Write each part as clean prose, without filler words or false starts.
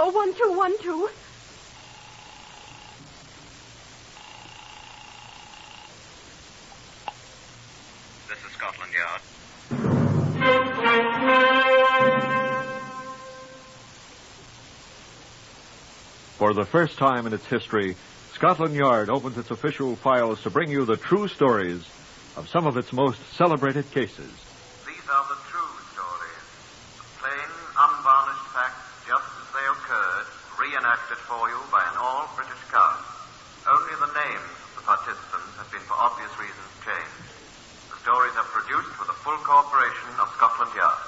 Whitehall 1212. This is Scotland Yard. For the first time in its history, Scotland Yard opens its official files to bring you the true stories of some of its most celebrated cases. These are the true stories. Plain, unvarnished facts, just as they occurred, reenacted for you by an all-British cast. Only the names of the participants have been, for obvious reasons, changed. The stories are produced with the full cooperation of Scotland Yard.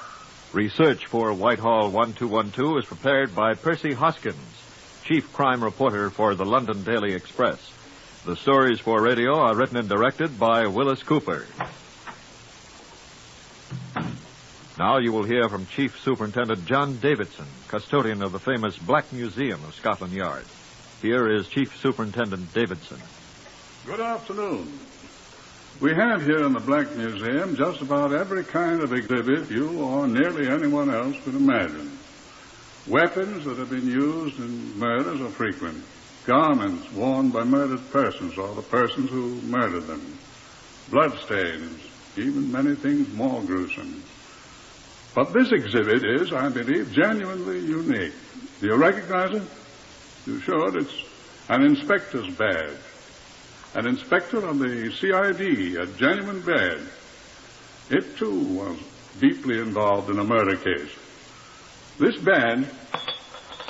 Research for Whitehall 1212 is prepared by Percy Hoskins, chief crime reporter for the London Daily Express. The stories for radio are written and directed by Willis Cooper. Now you will hear from Chief Superintendent John Davidson, custodian of the famous Black Museum of Scotland Yard. Here is Chief Superintendent Davidson. Good afternoon. We have here in the Black Museum just about every kind of exhibit you or nearly anyone else could imagine. Weapons that have been used in murders are frequent. Garments worn by murdered persons or the persons who murdered them. Bloodstains, even many things more gruesome. But this exhibit is, I believe, genuinely unique. Do you recognize it? You should. It's an inspector's badge. An inspector of the CID, a genuine badge. It, too, was deeply involved in a murder case. This badge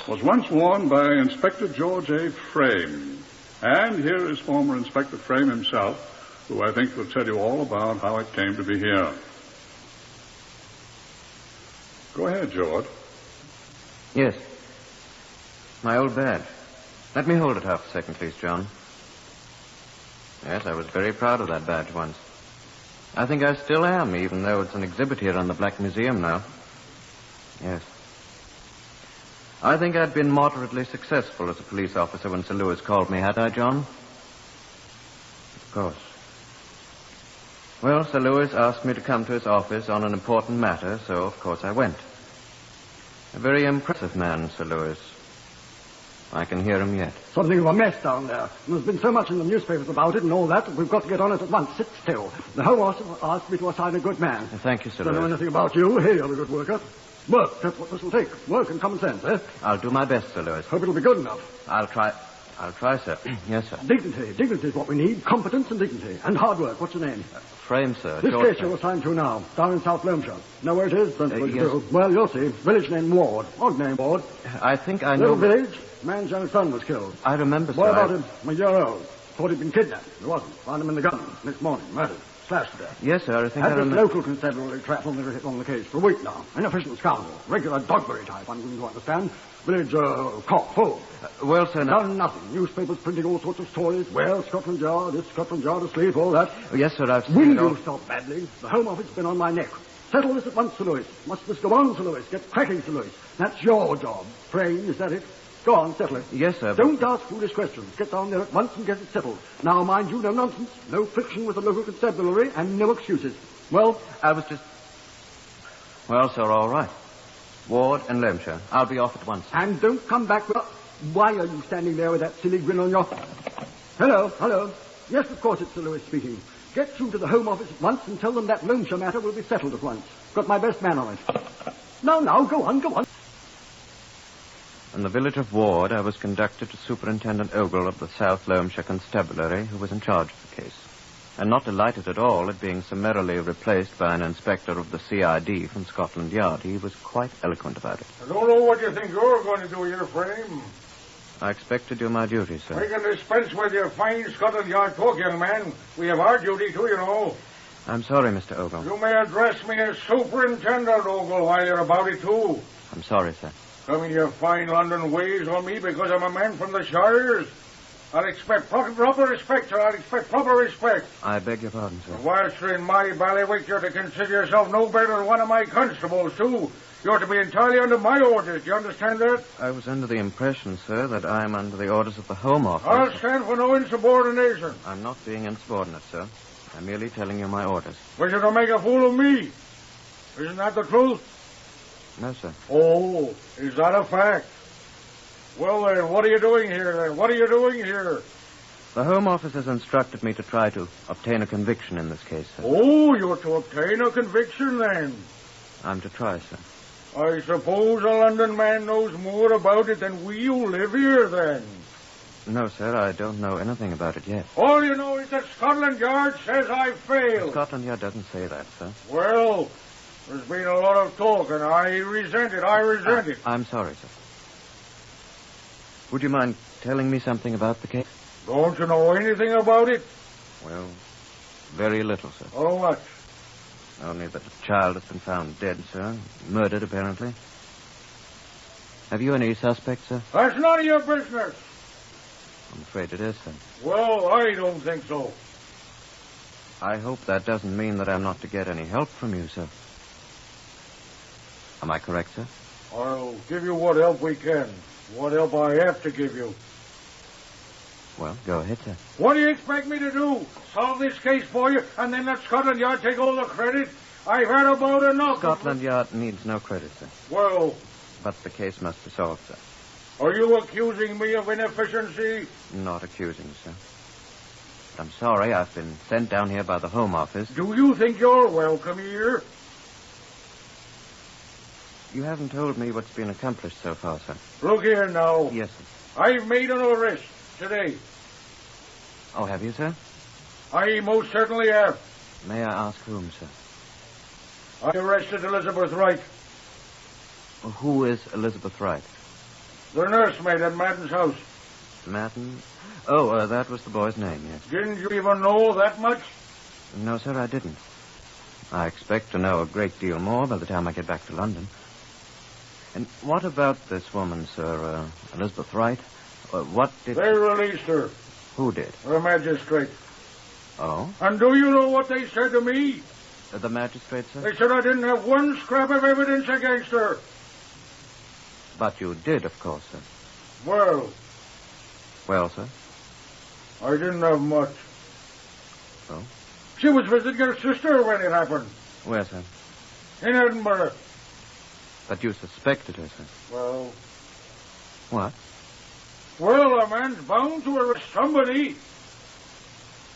was once worn by Inspector George A. Frame. And here is former Inspector Frame himself, who I think will tell you all about how it came to be here. Go ahead, George. Yes. My old badge. Let me hold it half a second, please, John. Yes, I was very proud of that badge once. I think I still am, even though it's an exhibit here on the Black Museum now. Yes. I think I'd been moderately successful as a police officer when Sir Lewis called me, had I, John? Of course. Well, Sir Lewis asked me to come to his office on an important matter, so of course I went. A very impressive man, Sir Lewis. I can hear him yet. Something of a mess down there. There's been so much in the newspapers about it and all that we've got to get on it at once. Sit still. The Home Office asked me to assign a good man. Thank you, Sir Don't Lewis. know anything about you. Hey, you're a good worker. Work, that's what this will take. Work and common sense, eh? I'll do my best, Sir Lewis. Hope it'll be good enough. I'll try, sir. Yes, sir. Dignity. Dignity is what we need. Competence and dignity. And hard work. What's your name? Frame, sir. This George case you're assigned to now, down in South Loamshire. Know where it is? Don't suppose you yes. do. Well, you'll see. Village named Ward. Odd name, Ward. I think I know... Little village. Man's young son was killed. I remember, sir. Boy about him, a year old. Thought he'd been kidnapped. He wasn't. Found him in the garden. Next morning, murdered. Slashed to death. Yes, sir, I think I Had this remember... local constabulary trap on the case for a week now. Inefficient scoundrel. Regular Dogberry type, I'm going to understand. Village, cock, full. Well, sir, no... Done nothing. Newspapers printing all sorts of stories. Well, Scotland Yard, is Scotland Yard asleep, all that. Oh, yes, sir, I've seen Will it all. you stop babbling? The Home Office has been on my neck. Settle this at once, Sir Lewis. Must this go on, Sir Lewis? Get cracking, Sir Lewis. That's your job. Frame, is that it? Go on, settle it. Yes, sir. Don't ask foolish questions. Get down there at once and get it settled. Now, mind you, no nonsense, no friction with the local constabulary, and no excuses. Well, I was just... Well, sir, all right. Ward and Loamshire. I'll be off at once. And don't come back with... Why are you standing there with that silly grin on your... Hello, hello. Yes, of course, it's Sir Lewis speaking. Get through to the Home Office at once and tell them that Loamshire matter will be settled at once. Got my best man on it. Now, go on, go on. In the village of Ward, I was conducted to Superintendent Ogle of the South Loamshire Constabulary, who was in charge of the case. And not delighted at all at being summarily replaced by an inspector of the CID from Scotland Yard. He was quite eloquent about it. I don't know what you think you're going to do here, Frame. I expect to do my duty, sir. We can dispense with your fine Scotland Yard talk, young man. We have our duty, too, you know. I'm sorry, Mr. Ogle. You may address me as Superintendent Ogle while you're about it, too. I'm sorry, sir. Coming your fine London ways on me because I'm a man from the Shires. I'll expect proper respect, sir. I'll expect proper respect. I beg your pardon, sir. And whilst you're in my bailiwick, you're to consider yourself no better than one of my constables, too. You're to be entirely under my orders. Do you understand that? I was under the impression, sir, that I am under the orders of the Home Office. I'll stand for no insubordination. I'm not being insubordinate, sir. I'm merely telling you my orders. Wish you to make a fool of me. Isn't that the truth? No, sir. Oh, is that a fact? Well, then, what are you doing here, then? What are you doing here? The Home Office has instructed me to try to obtain a conviction in this case, sir. Oh, you're to obtain a conviction, then? I'm to try, sir. I suppose a London man knows more about it than we who live here, then. No, sir, I don't know anything about it yet. All you know is that Scotland Yard says I failed. Scotland Yard doesn't say that, sir. Well, there's been a lot of talk, and I resent it. I'm sorry, sir. Would you mind telling me something about the case? Don't you know anything about it? Well, very little, sir. Oh, what? Only that a child has been found dead, sir. Murdered, apparently. Have you any suspects, sir? That's none of your business. I'm afraid it is, sir. Well, I don't think so. I hope that doesn't mean that I'm not to get any help from you, sir. Am I correct, sir? I'll give you what help we can. What help I have to give you. Well, go ahead, sir. What do you expect me to do? Solve this case for you and then let Scotland Yard take all the credit? I've had about enough. Scotland Yard needs no credit, sir. Well... But the case must be solved, sir. Are you accusing me of inefficiency? Not accusing, sir. I'm sorry I've been sent down here by the Home Office. Do you think you're welcome here? You haven't told me what's been accomplished so far, sir. Look here now. Yes, sir. I've made an arrest today. Oh, have you, sir? I most certainly have. May I ask whom, sir? I arrested Elizabeth Wright. Who is Elizabeth Wright? The nursemaid at Madden's house. Madden? Oh, that was the boy's name, yes. Didn't you even know that much? No, sir, I didn't. I expect to know a great deal more by the time I get back to London. And what about this woman, sir, Elizabeth Wright? What did... They released her. Who did? The magistrate. Oh? And do you know what they said to me? The magistrate, sir? They said I didn't have one scrap of evidence against her. But you did, of course, sir. Well, sir? I didn't have much. Oh? She was visiting her sister when it happened. Where, sir? In Edinburgh. But you suspected her, sir. Well... What? Well, a man's bound to arrest somebody.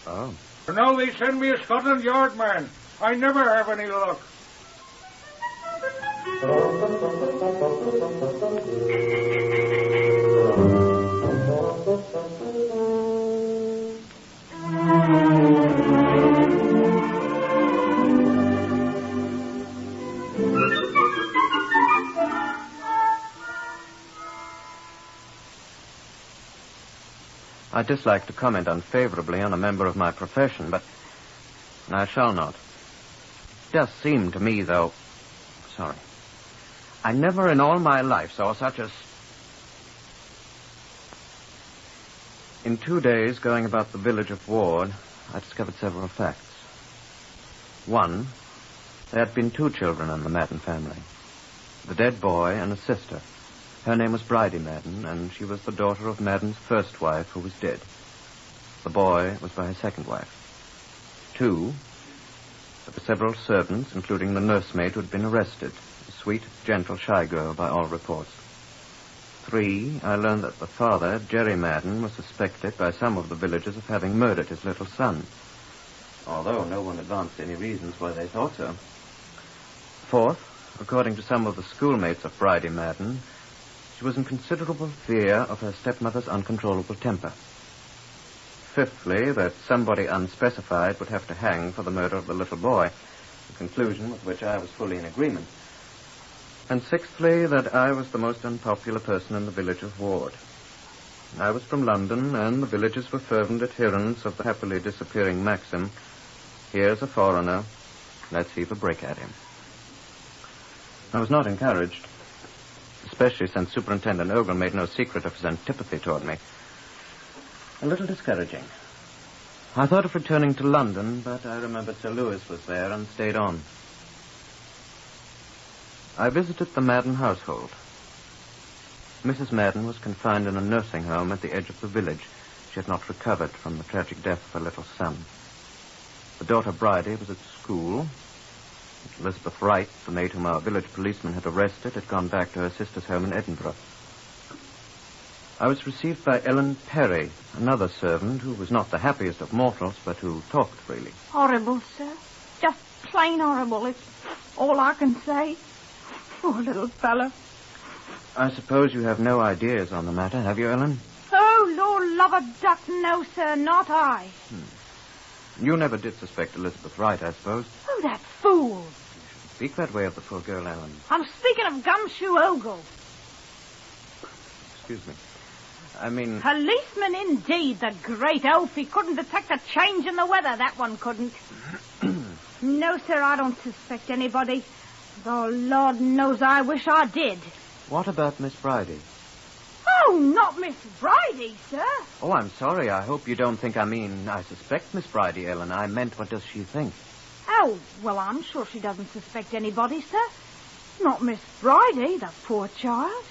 Oh. And now they send me a Scotland Yard man. I never have any luck. I dislike to comment unfavorably on a member of my profession, but I shall not. It does seem to me, though... Sorry. I never in all my life saw such a... In 2 days, going about the village of Ward, I discovered several facts. One, there had been 2 children in the Madden family. The dead boy and a sister. Her name was Bridie Madden, and she was the daughter of Madden's first wife, who was dead. The boy was by his second wife. 2, there were several servants, including the nursemaid who had been arrested, a sweet, gentle, shy girl by all reports. 3, I learned that the father, Jerry Madden, was suspected by some of the villagers of having murdered his little son, although no one advanced any reasons why they thought so. 4th, according to some of the schoolmates of Bridie Madden, she was in considerable fear of her stepmother's uncontrollable temper. 5thly, that somebody unspecified would have to hang for the murder of the little boy, a conclusion with which I was fully in agreement. And 6thly, that I was the most unpopular person in the village of Ward. I was from London, and the villagers were fervent adherents of the happily disappearing maxim, here's a foreigner, let's heave a brick at him. I was not encouraged, especially since Superintendent Ogle made no secret of his antipathy toward me. A little discouraging. I thought of returning to London, but I remembered Sir Lewis was there and stayed on. I visited the Madden household. Mrs. Madden was confined in a nursing home at the edge of the village. She had not recovered from the tragic death of her little son. The daughter Bridie was at school. Elizabeth Wright, the maid whom our village policeman had arrested, had gone back to her sister's home in Edinburgh. I was received by Ellen Perry, another servant who was not the happiest of mortals, but who talked freely. Horrible, sir. Just plain horrible. It's all I can say. Poor little fellow. I suppose you have no ideas on the matter, have you, Ellen? Oh, Lord love a duck, no, sir, not I. You never did suspect Elizabeth Wright, I suppose. Oh, that fool. Speak that way of the poor girl, Ellen. I'm speaking of Gumshoe Ogle. Excuse me. I mean... Policeman indeed, the great oaf. He couldn't detect a change in the weather, that one couldn't. No, sir, I don't suspect anybody. Though Lord knows I wish I did. What about Miss Bridie? Oh, not Miss Bridie, sir. Oh, I'm sorry. I hope you don't think I suspect Miss Bridie, Ellen. I meant, what does she think? Oh, well, I'm sure she doesn't suspect anybody, sir. Not Miss Bridie, the poor child.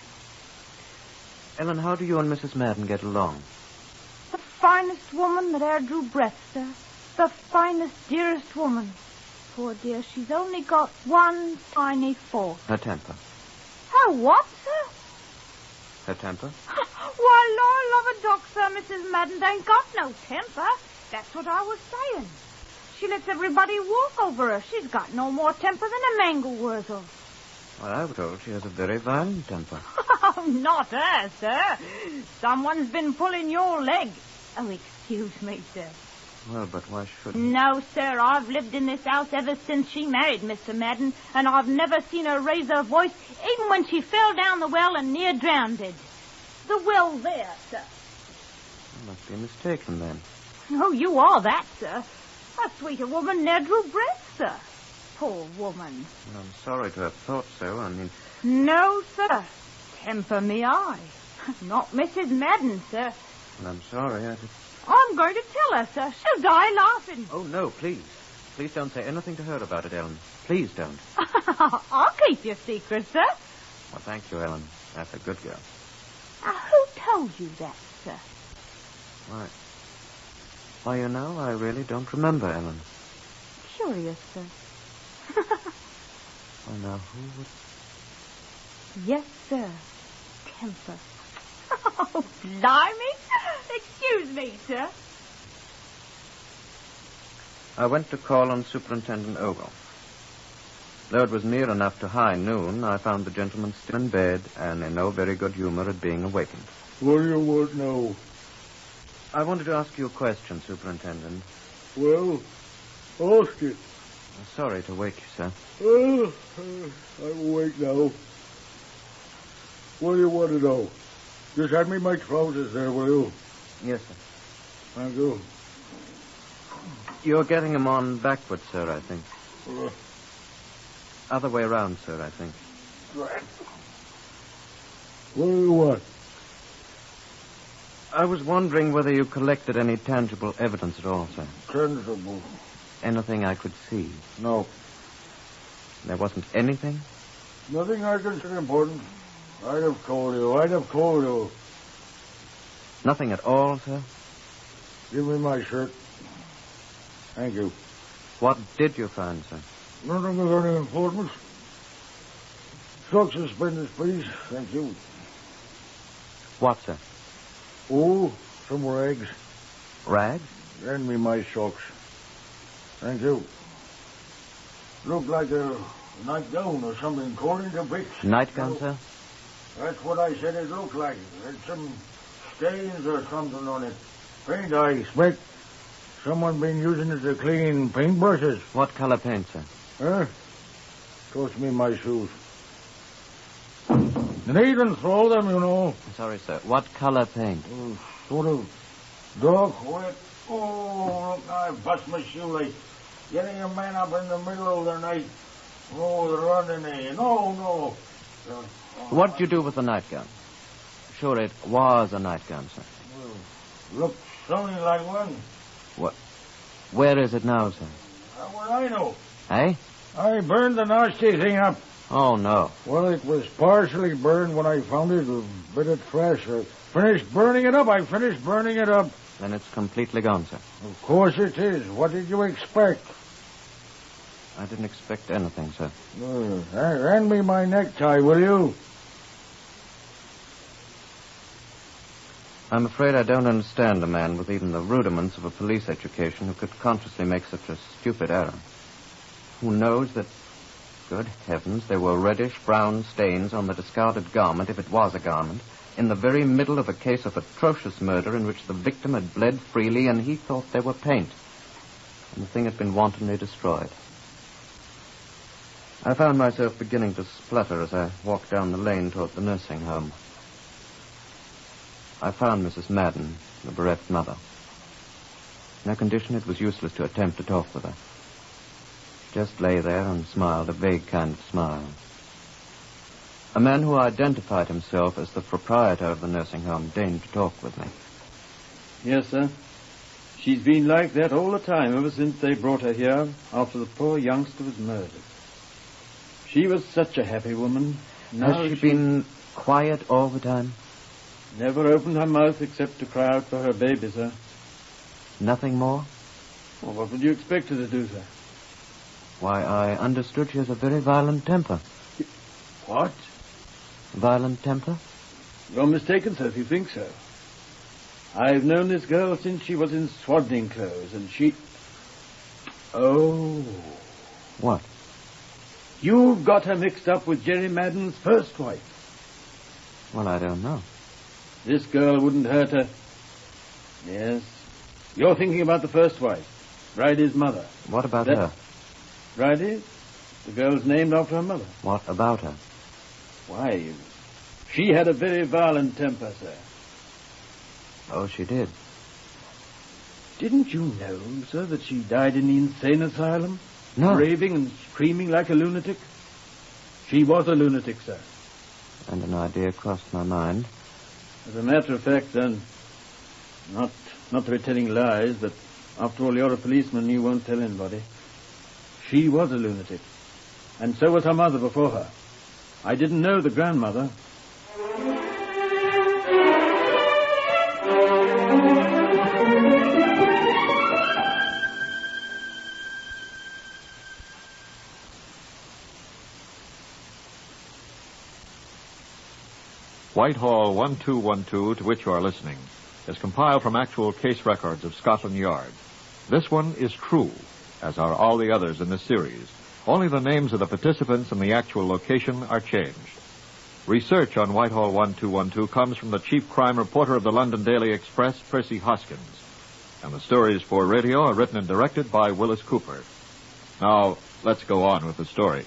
Ellen, how do you and Mrs. Madden get along? The finest woman that e'er drew breath, sir. The finest, dearest woman. Poor dear, she's only got one tiny fault. Her temper. Her what, sir? Her temper? Why, Lord love a duck, sir, Mrs. Madden ain't got no temper. That's what I was saying. She lets everybody walk over her. She's got no more temper than a mangle wurzel. Well, I was told she has a very violent temper. Oh, not her, sir. Someone's been pulling your leg. Oh, excuse me, sir. Well, but why should... No, sir, I've lived in this house ever since she married Mr. Madden, and I've never seen her raise her voice, even when she fell down the well and near drowned. The well there, sir. I must be mistaken, then. Oh, you are that, sir. A sweeter woman ne'er drew breath, sir. Poor woman. Well, I'm sorry to have thought so. I mean... No, sir. Temper me eye. Not Mrs. Madden, sir. Well, I'm sorry. I'm going to tell her, sir. She'll die laughing. Oh, no, please. Please don't say anything to her about it, Ellen. Please don't. I'll keep your secret, sir. Well, thank you, Ellen. That's a good girl. Now, who told you that, sir? Why, you know, I really don't remember, Ellen. Curious, sir. Oh, now, who would... Yes, sir. Temper. Oh, blimey. Excuse me, sir. I went to call on Superintendent Ogle. Though it was near enough to high noon, I found the gentleman still in bed and in no very good humor at being awakened. What do you want now? I wanted to ask you a question, Superintendent. Well, ask it. Sorry to wake you, sir. I'm awake now. What do you want to know? Just hand me my trousers there, will you? Yes, sir. Thank you. You're getting them on backwards, sir, I think. Other way around, sir, I think. Right. What do you want? I was wondering whether you collected any tangible evidence at all, sir. Tangible? Anything I could see. No. There wasn't anything? Nothing I consider important. I'd have told you. Nothing at all, sir? Give me my shirt. Thank you. What did you find, sir? Nothing of any importance. Socks and suspenders, please. Thank you. What, sir? Oh, some rags. Rags? Lend me my socks. Thank you. Look like a nightgown or something, according to Vicks. Nightgown, sir? That's what I said it looked like. There's some stains or something on it. Paint, I expect. Someone been using it to clean paintbrushes. What color paint, sir? Huh? Toss me my shoes. Need and throw them, you know. Sorry, sir. What color paint? Sort of dark, wet. Oh, look, I bust my shoelace. Getting a man up in the middle of the night. Oh, the running in. No. What did you do with the nightgown? Sure, it was a nightgown, sir. Look, something like one. What? Where is it now, sir? What I know. Eh? I burned the nasty thing up. Oh, no. Well, it was partially burned when I found it, a bit of trash. I finished burning it up. Then it's completely gone, sir. Of course it is. What did you expect? I didn't expect anything, sir. Hand me my necktie, will you? I'm afraid I don't understand a man with even the rudiments of a police education who could consciously make such a stupid error. Who knows that, good heavens, there were reddish-brown stains on the discarded garment, if it was a garment, in the very middle of a case of atrocious murder in which the victim had bled freely and he thought they were paint. And the thing had been wantonly destroyed. I found myself beginning to splutter as I walked down the lane toward the nursing home. I found Mrs. Madden, the bereft mother. In her condition, it was useless to attempt to talk with her. She just lay there and smiled, a vague kind of smile. A man who identified himself as the proprietor of the nursing home deigned to talk with me. Yes, sir. She's been like that all the time, ever since they brought her here after the poor youngster was murdered. She was such a happy woman. Now Has she been quiet all the time? Never opened her mouth except to cry out for her baby, sir. Nothing more? Well, what would you expect her to do, sir? Why, I understood she has a very violent temper. What? Violent temper? You're mistaken, sir, if you think so. I've known this girl since she was in swaddling clothes, and she... Oh. What? You've got her mixed up with Jerry Madden's first wife. Well, I don't know. This girl wouldn't hurt her. Yes. You're thinking about the first wife, Bridie's mother. What about her? Bridie? The girl's named after her mother. What about her? Why, she had a very violent temper, sir. Oh, she did. Didn't you know, sir, that she died in the insane asylum? No. Raving and screaming like a lunatic? She was a lunatic, sir. And an idea crossed my mind. As a matter of fact, then, not to be telling lies, but after all, you're a policeman, you won't tell anybody. She was a lunatic. And so was her mother before her. I didn't know the grandmother. Whitehall 1212, to which you are listening, is compiled from actual case records of Scotland Yard. This one is true, as are all the others in this series. Only the names of the participants and the actual location are changed. Research on Whitehall 1212 comes from the chief crime reporter of the London Daily Express, Percy Hoskins. And the stories for radio are written and directed by Willis Cooper. Now, let's go on with the story.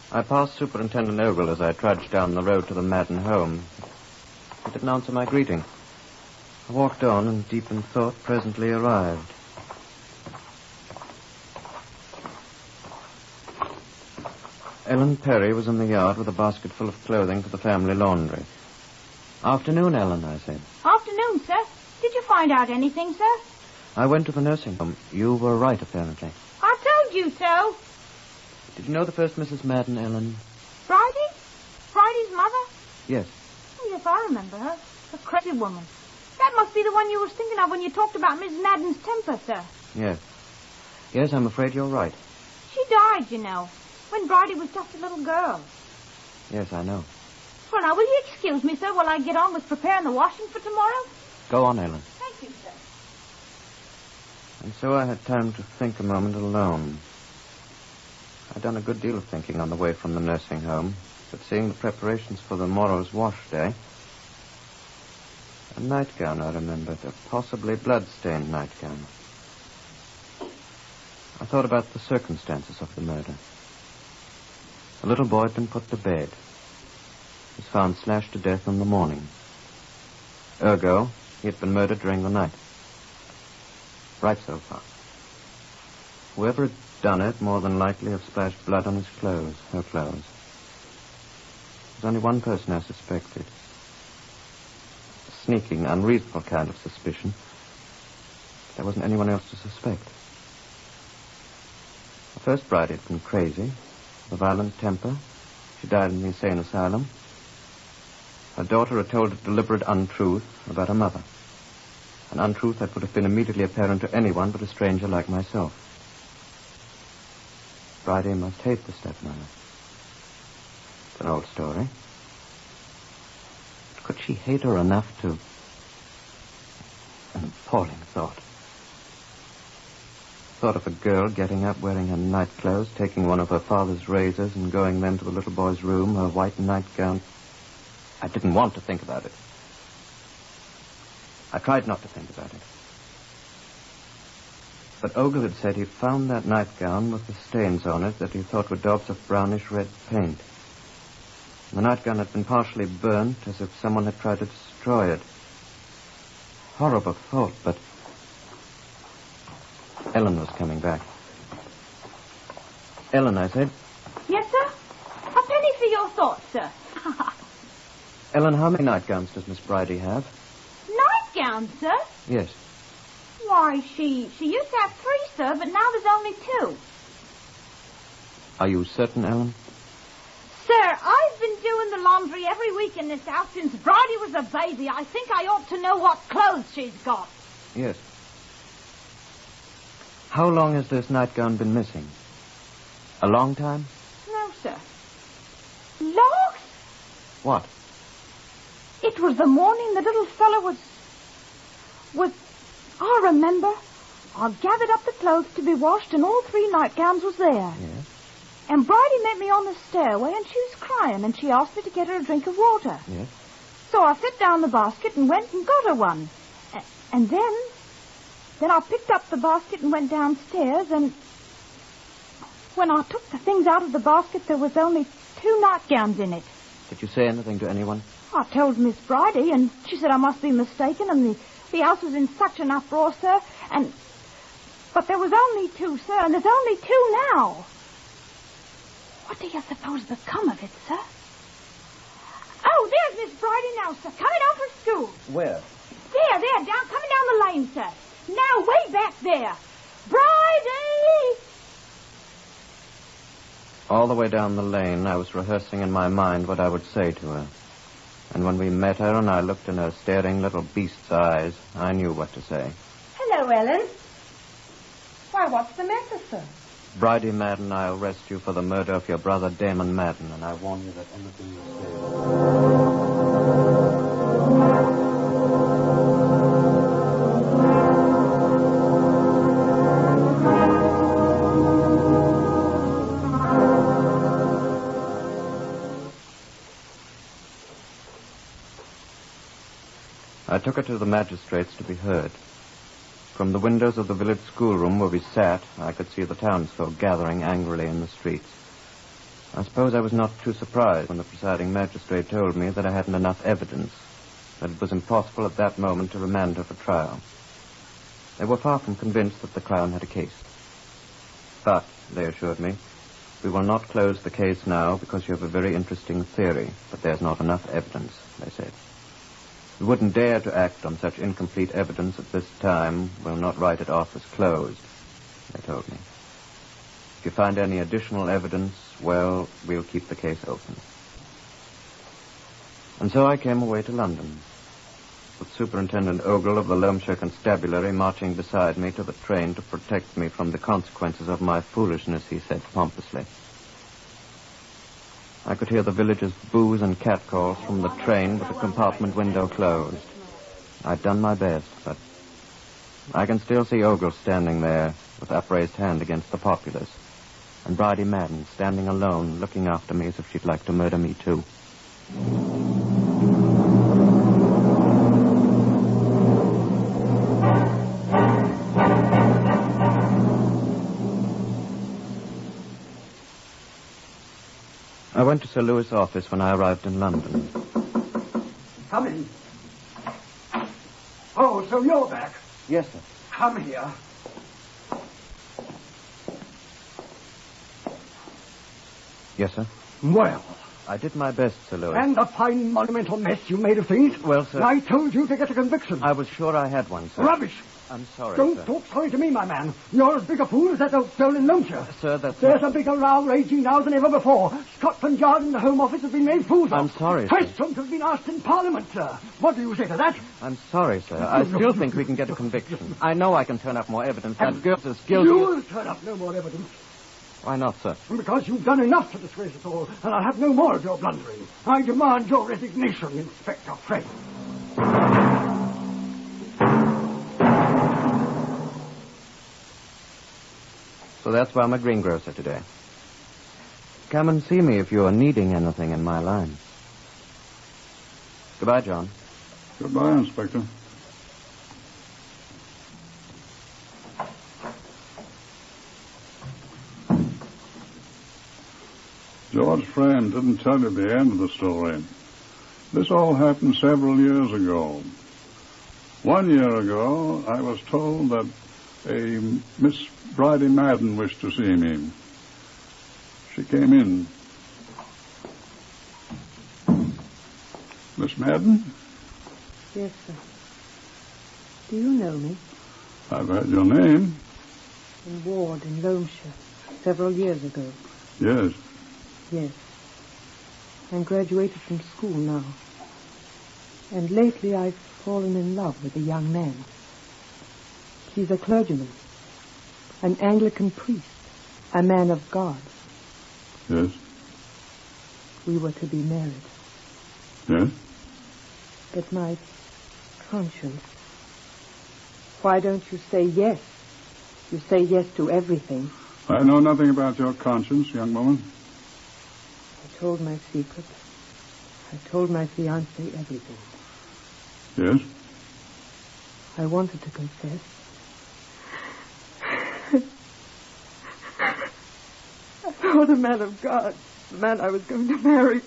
I passed Superintendent Ogle as I trudged down the road to the Madden home. He didn't answer my greeting. I walked on and, deep in thought, presently arrived. Ellen Perry was in the yard with a basket full of clothing for the family laundry. Afternoon, Ellen, I said. Afternoon, sir. Did you find out anything, sir? I went to the nursing home. You were right, apparently. I told you so. Did you know the first Mrs. Madden, Ellen? Bridie? Bridie's mother? Yes. Oh, yes, I remember her. A crazy woman. That must be the one you was thinking of when you talked about Miss Madden's temper, sir. Yes. Yes, I'm afraid you're right. She died, you know, when Bridie was just a little girl. Yes, I know. Well, now, will you excuse me, sir, while I get on with preparing the washing for tomorrow? Go on, Ellen. Thank you, sir. And so I had time to think a moment alone. I'd done a good deal of thinking on the way from the nursing home, but seeing the preparations for the morrow's wash day... A nightgown, I remembered, a possibly blood-stained nightgown. I thought about the circumstances of the murder. The little boy had been put to bed. He was found slashed to death in the morning. Ergo, he had been murdered during the night. Right so far. Whoever had done it more than likely have splashed blood on his clothes, her clothes. There's only one person I suspected. A sneaking, unreasonable kind of suspicion. There wasn't anyone else to suspect. The first bride had been crazy, with a violent temper, She died in the insane asylum. Her daughter had told a deliberate untruth about her mother. An untruth that would have been immediately apparent to anyone but a stranger like myself. Bridie must hate the stepmother. It's an old story. But could she hate her enough to... An appalling thought. Thought of a girl getting up, wearing her night clothes, taking one of her father's razors and going then to the little boy's room, her white nightgown. I didn't want to think about it. I tried not to think about it. But Ogle had said he'd found that nightgown with the stains on it that he thought were daubs of brownish-red paint. The nightgown had been partially burnt, as if someone had tried to destroy it. Horrible thought, but... Ellen was coming back. Ellen, I said. Yes, sir? A penny for your thoughts, sir. Ellen, how many nightgowns does Miss Bridie have? Nightgowns, sir? Yes. Why, she used to have 3, sir, but now there's only 2. Are you certain, Ellen? Sir, I've been doing the laundry every week in this house since Bridie was a baby. I think I ought to know what clothes she's got. Yes. How long has this nightgown been missing? A long time? No, sir. Long? What? It was the morning the little fellow was... I remember. I gathered up the clothes to be washed and all 3 nightgowns was there. Yes. And Bridie met me on the stairway and she was crying and she asked me to get her a drink of water. Yes. So I set down the basket and went and got her one. And then I picked up the basket and went downstairs and when I took the things out of the basket there was only 2 nightgowns in it. Did you say anything to anyone? I told Miss Bridie and she said I must be mistaken and the house was in such an uproar, sir, but there was only 2, sir, and there's only 2 now. What do you suppose become of it, sir? Oh, there's Miss Bridie now, sir, coming out from school. Where? There, coming down the lane, sir. Now, way back there. Bridie! All the way down the lane, I was rehearsing in my mind what I would say to her. And when we met her and I looked in her staring little beast's eyes, I knew what to say. Hello, Ellen. Why, what's the matter, sir? Bridie Madden, I'll arrest you for the murder of your brother Damon Madden, and I warn you that anything you say... I took her to the magistrates to be heard. From the windows of the village schoolroom where we sat, I could see the townsfolk gathering angrily in the streets. I suppose I was not too surprised when the presiding magistrate told me that I hadn't enough evidence, that it was impossible at that moment to remand her for trial. They were far from convinced that the Crown had a case. But, they assured me, we will not close the case now because you have a very interesting theory, but there's not enough evidence, they said. We wouldn't dare to act on such incomplete evidence at this time. We'll not write it off as closed, they told me. If you find any additional evidence, well, we'll keep the case open. And so I came away to London, with Superintendent Ogle of the Loamshire Constabulary marching beside me to the train to protect me from the consequences of my foolishness, he said pompously. I could hear the villagers' boos and catcalls from the train with the compartment window closed. I'd done my best, but I can still see Ogle standing there with upraised hand against the populace, and Bridie Madden standing alone, looking after me as if she'd like to murder me too. I went to Sir Louis' office when I arrived in London. Come in. Oh, so you're back. Yes, sir. Come here. Yes, sir. Well. I did my best, Sir Louis. And a fine monumental mess you made of things. Well, sir. I told you to get a conviction. I was sure I had one, sir. Rubbish. I'm sorry, Don't sir. talk sorry to me, my man. You're as big a fool as that old stolen loansher. Sir, that's... There's a bigger row raging now than ever before. Scotland Yard and the Home Office have been made fools of. I'm sorry, sir. Questions have been asked in Parliament, sir. What do you say to that? I'm sorry, sir. I still think we can get a conviction. I know I can turn up more evidence. That girl is guilty. You'll turn up no more evidence. Why not, sir? Because you've done enough to disgrace us all, and I'll have no more of your blundering. I demand your resignation, Inspector Friend. So that's why I'm a greengrocer today. Come and see me if you're needing anything in my line. Goodbye, John. Goodbye, Inspector. George Frame didn't tell you the end of the story. This all happened several years ago. 1 year ago, I was told that a Miss Bridie Madden wished to see me. She came in. Miss Madden? Yes, sir. Do you know me? I've heard your name. In Ward, in Loamshire, several years ago. Yes. Yes. I'm graduated from school now. And lately I've fallen in love with a young man. He's a clergyman, an Anglican priest, a man of God. Yes. We were to be married. Yes. But my conscience... Why don't you say yes? You say yes to everything. I know nothing about your conscience, young woman. I told my secret. I told my fiancé everything. Yes? I wanted to confess. I saw the man of God, the man I was going to marry.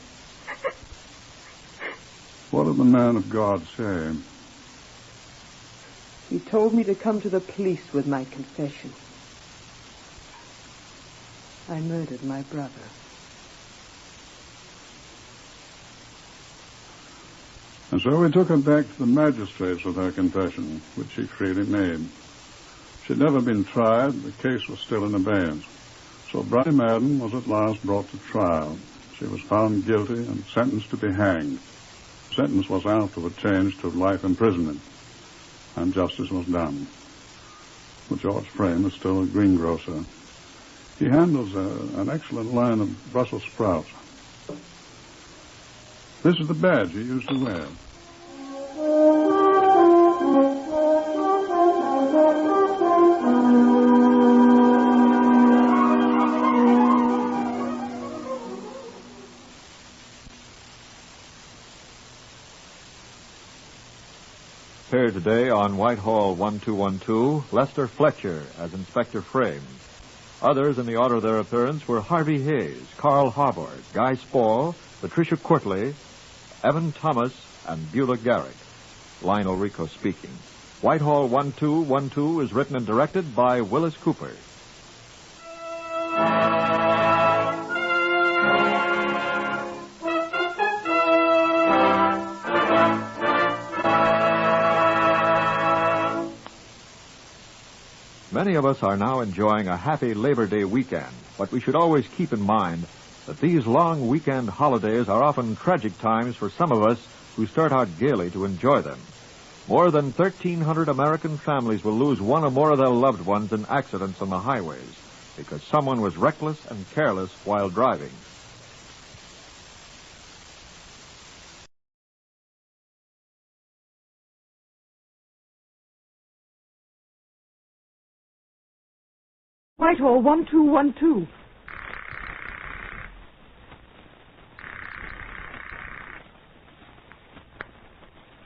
What did the man of God say? He told me to come to the police with my confession. I murdered my brother. And so we took her back to the magistrates with her confession, which she freely made. She'd never been tried. The case was still in abeyance. So Bridie Madden was at last brought to trial. She was found guilty and sentenced to be hanged. The sentence was afterward changed to life imprisonment, and justice was done. But George Frame is still a greengrocer. He handles an excellent line of Brussels sprouts. This is the badge he used to wear. Here today on Whitehall 1212, Lester Fletcher as Inspector Frame. Others in the order of their appearance were Harvey Hayes, Carl Harbord, Guy Spall, Patricia Courtley, Evan Thomas, and Beulah Garrick. Lionel Rico speaking. Whitehall 1212 is written and directed by Willis Cooper. Many of us are now enjoying a happy Labor Day weekend, but we should always keep in mind that these long weekend holidays are often tragic times for some of us who start out gaily to enjoy them. More than 1,300 American families will lose one or more of their loved ones in accidents on the highways because someone was reckless and careless while driving. Whitehall 1212.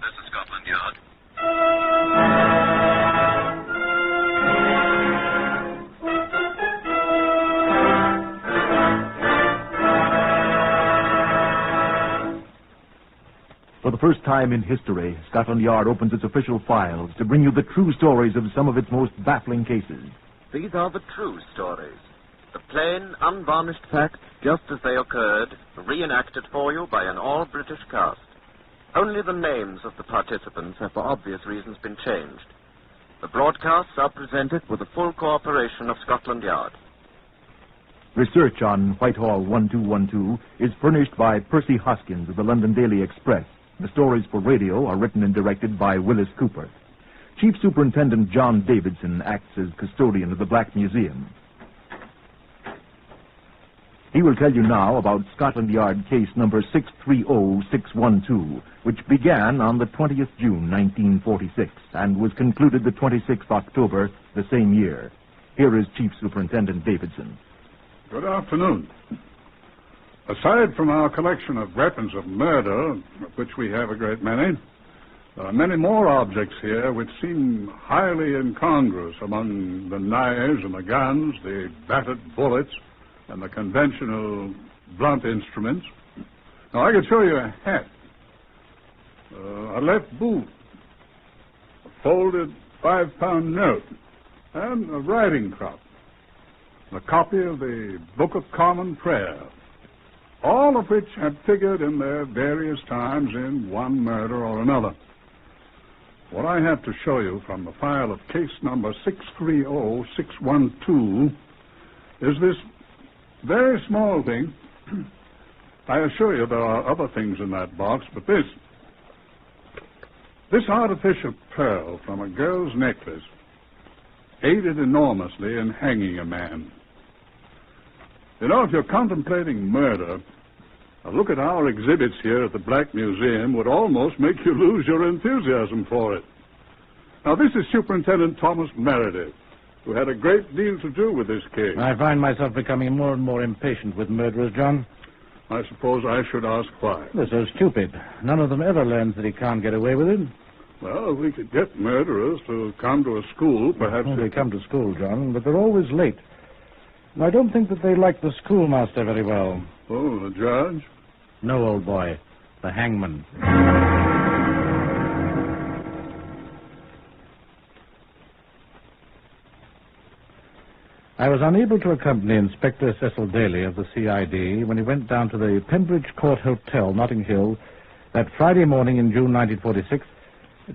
This is Scotland Yard. For the first time in history, Scotland Yard opens its official files to bring you the true stories of some of its most baffling cases. These are the true stories. The plain, unvarnished facts, just as they occurred, reenacted for you by an all-British cast. Only the names of the participants have for obvious reasons been changed. The broadcasts are presented with the full cooperation of Scotland Yard. Research on Whitehall 1212 is furnished by Percy Hoskins of the London Daily Express. The stories for radio are written and directed by Willis Cooper. Chief Superintendent John Davidson acts as custodian of the Black Museum. He will tell you now about Scotland Yard case number 630612, which began on the 20th June, 1946, and was concluded the 26th October the same year. Here is Chief Superintendent Davidson. Good afternoon. Aside from our collection of weapons of murder, of which we have a great many, there are many more objects here which seem highly incongruous among the knives and the guns, the battered bullets, and the conventional blunt instruments. Now, I could show you a hat, a left boot, a folded 5-pound note, and a riding crop, a copy of the Book of Common Prayer, all of which had figured in their various times in one murder or another. What I have to show you from the file of case number 630612 is this very small thing. I assure you there are other things in that box, but this artificial pearl from a girl's necklace aided enormously in hanging a man. You know, if you're contemplating murder, a look at our exhibits here at the Black Museum would almost make you lose your enthusiasm for it. Now, this is Superintendent Thomas Meredith, who had a great deal to do with this case. I find myself becoming more and more impatient with murderers, John. I suppose I should ask why. They're so stupid. None of them ever learns that he can't get away with it. Well, if we could get murderers to come to a school, perhaps... Well, they come to school, John, but they're always late. And I don't think that they like the schoolmaster very well. Oh, the judge? No, old boy. The hangman. I was unable to accompany Inspector Cecil Daly of the CID when he went down to the Pembridge Court Hotel, Notting Hill, that Friday morning in June 1946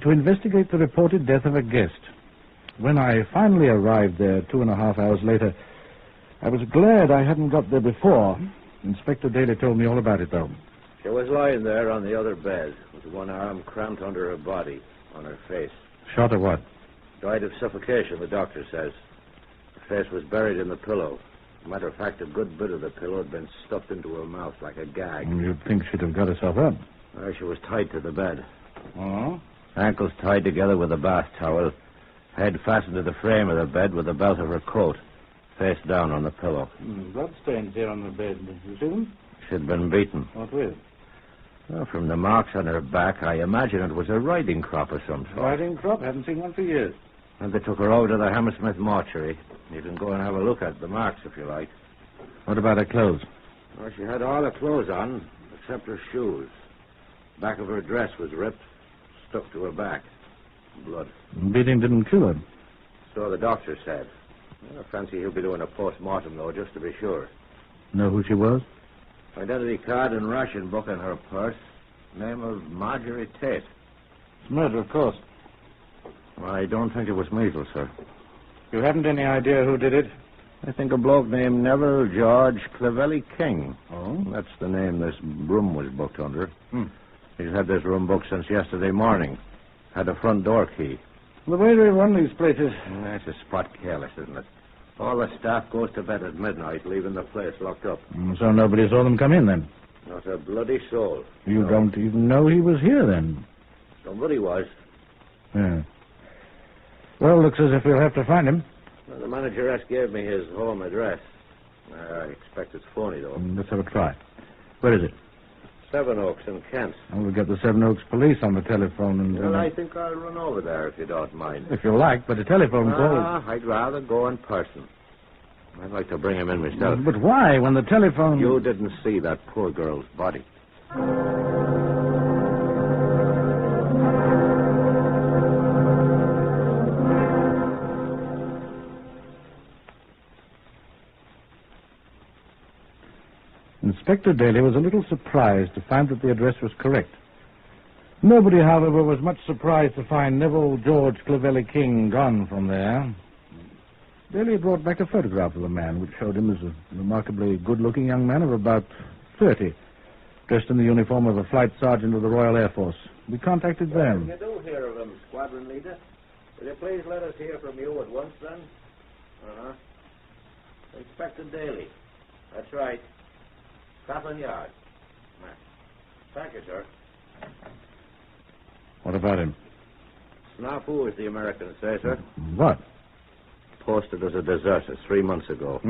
to investigate the reported death of a guest. When I finally arrived there 2.5 hours later, I was glad I hadn't got there before. Inspector Daly told me all about it, though. She was lying there on the other bed with one arm cramped under her body, on her face. Shot of what? Died of suffocation, the doctor says. Her face was buried in the pillow. As a matter of fact, a good bit of the pillow had been stuffed into her mouth like a gag. You'd think she'd have got herself up. She was tied to the bed. Oh? Ankles tied together with a bath towel. Head fastened to the frame of the bed with the belt of her coat. Face down on the pillow. Bloodstains here on the bed. You see them? She'd been beaten. What with? Well, from the marks on her back, I imagine it was a riding crop of some sort. Riding crop? Haven't seen one for years. And they took her over to the Hammersmith mortuary. You can go and have a look at the marks if you like. What about her clothes? Well, she had all her clothes on, except her shoes. The back of her dress was ripped, stuck to her back. Blood. Beating didn't kill her. So the doctor said. I fancy he'll be doing a post-mortem, though, just to be sure. Know who she was? Identity card and ration book in her purse. Name of Marjorie Tate. It's murder, of course. I don't think it was measles, sir. You haven't any idea who did it? I think a bloke named Neville George Clevelly King. Oh? That's the name this room was booked under. He's had this room booked since yesterday morning. Had a front door key. The way they run these places. That's a spot careless, isn't it? All the staff goes to bed at midnight, leaving the place locked up. So nobody saw them come in, then? Not a bloody soul. You don't even know he was here, then? Somebody was. Yeah. Well, looks as if we'll have to find him. Well, the manageress gave me his home address. I expect it's phony, though. Let's have a try. Where is it? Seven Oaks in Kent. And we'll get the Seven Oaks police on the telephone and... Well, I think I'll run over there if you don't mind. If you like, but a telephone call... I'd rather go in person. I'd like to bring him in myself. But why, when the telephone... You didn't see that poor girl's body. Inspector Daly was a little surprised to find that the address was correct. Nobody, however, was much surprised to find Neville George Clovelly King gone from there. Daly brought back a photograph of the man, which showed him as a remarkably good-looking young man of about 30, dressed in the uniform of a flight sergeant of the Royal Air Force. We contacted them. You do hear of him, squadron leader. Will you please let us hear from you at once, then? Uh-huh. Inspector Daly. That's right. Scotland Yard. Thank you, sir. What about him? Snafu, as the Americans say, sir. What? Posted as a deserter 3 months ago.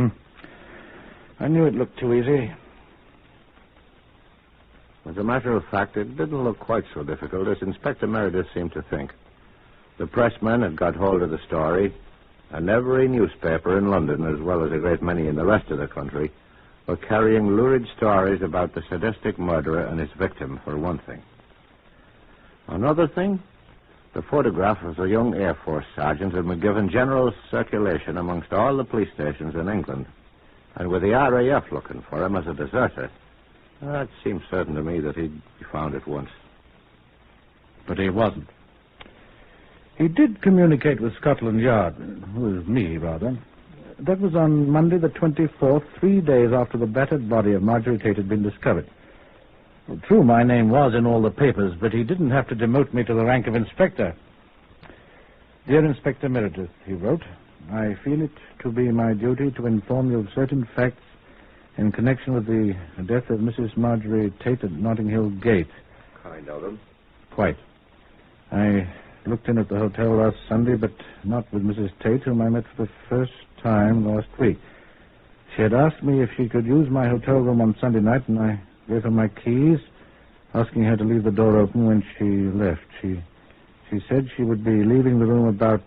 I knew it looked too easy. As a matter of fact, it didn't look quite so difficult as Inspector Meredith seemed to think. The pressmen had got hold of the story, and every newspaper in London, as well as a great many in the rest of the country, were carrying lurid stories about the sadistic murderer and his victim, for one thing. Another thing, the photograph of the young Air Force sergeant had been given general circulation amongst all the police stations in England. And with the RAF looking for him as a deserter, it seemed certain to me that he'd be found at once. But he wasn't. He did communicate with Scotland Yard, with me, rather. That was on Monday the 24th, 3 days after the battered body of Marjorie Tate had been discovered. Well, true, my name was in all the papers, but he didn't have to demote me to the rank of inspector. Dear Inspector Meredith, he wrote, I feel it to be my duty to inform you of certain facts in connection with the death of Mrs. Marjorie Tate at Notting Hill Gate. Kind of him. Quite. I looked in at the hotel last Sunday, but not with Mrs. Tate, whom I met for the first time last week. She had asked me if she could use my hotel room on Sunday night, and I gave her my keys, asking her to leave the door open when she left. She said she would be leaving the room about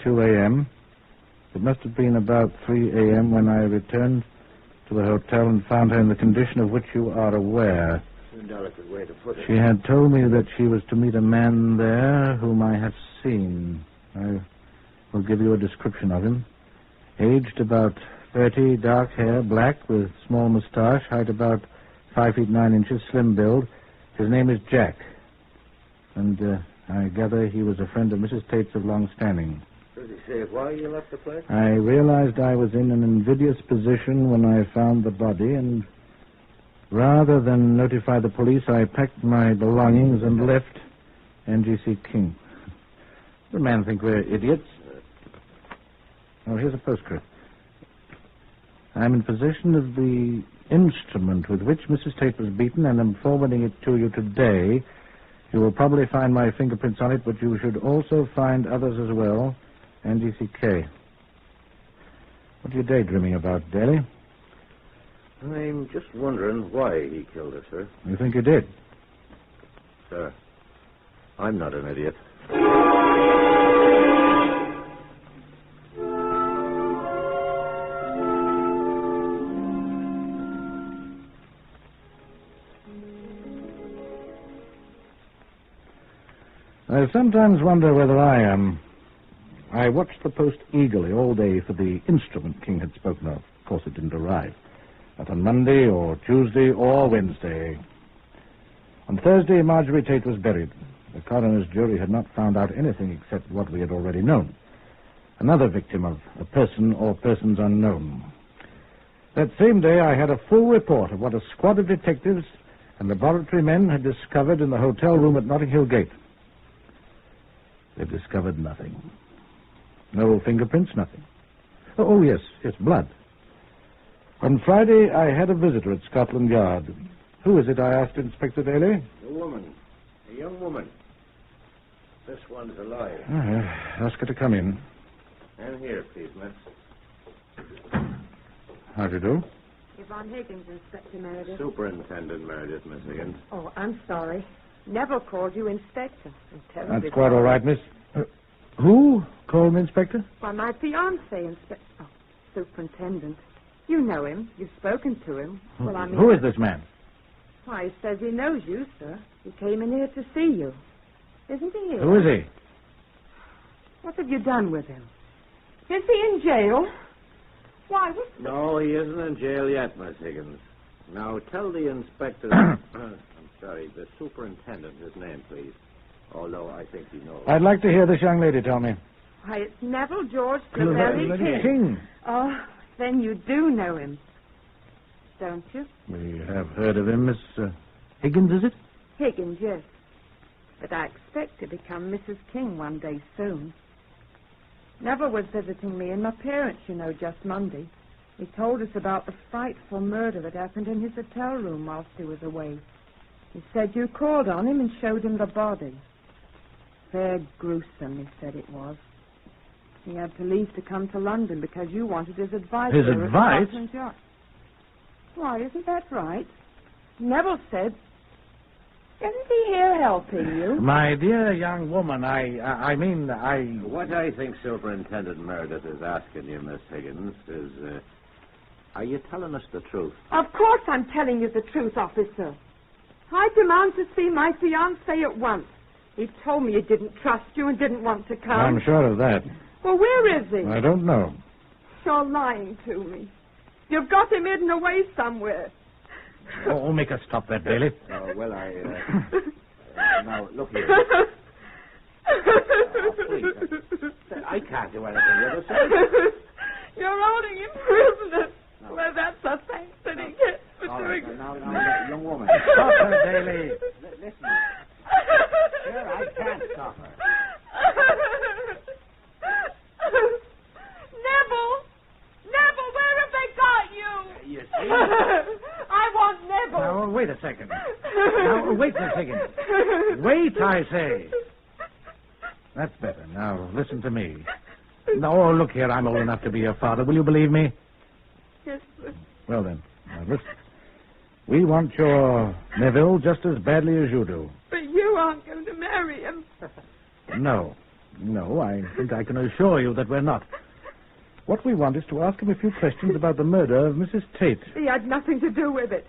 2 a.m. It must have been about 3 a.m. when I returned to the hotel and found her in the condition of which you are aware. A delicate way to put it. She had told me that she was to meet a man there whom I have seen. I will give you a description of him. Aged about 30, dark hair, black, with small moustache, height about 5 feet 9 inches, slim build. His name is Jack. And I gather he was a friend of Mrs. Tate's of long standing. Does he say why you left the place? I realized I was in an invidious position when I found the body, and rather than notify the police, I packed my belongings and left NGC King. The man think we're idiots. Oh, here's a postscript. I'm in possession of the instrument with which Mrs. Tate was beaten, and am forwarding it to you today. You will probably find my fingerprints on it, but you should also find others as well. NGCK. What are you daydreaming about, Daly? I'm just wondering why he killed her, sir. You think you did? Sir, I'm not an idiot. I sometimes wonder whether I am. I watched the post eagerly all day for the instrument King had spoken of. Of course, it didn't arrive. Not on Monday or Tuesday or Wednesday. On Thursday, Marjorie Tate was buried. The coroner's jury had not found out anything except what we had already known. Another victim of a person or persons unknown. That same day, I had a full report of what a squad of detectives and laboratory men had discovered in the hotel room at Notting Hill Gate. They've discovered nothing. No fingerprints, nothing. Oh, yes, blood. On Friday, I had a visitor at Scotland Yard. Who is it, I asked Inspector Daly? A woman. A young woman. This one's alive. Ask her to come in. And here, please, miss. How do you do? Yvonne Higgins, Inspector Meredith. Superintendent Meredith, Miss Higgins. Oh, I'm sorry. Never called you Inspector. That's quite all right, miss. Who called me Inspector? Why, my fiancé, Inspector. Oh, Superintendent. You know him. You've spoken to him. Well, I mean... Who is this man? Why, he says he knows you, sir. He came in here to see you. Isn't he here? Who is he? What have you done with him? Is he in jail? Why, what's... No, he isn't in jail yet, Miss Higgins. Now, tell the inspector... Sorry, the superintendent, his name, please. Although I think he knows. I'd like to hear this young lady tell me. Why, it's Neville George Clevelly King. Oh, then you do know him, don't you? We have heard of him, Miss Higgins, is it? Higgins, yes. But I expect to become Mrs. King one day soon. Neville was visiting me and my parents, you know, just Monday. He told us about the frightful murder that happened in his hotel room whilst he was away. He said you called on him and showed him the body. Fair gruesome, he said it was. He had to leave to come to London because you wanted his advice. His advice? Why, isn't that right? Neville said... Isn't he here helping you? My dear young woman, I mean... What I think Superintendent Meredith is asking you, Miss Higgins, is... are you telling us the truth? Of course I'm telling you the truth, officer. I demand to see my fiancé at once. He told me he didn't trust you and didn't want to come. I'm sure of that. Well, where is he? I don't know. You're lying to me. You've got him hidden away somewhere. Oh, make us stop that, Bailey. Well, now, look here. Oh, please. I can't do anything with it. You're holding him prisoner. No. Well, that's the thanks that he gets for doing it. Now, young woman. Stop her, Bailey. Listen. Sure, I can't stop her. Neville, where have they got you? You see? I want Neville. Now, wait a second. Now, wait a second. Wait, I say. That's better. Now, listen to me. No, look here, I'm old enough to be your father. Will you believe me? Yes, sir. Well, then, now, listen. We want your Neville just as badly as you do. But you aren't going to marry him. No, I think I can assure you that we're not. What we want is to ask him a few questions about the murder of Mrs. Tate. He had nothing to do with it.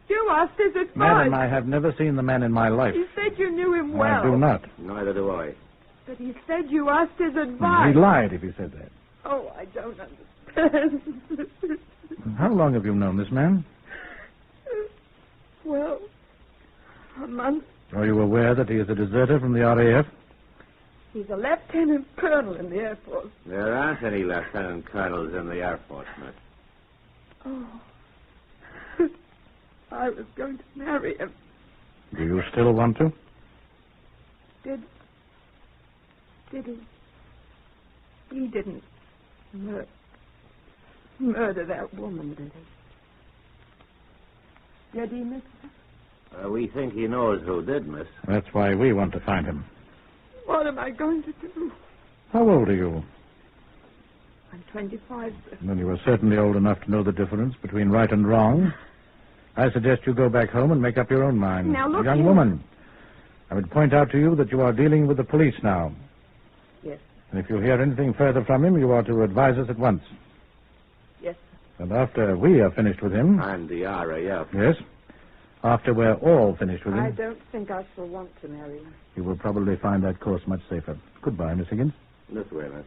You asked his advice. Madam, I have never seen the man in my life. He said you knew him well. I do not. Neither do I. But he said you asked his advice. He lied if he said that. Oh, I don't understand. How long have you known this man? Well, a month. Are you aware that he is a deserter from the RAF? He's a lieutenant colonel in the Air Force. There aren't any lieutenant colonels in the Air Force, miss. Oh. I was going to marry him. Do you still want to? Did he? He didn't murder that woman, did he? Did he, mister? We think he knows who did, miss. That's why we want to find him. What am I going to do? How old are you? I'm 25, sir. Then you are certainly old enough to know the difference between right and wrong. I suggest you go back home and make up your own mind. Now, look Young here. woman, I would point out to you that you are dealing with the police now. Yes. And if you hear anything further from him, you are to advise us at once. Yes, sir. And after we are finished with him... And the RAF. Yes. After we're all finished with him... I don't think I shall want to marry him. You will probably find that course much safer. Goodbye, Miss Higgins. This way, miss.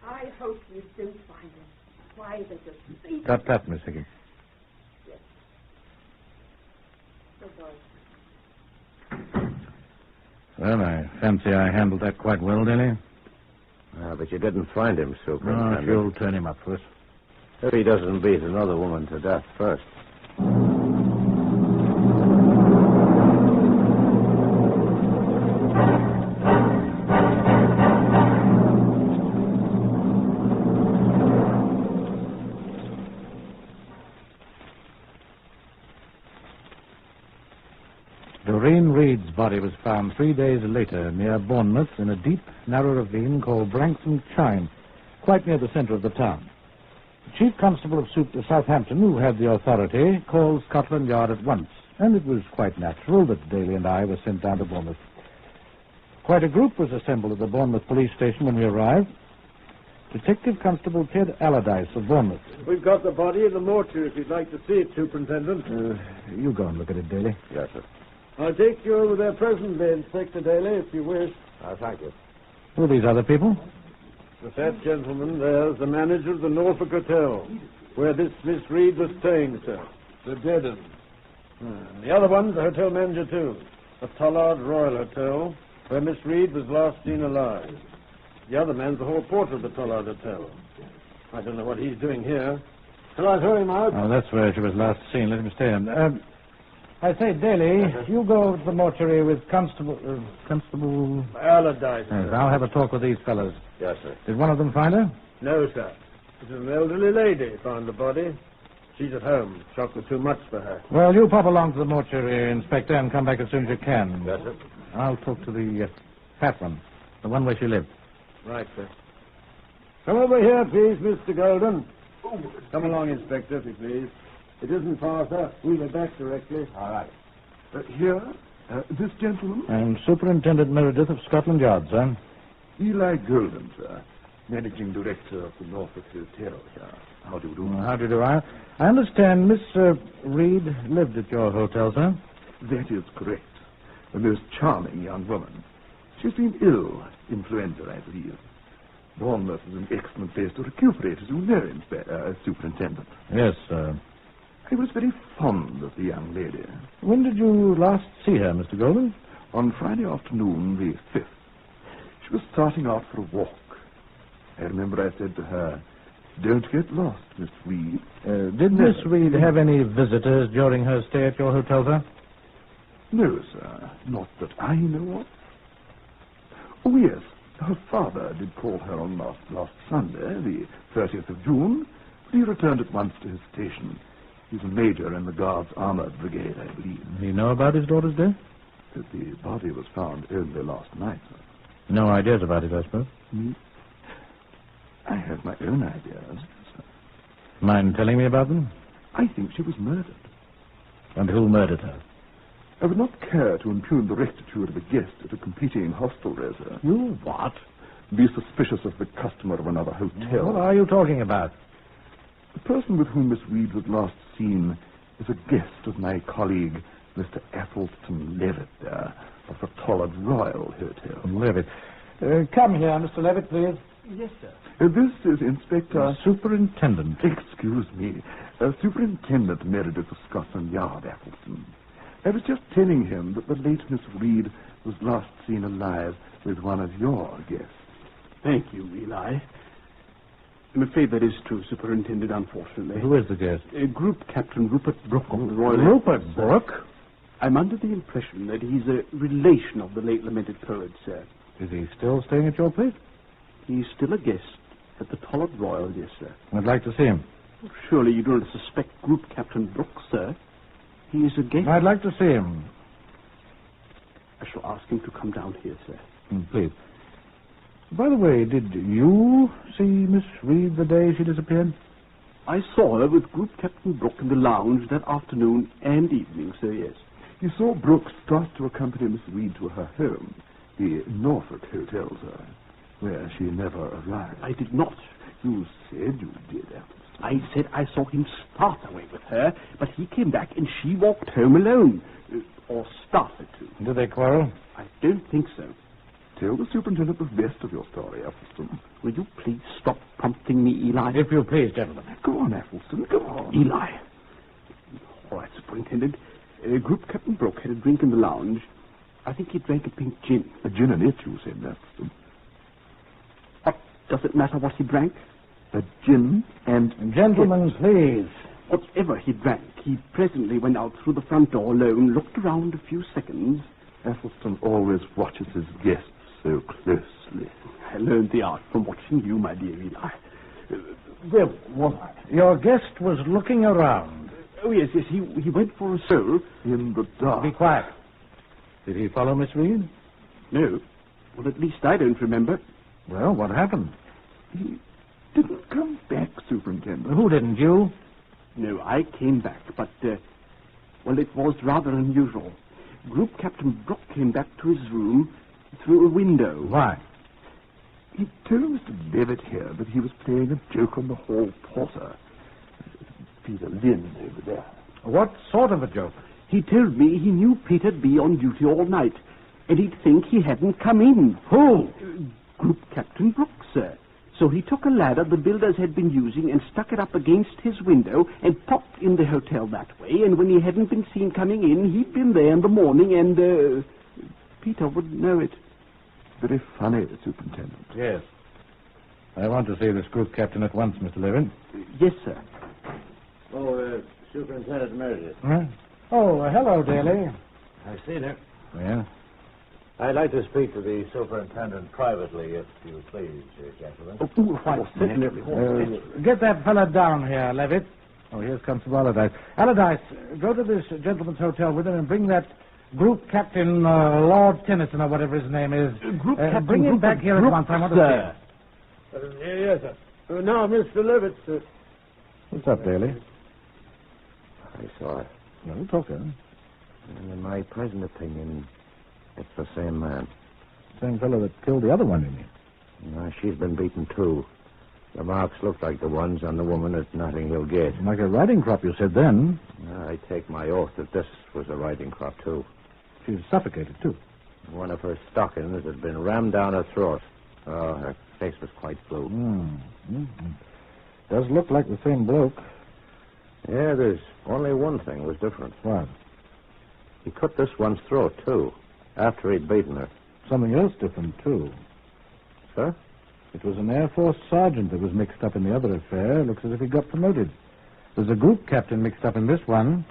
I hope you do find him. Why, there's a secret. Got that, Miss Higgins. Yes. Goodbye. Well, I fancy I handled that quite well, Dilly. But you didn't find him, Superintendent. If you'll turn him up for us. If he doesn't beat another woman to death first. Doreen Reed's body was found 3 days later near Bournemouth in a deep, narrow ravine called Branksome Chine, quite near the centre of the town. The Chief Constable of Southampton, who had the authority, called Scotland Yard at once, and it was quite natural that Daly and I were sent down to Bournemouth. Quite a group was assembled at the Bournemouth police station when we arrived. Detective Constable Ted Allardyce of Bournemouth. We've got the body in the mortuary if you'd like to see it, Superintendent. You go and look at it, Daly. Yes, sir. I'll take you over there presently, Inspector Daly, if you wish. Thank you. Who are these other people? The fat gentleman there's the manager of the Norfolk Hotel. where this Miss Reed was staying, sir. The dead end. The other one's the hotel manager, too. The Tollard Royal Hotel, where Miss Reed was last seen alive. The other man's the hall porter of the Tollard Hotel. I don't know what he's doing here. Shall I throw him out? Oh, that's where she was last seen. Let him stay in. I say, Daly, you go over to the mortuary with Constable Allardyce. Yes, I'll have a talk with these fellows. Yes, sir. Did one of them find her? No, sir. It's an elderly lady found the body. She's at home. Shock was too much for her. Well, you pop along to the mortuary, Inspector, and come back as soon as you can. Yes, sir. I'll talk to the fat one, the one where she lived. Right, sir. Come over here, please, Mr. Golden. Come along, Inspector, if you please. It isn't far, sir. We'll be back directly. All right. Here, this gentleman? I'm Superintendent Meredith of Scotland Yard, sir. Eli Golden, sir. Managing Director of the Norfolk Hotel here. How do you do? How do you do? I understand Miss Reed lived at your hotel, sir. That is correct. A most charming young woman. She's been ill. Influenza, I believe. Bournemouth is an excellent place to recuperate, as you know, Superintendent. Yes, sir. I was very fond of the young lady. When did you last see her, Mr. Golden? On Friday afternoon, the 5th. She was starting out for a walk. I remember I said to her, "Don't get lost, Miss Reed." Did Miss Reed have any visitors during her stay at your hotel, sir? No, sir. Not that I know of. Oh, yes. Her father did call her on last Sunday, the 30th of June, but he returned at once to his station. He's a major in the Guards' Armored Brigade, I believe. Do you know about his daughter's death? The body was found only last night, sir. No ideas about it, I suppose? I have my own ideas, sir. Mind telling me about them? I think she was murdered. And who murdered her? I would not care to impugn the rectitude of a guest at a competing hostelry, sir. You what? Be suspicious of the customer of another hotel. What are you talking about? The person with whom Miss Reed was last seen is a guest of my colleague, Mr. Atchison Levitt, of the Tollard Royal Hotel. Levitt. Come here, Mr. Levitt, please. Yes, sir. This is Inspector... Superintendent. Excuse me. Superintendent Meredith of Scotland Yard, Atchison. I was just telling him that the late Miss Reed was last seen alive with one of your guests. Thank you, Eli. I'm afraid that is true, Superintendent, unfortunately. Who is the guest? Group Captain Rupert Brooke of the Royal... Rupert Brooke? I'm under the impression that he's a relation of the late lamented poet, sir. Is he still staying at your place? He's still a guest at the Tollard Royal, yes, sir. I'd like to see him. Surely you don't suspect Group Captain Brooke, sir. He is a guest. I'd like to see him. I shall ask him to come down here, sir. Please. By the way, did you see Miss Reed the day she disappeared? I saw her with Group Captain Brooke in the lounge that afternoon and evening, sir, yes. You saw Brooke start to accompany Miss Reed to her home, the Norfolk Hotel, sir, where she never arrived. I did not. You said you did, Atchison. I said I saw him start away with her, but he came back and she walked home alone. Or started to. Did they quarrel? I don't think so. Tell the superintendent the rest of your story, Atchison. Will you please stop prompting me, Eli? If you please, gentlemen. Go on, Atchison, go on. Eli. All right, Superintendent. Group Captain Brooke had a drink in the lounge. I think he drank a pink gin. A gin and it, you said, Atchison. What does it matter what he drank? A gin and... Gentlemen, please. Whatever he drank, he presently went out through the front door alone, looked around a few seconds. Atchison always watches his guests so closely. I learned the art from watching you, my dear Eli. Where was I? Your guest was looking around. Oh, yes, he went for a stroll. In the dark. Be quiet. Did he follow Miss Reed? No. Well, at least I don't remember. Well, what happened? He didn't come back, Superintendent. Who didn't, you? No, I came back, but, well, it was rather unusual. Group Captain Brooke came back to his room through a window. Why? He told Mr. Levitt here that he was playing a joke on the hall porter. Peter Lynn over there. What sort of a joke? He told me he knew Peter'd be on duty all night, and he'd think he hadn't come in. Who? Group Captain Brooke, sir. So he took a ladder the builders had been using and stuck it up against his window and popped in the hotel that way. And when he hadn't been seen coming in, he'd been there in the morning and, Peter wouldn't know it. Very funny, Superintendent. Yes. I want to see this group captain at once, Mr. Levin. Yes, sir. Oh, Superintendent Meredith. Huh? Oh, hello, Daly. I've seen her. Yeah? I'd like to speak to the superintendent privately, if you please, gentlemen. Get that fella down here, Levitt. Oh, here's Constable Allardyce. Allardyce, go to this gentleman's hotel with him and bring that group captain, Lord Tennyson, or whatever his name is. Group captain, bring him back here at once. I want to see him. Yes, sir. Now, Mr. Levitt, sir. What's up, Daly? I saw it. No, talk to him. And in my present opinion, it's the same man. Same fellow that killed the other one, you mean? No, she's been beaten, too. The marks look like the ones on the woman at Notting Hill Gate. Like a riding crop, you said then. I take my oath that this was a riding crop, too. She's suffocated, too. One of her stockings had been rammed down her throat. Oh, her face was quite blue. Does look like the same bloke. Yeah, there's only one thing was different. What? He cut this one's throat, too, after he'd beaten her. Something else different, too. Sir? It was an Air Force sergeant that was mixed up in the other affair. Looks as if he got promoted. There's a group captain mixed up in this one.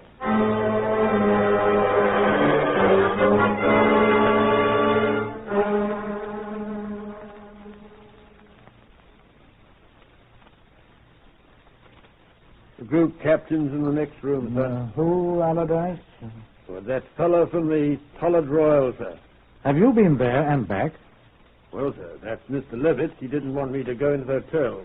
The group captain's in the next room, sir. Who, Allardyce? Well, that fellow from the Tollard Royal, sir. Have you been there and back? Well, sir, that's Mr. Levitt. He didn't want me to go into the hotel.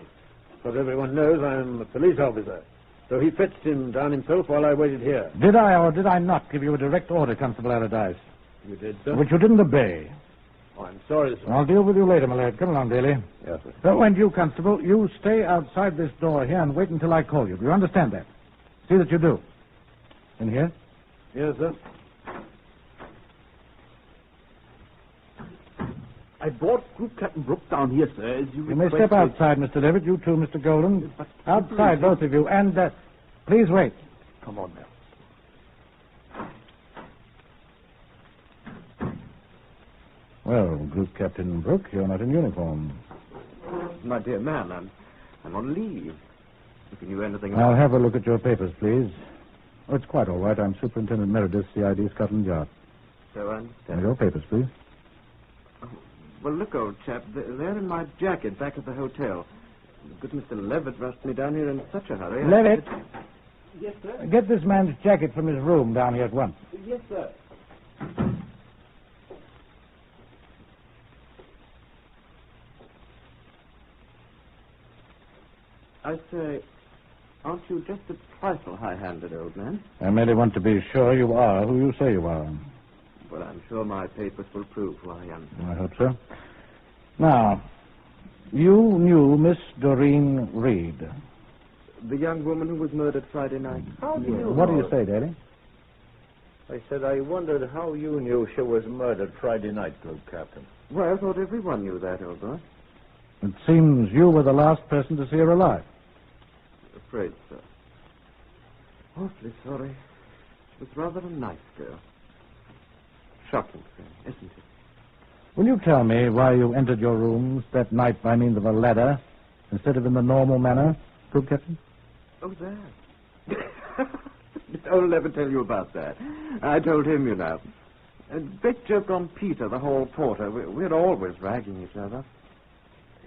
But everyone knows I'm a police officer. So he fetched him down himself while I waited here. Did I or did I not give you a direct order, Constable Allardyce? You did, sir? Which you didn't obey. Oh, I'm sorry, sir. I'll deal with you later, my lad. Come along, Daly. Yes, sir. So, and you, Constable, you stay outside this door here and wait until I call you. Do you understand that? See that you do. In here? Yes, sir. I brought Group Captain Brooke down here, sir, as you You may step outside, Mr. Levitt. You too, Mr. Golden. Outside, both of you. And, please wait. Come on now. Well, Group Captain Brooke, you're not in uniform. My dear man, I'm on leave. If you knew anything I'll have a look at your papers, please. Oh, it's quite all right. I'm Superintendent Meredith, CID, Scotland Yard. So I understand. Your papers, please. Well, look, old chap, they're in my jacket back at the hotel. Good Mr. Levitt rushed me down here in such a hurry. Levitt? Yes, sir. Get this man's jacket from his room down here at once. Yes, sir. I say, aren't you just a trifle high-handed, old man? I merely want to be sure you are who you say you are. Well, I'm sure my papers will prove who I am. I hope so. Now, you knew Miss Doreen Reed. The young woman who was murdered Friday night. How do you What do know? you say, Daddy? I said I wondered how you knew she was murdered Friday night, Group Captain. Well, I thought everyone knew that, old boy. It seems you were the last person to see her alive. Afraid so. Awfully sorry. She was rather a nice girl. Shocking thing, isn't it? Will you tell me why you entered your rooms that night by means of a ladder instead of in the normal manner, Group Captain? Oh, that. I'll never tell you about that. I told him, you know. A big joke on Peter, the hall porter. We're always ragging each other.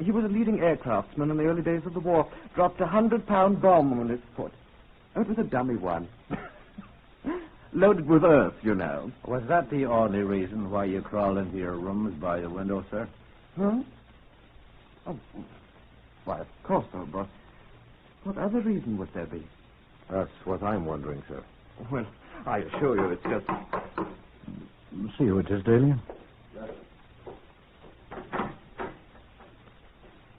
He was a leading aircraftsman in the early days of the war. Dropped a 100-pound bomb on his foot. Oh, it was a dummy one. Loaded with earth, you know. Was that the only reason why you crawled into your rooms by the window, sir? Huh? Oh, why, of course, old boy. What other reason would there be? That's what I'm wondering, sir. Well, I assure you it's just... See who it is, Daly.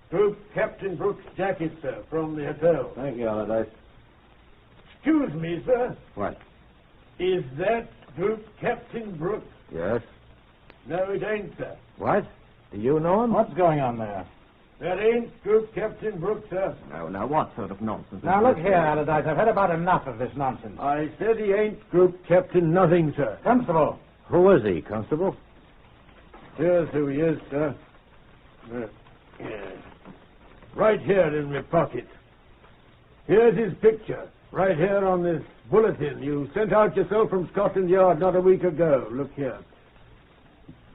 Group Captain Brooks' jacket, sir, from the hotel. Thank you, Allardyce. Excuse me, sir. What? Is that Group Captain Brooks? Yes. No, it ain't, sir. What? Do you know him? What's going on there? That ain't Group Captain Brooks, sir. Now, what sort of nonsense? Now, look here, Allardyce. I've had about enough of this nonsense. I said he ain't Group Captain nothing, sir. Constable. Who is he, Constable? Here's who he is, sir. Right here in my pocket. Here's his picture. Right here on this bulletin you sent out yourself from Scotland Yard not a week ago. Look here.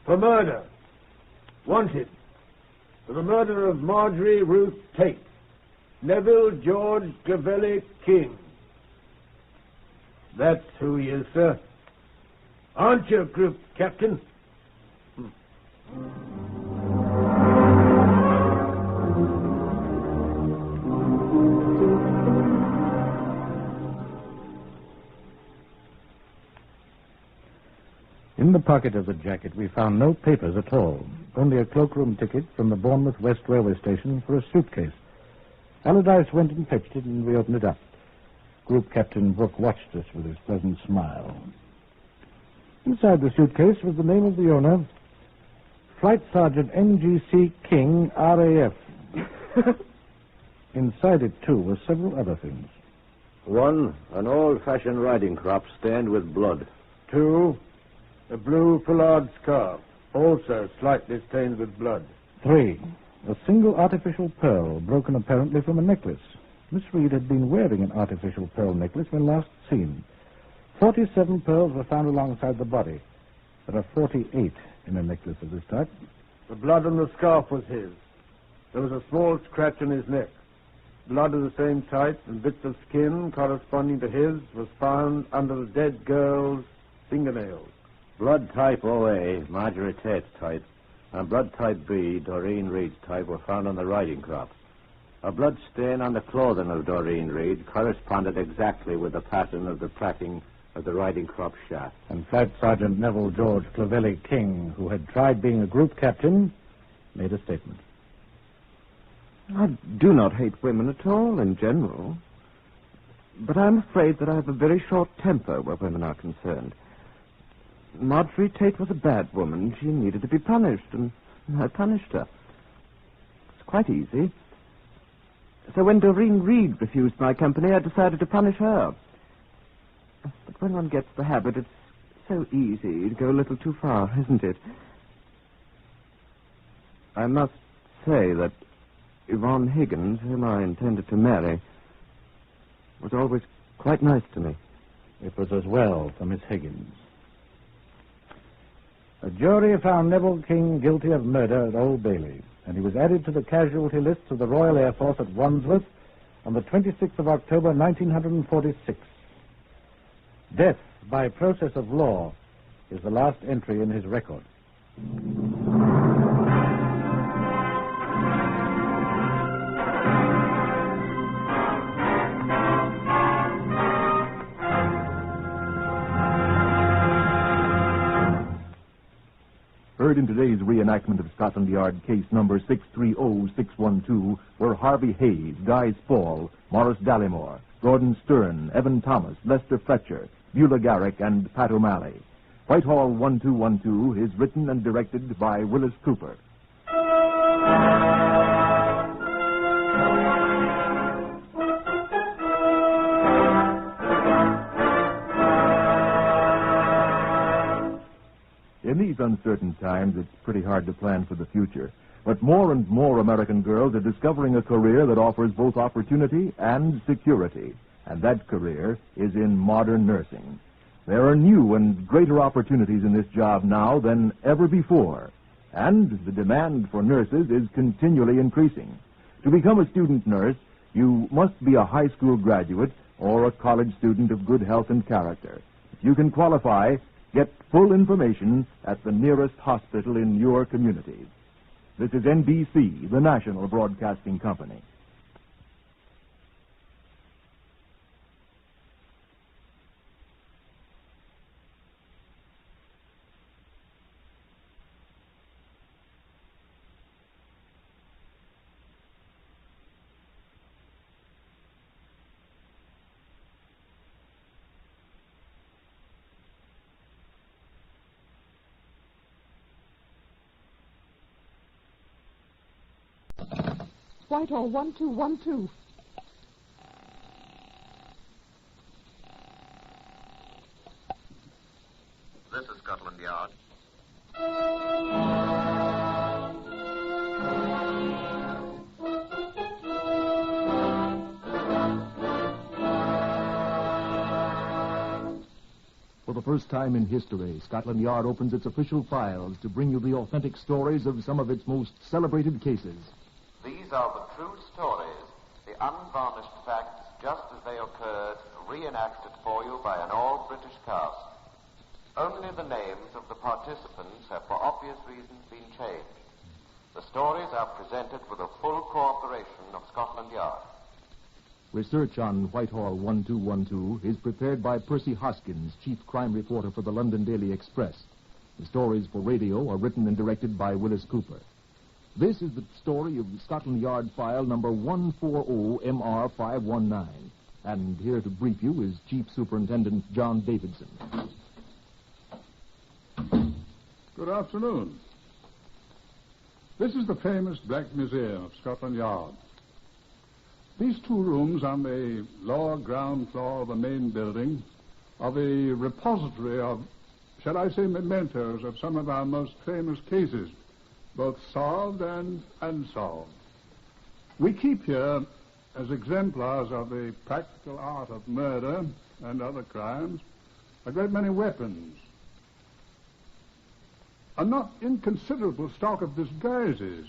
For murder. Wanted. For the murder of Marjorie Ruth Tate. Neville George Clavelli King. That's who he is, sir. Aren't you, Group Captain? In the pocket of the jacket, we found no papers at all, only a cloakroom ticket from the Bournemouth West Railway Station for a suitcase. Allardyce went and fetched it, and we opened it up. Group Captain Brooke watched us with his pleasant smile. Inside the suitcase was the name of the owner, Flight Sergeant NGC King, RAF. Inside it, too, were several other things. 1, an old-fashioned riding crop stained with blood. 2, a blue foulard scarf, also slightly stained with blood. 3, a single artificial pearl, broken apparently from a necklace. Miss Reed had been wearing an artificial pearl necklace when last seen. 47 pearls were found alongside the body. There are 48 in a necklace of this type. The blood on the scarf was his. There was a small scratch on his neck. Blood of the same type and bits of skin corresponding to his was found under the dead girl's fingernails. Blood type OA, Marjorie Tate's type, and blood type B, Doreen Reed's type, were found on the riding crop. A blood stain on the clothing of Doreen Reed corresponded exactly with the pattern of the tracking of the riding crop shaft. And Flight Sergeant Neville George Clavelli King, who had tried being a group captain, made a statement. I do not hate women at all, in general. But I'm afraid that I have a very short temper where women are concerned. Marjorie Tate was a bad woman. She needed to be punished, and I punished her. It's quite easy. So when Doreen Reed refused my company, I decided to punish her. But when one gets the habit, it's so easy to go a little too far, isn't it? I must say that Yvonne Higgins, whom I intended to marry, was always quite nice to me. It was as well for Miss Higgins. A jury found Neville King guilty of murder at Old Bailey, and he was added to the casualty lists of the Royal Air Force at Wandsworth on the 26th of October, 1946. Death by process of law is the last entry in his record. Heard in today's reenactment of Scotland Yard case number 630612 were Harvey Hayes, Guy Spall, Morris Dallimore, Gordon Stern, Evan Thomas, Lester Fletcher, Beulah Garrick, and Pat O'Malley. Whitehall 1212 is written and directed by Willis Cooper. In these uncertain times, it's pretty hard to plan for the future. But more and more American girls are discovering a career that offers both opportunity and security. And that career is in modern nursing. There are new and greater opportunities in this job now than ever before. And the demand for nurses is continually increasing. To become a student nurse, you must be a high school graduate or a college student of good health and character. If you can qualify, get full information at the nearest hospital in your community. This is NBC, the National Broadcasting Company. Whitehall 1212. This is Scotland Yard. For the first time in history, Scotland Yard opens its official files to bring you the authentic stories of some of its most celebrated cases. These are the true stories, the unvarnished facts just as they occurred, reenacted for you by an all-British cast. Only the names of the participants have for obvious reasons been changed. The stories are presented with the full cooperation of Scotland Yard. Research on Whitehall 1212 is prepared by Percy Hoskins, chief crime reporter for the London Daily Express. The stories for radio are written and directed by Willis Cooper. This is the story of Scotland Yard file number 140MR519. And here to brief you is Chief Superintendent John Davidson. Good afternoon. This is the famous Black Museum of Scotland Yard. These two rooms on the lower ground floor of the main building are the repository of, shall I say, mementos of some of our most famous cases, both solved and unsolved. We keep here, as exemplars of the practical art of murder and other crimes, a great many weapons, a not inconsiderable stock of disguises,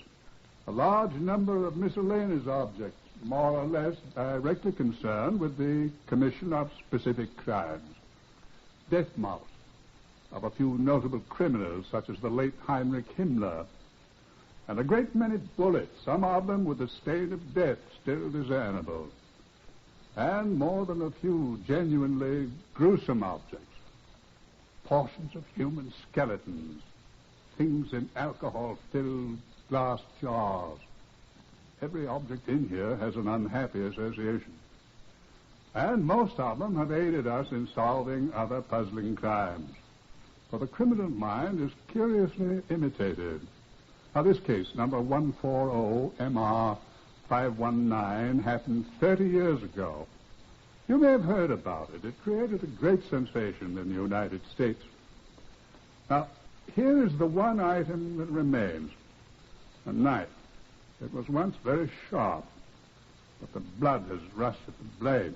a large number of miscellaneous objects, more or less directly concerned with the commission of specific crimes. Death mouse of a few notable criminals, such as the late Heinrich Himmler, and a great many bullets, some of them with the stain of death still discernible, and more than a few genuinely gruesome objects, portions of human skeletons, things in alcohol-filled glass jars. Every object in here has an unhappy association. And most of them have aided us in solving other puzzling crimes. For the criminal mind is curiously imitated. Now, this case, number 140MR519, happened 30 years ago. You may have heard about it. It created a great sensation in the United States. Now, here is the one item that remains, a knife. It was once very sharp, but the blood has rusted the blade.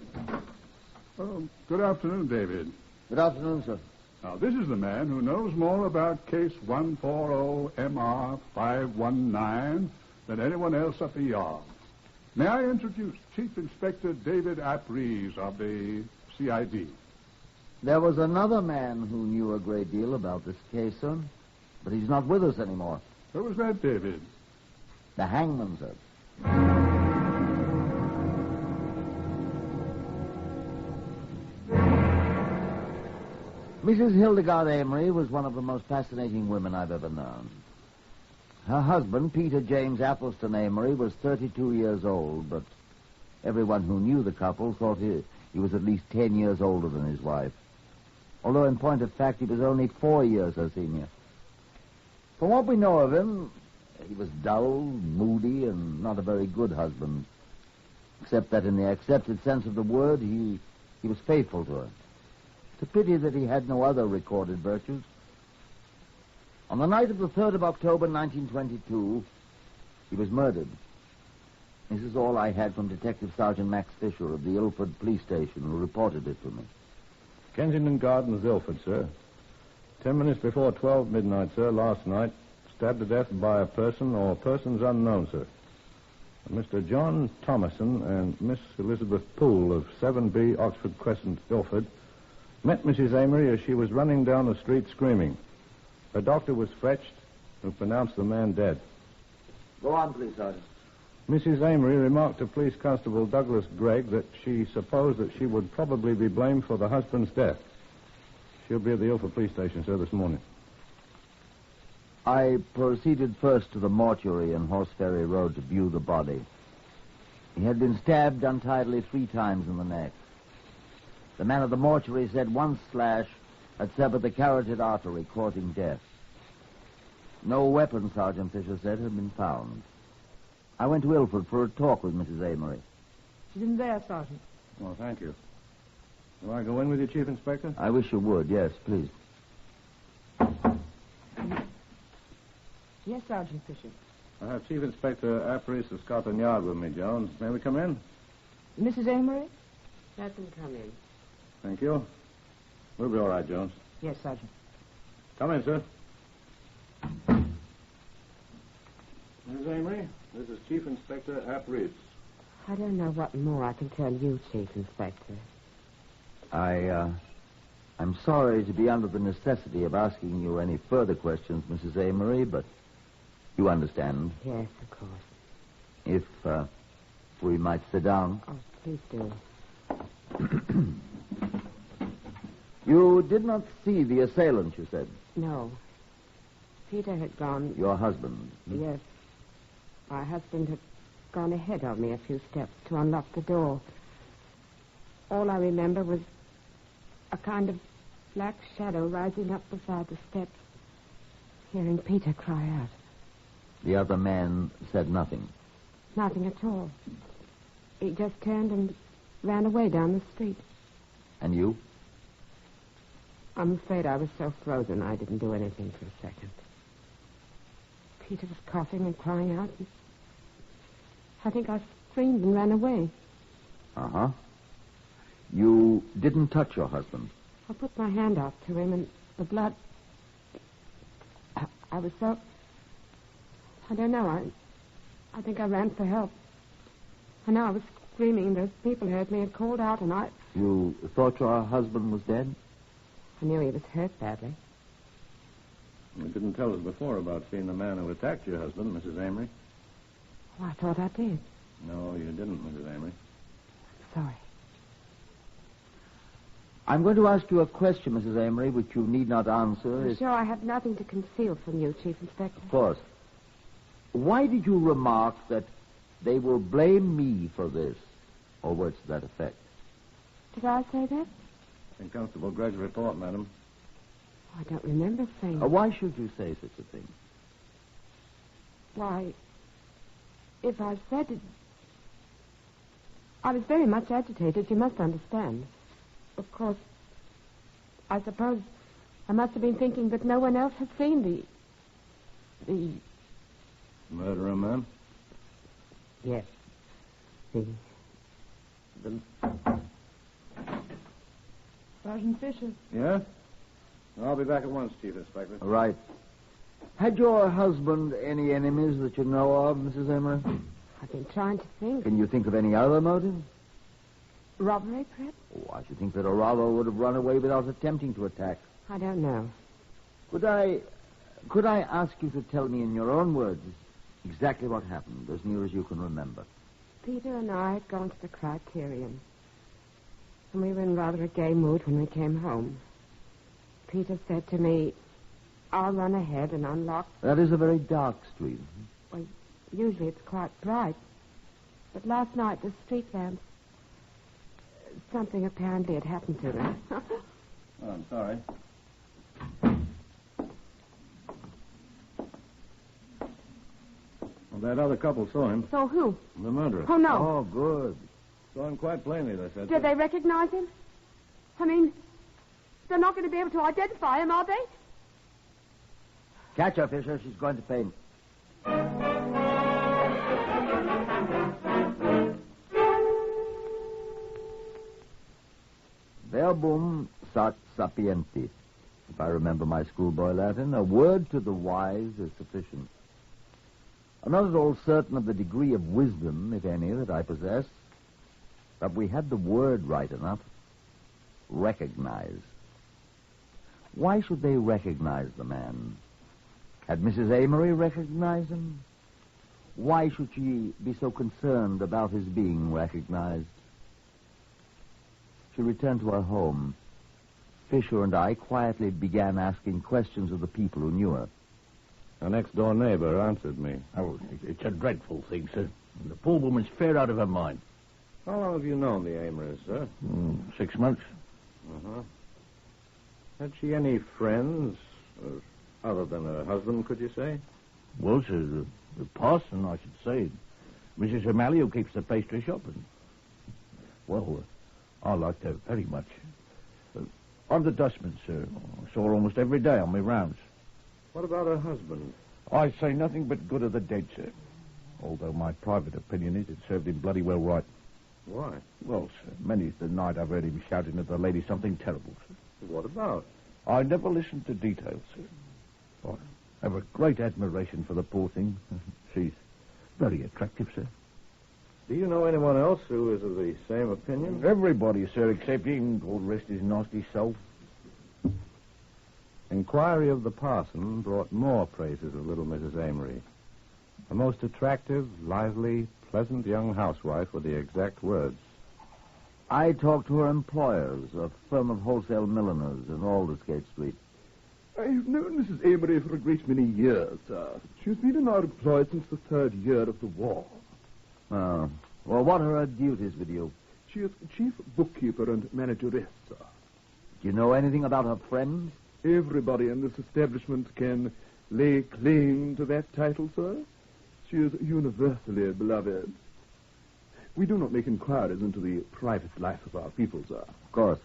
Oh, good afternoon, David. Good afternoon, sir. Now, this is the man who knows more about case 140MR519 than anyone else at the yard. May I introduce Chief Inspector David Apries of the CID. There was another man who knew a great deal about this case, sir, but he's not with us anymore. Who was that, David? The hangman, sir. Mrs. Hildegard Amory was one of the most fascinating women I've ever known. Her husband, Peter James Athelston Amory, was 32 years old, but everyone who knew the couple thought he was at least 10 years older than his wife, although in point of fact he was only 4 years her senior. From what we know of him, he was dull, moody, and not a very good husband, except that in the accepted sense of the word, he was faithful to her. It's a pity that he had no other recorded virtues. On the night of the 3rd of October, 1922, he was murdered. This is all I had from Detective Sergeant Max Fisher of the Ilford Police Station, who reported it to me. Kensington Gardens, Ilford, sir. 10 minutes before 12 midnight, sir, last night. Stabbed to death by a person or persons unknown, sir. Mr. John Thomason and Miss Elizabeth Poole of 7B Oxford Crescent, Ilford, met Mrs. Amory as she was running down the street screaming. A doctor was fetched who pronounced the man dead. Go on, please, Sergeant. Mrs. Amory remarked to Police Constable Douglas Gregg that she supposed that she would probably be blamed for the husband's death. She'll be at the Ilford Police Station, sir, this morning. I proceeded first to the mortuary on Horseferry Road to view the body. He had been stabbed untidily 3 times in the neck. The man at the mortuary said one slash had severed the carotid artery, causing death. No weapon, Sergeant Fisher said, had been found. I went to Ilford for a talk with Mrs. Amory. She's in there, Sergeant. Well, thank you. Will I go in with you, Chief Inspector? I wish you would, yes, please. Yes, Sergeant Fisher. I have Chief Inspector Apris of Scotland Yard with me, Jones. May we come in? Mrs. Amory? Let them come in. Thank you. We'll be all right, Jones. Yes, Sergeant. Come in, sir. Mrs. Amory, this is Chief Inspector Apris. I don't know what more I can tell you, Chief Inspector. I'm sorry to be under the necessity of asking you any further questions, Mrs. Amory, but you understand. Yes, of course. If we might sit down. Oh, please do. You did not see the assailant, you said? No. Peter had gone... Your husband? Yes. My husband had gone ahead of me a few steps to unlock the door. All I remember was a kind of black shadow rising up beside the steps, hearing Peter cry out. The other man said nothing? Nothing at all. He just turned and ran away down the street. And you? I'm afraid I was so frozen I didn't do anything for a second. Peter was coughing and crying out. And I think I screamed and ran away. Uh-huh. You didn't touch your husband? I put my hand out to him, and the blood... I was so... I don't know. I think I ran for help. I know I was screaming. Those people heard me and called out, and I... You thought your husband was dead? I knew he was hurt badly. You didn't tell us before about seeing the man who attacked your husband, Mrs. Amory. Oh, I thought I did. No, you didn't, Mrs. Amory. Sorry. I'm going to ask you a question, Mrs. Amory, which you need not answer. I'm sure I have nothing to conceal from you, Chief Inspector. Of course. Why did you remark that they will blame me for this, or words to that effect? Did I say that? In Constable Gregg's report, madam. I don't remember saying that. Why should you say such a thing? Why, if I said it... I was very much agitated, you must understand. Of course, I suppose I must have been thinking that no one else had seen the... Murderer, ma'am? Yes. The... Sergeant Fisher. Yeah? I'll be back at once, Chief Inspector. Right. Had your husband any enemies that you know of, Mrs. Amory? I've been trying to think. Can you think of any other motive? Robbery, perhaps? Oh, I should think that a robber would have run away without attempting to attack. I don't know. Could I ask you to tell me in your own words exactly what happened, as near as you can remember? Peter and I had gone to the Criterion, and we were in rather a gay mood when we came home. Peter said to me, I'll run ahead and unlock... That is a very dark street. Well, usually it's quite bright. But last night, the street lamps... Something apparently had happened to them. Oh, I'm sorry. Well, that other couple saw him. So who? The murderer. Oh, no. Oh, good. Saw him quite plainly, they said. Did they recognize him? I mean, they're not going to be able to identify him, are they? Catch her, Fisher. She's going to faint. Verbum sat sapienti. If I remember my schoolboy Latin, a word to the wise is sufficient. I'm not at all certain of the degree of wisdom, if any, that I possess, but we had the word right enough. Recognize. Why should they recognize the man? Had Mrs. Amory recognized him? Why should she be so concerned about his being recognized? She returned to her home. Fisher and I quietly began asking questions of the people who knew her. Her next-door neighbor answered me. Oh, it's a dreadful thing, sir. The poor woman's fair out of her mind. How long have you known the Amerys, sir? 6 months. Uh-huh. Had she any friends, other than her husband, could you say? Well, sir, the parson, I should say. Mrs. O'Malley, who keeps the pastry shop. And, well, I liked her very much. I'm the dustman, sir. I saw her almost every day on my rounds. What about her husband? I say nothing but good of the dead, sir. Although my private opinion is it served him bloody well right. Why? Well, sir, many's the night I've heard him shouting at the lady something terrible, sir. What about? I never listened to details, sir. I have a great admiration for the poor thing. She's very attractive, sir. Do you know anyone else who is of the same opinion? Everybody, sir, except him. God rest his nasty soul. Inquiry of the parson brought more praises of little Mrs. Amory. A most attractive, lively, pleasant young housewife were the exact words. I talked to her employers, a firm of wholesale milliners in Aldersgate Street. I've known Mrs. Amory for a great many years, sir. She's been in our employ since the 3rd year of the war. Oh. Well, what are her duties with you? She is chief bookkeeper and manageress, sir. Do you know anything about her friends? Everybody in this establishment can lay claim to that title, sir. She is universally beloved. We do not make inquiries into the private life of our people, sir. Of course.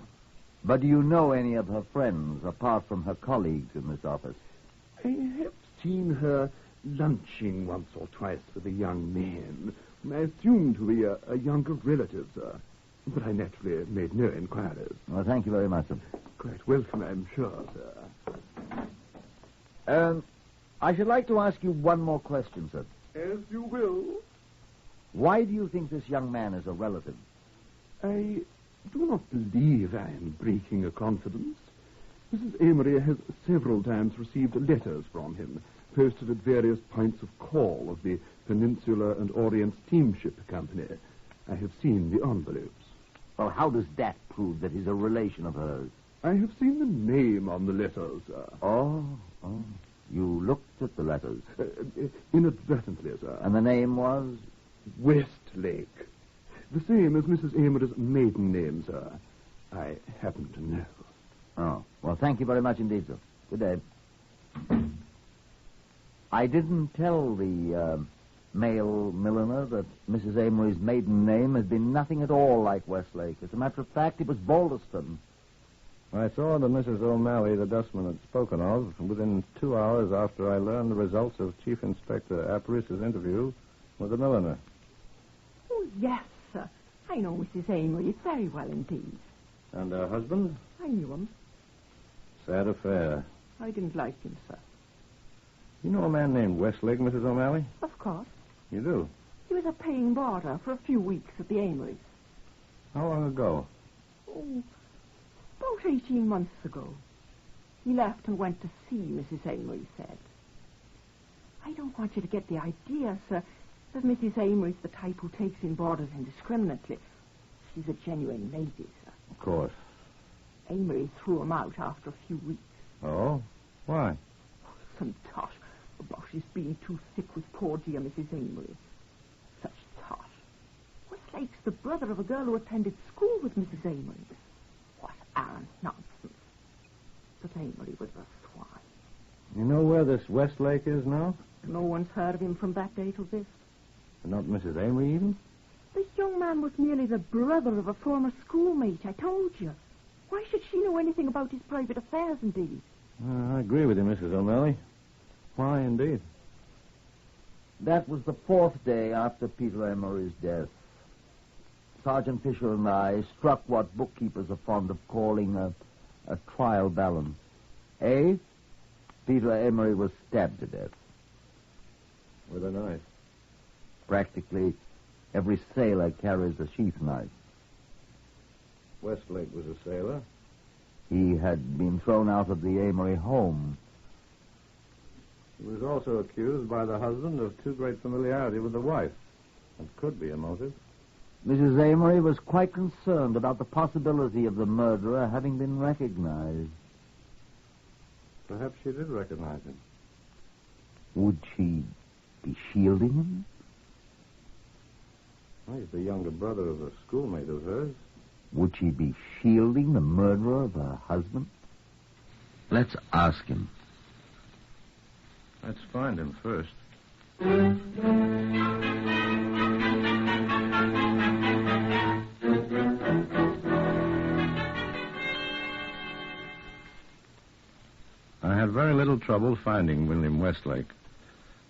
But do you know any of her friends, apart from her colleagues in this office? I have seen her lunching once or twice with a young man, whom I assumed to be a younger relative, sir. But I naturally made no inquiries. Well, thank you very much, sir. Quite welcome, I'm sure, sir. I should like to ask you one more question, sir. As you will. Why do you think this young man is a relative? I do not believe I am breaking a confidence. Mrs. Amory has several times received letters from him, posted at various points of call of the Peninsula and Orient Steamship Company. I have seen the envelopes. Well, how does that prove that he's a relation of hers? I have seen the name on the letters, sir. Oh. You looked at the letters? Inadvertently, sir. And the name was? Westlake. The same as Mrs. Amory's maiden name, sir. I happen to know. Oh. Well, thank you very much indeed, sir. Good day. I didn't tell the male milliner that Mrs. Amory's maiden name has been nothing at all like Westlake. As a matter of fact, it was Balderston. I saw that Mrs. O'Malley, the dustman, had spoken of within 2 hours after I learned the results of Chief Inspector Apris's interview with the milliner. Oh, yes, sir. I know Mrs. Amory very well indeed. And her husband? I knew him. Sad affair. I didn't like him, sir. You know a man named Westlake, Mrs. O'Malley? Of course. You do? He was a paying boarder for a few weeks at the Amory's. How long ago? Oh, about 18 months ago. He left and went to see Mrs. Amory said. I don't want you to get the idea, sir, that Mrs. Amory's the type who takes in boarders indiscriminately. She's a genuine lady, sir. Of course. Amory threw him out after a few weeks. Oh? Why? Some tosh about his being too thick with poor dear Mrs. Amory. Such tosh. Westlake's the brother of a girl who attended school with Mrs. Amory. What arrant nonsense. But Amory was a swine. You know where this Westlake is now? No one's heard of him from that day till this. Not Mrs. Amory, even? This young man was merely the brother of a former schoolmate, I told you. Why should she know anything about his private affairs, indeed? I agree with you, Mrs. O'Malley. Why, indeed? That was the 4th day after Peter Amory's death. Sergeant Fisher and I struck what bookkeepers are fond of calling a trial balance. Peter Amory was stabbed to death. With a knife? Practically every sailor carries a sheath knife. Westlake was a sailor. He had been thrown out of the Amory home. He was also accused by the husband of too great familiarity with the wife. That could be a motive. Mrs. Amory was quite concerned about the possibility of the murderer having been recognized. Perhaps she did recognize him. Would she be shielding him? Well, he's the younger brother of a schoolmate of hers. Would she be shielding the murderer of her husband? Let's ask him. Let's find him first. very little trouble finding William Westlake.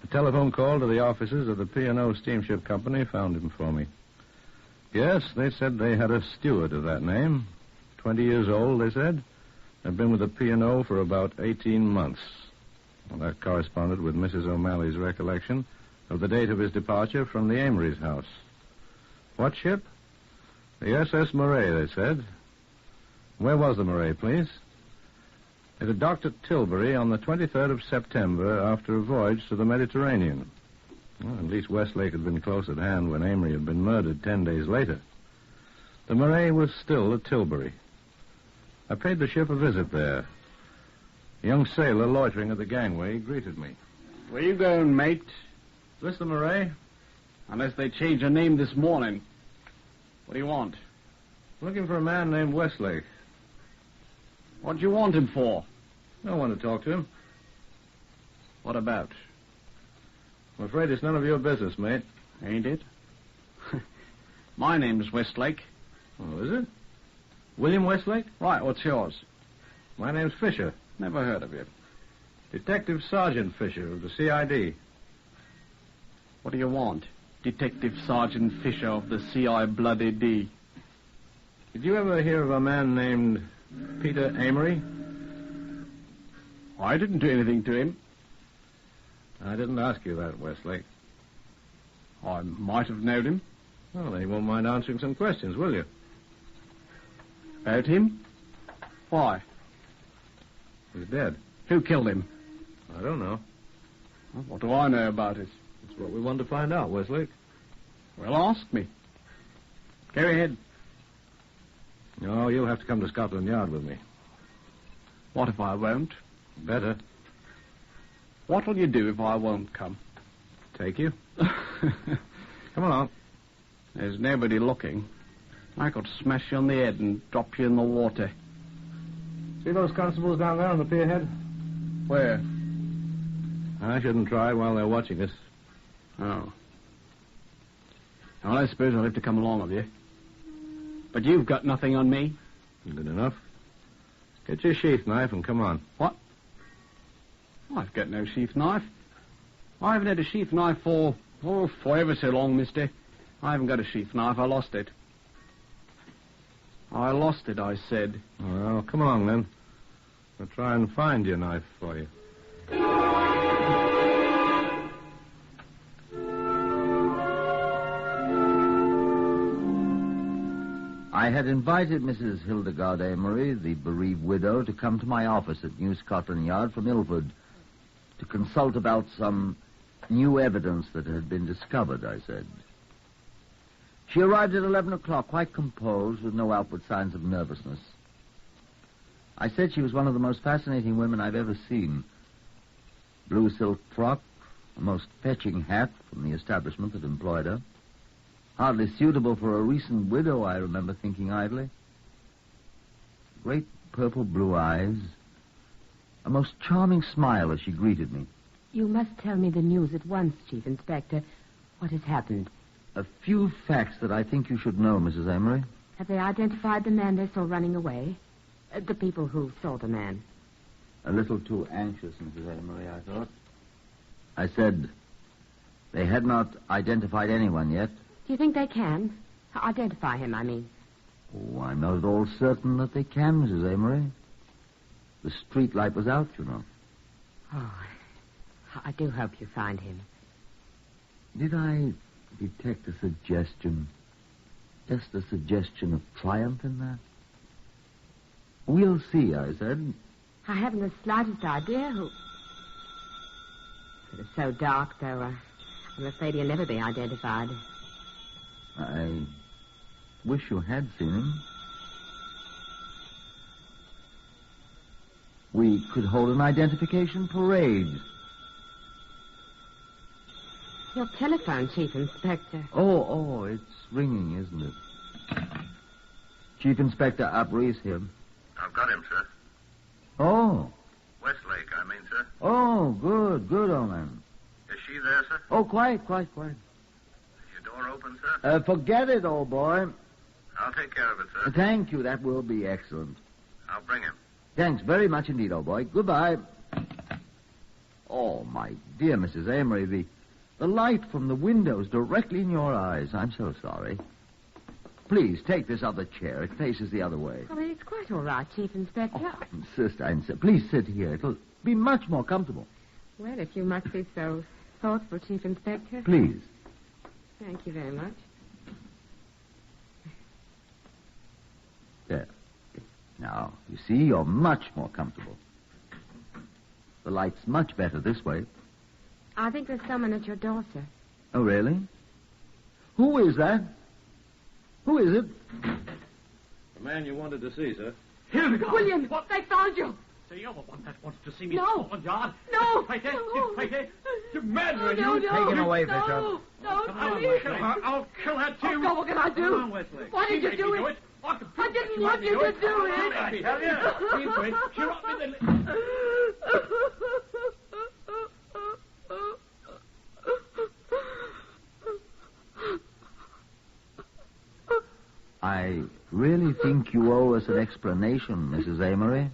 A telephone call to the offices of the P&O Steamship Company found him for me. Yes, they said they had a steward of that name. 20 years old, they said. Had been with the P&O for about 18 months. Well, that corresponded with Mrs. O'Malley's recollection of the date of his departure from the Amory's house. What ship? The SS Murray, they said. Where was the Murray, please? It had docked at Tilbury on the 23rd of September after a voyage to the Mediterranean. Well, at least Westlake had been close at hand when Amory had been murdered 10 days later. The Murray was still at Tilbury. I paid the ship a visit there. A young sailor loitering at the gangway greeted me. Where you going, mate? Is this the Murray? Unless they changed her name this morning. What do you want? Looking for a man named Westlake. What do you want him for? I want to talk to him. What about? I'm afraid it's none of your business, mate. Ain't it? My name's Westlake. Oh, is it? William Westlake? Right, what's yours? My name's Fisher. Never heard of you. Detective Sergeant Fisher of the CID. What do you want? Detective Sergeant Fisher of the CI-D. Did you ever hear of a man named Peter Amory? I didn't do anything to him. I didn't ask you that, Westlake. I might have known him. Well, then you won't mind answering some questions, will you? About him? Why? He's dead. Who killed him? I don't know. Well, what do I know about it? That's what we want to find out, Westlake. Well, ask me. Go ahead. No, you'll have to come to Scotland Yard with me. What if I won't? Better. What'll you do if I won't come? Take you. Come along. There's nobody looking. I could smash you on the head and drop you in the water. See those constables down there on the pier head? Where? I shouldn't try while they're watching us. Oh. Well, I suppose I'll have to come along with you. But you've got nothing on me. Good enough. Get your sheath knife and come on. What? I've got no sheath knife. I haven't had a sheath knife for ever so long, mister. I haven't got a sheath knife. I lost it. I lost it, I said. Well, come along, then. I'll try and find your knife for you. I had invited Mrs. Hildegard Amory, the bereaved widow, to come to my office at New Scotland Yard from Ilford to consult about some new evidence that had been discovered, I said. She arrived at 11 o'clock, quite composed, with no outward signs of nervousness. I said she was one of the most fascinating women I've ever seen. Blue silk frock, a most fetching hat from the establishment that employed her. Hardly suitable for a recent widow, I remember thinking idly. Great purple blue eyes. A most charming smile as she greeted me. You must tell me the news at once, Chief Inspector. What has happened? A few facts that I think you should know, Mrs. Amory. Have they identified the man they saw running away? The people who saw the man. A little too anxious, Mrs. Amory, I thought. I said they had not identified anyone yet. Do you think they can? Identify him, I mean. Oh, I'm not at all certain that they can, Mrs. Amory. The street light was out, you know. Oh, I do hope you find him. Did I detect a suggestion? Just a suggestion of triumph in that? We'll see, I said. I haven't the slightest idea who... It is so dark, though. I'm afraid he'll never be identified. I wish you had seen him. We could hold an identification parade. Your telephone, Chief Inspector. Oh, it's ringing, isn't it? Chief Inspector Abrie's here. I've got him, sir. Oh. Westlake, I mean, sir. Oh, good, old man. Is she there, sir? Oh, quite. Is your door open, sir? Forget it, old boy. I'll take care of it, sir. Thank you, that will be excellent. I'll bring him. Thanks very much indeed, old boy. Goodbye. Oh, my dear Mrs. Amory, the light from the window's directly in your eyes. I'm so sorry. Please, take this other chair. It faces the other way. Oh, it's quite all right, Chief Inspector. Oh, insist. Please sit here. It'll be much more comfortable. Well, if you must be so thoughtful, Chief Inspector. Please. Thank you very much. There. Now, you see, you're much more comfortable. The light's much better this way. I think there's someone at your door, sir. Oh, really? Who is that? Who is it? The man you wanted to see, sir. Hildegard! William, what? They found you! So you're the one that wants to see me No. in Scotland Yard? No! You murderer, No, you! no. Take him away, Bishop. No, I'll please. kill her. I'll kill her, too. Oh, God, what can I do? Come on, Wesley. Why did She you made do me it? I didn't want you to do it. I tell you. She did. She rocked me the... I really think you owe us an explanation, Mrs. Amory.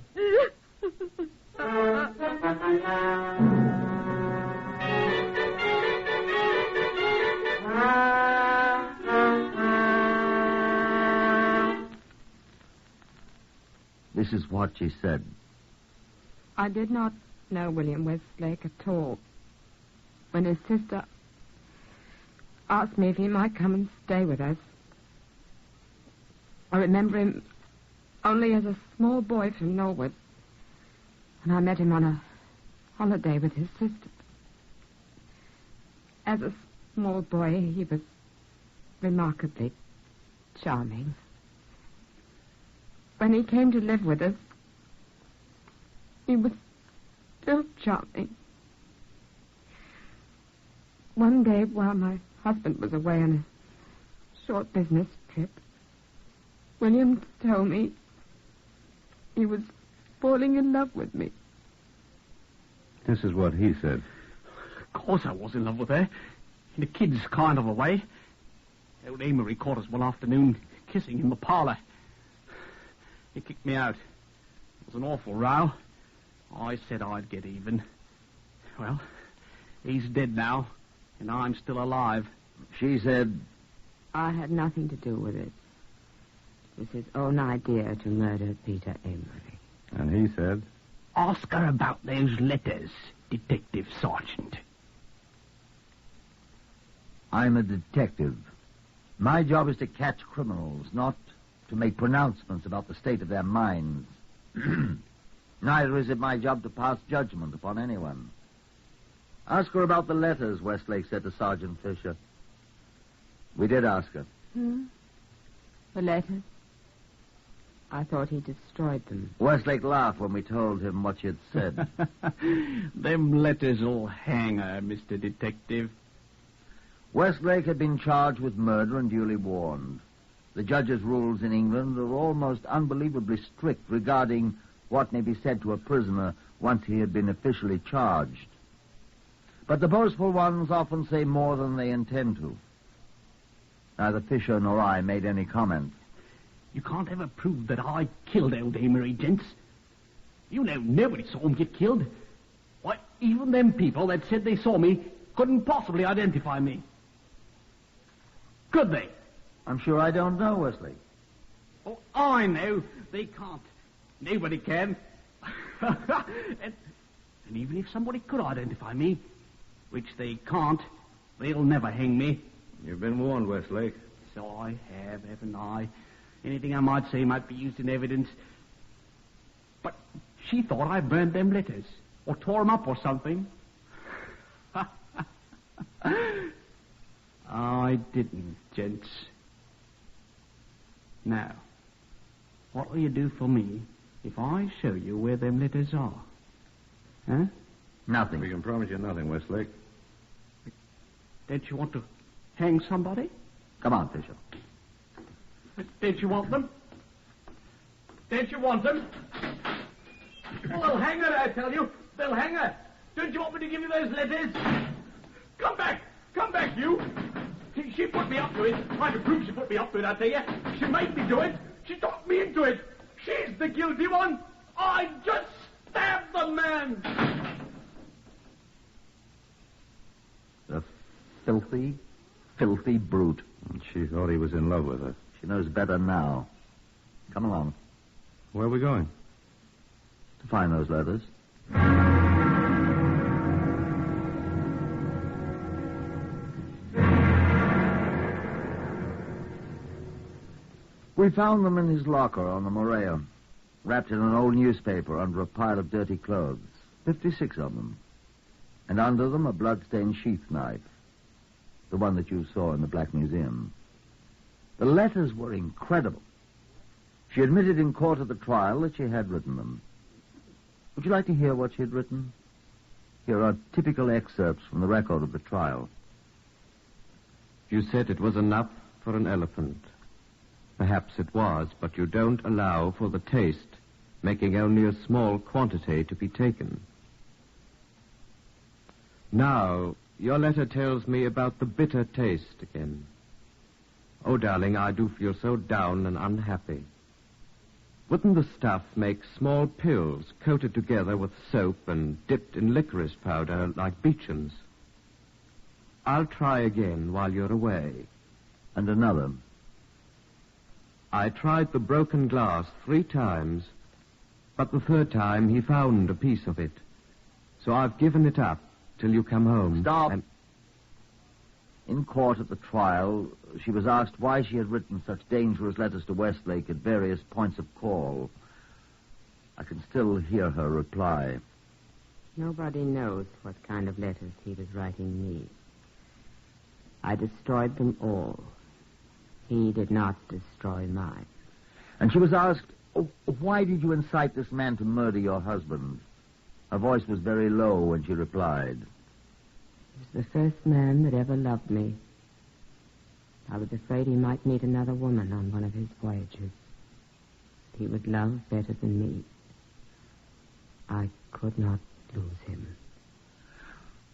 This is what she said. I did not know William Westlake at all. When his sister asked me if he might come and stay with us, I remember him only as a small boy from Norwood, and I met him on a holiday with his sister. As a small boy, he was remarkably charming. When he came to live with us, he was still charming. One day, while my husband was away on a short business trip, William told me he was falling in love with me. This is what he said. Of course I was in love with her. In a kid's kind of a way. Old Amory caught us one afternoon kissing in the parlor. He kicked me out. It was an awful row. I said I'd get even. Well, he's dead now, and I'm still alive. She said... I had nothing to do with it. It was his own idea to murder Peter Amory. And he said... Ask her about those letters, Detective Sergeant. I'm a detective. My job is to catch criminals, not to make pronouncements about the state of their minds. Neither is it my job to pass judgment upon anyone. Ask her about the letters, Westlake said to Sergeant Fisher. We did ask her. The letters? I thought he destroyed them. Westlake laughed when we told him what you'd said. Them letters'll hang her, Mr. Detective. Westlake had been charged with murder and duly warned. The judge's rules in England are almost unbelievably strict regarding what may be said to a prisoner once he had been officially charged. But the boastful ones often say more than they intend to. Neither Fisher nor I made any comment. You can't ever prove that I killed old Amory, gents. You know nobody saw him get killed. Why, even them people that said they saw me couldn't possibly identify me. Could they? I'm sure I don't know, Wesley. Oh, I know. They can't. Nobody can. and even if somebody could identify me, which they can't, they'll never hang me. You've been warned, Westlake. So I have, haven't I? Anything I might say might be used in evidence. But she thought I burned them letters, or tore them up or something. I didn't, gents. Now, what will you do for me if I show you where them letters are? Huh? Nothing. We can promise you nothing, Westlake. Don't you want to hang somebody? Come on, Fisher. Don't you want them? Don't you want them? Well, they'll hang her, I tell you. They'll hang her. Don't you want me to give you those letters? Come back. Come back, you. She put me up to it. Trying to prove she put me up to it, I tell you. She made me do it. She talked me into it. She's the guilty one. I just stabbed the man. filthy, filthy brute. And she thought he was in love with her. She knows better now. Come along. Where are we going? To find those letters. We found them in his locker on the Morea, wrapped in an old newspaper under a pile of dirty clothes. 56 of them. And under them a blood-stained sheath knife. The one that you saw in the Black Museum. The letters were incredible. She admitted in court at the trial that she had written them. Would you like to hear what she had written? Here are typical excerpts from the record of the trial. You said it was enough for an elephant. Perhaps it was, but you don't allow for the taste, making only a small quantity to be taken. Now, your letter tells me about the bitter taste again. Oh, darling, I do feel so down and unhappy. Wouldn't the stuff make small pills coated together with soap and dipped in licorice powder like Beecham's? I'll try again while you're away. And another. I tried the broken glass 3 times, but the 3rd time he found a piece of it. So I've given it up till you come home. Stop. In court at the trial, she was asked why she had written such dangerous letters to Westlake at various points of call. I can still hear her reply. Nobody knows what kind of letters he was writing me. I destroyed them all. He did not destroy mine. And she was asked, why did you incite this man to murder your husband? Her voice was very low when she replied. He was the first man that ever loved me. I was afraid he might meet another woman on one of his voyages. He would love better than me. I could not lose him.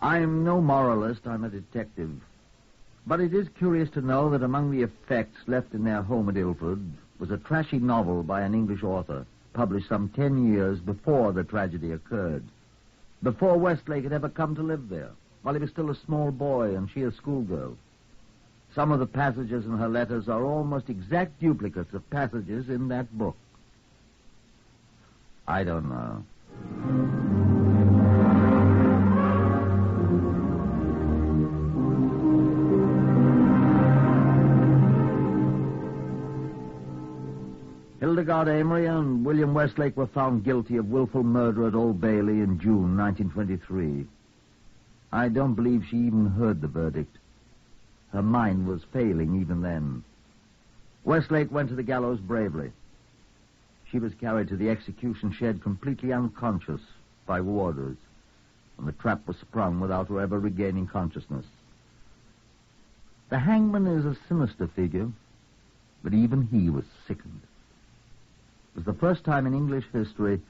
I'm no moralist, I'm a detective. But it is curious to know that among the effects left in their home at Ilford was a trashy novel by an English author, published some 10 years before the tragedy occurred, before Westlake had ever come to live there, while he was still a small boy and she a schoolgirl. Some of the passages in her letters are almost exact duplicates of passages in that book. I don't know. Hildegard Amory and William Westlake were found guilty of willful murder at Old Bailey in June 1923. I don't believe she even heard the verdict. Her mind was failing even then. Westlake went to the gallows bravely. She was carried to the execution shed completely unconscious by warders, and the trap was sprung without her ever regaining consciousness. The hangman is a sinister figure, but even he was sickened. It was the first time in English history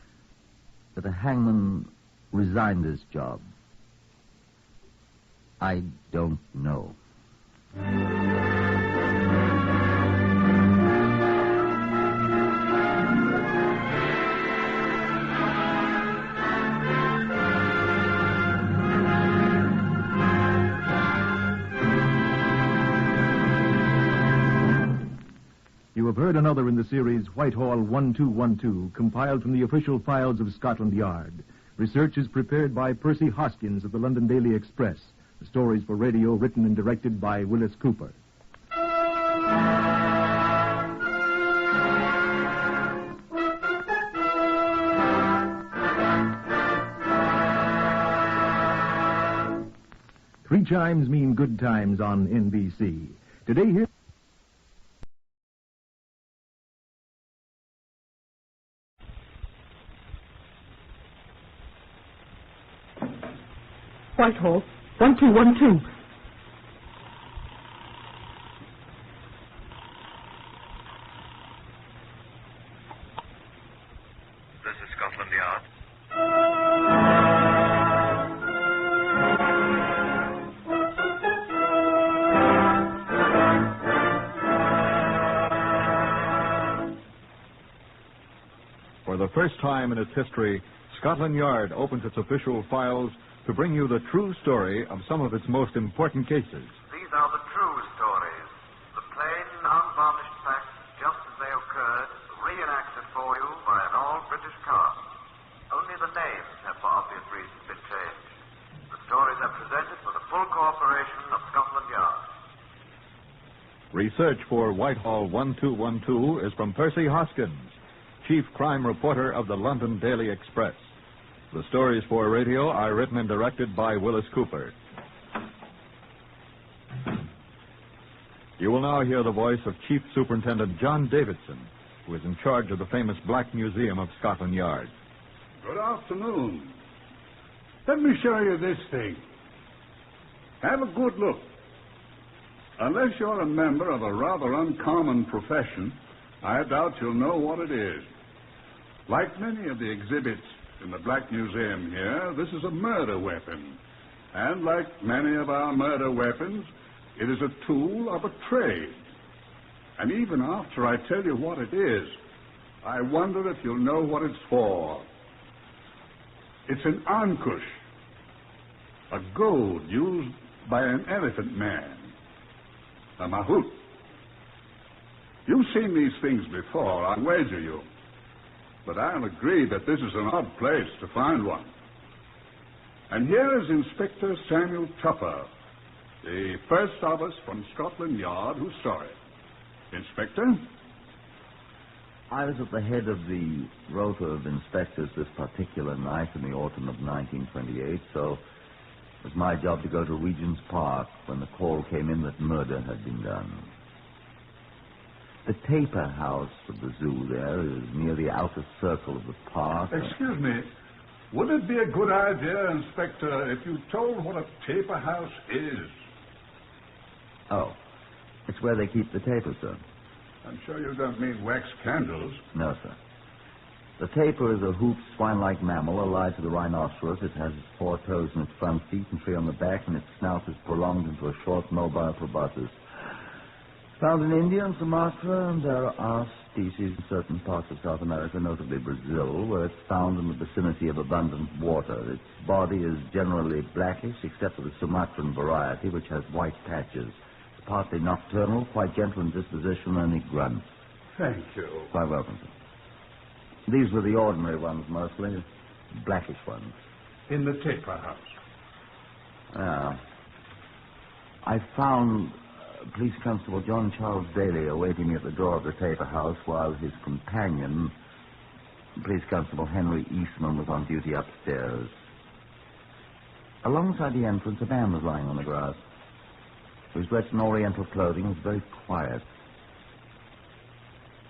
that a hangman resigned his job. I don't know. You have heard another in the series Whitehall 1212, compiled from the official files of Scotland Yard. Research is prepared by Percy Hoskins of the London Daily Express. The stories for radio written and directed by Willis Cooper. Three chimes mean good times on NBC. Today here... Whitehall, 1212. This is Scotland Yard. For the first time in its history, Scotland Yard opens its official files to bring you the true story of some of its most important cases. These are the true stories. The plain, unvarnished facts, just as they occurred, reenacted for you by an all-British cast. Only the names have, for obvious reasons, been changed. The stories are presented with the full cooperation of Scotland Yard. Research for Whitehall 1212 is from Percy Hoskins, chief crime reporter of the London Daily Express. The stories for radio are written and directed by Willis Cooper. You will now hear the voice of Chief Superintendent John Davidson, who is in charge of the famous Black Museum of Scotland Yard. Good afternoon. Let me show you this thing. Have a good look. Unless you're a member of a rather uncommon profession, I doubt you'll know what it is. Like many of the exhibits in the Black Museum here, this is a murder weapon. And like many of our murder weapons, it is a tool of a trade. And even after I tell you what it is, I wonder if you'll know what it's for. It's an ankush, a goad used by an elephant man. A mahout. You've seen these things before, I wager you. But I'll agree that this is an odd place to find one. And here is Inspector Samuel Tupper, the first of us from Scotland Yard who saw it. Inspector? I was at the head of the rota of inspectors this particular night in the autumn of 1928, so it was my job to go to Regent's Park when the call came in that murder had been done. The Taper House of the zoo there is near the outer circle of the park. Excuse me. Would it be a good idea, Inspector, if you told what a taper house is? Oh, it's where they keep the taper, sir. I'm sure you don't mean wax candles. No, sir. The tapir is a hooped, swine-like mammal allied to the rhinoceros. It has 4 toes in its front feet and 3 on the back, and its snout is prolonged into a short, mobile proboscis. Found in India and Sumatra, and there are species in certain parts of South America, notably Brazil, where it's found in the vicinity of abundant water. Its body is generally blackish, except for the Sumatran variety, which has white patches. It's partly nocturnal, quite gentle in disposition, and it grunts. Thank you. Quite welcome, sir. These were the ordinary ones, mostly. Blackish ones. In the taper house? Ah. I found Police Constable John Charles Daly awaiting me at the door of the taper house while his companion, Police Constable Henry Eastman, was on duty upstairs. Alongside the entrance, a man was lying on the grass. He was dressed in Oriental clothing and was very quiet.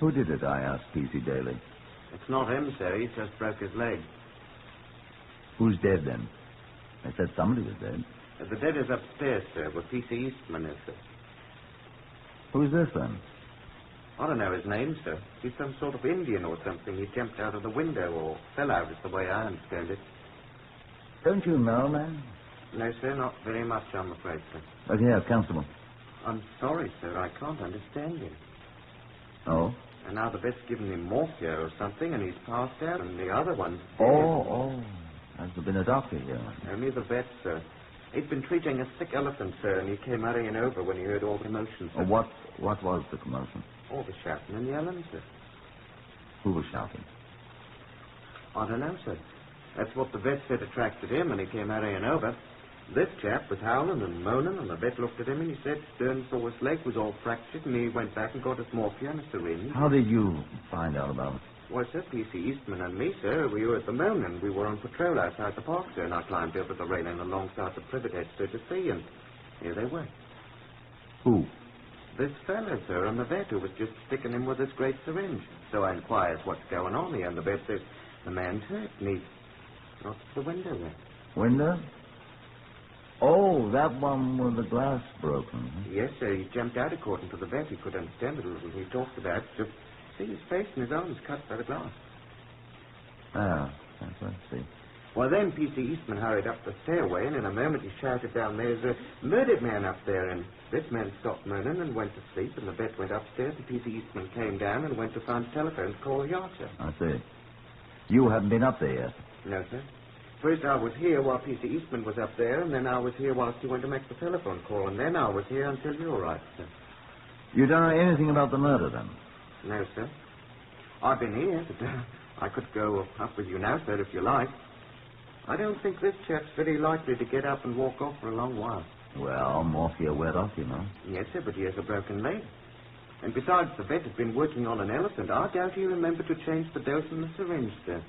Who did it? I asked P.C. Daly. It's not him, sir. He just broke his leg. Who's dead, then? They said somebody was dead. The dead is upstairs, sir, where P.C. Eastman is, sir. Who's this, then? I don't know his name, sir. He's some sort of Indian or something. He jumped out of the window or fell out, is the way I understand it. Don't you know, man? No, sir, not very much, I'm afraid, sir. Look here, Constable. I'm sorry, sir. I can't understand him. Oh? And now the vet's given him morphia or something, and he's passed out, and the other one's dead. Oh. Has there been a doctor here? Only the vet, sir. He'd been treating a sick elephant, sir, and he came hurrying over when he heard all the commotion, sir. What was the commotion? All the shouting and yelling, sir. Who was shouting? I don't know, sir. That's what the vet said attracted him, and he came hurrying over. This chap was howling and moaning, and the vet looked at him, and he said Stern saw his leg was all fractured, and he went back and got his morphia and a syringe. How did you find out about it? Well, sir, P.C. Eastman and me, sir, we were at the moon, and we were on patrol outside the park, sir, and I climbed over the railing alongside the privet hedge, sir, to see, and here they were. Who? This fellow, sir, and the vet who was just sticking him with this great syringe. So I inquires what's going on here, and the vet says the man's hurt, and he's not the window there. Window? Oh, that one with the glass broken. Huh? Yes, sir, he jumped out according to the vet. He could understand it a little. He talked about it, so see his face and his arms cut by the glass. Ah, that's what I see. Well, then P.C. Eastman hurried up the stairway, and in a moment he shouted down, "There's a murdered man up there," and this man stopped moaning and went to sleep, and the vet went upstairs, and P.C. Eastman came down and went to find a telephone to call the yard, sir. I see. You haven't been up there yet? No, sir. First I was here while Peter Eastman was up there, and then I was here whilst he went to make the telephone call, and then I was here until you arrived, sir. You don't know anything about the murder, then? No, sir. I've been here, but I could go up with you now, sir, if you like. I don't think this chap's very likely to get up and walk off for a long while. Well, Morphia wet off, you know. Yes, sir, but he has a broken leg. And besides, the vet has been working on an elephant. I doubt he remembered to change the dose in the syringe, sir.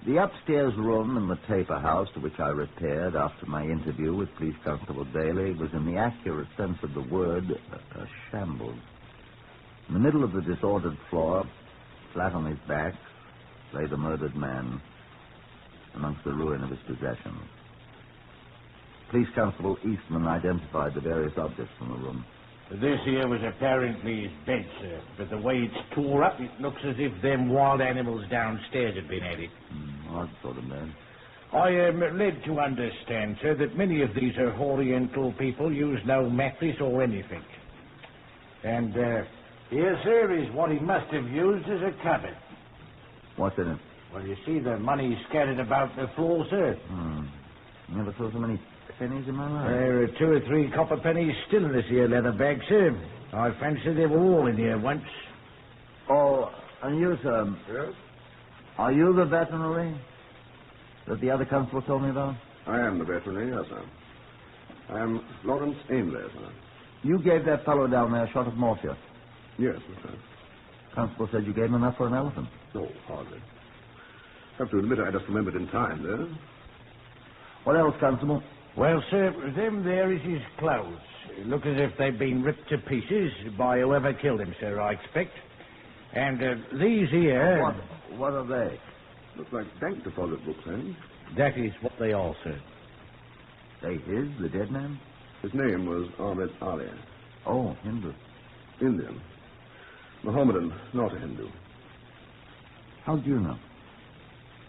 The upstairs room in the Taper House, to which I repaired after my interview with Police Constable Daly, was in the accurate sense of the word a shambles. In the middle of the disordered floor, flat on his back, lay the murdered man amongst the ruin of his possessions. Police Constable Eastman identified the various objects in the room. This here was apparently his bed, sir, but the way it's tore up, it looks as if them wild animals downstairs had been at it. Odd sort of man. I am led to understand, sir, that many of these Oriental people use no mattress or anything. And here, sir, is what he must have used as a cupboard. What's in it? Well, you see the money scattered about the floor, sir. Never saw so many pennies in my life. There are 2 or 3 copper pennies still in this here leather bag, sir. I fancy they were all in here once. Oh, and you, sir? Yes? Are you the veterinary that the other constable told me about? I am the veterinary, yes, sir. I am Lawrence Ainley, sir. You gave that fellow down there a shot of morphia? Yes, sir. Constable said you gave him enough for an elephant. No, hardly. Have to admit I just remembered in time, there. What else, Constable? Well, sir, them there is his clothes. Look as if they've been ripped to pieces by whoever killed him, sir, I expect. And these here... What are they? Look like bank deposit books, eh? That is what they are, sir. They his, the dead man? His name was Ahmed Ali. Oh, Hindu. Indian. Mohammedan, not a Hindu. How do you know?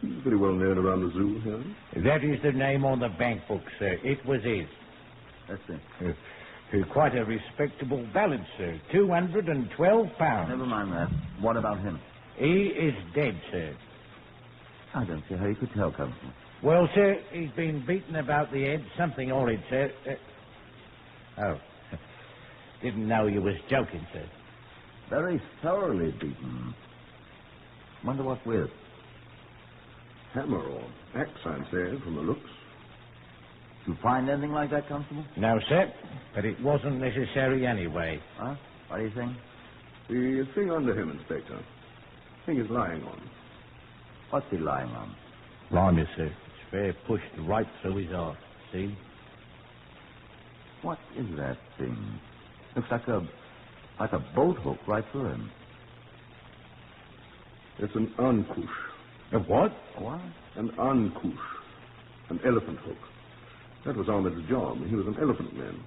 He's pretty well known around the zoo here. That is the name on the bank book, sir. It was his. That's it. Quite a respectable balance, sir. £212. Never mind that. What about him? He is dead, sir. I don't see how you could tell, Constable. Well, sir, he's been beaten about the head. Something horrid, sir. Oh. Didn't know you was joking, sir. Very thoroughly beaten. Wonder what with? Hammer or axe, I'd say, from the looks. Did you find anything like that, Constable? No, sir, but it wasn't necessary anyway. Huh? What do you think? The thing under him, Inspector. Thing he's lying on. What's he lying on? Blimey, sir. It's fair pushed right through his heart. See? What is that thing? Looks like a boat hook right through him. It's an ankush. A what? What? An ankush. An elephant hook. That was Ahmed's job. He was an elephant man.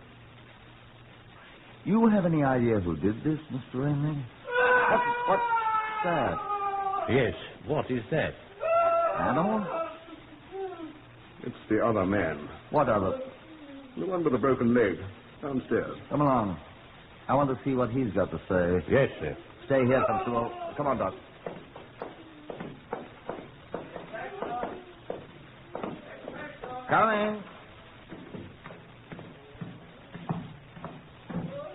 You have any idea who did this, Mr. Ainley? What's that? Yes, what is that? Animal? It's the other man. What other? The one with the broken leg. Downstairs. Come along. I want to see what he's got to say. Yes, sir. Stay here, Constable. Come on, Doc. Coming.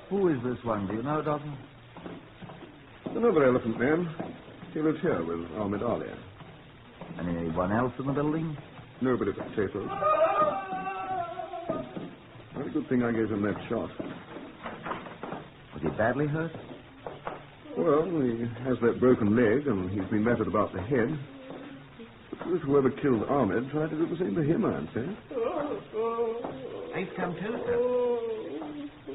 Who is this one? Do you know, Doctor? Another elephant man. He lives here with Ahmed Ali. Anyone else in the building? Nobody but Taper. Very good thing I gave him that shot. Was he badly hurt? Well, he has that broken leg, and he's been battered about the head. But whoever killed Ahmed tried to do the same to him, I'd say. He's come to, sir.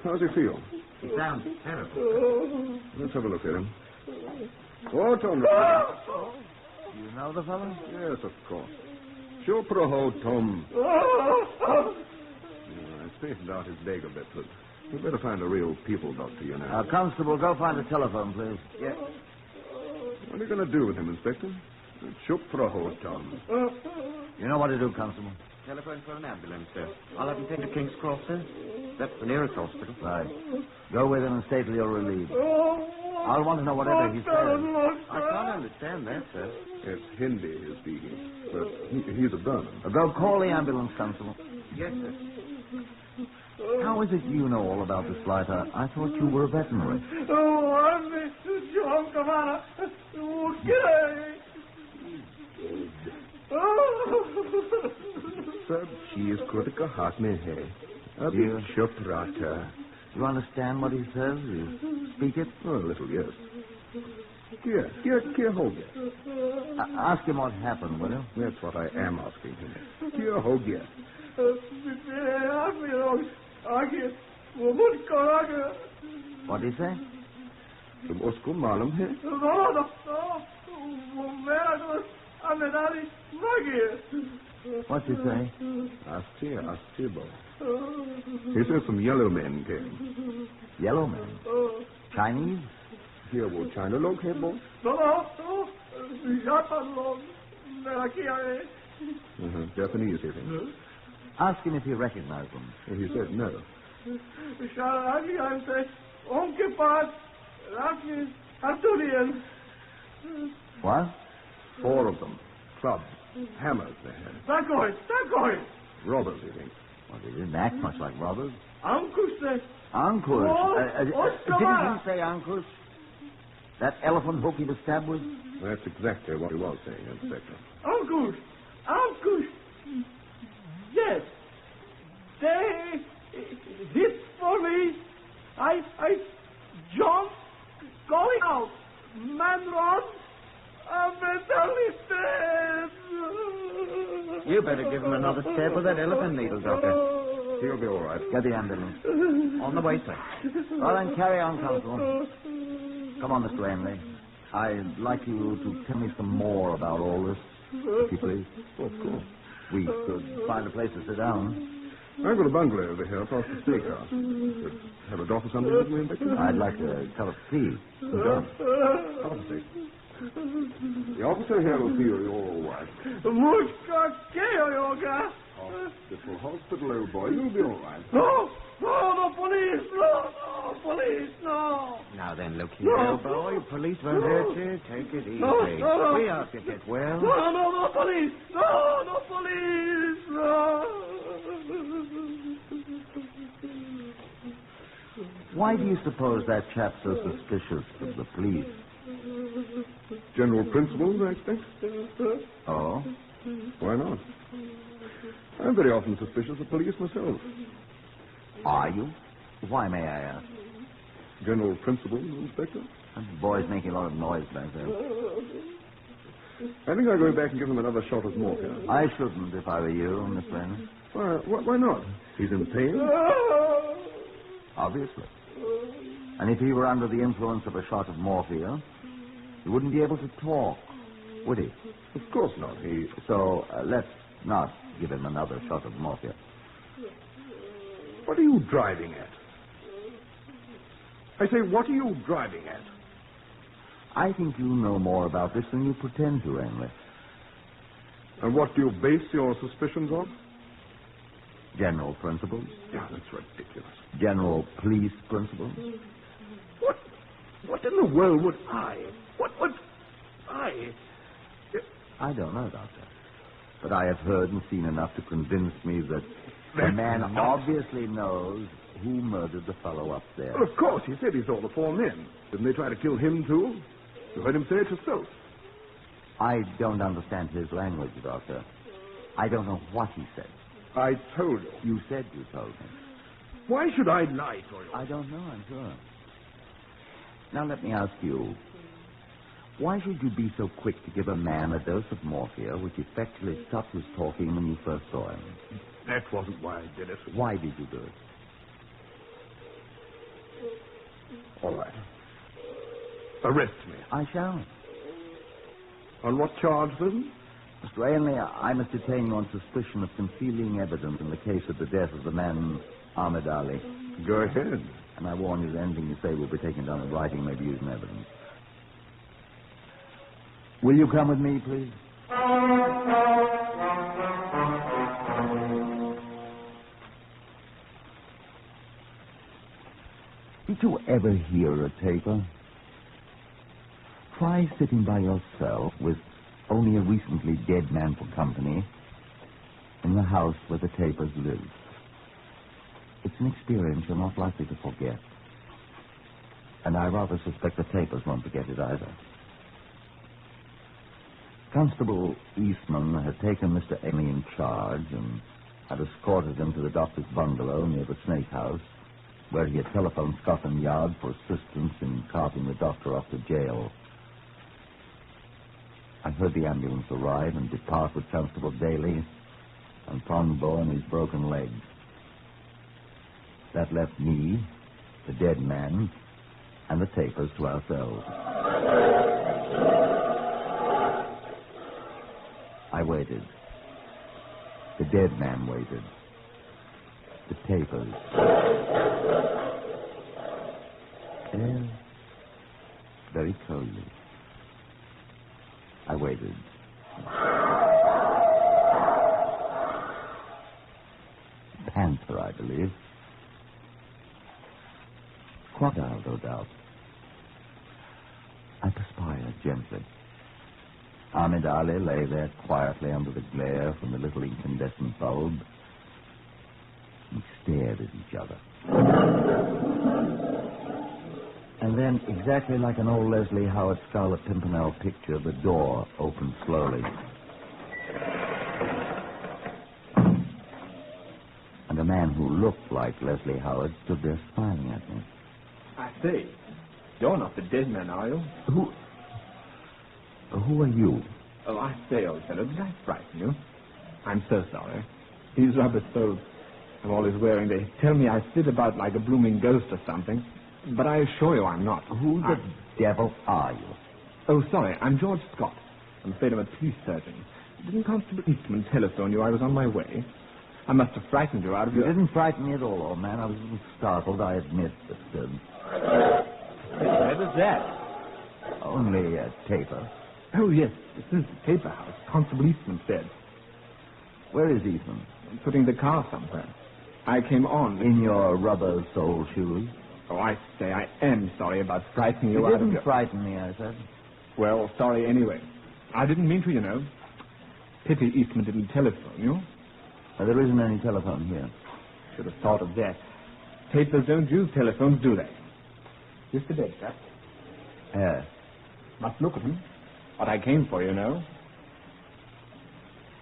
How's he feel? He sounds terrible. Let's have a look at him. Oh, Tom. Do you know the fellow? Yes, of course. Sure, Proho, Tom. I straightened out his leg a bit, but we'd better find a real people doctor, you know. Constable, go find a telephone, please. Yes. What are you going to do with him, Inspector? Sure, Proho, Tom. You know what to do, Constable. telephone for an ambulance, sir. I'll have him taken to King's Cross, sir. That's the nearest hospital. Right. Go with him and stay till you're relieved. I'll want to know whatever he says. I can't understand that, sir. It's Hindi he's speaking, but he's a Burman. Go call the ambulance, Constable. Yes, sir. How is it you know all about this flight? I thought you were a veterinary. सब चीज खुद का हाथ में है अभी चुप रहा. You understand what he says? You speak it? Oh, a little, yes. क्या हो गया? Ask him what happened, will you? That's what I am asking him. क्या हो गया? What did he say? तुम उसको मालूम है? What's he say? Ask boy. He says some yellow men came. Yellow men? Chinese? Here, वो China लोग हैं, boy? Japanese, I think. Ask him if he recognized them. He said no. What? 4 of them. Clubs. Hammers they had. Robbers, he thinks. Well, they didn't act much like robbers. Ankush. Didn't he say Ankush? That elephant hook he was stabbed with? That's exactly what he was saying, Inspector. Ankush. Yes. They hit for me. I jumped, going out. Man runs. You better give him another stab with that elephant needle, Doctor. He'll be all right. Get the ambulance. On the way, sir. Well, then carry on, Constable. Come on, Mr. Ainley. I'd like you to tell me some more about all this, if you please. Of course. We could find a place to sit down. I've got a bungalow over here across the steakhouse. Could have a drop or something with me, Inspector? I'd like a cup of tea. Go. The officer here will feel you're all right. Hospital, old boy. You'll be all right. No, police, no. Now then, look here, old boy. Police won't hurt you. Take it easy. We have to get well. No, police. No, police. No. Why do you suppose that chap's so suspicious of the police? General principles, I expect. Oh? Why not? I'm very often suspicious of police myself. Are you? Why, may I ask? General principles, Inspector? That boy's making a lot of noise back there. I think I'll go back and give him another shot of morphine. I shouldn't if I were you, Miss Brennan. Why not? He's in pain? Obviously. And if he were under the influence of a shot of morphia, he wouldn't be able to talk, would he? Of course not. So let's not give him another shot of morphia. What are you driving at? I say, what are you driving at? I think you know more about this than you pretend to, Ainley. And what do you base your suspicions on? General principles. Yeah, that's ridiculous. General police principles. What in the world would I? What would I? I don't know, Doctor. But I have heard and seen enough to convince me that the man obviously knows who murdered the fellow up there. Well, of course, he said he saw the 4 men. Didn't they try to kill him, too? You heard him say it yourself. I don't understand his language, Doctor. I don't know what he said. I told you. You said you told him. Why should I lie to you? I don't know, I'm sure. Now let me ask you, why should you be so quick to give a man a dose of morphia which effectively stopped his talking when you first saw him? That wasn't why I did it. Why did you do it? All right. Arrest me. I shall. On what charge, then? Mr. Ainley, I must detain you on suspicion of concealing evidence in the case of the death of the man Ahmed Ali. Go ahead. And I warn you that anything you say will be taken down in writing, may be used in evidence. Will you come with me, please? Did you ever hear a taper? Try sitting by yourself with only a recently dead man for company in the house where the tapers live. It's an experience you're not likely to forget. And I rather suspect the tapers won't forget it either. Constable Eastman had taken Mr. Ailey in charge and had escorted him to the doctor's bungalow near the Snake House, where he had telephoned Scotland Yard for assistance in carting the doctor off to jail. I heard the ambulance arrive and depart with Constable Daly and Fongbo and his broken leg. That left me, the dead man, and the tapers to ourselves. I waited. The dead man waited. The tapers. There, very slowly. I waited. Panther, I believe. Crocodile, no doubt. I perspired gently. Ahmed Ali lay there quietly under the glare from the little incandescent bulb. We stared at each other. And then, exactly like an old Leslie Howard Scarlet Pimpernel picture, the door opened slowly. And a man who looked like Leslie Howard stood there smiling at me. I say, you're not the dead man, are you? Who are you? Oh, I say, old fellow, did I frighten you? I'm so sorry. These rubber soles I'm always wearing, they tell me I sit about like a blooming ghost or something. But I assure you I'm not. Who the devil are you? Oh, sorry, I'm George Scott. I'm afraid I'm a police surgeon. Didn't Constable Eastman telephone you I was on my way? I must have frightened you out of your... You didn't frighten me at all, old man. I was a little startled, I admit, but... What was that? Only a taper. Oh, yes, this is the taper house. Constable Eastman said. Where is Eastman? I'm putting the car somewhere. I came on... In your rubber sole shoes? Oh, I say, I am sorry about frightening you out of your... You didn't frighten me, I said. Well, sorry anyway. I didn't mean to, you know. Pity Eastman didn't telephone you. There isn't any telephone here. Should have thought of that. Tapers don't use telephones, do they? Just a bit, chap. Yes. Must look at him. What I came for, you know.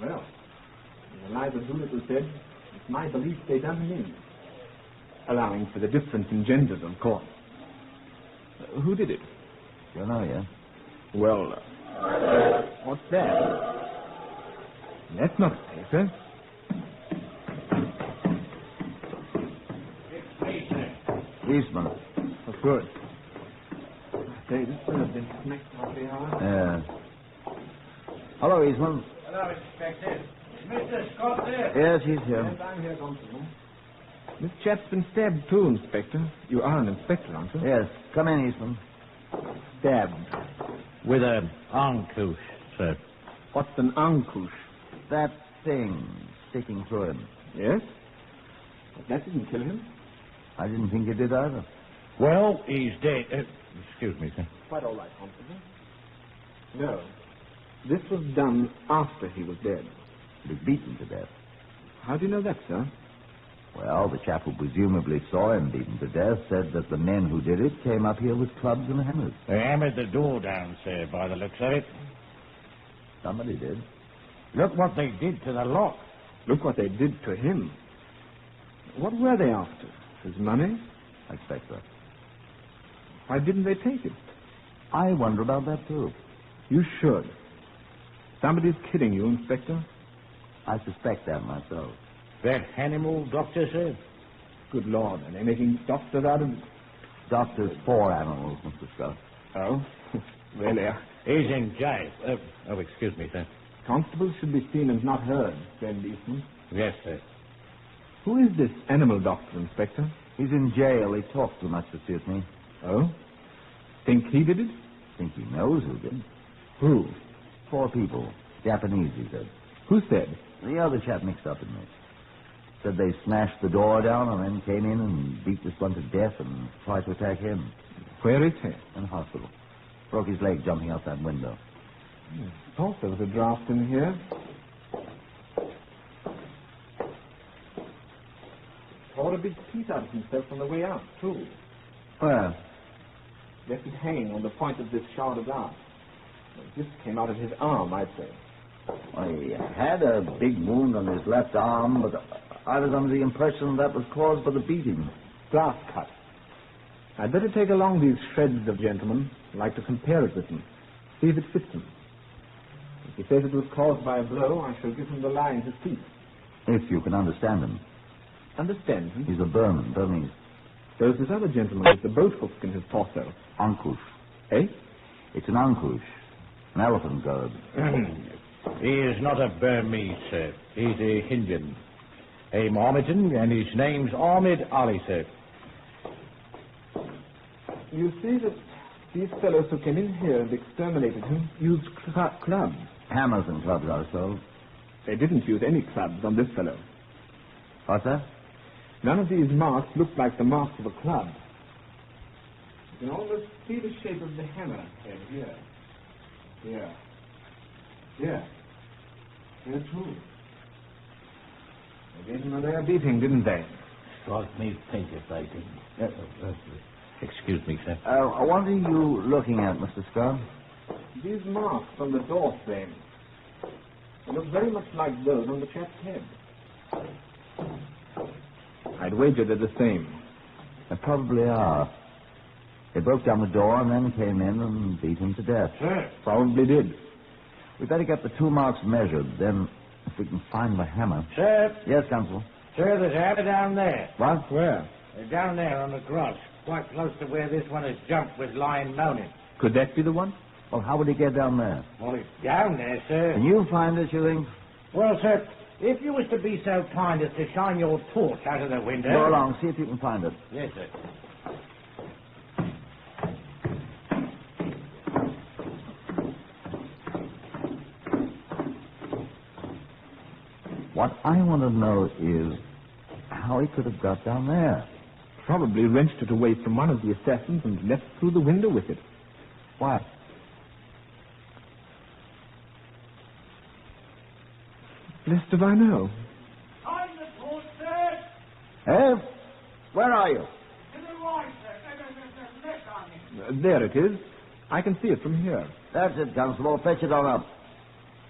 Well, as Eliza Doolittle said, it's my belief they done him in. Allowing for the difference in genders, of course. Who did it? Don't know yet. Well, what's that? That's not a taper. Eastman. Oh, good. I say, this one has been smacked off the hour. Yeah. Hello, Eastman. Hello, Inspector. Is Mr. Scott there? Yes, he's here. Yes, I'm here, Constable. This chap's been stabbed too, Inspector. You are an inspector, aren't you? Yes. Come in, Eastman. Stabbed. With an ancush, sir. What's an ancush? That thing sticking through him. Yes? But that didn't kill him. I didn't think it did either. Well, he's dead. Excuse me, sir. Quite all right, Constable. No. This was done after he was dead. He was beaten to death. How do you know that, sir? Well, the chap who presumably saw him beaten to death said that the men who did it came up here with clubs and hammers. They hammered the door down, sir, by the looks of it. Somebody did. Look what they did to the lock. Look what they did to him. What were they after? His money? I expect so. Why didn't they take it? I wonder about that, too. You should. Somebody's kidding you, Inspector. I suspect that myself. That animal doctor, sir? Good Lord, are they making doctors out of... Doctors for animals, Mr. Scott. Oh? Really? He's in jail. Excuse me, sir. Constables should be seen and not heard, friend Eastman. Yes, sir. Who is this animal doctor, Inspector? He's in jail. He talks too much to suit me. Oh? Think he did it? Think he knows who did. Who? 4 people. Japanese, he said. Who said? The other chap mixed up in this. Said they smashed the door down and then came in and beat this one to death and tried to attack him. Where is he? In the hospital. Broke his leg jumping out that window. Thought there was a draft in here. Tore a big piece out of himself on the way out, too. Where? Left it hanging on the point of this shard of glass. This came out of his arm, I'd say. Well, he had a big wound on his left arm, but I was under the impression that was caused by the beating. Glass cut. I'd better take along these shreds of gentlemen. I'd like to compare it with them. See if it fits him. If he says it was caused by a blow, I shall give him the lie in his teeth. If you can understand him. Understand him? He's a Burmese. There's this other gentleman with the boat hook in his torso. Ankush. Eh? It's an Ankush. An elephant goad. He is not a Burmese, sir. He's a Hindu. A Mohammedan, and his name's Ahmed Ali, sir. You see that these fellows who came in here and exterminated him used clubs. Hammers and clubs, I suppose. They didn't use any clubs on this fellow. What's that? None of these marks looked like the marks of a club. You can almost see the shape of the hammer head here. Here. Here. Here, too. They gave him a rare beating, didn't they? Strike me think if they didn't. Excuse me, sir. What are you looking at, Mr. Scott? These marks on the door frame. They look very much like those on the chap's head. I'd wager they're the same. They probably are. They broke down the door and then came in and beat him to death. Sure. Probably did. We'd better get the 2 marks measured. Then, if we can find the hammer... Sir? Yes, Constable? Sir, there's a hammer down there. What? Where? Down there on the grass, quite close to where this one has jumped with lying moaning. Could that be the one? Well, how would he get down there? Well, it's down there, sir. Can you find it, you think? Well, sir, if you was to be so kind as to shine your torch out of the window... Go along, see if you can find it. Yes, sir. What I want to know is how he could have got down there. Probably wrenched it away from one of the assassins and left through the window with it. What? Blessed if I know. I'm the torch, sir. Eh? Where are you? To the right, sir. Left on me. There it is. I can see it from here. That's it, Constable. Fetch it on up.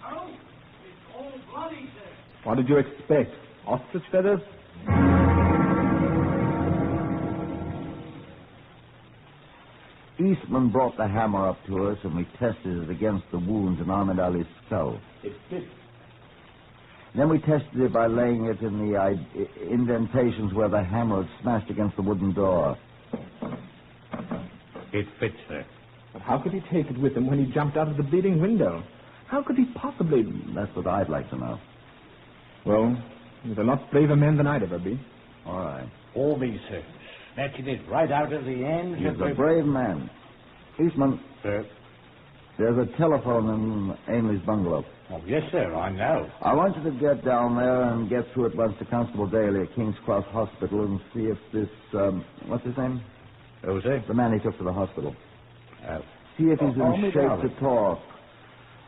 Oh, it's all bloody, sir. What did you expect? Ostrich feathers? Eastman brought the hammer up to us, and we tested it against the wounds in Ahmed Ali's skull. It fits. Then we tested it by laying it in the indentations where the hammer had smashed against the wooden door. It fits, sir. But how could he take it with him when he jumped out of the bleeding window? How could he possibly... That's what I'd like to know. Well, he's a lot braver man than I'd ever be. All right. For me, sir. Snatching it right out of the end. He's a brave man. Eastman. Sir? There's a telephone in Ainley's bungalow. Oh, yes, sir, I know. I want you to get down there and get through at once to Constable Daly at King's Cross Hospital and see if this, what's his name? Jose? The man he took to the hospital. See if he's in shape to talk.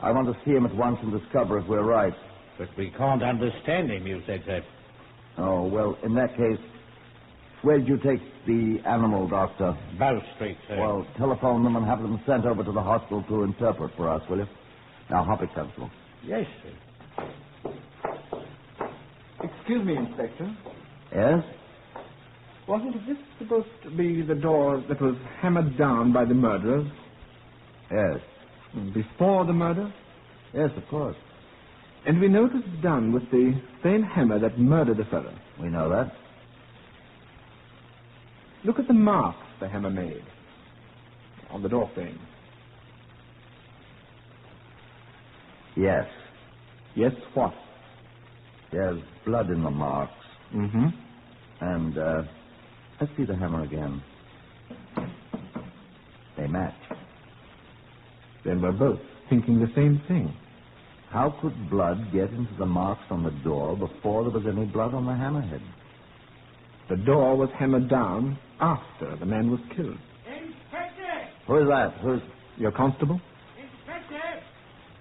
I want to see him at once and discover if we're right. But we can't understand him, you said, sir. Oh, well, in that case, where did you take the animal doctor? Bow Street, sir. Well, telephone them and have them sent over to the hospital to interpret for us, will you? Now, hop it, Constable. Yes, sir. Excuse me, Inspector. Yes? Wasn't this supposed to be the door that was hammered down by the murderers? Yes. Before the murder? Yes, of course. And we know it was done with the same hammer that murdered the fellow. We know that. Look at the marks the hammer made on the door frame. Yes. Yes, what? There's blood in the marks. Mm-hmm. And, let's see the hammer again. They match. Then we're both thinking the same thing. How could blood get into the marks on the door before there was any blood on the hammerhead? The door was hammered down after the man was killed. Inspector! Who is that? Who's... Your constable? Inspector!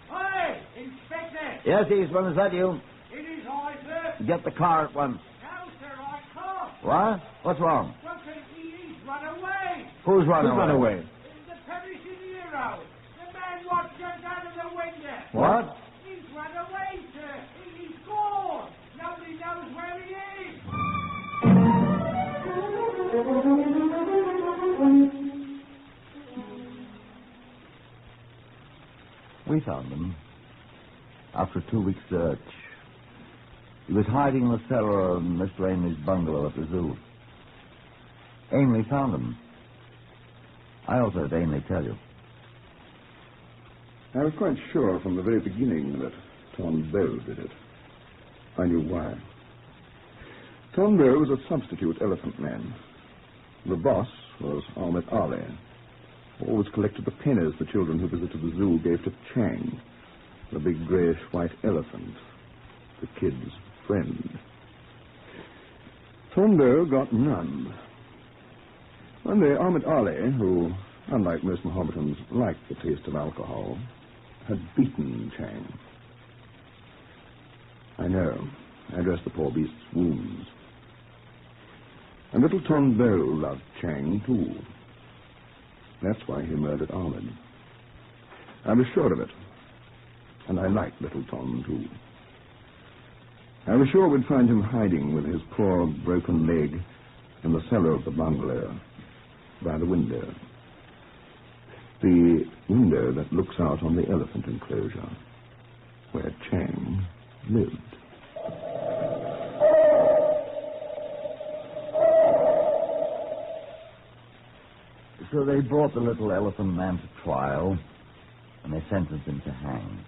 Hi! Inspector! Yes, Eastman, is that you? It is I, sir. Get the car at once. No, sir, I can't. What? What's wrong? Well, sir, he's run away. Who's run away? Run away? The Paris hero. The man what jumped out of the window. What? He's run away, sir. He's gone. Nobody knows where he is. We found him. After a 2-week search. He was hiding in the cellar of Mr. Amy's bungalow at the zoo. Amy found him. I also had Amy tell you. I was quite sure from the very beginning that Tom Bow did it. I knew why. Tom Bow was a substitute elephant man. The boss was Ahmed Ali. Always collected the pennies the children who visited the zoo gave to Chang, the big greyish-white elephant, the kid's friend. Tom Bow got none. One day, Ahmed Ali, who, unlike most Mohammedans, liked the taste of alcohol, had beaten Chang. I know. I dressed the poor beast's wounds. And little Tom Bow loved Chang, too. That's why he murdered Ahmed. I was sure of it. And I liked little Tom, too. I was sure we'd find him hiding with his poor broken leg in the cellar of the bungalow, by the window. The window that looks out on the elephant enclosure, where Chang lived. So they brought the little elephant man to trial, and they sentenced him to hang.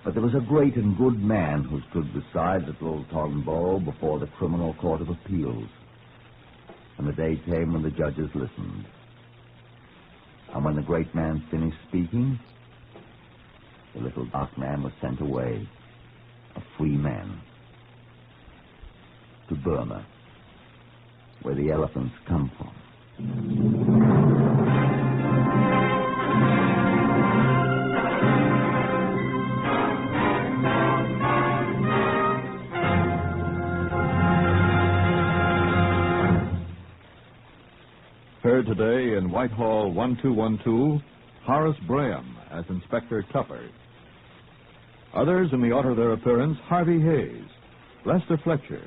But there was a great and good man who stood beside little Tom Bow before the Criminal Court of Appeals. And the day came when the judges listened. And when the great man finished speaking, the little dark man was sent away, a free man, to Burma, where the elephants come from. Heard today in Whitehall 1212, Horace Braham as Inspector Tupper. Others in the order of their appearance, Harvey Hayes, Lester Fletcher,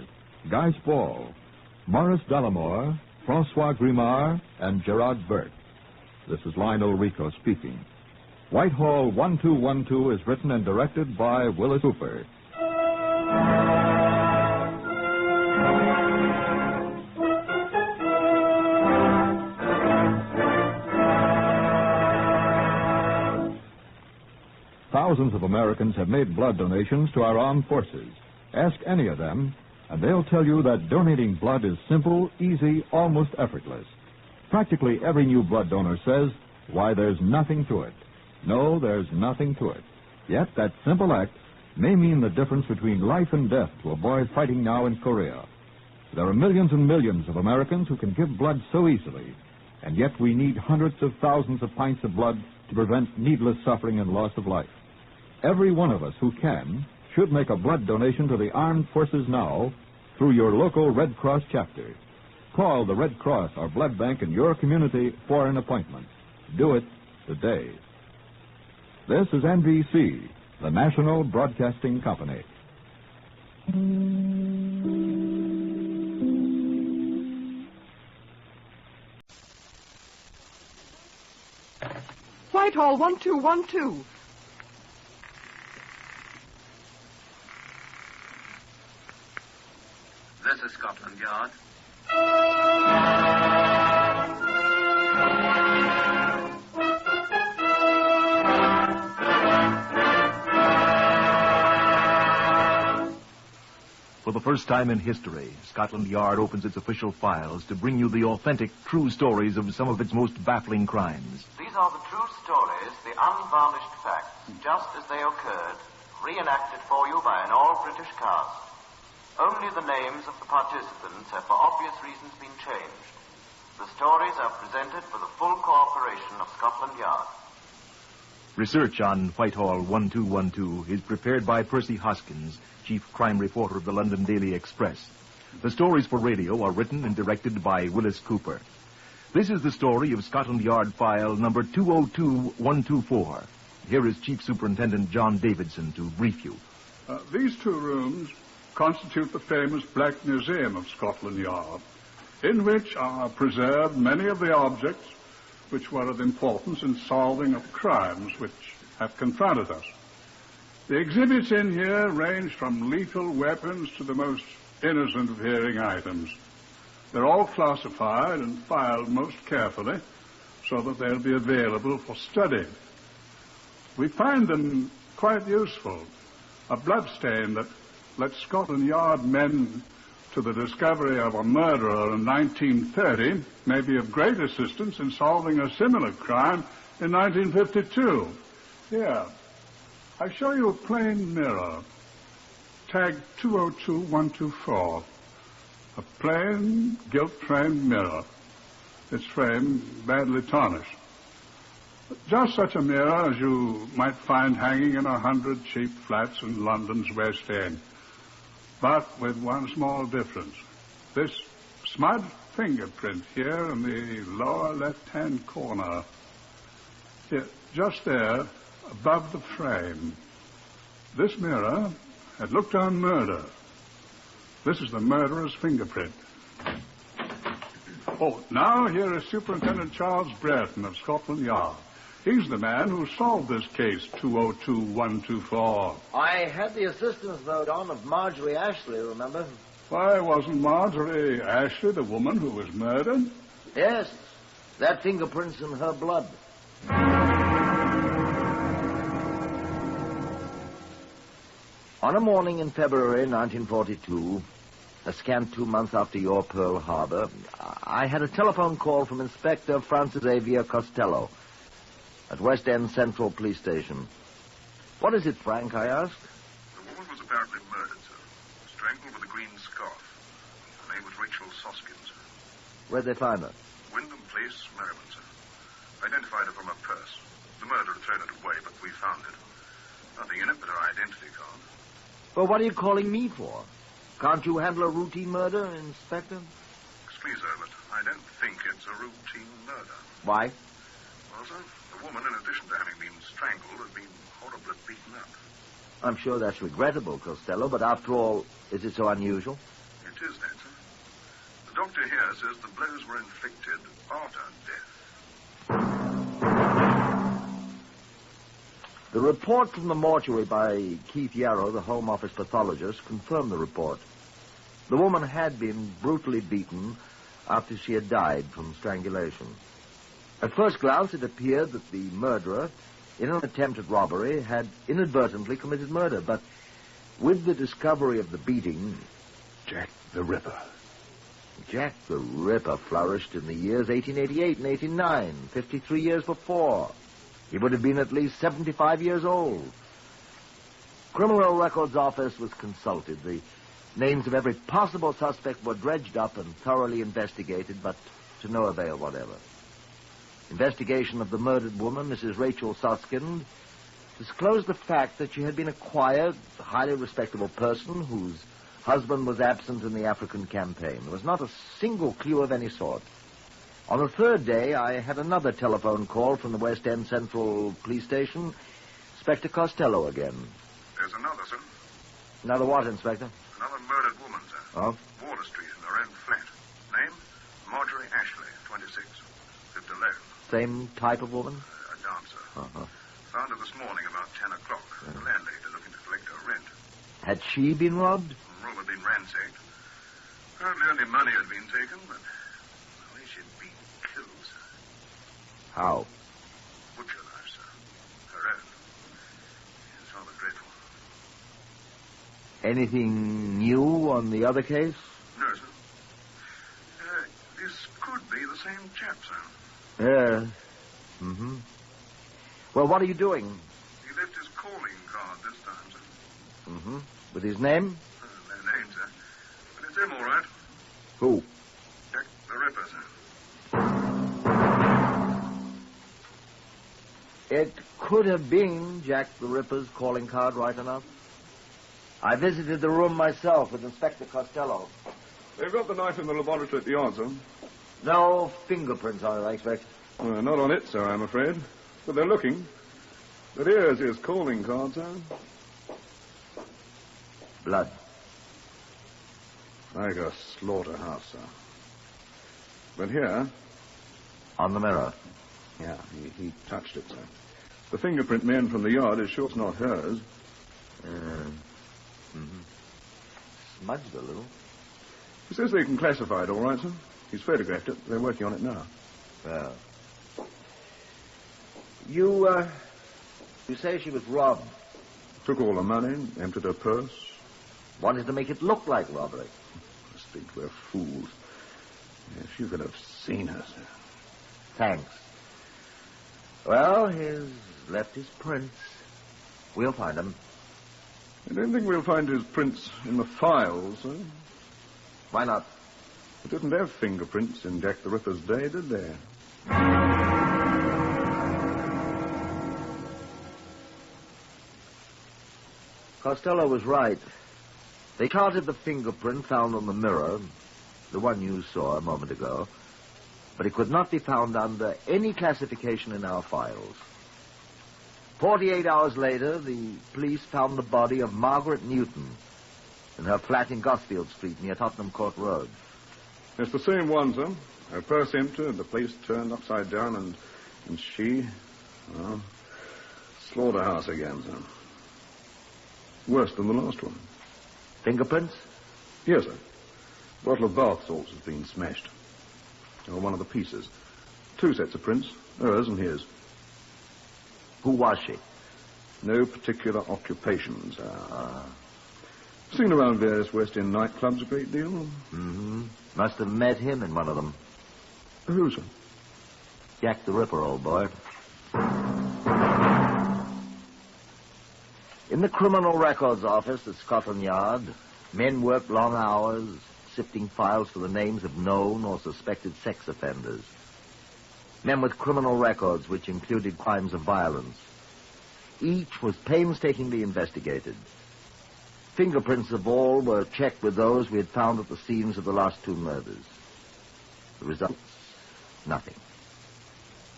Guy Spall, Morris Dallimore, Francois Grimard, and Gerard Burke. This is Lionel Rico speaking. Whitehall 1212 is written and directed by Willis Cooper. Thousands of Americans have made blood donations to our armed forces. Ask any of them, and they'll tell you that donating blood is simple, easy, almost effortless. Practically every new blood donor says, why, there's nothing to it. No, there's nothing to it. Yet that simple act may mean the difference between life and death to a boy fighting now in Korea. There are millions and millions of Americans who can give blood so easily, and yet we need hundreds of thousands of pints of blood to prevent needless suffering and loss of life. Every one of us who can should make a blood donation to the armed forces now through your local Red Cross chapter. Call the Red Cross or blood bank in your community for an appointment. Do it today. This is NBC, the National Broadcasting Company. Whitehall 1212. This is Scotland Yard. For the the first time in history, Scotland Yard opens its official files to bring you the authentic, true stories of some of its most baffling crimes. These are the true stories, the unvarnished facts, just as they occurred, reenacted for you by an all-British cast. Only the names of the participants have for obvious reasons been changed. The stories are presented with the full cooperation of Scotland Yard. Research on Whitehall 1212 is prepared by Percy Hoskins, chief crime reporter of the London Daily Express. The stories for radio are written and directed by Willis Cooper. This is the story of Scotland Yard file number 202124. Here is Chief Superintendent John Davidson to brief you. These two rooms constitute the famous Black Museum of Scotland Yard, in which are preserved many of the objects which were of importance in solving of crimes which have confronted us. The exhibits in here range from lethal weapons to the most innocent of hearing items. They're all classified and filed most carefully so that they'll be available for study. We find them quite useful. A bloodstain that led Scotland Yard men to the discovery of a murderer in 1930 may be of great assistance in solving a similar crime in 1952. Here, I show you a plain mirror, tagged 202124. A plain, gilt-framed mirror. Its frame badly tarnished. Just such a mirror as you might find hanging in 100 cheap flats in London's West End. But with one small difference. This smudged fingerprint here in the lower left-hand corner. Here, just there, above the frame. This mirror had looked on murder. This is the murderer's fingerprint. Oh, now here is Superintendent Charles Brereton of Scotland Yard. He's the man who solved this case, 202124. I had the assistance vote on of Marjorie Ashley, remember? Why, wasn't Marjorie Ashley the woman who was murdered? Yes, that fingerprint's in her blood. On a morning in February 1942, a scant 2 months after your Pearl Harbor, I had a telephone call from Inspector Francis Xavier Costello at West End Central Police Station. What is it, Frank, I asked? The woman was apparently murdered, sir. Strangled with a green scarf. Her name was Rachel Soskins. Where'd they find her? Wyndham Place, Merriman, sir. Identified her from her purse. The murderer had thrown it away, but we found it. Nothing in it but her identity card. Well, what are you calling me for? Can't you handle a routine murder, Inspector? Excuse, sir, but I don't think it's a routine murder. Why? Well, sir, the woman, in addition to having been strangled, had been horribly beaten up. I'm sure that's regrettable, Costello, but after all, is it so unusual? It is, then, sir. The doctor here says the blows were inflicted after death. The report from the mortuary by Keith Yarrow, the Home Office pathologist, confirmed the report. The woman had been brutally beaten after she had died from strangulation. At first glance, it appeared that the murderer, in an attempt at robbery, had inadvertently committed murder, but with the discovery of the beating... Jack the Ripper. Jack the Ripper flourished in the years 1888 and 1889, 53 years before. He would have been at least 75 years old. Criminal Records Office was consulted. The names of every possible suspect were dredged up and thoroughly investigated, but to no avail whatever. Investigation of the murdered woman, Mrs. Rachel Soskind, disclosed the fact that she had been a quiet, highly respectable person whose husband was absent in the African campaign. There was not a single clue of any sort. On the third day, I had another telephone call from the West End Central Police Station. Inspector Costello again. There's another, sir. Another what, Inspector? Another murdered woman, sir. Oh? Water Street in her own flat. Name? Marjorie Ashley, 26. Lived alone. Same type of woman? A dancer. Uh-huh. Found her this morning about 10 o'clock. The landlady looking to collect her rent. Had she been robbed? The room had been ransacked. Apparently only money had been taken, but the way she'd been killed, sir. How? Butcher knife, sir. Her own. It's rather dreadful. Anything new on the other case? No, sir. This could be the same chap, sir. Yes. Mm-hmm. Well, what are you doing? He left his calling card this time, sir. Mm-hmm. With his name? No name, sir. But it's him, all right. Who? Jack the Ripper, sir. It could have been Jack the Ripper's calling card, right enough. I visited the room myself with Inspector Costello. They've got the knife in the laboratory at the yard, sir. No fingerprints on it, I expect. Not on it, sir, I'm afraid. But they're looking. But here's his calling card, sir. Blood. Like a slaughterhouse, sir. But here... On the mirror? Yeah, he touched it, sir. The fingerprint man from the yard is sure it's not hers. Mm-hmm. Smudged a little. He says they can classify it all right, sir. He's photographed it. They're working on it now. Well. You say she was robbed? Took all the money, emptied her purse. Wanted to make it look like robbery. I think we're fools. If you could have seen her, sir. Thanks. Well, he's left his prints. We'll find them. I don't think we'll find his prints in the files, sir. Why not? They didn't have fingerprints in Jack the Ripper's day, did they? Costello was right. They counted the fingerprint found on the mirror, the one you saw a moment ago, but it could not be found under any classification in our files. 48 hours later, the police found the body of Margaret Newton in her flat in Gosfield Street near Tottenham Court Road. It's the same one, sir. Her purse empty, the place turned upside down, and she... well, slaughterhouse again, sir. Worse than the last one. Fingerprints? Yes, sir. Bottle of bath salts has been smashed. Or one of the pieces. 2 sets of prints, hers and his. Who was she? No particular occupation, sir. Seen around various West End nightclubs a great deal. Mm-hmm. Must have met him in one of them. Who, sir? Jack the Ripper, old boy. In the Criminal Records Office at Scotland Yard, men worked long hours, sifting files for the names of known or suspected sex offenders. Men with criminal records which included crimes of violence. Each was painstakingly investigated. Fingerprints of all were checked with those we had found at the scenes of the last 2 murders. The results? Nothing.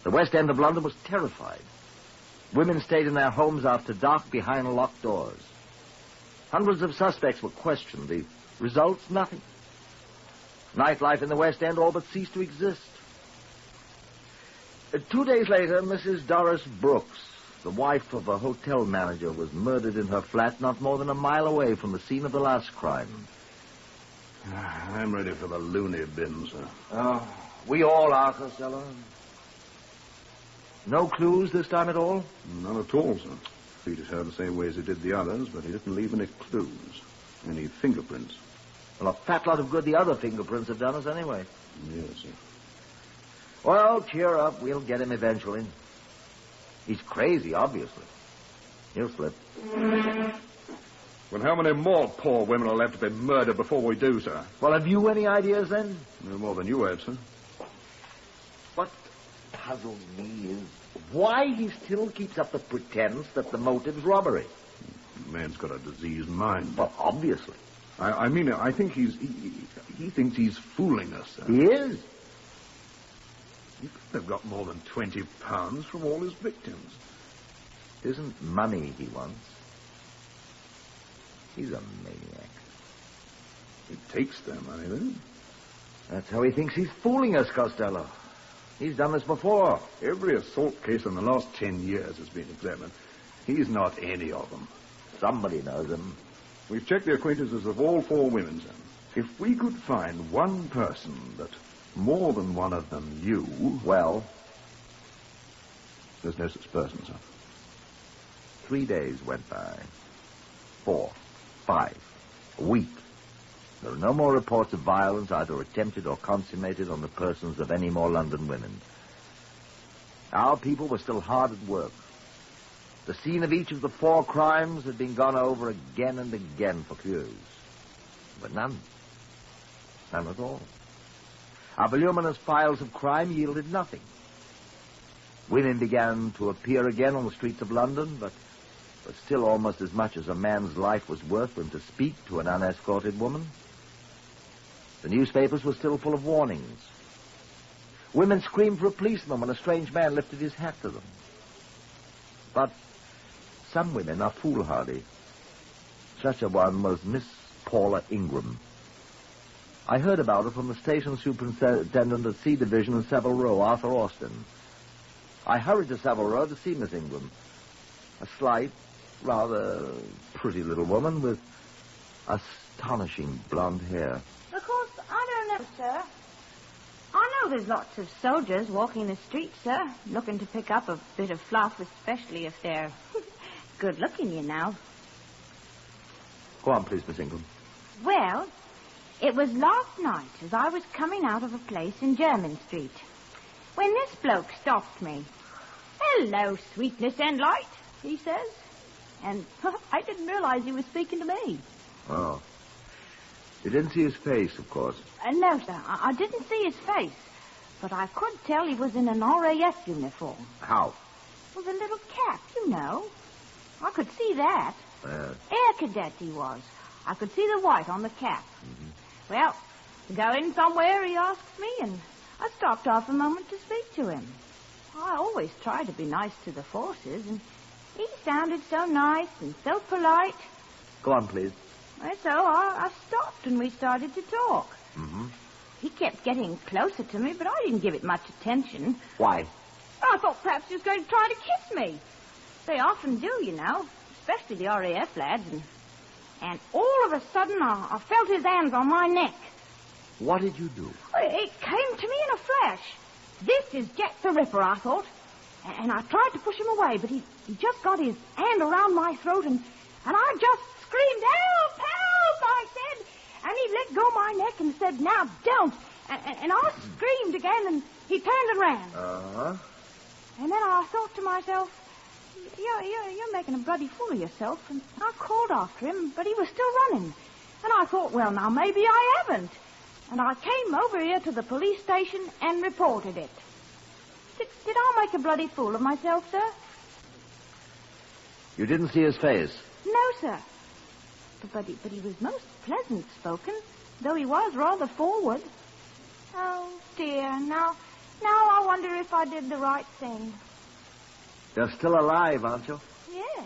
The West End of London was terrified. Women stayed in their homes after dark behind locked doors. Hundreds of suspects were questioned. The results? Nothing. Nightlife in the West End all but ceased to exist. 2 days later, Mrs. Doris Brooks, the wife of a hotel manager, was murdered in her flat not more than a mile away from the scene of the last crime. I'm ready for the loony bin, sir. Oh, we all are, Costello. No clues this time at all? None at all, sir. Treated her the same way as he did the others, but he didn't leave any clues. Any fingerprints. Well, a fat lot of good the other fingerprints have done us anyway. Yes, sir. Well, cheer up. We'll get him eventually. He's crazy, obviously. He'll slip. Well, how many more poor women will have to be murdered before we do, sir? Well, have you any ideas, then? No more than you have, sir. What puzzles me is why he still keeps up the pretense that the motive's robbery. The man's got a diseased mind. Well, obviously. I mean, I think he thinks he's fooling us, sir. He is. He could have got more than £20 from all his victims. It isn't money he wants. He's a maniac. He takes their money, then. That's how he thinks he's fooling us, Costello. He's done this before. Every assault case in the last 10 years has been examined. He's not any of them. Somebody knows him. We've checked the acquaintances of all 4 women, sir. If we could find one person that more than one of them knew... Well? There's no such person, sir. 3 days went by. 4, 5. A week. There are no more reports of violence, either attempted or consummated, on the persons of any more London women. Our people were still hard at work. The scene of each of the 4 crimes had been gone over again and again for clues. But none. None at all. Our voluminous files of crime yielded nothing. Women began to appear again on the streets of London, but still almost as much as a man's life was worth for him to speak to an unescorted woman. The newspapers were still full of warnings. Women screamed for a policeman when a strange man lifted his hat to them. But some women are foolhardy. Such a one was Miss Paula Ingram. I heard about her from the station superintendent at C Division in Savile Row, Arthur Austin. I hurried to Savile Row to see Miss Ingram. A slight, rather pretty little woman with astonishing blonde hair. Of course, I don't know, sir. I know there's lots of soldiers walking the streets, sir, looking to pick up a bit of fluff, especially if they're good-looking, you know. Go on, please, Miss Ingram. Well, it was last night as I was coming out of a place in Jermyn Street when this bloke stopped me. "Hello, sweetness and light," he says. And I didn't realize he was speaking to me. Oh. You didn't see his face, of course. No, sir, I didn't see his face, but I could tell he was in an RAF uniform. How? With a little cap, you know. I could see that. Air cadet he was. I could see the white on the cap. Mm-hmm. Well, going somewhere, he asked me, and I stopped off a moment to speak to him. I always try to be nice to the forces, and he sounded so nice and so polite. Go on, please. And so I stopped, and we started to talk. Mm-hmm. He kept getting closer to me, but I didn't give it much attention. Why? I thought perhaps he was going to try to kiss me. They often do, you know, especially the RAF lads. And all of a sudden, I felt his hands on my neck. What did you do? It came to me in a flash. This is Jack the Ripper, I thought. And I tried to push him away, but he just got his hand around my throat, and I just screamed, "Help, help," I said. And he let go my neck and said, "Now, don't." And I screamed again, and he turned and ran. Uh-huh. And then I thought to myself, you're making a bloody fool of yourself. And I called after him, but he was still running. And I thought, well, now, maybe I haven't. And I came over here to the police station and reported it. Did I make a bloody fool of myself, sir? You didn't see his face? No, sir. But he was most pleasant-spoken, though he was rather forward. Oh, dear. Now I wonder if I did the right thing. You're still alive, aren't you? Yes.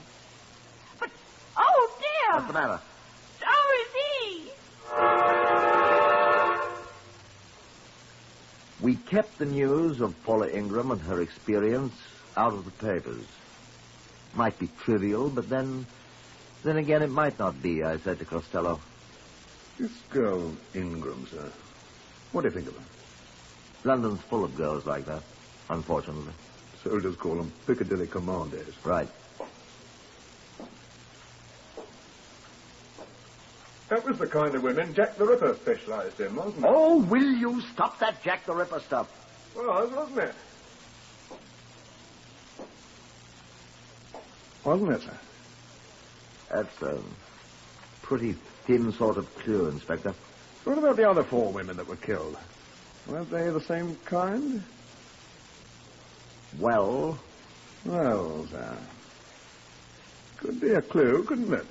But, oh, dear! What's the matter? So is he! We kept the news of Paula Ingram and her experience out of the papers. Might be trivial, but then again it might not be, I said to Costello. This girl Ingram, sir. What do you think of her? London's full of girls like that, unfortunately. Soldiers call them Piccadilly Commandos. Right. That was the kind of women Jack the Ripper specialized in, wasn't it? Oh, will you stop that Jack the Ripper stuff? Well, wasn't it? Wasn't it, sir? That's a pretty thin sort of clue, Inspector. What about the other 4 women that were killed? Weren't they the same kind? Well, sir. Could be a clue, couldn't it?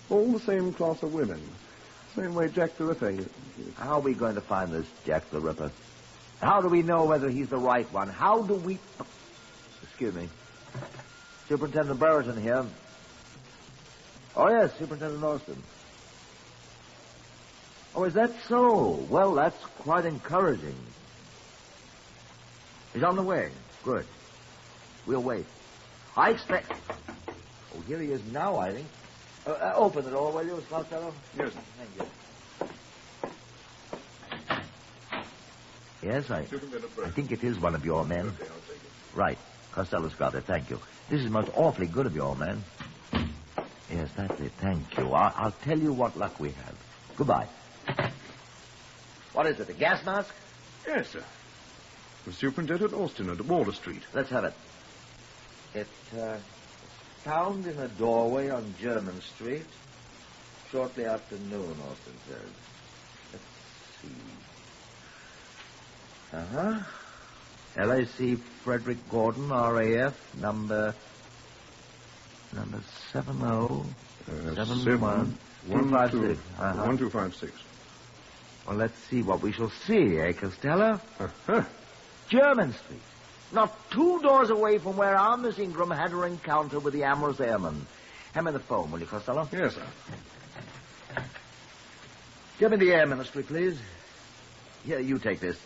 All the same class of women. Same way Jack the Ripper. How are we going to find this Jack the Ripper? How do we know whether he's the right one? How do we... Excuse me. Superintendent Brereton here. Oh, yes, Superintendent Austin. Oh, is that so? Well, that's quite encouraging. He's on the way. Good. We'll wait. I expect... Oh, here he is now, I think. Open the door, will you, Costello? Yes, sir. Thank you. Yes, I think it is one of your men. Okay, I'll take it. Right. Costello's got it. Thank you. This is most awfully good of you, old man. Yes, that's it. Thank you. I'll tell you what luck we have. Goodbye. What is it, a gas mask? Yes, sir. The Superintendent Austin at Water Street. Let's have it. It was found in a doorway on German Street shortly after noon, Austin says. Let's see. LAC Frederick Gordon, RAF, number 70256. 1256. Well, let's see what we shall see, Costello? German Street. Not 2 doors away from where our Miss Ingram had her encounter with the amorous airman. Hand me the phone, will you, Costello? Yes, sir. Give me the air ministry, please. Here, you take this.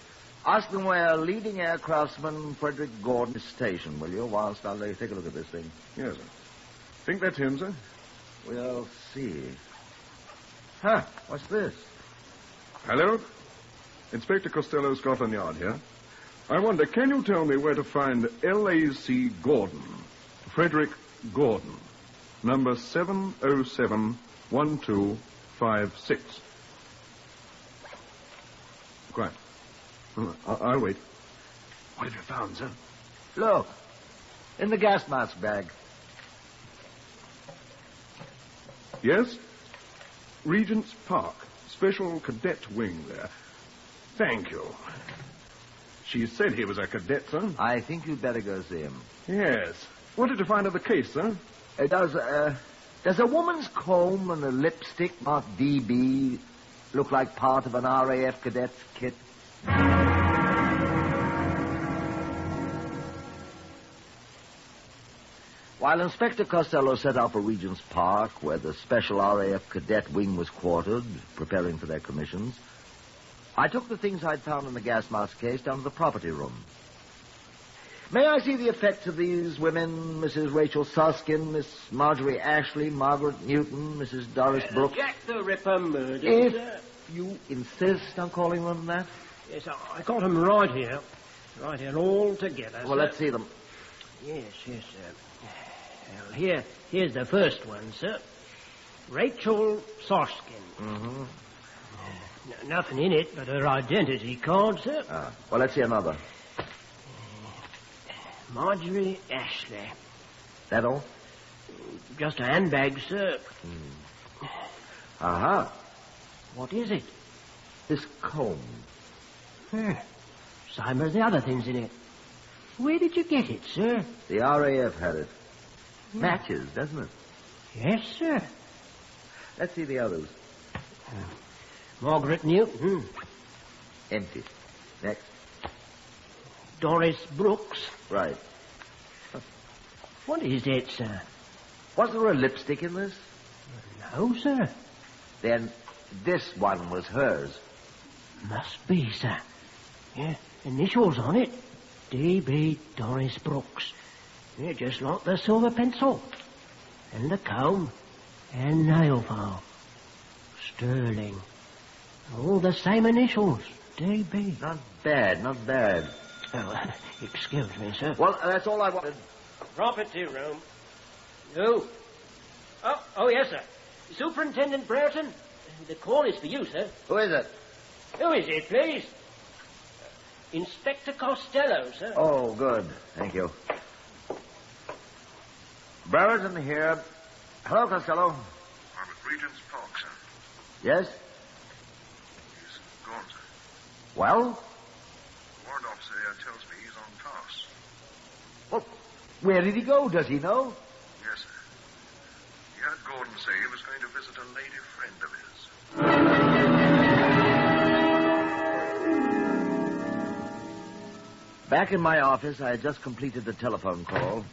Ask them where leading aircraftsman Frederick Gordon is stationed, will you, whilst I'll take a look at this thing. Yes, sir. Think that's him, sir? We'll see. Huh, what's this? Hello? Inspector Costello, Scotland Yard here. I wonder, can you tell me where to find LAC Gordon, Frederick Gordon, number 7071256? Quite. I'll wait. What have you found, sir? Look, in the gas mask bag. Yes? Regent's Park, special cadet wing there. Thank you. She said he was a cadet, sir. I think you'd better go see him. Yes. What did you find of the case, sir? Does a woman's comb and a lipstick marked DB look like part of an RAF cadet's kit? While Inspector Costello set out for Regent's Park, where the special RAF cadet wing was quartered, preparing for their commissions, I took the things I'd found in the gas mask case down to the property room. May I see the effects of these women, Mrs. Rachel Suskin, Miss Marjorie Ashley, Margaret Newton, Mrs. Doris Brooks? Jack the Ripper murdered, If sir. you insist on calling them that? Yes, I got them right here. Right here, all together, Well, sir. let's see them. Yes, sir. Well, here's the first one, sir. Rachel Soskin. Mm-hmm. Nothing in it but her identity card, sir. Well, let's see another. Marjorie Ashley. That all? Just a handbag, sir. What is it? This comb. Same as the other things in it. Where did you get it, sir? The RAF had it. Matches, doesn't it? Yes, sir. Let's see the others. Margaret Newton. Empty. Next. Doris Brooks. Right. What is it, sir? Was there a lipstick in this? No, sir. Then this one was hers. Must be, sir. Yeah, initials on it. D.B. Doris Brooks. Yeah, just like the silver pencil. And the comb. And nail file. Sterling. All the same initials. D.B. Not bad, not bad. Oh, excuse me, sir. Well, that's all I wanted. Property room. Who? Oh, yes, sir. Superintendent Brereton. The call is for you, sir. Who is it? Who is it, please? Inspector Costello, sir. Oh, good. Thank you. Brereton here. Hello, Costello. I'm at Regent's Park, sir. Yes? He's gone, sir. Well? The warrant officer here tells me he's on task. Well, where did he go? Does he know? Yes, sir. He heard Gordon say he was going to visit a lady friend of his. Back in my office, I had just completed the telephone call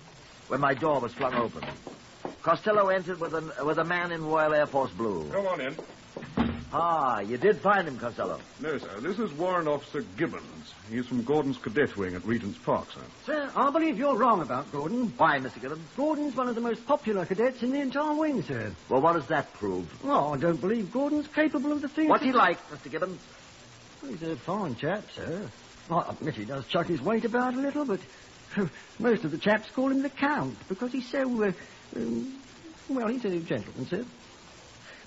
when my door was flung open. Costello entered with a man in Royal Air Force blue. Come on in. Ah, you did find him, Costello. No, sir. This is Warrant Officer Gibbons. He's from Gordon's cadet wing at Regent's Park, sir. Sir, I believe you're wrong about Gordon. Why, Mr. Gibbons? Gordon's one of the most popular cadets in the entire wing, sir. Well, what does that prove? Oh, I don't believe Gordon's capable of the things... What's he like, Mr. Gibbons? He's a fine chap, sir. I admit he does chuck his weight about a little, but most of the chaps call him the Count because he's so Well, he's a gentleman, sir.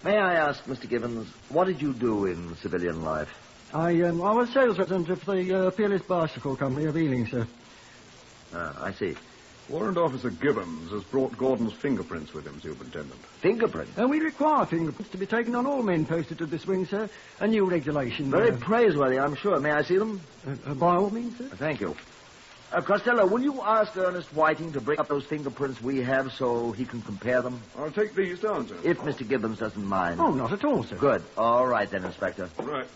May I ask, Mr. Gibbons, what did you do in civilian life? I was sales representative for the Peerless Bicycle Company of Ealing, sir. I see. Warrant Officer Gibbons has brought Gordon's fingerprints with him, Superintendent. Fingerprints? We require fingerprints to be taken on all men posted to this wing, sir. A new regulation. Very praiseworthy, I'm sure. May I see them? By all means, sir. Thank you. Costello, will you ask Ernest Whiting to bring up those fingerprints we have so he can compare them? I'll take these down, sir. If Mr. Gibbons doesn't mind. Oh, not at all, sir. Good. All right, then, Inspector. Right.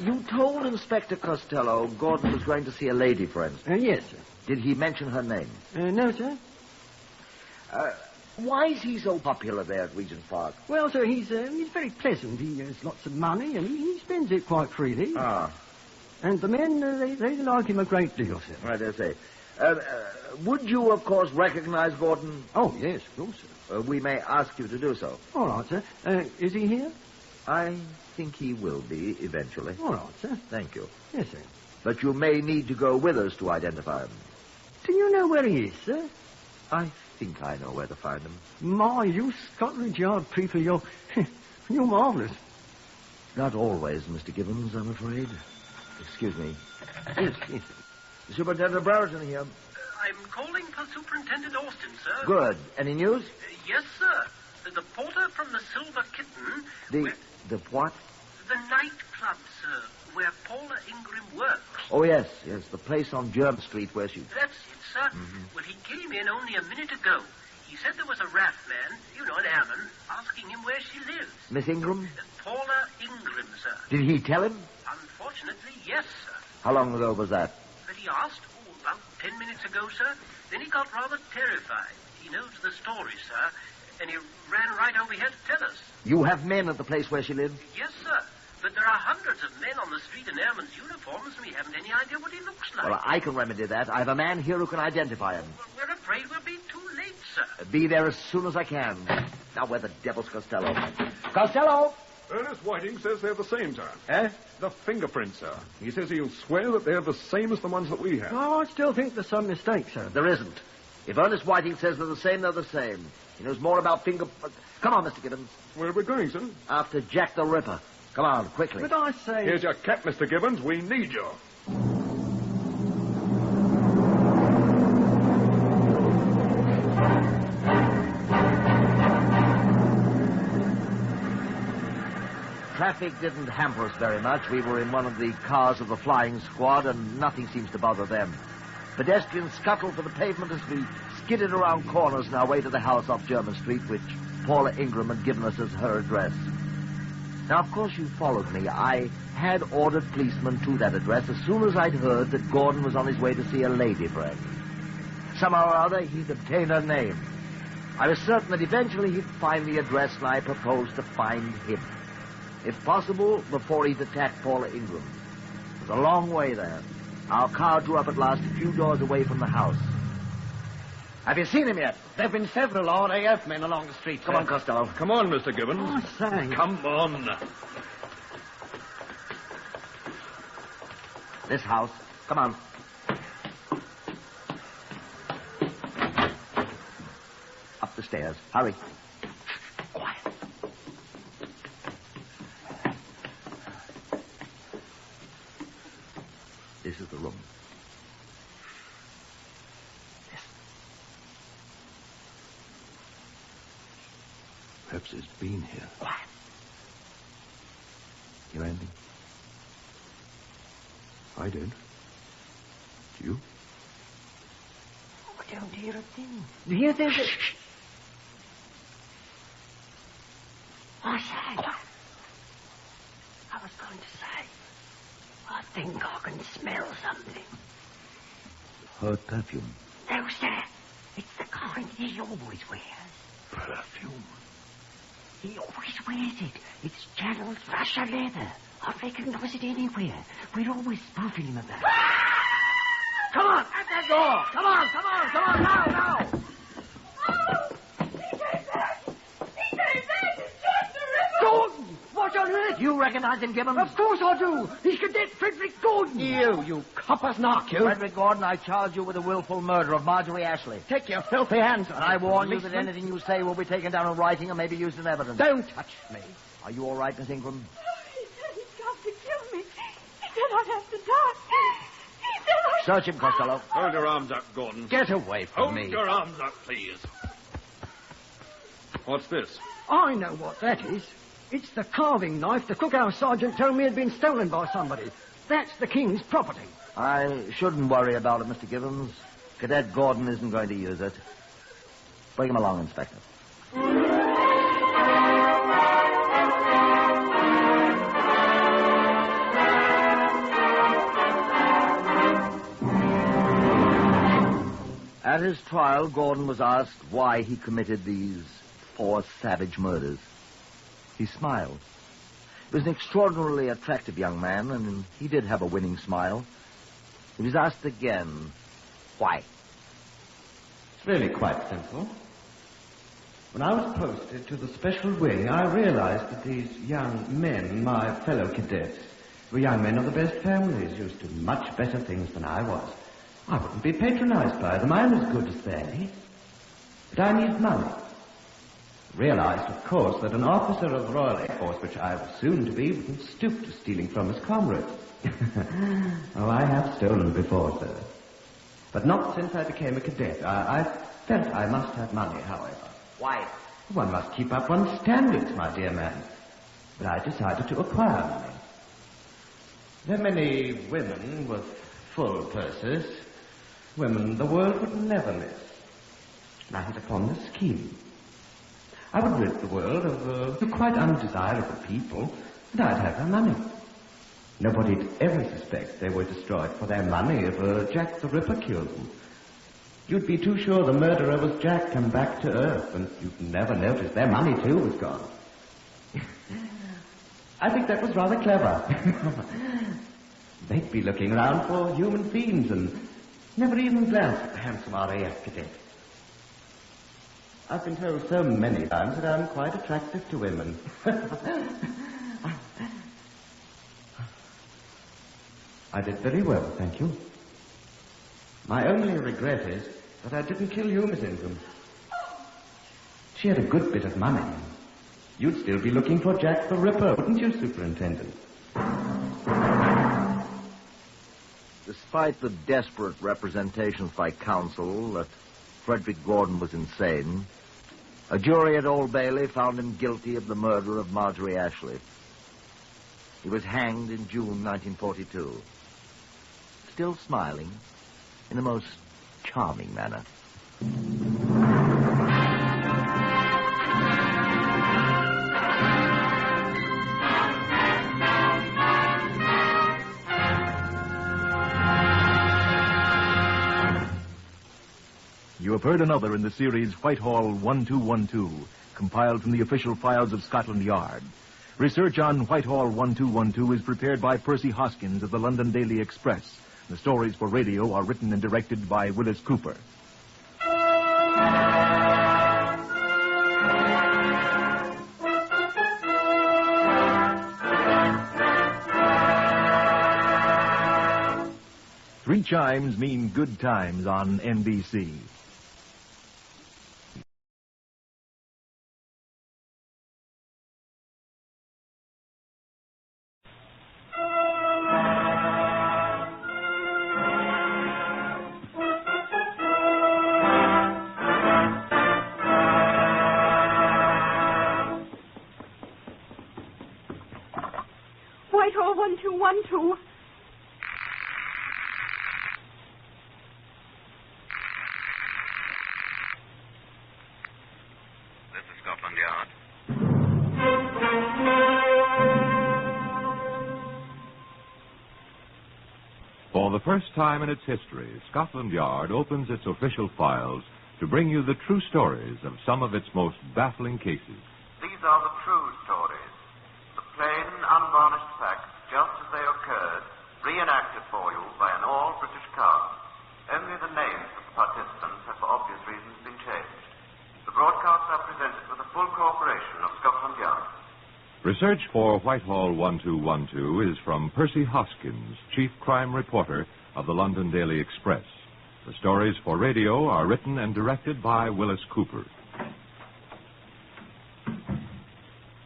You told Inspector Costello Gordon was going to see a lady friend. Yes, sir. Did he mention her name? No, sir. Why is he so popular there at Regent Park? Well, sir, he's very pleasant. He has lots of money, and he spends it quite freely. Ah. And the men, they like him a great deal, sir. Right, I say. Would you, of course, recognize Gordon? Oh, yes, of course, sir. We may ask you to do so. All right, sir. Is he here? I think he will be, eventually. All right, sir. Thank you. Yes, sir. But you may need to go with us to identify him. Do you know where he is, sir? I think I know where to find him. My, you Scotland Yard people, you're marvellous. Not always, Mr. Gibbons, I'm afraid. Excuse me. Yes. Superintendent Brereton here. I'm calling for Superintendent Austin, sir. Good. Any news? Yes, sir. The porter from the Silver Kitten... The what? The nightclub, sir, where Paula Ingram works. Oh, yes. The place on Germ Street where she... That's it, sir. Mm-hmm. Well, he came in only a minute ago. He said there was a rat man, an airman, asking him where she lives. Miss Ingram? Paula Ingram, sir. Did he tell him? Unfortunately, yes, sir. How long ago was that? But he asked, about 10 minutes ago, sir. Then he got rather terrified. He knows the story, sir. And he ran right over here to tell us. You have men at the place where she lived? Yes, sir. But there are hundreds of men on the street in airmen's uniforms, and we haven't any idea what he looks like. Well, I can remedy that. I have a man here who can identify him. Well, we're afraid we'll be too late, sir. Be there as soon as I can. Now, where the devil's Costello? Costello! Ernest Whiting says they're the same, sir. Eh? The fingerprints, sir. He says he'll swear that they're the same as the ones that we have. Oh, I still think there's some mistake, sir. There isn't. If Ernest Whiting says they're the same, they're the same. He knows more about Come on, Mr. Gibbons. Where are we going, sir? After Jack the Ripper. Come on, quickly. But I say... Here's your cap, Mr. Gibbons. We need you. Traffic didn't hamper us very much. We were in one of the cars of the flying squad, and nothing seems to bother them. Pedestrians scuttled for the pavement as we skidded around corners on our way to the house off German Street, which Paula Ingram had given us as her address. Now, of course, you followed me. I had ordered policemen to that address as soon as I'd heard that Gordon was on his way to see a lady friend. Somehow or other, he'd obtained her name. I was certain that eventually he'd find the address, and I proposed to find him. If possible, before he'd attack Paula Ingram. It was a long way there. Our car drew up at last a few doors away from the house. Have you seen him yet? There have been several RAF men along the street, Come on, Costello. Come on, Mr. Gibbons. Oh, thanks. Come on. This house. Come on. Up the stairs. Hurry. Quiet. This is the room. Perhaps he's been here. Quiet. Hear anything? I don't. Do you? I don't hear a thing. Do you think that... Shh. I say. I was going to say, I think I can smell something. Her perfume. No, sir. It's the kind he always wears. Perfume? He always wears it. It's Channel's Russia leather. I'd recognize it anywhere. We're always spoofing him about it. Come on, at that door! Come on, now! Oh, he came back! He came back! It's Chesterton! Gordon! Watch on it! You recognize him, Gibbons? Of course I do. He's Cadet Frederick Gordon. You copper's knock, you. Frederick Gordon, I charge you with the willful murder of Marjorie Ashley. Take your filthy hands off. And I warn you that anything you say will be taken down in writing and may be used in evidence. Don't touch me. Are you all right, Miss Ingram? He said he'd come to kill me. He said I'd have to die. He said I... Search him, Costello. Hold your arms up, Gordon. Get away from me. Hold your arms up, please. What's this? I know what that is. It's the carving knife the cookhouse sergeant told me had been stolen by somebody. That's the King's property. I shouldn't worry about it, Mr. Gibbons. Cadet Gordon isn't going to use it. Bring him along, Inspector. At his trial, Gordon was asked why he committed these 4 savage murders. He smiled. He was an extraordinarily attractive young man, and he did have a winning smile. He was asked again, why? It's really quite simple. When I was posted to the special wing, I realized that these young men, my fellow cadets, were young men of the best families, used to much better things than I was. I wouldn't be patronized by them. I'm as good as they. But I need money. Realized, of course, that an officer of the Royal Air Force, which I was soon to be, wouldn't stoop to stealing from his comrades. Oh, I have stolen before, sir. But not since I became a cadet. I felt I must have money, however. Why? One must keep up one's standards, my dear man. But I decided to acquire money. There are many women with full purses, women the world would never miss. And I hit upon this scheme. I would rid the world of quite undesirable people, and I'd have their money. Nobody'd ever suspect they were destroyed for their money if Jack the Ripper killed them. You'd be too sure the murderer was Jack come back to Earth, and you'd never notice their money, too, was gone. I think that was rather clever. They'd be looking around for human fiends and never even glance at the handsome RAF cadet. I've been told so many times that I'm quite attractive to women. I did very well, thank you. My only regret is that I didn't kill you, Miss Ingram. She had a good bit of money. You'd still be looking for Jack the Ripper, wouldn't you, Superintendent? Despite the desperate representations by counsel that Frederick Gordon was insane, a jury at Old Bailey found him guilty of the murder of Marjorie Ashley. He was hanged in June 1942, still smiling in the most charming manner. You have heard another in the series Whitehall 1212, compiled from the official files of Scotland Yard. Research on Whitehall 1212 is prepared by Percy Hoskins of the London Daily Express. The stories for radio are written and directed by Willis Cooper. Three chimes mean good times on NBC. Whitehall 1212. This is Scotland Yard. For the first time in its history, Scotland Yard opens its official files to bring you the true stories of some of its most baffling cases. These are the true stories. The plain, unvarnished facts, just as they occurred, reenacted for you by an all-British cast. Only the names of the participants have for obvious reasons been changed. The broadcasts are presented with the full cooperation of Scotland Yard. Research for Whitehall 1212 is from Percy Hoskins, Chief Crime Reporter of the London Daily Express. The stories for radio are written and directed by Willis Cooper.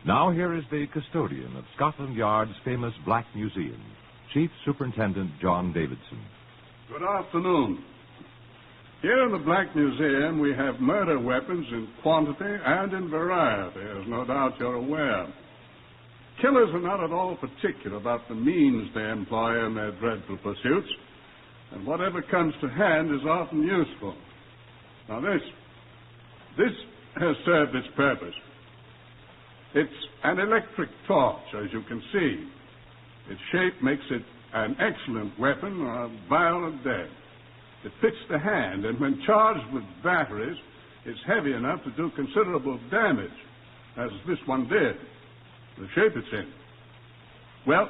Now here is the custodian of Scotland Yard's famous Black Museum, Chief Superintendent John Davidson. Good afternoon. Here in the Black Museum, we have murder weapons in quantity and in variety, as no doubt you're aware. Killers are not at all particular about the means they employ in their dreadful pursuits, and whatever comes to hand is often useful. Now this has served its purpose. It's an electric torch, as you can see. Its shape makes it an excellent weapon of violent death. It fits the hand, and when charged with batteries, it's heavy enough to do considerable damage, as this one did, the shape it's in. Well,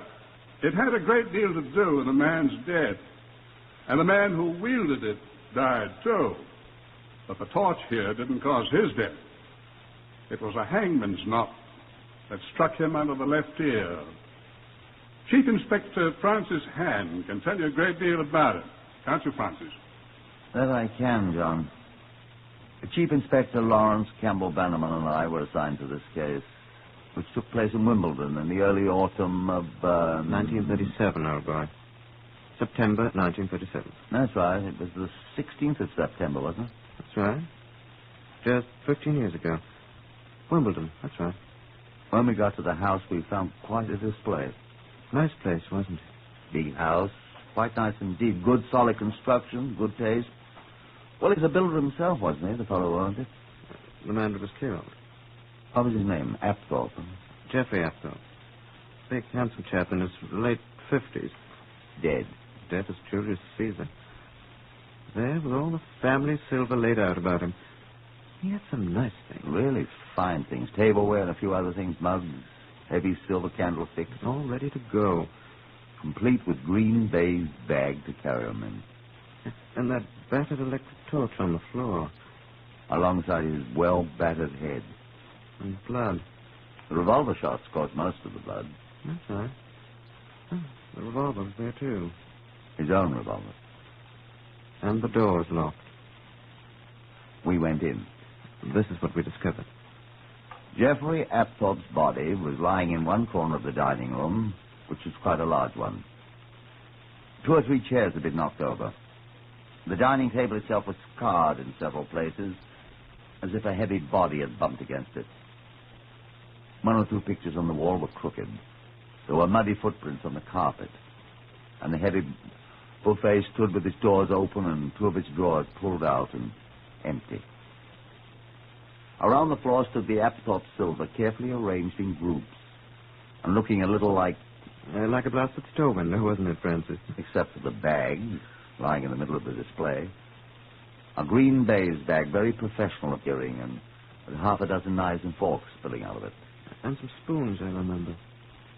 it had a great deal to do with a man's death, and the man who wielded it died too. But the torch here didn't cause his death. It was a hangman's knot that struck him under the left ear. Chief Inspector Francis Hand can tell you a great deal about it. Can't you, Francis? That I can, John. Chief Inspector Lawrence Campbell Bannerman and I were assigned to this case, which took place in Wimbledon in the early autumn of... 1937, old boy. September 1937. That's right. It was the 16th of September, wasn't it? That's right. Just 15 years ago. Wimbledon, that's right. When we got to the house, we found quite a display. Nice place, wasn't it? Big house. Quite nice indeed. Good, solid construction. Good taste. Well, he's a builder himself, wasn't he, the fellow, wasn't he? The man that was killed. What was his name? Apthorpe. Geoffrey Apthorpe. Big, handsome chap in his late 50s. Dead. Dead as Julius Caesar. There, with all the family silver laid out about him. He had some nice things. Really fine things. Tableware and a few other things. Mugs, heavy silver candlesticks. All ready to go. Complete with green baize bag to carry them in. And that battered electric torch on the floor. Alongside his well-battered head. And blood. The revolver shots caused most of the blood. That's right. Oh, the revolver was there, too. His own revolver. And the door was locked. We went in. This is what we discovered. Geoffrey Apthorpe's body was lying in one corner of the dining room, which was quite a large one. 2 or 3 chairs had been knocked over. The dining table itself was scarred in several places, as if a heavy body had bumped against it. 1 or 2 pictures on the wall were crooked. There were muddy footprints on the carpet, and the heavy buffet stood with its doors open and 2 of its drawers pulled out and empty. Around the floor stood the Apthorpe silver, carefully arranged in groups, and looking a little like... like a blasted store window, wasn't it, Francis? Except for the bag, lying in the middle of the display. A green baize bag, very professional appearing, and with half a dozen knives and forks spilling out of it. And some spoons, I remember.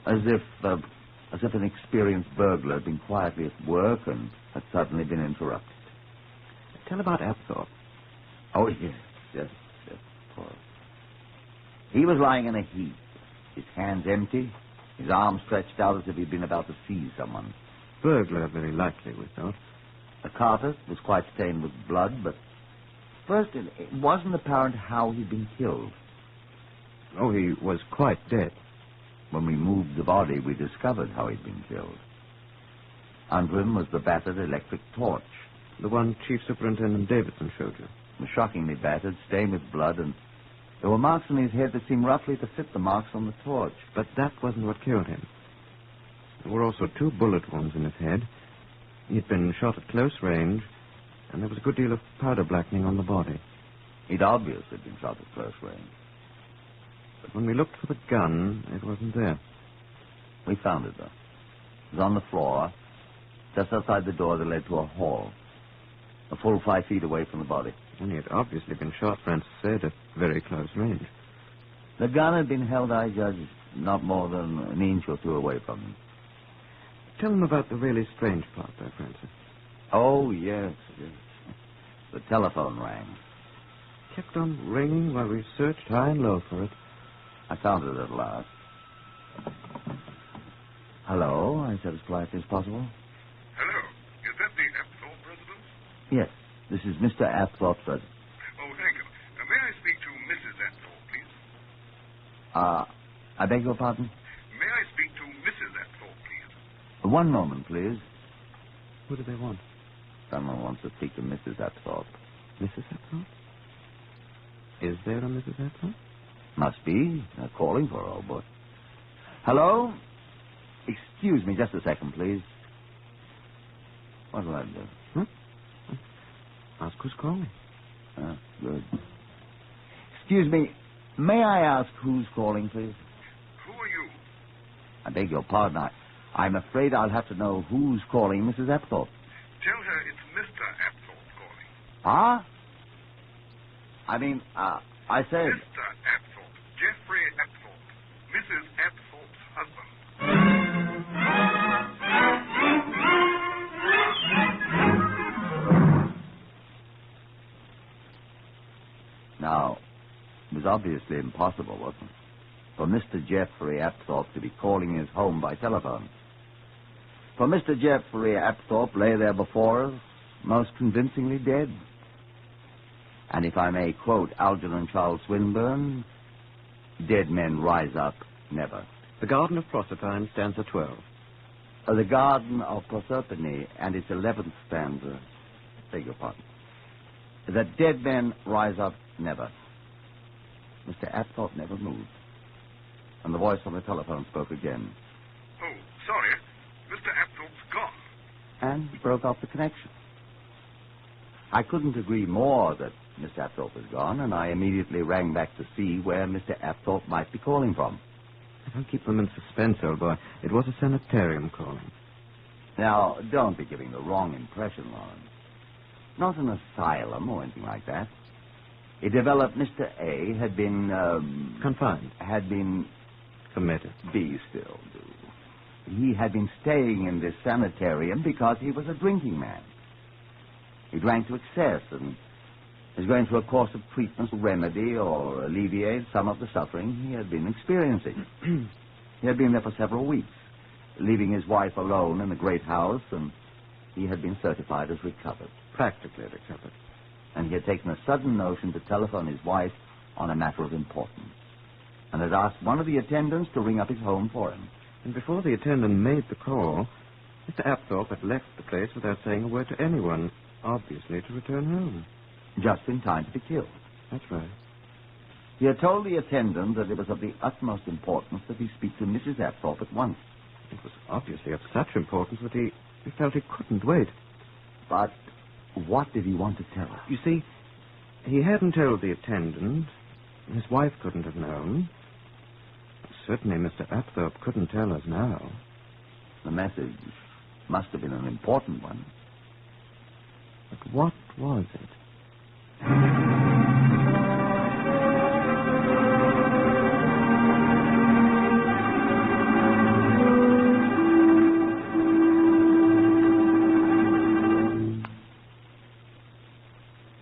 As if an experienced burglar had been quietly at work and had suddenly been interrupted. Tell about Apthorpe. Oh, yes, of course. He was lying in a heap, his hands empty, his arms stretched out as if he'd been about to seize someone. Burglar, very likely, we thought. The carpet was quite stained with blood, but first it wasn't apparent how he'd been killed. Oh, he was quite dead. When we moved the body, we discovered how he'd been killed. Under him was the battered electric torch. The one Chief Superintendent Davidson showed you. It was shockingly battered, stained with blood, and there were marks on his head that seemed roughly to fit the marks on the torch. But that wasn't what killed him. There were also 2 bullet wounds in his head. He'd been shot at close range, and there was a good deal of powder blackening on the body. He'd obviously been shot at close range. But when we looked for the gun, it wasn't there. We found it, though. It was on the floor, just outside the door that led to a hall, a full 5 feet away from the body. And he had obviously been shot, Francis said, at very close range. The gun had been held, I judge, not more than an inch or 2 away from him. Tell them about the really strange part there, Francis. Oh, yes. The telephone rang. Kept on ringing while we searched high and low for it. I found it at last. Hello, I said as politely as possible. Hello. Is that the Apthorpe residence? Yes, this is Mr. Apthorpe's residence. Oh, thank you. May I speak to Mrs. Apthorpe, please? I beg your pardon? May I speak to Mrs. Apthorpe, please? One moment, please. Who do they want? Someone wants to speak to Mrs. Apthorpe. Mrs. Apthorpe? Is there a Mrs. Apthorpe? Must be. They're calling for her, old boy. Hello? Excuse me just a second, please. What will I do? Huh? Ask who's calling. Good. Excuse me, may I ask who's calling, please? Who are you? I beg your pardon. I'm afraid I'll have to know who's calling Mrs. Apthorpe. Tell her it's Mr. Apthorpe calling. Huh? I said... Mr. Apthorpe. Geoffrey Apthorpe. Mrs. Apthorpe's husband. Now, it was obviously impossible, wasn't it, for Mr. Geoffrey Apthorpe to be calling his home by telephone. For Mr. Geoffrey Apthorpe lay there before us, most convincingly dead. And if I may quote Algernon Charles Swinburne, dead men rise up never. The Garden of Proserpine, stanza 12. The Garden of Proserpine and its 11th stanza, beg your pardon. That dead men rise up never. Mr. Apthorpe never moved. And the voice on the telephone spoke again. Oh, sorry. Mr. Apthorpe's gone. And broke off the connection. I couldn't agree more that Mr. Apthorpe was gone, and I immediately rang back to see where Mr. Apthorpe might be calling from. Don't keep them in suspense, old boy. It was a sanitarium calling. Now, don't be giving the wrong impression, Lawrence. Not an asylum or anything like that. It developed Mr. A had been... confined. Had been... Committed. Be still, do. He had been staying in this sanitarium because he was a drinking man. He drank to excess and is going through a course of treatment to remedy or alleviate some of the suffering he had been experiencing. He had been there for several weeks, leaving his wife alone in the great house, and he had been certified as recovered. Practically recovered. And he had taken a sudden notion to telephone his wife on a matter of importance, and had asked one of the attendants to ring up his home for him. And before the attendant made the call, Mr. Apthorpe had left the place without saying a word to anyone, obviously to return home. Just in time to be killed. That's right. He had told the attendant that it was of the utmost importance that he speak to Mrs. Apthorpe at once. It was obviously of such importance that he felt he couldn't wait. But what did he want to tell her? You see, he hadn't told the attendant. His wife couldn't have known. Certainly Mr. Apthorpe couldn't tell us now. The message must have been an important one. But what was it?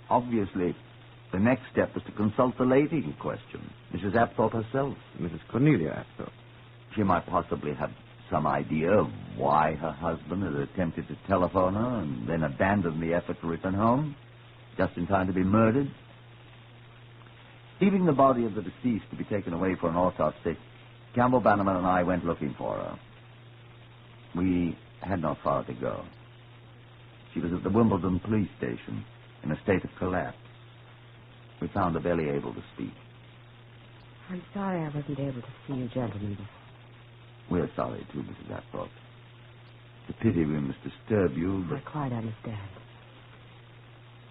Obviously, the next step was to consult the lady in question, Mrs. Apthorpe herself. Mrs. Cornelia Apthorpe. She might possibly have some idea of why her husband had attempted to telephone her and then abandoned the effort to return home, just in time to be murdered. Leaving the body of the deceased to be taken away for an autopsy, Campbell Bannerman and I went looking for her. We had not far to go. She was at the Wimbledon police station in a state of collapse. We found her barely able to speak. I'm sorry I wasn't able to see you gentlemen before. We're sorry, too, Mrs. Apthorpe. It's a pity we must disturb you, but... I quite understand.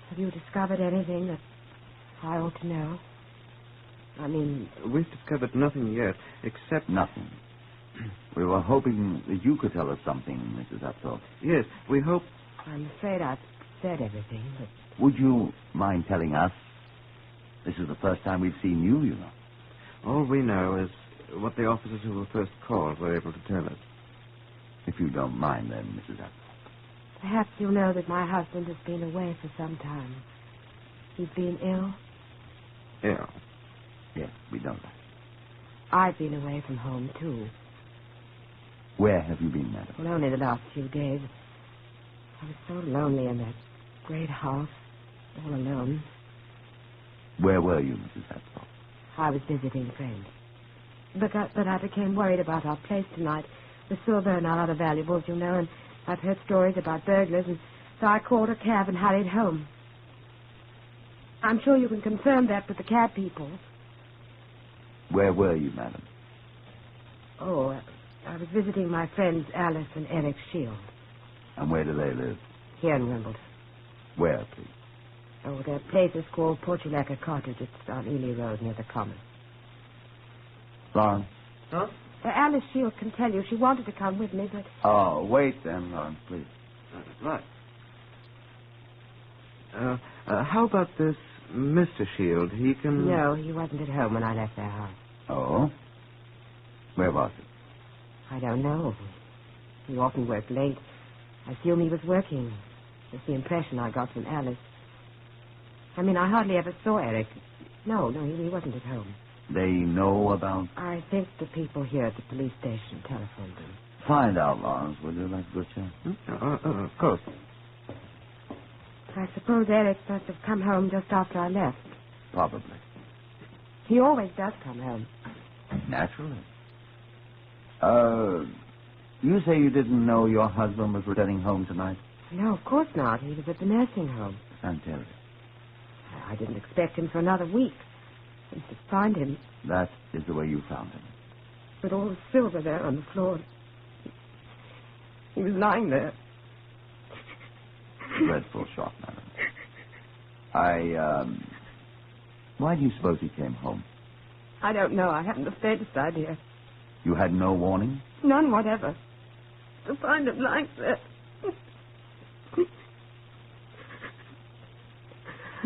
Have you discovered anything that I ought to know? I mean... We've discovered nothing yet, except... Nothing. We were hoping that you could tell us something, Mrs. Apthorpe. Yes, we hope... I'm afraid I've said everything, but... Would you mind telling us? This is the first time we've seen you, you know. All we know is what the officers who were first called were able to tell us. If you don't mind, then, Mrs. Apthorpe. Perhaps you know that my husband has been away for some time. He's been ill. Ill? Yes, we know that. I've been away from home, too. Where have you been, madam? Well, only the last few days. I was so lonely in that great house, all alone. Where were you, Mrs. Apthorpe? I was visiting friends. But I became worried about our place tonight. The silver and our other valuables, you know, and I've heard stories about burglars, and so I called a cab and hurried home. I'm sure you can confirm that with the cab people. Where were you, madam? Oh, I was visiting my friends Alice and Eric Shield. And where do they live? Here in Wimbledon. Where, please? Oh, their place is called Portulaca Cottage. It's on Ely Road near the Common. Lawrence? Huh? Alice Shield can tell you. She wanted to come with me, but... Oh, wait then, Lawrence, please. Right. How about this Mr. Shield? He can... No, he wasn't at home when I left their house. Oh? Where was it? I don't know. He often worked late. I assume he was working. That's the impression I got from Alice. I mean, I hardly ever saw Eric. No, he wasn't at home. They know about... I think the people here at the police station telephoned him. Find out, Lawrence, will you? That's a good chance. Of course. I suppose Eric must have come home just after I left. Probably. He always does come home. Naturally. You say you didn't know your husband was returning home tonight? No, of course not. He was at the nursing home. Sanitarium. I didn't expect him for another week. I to find him. That is the way you found him. With all the silver there on the floor. He was lying there. Dreadful shock, madam. Why do you suppose he came home? I don't know. I haven't the faintest idea. You had no warning? None whatever. To find him like that.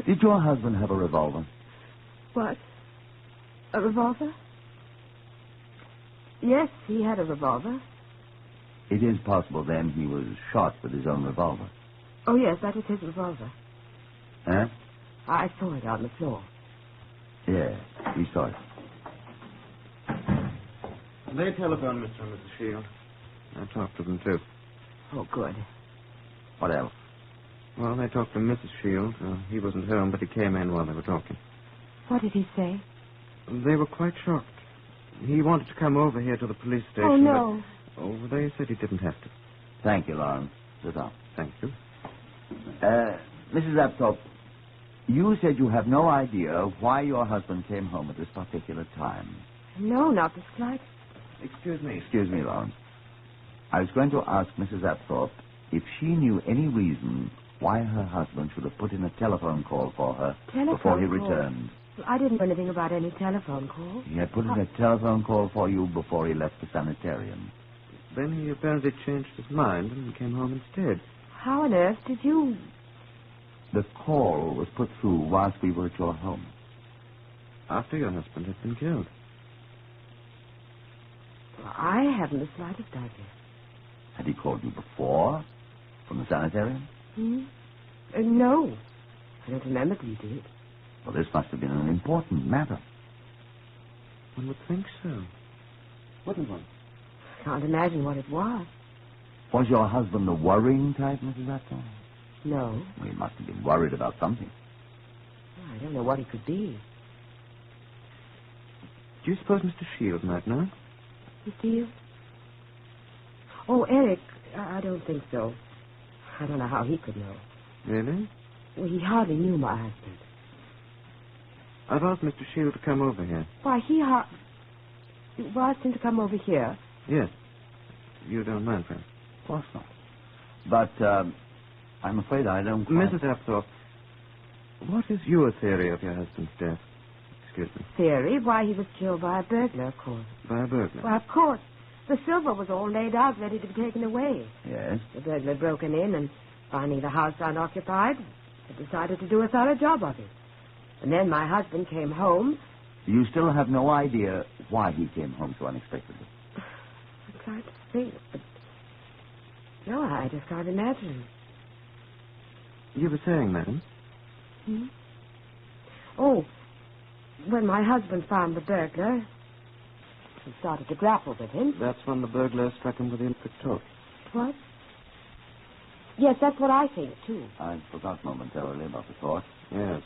Did your husband have a revolver? What? A revolver? Yes, he had a revolver. It is possible, then, he was shot with his own revolver. Oh, yes, that is his revolver. Huh? I saw it on the floor. Yes, we saw it. They telephoned Mr. and Mrs. Shield. I talked to them, too. Oh, good. What else? Well, they talked to Mrs. Shield. He wasn't home, but he came in while they were talking. What did he say? They were quite shocked. He wanted to come over here to the police station. Oh, no. But, they said he didn't have to. Thank you, Lawrence. Sit down. Thank you. Mrs. Apthorpe, you said you have no idea why your husband came home at this particular time. No, not the slightest. Excuse me, Lawrence. I was going to ask Mrs. Apthorpe if she knew any reason why her husband should have put in a telephone call for her before he returned. Well, I didn't know anything about any telephone call. He had put in a telephone call for you before he left the sanitarium. Then he apparently changed his mind and came home instead. How on earth did you... The call was put through whilst we were at your home. After your husband had been killed. Well, I haven't the slightest idea. Had he called you before? From the sanitarium? No. I don't remember that he did. Well, this must have been an important matter. One would think so. Wouldn't one? I can't imagine what it was. Was your husband the worrying type, Mrs. Atthorpe? No. Well, he must have been worried about something. I don't know what he could be. Do you suppose Mr. Shield might know? Mr. Shield? Oh, Eric, I don't think so. I don't know how he could know. Really? Well, he hardly knew my husband. I've asked Mr. Shield to come over here. Why, you asked him to come over here? Yes. You don't mind, friend? Of course not. But, I'm afraid I don't quite... Mrs. Apthorpe, what is your theory of your husband's death? Excuse me. Theory? Why, he was killed by a burglar, of course. By a burglar? Well, of course. The silver was all laid out, ready to be taken away. Yes? The burglar had broken in, and finding the house unoccupied, had decided to do a thorough job of it. And then my husband came home. You still have no idea why he came home so unexpectedly? I'm trying to think, but... No, I just can't imagine. You were saying, madam? Oh, when my husband found the burglar, and started to grapple with him. That's when the burglar struck him with the electric torch. What? Yes, that's what I think, too. I forgot momentarily about the torch. Yes.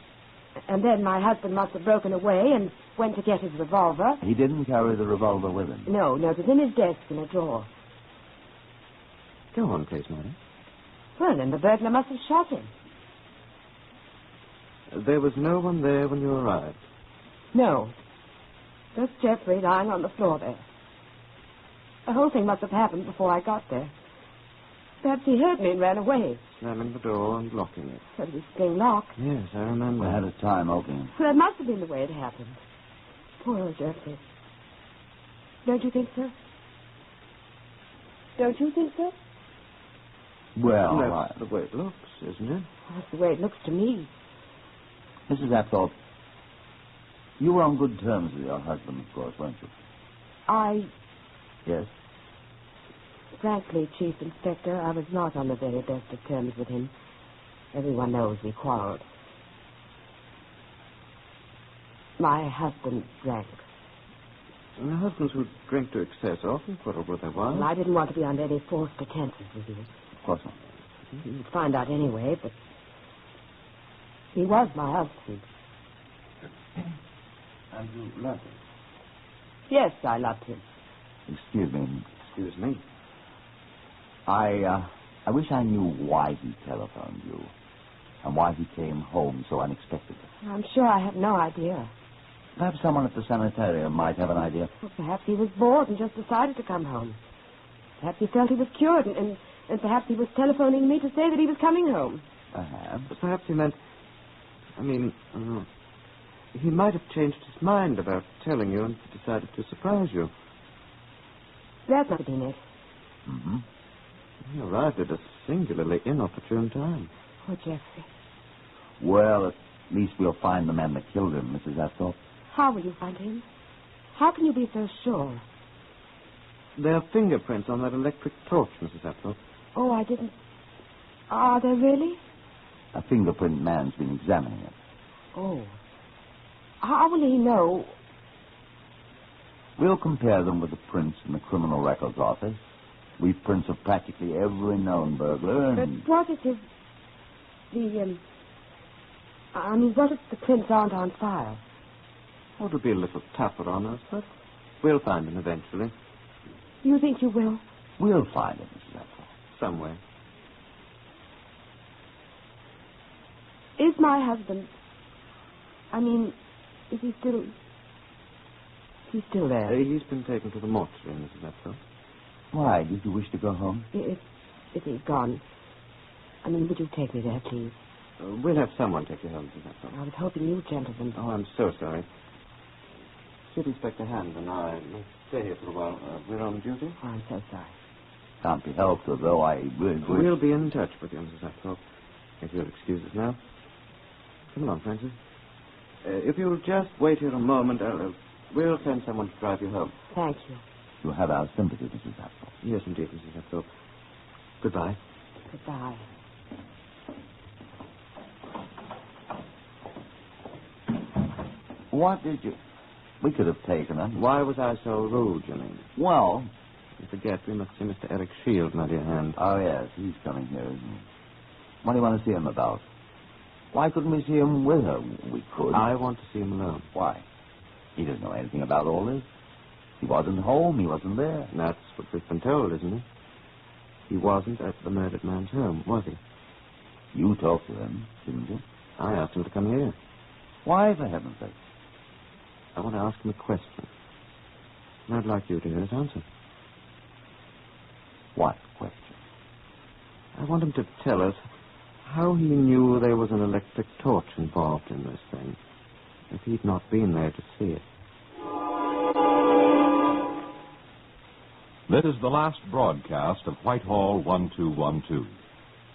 And then my husband must have broken away and went to get his revolver. He didn't carry the revolver with him. No, it was in his desk in a drawer. Go on, please, Mary. Well, then the burglar must have shot him. There was no one there when you arrived? No. Just Geoffrey lying on the floor there. The whole thing must have happened before I got there. Perhaps he heard me and ran away. Slamming the door and locking it. But the spring lock. Yes, I remember. We had a time opening. Well, that must have been the way it happened. Poor old Geoffrey. Don't you think so? Don't you think so? Well, that's the way it looks, isn't it? That's the way it looks to me. Mrs. Apthorpe, you were on good terms with your husband, of course, weren't you? Yes? Frankly, Chief Inspector, I was not on the very best of terms with him. Everyone knows we quarreled. My husband drank. And husbands who drink to excess often quarrel with their wives. Well, I didn't want to be under any false pretenses with you. Of course not. You'd find out anyway, but he was my husband. And you loved him? Yes, I loved him. Excuse me. Excuse me. I wish I knew why he telephoned you and why he came home so unexpectedly. I'm sure I have no idea. Perhaps someone at the sanitarium might have an idea. Well, perhaps he was bored and just decided to come home. Perhaps he felt he was cured, and perhaps he was telephoning me to say that he was coming home. Perhaps. Perhaps he meant... he might have changed his mind about telling you and decided to surprise you. That might have been it. Mm-hmm. He arrived at a singularly inopportune time. Poor Geoffrey. Well, at least we'll find the man that killed him, Mrs. Apthorpe. How will you find him? How can you be so sure? There are fingerprints on that electric torch, Mrs. Apthorpe. Oh, I didn't... Are there really? A fingerprint man's been examining it. Oh. How will he know? We'll compare them with the prints in the Criminal Records Office. We've prints of practically every known burglar. But what if what if the prints aren't on file? Oh, it'll be a little tougher on us, but we'll find him eventually. You think you will? We'll find him, Mrs. Apthorpe. Somewhere. Is my husband... is he still... He's still there? He's been taken to the mortuary, Mrs. Apthorpe. Why? Did you wish to go home? If he's gone... would you take me there, please? We'll have someone take you home, Mrs. Apthorpe. I was hoping you gentlemen... Oh, I'm so sorry. Chief Inspector Hand and I must stay here for a while. We're on duty. Oh, I'm so sorry. Can't be helped, although I really wish... We'll be in touch with you, Mrs. Apthorpe. If you'll excuse us now. Come along, Francis. If you'll just wait here a moment, we'll send someone to drive you home. Thank you. You have our sympathy, Mrs. Apthorpe. Yes, indeed, Mrs. Apthorpe. Goodbye. Goodbye. What did you... We could have taken her. Why was I so rude, you mean? Well... You forget, we must see Mr. Eric Shield, my dear Hand. Oh, yes, he's coming here, isn't he? What do you want to see him about? Why couldn't we see him with her? We could. I want to see him alone. Why? He doesn't know anything about all this. He wasn't home. He wasn't there. That's what we've been told, isn't it? He wasn't at the murdered man's home, was he? You talked to him, didn't you? I asked him to come here. Why, for heaven's sake? I want to ask him a question. And I'd like you to hear his answer. What question? I want him to tell us how he knew there was an electric torch involved in this thing, if he'd not been there to see it. That is the last broadcast of Whitehall 1212.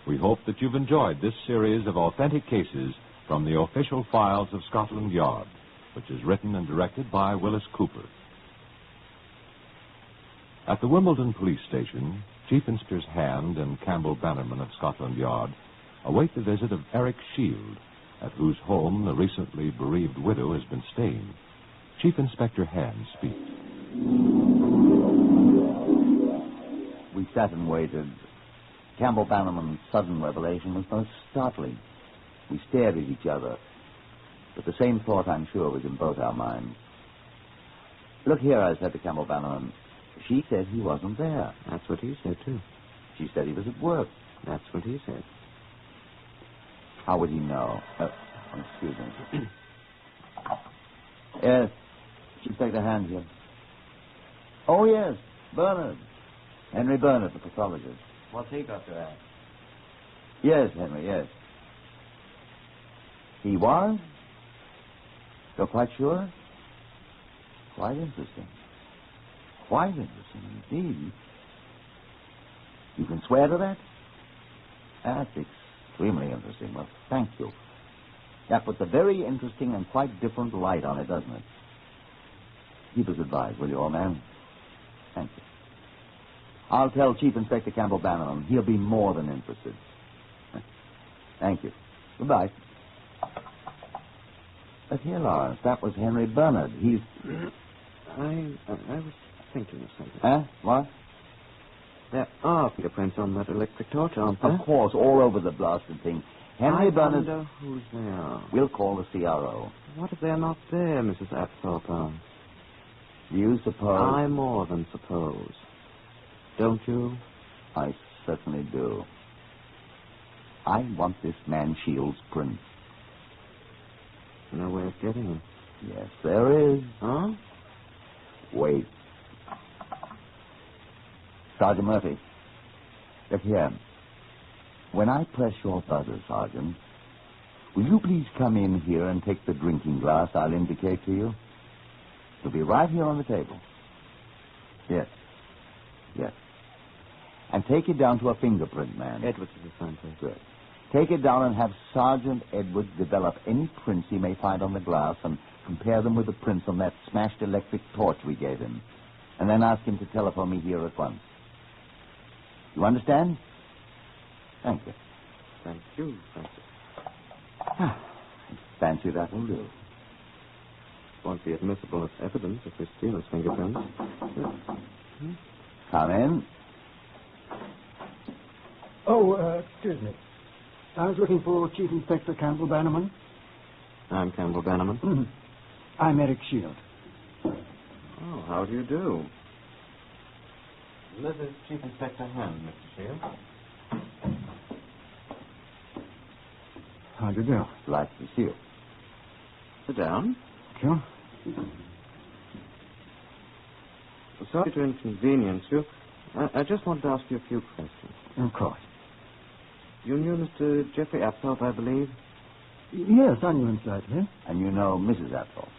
We hope that you've enjoyed this series of authentic cases from the official files of Scotland Yard, which is written and directed by Willis Cooper. At the Wimbledon Police Station, Chief Inspectors Hand and Campbell Bannerman of Scotland Yard await the visit of Eric Shield, at whose home the recently bereaved widow has been staying. Chief Inspector Hand speaks. We sat and waited. Campbell Bannerman's sudden revelation was most startling. We stared at each other. But the same thought, I'm sure, was in both our minds. Look here, I said to Campbell Bannerman. She said he wasn't there. That's what he said, too. She said he was at work. That's what he said. How would he know? Excuse me. Yes. She'd take a hand here. Oh, yes. Bernard. Henry Bernard, the pathologist. What's he got to add? Yes, Henry, yes. He was? You're quite sure? Quite interesting. Quite interesting indeed. You can swear to that? That's extremely interesting. Well, thank you. That puts a very interesting and quite different light on it, doesn't it? Keep us advised, will you, old man? Thank you. I'll tell Chief Inspector Campbell Bannerman. He'll be more than interested. Thank you. Goodbye. But here, Lawrence, that was Henry Bernard. He's... I was thinking of something. Huh? What? There are fingerprints on that electric torch, aren't there? Of course, all over the blasted thing. Henry Bernard... I wonder who's there. We'll call the CRO. What if they're not there, Mrs. Apthorpe? Do you suppose... I more than suppose. Don't you? I certainly do. I want this man Shields' prints. No way of getting him. Yes, there is. Huh? Wait. Sergeant Murphy. Look here. When I press your buzzer, Sergeant, will you please come in here and take the drinking glass I'll indicate to you? It'll be right here on the table. Yes. Yes. And take it down to a fingerprint man. Edwards is assigned to it. Good. Take it down and have Sergeant Edwards develop any prints he may find on the glass and compare them with the prints on that smashed electric torch we gave him. And then ask him to telephone me here at once. You understand? Thank you. Thank you, Francis. Fancy that will do. Won't be admissible as evidence if we steal his fingerprints. Come in. Oh, excuse me. I was looking for Chief Inspector Campbell Bannerman. I'm Campbell Bannerman. I'm Eric Shield. Oh, how do you do? This is Chief Inspector Hand, Mr. Shield. How do you do? Glad to see you. Sit down. Sure. Sorry to inconvenience you. I just wanted to ask you a few questions. Of course. You knew Mr. Geoffrey Apthorpe, I believe? Yes, I knew him slightly. And you know Mrs. Apthorpe?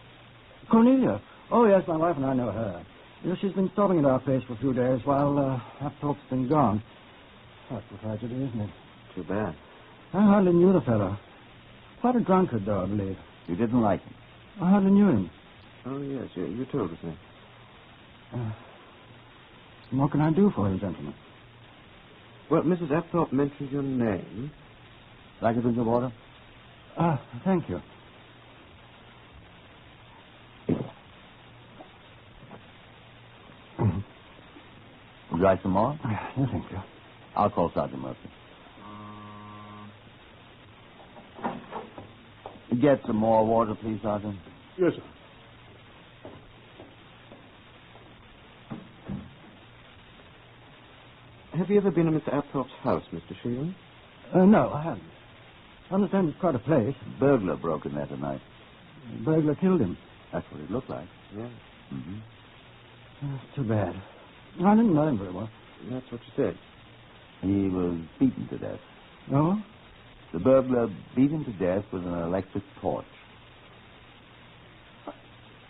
Cornelia. Oh, yes, my wife and I know her. Yes, she's been stopping at our place for a few days while Apthorpe's been gone. That's a tragedy, isn't it? Too bad. I hardly knew the fellow. Quite a drunkard, though, I believe. You didn't like him? I hardly knew him. Oh, yes, you told us that. What can I do for you, gentlemen? Well, Mrs. Apthorpe mentioned your name. Like a drink of water? Thank you. Would you like some more? No, thank you. I'll call Sergeant Murphy. Get some more water, please, Sergeant. Yes, sir. Have you ever been to Mr. Apthorpe's house, Mr. Shield? No, I haven't. I understand it's quite a place. Burglar broke in there tonight. The burglar killed him. That's what it looked like. Yeah. Mm-hmm. That's too bad. I didn't know him very well. That's what you said. He was beaten to death. Oh? The burglar beat him to death with an electric torch.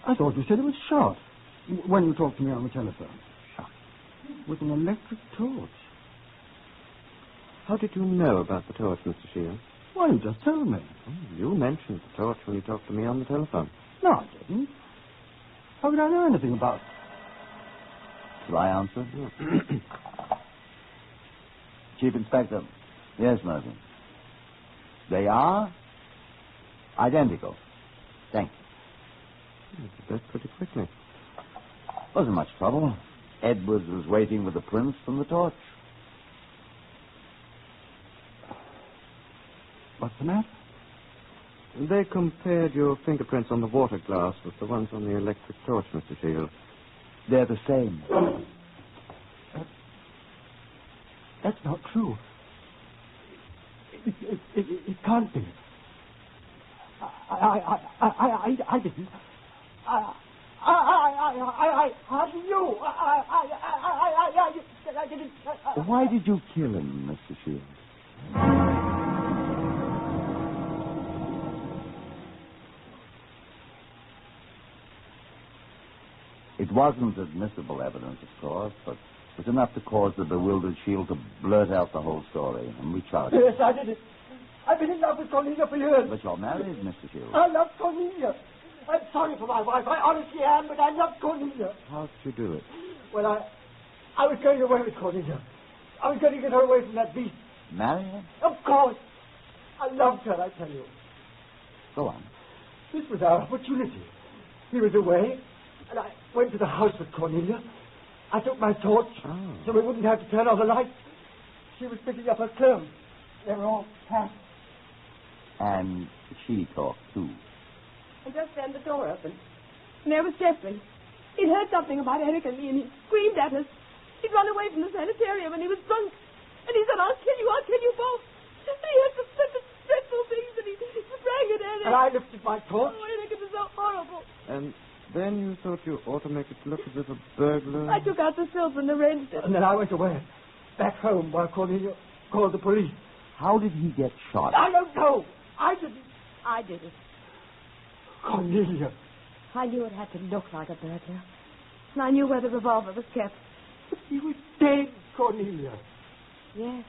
I thought you said he was shot when you talked to me on the telephone. Shot? With an electric torch. How did you know about the torch, Mr. Shield? Why, you just told me. Oh, you mentioned the torch when you talked to me on the telephone. No, I didn't. How could I know anything about it? Shall I answer? Chief Inspector. Yes, Murphy. They are identical. Thank you. That's pretty quickly. Wasn't much trouble. Edwards was waiting with the prints from the torch. What's the matter? They compared your fingerprints on the water glass with the ones on the electric torch, Mr. Shield. They're the same. That's not true. It can't be. I didn't. I knew. I didn't. Why did you kill him, Mr. Shield? It wasn't admissible evidence, of course, but it was enough to cause the bewildered Shield to blurt out the whole story, and we charged him. Yes, I did it. I've been in love with Cornelia for years. But you're married, Mr. Shield. I love Cornelia. I'm sorry for my wife. I honestly am, but I love Cornelia. How did you do it? Well, I was going away with Cornelia. I was going to get her away from that beast. Marry her? Of course. I loved her, I tell you. Go on. This was our opportunity. He was away, and I went to the house with Cornelia. I took my torch so we wouldn't have to turn on the light. She was picking up her clothes. They were all packed. And she talked, too. And just then the door opened. And there was Jeffrey. He'd heard something about Eric and me, and he screamed at us. He'd run away from the sanitarium, and he was drunk. And he said, I'll kill you both. And he had such dreadful things, and he sprang at Eric. And I lifted my torch. Oh, Eric, it was so horrible. And then you thought you ought to make it look as if a burglar... I took out the silver and arranged it. And then I went away, back home, while Cornelia called the police. How did he get shot? I don't know. I didn't. I did it. Cornelia. I knew it had to look like a burglar. And I knew where the revolver was kept. But he was dead, Cornelia. Yes.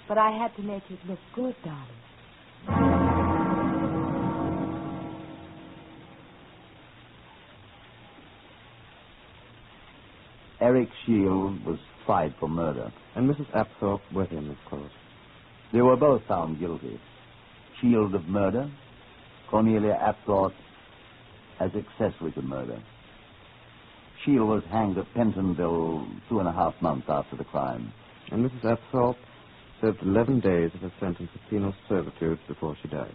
But I had to make it look good, darling. Eric Shield was tried for murder. And Mrs. Apthorpe with him, of course. They were both found guilty. Shield of murder, Cornelia Apthorpe as accessory to murder. Shield was hanged at Pentonville 2.5 months after the crime. And Mrs. Apthorpe served 11 days of her sentence of penal servitude before she died.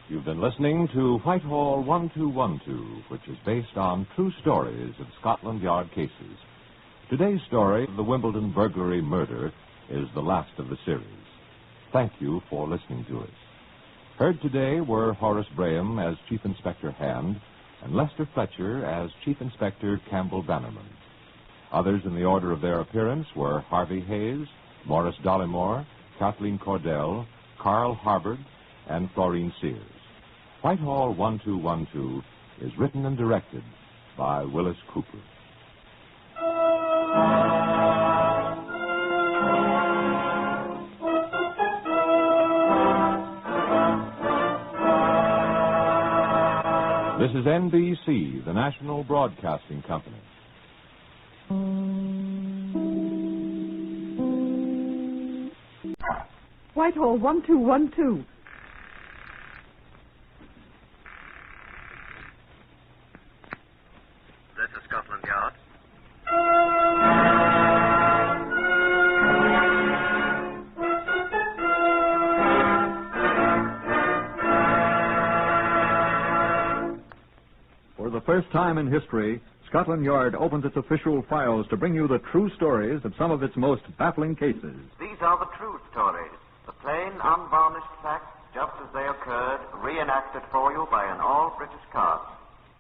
You've been listening to Whitehall 1212, which is based on true stories of Scotland Yard cases. Today's story, The Wimbledon Burglary Murder, is the last of the series. Thank you for listening to us. Heard today were Horace Braham as Chief Inspector Hand and Lester Fletcher as Chief Inspector Campbell Bannerman. Others in the order of their appearance were Harvey Hayes, Morris Dollymore, Kathleen Cordell, Carl Harbord, and Florine Sears. Whitehall 1212 is written and directed by Willis Cooper. This is NBC, the National Broadcasting Company. Whitehall 1212. This is Scotland Yard. For the first time in history, Scotland Yard opens its official files to bring you the true stories of some of its most baffling cases. These are the true stories, the plain, unvarnished facts, just as they occurred, reenacted for you by an all-British cast.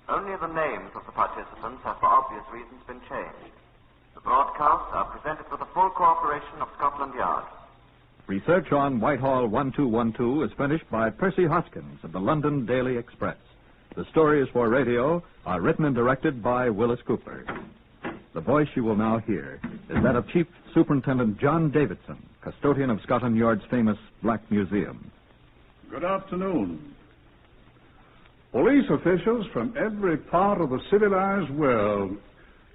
Only the names of the participants have, for obvious reasons, been changed. The broadcasts are presented with the full cooperation of Scotland Yard. Research on Whitehall 1212 is finished by Percy Hoskins of the London Daily Express. The stories for radio are written and directed by Willis Cooper. The voice you will now hear is that of Chief Superintendent John Davidson, custodian of Scotland Yard's famous Black Museum. Good afternoon. Police officials from every part of the civilized world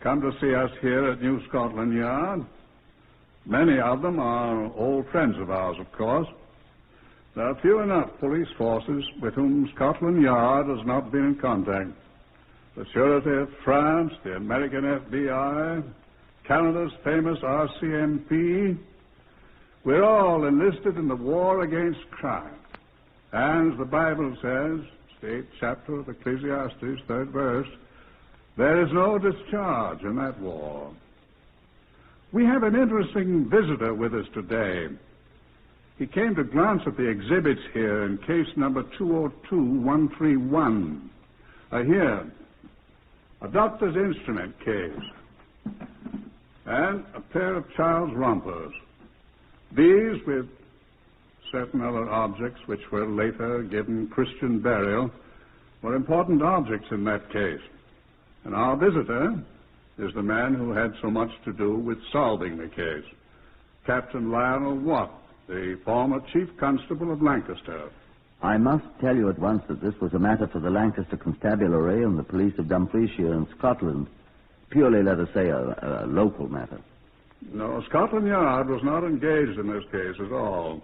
come to see us here at New Scotland Yard. Many of them are old friends of ours, of course. There are few enough police forces with whom Scotland Yard has not been in contact. The Sûreté of France, the American FBI, Canada's famous RCMP. We're all enlisted in the war against crime. And as the Bible says, 8th chapter of Ecclesiastes, 3rd verse, there is no discharge in that war. We have an interesting visitor with us today. He came to glance at the exhibits here in case number 202131. Here, a doctor's instrument case, and a pair of child's rompers. These, with certain other objects which were later given Christian burial, were important objects in that case. And our visitor is the man who had so much to do with solving the case, Captain Lionel Watt, the former Chief Constable of Lancaster. I must tell you at once that this was a matter for the Lancaster Constabulary and the police of Dumfriesshire in Scotland. Purely, let us say, a local matter. No, Scotland Yard was not engaged in this case at all.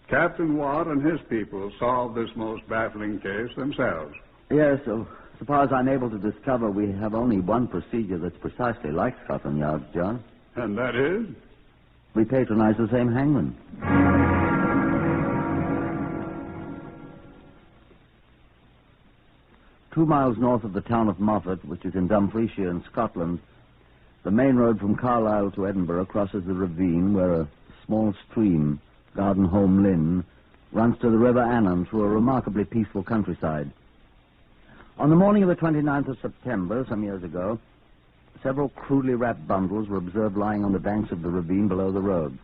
Captain Watt and his people solved this most baffling case themselves. Yes, so far as I'm able to discover, we have only one procedure that's precisely like Scotland Yard's, John. And that is? We patronize the same hangman. 2 miles north of the town of Moffat, which is in Dumfriesshire in Scotland, the main road from Carlisle to Edinburgh crosses the ravine where a small stream, Gardenholme Lynn, runs to the River Annan through a remarkably peaceful countryside. On the morning of the 29th of September, some years ago, several crudely wrapped bundles were observed lying on the banks of the ravine below the road.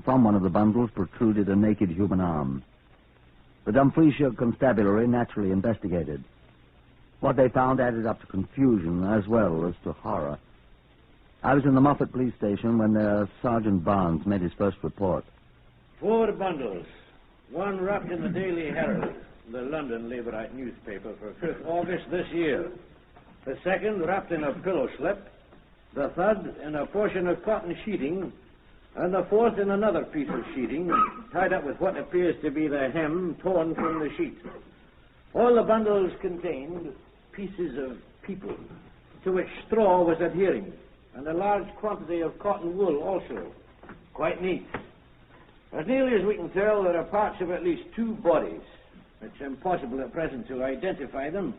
From one of the bundles protruded a naked human arm. The Dumfriesshire Constabulary naturally investigated. What they found added up to confusion as well as to horror. I was in the Moffat police station when Sergeant Barnes made his first report. 4 bundles. One wrapped in the Daily Herald, the London Labourite newspaper, for 5th August this year. The second wrapped in a pillow slip. The third in a portion of cotton sheeting. And the fourth in another piece of sheeting, tied up with what appears to be the hem torn from the sheet. All the bundles contained pieces of people, to which straw was adhering, and a large quantity of cotton wool also. Quite neat. As nearly as we can tell, there are parts of at least 2 bodies. It's impossible at present to identify them.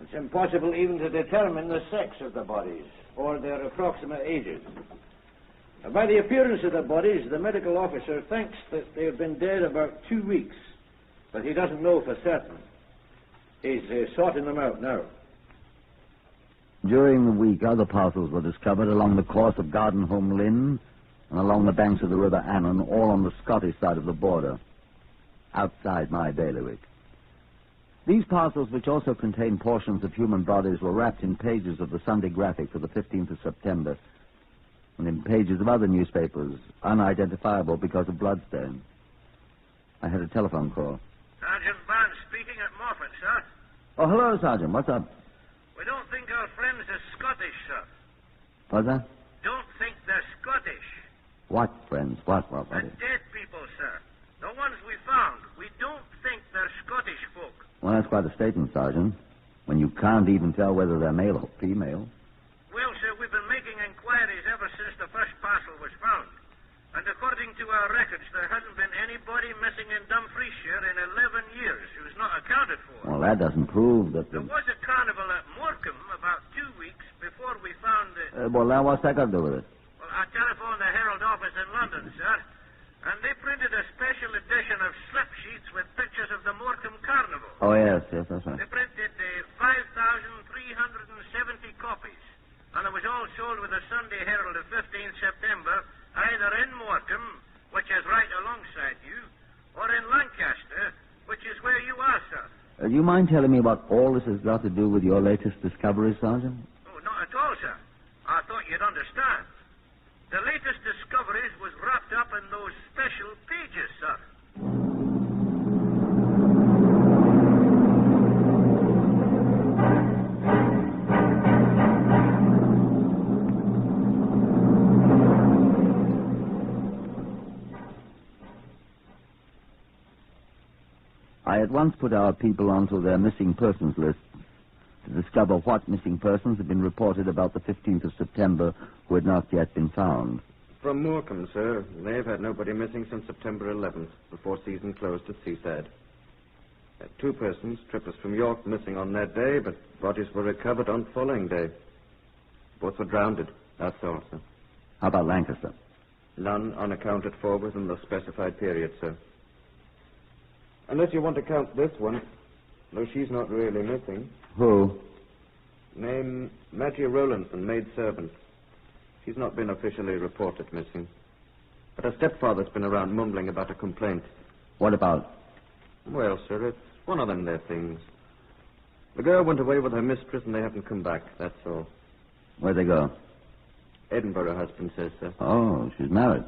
It's impossible even to determine the sex of the bodies, or their approximate ages. By the appearance of the bodies, the medical officer thinks that they have been dead about 2 weeks, but he doesn't know for certain. He's sorting them out now. During the week, other parcels were discovered along the course of Gardenholme Lynn and along the banks of the River Annan, all on the Scottish side of the border, outside my bailiwick. These parcels, which also contained portions of human bodies, were wrapped in pages of the Sunday Graphic for the 15th of September, and in pages of other newspapers, unidentifiable because of bloodstains. I had a telephone call. Sergeant Barnes speaking at Moffat, sir. Oh, hello, Sergeant. What's up? We don't think our friends are Scottish, sir. What's that? Don't think they're Scottish. What friends? What? The dead people, sir. The ones we found. We don't think they're Scottish folk. Well, that's quite a statement, Sergeant, when you can't even tell whether they're male or female. Well, sir, we've been making inquiries ever since the first parcel was found. And according to our records, there hasn't been anybody missing in Dumfriesshire in 11 years who's not accounted for. Well, that doesn't prove that... There was a carnival at Morecambe about 2 weeks before we found it. well, now what's that got to do with it? Well, I telephoned the Herald office in London, sir, and they printed a special edition of slip sheets with pictures of the Morecambe Carnival. Oh, yes, that's right. They printed 5,370 copies, and it was all sold with the Sunday Herald of 15th September, either in Morecambe, which is right alongside you, or in Lancaster, which is where you are, sir. Do you mind telling me what all this has got to do with your latest discovery, Sergeant? Oh, not at all, sir. I thought you'd understand. The latest discoveries was wrapped up in those special pages, sir. I at once put our people onto their missing persons list to discover what missing persons had been reported about the 15th of September who had not yet been found. From Morecambe, sir. They've had nobody missing since September 11th, before season closed at Seaside. 2 persons, trippers from York, missing on that day, but bodies were recovered on following day. Both were drowned. That's all, sir. How about Lancaster? None unaccounted for within the specified period, sir. Unless you want to count this one, though she's not really missing. Who? Name Matthew Rowlandson, maid-servant. She's not been officially reported missing. But her stepfather's been around mumbling about a complaint. What about? Well, sir, it's one of them there things. The girl went away with her mistress and they haven't come back, that's all. Where'd they go? Edinburgh, husband says, sir. Oh, she's married.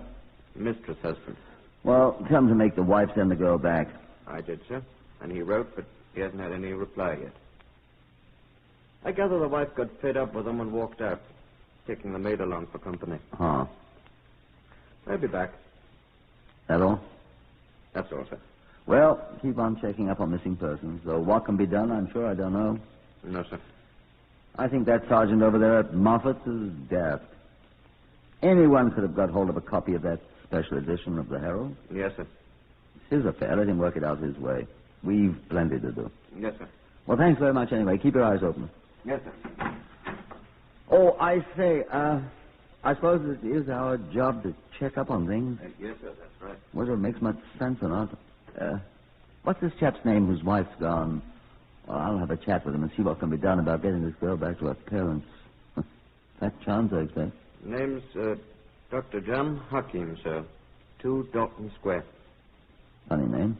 Mistress, husband. Well, tell him to make the wife send the girl back. I did, sir. And he wrote, but he hasn't had any reply yet. I gather the wife got fed up with him and walked out, taking the maid along for company. Huh. I'll be back. That all? That's all, sir. Well, keep on checking up on missing persons. Though what can be done, I'm sure I don't know. No, sir. I think that sergeant over there at Moffat's is daft. Anyone could have got hold of a copy of that special edition of the Herald. Yes, sir. It's his affair. Let him work it out his way. We've plenty to do. Yes, sir. Well, thanks very much anyway. Keep your eyes open. Yes, sir. Oh, I say, I suppose it is our job to check up on things. Yes, sir, that's right. Whether it makes much sense or not. What's this chap's name whose wife's gone? Well, I'll have a chat with him and see what can be done about getting this girl back to her parents. That chance, I expect. Name's Dr. John Hakim, sir. 2 Dalton Square. Funny name.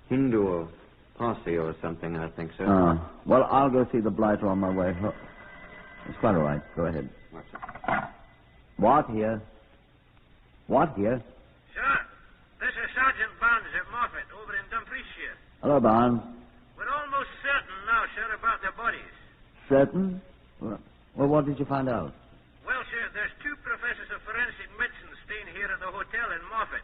Hindu or Parsi or something, I think, sir. Well, I'll go see the blighter on my way home. It's quite all right. Go ahead. What here? What here? Sir, this is Sergeant Barnes at Moffat over in Dumfriesshire. Hello, Barnes. We're almost certain now, sir, about the bodies. Certain? Well, what did you find out? Well, sir, there's 2 professors of forensic medicine staying here at the hotel in Moffat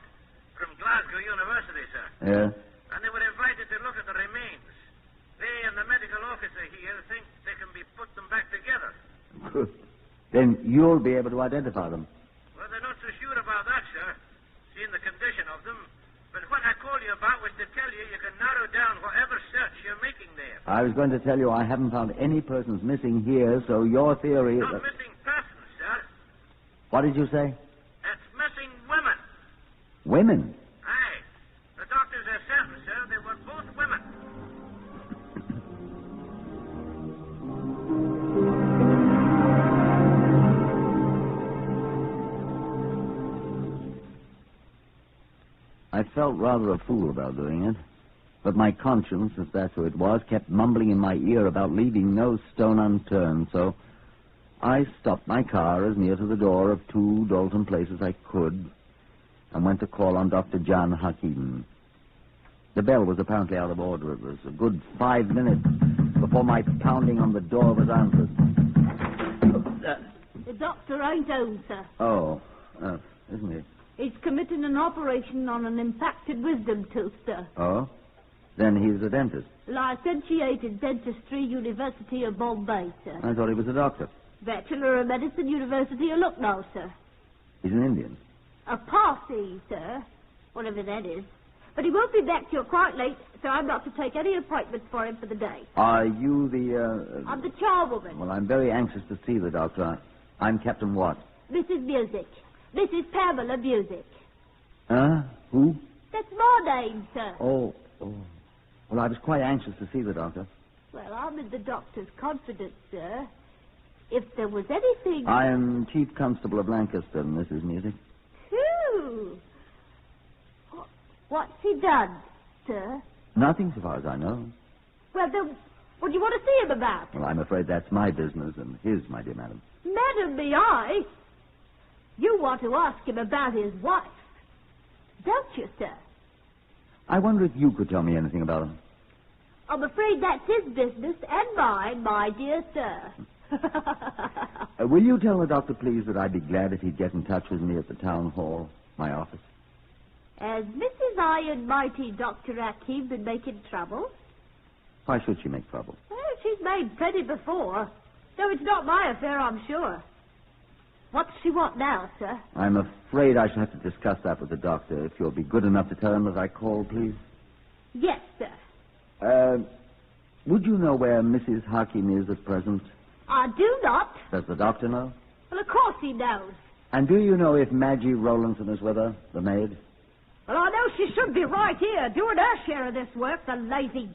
from Glasgow University, sir. Yeah? And they were invited to look at the remains. They and the medical officer here think they can be put them back together. Good. Then you'll be able to identify them. Well, they're not so sure about that, sir, seeing the condition of them. But what I called you about was to tell you can narrow down whatever search you're making there. I was going to tell you I haven't found any persons missing here, so your theory is... Not missing persons, sir. What did you say? It's missing women. Women? Aye. The doctors are certain, sir, they were both women. I felt rather a fool about doing it. But my conscience, if that's who it was, kept mumbling in my ear about leaving no stone unturned, so I stopped my car as near to the door of 2 Dalton places I could and went to call on Dr. John Hakim. The bell was apparently out of order. It was a good 5 minutes before my pounding on the door was answered. The doctor ain't home, sir. Oh, isn't he? He's committing an operation on an impacted wisdom tooth, sir. Oh? Then he's a dentist. Licentiated Dentistry, University of Bombay, sir. I thought he was a doctor. Bachelor of Medicine, University of Lucknow, sir. He's an Indian. A Parsi, sir. Whatever that is. But he won't be back till quite late, so I'm not to take any appointments for him for the day. Are you the, I'm the charwoman. Well, I'm very anxious to see the doctor. I'm Captain Watt. Mrs. Music. Mrs. Pamela Music. Who? That's my name, sir. Oh. Well, I was quite anxious to see the doctor. Well, I'm in the doctor's confidence, sir. If there was anything... I am Chief Constable of Lancaster, Mrs. Music. Phew. What's he done, sir? Nothing, so far as I know. Well, then, what do you want to see him about? Well, I'm afraid that's my business and his, my dear madam. Madam, be I? You want to ask him about his wife, don't you, sir? I wonder if you could tell me anything about him. I'm afraid that's his business and mine, my dear sir. Will you tell the doctor, please, that I'd be glad if he'd get in touch with me at the town hall, my office? Has Mrs. Iron Mighty Dr. Hakim been making trouble? Why should she make trouble? Well, she's made plenty before. So it's not my affair, I'm sure. What does she want now, sir? I'm afraid I shall have to discuss that with the doctor. If you'll be good enough to tell him that I called, please. Yes, sir. Would you know where Mrs. Hakim is at present? I do not. Does the doctor know? Well, of course he knows. And do you know if Maggie Rowlandson is with her, the maid? Well, I know she should be right here, doing her share of this work, the lazy...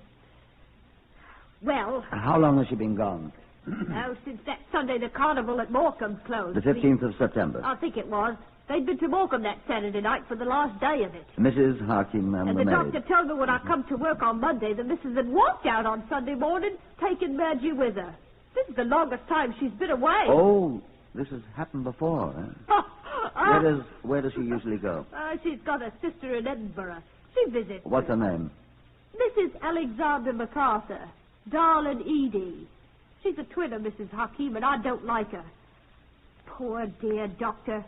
Well... How long has she been gone? Oh, since that Sunday the carnival at Morecambe closed. The 15th of September. I think it was. They'd been to Morecambe that Saturday night for the last day of it. Mrs. Hakim and the maid. doctor told me when I come to work on Monday that Mrs. had walked out on Sunday morning, taking Maggie with her. This is the longest time she's been away. Oh, this has happened before, eh? Where does she usually go? She's got a sister in Edinburgh. She visits. What's her name? Mrs. Alexander MacArthur. Darling Edie. She's a twin of Mrs. Hakim, and I don't like her. Poor dear doctor.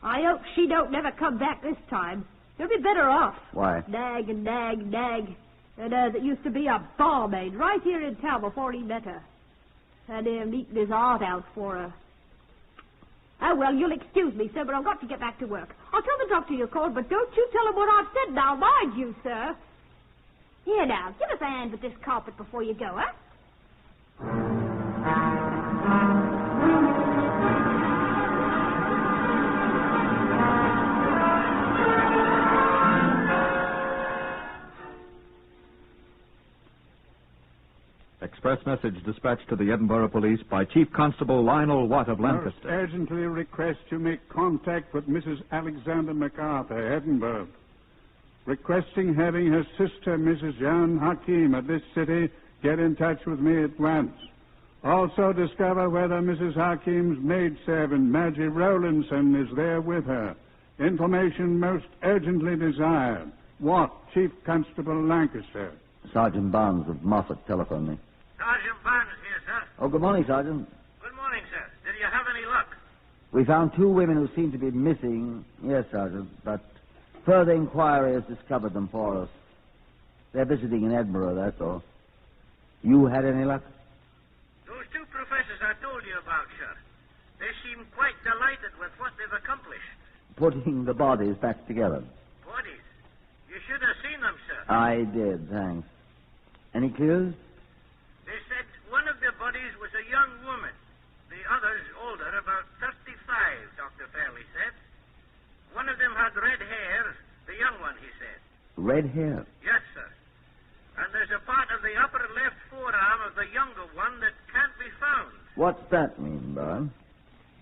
I hope she don't never come back this time. She'll be better off. Why? Nag and nag and nag. And that used to be a barmaid right here in town before he met her. And him eating his heart out for her. Oh, well, you'll excuse me, sir, but I've got to get back to work. I'll tell the doctor you called, but don't you tell him what I've said now, mind you, sir. Here now, give us a hand with this carpet before you go, huh? Express message dispatched to the Edinburgh Police by Chief Constable Lionel Watt of Lancaster. Most urgently request you make contact with Mrs. Alexander MacArthur, Edinburgh. Requesting having her sister, Mrs. Jan Hakim, at this city, get in touch with me at once. Also discover whether Mrs. Hakim's maidservant, Maggie Rowlandson, is there with her. Information most urgently desired. Watt, Chief Constable Lancaster. Sergeant Barnes of Moffat telephoned me. Sergeant Barnes here, sir. Oh, good morning, Sergeant. Good morning, sir. Did you have any luck? We found two women who seem to be missing. Yes, Sergeant, but further inquiry has discovered them for us. They're visiting in Edinburgh, that's all. You had any luck? Those two professors I told you about, sir. They seem quite delighted with what they've accomplished. Putting the bodies back together. Bodies? You should have seen them, sir. I did, thanks. Any clues? They said one of the bodies was a young woman. The others older, about 35, Dr. Fairley said. One of them had red hair, the young one, he said. Red hair? Yes, sir. And there's a part of the upper left forearm of the younger one that can't be found. What's that mean, Barnes?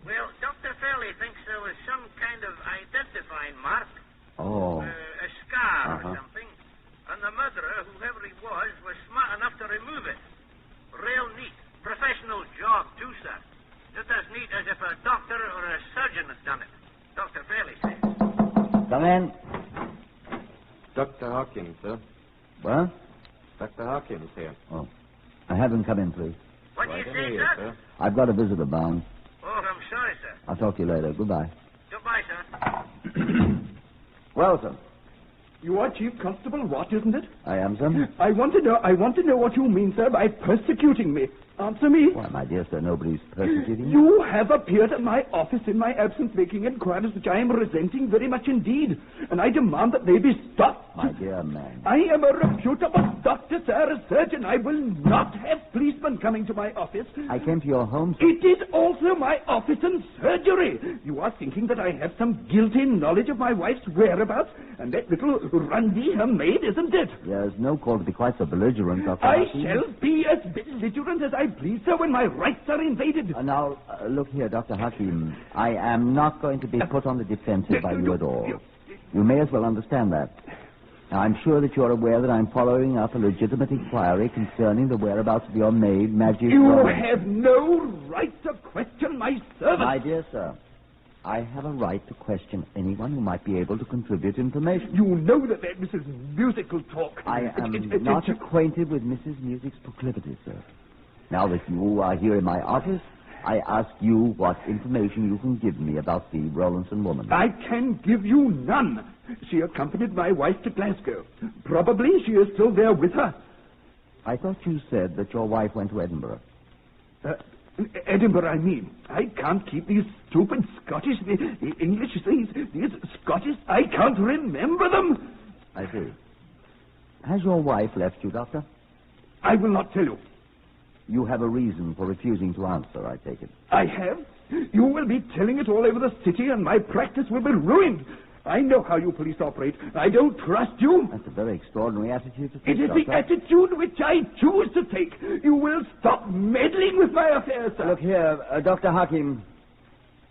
Well, Dr. Fairley thinks there was some kind of identifying mark. Oh. A scar or something. And the murderer, whoever he was smart enough to remove it. Real neat. Professional job, too, sir. Just as neat as if a doctor or a surgeon had done it. Dr. Fairley says. Come in. Dr. Hawkins, sir. What? Dr. Hawkins here. Oh. Have him come in, please. What do you say, sir? I've got a visitor, Barnes. Oh, I'm sorry, sir. I'll talk to you later. Goodbye. Goodbye, sir. Well, sir. You are Chief Constable Watt, isn't it? I am, sir. I want to know what you mean, sir, by persecuting me. Answer me. Why, my dear sir, nobody's persecuting you. You have appeared at my office in my absence making inquiries which I am resenting very much indeed, and I demand that they be stopped. My dear man. I am a reputable doctor, sir, a surgeon. I will not have policemen coming to my office. I came to your home, sir. It is also my office and surgery. You are thinking that I have some guilty knowledge of my wife's whereabouts, and that little Rundy, her maid, isn't it? There's no call to be quite so belligerent, Dr. I Hakim. shall be as belligerent as I please, sir, when my rights are invaded. Now, look here, Dr. Hakim. I am not going to be put on the defensive by you at all. You may as well understand that. Now, I'm sure that you're aware that I'm following up a legitimate inquiry concerning the whereabouts of your maid, Maggie. You have no right to question my servant. My dear sir, I have a right to question anyone who might be able to contribute information. You know that Mrs. Musical talk. I am not acquainted with Mrs. Music's proclivities, sir. Now that you are here in my office, I ask you what information you can give me about the Rowlandson woman. I can give you none. She accompanied my wife to Glasgow. Probably she is still there with her. I thought you said that your wife went to Edinburgh. Edinburgh, I mean. I can't keep these stupid Scottish, English, these Scottish, I can't remember them. I see. Has your wife left you, Doctor? I will not tell you. You have a reason for refusing to answer, I take it. I have. You will be telling it all over the city, and my practice will be ruined. I know how you police operate. I don't trust you. That's a very extraordinary attitude to take, It is Doctor. the attitude which I choose to take. You will stop meddling with my affairs, sir. Look here, Dr. Hakim.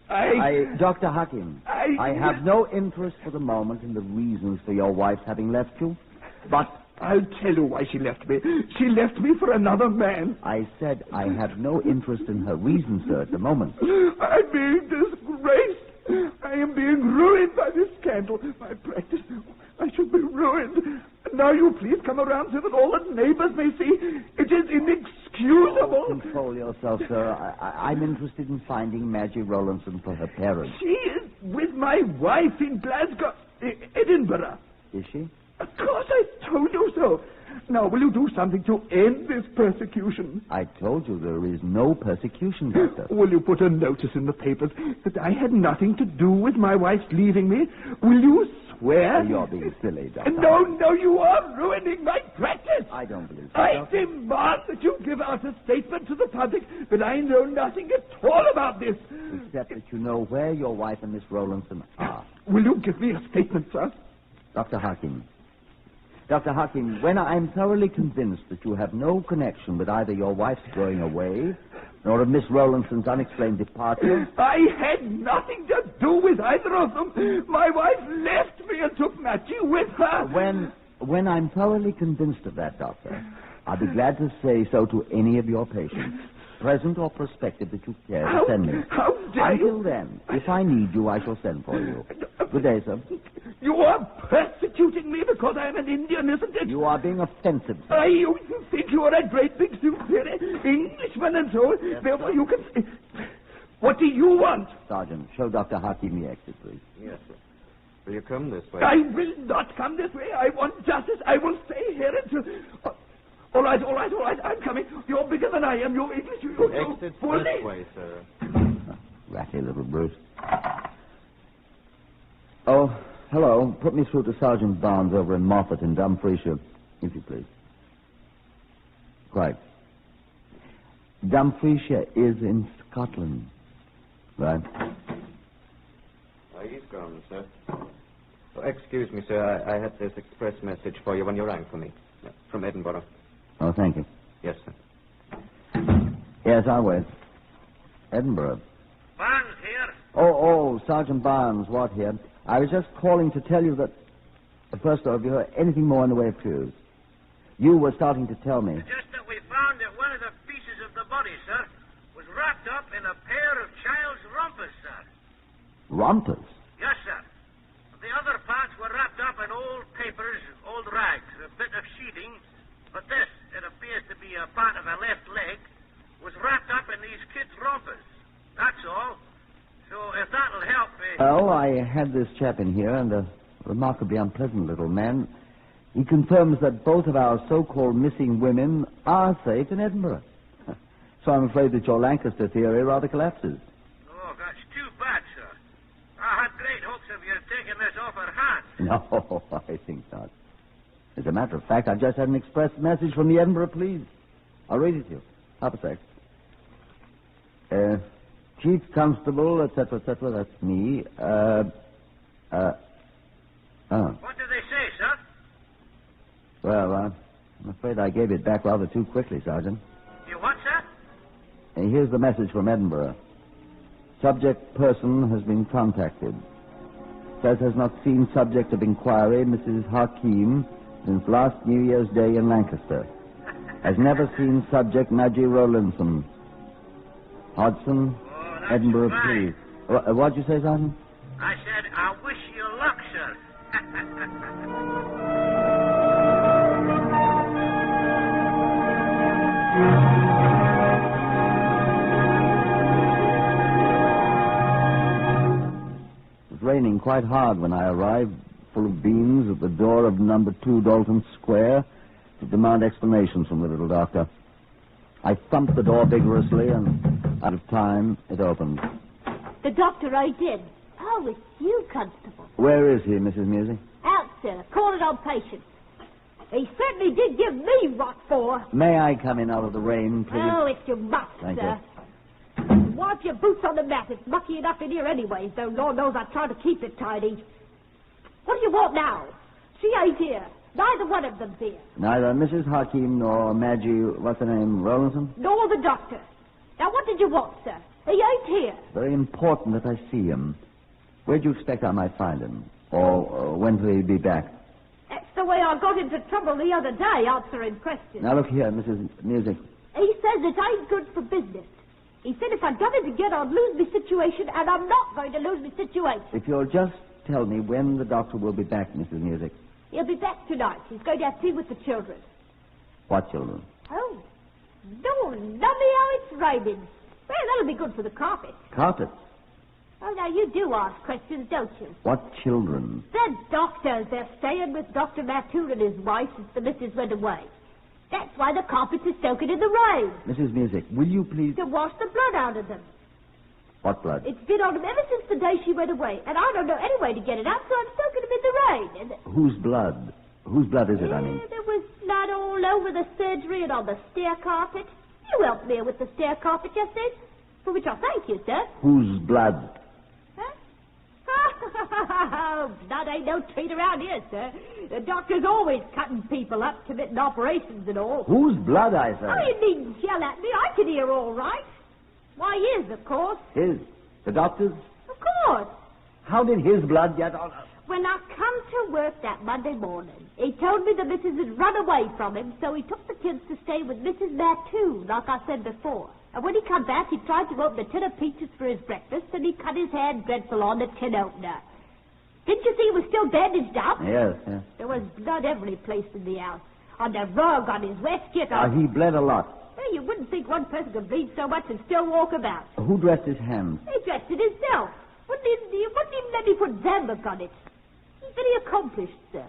Dr. Hakim, I have no interest for the moment in the reasons for your wife's having left you, but I'll tell you why she left me. She left me for another man. I said I have no interest in her reasons, sir, at the moment. I'm being disgraced. I am being ruined by this scandal. My practice, I should be ruined. Now you please come around so that all the neighbors may see. It is inexcusable. Oh, control yourself, sir. I'm interested in finding Maggie Rowlandson for her parents. She is with my wife in Glasgow, Edinburgh. Is she? Of course I told you so. Now, will you do something to end this persecution? I told you there is no persecution, Doctor. Will you put a notice in the papers that I had nothing to do with my wife's leaving me? Will you swear? You're being silly, Doctor. No, you are ruining my practice. I don't believe so, I Doctor. demand that you give out a statement to the public that I know nothing at all about this. Except that you know where your wife and Miss Rowlandson are. Will you give me a statement, sir? Dr. Hakim, when I'm thoroughly convinced that you have no connection with either your wife's going away nor of Miss Rowlandson's unexplained departure... I had nothing to do with either of them. My wife left me and took Matthew with her. When I'm thoroughly convinced of that, Doctor, I'll be glad to say so to any of your patients, present or prospective, that you care to send me. How dare you? Until then, if I need you, I shall send for you. Good day, sir. You are persecuting me because I am an Indian, isn't it? You are being offensive, sir. You think you are a great big superior Englishman and so on. Yes, therefore sir. You can... What do you want? Sergeant, show Dr. Hakim the exit, please. Yes, sir. Will you come this way? I will not come this way. I want justice. I will stay here until... All right. I'm coming. You're bigger than I am. You're English. You're Exit fully... this way, sir. Ratty little brute. Oh, hello. Put me through to Sergeant Barnes over in Moffat in Dumfriesshire, if you please. Right. Dumfriesshire is in Scotland. Right. He's gone, sir. Oh, excuse me, sir. I had this express message for you when you rang for me. From Edinburgh. Oh, thank you. Yes, sir. Yes, I'll wait. Edinburgh. Barnes here. Oh, Sergeant Barnes, Watt here. I was just calling to tell you that... First off, have you heard anything more in the way of clues? You were starting to tell me. Just that we found that one of the pieces of the body, sir, was wrapped up in a pair of child's rompers, sir. Rompers? Yes, sir. The other parts were wrapped up in old papers, old rags, a bit of sheeting. But this, it appears to be a part of a left leg, was wrapped up in these kids' rompers. That's all. So if that'll help... Well, I had this chap in here, and a remarkably unpleasant little man. He confirms that both of our so-called missing women are safe in Edinburgh. So I'm afraid that your Lancaster theory rather collapses. Oh, that's too bad, sir. I had great hopes of you taking this off our hands. No, I think not. As a matter of fact, I just had an express message from the Edinburgh Police. I'll read it to you. Half a sec. Chief Constable, etc., that's me. What do they say, sir? Well, I'm afraid I gave it back rather too quickly, Sergeant. You what, sir? And here's the message from Edinburgh. Subject person has been contacted. Says has not seen subject of inquiry, Mrs. Hakim, since last New Year's Day in Lancaster. Has never seen subject Maggie Rowlandson. Hodgson, Edinburgh Police. What'd you say, Sergeant? I said, I wish you luck, sir. It was raining quite hard when I arrived. full of beans at the door of number 2 Dalton Square to demand explanations from the little doctor. I thumped the door vigorously, and out of time, it opened. The doctor, I did. Oh, it's you, Constable. Where is he, Mrs. Music? Out, sir. Calling on patients. He certainly did give me what for. May I come in out of the rain, please? Oh, if you must, Thank sir. Wipe your boots on the mat. It's mucky enough in here anyways, though Lord knows I try to keep it tidy. What do you want now? She ain't here. Neither one of them's here. Neither Mrs. Hakim nor Maggie, what's her name, Rollinson? Nor the doctor. Now, what did you want, sir? He ain't here. Very important that I see him. Where do you expect I might find him? Or when will he be back? That's the way I got into trouble the other day, answering questions. Now, look here, Mrs. Music. He says it ain't good for business. He said if I'd done it again, I'd lose my situation, and I'm not going to lose my situation. If you'll just tell me when the doctor will be back, Mrs. Music. He'll be back tonight. He's going to have tea with the children. What children? Oh, don't love me how it's raining. Well, that'll be good for the carpet. Carpet? Oh, now, you do ask questions, don't you? What children? The doctors. They're staying with Dr. Mattoon and his wife since the missus went away. That's why the carpets are soaking in the rain. Mrs. Music, will you please... To wash the blood out of them. What blood? It's been on them ever since the day she went away, and I don't know any way to get it out, so I'm soaking them in the rain. And... Whose blood? Whose blood is it, I mean? There was blood all over the surgery and on the stair carpet. You helped me with the stair carpet just then, for which I thank you, sir. Whose blood? Blood ain't no treat around here, sir. The doctor's always cutting people up, committing operations and all. Whose blood, I say? Oh, you needn't yell at me. I can hear all right. Why, his, of course. His? The doctor's? Of course. How did his blood get on us? When I come to work that Monday morning, he told me the missus had run away from him, so he took the kids to stay with Mrs. Mattoon, like I said before. And when he come back, he tried to open a tin of peaches for his breakfast, and he cut his hand dreadful on the tin opener. Didn't you see he was still bandaged up? Yes. There was blood every place in the house. On the rug, on his waistcoat. He bled a lot. Well, you wouldn't think one person could bleed so much and still walk about. Who dressed his hands? He dressed it himself. Wouldn't even let me put Zambuck on it. He's very accomplished, sir.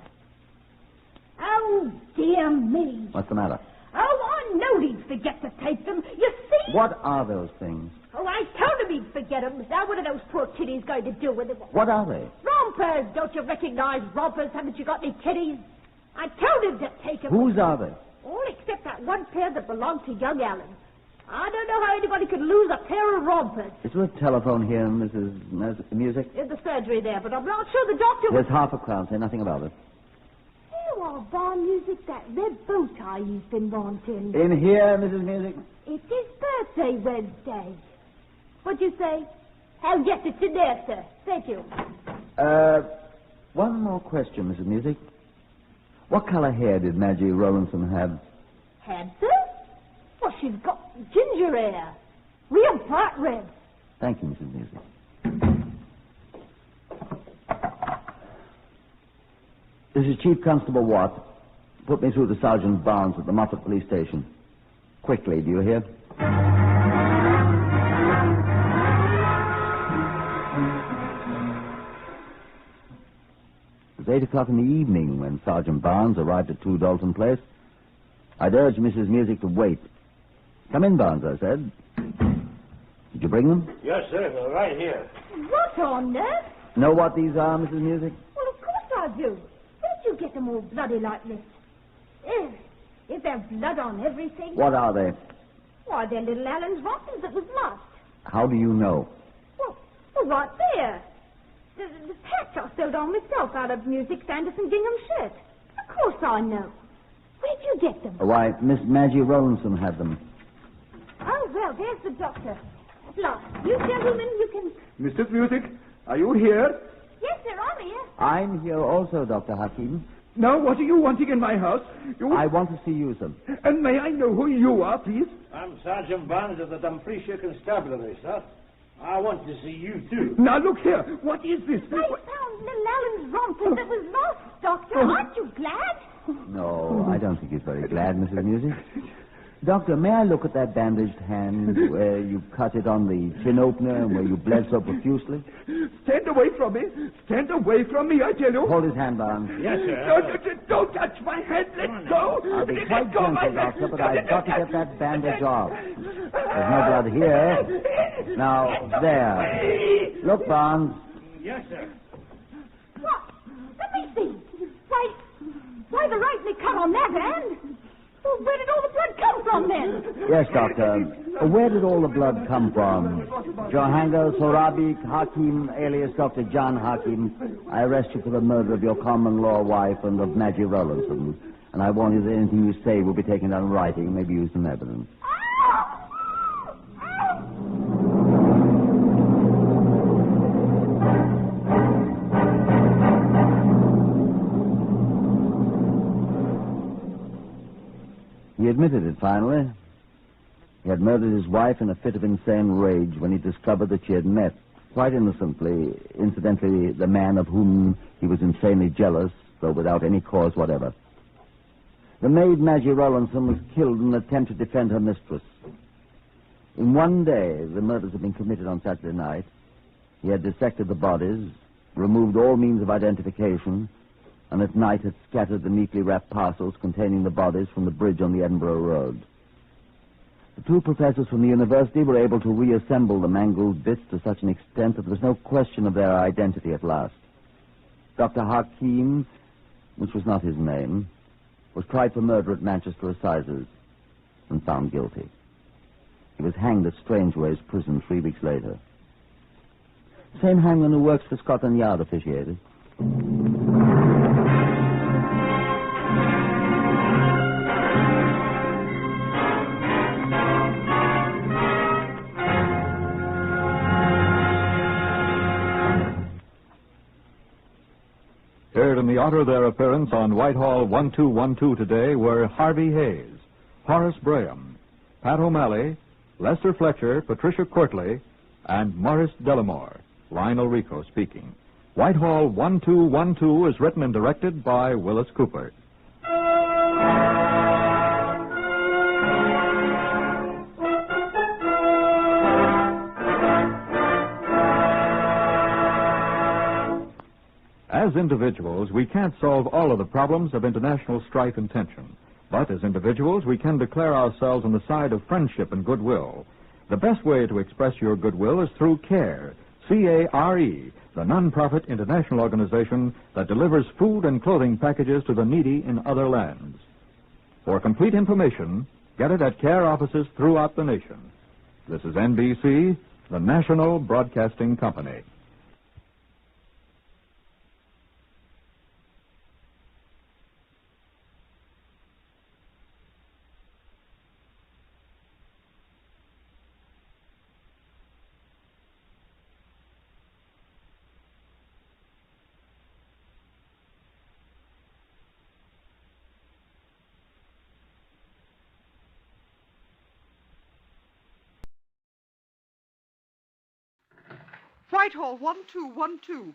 Oh, dear me. What's the matter? Oh, I know he'd forget to take them. You see? What are those things? Oh, I told him he'd forget them. Now, what are those poor kiddies going to do with them? What are they? Rompers. Don't you recognize rompers? Haven't you got any kiddies? I told him to take them. Whose are they? All except that one pair that belonged to young Allen. I don't know how anybody could lose a pair of rompers. Is there a telephone here, Mrs. Music? In the surgery there, but I'm not sure the doctor... There's £50. Say nothing about it. Oh, Bar Music, that red bow tie you've been wanting. In here, Mrs. Music? It's his birthday Wednesday. What'd you say? Oh, yes, it's in there, sir. Thank you. One more question, Mrs. Music. What color hair did Maggie Rollinson have? Had, sir? Well, she's got ginger hair. Real bright red. Thank you, Mrs. Music. This is Chief Constable Watt. Put me through to Sergeant Barnes at the Moffat Police Station. Quickly, do you hear? It was 8 o'clock in the evening when Sergeant Barnes arrived at 2 Dalton Place. I'd urged Mrs. Music to wait. Come in, Barnes, I said. Did you bring them? Yes, sir. They're right here. What on earth? Know what these are, Mrs. Music? Well, of course I do. Where'd you get them all bloody like this? Is there blood on everything? What are they? Why, they're little Allen's rompers that was lost. How do you know? Well, right there. The patch I sewed on myself out of Music Sanderson gingham shirt. Of course I know. Where'd you get them? Why, Miss Maggie Rollinson had them. Oh, well, there's the doctor. At last. You gentlemen, you can... Mrs. Music, are you here? Yes, sir, I'm here. I'm here also, Dr. Hakim. Now, what are you wanting in my house? I want to see you, sir. And may I know who you are, please? I'm Sergeant Barnes of the Dumfriesshire Constabulary, sir. I want to see you, too. Now, look here. What is this? They found little Allen's rompers that was lost, Doctor. Aren't you glad? No, I don't think he's very glad, Mrs. Music. Doctor, may I look at that bandaged hand where you cut it on the tin opener and where you bled so profusely? Stay stand away from me. Stand away from me, I tell you. Hold his hand, Barnes. Yes, sir. Don't touch my hand. Let go. I'll be quite gentle, Doctor, but I've got to get that bandage off. There's no blood here. Now, there. Look, Barnes. Yes, sir. What? Let me see. Why the rightly cut on that hand? Well, where did all the blood come from, then? Yes, Doctor. Where did all the blood come from? Johanga Sorabi Hakim, alias Dr. John Hakim, I arrest you for the murder of your common law wife and of Maggie Rollinson. And I warn you that anything you say will be taken down in writing and may be used in evidence. He admitted it finally. He had murdered his wife in a fit of insane rage when he discovered that she had met, quite innocently, incidentally, the man of whom he was insanely jealous, though without any cause whatever. The maid, Maggie Rollinson, was killed in an attempt to defend her mistress. In one day, the murders had been committed on Saturday night. He had dissected the bodies, removed all means of identification, and at night had scattered the neatly wrapped parcels containing the bodies from the bridge on the Edinburgh Road. The two professors from the university were able to reassemble the mangled bits to such an extent that there was no question of their identity at last. Dr. Hakim, which was not his name, was tried for murder at Manchester Assizes and found guilty. He was hanged at Strangeways Prison 3 weeks later. The same hangman who works for Scotland Yard officiated. Heard in the order of their appearance on Whitehall 1212 today were Harvey Hayes, Horace Braham, Pat O'Malley, Lester Fletcher, Patricia Courtley, and Morris Delamore. Lionel Rico speaking. Whitehall 1212 is written and directed by Willis Cooper. As individuals, we can't solve all of the problems of international strife and tension. But as individuals, we can declare ourselves on the side of friendship and goodwill. The best way to express your goodwill is through CARE, C-A-R-E, the non-profit international organization that delivers food and clothing packages to the needy in other lands. For complete information, get it at CARE offices throughout the nation. This is NBC, the National Broadcasting Company. Whitehall 1212.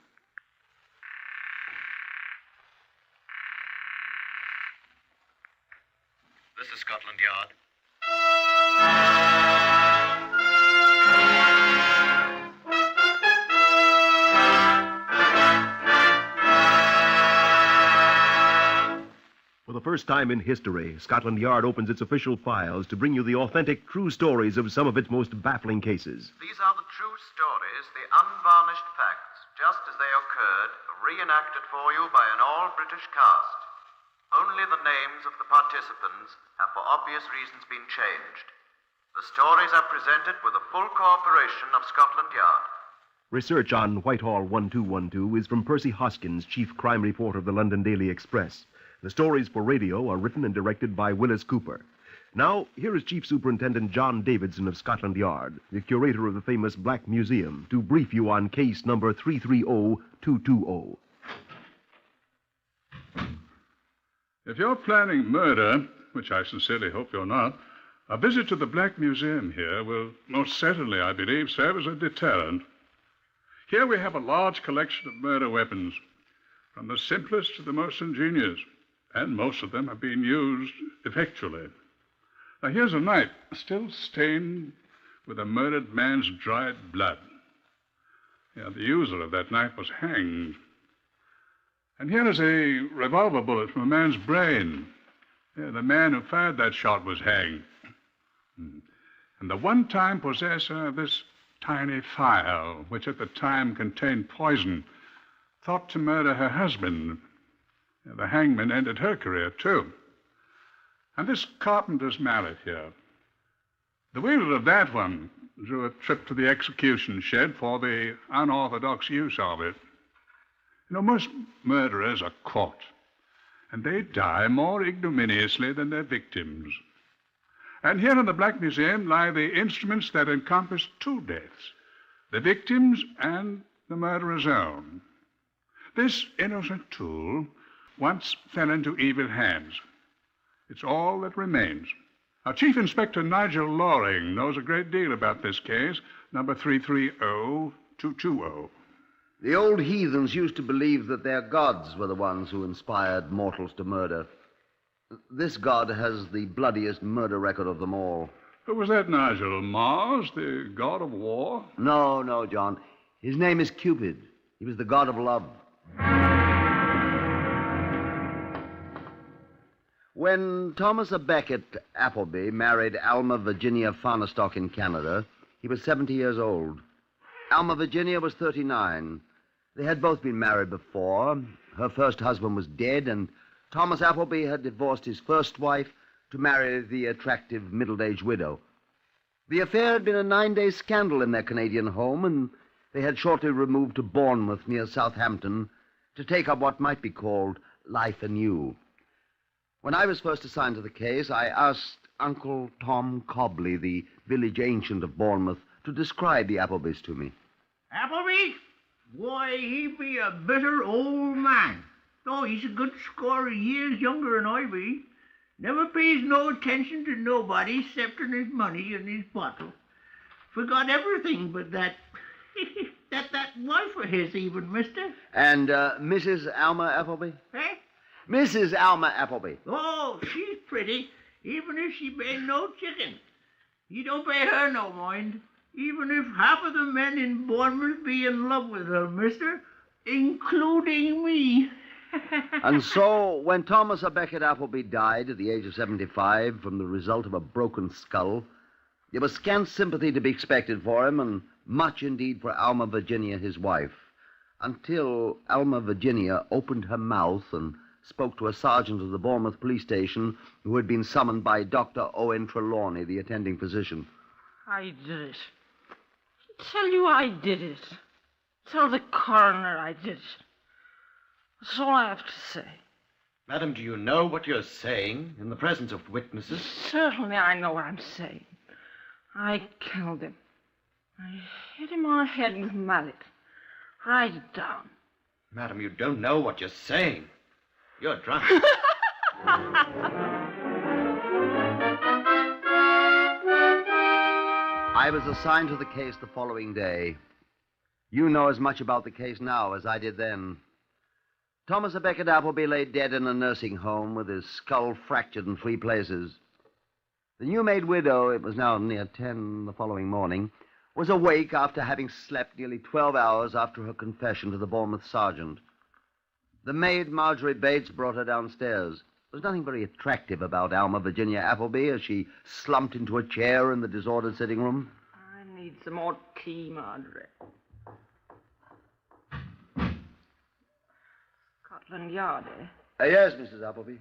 This is Scotland Yard. For the first time in history, Scotland Yard opens its official files to bring you the authentic, true stories of some of its most baffling cases. These are the true stories, the unvarnished facts, just as they occurred, reenacted for you by an all-British cast. Only the names of the participants have for obvious reasons been changed. The stories are presented with the full cooperation of Scotland Yard. Research on Whitehall 1212 is from Percy Hoskins, chief crime reporter of the London Daily Express. The stories for radio are written and directed by Willis Cooper. Now, here is Chief Superintendent John Davidson of Scotland Yard, the curator of the famous Black Museum, to brief you on case number 330220. If you're planning murder, which I sincerely hope you're not, a visit to the Black Museum here will most certainly, I believe, serve as a deterrent. Here we have a large collection of murder weapons, from the simplest to the most ingenious, and most of them have been used effectually. Now, here's a knife, still stained with a murdered man's dried blood. Yeah, the user of that knife was hanged. And here is a revolver bullet from a man's brain. Yeah, the man who fired that shot was hanged. And the one-time possessor of this tiny phial, which at the time contained poison, thought to murder her husband. Yeah, the hangman ended her career, too. And this carpenter's mallet here. The wielder of that one drew a trip to the execution shed for the unorthodox use of it. You know, most murderers are caught, and they die more ignominiously than their victims. And here in the Black Museum lie the instruments that encompass two deaths, the victim's and the murderer's own. This innocent tool once fell into evil hands. It's all that remains. Now, Chief Inspector Nigel Loring knows a great deal about this case, number 330220. The old heathens used to believe that their gods were the ones who inspired mortals to murder. This god has the bloodiest murder record of them all. Who was that, Nigel? Mars, the god of war? No, John. His name is Cupid. He was the god of love. When Thomas A. Becket Appleby married Alma Virginia Farnestock in Canada, he was 70 years old. Alma Virginia was 39. They had both been married before. Her first husband was dead, and Thomas Appleby had divorced his first wife to marry the attractive middle-aged widow. The affair had been a 9-day scandal in their Canadian home, and they had shortly removed to Bournemouth near Southampton to take up what might be called life anew. When I was first assigned to the case, I asked Uncle Tom Cobley, the village ancient of Bournemouth, to describe the Applebys to me. Appleby? Why, he be a bitter old man. Oh, he's a good score of years younger than I be. Never pays no attention to nobody excepting his money and his bottle. Forgot everything but that that wife of his even, mister. And Mrs. Alma Appleby? Eh? Mrs. Alma Appleby. Oh, she's pretty, even if she ain't no chicken. You don't pay her no mind, even if half of the men in Bournemouth be in love with her, mister, including me. And so, when Thomas A. Becket Appleby died at the age of 75 from the result of a broken skull, there was scant sympathy to be expected for him, and much indeed for Alma Virginia, his wife, until Alma Virginia opened her mouth and spoke to a sergeant of the Bournemouth police station who had been summoned by Dr. Owen Trelawney, the attending physician. I did it. Tell you I did it. Tell the coroner I did it. That's all I have to say. Madam, do you know what you're saying in the presence of witnesses? Certainly I know what I'm saying. I killed him. I hit him on the head with a mallet. Write it down. Madam, you don't know what you're saying. You're drunk. I was assigned to the case the following day. You know as much about the case now as I did then. Thomas A. Becket Appleby lay dead in a nursing home with his skull fractured in 3 places. The new-made widow, it was now near 10 the following morning, was awake after having slept nearly 12 hours after her confession to the Bournemouth sergeant. The maid, Marjorie Bates, brought her downstairs. There was nothing very attractive about Alma Virginia Appleby as she slumped into a chair in the disordered sitting room. I need some more tea, Marjorie. Scotland Yard, eh? Yes, Mrs. Appleby.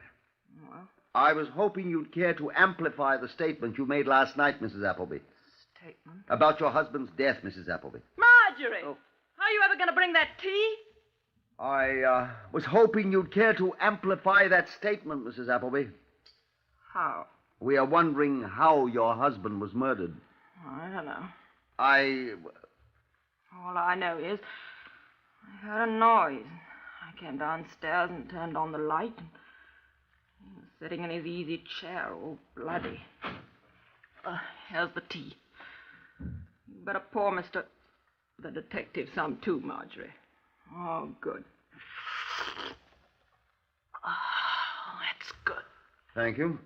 Well, I was hoping you'd care to amplify the statement you made last night, Mrs. Appleby. statement. About your husband's death, Mrs. Appleby. Marjorie! Oh. How are you ever going to bring that tea? I was hoping you'd care to amplify that statement, Mrs. Appleby. How? We are wondering how your husband was murdered. I don't know. All I know is I heard a noise. I came downstairs and turned on the light. And he was sitting in his easy chair, all bloody. Here's the tea. You better pour the detective some too, Marjorie. Oh, good. Oh, that's good. Thank you.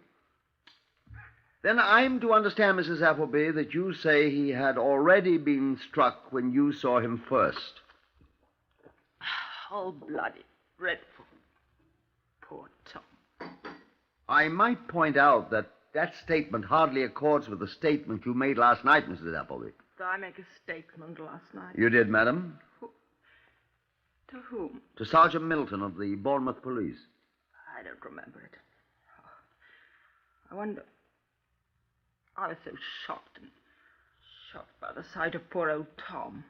Then I'm to understand, Mrs. Appleby, that you say he had already been struck when you saw him first. Oh, bloody dreadful. Poor Tom. I might point out that statement hardly accords with the statement you made last night, Mrs. Appleby. Did I make a statement last night? You did, madam. To whom? To Sergeant Milton of the Bournemouth Police. I don't remember it. I wonder... I was so shocked by the sight of poor old Tom.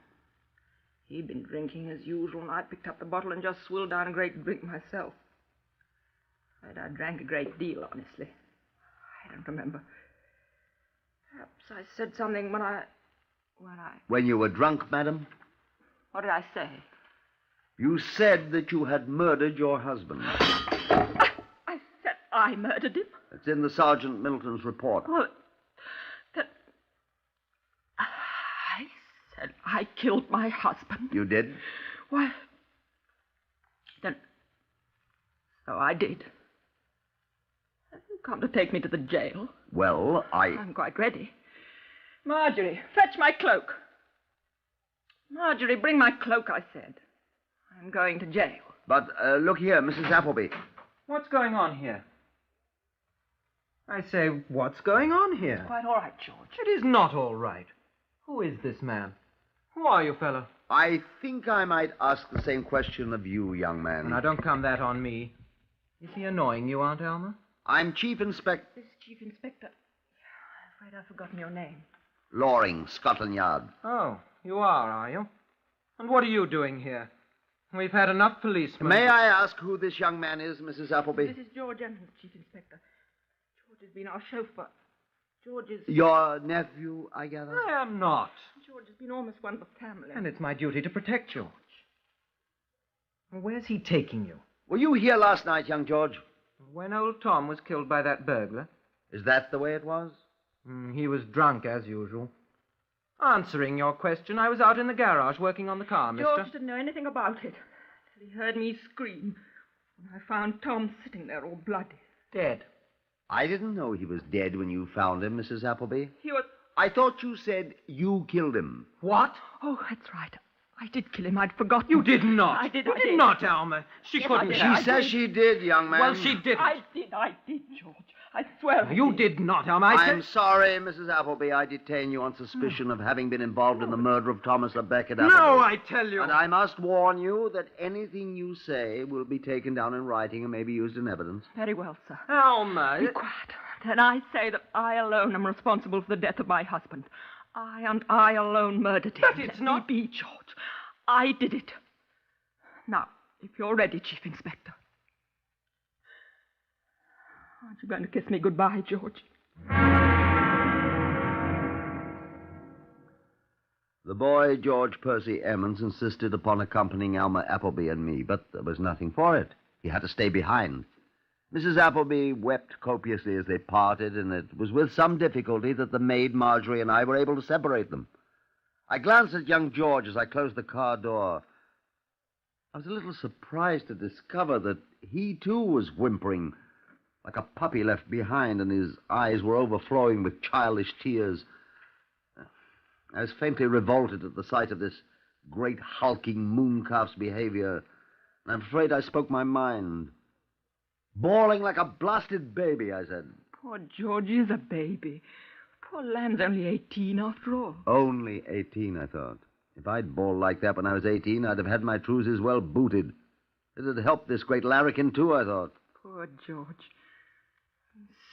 He'd been drinking as usual, and I picked up the bottle and just swilled down a great drink myself. I drank a great deal, honestly. I don't remember. Perhaps I said something When you were drunk, madam? What did I say? You said that you had murdered your husband. I said I murdered him? It's in the Sergeant Milton's report. Well, I said I killed my husband. You did? Why, then... So I did. You come to take me to the jail. Well, I'm quite ready. Marjorie, fetch my cloak. Marjorie, bring my cloak, I said. I'm going to jail. But, look here, Mrs. Appleby. What's going on here? I say, what's going on here? It's quite all right, George. It is not all right. Who is this man? Who are you, fellow? I think I might ask the same question of you, young man. Now, don't come that on me. Is he annoying you, Aunt Alma? I'm Chief Inspector... This is Chief Inspector. I'm afraid I've forgotten your name. Loring, Scotland Yard. Oh, you are you? And what are you doing here? We've had enough policemen. May I ask who this young man is, Mrs. Appleby? This is George Evans, Chief Inspector. George has been our chauffeur. George is... Your nephew, I gather? I am not. George has been almost one of the family. And it's my duty to protect George. Where's he taking you? Were you here last night, young George? When old Tom was killed by that burglar. Is that the way it was? He was drunk, as usual. Answering your question, I was out in the garage working on the car, mister. George didn't know anything about it till he heard me scream. And I found Tom sitting there all bloody. Dead. I didn't know he was dead when you found him, Mrs. Appleby. He was... I thought you said you killed him. What? Oh, that's right. I did kill him. I'd forgotten. You did not. I did. You did not, Alma. She couldn't. She says she did, young man. Well, she didn't. I did, George. I swear I You did not, Alma. I'm sorry, Mrs. Appleby. I detain you on suspicion of having been involved in the murder of Thomas Becket Appleby. No, I tell you. And I must warn you that anything you say will be taken down in writing and may be used in evidence. Very well, sir. Alma. Be quiet. Then I say that I alone am responsible for the death of my husband. I and I alone murdered him. But it's not... me be, George. I did it. Now, if you're ready, Chief Inspector. Aren't you going to kiss me goodbye, George? The boy, George Percy Emmons, insisted upon accompanying Alma Appleby and me, but there was nothing for it. He had to stay behind. Mrs. Appleby wept copiously as they parted, and it was with some difficulty that the maid, Marjorie, and I were able to separate them. I glanced at young George as I closed the car door. I was a little surprised to discover that he, too, was whimpering, like a puppy left behind, and his eyes were overflowing with childish tears. I was faintly revolted at the sight of this great hulking mooncalf's behavior, and I'm afraid I spoke my mind. Bawling like a blasted baby, I said. Poor George is a baby. Poor lamb's only 18 after all. Only 18, I thought. If I'd bawled like that when I was 18, I'd have had my trousers well booted. It'd help this great larrikin, too, I thought. Poor George.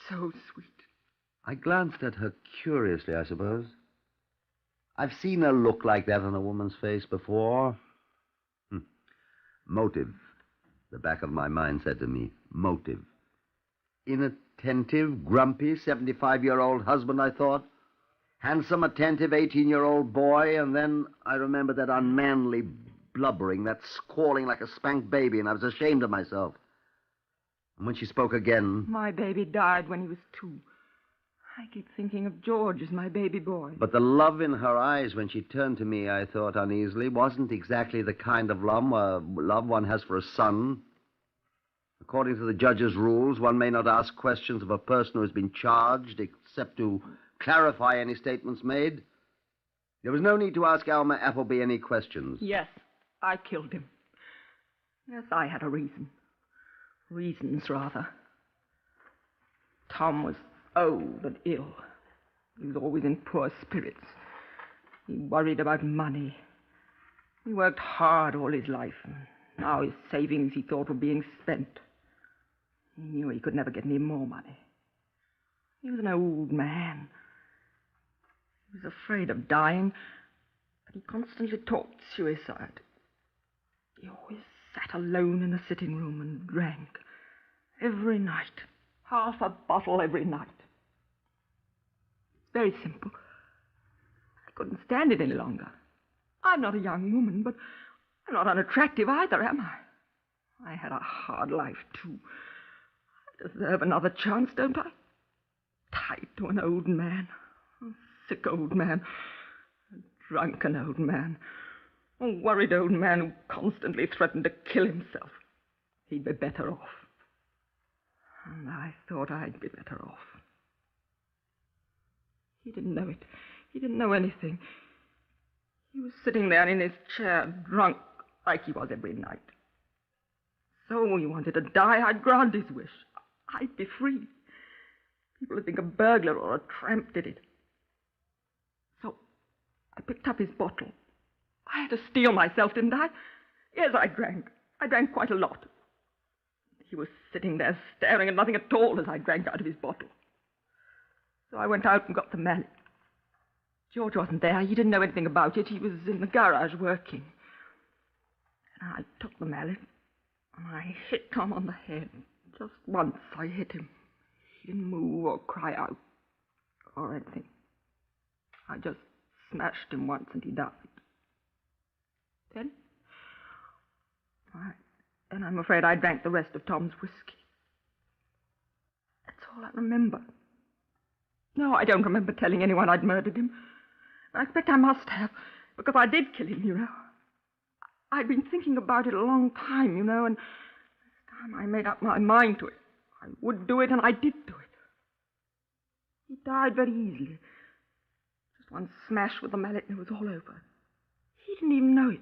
So sweet. I glanced at her curiously, I suppose. I've seen a look like that on a woman's face before. Motive. The back of my mind said to me, motive. Inattentive, grumpy, 75-year-old husband, I thought. Handsome, attentive, 18-year-old boy, and then I remembered that unmanly blubbering, that squalling like a spanked baby, and I was ashamed of myself. And when she spoke again... My baby died when he was 2. I keep thinking of George as my baby boy. But the love in her eyes when she turned to me, I thought uneasily, wasn't exactly the kind of love one has for a son. According to the judge's rules, one may not ask questions of a person who has been charged except to clarify any statements made. There was no need to ask Alma Appleby any questions. Yes, I killed him. Yes, I had a reason. Reasons, rather. Tom was old and ill. He was always in poor spirits. He worried about money. He worked hard all his life, and now his savings, he thought, were being spent. He knew he could never get any more money. He was an old man. He was afraid of dying, but he constantly talked suicide. He always sat alone in the sitting room and drank. Every night. Half a bottle every night. It's very simple. I couldn't stand it any longer. I'm not a young woman, but I'm not unattractive either, am I? I had a hard life, too. I deserve another chance, don't I? Tied to an old man. A sick old man. A drunken old man. A worried old man who constantly threatened to kill himself. He'd be better off. And I thought I'd be better off. He didn't know it. He didn't know anything. He was sitting there in his chair, drunk, like he was every night. So he wanted to die. I'd grant his wish. I'd be free. People would think a burglar or a tramp did it. So I picked up his bottle. I had to steel myself, didn't I? Yes, I drank. I drank quite a lot. He was sitting there staring at nothing at all as I drank out of his bottle. So I went out and got the mallet. George wasn't there. He didn't know anything about it. He was in the garage working. And I took the mallet and I hit Tom on the head. Just once I hit him. He didn't move or cry out or anything. I just smashed him once and he died. Then I'm afraid I drank the rest of Tom's whiskey. That's all I remember. No, I don't remember telling anyone I'd murdered him. I expect I must have, because I did kill him, you know. I'd been thinking about it a long time, you know, and this time I made up my mind to it. I would do it, and I did do it. He died very easily. Just one smash with the mallet, and it was all over. He didn't even know it.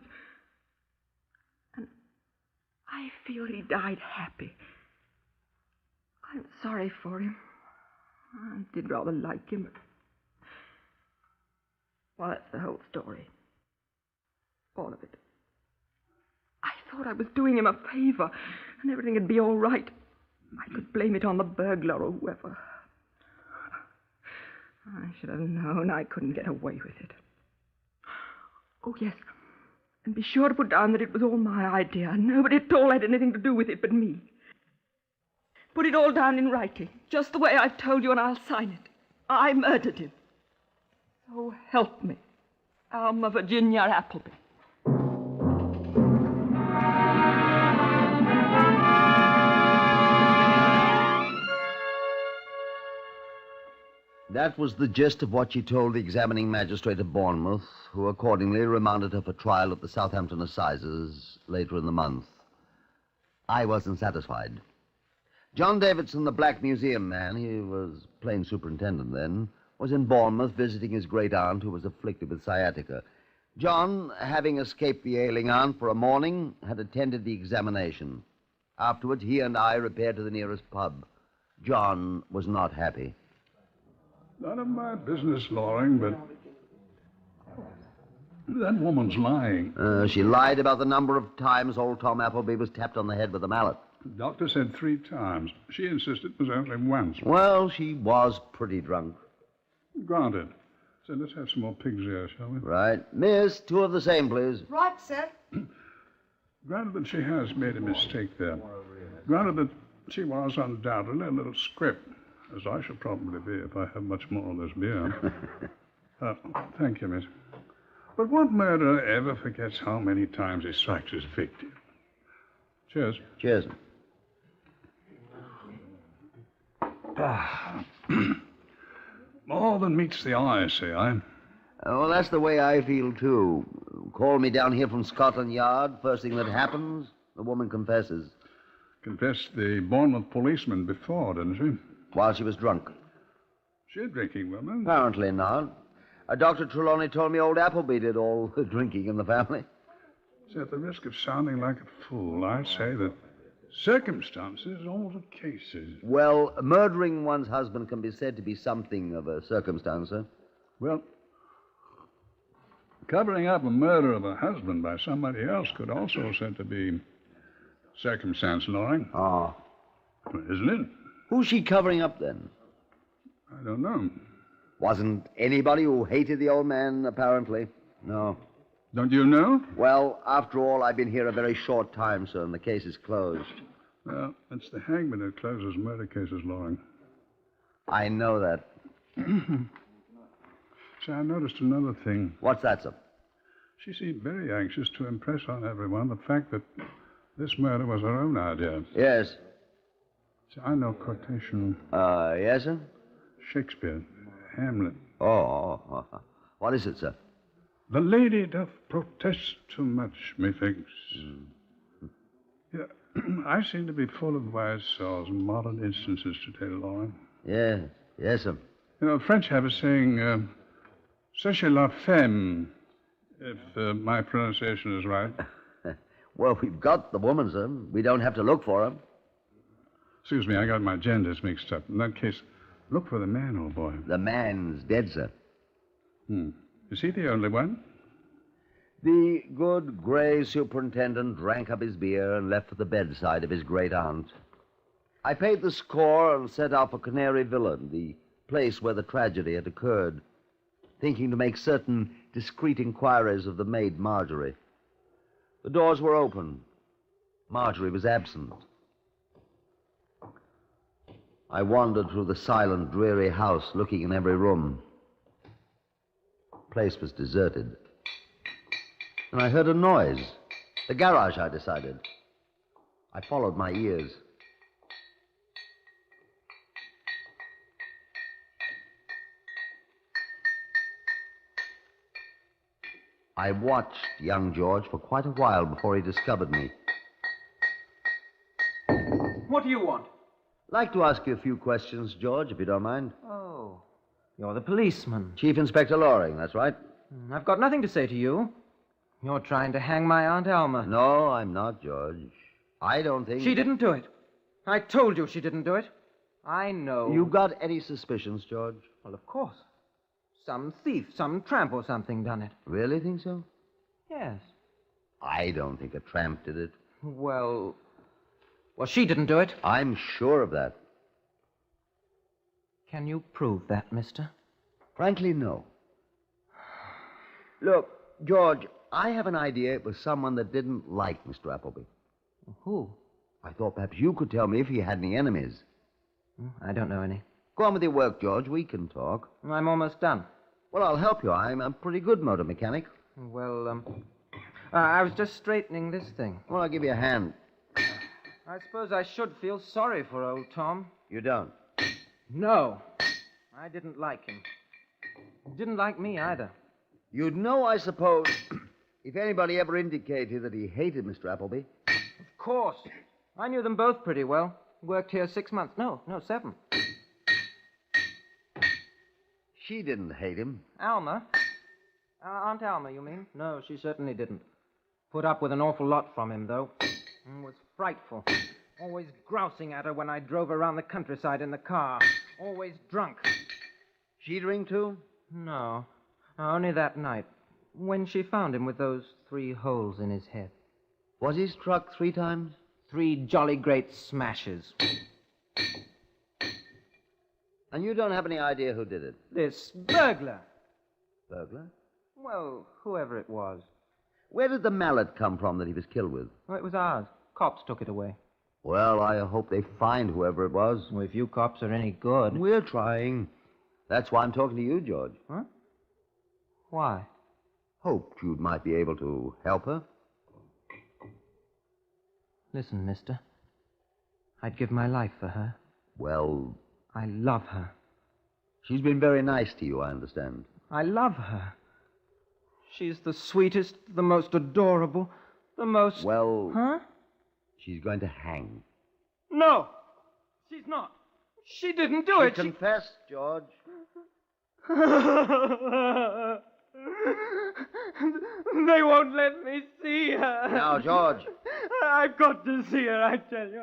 And I feel he died happy. I'm sorry for him. I did rather like him, but... Well, that's the whole story. All of it. I thought I was doing him a favor, and everything would be all right. I could blame it on the burglar or whoever. I should have known I couldn't get away with it. Oh, yes. And be sure to put down that it was all my idea. Nobody at all had anything to do with it but me. Put it all down in writing, just the way I've told you, and I'll sign it. I murdered him. So help me, Alma Virginia Appleby. That was the gist of what she told the examining magistrate of Bournemouth, who accordingly remanded her for trial at the Southampton Assizes later in the month. I wasn't satisfied. John Davidson, the Black Museum man, he was plain superintendent then, was in Bournemouth visiting his great-aunt who was afflicted with sciatica. John, having escaped the ailing aunt for a morning, had attended the examination. Afterwards, he and I repaired to the nearest pub. John was not happy. None of my business, Loring, but that woman's lying. She lied about the number of times old Tom Appleby was tapped on the head with a mallet. The doctor said 3 times. She insisted it was only once. Well, she was pretty drunk. Granted. So let's have some more pig's ear, shall we? Right. Miss, 2 of the same, please. Right, sir. Granted that she has made a mistake there. Granted that she was undoubtedly a little script, as I shall probably be if I have much more of this beer. Thank you, miss. But what murderer ever forgets how many times he strikes his victim? Cheers. Cheers. More than meets the eye, say I. Well, that's the way I feel, too. Call me down here from Scotland Yard. First thing that happens, the woman confesses. confessed the Bournemouth policeman before, didn't she? While she was drunk. She a drinking woman? Apparently not. Dr. Trelawney told me old Appleby did all the drinking in the family. So at the risk of sounding like a fool, I say that circumstances alter cases. Well, murdering one's husband can be said to be something of a circumstance, sir. Well, covering up a murder of a husband by somebody else could also be said to be circumstance, Loring. Ah. Isn't it? Who's she covering up, then? I don't know. Wasn't anybody who hated the old man, apparently? No. Don't you know? Well, after all, I've been here a very short time, sir, and the case is closed. Well, it's the hangman who closes murder cases, Loring. I know that. See, I noticed another thing. What's that, sir? She seemed very anxious to impress on everyone the fact that this murder was her own idea. Yes. See, I know quotation. Yes, sir? Shakespeare, Hamlet. Oh. What is it, sir? The lady doth protest too much, methinks. Yeah, I seem to be full of wise saws and modern instances today, Loring. Yes, sir. You know, French have a saying, sachez la femme, if my pronunciation is right. Well, we've got the woman, sir. We don't have to look for her. Excuse me, I got my genders mixed up. In that case, look for the man, old boy. The man's dead, sir. Is he the only one? The good gray superintendent drank up his beer and left for the bedside of his great aunt. I paid the score and set out for Canary Villa, the place where the tragedy had occurred, thinking to make certain discreet inquiries of the maid Marjorie. The doors were open. Marjorie was absent. I wandered through the silent, dreary house, looking in every room. The place was deserted. And I heard a noise. The garage, I decided. I followed my ears. I watched young George for quite a while before he discovered me. What do you want? Like to ask you a few questions, George, if you don't mind. Oh, you're the policeman. Chief Inspector Loring, that's right. I've got nothing to say to you. You're trying to hang my Aunt Alma. No, I'm not, George. I don't think... She didn't do it. I told you she didn't do it. I know. You got any suspicions, George? Well, of course. Some thief, some tramp or something done it. Really think so? Yes. I don't think a tramp did it. Well, she didn't do it. I'm sure of that. Can you prove that, mister? Frankly, no. Look, George, I have an idea it was someone that didn't like Mr. Appleby. Who? I thought perhaps you could tell me if he had any enemies. I don't know any. Go on with your work, George. We can talk. I'm almost done. Well, I'll help you. I'm a pretty good motor mechanic. Well, I was just straightening this thing. Well, I'll give you a hand. I suppose I should feel sorry for old Tom. You don't? No. I didn't like him. He didn't like me either. You'd know, I suppose, if anybody ever indicated that he hated Mr. Appleby. Of course. I knew them both pretty well. Worked here 6 months. No, 7. She didn't hate him. Alma? Aunt Alma, you mean? No, she certainly didn't. Put up with an awful lot from him, though. It was frightful. Always grousing at her when I drove around the countryside in the car. Always drunk. She drink, too? No. Only that night. When she found him with those 3 holes in his head. Was he struck 3 times? 3 jolly great smashes. And you don't have any idea who did it? This burglar. Burglar? Well, whoever it was. Where did the mallet come from that he was killed with? Well, it was ours. Cops took it away. Well, I hope they find whoever it was. Well, if you cops are any good. We're trying. That's why I'm talking to you, George. Huh? Why? Hoped you might be able to help her. Listen, mister. I'd give my life for her. Well... I love her. She's been very nice to you, I understand. I love her. She's the sweetest, the most adorable, the most... Well... Huh? She's going to hang. No, she's not. She didn't do it. She confessed, George. They won't let me see her. Now, George. I've got to see her, I tell you.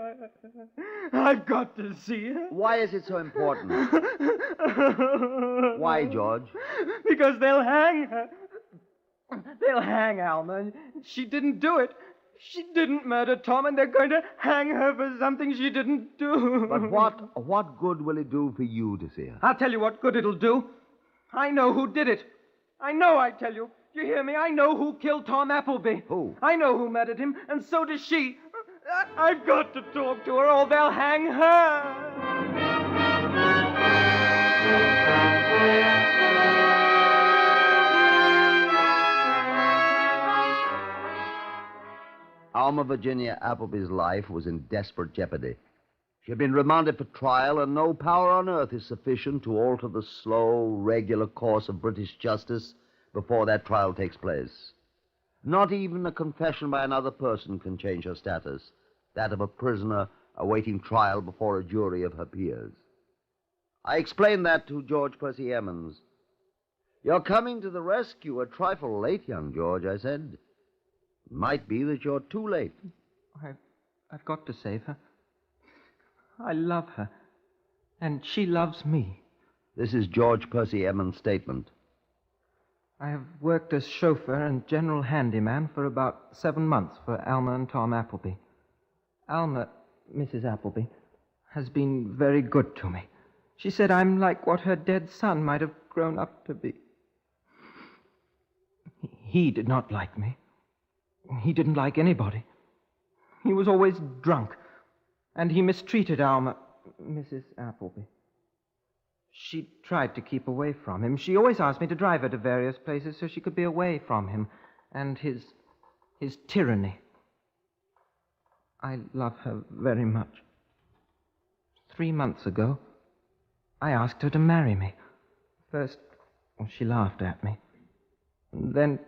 I've got to see her. Why is it so important? Why, George? Because they'll hang her. They'll hang Alma. She didn't do it. She didn't murder Tom, and they're going to hang her for something she didn't do. But what good will it do for you to see her? I'll tell you what good it'll do. I know who did it. I know, I tell you. Do you hear me? I know who killed Tom Appleby. Who? I know who murdered him, and so does she. I've got to talk to her, or they'll hang her. Alma Virginia Appleby's life was in desperate jeopardy. She had been remanded for trial, and no power on earth is sufficient to alter the slow, regular course of British justice before that trial takes place. Not even a confession by another person can change her status, that of a prisoner awaiting trial before a jury of her peers. I explained that to George Percy Emmons. "You're coming to the rescue a trifle late, young George," I said. "It might be that you're too late." I've got to save her. I love her, and she loves me. This is George Percy Emmons' statement. I have worked as chauffeur and general handyman for about 7 months for Alma and Tom Appleby. Alma, Mrs. Appleby, has been very good to me. She said I'm like what her dead son might have grown up to be. He did not like me. He didn't like anybody. He was always drunk, and he mistreated Alma, Mrs. Appleby. She tried to keep away from him. She always asked me to drive her to various places so she could be away from him and his tyranny. I love her very much. 3 months ago, I asked her to marry me. First, she laughed at me. Then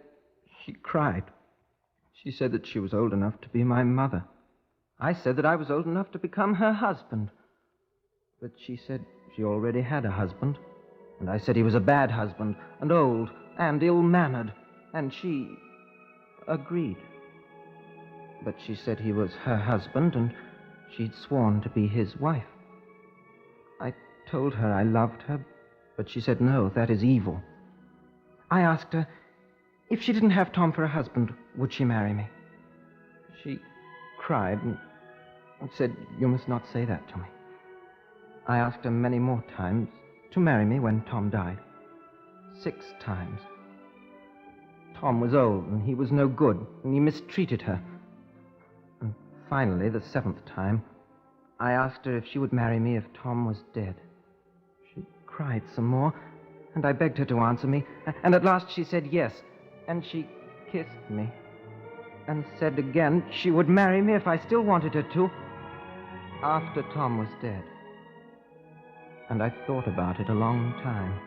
she cried. She said that she was old enough to be my mother. I said that I was old enough to become her husband. But she said she already had a husband, and I said he was a bad husband, and old, and ill-mannered, and she agreed. But she said he was her husband, and she'd sworn to be his wife. I told her I loved her, but she said, no, that is evil. I asked her, if she didn't have Tom for a husband, would she marry me? She cried and said, you must not say that to me. I asked her many more times to marry me when Tom died. 6 times. Tom was old, and he was no good, and he mistreated her. And finally, the 7th time, I asked her if she would marry me if Tom was dead. She cried some more, and I begged her to answer me, and at last she said yes, and she kissed me, and said again she would marry me if I still wanted her to, after Tom was dead. And I thought about it a long time.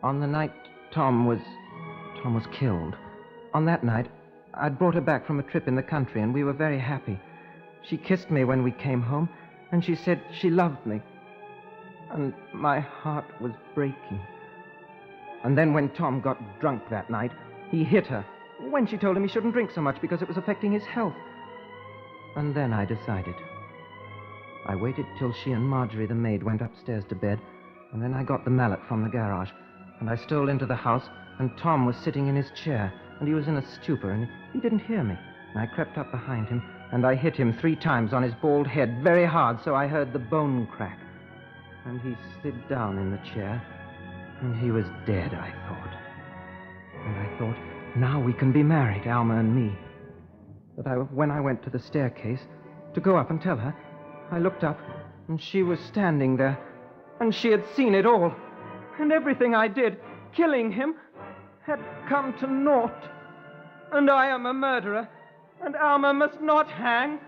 On the night Tom was killed, on that night, I'd brought her back from a trip in the country, and we were very happy. She kissed me when we came home, and she said she loved me. And my heart was breaking. And then when Tom got drunk that night, he hit her, when she told him he shouldn't drink so much because it was affecting his health. And then I decided. I waited till she and Marjorie, the maid, went upstairs to bed, and then I got the mallet from the garage, and I stole into the house, and Tom was sitting in his chair, and he was in a stupor, and he didn't hear me. And I crept up behind him, and I hit him 3 times on his bald head, very hard, so I heard the bone crack. And he slid down in the chair, and he was dead, I thought. And I thought, now we can be married, Alma and me. But when I went to the staircase to go up and tell her, I looked up, and she was standing there, and she had seen it all. And everything I did, killing him, had come to naught. And I am a murderer, and Alma must not hang,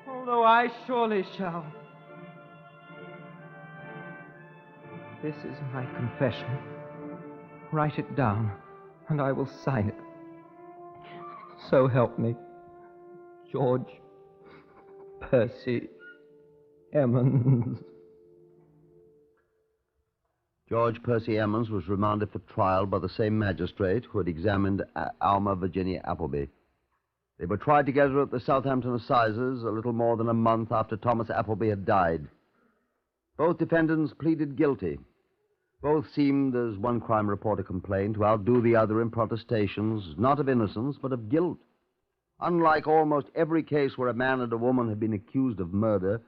although I surely shall. This is my confession. Write it down, and I will sign it. So help me, George Percy Emmons. George Percy Emmons was remanded for trial by the same magistrate who had examined Alma Virginia Appleby. They were tried together at the Southampton Assizes a little more than a month after Thomas Appleby had died. Both defendants pleaded guilty. Both seemed, as one crime reporter complained, to outdo the other in protestations, not of innocence, but of guilt. Unlike almost every case where a man and a woman had been accused of murder,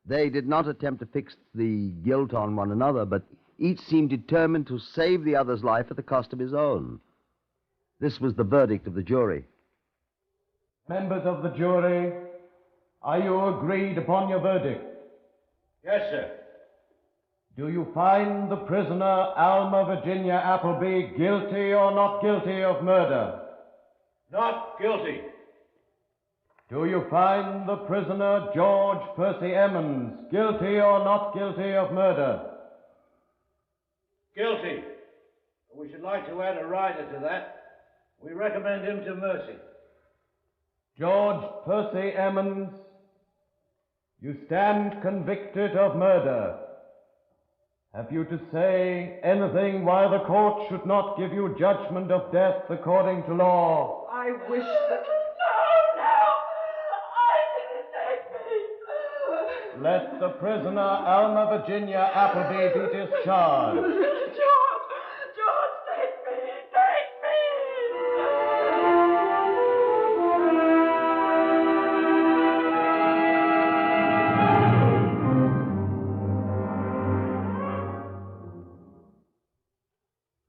they did not attempt to fix the guilt on one another, but each seemed determined to save the other's life at the cost of his own. This was the verdict of the jury. Members of the jury, are you agreed upon your verdict? Yes, sir. Do you find the prisoner, Alma Virginia Appleby, guilty or not guilty of murder? Not guilty. Do you find the prisoner, George Percy Emmons, guilty or not guilty of murder? Guilty. We should like to add a rider to that. We recommend him to mercy. George Percy Emmons, you stand convicted of murder. Have you to say anything why the court should not give you judgment of death according to law? I wish that... Let the prisoner, Alma Virginia Appleby, be discharged. George, take me!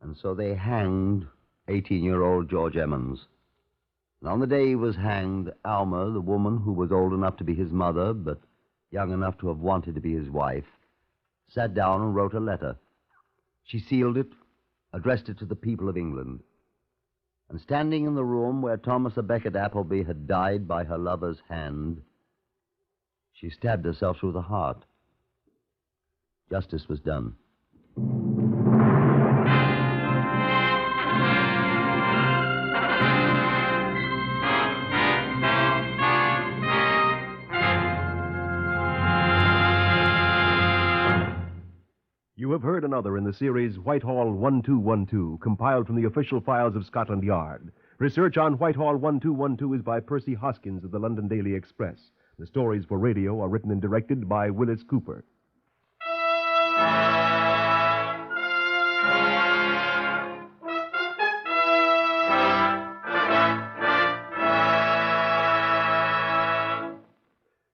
And so they hanged 18-year-old George Emmons. And on the day he was hanged, Alma, the woman who was old enough to be his mother, but young enough to have wanted to be his wife, sat down and wrote a letter. She sealed it, addressed it to the people of England. And standing in the room where Thomas à Becket Appleby had died by her lover's hand, she stabbed herself through the heart. Justice was done. You have heard another in the series Whitehall 1212, compiled from the official files of Scotland Yard. Research on Whitehall 1212 is by Percy Hoskins of the London Daily Express. The stories for radio are written and directed by Willis Cooper.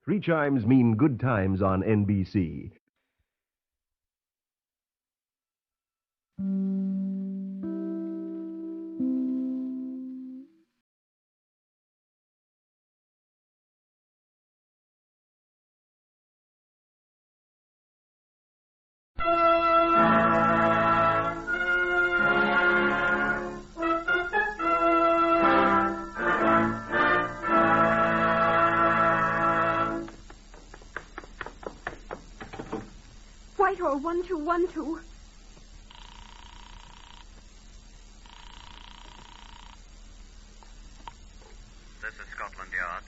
Three chimes mean good times on NBC. Whitehall 1212. This is Scotland Yard.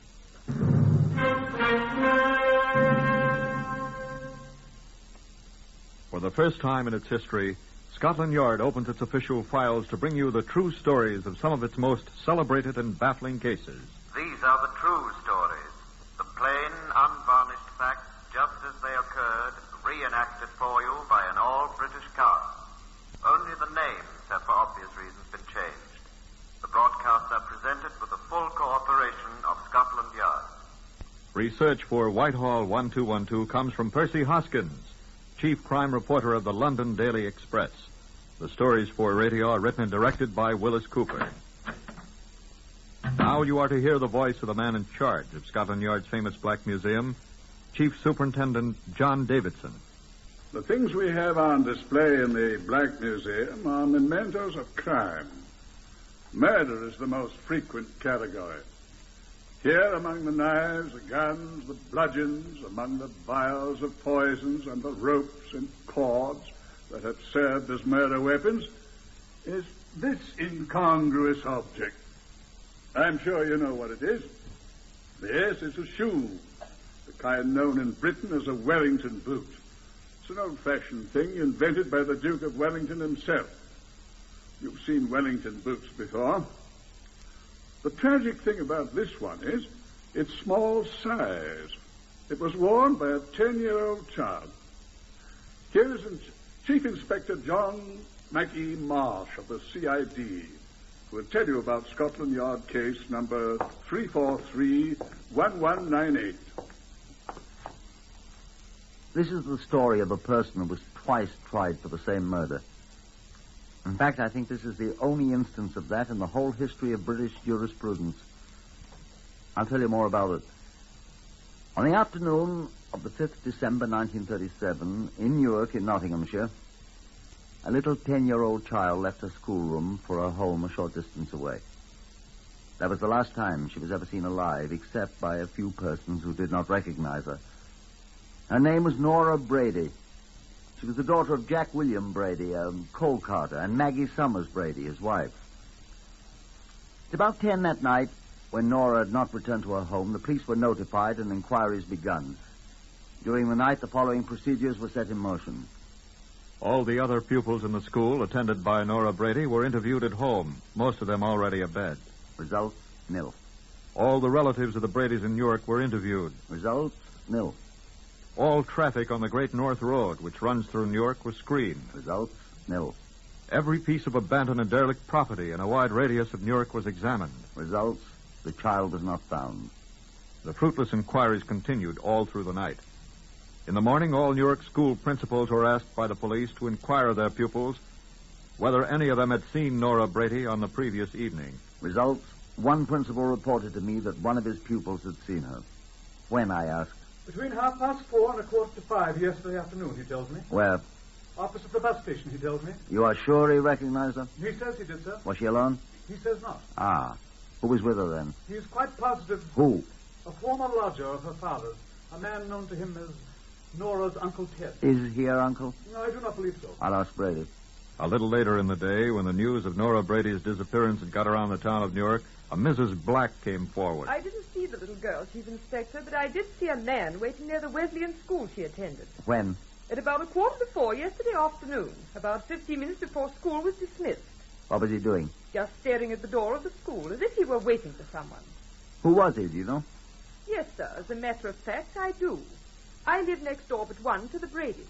For the first time in its history, Scotland Yard opens its official files to bring you the true stories of some of its most celebrated and baffling cases. These are the true stories. The plain, unvarnished facts, just as they occurred, reenacted for you by an all-British cast. Only the names have, for obvious reasons, been changed. The broadcasts are presented with the full cooperation of Scotland Yard. Research for Whitehall 1212 comes from Percy Hoskins, chief crime reporter of the London Daily Express. The stories for radio are written and directed by Willis Cooper. Now you are to hear the voice of the man in charge of Scotland Yard's famous Black Museum, Chief Superintendent John Davidson. The things we have on display in the Black Museum are mementos of crime. Murder is the most frequent category. Here, among the knives, the guns, the bludgeons, among the vials of poisons and the ropes and cords that have served as murder weapons, is this incongruous object. I'm sure you know what it is. This is a shoe. The kind known in Britain as a Wellington boot. It's an old-fashioned thing invented by the Duke of Wellington himself. You've seen Wellington boots before. The tragic thing about this one is its small size. It was worn by a 10-year-old child. Here is Chief Inspector John Mackie Marsh of the CID, who will tell you about Scotland Yard case number 343-1198. This is the story of a person who was twice tried for the same murder. In fact, I think this is the only instance of that in the whole history of British jurisprudence. I'll tell you more about it. On the afternoon of the 5th December 1937, in Newark in Nottinghamshire, a little 10-year-old child left her schoolroom for her home a short distance away. That was the last time she was ever seen alive, except by a few persons who did not recognize her. Her name was Nora Brady. She was the daughter of Jack William Brady, a coal carter, and Maggie Summers Brady, his wife. At about 10 that night, when Nora had not returned to her home, the police were notified and inquiries begun. During the night, the following procedures were set in motion. All the other pupils in the school, attended by Nora Brady, were interviewed at home, most of them already abed. Results, nil. All the relatives of the Bradys in Newark were interviewed. Results, nil. All traffic on the Great North Road, which runs through Newark, was screened. Results, nil. Every piece of abandoned and derelict property in a wide radius of Newark was examined. Results, the child was not found. The fruitless inquiries continued all through the night. In the morning, all Newark school principals were asked by the police to inquire of their pupils whether any of them had seen Nora Brady on the previous evening. Results, one principal reported to me that one of his pupils had seen her. When, I asked? Between 4:30 and 4:45 yesterday afternoon, he tells me. Where? Opposite the bus station, he tells me. You are sure he recognized her? He says he did, sir. Was she alone? He says not. Ah. Who was with her then? He is quite positive. Who? A former lodger of her father's. A man known to him as Nora's Uncle Ted. Is he her uncle? No, I do not believe so. I'll ask Brady. A little later in the day, when the news of Nora Brady's disappearance had got around the town of Newark, a Mrs. Black came forward. I didn't see the little girl, Chief Inspector, but I did see a man waiting near the Wesleyan school she attended. When? At about 4:45 yesterday afternoon, about 15 minutes before school was dismissed. What was he doing? Just staring at the door of the school, as if he were waiting for someone. Who was he, do you know? Yes, sir. As a matter of fact, I do. I live next door but one to the Bradys.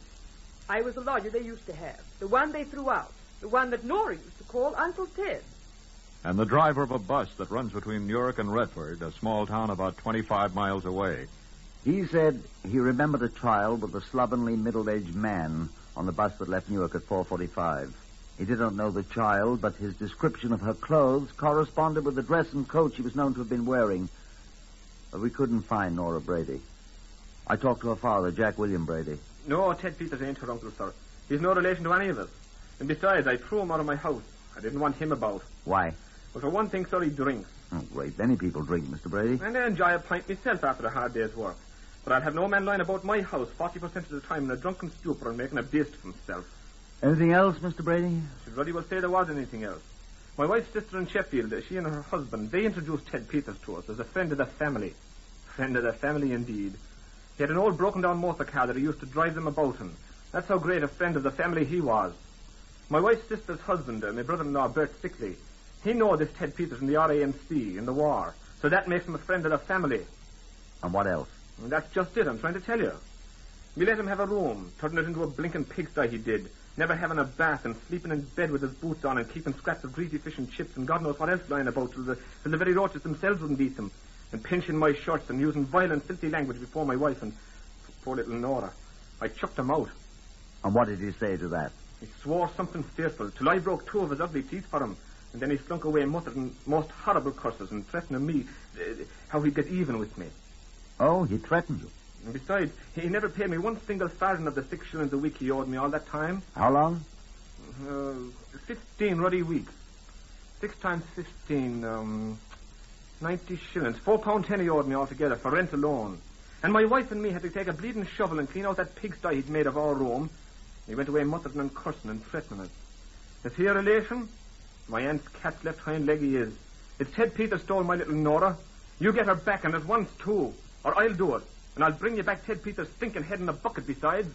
I was the lodger they used to have, the one they threw out, the one that Nora used to call Uncle Ted. And the driver of a bus that runs between Newark and Redford, a small town about 25 miles away. He said he remembered a child with a slovenly middle-aged man on the bus that left Newark at 4:45. He did not know the child, but his description of her clothes corresponded with the dress and coat she was known to have been wearing. But we couldn't find Nora Brady. I talked to her father, Jack William Brady. No, Ted Peters ain't her uncle, sir. He's no relation to any of us. And besides, I threw him out of my house. I didn't want him about. Why? Well, for one thing, sir, he drinks. Oh, great. Many people drink, Mr. Brady. And I enjoy a pint myself after a hard day's work. But I'll have no man lying about my house 40% of the time in a drunken stupor and making a beast of himself. Anything else, Mr. Brady? Should bloody well say there was anything else. My wife's sister in Sheffield, she and her husband, they introduced Ted Peters to us as a friend of the family. Friend of the family, indeed. He had an old broken-down motor car that he used to drive them about in. That's how great a friend of the family he was. My wife's sister's husband, my brother-in-law, Bert Sickley, he know this Ted Peters in the RAMC in the war, so that makes him a friend of the family. And what else? And that's just it, I'm trying to tell you. We let him have a room, turning it into a blinking pigsty he did, never having a bath and sleeping in bed with his boots on and keeping scraps of greasy fish and chips and God knows what else lying about till the very roaches themselves wouldn't eat them, and pinching my shirts and using violent, filthy language before my wife and poor little Nora. I chucked him out. And what did he say to that? He swore something fearful, till I broke two of his ugly teeth for him. And then he slunk away muttering most horrible curses and threatening me how he'd get even with me. Oh, he threatened you? And besides, he never paid me one single farthing of the 6 shillings a week he owed me all that time. How long? 15 ruddy weeks. 6 times 15, 90 shillings. £4.10 he owed me altogether for rent alone. And my wife and me had to take a bleeding shovel and clean out that pigsty he'd made of our room. He went away muttering and cursing and threatening us. Is he a relation? My aunt's cat's left hind leg he is. If Ted Peters stole my little Nora, you get her back and at once, too. Or I'll do it. And I'll bring you back Ted Peters' stinking head in a bucket besides.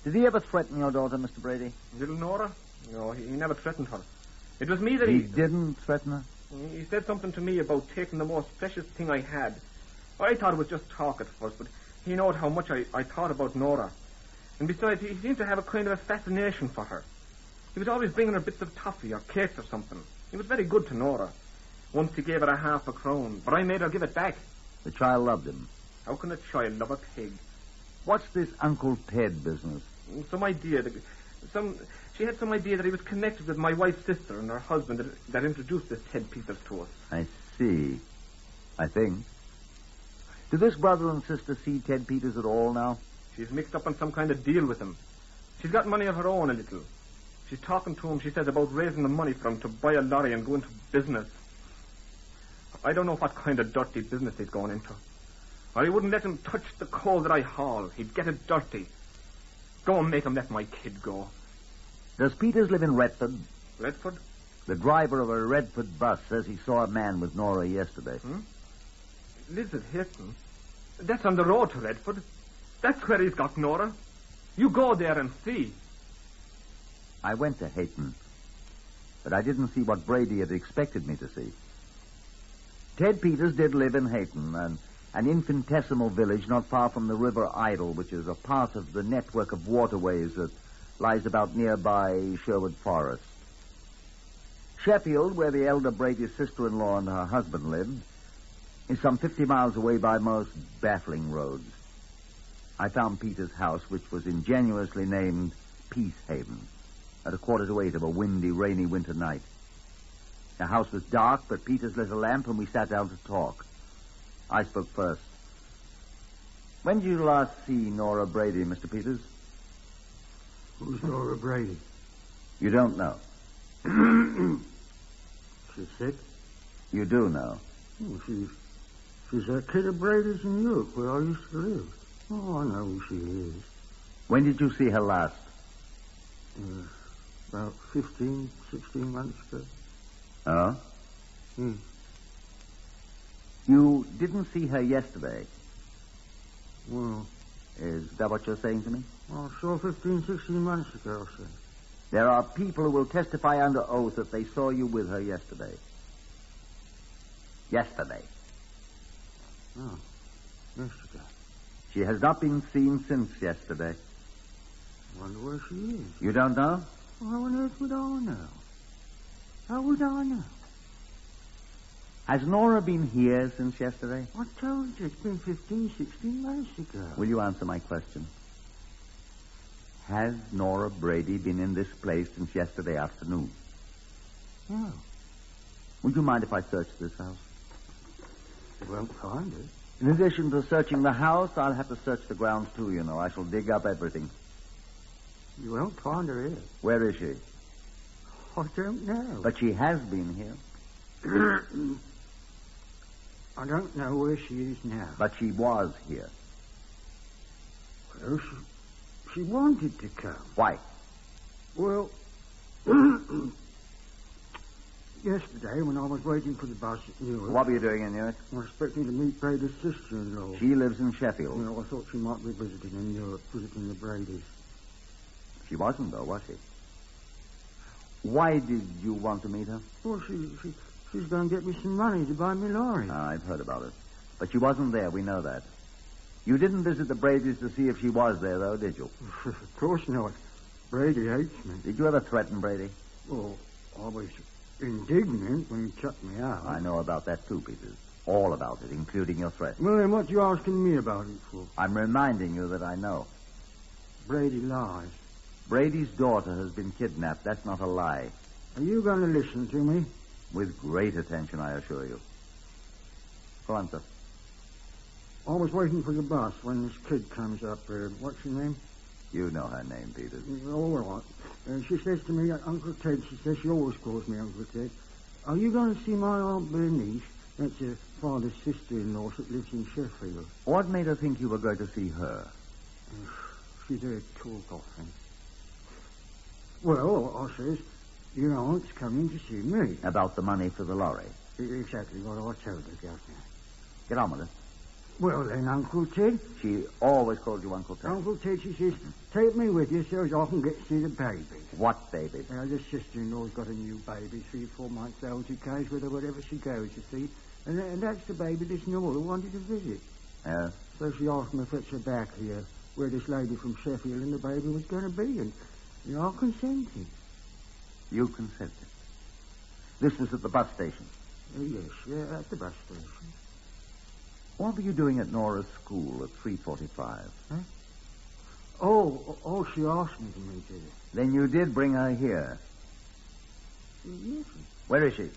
Did he ever threaten your daughter, Mr. Brady? Little Nora? No, he never threatened her. It was me that He didn't threaten her? He said something to me about taking the most precious thing I had. I thought it was just talk at first, but he knowed how much I thought about Nora. And besides, he seemed to have a kind of a fascination for her. He was always bringing her bits of toffee or cakes or something. He was very good to Nora. Once he gave her half a crown, but I made her give it back. The child loved him. How can a child love a pig? What's this Uncle Ted business? Some idea. She had some idea that he was connected with my wife's sister and her husband that introduced this Ted Peters to us. I see. I think. Do this brother and sister see Ted Peters at all now? She's mixed up on some kind of deal with him. She's got money of her own a little. She's talking to him, she says, about raising the money for him to buy a lorry and go into business. I don't know what kind of dirty business he's going into. I wouldn't let him touch the coal that I haul. He'd get it dirty. Go and make him let my kid go. Does Peters live in Redford? Redford? The driver of a Redford bus says he saw a man with Nora yesterday. Lives at Hilton. That's on the road to Redford. That's where he's got Nora. You go there and see. I went to Hayton, but I didn't see what Brady had expected me to see. Ted Peters did live in Hayton, an infinitesimal village not far from the River Idle, which is a part of the network of waterways that lies about nearby Sherwood Forest. Sheffield, where the elder Brady's sister-in-law and her husband lived, is some 50 miles away by most baffling roads. I found Peters' house, which was ingenuously named Peace Haven, at 7:45 of a windy, rainy winter night. The house was dark, but Peters lit a lamp and we sat down to talk. I spoke first. When did you last see Nora Brady, Mr. Peters? Who's Nora Brady? You don't know. She's sick? You do know. Oh, she's that kid of Brady's in Europe where I used to live. Oh, I know who she is. When did you see her last? About 15, 16 months ago. Oh? You didn't see her yesterday. Well... Is that what you're saying to me? I saw 15, 16 months ago, sir. There are people who will testify under oath that they saw you with her yesterday. Yesterday. Oh, yesterday. She has not been seen since yesterday. I wonder where she is. You don't know? Well, how on earth would I know? How would I know? Has Nora been here since yesterday? I told you, it's been 15, 16 months ago. Will you answer my question? Has Nora Brady been in this place since yesterday afternoon? No. Would you mind if I searched this house? You won't find it. In addition to searching the house, I'll have to search the grounds too, you know. I shall dig up everything. You won't find her here. Where is she? I don't know. But she has been here. I don't know where she is now. But she was here. Well, she wanted to come. Why? Well, yesterday when I was waiting for the bus at Newark... What were you doing in Newark? I was expecting to meet Brady's sister-in-law. She lives in Sheffield. You know, I thought she might be visiting in Newark, visiting the Bradys. She wasn't, though, was she? Why did you want to meet her? Well, she's going to get me some money to buy me lorry. I've heard about it. But she wasn't there, we know that. You didn't visit the Bradys to see if she was there, though, did you? Of course not. Brady hates me. Did you ever threaten Brady? Well, I was indignant when he chucked me out. I know about that, too, Peters. All about it, including your threat. Well, then what you asking me about it for? I'm reminding you that I know. Brady lies. Brady's daughter has been kidnapped. That's not a lie. Are you going to listen to me? With great attention, I assure you. Go on, sir. I was waiting for the bus when this kid comes up. What's her name? You know her name, Peters. All right. She says to me, Uncle Ted, she says she always calls me Uncle Ted. Are you going to see my Aunt Bernice? That's her father's sister-in-law that lives in Sheffield. What made her think you were going to see her? She's heard talk of him. Well, I says, your aunt's coming to see me. About the money for the lorry? Exactly what I told her, Governor. Get on with it. Well, then, Uncle Ted. She always called you Uncle Ted. Uncle Ted, she says, take me with you so as I can get to see the baby. What baby? The sister-in-law's got a new baby, 3 or 4 months old. She carries with her wherever she goes, you see. And that's the baby this Nora wanted to visit. Yeah? So she asked me to fetch her back here, where this lady from Sheffield and the baby was going to be, and I consented. You consented? This was at the bus station? Yes, at the bus station. What were you doing at Nora's school at 3:45? Huh? Oh, she asked me to meet her. Then you did bring her here? Yes. Where is she?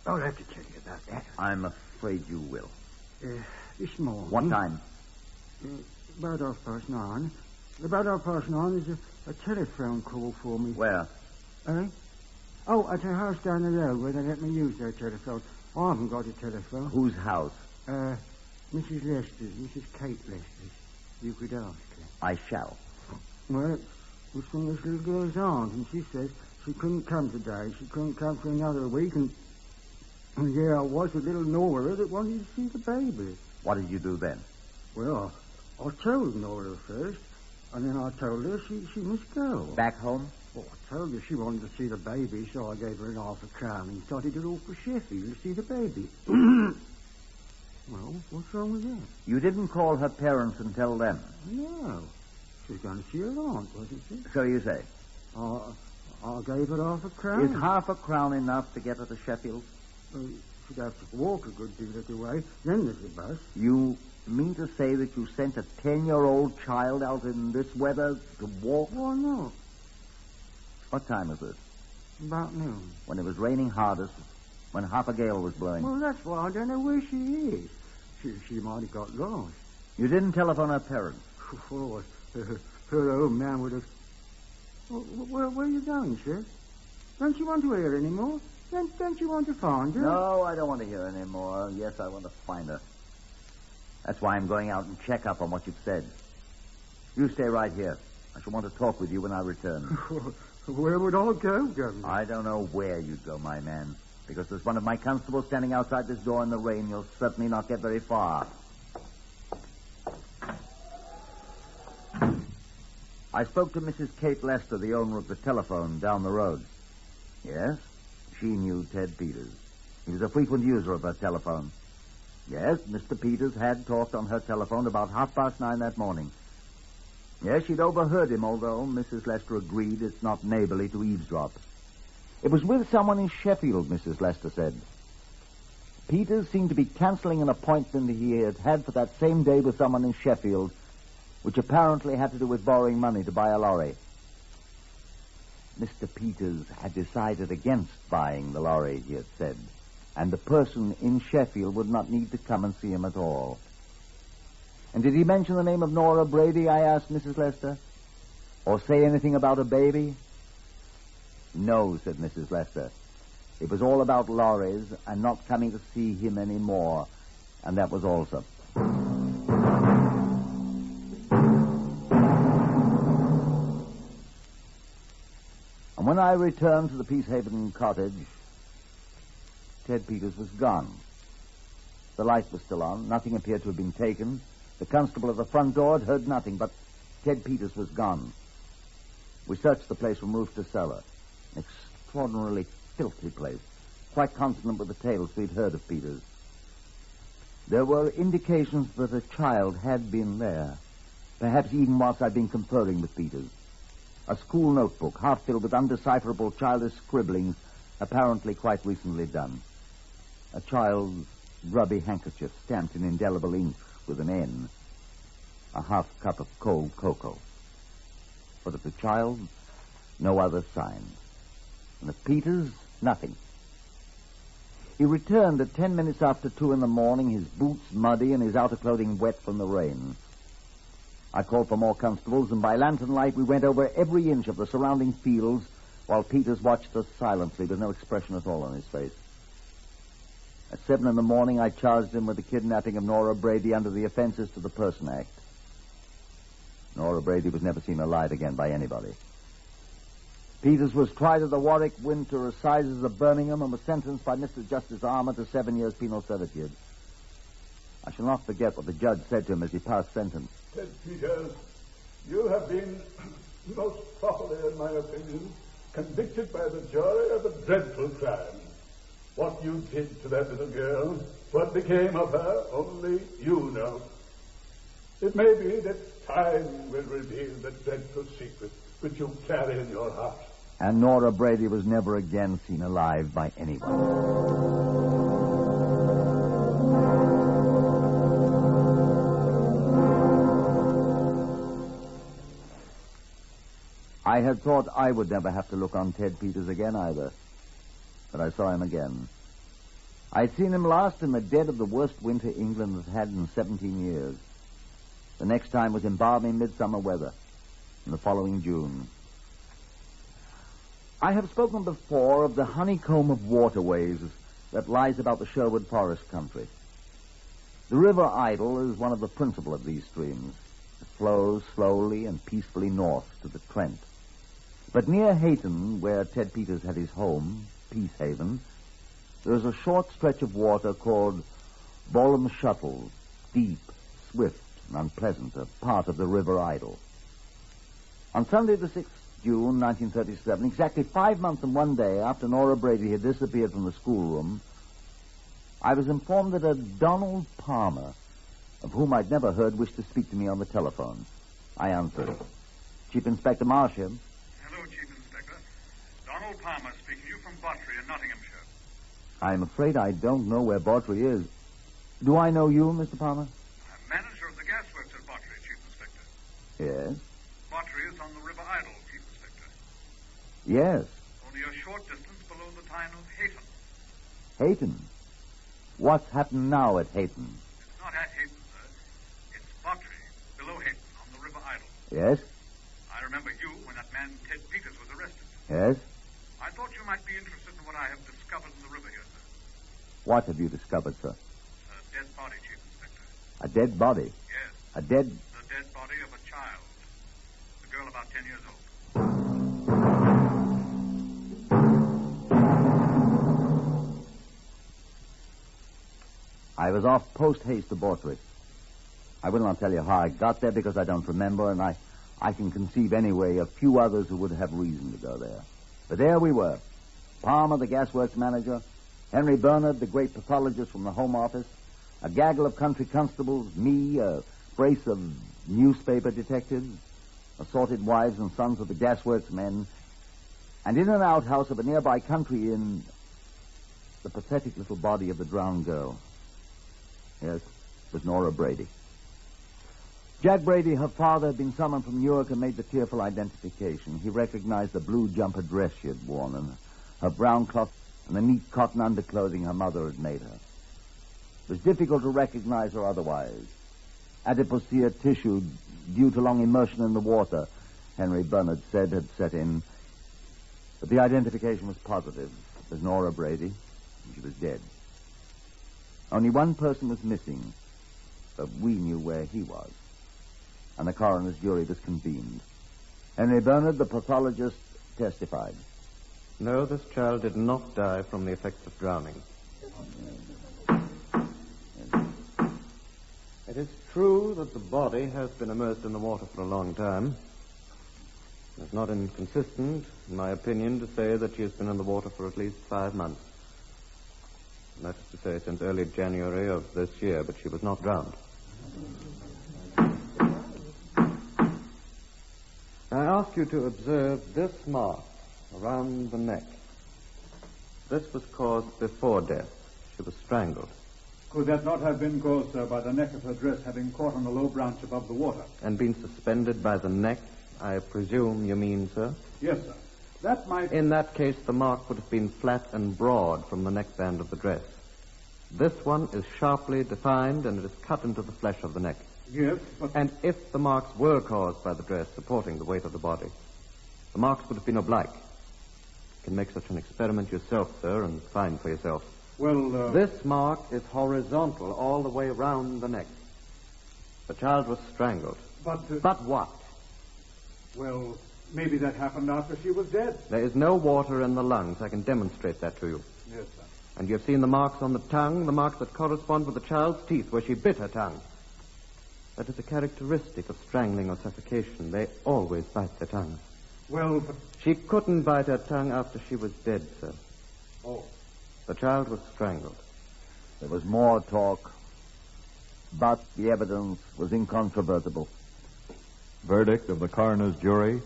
I'll have to tell you about that. I'm afraid you will. This morning. What time? About 9:30. About 9:30, there's a telephone call for me. Where? Oh, at her house down the road where they let me use their telephone. I haven't got a telephone. Whose house? Mrs. Lester's, Mrs. Kate Lester's. You could ask her. I shall. Well, it was from this little girl's aunt, and she says she couldn't come today. She couldn't come for another week, and there I was with little Nora that wanted to see the baby. What did you do then? Well, I told Nora first, and then I told her she must go. Back home? Well, I told her she wanted to see the baby, so I gave her an £50 and started it all for Sheffield to see the baby. Well, what's wrong with that? You didn't call her parents and tell them? No. She was going to see her aunt, wasn't she? So you say? I gave her £50. Is £50 enough to get her to Sheffield? She'd have to walk a good deal of the way. Then there's the bus. You mean to say that you sent a 10-year-old child out in this weather to walk? Why not? What time is it? About noon. When it was raining hardest, when half a gale was blowing. Well, that's why I don't know where she is. She might have got lost. You didn't telephone her parents? Oh, her old man would have... Where are you going, sir? Don't you want to hear any more? Don't you want to find her? No, I don't want to hear any more. Yes, I want to find her. That's why I'm going out and check up on what you've said. You stay right here. I shall want to talk with you when I return. Where would I go, Governor? I don't know where you'd go, my man. Because there's one of my constables standing outside this door in the rain. You'll certainly not get very far. I spoke to Mrs. Kate Lester, the owner of the telephone down the road. Yes, she knew Ted Peters. He was a frequent user of her telephone. Yes, Mr. Peters had talked on her telephone about 9:30 that morning. Yes, she'd overheard him, although Mrs. Lester agreed it's not neighborly to eavesdrop. It was with someone in Sheffield, Mrs. Lester said. Peters seemed to be canceling an appointment he had had for that same day with someone in Sheffield, which apparently had to do with borrowing money to buy a lorry. Mr. Peters had decided against buying the lorry, he had said, and the person in Sheffield would not need to come and see him at all. And did he mention the name of Nora Brady, I asked Mrs. Lester? Or say anything about a baby? No, said Mrs. Lester. It was all about lorries and not coming to see him anymore, and that was also. And when I returned to the Peacehaven cottage, Ted Peters was gone. The light was still on. Nothing appeared to have been taken. The constable at the front door had heard nothing, but Ted Peters was gone. We searched the place from roof to cellar. An extraordinarily filthy place, quite consonant with the tales we'd heard of Peters. There were indications that a child had been there, perhaps even whilst I'd been conferring with Peters. A school notebook, half filled with undecipherable childish scribblings, apparently quite recently done. A child's grubby handkerchief stamped in indelible ink with an N. A half cup of cold cocoa. But of the child, no other signs. And of Peters, nothing. He returned at 10 minutes after 2 in the morning, his boots muddy and his outer clothing wet from the rain. I called for more constables, and by lantern light we went over every inch of the surrounding fields while Peters watched us silently with no expression at all on his face. At 7 in the morning, I charged him with the kidnapping of Nora Brady under the Offenses to the Person Act. Nora Brady was never seen alive again by anybody. Peters was tried at the Warwick Winter Assizes of Birmingham and was sentenced by Mr. Justice Armour to 7 years penal servitude. I shall not forget what the judge said to him as he passed sentence. Ted Peters, you have been, most properly in my opinion, convicted by the jury of a dreadful crime. What you did to that little girl, what became of her, only you know. It may be that time will reveal the dreadful secret which you carry in your heart. And Nora Brady was never again seen alive by anyone. I had thought I would never have to look on Ted Peters again either. But I saw him again. I'd seen him last in the dead of the worst winter England has had in 17 years. The next time was in balmy midsummer weather, in the following June. I have spoken before of the honeycomb of waterways that lies about the Sherwood Forest country. The River Idle is one of the principal of these streams. It flows slowly and peacefully north to the Trent. But near Hayton, where Ted Peters had his home, Peacehaven, there is a short stretch of water called Bolam Shuttle, deep, swift, and unpleasant, a part of the River Idle. On Sunday the 6th June, 1937, exactly 5 months and 1 day after Nora Brady had disappeared from the schoolroom, I was informed that a Donald Palmer, of whom I'd never heard, wished to speak to me on the telephone. I answered. Chief Inspector Marsham. Hello, Chief Inspector. Donald Palmer speaking to you from Botry in Nottinghamshire. I'm afraid I don't know where Botry is. Do I know you, Mr. Palmer? I'm manager of the gasworks at Botry, Chief Inspector. Yes. Botry is on the River Idle, Chief Inspector. Yes. Only a short distance below the town of Hayton. Hayton? What's happened now at Hayton? It's not at Hayton, sir. It's Botry, below Hayton, on the River Idle. Yes? I remember you when that man Ted Peters was arrested. Yes? I thought you might be interested in what I have discovered in the river here, sir. What have you discovered, sir? A dead body, Chief Inspector. A dead body? Yes. A dead... The dead body of a child. A girl about 10 years old. I was off post-haste to Botry. I will not tell you how I got there because I don't remember, and I can conceive anyway a few others who would have reason to go there. But there we were. Palmer, the gasworks manager, Henry Bernard, the great pathologist from the Home Office, a gaggle of country constables, me, a brace of newspaper detectives, assorted wives and sons of the gasworks men, and in an outhouse of a nearby country inn, the pathetic little body of the drowned girl. Yes, it was Nora Brady. Jack Brady, her father, had been summoned from Newark and made the tearful identification. He recognized the blue jumper dress she had worn and her brown cloth and the neat cotton underclothing her mother had made her. It was difficult to recognize her otherwise. Adipocere tissue, due to long immersion in the water, Henry Bernard said, had set in. But the identification was positive. It was Nora Brady, and she was dead. Only one person was missing, but we knew where he was. And the coroner's jury was convened. Henry Bernard, the pathologist, testified. No, this child did not die from the effects of drowning. It is true that the body has been immersed in the water for a long time. It's not inconsistent, in my opinion, to say that she has been in the water for at least 5 months. That is to say, since early January of this year, but she was not drowned. I ask you to observe this mark around the neck. This was caused before death. She was strangled. Could that not have been caused, sir, by the neck of her dress having caught on a low branch above the water? And been suspended by the neck, I presume you mean, sir? Yes, sir. That might... In that case, the mark would have been flat and broad from the neckband of the dress. This one is sharply defined, and it is cut into the flesh of the neck. Yes, but... And if the marks were caused by the dress supporting the weight of the body, the marks would have been oblique. You can make such an experiment yourself, sir, and find for yourself. Well, This mark is horizontal all the way around the neck. The child was strangled. But... But what? Well, maybe that happened after she was dead. There is no water in the lungs. I can demonstrate that to you. Yes, sir. And you've seen the marks on the tongue, the marks that correspond with the child's teeth where she bit her tongue. That is a characteristic of strangling or suffocation. They always bite their tongues. Well, but... She couldn't bite her tongue after she was dead, sir. Oh. The child was strangled. There was more talk, but the evidence was incontrovertible. Verdict of the coroner's jury.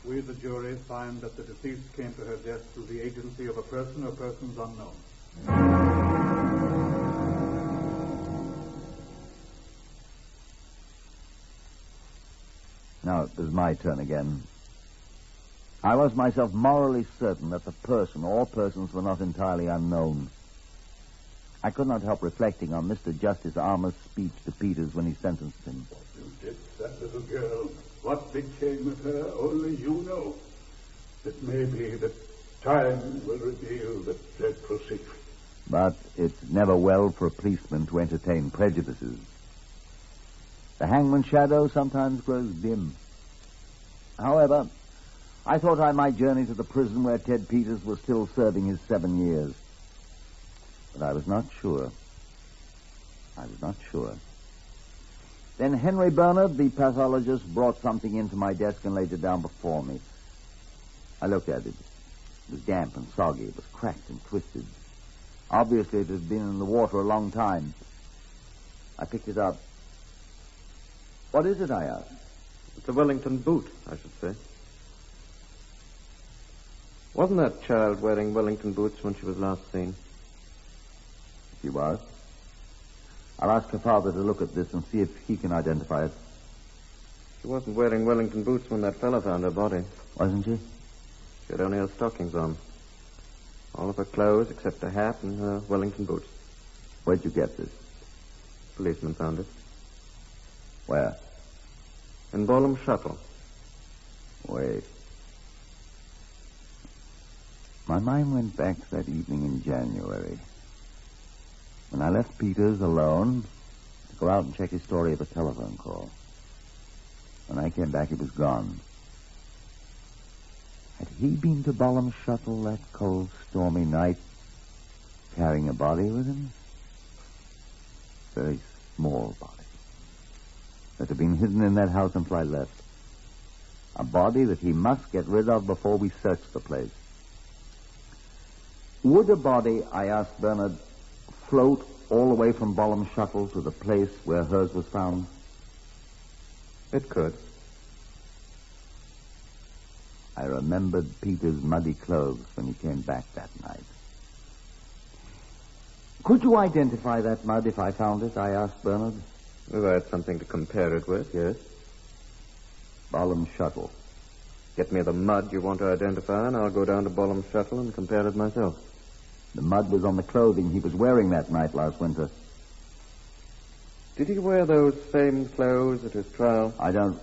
We, the jury, find that the deceased came to her death through the agency of a person or persons unknown. Now it was my turn again. I was myself morally certain that the person or persons were not entirely unknown. I could not help reflecting on Mr. Justice Armour's speech to Peters when he sentenced him. You did that little girl. What became of her, only you know. It may be that time will reveal the dreadful secret. But it's never well for a policeman to entertain prejudices. The hangman's shadow sometimes grows dim. However, I thought I might journey to the prison where Ted Peters was still serving his 7 years. But I was not sure. Then Henry Bernard, the pathologist, brought something into my desk and laid it down before me. I looked at it. It was damp and soggy. It was cracked and twisted. Obviously, it had been in the water a long time. I picked it up. What is it, I asked? It's a Wellington boot, I should say. Wasn't that child wearing Wellington boots when she was last seen? She was. I'll ask her father to look at this and see if he can identify it. She wasn't wearing Wellington boots when that fellow found her body. Wasn't she? She had only her stockings on. All of her clothes except her hat and her Wellington boots. Where'd you get this? Policeman found it. Where? In Bolam Shuttle. Wait. My mind went back to that evening in January, when I left Peters alone to go out and check his story of a telephone call. When I came back, he was gone. Had he been to Bolam Shuttle that cold, stormy night, carrying a body with him? A very small body that had been hidden in that house until I left. A body that he must get rid of before we searched the place. Would a body, I asked Bernard, float all the way from Bolam Shuttle to the place where hers was found? It could. I remembered Peter's muddy clothes when he came back that night. Could you identify that mud if I found it? I asked Bernard. If I had something to compare it with, yes. Bolam Shuttle. Get me the mud you want to identify, and I'll go down to Bolam Shuttle and compare it myself. The mud was on the clothing he was wearing that night last winter. Did he wear those same clothes at his trial? I don't...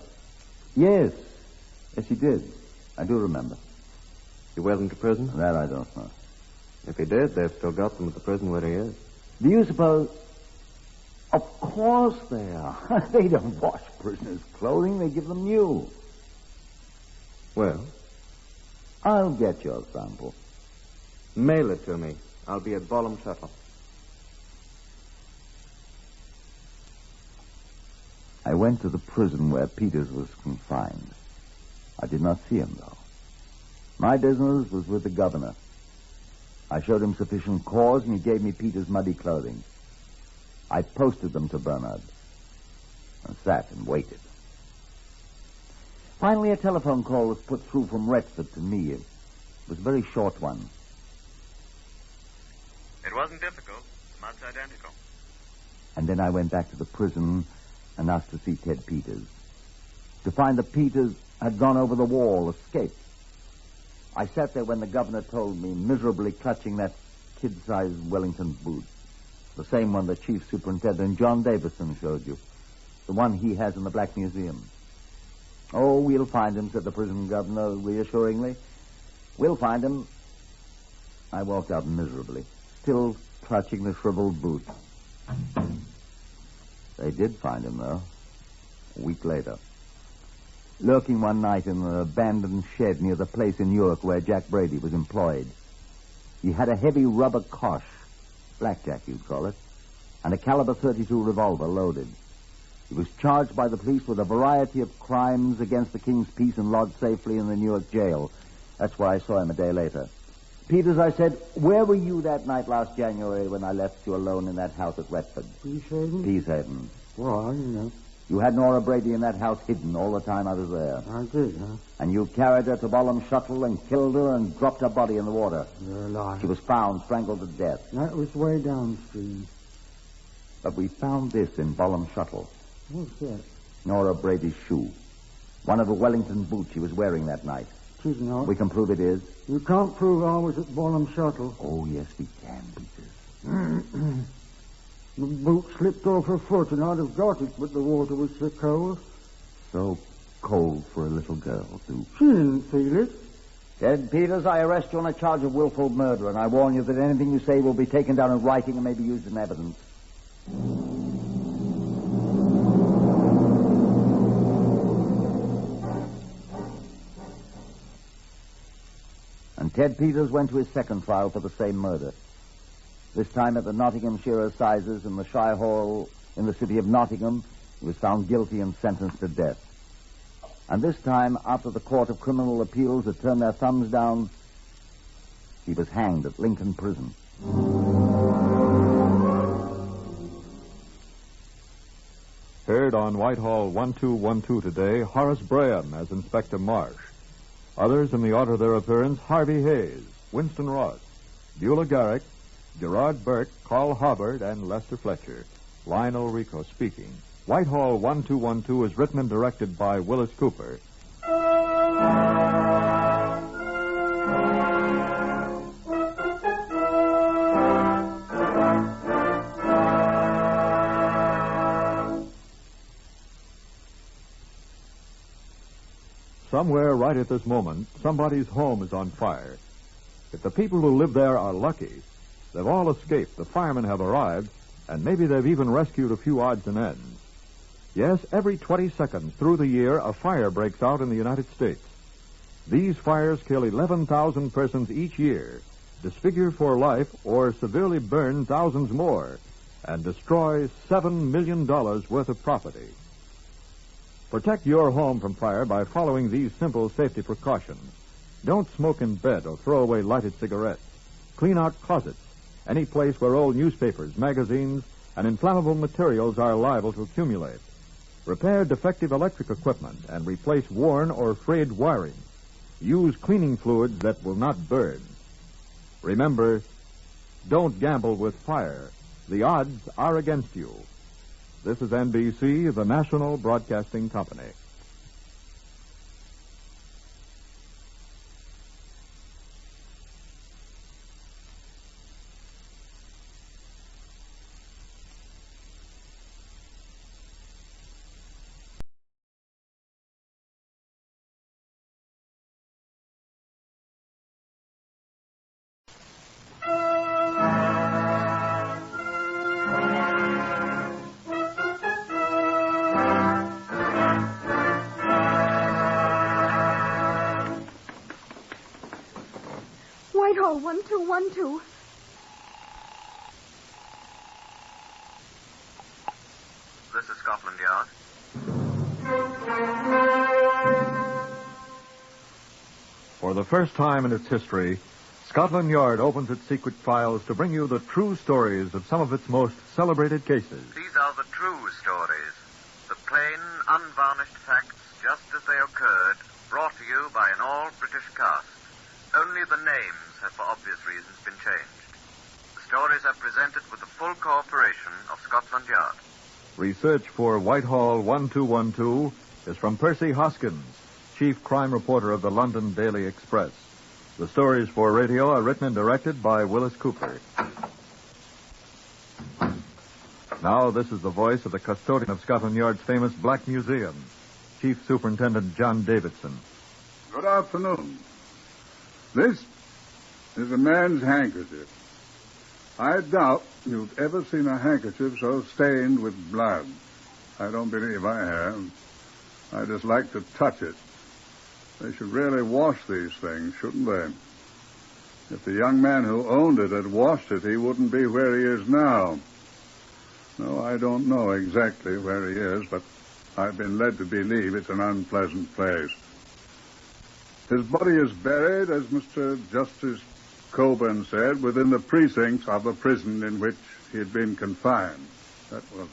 Yes, he did. I do remember. You wear them to prison? That I don't know. If he did, they've still got them at the prison where he is. Do you suppose... Of course they are. They don't wash prisoners' clothing. They give them new. Well? I'll get your sample. Mail it to me. I'll be at Bolam Shuttle. I went to the prison where Peters was confined. I did not see him, though. My business was with the governor. I showed him sufficient cause, and he gave me Peters' muddy clothing. I posted them to Bernard and sat and waited. Finally, a telephone call was put through from Retford to me. It was a very short one. It wasn't difficult. The mud's identical. And then I went back to the prison and asked to see Ted Peters. To find that Peters had gone over the wall, escaped. I sat there when the governor told me, miserably clutching that kid-sized Wellington boot. The same one the chief superintendent, John Davison, showed you. The one he has in the Black Museum. Oh, we'll find him, said the prison governor reassuringly. We'll find him. I walked out miserably, still clutching the shriveled boot. They did find him, though, a week later. lurking one night in an abandoned shed near the place in Newark where Jack Brady was employed. He had a heavy rubber kosh, blackjack you'd call it, and a caliber .32 revolver loaded. He was charged by the police with a variety of crimes against the king's peace and lodged safely in the Newark jail. That's where I saw him a day later. Peters, I said, where were you that night last January when I left you alone in that house at Retford? Peacehaven? Peacehaven. Well, you know. You had Nora Brady in that house hidden all the time I was there. I did, huh? And you carried her to Bollum Shuttle and killed her and dropped her body in the water. You're lying. She was found strangled to death. That was way downstream. But we found this in Bollum Shuttle. What's that? Nora Brady's shoe. One of the Wellington boots she was wearing that night. It is not. We can prove it is. You can't prove I was at Bollum Shuttle. Oh, yes, we can, Peters. The boot slipped off her foot, and I'd have got it, but the water was so cold. So cold for a little girl, too. She didn't feel it. Ted Peters, I arrest you on a charge of willful murder, and I warn you that anything you say will be taken down in writing and may be used in evidence. And Ted Peters went to his second trial for the same murder. This time at the Nottinghamshire Assizes in the Shire Hall in the city of Nottingham, he was found guilty and sentenced to death. And this time, after the Court of Criminal Appeals had turned their thumbs down, he was hanged at Lincoln Prison. Heard on Whitehall 1212 today, Horace Braham as Inspector Marsh. Others in the order of their appearance, Harvey Hayes, Winston Ross, Beulah Garrick, Gerard Burke, Carl Hubbard, and Lester Fletcher. Lionel Rico speaking. Whitehall 1212 is written and directed by Willis Cooper. Somewhere right at this moment, somebody's home is on fire. If the people who live there are lucky, they've all escaped. The firemen have arrived, and maybe they've even rescued a few odds and ends. Yes, every 20 seconds through the year, a fire breaks out in the United States. These fires kill 11,000 persons each year, disfigure for life or severely burn thousands more, and destroy $7 million worth of property. Protect your home from fire by following these simple safety precautions. Don't smoke in bed or throw away lighted cigarettes. Clean out closets, any place where old newspapers, magazines, and inflammable materials are liable to accumulate. Repair defective electric equipment and replace worn or frayed wiring. Use cleaning fluids that will not burn. Remember, don't gamble with fire. The odds are against you. This is NBC, the National Broadcasting Company. Whitehall 1212. This is Scotland Yard. For the first time in its history, Scotland Yard opens its secret files to bring you the true stories of some of its most celebrated cases. These are the true stories. The plain, unvarnished facts, just as they occurred, brought to you by an all-British cast. Only the names have, for obvious reasons, been changed. The stories are presented with the full cooperation of Scotland Yard. Research for Whitehall 1212 is from Percy Hoskins, chief crime reporter of the London Daily Express. The stories for radio are written and directed by Willis Cooper. Now, this is the voice of the custodian of Scotland Yard's famous Black Museum, Chief Superintendent John Davidson. Good afternoon. This is a man's handkerchief. I doubt you've ever seen a handkerchief so stained with blood. I don't believe I have. I just like to touch it. They should really wash these things, shouldn't they? If the young man who owned it had washed it, he wouldn't be where he is now. No, I don't know exactly where he is, but I've been led to believe it's an unpleasant place. His body is buried, as Mr. Justice Coburn said, within the precincts of the prison in which he had been confined. That was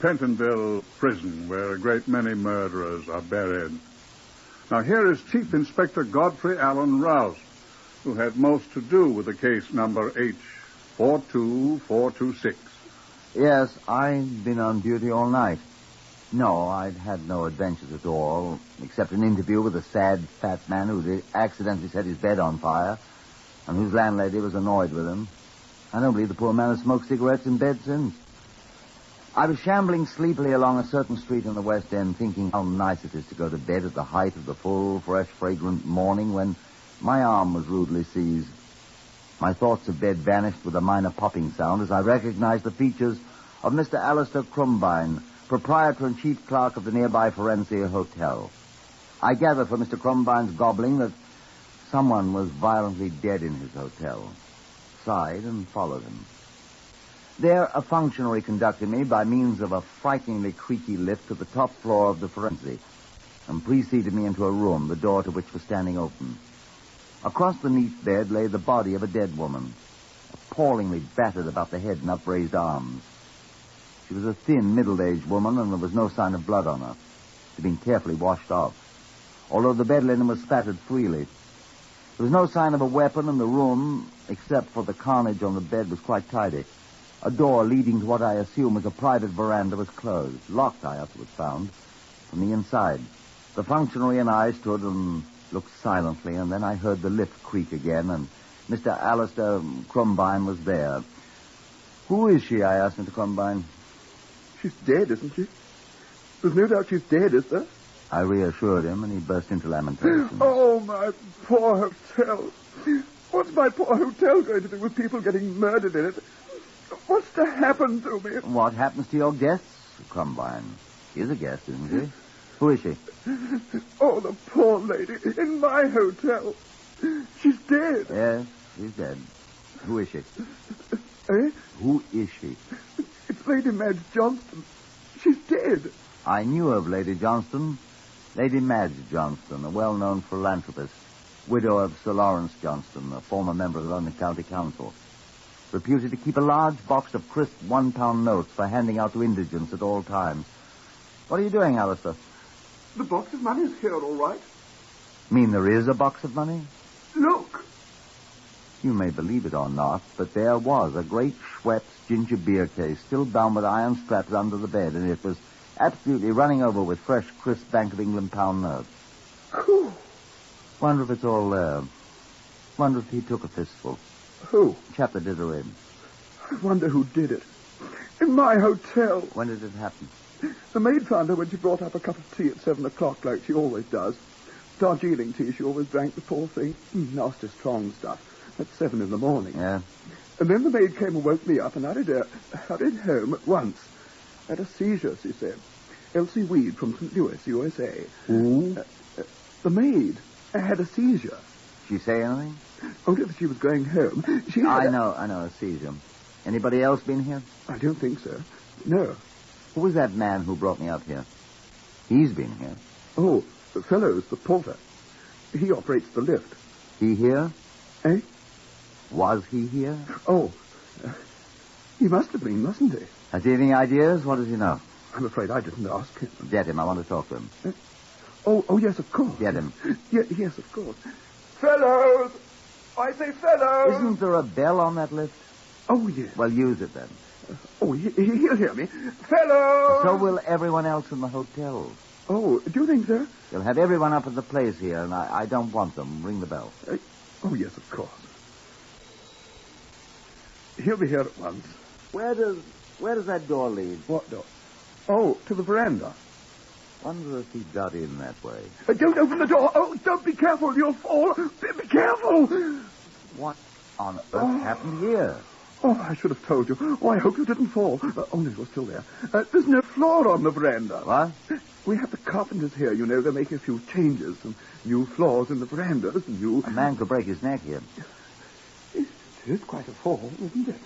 Pentonville Prison, where a great many murderers are buried. Now, here is Chief Inspector Godfrey Allen Rouse, who had most to do with the case number H42426. Yes, I've been on duty all night. No, I'd had no adventures at all, except an interview with a sad, fat man who accidentally set his bed on fire, and whose landlady was annoyed with him. I don't believe the poor man has smoked cigarettes in bed since. I was shambling sleepily along a certain street in the West End, thinking how nice it is to go to bed at the height of the full, fresh, fragrant morning, when my arm was rudely seized. My thoughts of bed vanished with a minor popping sound as I recognized the features of Mr. Alistair Crumbine, proprietor and chief clerk of the nearby Forensia Hotel. I gathered from Mr. Crumbine's gobbling that someone was violently dead in his hotel. Sighed and followed him. There, a functionary conducted me by means of a frighteningly creaky lift to the top floor of the Forensic and preceded me into a room, the door to which was standing open. Across the neat bed lay the body of a dead woman, appallingly battered about the head and upraised arms. She was a thin, middle-aged woman, and there was no sign of blood on her. She had been carefully washed off, although the bed linen was spattered freely. There was no sign of a weapon, and the room, except for the carnage on the bed, was quite tidy. A door leading to what I assume was a private veranda was closed, locked, I afterwards found, from the inside. The functionary and I stood and looked silently, and then I heard the lift creak again, and Mr. Alistair Crumbine was there. Who is she, I asked Mr. Crumbine. She's dead, isn't she? There's no doubt she's dead, is there? I reassured him, and he burst into lamentation. Oh, my poor hotel. What's my poor hotel going to do with people getting murdered in it? What's to happen to me? What happens to your guests, Crumbine? She's a guest, isn't she? Who is she? Oh, the poor lady in my hotel. She's dead. Yes, she's dead. Who is she? Eh? Who is she? It's Lady Madge Johnston. She's dead. I knew of Lady Johnston. Lady Madge Johnston, a well-known philanthropist, widow of Sir Lawrence Johnston, a former member of the London County Council, reputed to keep a large box of crisp £1 notes for handing out to indigents at all times. What are you doing, Alistair? The box of money's here, all right. Mean there is a box of money? Look. You may believe it or not, but there was a great Schweppes ginger beer case still bound with iron straps under the bed, and it was absolutely running over with fresh, crisp Bank of England pound notes. Whew. Wonder if it's all there. Wonder if he took a fistful. Who? Chap that did her in. I wonder who did it. In my hotel. When did it happen? The maid found her when she brought up a cup of tea at 7 o'clock, like she always does. Darjeeling tea she always drank, the poor thing. Nasty strong stuff. At 7 in the morning. Yeah. And then the maid came and woke me up and hurried home at once. Had a seizure, she said. Elsie Weed from St. Louis, USA. Who? The maid had a seizure. Did she say anything? Only that she was going home. I know, a seizure. Anybody else been here? I don't think so. No. Who was that man who brought me up here? He's been here. Oh, the fellow's the porter. He operates the lift. He here? Eh? Was he here? Oh, he must have been, mustn't he? Has he any ideas? What does he know? I'm afraid I didn't ask him. Get him. I want to talk to him. Oh, yes, of course. Get him. Yes, of course. Fellows! I say fellows! Isn't there a bell on that lift? Oh, yes. Well, use it then. Oh, he'll hear me. Fellows! So will everyone else in the hotel. Oh, do you think so? You'll have everyone up at the place here, and I don't want them. Ring the bell. Oh, yes, of course. He'll be here at once. Where does that door lead? What door? Oh, to the veranda. Wonder if he got in that way. Don't open the door. Oh, don't be careful. You'll fall. Be careful. What on earth happened here? Oh, I should have told you. Oh, I hope you didn't fall. Only you're still there. There's no floor on the veranda. What? We have the carpenters here, you know. They're making a few changes. Some new floors in the verandas. A man could break his neck here. It is quite a fall, isn't it?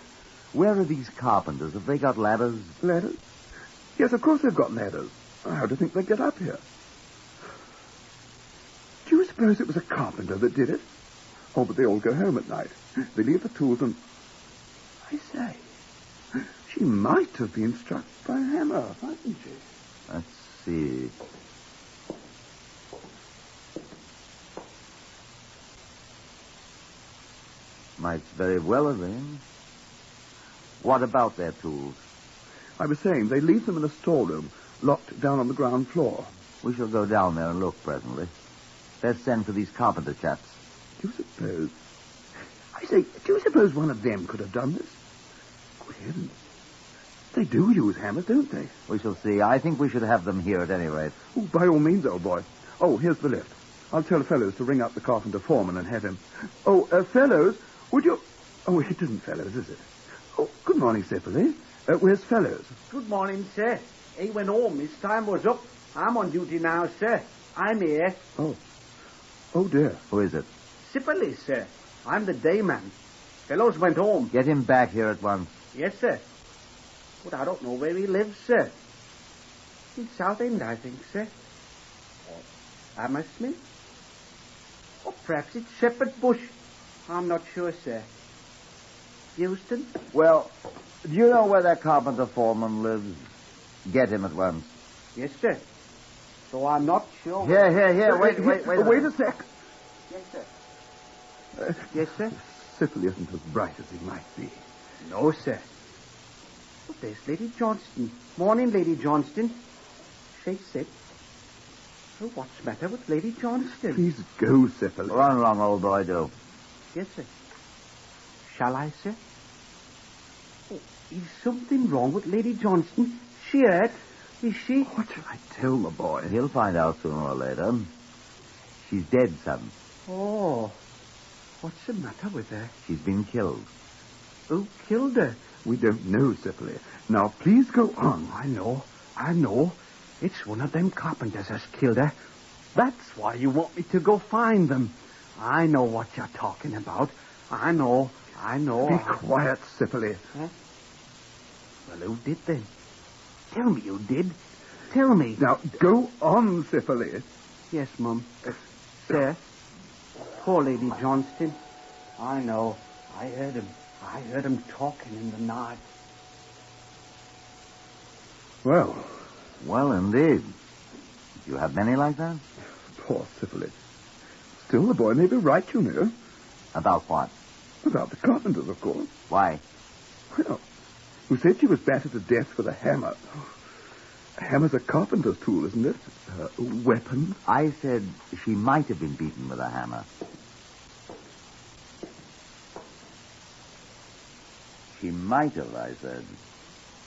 Where are these carpenters? Have they got ladders? Ladders? Yes, of course they've got ladders. How do you think they get up here? Do you suppose it was a carpenter that did it? Oh, but they all go home at night. They leave the tools and... I say, she might have been struck by a hammer, mightn't she? Let's see. Might very well have been. What about their tools? I was saying, they leave them in a storeroom, locked down on the ground floor. We shall go down there and look presently. Let's send for these carpenter chaps. Do you suppose... I say, do you suppose one of them could have done this? Good heavens. They do use hammers, don't they? We shall see. I think we should have them here at any rate. Oh, by all means, old boy. Oh, here's the lift. I'll tell Fellows to ring up the carpenter foreman and have him... Oh, Fellows, would you... Oh, it isn't Fellows, is it? Oh, good morning, Sipperley. Where's Fellows? Good morning, sir. He went home. His time was up. I'm on duty now, sir. I'm here. Oh. Oh, dear. Who is it? Sipperley, sir. I'm the day man. Fellows went home. Get him back here at once. Yes, sir. But I don't know where he lives, sir. In Southend, I think, sir. Or Hammersmith. Or perhaps it's Shepherd Bush. I'm not sure, sir. Houston? Well, do you know where that carpenter foreman lives? Get him at once. Yes, sir. So I'm not sure... Here. Wait Wait a sec. Yes, sir. Yes, sir? Sipperley isn't as bright as he might be. No, sir. But there's Lady Johnston. Morning, Lady Johnston. She said. So what's the matter with Lady Johnston? Please go, Sipperley. Run along, old boy, do. Yes, sir. Shall I, sir? Oh, is something wrong with Lady Johnston? She hurt? Is she? What shall I tell the boy? He'll find out sooner or later. She's dead, son. Oh. What's the matter with her? She's been killed. Who killed her? We don't know, Sipperley. Now, please go on. I know. It's one of them carpenters has killed her. That's why you want me to go find them. I know what you're talking about. I know. Be quiet, Sipperley. Huh? Well, who did then? Tell me who did. Tell me. Now, go on, Sipperley. Yes, Mum. Sir. Poor Lady Johnston. I know. I heard him talking in the night. Well, indeed. Do you have many like that? Poor Sipperley. Still, the boy may be right, you know. About what? About the carpenters, of course. Why? Well, who said she was battered to death with a hammer? A hammer's a carpenter's tool, isn't it? A weapon. I said she might have been beaten with a hammer. She might have, I said.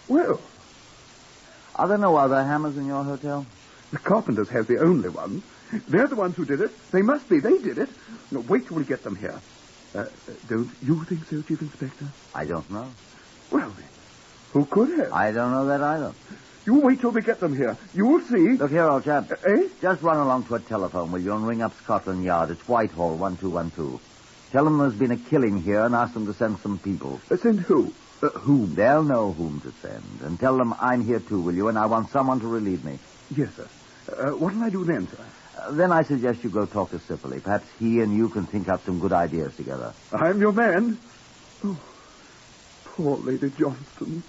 Well. Are there no other hammers in your hotel? The carpenters have the only one. They're the ones who did it. They must be. They did it. No, wait till we get them here. Don't you think so, Chief Inspector? I don't know. Well, then, who could have? I don't know that either. You wait till we get them here. You'll see. Look here, old chap. Eh? Just run along to a telephone, will you, and ring up Scotland Yard. It's Whitehall, 1212. Tell them there's been a killing here and ask them to send some people. Send who? Whom? They'll know whom to send. And tell them I'm here too, will you, and I want someone to relieve me. Yes, sir. What'll I do then, sir? Then I suggest you go talk to Sipperley. Perhaps he and you can think up some good ideas together. I'm your man. Oh, poor Lady Johnston.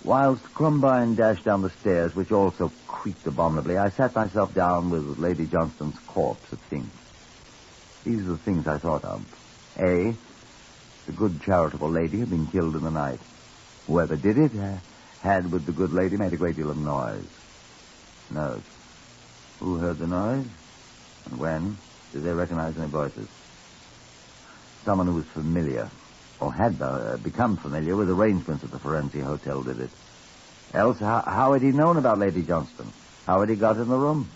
Whilst Crumbine dashed down the stairs, which also creaked abominably, I sat myself down with Lady Johnston's corpse to think. These are the things I thought of. A, the good charitable lady had been killed in the night. Whoever did it had, with the good lady, made a great deal of noise. Note. Who heard the noise? And when? Did they recognize any voices? Someone who was familiar, or had become familiar with arrangements at the Forensic Hotel did it. Else, how had he known about Lady Johnston? How had he got in the room?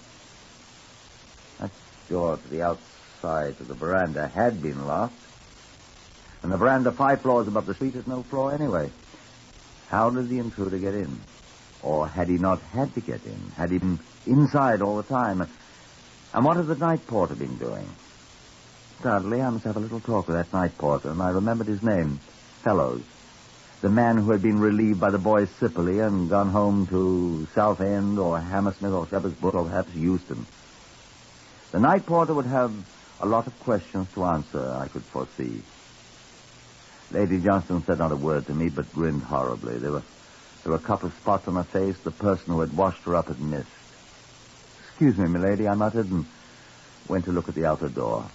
That door to the outside of the veranda had been locked. And the veranda 5 floors above the street is no floor anyway. How did the intruder get in? Or had he not had to get in? Had he been inside all the time? And what had the night porter been doing? Suddenly, I must have a little talk with that night porter, and I remembered his name, Fellows. The man who had been relieved by the boys Sipperley and gone home to Southend or Hammersmith or Shepherd's Bush or perhaps Euston. The night porter would have a lot of questions to answer, I could foresee. Lady Johnston said not a word to me, but grinned horribly. There were a couple of spots on her face the person who had washed her up had missed. "Excuse me, milady," I muttered, and went to look at the outer door.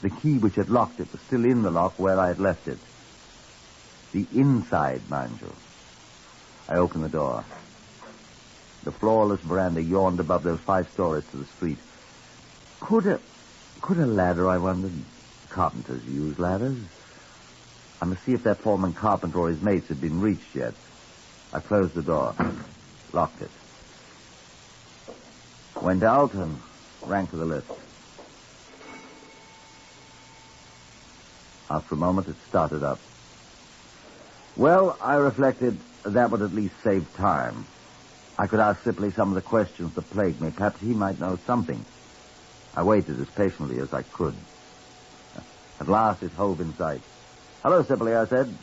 The key which had locked it was still in the lock where I had left it. The inside, mind you. I opened the door. The floorless veranda yawned above those 5 stories to the street. Could a ladder, I wondered? Carpenters use ladders. I must see if that foreman carpenter or his mates had been reached yet. I closed the door, locked it. Went out and rang for the lift. After a moment, it started up. Well, I reflected, that would at least save time. I could ask Sipperley some of the questions that plagued me. Perhaps he might know something. I waited as patiently as I could. At last, it hove in sight. "Hello, Sipperley," I said.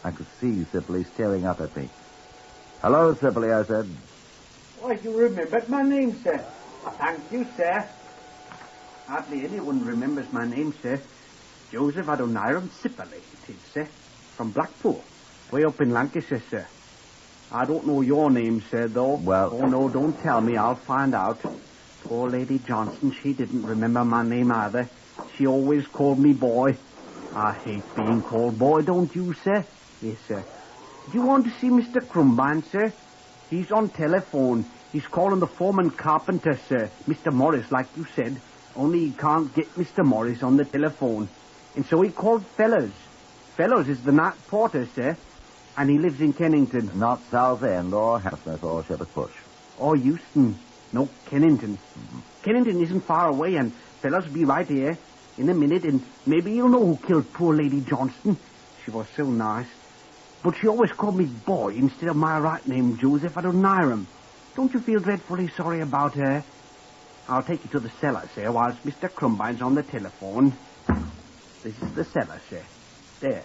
I could see Sipperley staring up at me. "Hello, Sipperley," I said. Why, you remembered my name, sir. Thank you, sir. Hardly anyone remembers my name, sir. Joseph Adoniram Sipperley, it is, sir. From Blackpool, way up in Lancashire, sir. I don't know your name, sir, though. Well... Oh, no, don't tell me. I'll find out. Poor Lady Johnson, she didn't remember my name either. She always called me boy. I hate being called boy, don't you, sir? Yes, sir. Do you want to see Mr. Crumbine, sir? He's on telephone. He's calling the foreman carpenter, sir. Mr. Morris, like you said. Only he can't get Mr. Morris on the telephone. And so he called Fellows. Fellows is the night porter, sir. And he lives in Kennington. Not Southend or Hammersmith or Shepherd's Bush. Or Euston. No, Kennington. Mm-hmm. Kennington isn't far away, and Fellows will be right here in a minute, and maybe you'll know who killed poor Lady Johnston. She was so nice. But she always called me boy instead of my right name, Joseph Adoniram. Don't you feel dreadfully sorry about her? I'll take you to the cellar, sir, whilst Mr. Crumbine's on the telephone. This is the cellar, sir. There.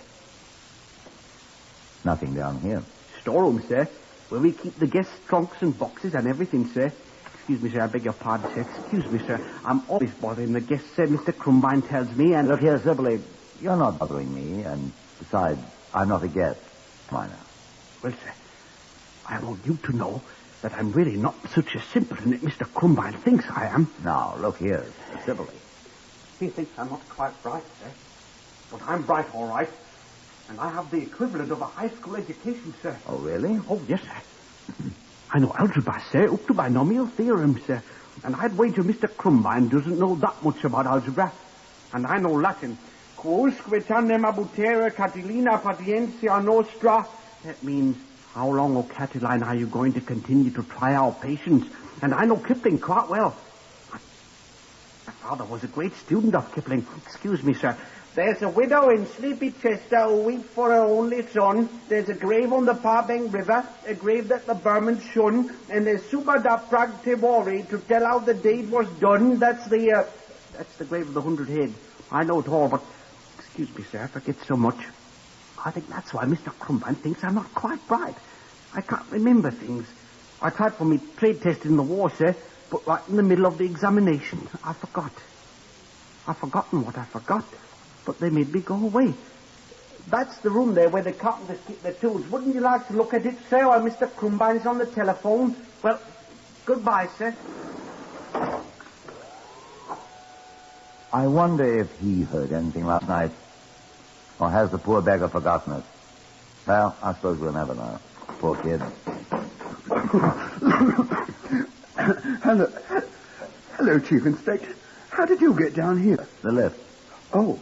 Nothing down here. Storeroom, sir, where we keep the guests' trunks and boxes and everything, sir. Excuse me, sir, I beg your pardon, sir. Excuse me, sir. I'm always bothering the guests, sir. Mr. Crumbine tells me, and... Look here, Sipperley, you're not bothering me, and besides, I'm not a guest. Why now? Well, sir, I want you to know that I'm really not such a simpleton that Mr. Crumbine thinks I am. Now, look here, Sipperley. He thinks I'm not quite bright, sir. But I'm bright, all right. And I have the equivalent of a high school education, sir. Oh, really? Oh, yes, sir. I know algebra, sir, up to binomial theorem, sir. And I'd wager Mr. Crumbine doesn't know that much about algebra. And I know Latin. Quousque tandem abutera Catilina patientia nostra. That means, how long, O Catiline, are you going to continue to try our patience? And I know Kipling quite well. My father was a great student of Kipling. Excuse me, sir. There's a widow in sleepy Chester who weeps for her only son. There's a grave on the Parbeng River, a grave that the Burmans shun, and there's Super da Prag Tivori to tell how the deed was done. That's the grave of the 100 Head. I know it all, but excuse me, sir, I forget so much. I think that's why Mr. Crumbine thinks I'm not quite bright. I can't remember things. I tried for me trade test in the war, sir, but right in the middle of the examination, I forgot. I've forgotten what I forgot. But they made me go away. That's the room there where the carpenters keep their tools. Wouldn't you like to look at it, sir, while Mr. Crumbine's on the telephone? Well, goodbye, sir. I wonder if he heard anything last night. Or has the poor beggar forgotten it? Well, I suppose we'll never know. Poor kid. Hello, Chief Inspector. How did you get down here? The lift. Oh.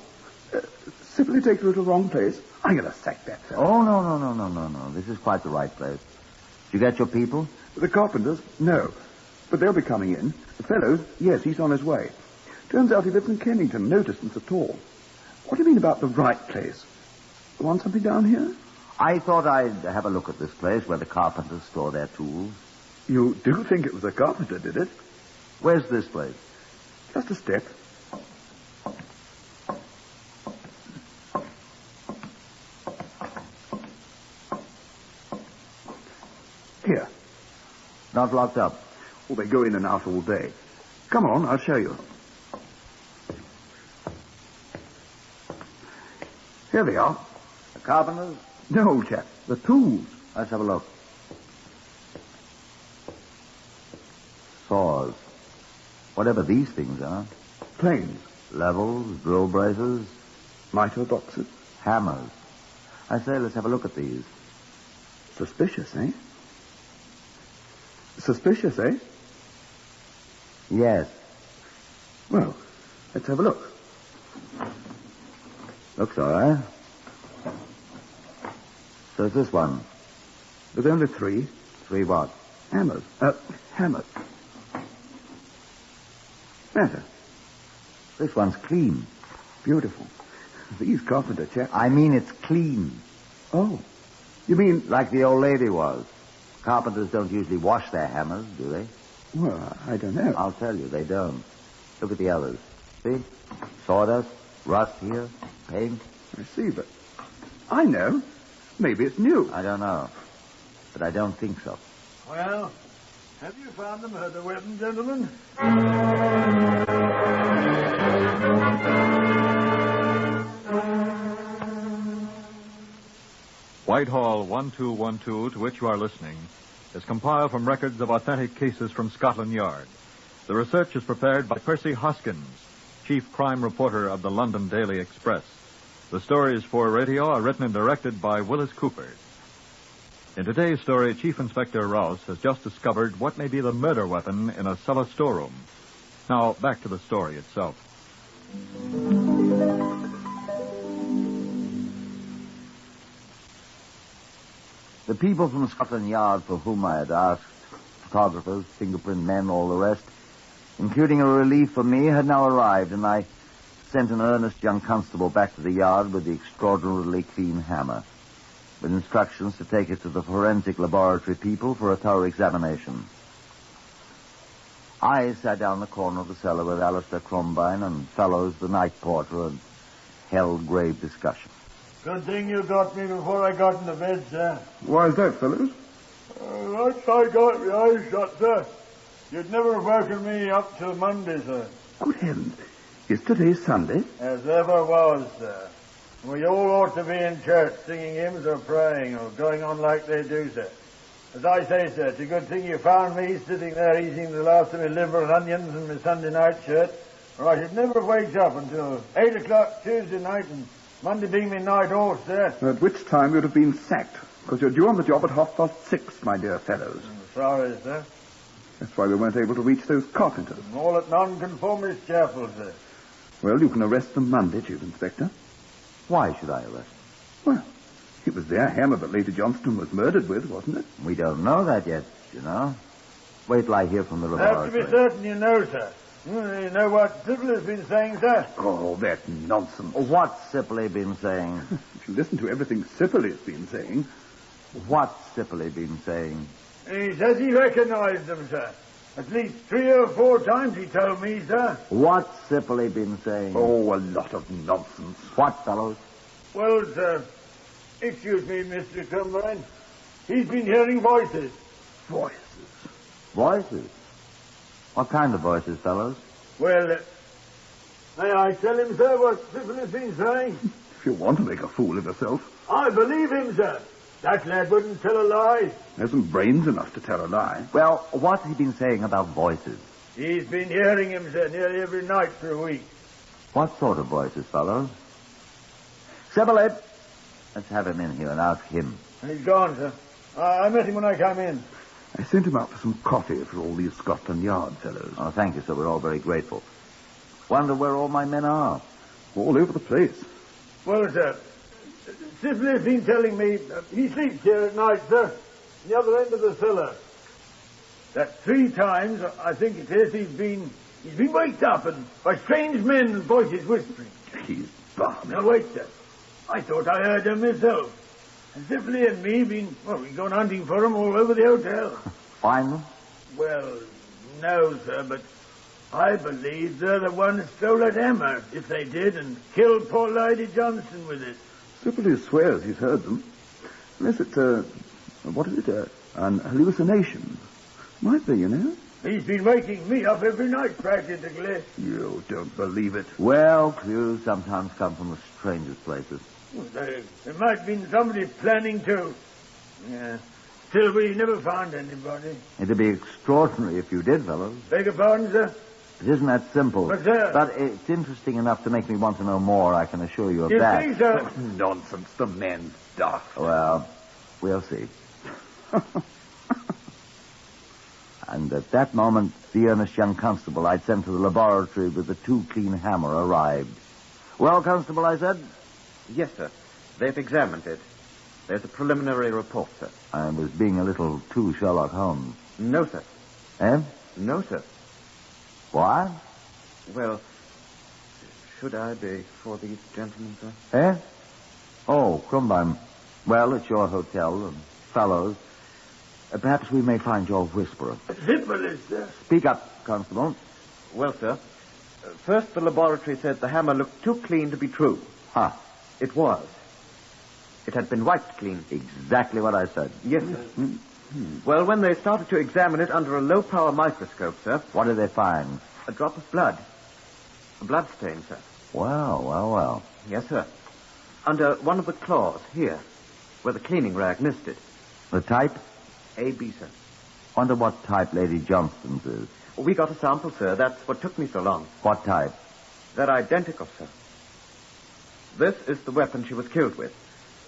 Simply take you to the wrong place. I'm going to sack that fellow. Oh, no. This is quite the right place. Did you get your people? The carpenters? No. But they'll be coming in. The fellow? Yes, he's on his way. Turns out he lives in Kennington, no distance at all. What do you mean about the right place? You want something down here? I thought I'd have a look at this place where the carpenters store their tools. You do think it was a carpenter, did it? Where's this place? Just a step. Here. Not locked up? Well, they go in and out all day. Come on, I'll show you. Here they are. The carpenters? No, old chap. The tools. Let's have a look. Saws. Whatever these things are. Planes. Levels, drill braces. Miter boxes. Hammers. I say, let's have a look at these. Suspicious, eh? Suspicious, eh? Yes. Well, let's have a look. Looks all right. So it's this one. There's only 3. 3 what? Hammers. Hammers. Matter. This one's clean. Beautiful. These carpenter chaps. I mean it's clean. Oh. You mean... Like the old lady was. Carpenters don't usually wash their hammers, do they? Well, I don't know. I'll tell you, they don't. Look at the others. See? Sawdust, rust here, paint. I see, but I know. Maybe it's new. I don't know. But I don't think so. Well, have you found the murder weapon, gentlemen? Whitehall 1212, to which you are listening, is compiled from records of authentic cases from Scotland Yard. The research is prepared by Percy Hoskins, chief crime reporter of the London Daily Express. The stories for radio are written and directed by Willis Cooper. In today's story, Chief Inspector Rouse has just discovered what may be the murder weapon in a cellar storeroom. Now, back to the story itself. The people from Scotland Yard for whom I had asked, photographers, fingerprint men, all the rest, including a relief for me, had now arrived, and I sent an earnest young constable back to the yard with the extraordinarily clean hammer, with instructions to take it to the forensic laboratory people for a thorough examination. I sat down in the corner of the cellar with Alistair Crombine and Fellows, the night porter, and held grave discussion. Good thing you got me before I got into bed, sir. Why is that, fellows? Once I got my eyes shut, sir, you'd never have woken me up till Monday, sir. Good heavens. Is today Sunday? As ever was, sir. We all ought to be in church singing hymns or praying or going on like they do, sir. As I say, sir, it's a good thing you found me sitting there eating the last of my liver and onions in my Sunday night shirt, or I should never have waked up until 8 o'clock Tuesday night and Monday being my night off, sir. At which time you'd have been sacked, because you're due on the job at 6:30, my dear fellows. I'm sorry, sir. That's why we weren't able to reach those carpenters. All at Nonconformist Chapel, sir. Well, you can arrest them Monday, Chief Inspector. Why should I arrest? Well, it was their hammer that Lady Johnston was murdered with, wasn't it? We don't know that yet, you know. Wait till I hear from the Have laboratory. to be certain you know, sir. You know what Sybil has been saying, sir? Oh, that nonsense. What's Sipley been saying? If you listen to everything Syphilis been saying... What's Sipley been saying? He says he recognized them, sir. At least 3 or 4 times he told me, sir. What's Sipley been saying? Oh, a lot of nonsense. What, fellows? Well, sir, excuse me, Mr. Combine. He's been hearing voices. Voices? Voices? What kind of voices, fellows? Well, may I tell him, sir, what Sybil has been saying? If you want to make a fool of yourself. I believe him, sir. That lad wouldn't tell a lie. Hasn't brains enough to tell a lie. Well, what's he been saying about voices? He's been hearing him, sir, nearly every night for a week. What sort of voices, fellows? Sibylle, let's have him in here and ask him. He's gone, sir. I met him when I came in. I sent him out for some coffee for all these Scotland Yard fellows. Oh, thank you, sir. We're all very grateful. Wonder where all my men are. All over the place. Well, sir, Sybil has been telling me he sleeps here at night, sir, the other end of the cellar. That 3 times, I think it is, he's been waked up and by strange men and voices whispering. He's Bah, now wait, sir. I thought I heard them myself. And Zipley and me we've gone hunting for them all over the hotel. Find them? Well, no, sir, but I believe they're the ones who stole that hammer, if they did, and killed poor Lady Johnson with it. Zipley swears he's heard them. Unless it's an hallucination. Might be, you know. He's been waking me up every night, practically. You don't believe it. Well, clues sometimes come from the strangest places. Well, there might have been somebody planning to. Yeah. Still, we never found anybody. It'd be extraordinary if you did, fellows. Beg your pardon, sir? It isn't that simple. But, sir... But it's interesting enough to make me want to know more, I can assure you of You that. think so? Nonsense. The man's daft. Well, we'll see. And at that moment, the earnest young constable I'd sent to the laboratory with the too-clean hammer arrived. Well, Constable, I said? Yes, sir. They've examined it. There's a preliminary report, sir. I was being a little too Sherlock Holmes. No, sir. Eh? No, sir. What? Well, should I be for these gentlemen, sir? Eh? Oh, Crumbine. Well, it's your hotel, and fellows. Perhaps we may find your whisperer. Zipley, sir. Speak up, Constable. Well, sir, first the laboratory said the hammer looked too clean to be true. Huh. It was. It had been wiped clean. Exactly what I said. Yes, sir. Mm-hmm. Well, when they started to examine it under a low-power microscope, sir... What did they find? A drop of blood. A blood stain, sir. Well. Yes, sir. Under one of the claws, here, where the cleaning rag missed it. The type? AB, sir. Wonder what type Lady Johnston's is. We got a sample, sir. That's what took me so long. What type? They're identical, sir. This is the weapon she was killed with.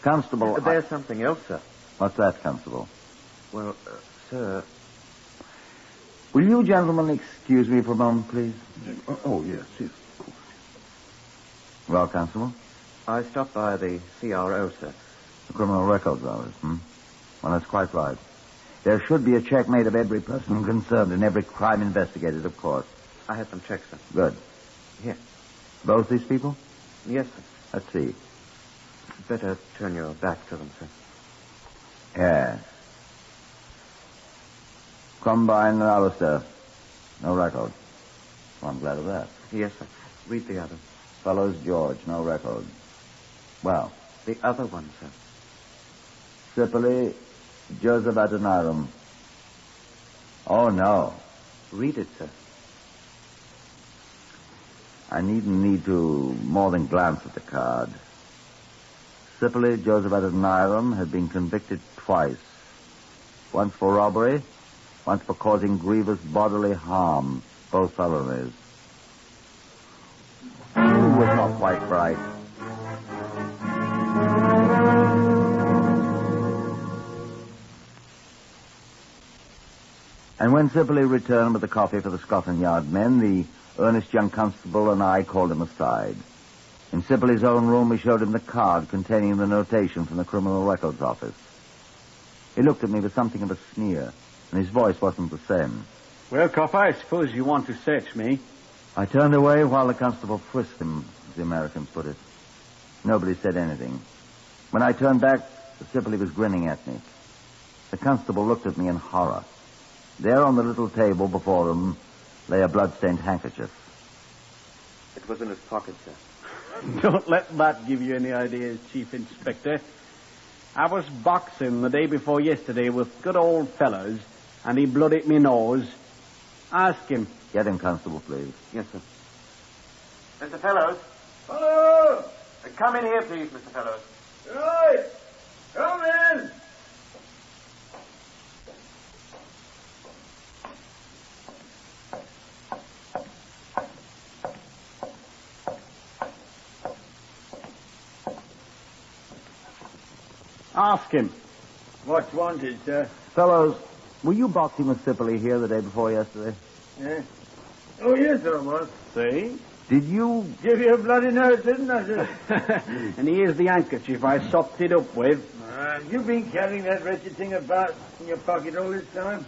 Constable... There's something else, sir. What's that, Constable? Well, sir... Will you gentlemen excuse me for a moment, please? Oh, yes, of course. Well, Constable? I stopped by the CRO, sir. The Criminal Records Office, Well, that's quite right. There should be a check made of every person concerned and every crime investigated, of course. I had them checked, sir. Good. Here. Both these people? Yes, sir. Let's see. Better turn your back to them, sir. Yes. Combine and Alistair. No record. Well, I'm glad of that. Yes, sir. Read the other. Fellows George, no record. Well. The other one, sir. Sipperley, Joseph Adoniram. Oh, no. Read it, sir. I needn't need to more than glance at the card. Sipperley, Joseph Adoniram, had been convicted twice. Once for robbery, once for causing grievous bodily harm. Both felonies. Was not quite right. And when Sipperley returned with the coffee for the Scotland Yard men, the earnest young constable and I called him aside. In Sipperley's own room, we showed him the card containing the notation from the Criminal Records Office. He looked at me with something of a sneer, and his voice wasn't the same. Well, Copper, I suppose you want to search me. I turned away while the constable frisked him, as the Americans put it. Nobody said anything. When I turned back, Sipperley was grinning at me. The constable looked at me in horror. There on the little table before him lay a blood-stained handkerchief. It was in his pocket, sir. Don't let that give you any ideas, Chief Inspector. I was boxing the day before yesterday with good old fellows, and he blooded me nose. Ask him. Get him, Constable, please. Yes, sir. Mr. Fellows. Hello! Come in here, please, Mr. Fellows. Right. Come in. Ask him. What's wanted, sir? Fellows, were you boxing with Sipperley here the day before yesterday? Yeah. Oh, yes, sir, I was. See? Did you... Give you a bloody nose, didn't I, sir? And here's the handkerchief I sopped it up with. You've been carrying that wretched thing about in your pocket all this time?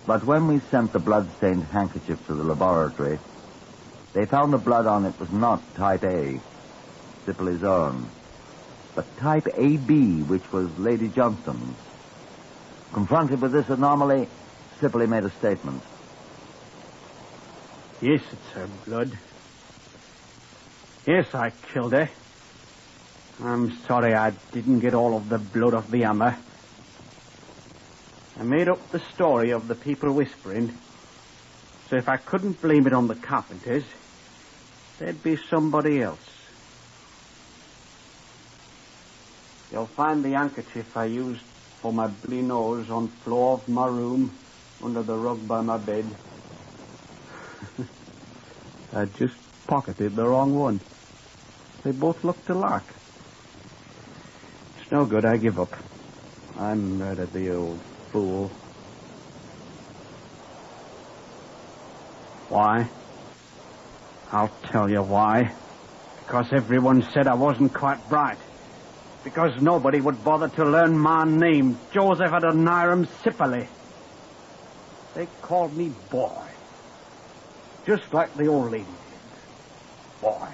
But when we sent the blood-stained handkerchief to the laboratory, they found the blood on it was not type A, Sibley's own, but type AB, which was Lady Johnston's. Confronted with this anomaly, Sibley made a statement. Yes, it's her blood. Yes, I killed her. I'm sorry I didn't get all of the blood off the hammer. I made up the story of the people whispering, so if I couldn't blame it on the carpenters, there'd be somebody else. You'll find the handkerchief I used for my bloody nose on the floor of my room under the rug by my bed. I just pocketed the wrong one. They both looked alike. It's no good, I give up. I murdered the old fool. Why? I'll tell you why. Because everyone said I wasn't quite bright. Because nobody would bother to learn my name, Joseph Adoniram Sibley. They called me boy. Just like the old lady did. Boy.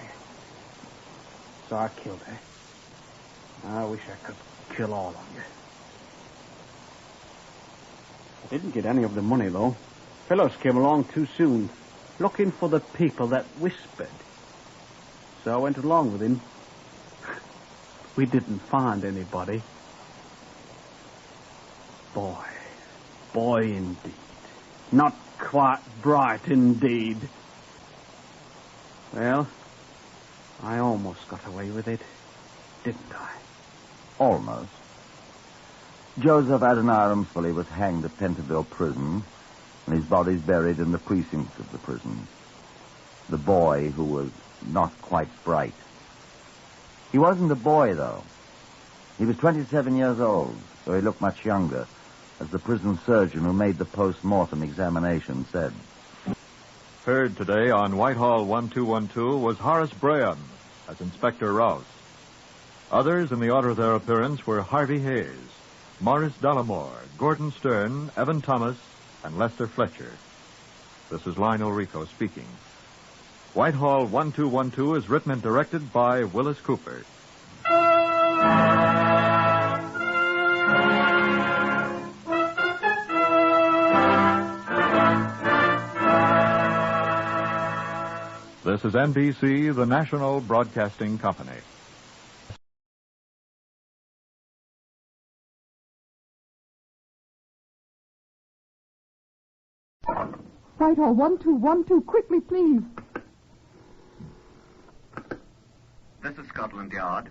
So I killed her. I wish I could kill all of you. I didn't get any of the money, though. Fellows came along too soon, looking for the people that whispered. So I went along with him. We didn't find anybody. Boy indeed. Not quite bright indeed. Well, I almost got away with it, didn't I? Almost. Joseph Adoniram Sibley was hanged at Pentonville Prison, and his body's buried in the precincts of the prison. The boy who was not quite bright. He wasn't a boy, though. He was 27 years old, so he looked much younger, as the prison surgeon who made the post-mortem examination said. Heard today on Whitehall 1212 was Horace Braham as Inspector Rouse. Others in the order of their appearance were Harvey Hayes, Morris Dollamore, Gordon Stern, Evan Thomas, and Lester Fletcher. This is Lionel Rico speaking. Whitehall 1212 is written and directed by Willis Cooper. This is NBC, the National Broadcasting Company. Whitehall 1212, quickly, please. This is Scotland Yard.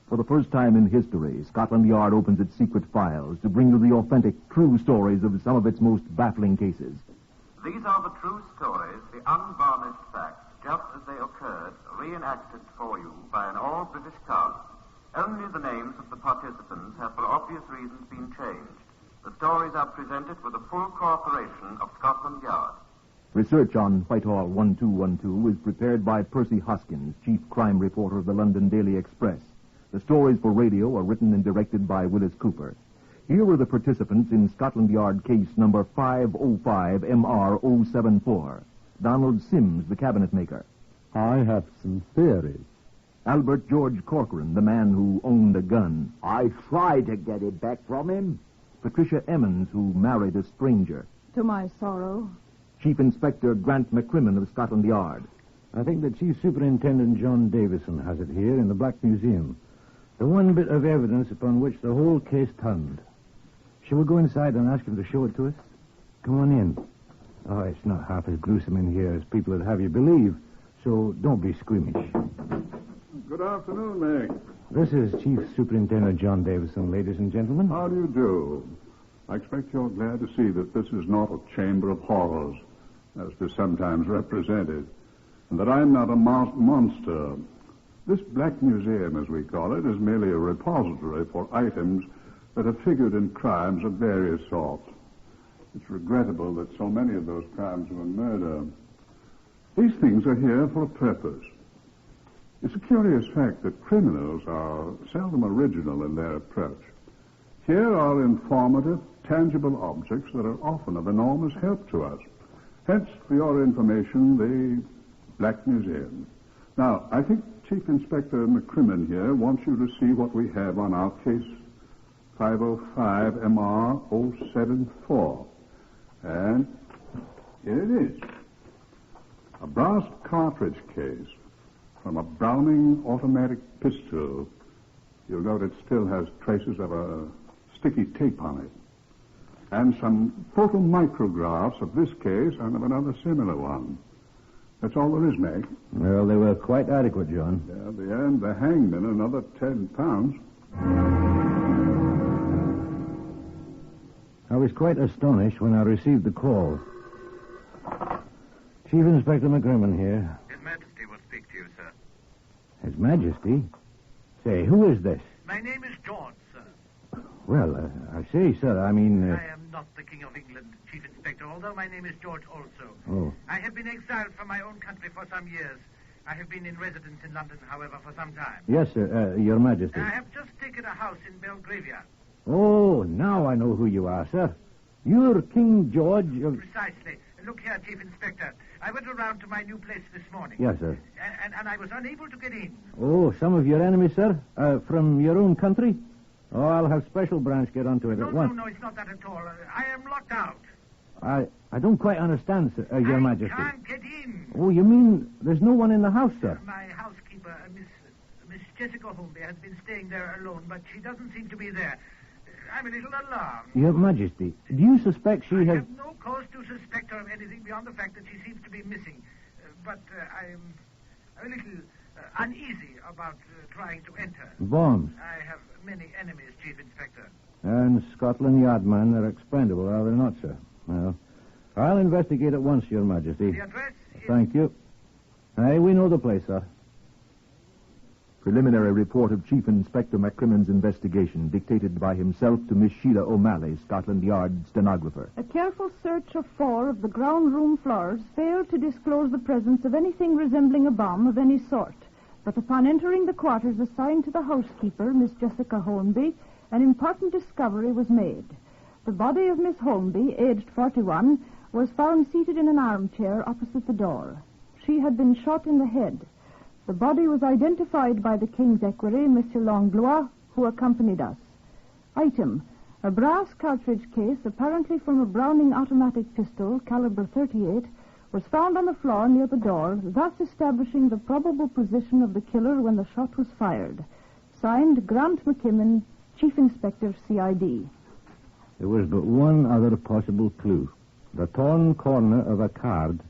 For the first time in history, Scotland Yard opens its secret files to bring you the authentic, true stories of some of its most baffling cases. These are the true stories, the unvarnished facts, just as they occurred, reenacted for you by an all-British cast. Only the names of the participants have for obvious reasons been changed. The stories are presented with the full cooperation of Scotland Yard. Research on Whitehall 1212 is prepared by Percy Hoskins, chief crime reporter of the London Daily Express. The stories for radio are written and directed by Willis Cooper. Here were the participants in Scotland Yard case number 505MR074. Donald Sims, the cabinet maker. I have some theories. Albert George Corcoran, the man who owned a gun. I tried to get it back from him. Patricia Emmons, who married a stranger. To my sorrow. Chief Inspector Grant McCrimmon of Scotland Yard. I think that Chief Superintendent John Davison has it here in the Black Museum. The one bit of evidence upon which the whole case turned. Shall we go inside and ask him to show it to us? Come on in. Oh, it's not half as gruesome in here as people would have you believe, so don't be squeamish. Good afternoon, Meg. This is Chief Superintendent John Davison, ladies and gentlemen. How do you do? I expect you're glad to see that this is not a chamber of horrors, as it is sometimes represented, and that I'm not a monster. This Black Museum, as we call it, is merely a repository for items that have figured in crimes of various sorts. It's regrettable that so many of those crimes were murder. These things are here for a purpose. It's a curious fact that criminals are seldom original in their approach. Here are informative, tangible objects that are often of enormous help to us. Hence, for your information, the Black Museum. Now, I think Chief Inspector McCrimmon here wants you to see what we have on our case 505 MR 074. And here it is. A brass cartridge case from a Browning automatic pistol. You'll note it still has traces of a sticky tape on it. And some photomicrographs of this case and of another similar one. That's all there is, Meg. Well, they were quite adequate, John. Yeah, they earned the hangman another £10. I was quite astonished when I received the call. Chief Inspector McCrimmon here. His Majesty will speak to you, sir. His Majesty? Say, who is this? My name is George, sir. Well, I say, sir, I mean... I am not the King of England, Chief Inspector, although my name is George also. Oh. I have been exiled from my own country for some years. I have been in residence in London, however, for some time. Yes, sir, Your Majesty. I have just taken a house in Belgravia. Oh, now I know who you are, sir. You're King George of... Precisely. Look here, Chief Inspector. I went around to my new place this morning. Yes, sir. And I was unable to get in. Oh, some of your enemies, sir? From your own country? Oh, I'll have special branch get onto it at once. No, it's not that at all. I am locked out. I don't quite understand, sir, Your Majesty. I can't get in. Oh, you mean there's no one in the house, sir? My housekeeper, Miss Jessica Holmby, has been staying there alone, but she doesn't seem to be there. I'm a little alarmed. Your Majesty, do you suspect she I has... have no cause to suspect her of anything beyond the fact that she seems to be missing. But I'm a little uneasy about trying to enter. Bombs? I have many enemies, Chief Inspector. And Scotland Yard men, they're expendable, are they not, sir? Well, I'll investigate at once, Your Majesty. The address is... Thank you. Aye, we know the place, sir. Preliminary report of Chief Inspector McCrimmon's investigation, dictated by himself to Miss Sheila O'Malley, Scotland Yard stenographer. A careful search of 4 of the ground room floors failed to disclose the presence of anything resembling a bomb of any sort. But upon entering the quarters assigned to the housekeeper, Miss Jessica Holmby, an important discovery was made. The body of Miss Holmby, aged 41, was found seated in an armchair opposite the door. She had been shot in the head. The body was identified by the King's Equerry, Monsieur Langlois, who accompanied us. Item, a brass cartridge case, apparently from a Browning automatic pistol, caliber 38, was found on the floor near the door, thus establishing the probable position of the killer when the shot was fired. Signed, Grant McKimmon, Chief Inspector, C.I.D. There was but one other possible clue. The torn corner of a card,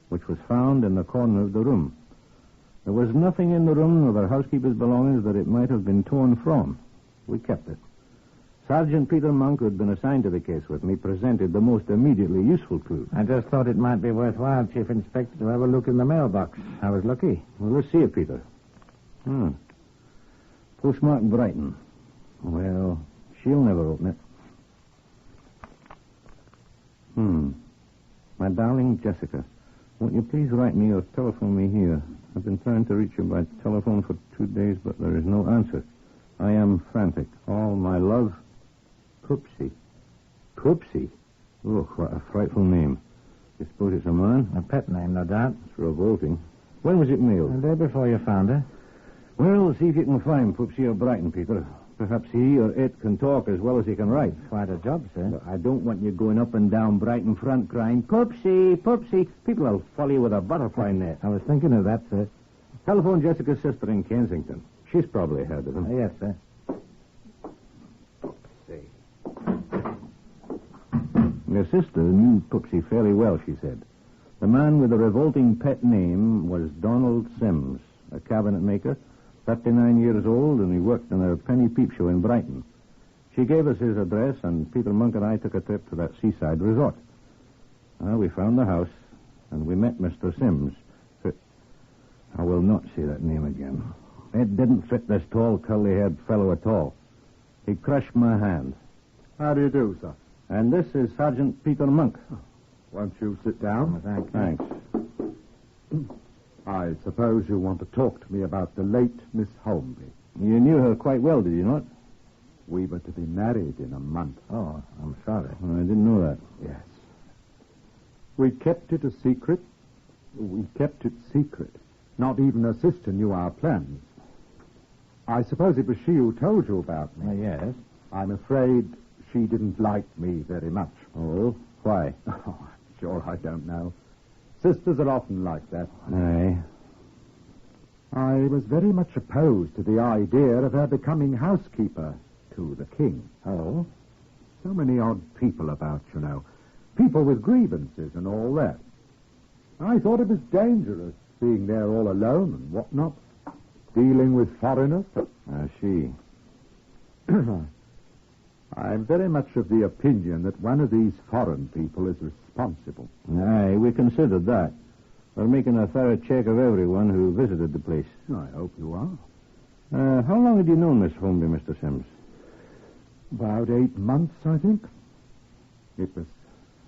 which was found in the corner of the room. There was nothing in the room of our housekeeper's belongings that it might have been torn from. We kept it. Sergeant Peter Monk, who had been assigned to the case with me, presented the most immediately useful clue. I just thought it might be worthwhile, Chief Inspector, to have a look in the mailbox. I was lucky. Well, let's see it, Peter. Postmark Brighton. Well, she'll never open it. My darling Jessica, won't you please write me or telephone me here? I've been trying to reach you by telephone for 2 days, but there is no answer. I am frantic. All my love, Poopsie. Poopsie? Oh, what a frightful name. You suppose it's a man? A pet name, no doubt. It's revolting. When was it mailed? The day before you found her. Well, see if you can find Poopsie or Brighton, Peter. Perhaps he or it can talk as well as he can write. Quite a job, sir. But I don't want you going up and down Brighton front crying, Poopsie, Poopsie. People will follow you with a butterfly net. I was thinking of that, sir. Telephone Jessica's sister in Kensington. She's probably heard of him. Yes, sir. Your sister knew Poopsie fairly well, she said. The man with the revolting pet name was Donald Sims, a cabinet maker, 39 years old, and he worked in a penny peep show in Brighton. She gave us his address, and Peter Monk and I took a trip to that seaside resort. We found the house, and we met Mr. Sims. I will not say that name again. It didn't fit this tall, curly-haired fellow at all. He crushed my hand. How do you do, sir? And this is Sergeant Peter Monk. Won't you sit down? Thanks. I suppose you want to talk to me about the late Miss Holmby. You knew her quite well, did you not? We were to be married in a month. Oh, I'm sorry. I didn't know that. Yes. We kept it a secret. We kept it secret. Not even her sister knew our plans. I suppose it was she who told you about me. Yes. I'm afraid she didn't like me very much. Oh, why? Oh, I'm sure I don't know. Sisters are often like that. Aye. I was very much opposed to the idea of her becoming housekeeper to the king. Oh? So many odd people about, you know. People with grievances and all that. I thought it was dangerous, being there all alone and whatnot. Dealing with foreigners. I see. I'm very much of the opinion that one of these foreign people is responsible. Aye, we considered that. We're making a thorough check of everyone who visited the place. I hope you are. How long had you known Miss Holmby, Mr. Sims? About 8 months, I think. It was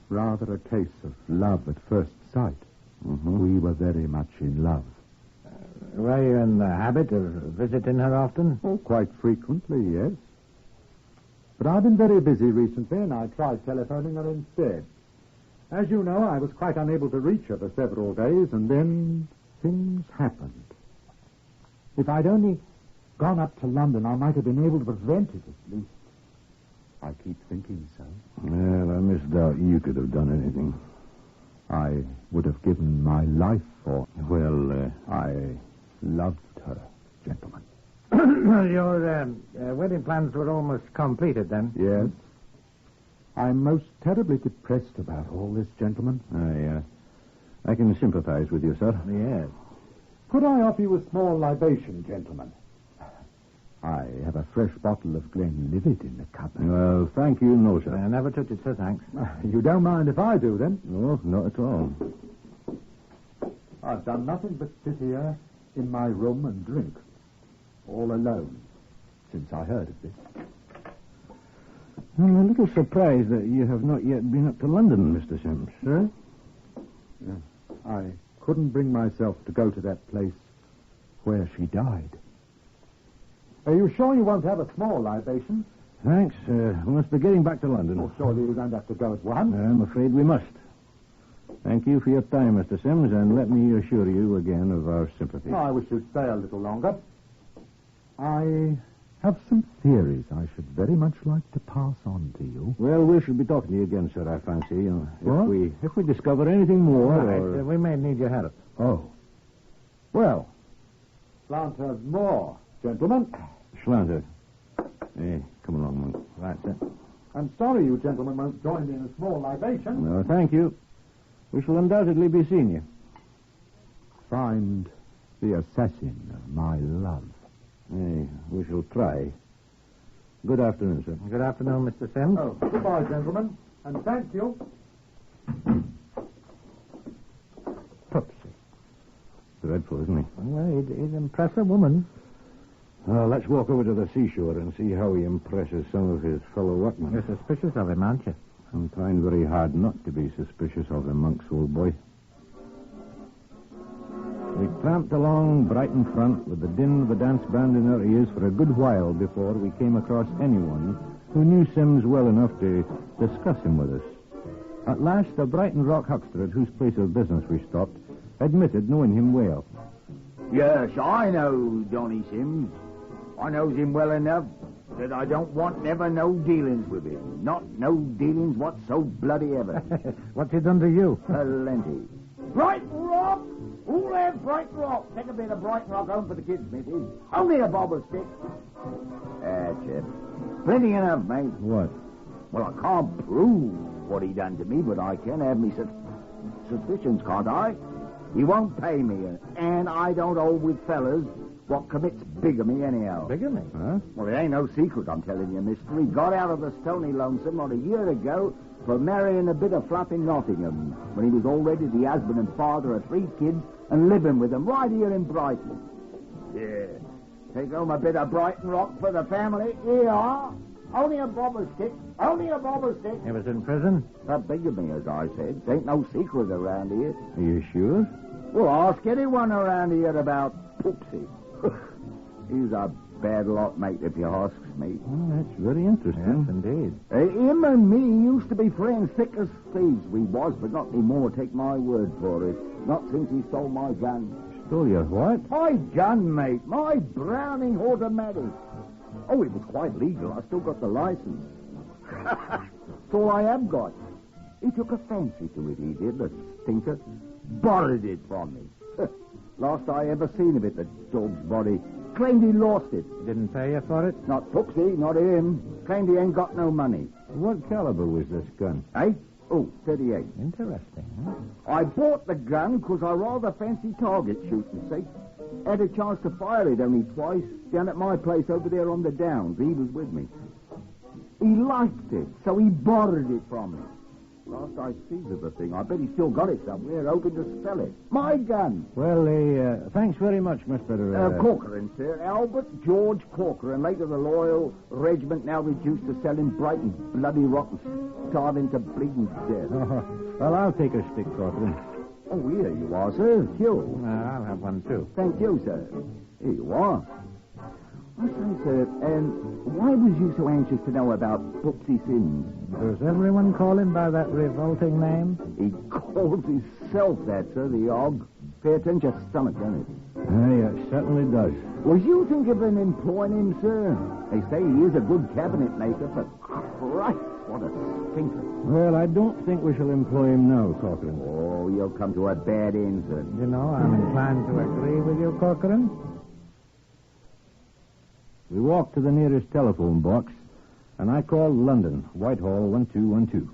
rather a case of love at first sight. Mm-hmm. We were very much in love. Were you in the habit of visiting her often? Oh, quite frequently, yes. But I've been very busy recently, and I tried telephoning her instead. As you know, I was quite unable to reach her for several days, and then things happened. If I'd only gone up to London, I might have been able to prevent it, at least. I keep thinking so. Well, I misdoubt you could have done anything. I would have given my life for her. Well, I loved her, gentlemen. Your wedding plans were almost completed, then? Yes. I'm most terribly depressed about all this, gentlemen. I can sympathize with you, sir. Yes. Could I offer you a small libation, gentlemen? I have a fresh bottle of Glenlivet in the cupboard. Well, thank you, no, sir. I never touch it, sir, thanks. You don't mind if I do, then? No, not at all. I've done nothing but sit here in my room and drink, all alone, since I heard of this. I'm a little surprised that you have not yet been up to London, Mr. Sims. Sir? Yeah. I couldn't bring myself to go to that place where she died. Are you sure you won't have a small libation? Thanks. We must be getting back to London. Oh, surely you don't have to go at once. I'm afraid we must. Thank you for your time, Mr. Sims, and let me assure you again of our sympathy. I wish you'd stay a little longer. I have some theories I should very much like to pass on to you. Well, we should be talking to you again, sir, I fancy. What? If we discover anything more... Right, we may need your help. Oh. Well, Slanter more, gentlemen. Slanter. Hey, come along, Monk. Right, sir. I'm sorry you gentlemen won't join me in a small libation. No, thank you. We shall undoubtedly be seeing you. Find the assassin of my love. Hey, we shall try. Good afternoon, sir. Good afternoon, Mr. Sims. Oh, goodbye, gentlemen, and thank you. Topsy. Dreadful, isn't he? Well, he'd impress a woman. Well, let's walk over to the seashore and see how he impresses some of his fellow workmen. You're suspicious of him, aren't you? I'm trying very hard not to be suspicious of him, Monk's old boy. We tramped along Brighton front with the din of the dance band in our ears for a good while before we came across anyone who knew Sims well enough to discuss him with us. At last, a Brighton Rock huckster at whose place of business we stopped admitted knowing him well. Yes, I know Johnny Sims. I knows him well enough that I don't want never no dealings with him. Not no dealings what so bloody ever. What's he done to you? Plenty. Brighton Rock! Who'll have Brighton Rock? Take a bit of Brighton Rock home for the kids, missus. Only a bob of stick. That's it. Plenty enough, mate. What? Well, I can't prove what he done to me, but I can have me suspicions, can't I? He won't pay me, and I don't hold with fellas what commits bigamy anyhow. Bigamy? Huh? Well, it ain't no secret, I'm telling you, mister. He got out of the Stony Lonesome not a year ago for marrying a bit of fluff in Nottingham when he was already the husband and father of 3 kids and living with them right here in Brighton. Yeah. Take home a bit of Brighton Rock for the family. Here you are. Only a bob of stick. Only a bob of stick. He was in prison? For bigamy, as I said. Ain't no secret around here. Are you sure? Well, ask anyone around here about Poopsie. He's a bad lot, mate, if you asks me. Well, that's very interesting. Yes, indeed. Him and me used to be friends thick as thieves. We was, but not anymore, take my word for it. Not since he stole my gun. Stole your what? My gun, mate. My Browning automatic. Oh, it was quite legal. I still got the license. That's all I have got. He took a fancy to it, he did, the stinker. Borrowed it from me. Last I ever seen of it, the dog's body. Claimed he lost it. Didn't pay you for it? Not Poopsie, not him. Claimed he ain't got no money. What caliber was this gun? Eh? Oh, 38. Interesting, huh? I bought the gun because I rather fancy target shooting, see? Had a chance to fire it only twice, down at my place over there on the Downs. He was with me. He liked it, so he borrowed it from me. Last I sees of the thing, I bet he still got it somewhere, hoping to sell it. My gun. Well, thanks very much, Mr. Corcoran, sir. Albert George Corcoran, later the Loyal Regiment, now reduced to selling Brighton bloody rotten, starving to bleeding death. Oh, well, I'll take a stick, Corcoran. Oh, here you are, sir. You. I'll have one, too. Thank you, sir. Here you are. I say, sir, why was you so anxious to know about Poopsie Sims? Does everyone call him by that revolting name? He calls himself that, sir, the og. Fair turns your stomach, doesn't it? Yeah, it certainly does. Was you thinking of employing him, sir? They say he is a good cabinet maker, but Christ, what a stinker. Well, I don't think we shall employ him now, Corcoran. Oh, you'll come to a bad end, sir. You know, I'm inclined to agree with you, Corcoran. We walked to the nearest telephone box, and I called London, Whitehall 1212.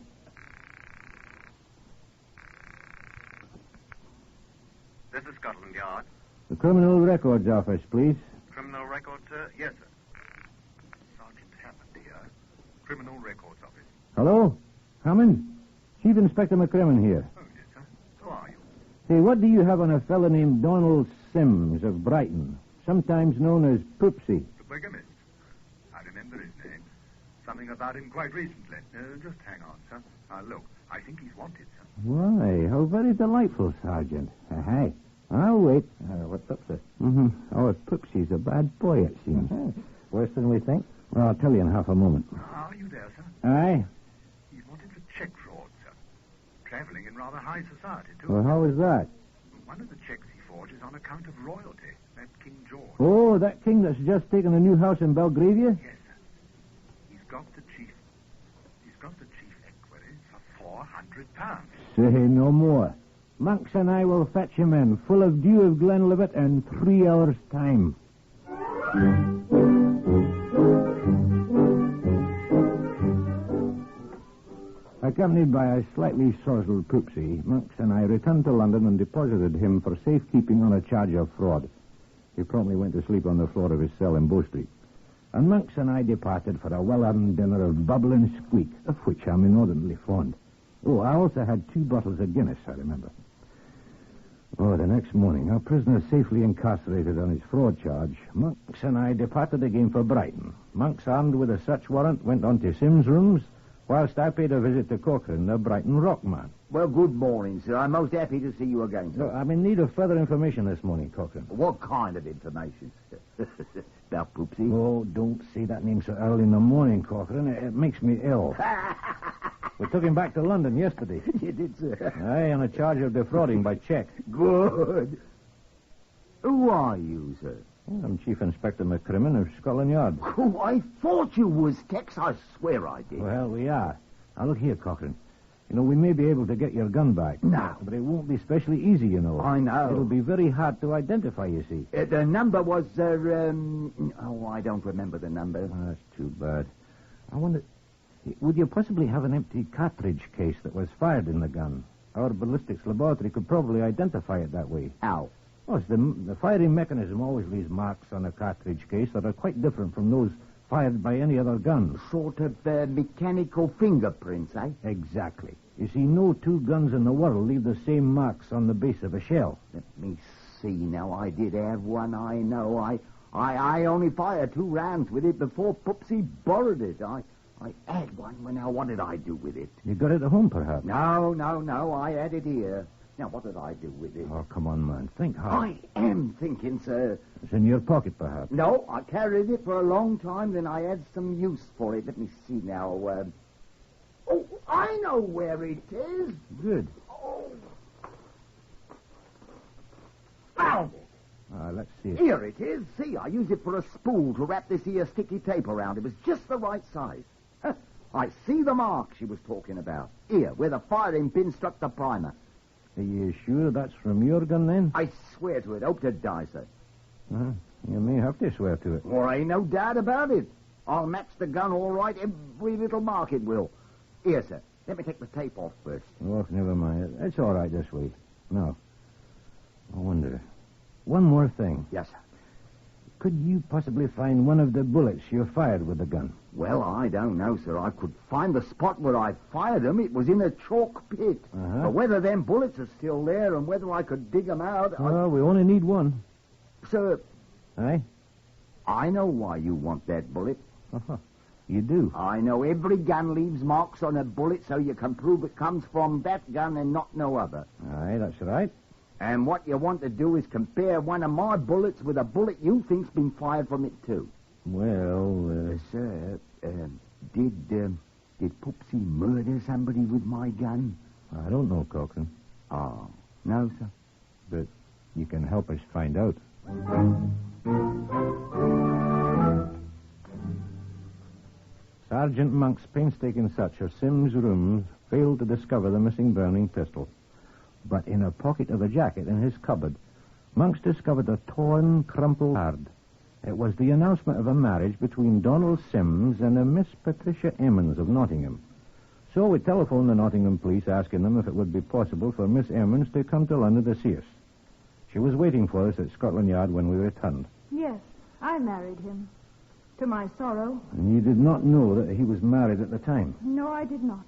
This is Scotland Yard. The Criminal Records Office, please. Criminal Records, sir? Yes, sir. Sergeant Hammond here. Criminal Records Office. Hello? Hammond? Chief Inspector McCrimmon here. Oh, yes, sir. Who are you? Hey, what do you have on a fellow named Donald Sims of Brighton, sometimes known as Poopsie? Bigamist. I remember his name. Something about him quite recently. Just hang on, sir. Now, look, I think he's wanted, sir. Why, how very delightful, Sergeant. Hi. I'll wait. What's up, sir? Mm-hmm. Our Poopsie's a bad boy, it seems. Worse than we think? Well, I'll tell you in half a moment. Are you there, sir? Aye? He's wanted for check fraud, sir. Traveling in rather high society, too. Well, how is that? One of the checks he forged is on account of royalty. That King George. Oh, that king that's just taken a new house in Belgravia? Yes, sir. He's got the chief equity for £400. Say no more. Monks and I will fetch him in, full of dew of Glenlivet in 3 hours' time. Accompanied by a slightly sozzled Poopsie, Monks and I returned to London and deposited him for safekeeping on a charge of fraud. He promptly went to sleep on the floor of his cell in Bow Street. And Monks and I departed for a well-earned dinner of bubble and squeak, of which I'm inordinately fond. Oh, I also had 2 bottles of Guinness, I remember. Oh, the next morning, our prisoner safely incarcerated on his fraud charge, Monks and I departed again for Brighton. Monks, armed with a search warrant, went on to Sim's rooms, whilst I paid a visit to Corcoran, the Brighton rockman. Well, good morning, sir. I'm most happy to see you again, sir. No, I'm in need of further information this morning, Corcoran. What kind of information, sir? About Poopsie? Oh, don't say that name so early in the morning, Corcoran. It makes me ill. We took him back to London yesterday. You did, sir? Aye, on a charge of defrauding by check. Good. Who are you, sir? I'm Chief Inspector McCrimmon of Scotland Yard. Oh, I thought you was Tex. I swear I did. Well, we are. Now, look here, Corcoran. You know, we may be able to get your gun back. No. But it won't be especially easy, you know. I know. It'll be very hard to identify, you see. The number was, I don't remember the number. Oh, that's too bad. I wonder, would you possibly have an empty cartridge case that was fired in the gun? Our ballistics laboratory could probably identify it that way. How? Well, the firing mechanism always leaves marks on a cartridge case that are quite different from those fired by any other gun. Sort of mechanical fingerprints, eh? Exactly. You see, no 2 guns in the world leave the same marks on the base of a shell. Let me see now. I did have one, I know. I only fired 2 rounds with it before Poopsie borrowed it. I had one. Well, now, what did I do with it? You got it at home, perhaps? No. I had it here. Now, what did I do with it? Oh, come on, man. Think hard. I am thinking, sir. It's in your pocket, perhaps. No, I carried it for a long time, then I had some use for it. Let me see now. Oh, I know where it is. Good. Oh. Found it. Let's see it. Here it is. See, I used it for a spool to wrap this here sticky tape around. It was just the right size. I see the mark she was talking about. Here, where the firing pin struck the primer. Are you sure that's from your gun, then? I swear to it. Hope to die, sir. You may have to swear to it. Well, ain't no doubt about it. I'll match the gun all right. Every little mark it will. Here, sir. Let me take the tape off first. Oh, never mind. It's all right this way. Now, I wonder. One more thing. Yes, sir. Could you possibly find one of the bullets you fired with the gun? Well, I don't know, sir. I could find the spot where I fired them. It was in a chalk pit. But whether them bullets are still there and whether I could dig them out... Well, we only need one. Sir... Aye? I know why you want that bullet. You do? I know every gun leaves marks on a bullet so you can prove it comes from that gun and not no other. Aye, that's right. And what you want to do is compare one of my bullets with a bullet you think's been fired from it, too. Well, Sir, did Poopsie murder somebody with my gun? I don't know, Cochran. Oh, no, sir. But you can help us find out. Sergeant Monk's painstaking search of Sim's rooms failed to discover the missing Browning pistol. But in a pocket of a jacket in his cupboard, Monks discovered a torn, crumpled card. It was the announcement of a marriage between Donald Sims and a Miss Patricia Emmons of Nottingham. So we telephoned the Nottingham police asking them if it would be possible for Miss Emmons to come to London to see us. She was waiting for us at Scotland Yard when we returned. Yes, I married him. To my sorrow. And you did not know that he was married at the time? No, I did not.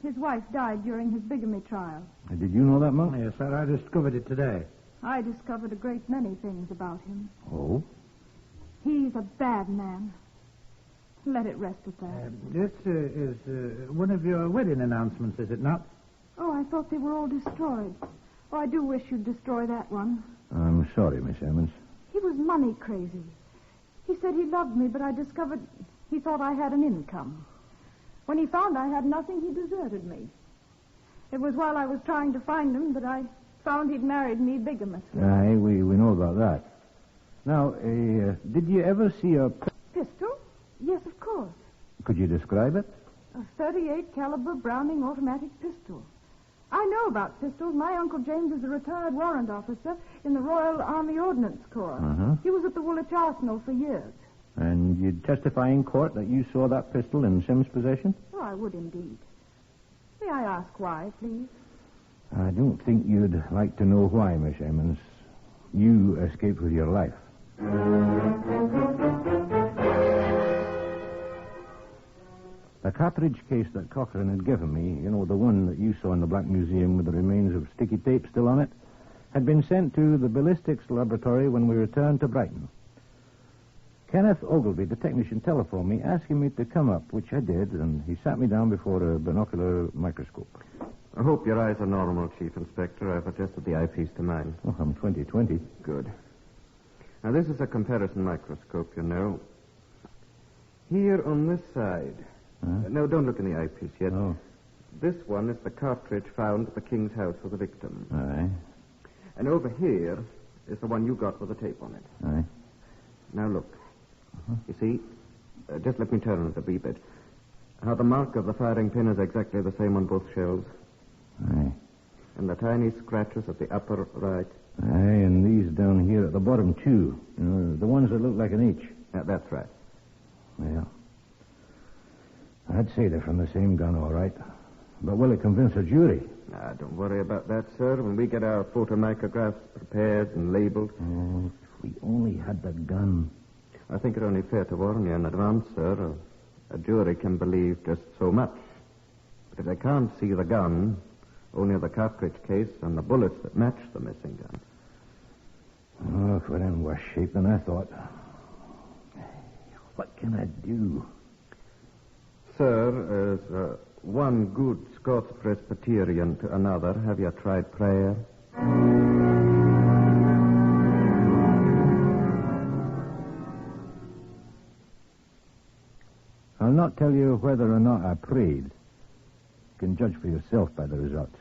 His wife died during his bigamy trial. Did you know that, Monk? Yes, sir. I discovered it today. I discovered a great many things about him. Oh? He's a bad man. Let it rest at that. This is one of your wedding announcements, is it not? Oh, I thought they were all destroyed. Oh, I do wish you'd destroy that one. I'm sorry, Miss Emmons. He was money crazy. He said he loved me, but I discovered he thought I had an income. When he found I had nothing, he deserted me. It was while I was trying to find him that I found he'd married me bigamously. Aye, we know about that. Now, did you ever see a... Pistol? Yes, of course. Could you describe it? A 38 caliber Browning automatic pistol. I know about pistols. My Uncle James is a retired warrant officer in the Royal Army Ordnance Corps. He was at the Woolwich Arsenal for years. And you'd testify in court that you saw that pistol in Sim's possession? Oh, I would indeed. May I ask why, please? I don't think you'd like to know why, Miss Emmons. You escaped with your life. The cartridge case that Cochrane had given me, you know, the one that you saw in the Black Museum with the remains of sticky tape still on it, had been sent to the ballistics laboratory when we returned to Brighton. Kenneth Ogilvy, the technician, telephoned me asking me to come up, which I did, and he sat me down before a binocular microscope. I hope your eyes are normal, Chief Inspector. I've adjusted the eyepiece to mine. Oh, I'm 20/20. Good. Now, this is a comparison microscope, you know. Here on this side. No, don't look in the eyepiece yet. Oh. This one is the cartridge found at the King's house for the victim. Aye. And over here is the one you got with the tape on it. Aye. Now, look. You see? Just let me turn it a wee bit. How the mark of the firing pin is exactly the same on both shells. Aye. And the tiny scratches at the upper right. Aye, and these down here at the bottom, too. You know, the ones that look like an H. That's right. Yeah. I'd say they're from the same gun, all right. But will it convince a jury? Don't worry about that, sir. When we get our photomicrographs prepared and labeled... Oh, if we only had the gun. I think it only fair to warn you in advance, sir. A jury can believe just so much. But if they can't see the gun, only the cartridge case and the bullets that match the missing gun. Oh, if we're in worse shape than I thought. What can I do? Sir, as one good Scots Presbyterian to another, have you tried prayer? I'll not tell you whether or not I prayed. You can judge for yourself by the results.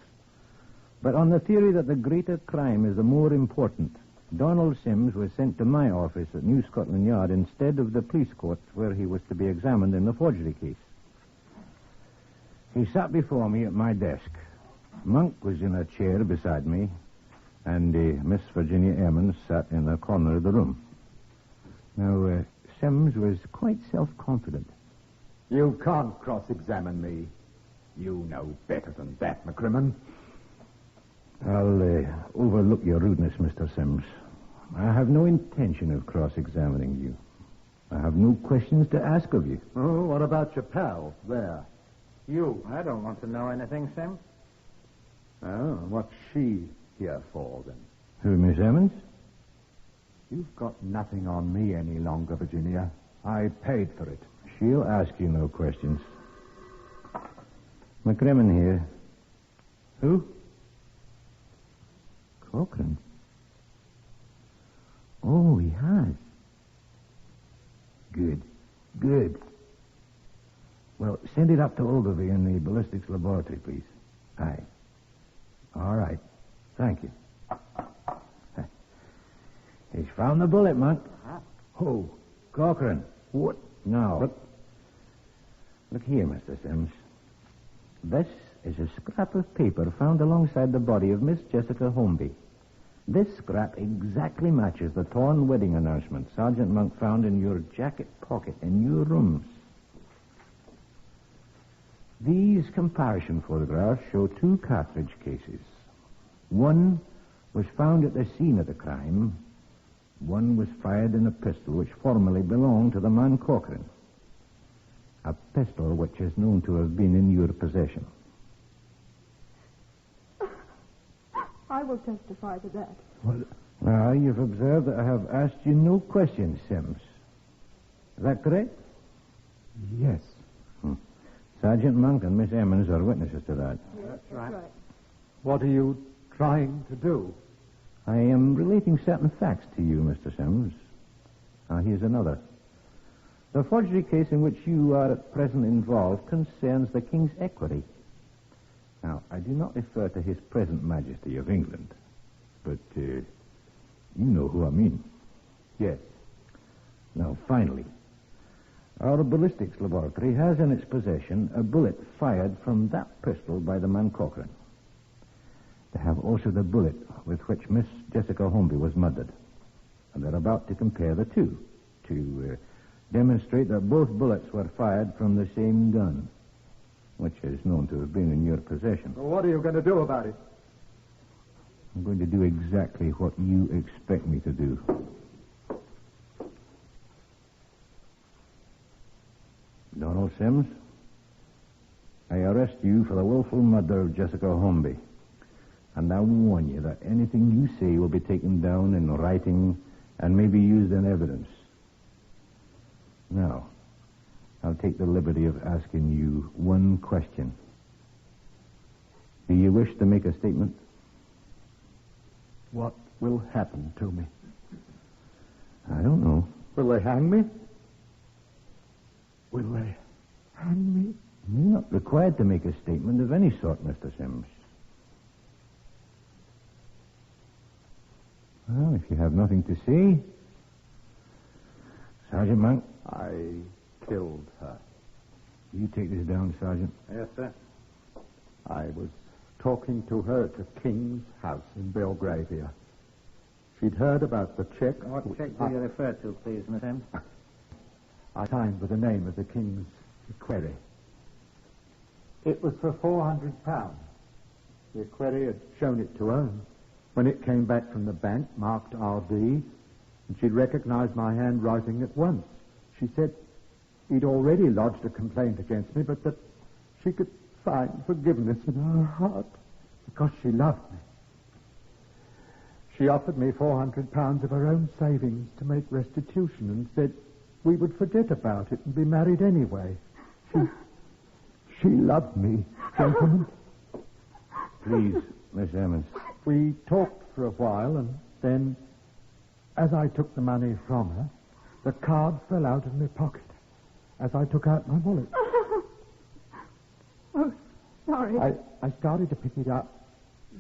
But on the theory that the greater crime is the more important, Donald Sims was sent to my office at New Scotland Yard instead of the police court where he was to be examined in the forgery case. He sat before me at my desk. Monk was in a chair beside me, and Miss Virginia Emmons sat in the corner of the room. Now, Sims was quite self-confident. You can't cross-examine me. You know better than that, McCrimmon. I'll overlook your rudeness, Mr. Sims. I have no intention of cross-examining you. I have no questions to ask of you. Oh, what about your pal there? You. I don't want to know anything, Sims. Oh, what's she here for, then? Who, Miss Emmons? You've got nothing on me any longer, Virginia. I paid for it. She'll ask you no questions. McCrimmon here. Who? Cochrane. Oh, he has. Good. Good. Well, send it up to Ogilvy in the ballistics laboratory, please. Aye. All right. Thank you. He's found the bullet, Monk. Oh, Cochrane. What? Now. Look here, Mr. Sims. This is a scrap of paper found alongside the body of Miss Jessica Holmby. This scrap exactly matches the torn wedding announcement Sergeant Monk found in your jacket pocket in your rooms. These comparison photographs show two cartridge cases. One was found at the scene of the crime. One was fired in a pistol which formerly belonged to the man Cochrane. A pistol which is known to have been in your possession. I will testify to that. Well, now, you've observed that I have asked you no questions, Sims. Is that correct? Yes. Sergeant Monk and Miss Emmons are witnesses to that. Yes, that's right. What are you trying to do? I am relating certain facts to you, Mr. Sims. Now, here's another. The forgery case in which you are at present involved concerns the King's equity. Now, I do not refer to His present Majesty of England, but you know who I mean. Yes. Now, finally, our ballistics laboratory has in its possession a bullet fired from that pistol by the man Cochrane. They have also the bullet with which Miss Jessica Holmby was murdered. And they're about to compare the two to demonstrate that both bullets were fired from the same gun, which is known to have been in your possession. Well, what are you going to do about it? I'm going to do exactly what you expect me to do. Donald Sims, I arrest you for the willful murder of Jessica Holmby. And I warn you that anything you say will be taken down in writing and may be used in evidence. Now, I'll take the liberty of asking you one question. Do you wish to make a statement? What will happen to me? I don't know. Will they hang me? Will they hang me? You're not required to make a statement of any sort, Mr. Sims. Well, if you have nothing to say... Sergeant Monk? I killed her. You take this down, Sergeant. Yes, sir. I was talking to her at the King's House in Belgravia. She'd heard about the check. What check do you refer to, please, Miss Sims? I signed with the name of the King's equerry. It was for £400. The equerry had shown it to her. When it came back from the bank, marked R.D., and she'd recognized my handwriting at once. She said he'd already lodged a complaint against me, but that she could find forgiveness in her heart because she loved me. She offered me £400 of her own savings to make restitution and said we would forget about it and be married anyway. She loved me, gentlemen. Please, Miss Emmons. We talked for a while, and then, as I took the money from her, the card fell out of my pocket as I took out my wallet. Oh, sorry. I started to pick it up.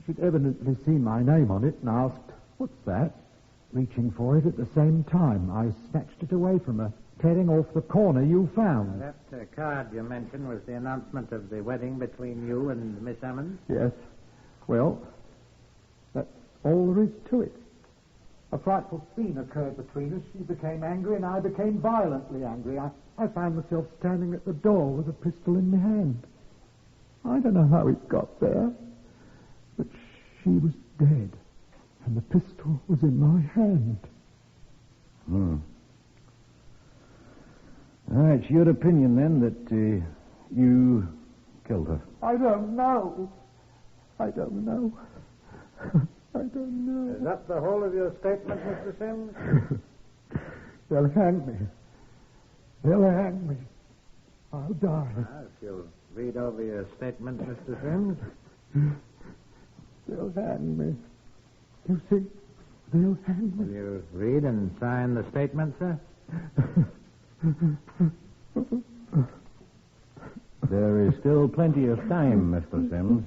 She'd evidently seen my name on it and asked, "What's that?" Reaching for it at the same time, I snatched it away from her, tearing off the corner you found. That card you mentioned was the announcement of the wedding between you and Miss Emmons? Yes. Well, that's all there is to it. A frightful scene occurred between us. She became angry and I became violently angry. I found myself standing at the door with a pistol in my hand. I don't know how it got there, but she was dead, and the pistol was in my hand. It's your opinion, then, that you killed her. I don't know. I don't know. Is that the whole of your statement, Mr. Sims? They'll hang me. They'll hang me. I'll die. If you'll read over your statement, Mr. Sims. They'll hang me. You see, they'll hang me. Will you read and sign the statement, sir? There is still plenty of time, Mr. Sims.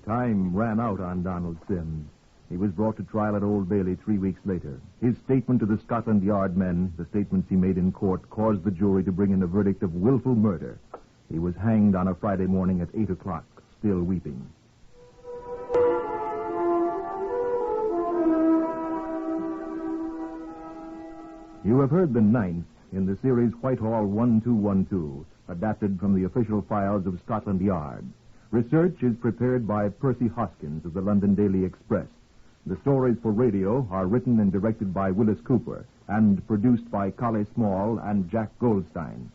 Time ran out on Donald Sims. He was brought to trial at Old Bailey 3 weeks later. His statement to the Scotland Yard men, the statements he made in court, caused the jury to bring in a verdict of willful murder. He was hanged on a Friday morning at 8 o'clock, still weeping. You have heard the ninth in the series Whitehall 1212, adapted from the official files of Scotland Yard. Research is prepared by Percy Hoskins of the London Daily Express. The stories for radio are written and directed by Willis Cooper and produced by Collie Small and Jack Goldstein.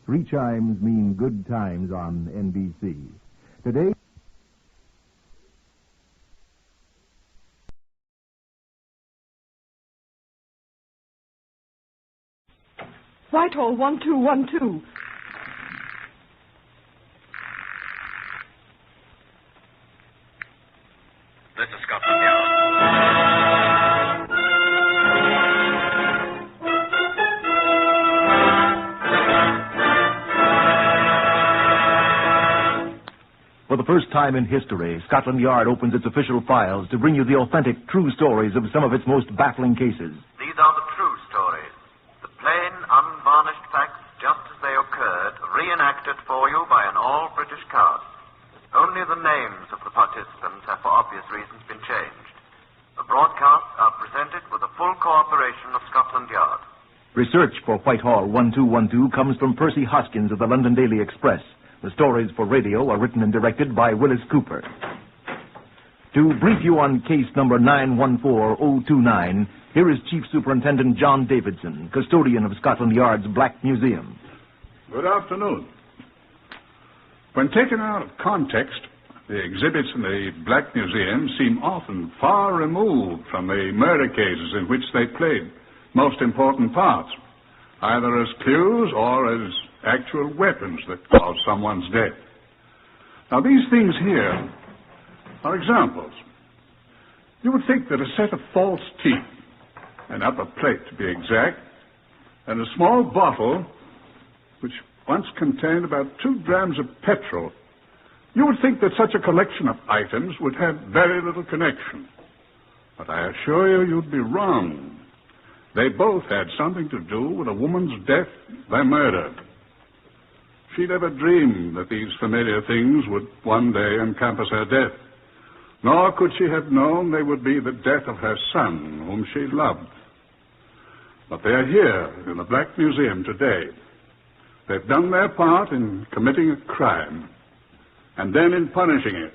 Three chimes mean good times on NBC. Today... Whitehall 1212. This is Scotland Yard. For the first time in history, Scotland Yard opens its official files to bring you the authentic, true stories of some of its most baffling cases. These are the true stories. The plain, unvarnished facts, just as they occurred, reenacted for you by an all-British cast. Only the names of the participants have, for obvious reasons, been changed. The broadcasts are presented with the full cooperation of Scotland Yard. Research for Whitehall 1212 comes from Percy Hoskins of the London Daily Express. The stories for radio are written and directed by Willis Cooper. To brief you on case number 914029, here is Chief Superintendent John Davidson, custodian of Scotland Yard's Black Museum. Good afternoon. When taken out of context, the exhibits in the Black Museum seem often far removed from the murder cases in which they played most important parts, either as clues or as actual weapons that caused someone's death. Now, these things here are examples. You would think that a set of false teeth, an upper plate to be exact, and a small bottle which once contained about 2 grams of petrol, you would think that such a collection of items would have very little connection. But I assure you, you'd be wrong. They both had something to do with a woman's death by murder. She never dreamed that these familiar things would one day encompass her death, nor could she have known they would be the death of her son, whom she loved. But they are here in the Black Museum today. They've done their part in committing a crime, and then in punishing it.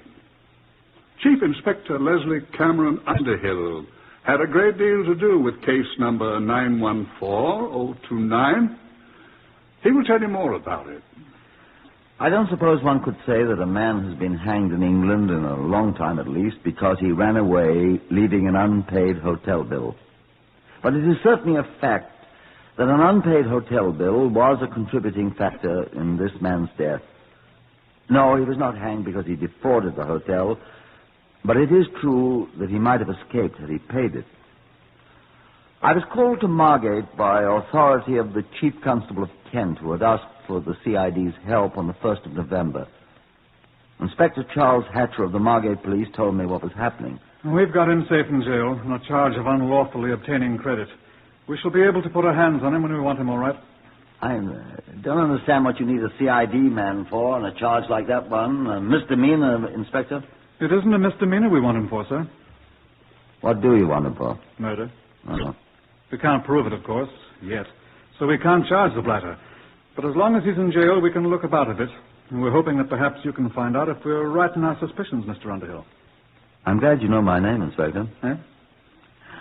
Chief Inspector Leslie Cameron Underhill had a great deal to do with case number 914029. He will tell you more about it. I don't suppose one could say that a man has been hanged in England, in a long time at least, because he ran away, leaving an unpaid hotel bill. But it is certainly a fact that an unpaid hotel bill was a contributing factor in this man's death. No, he was not hanged because he defrauded the hotel, but it is true that he might have escaped had he paid it. I was called to Margate by authority of the Chief Constable of Kent, who had asked for the CID's help on the 1st of November. Inspector Charles Hatcher of the Margate Police told me what was happening. We've got him safe in jail on a charge of unlawfully obtaining credit. We shall be able to put our hands on him when we want him, all right? I don't understand what you need a CID man for on a charge like that one. A misdemeanor, Inspector? It isn't a misdemeanor we want him for, sir. What do you want him for? Murder. Uh-huh. We can't prove it, of course, yet. So we can't charge the blatter. But as long as he's in jail, we can look about a bit. And we're hoping that perhaps you can find out if we're right in our suspicions, Mr. Underhill. I'm glad you know my name, Inspector. Eh?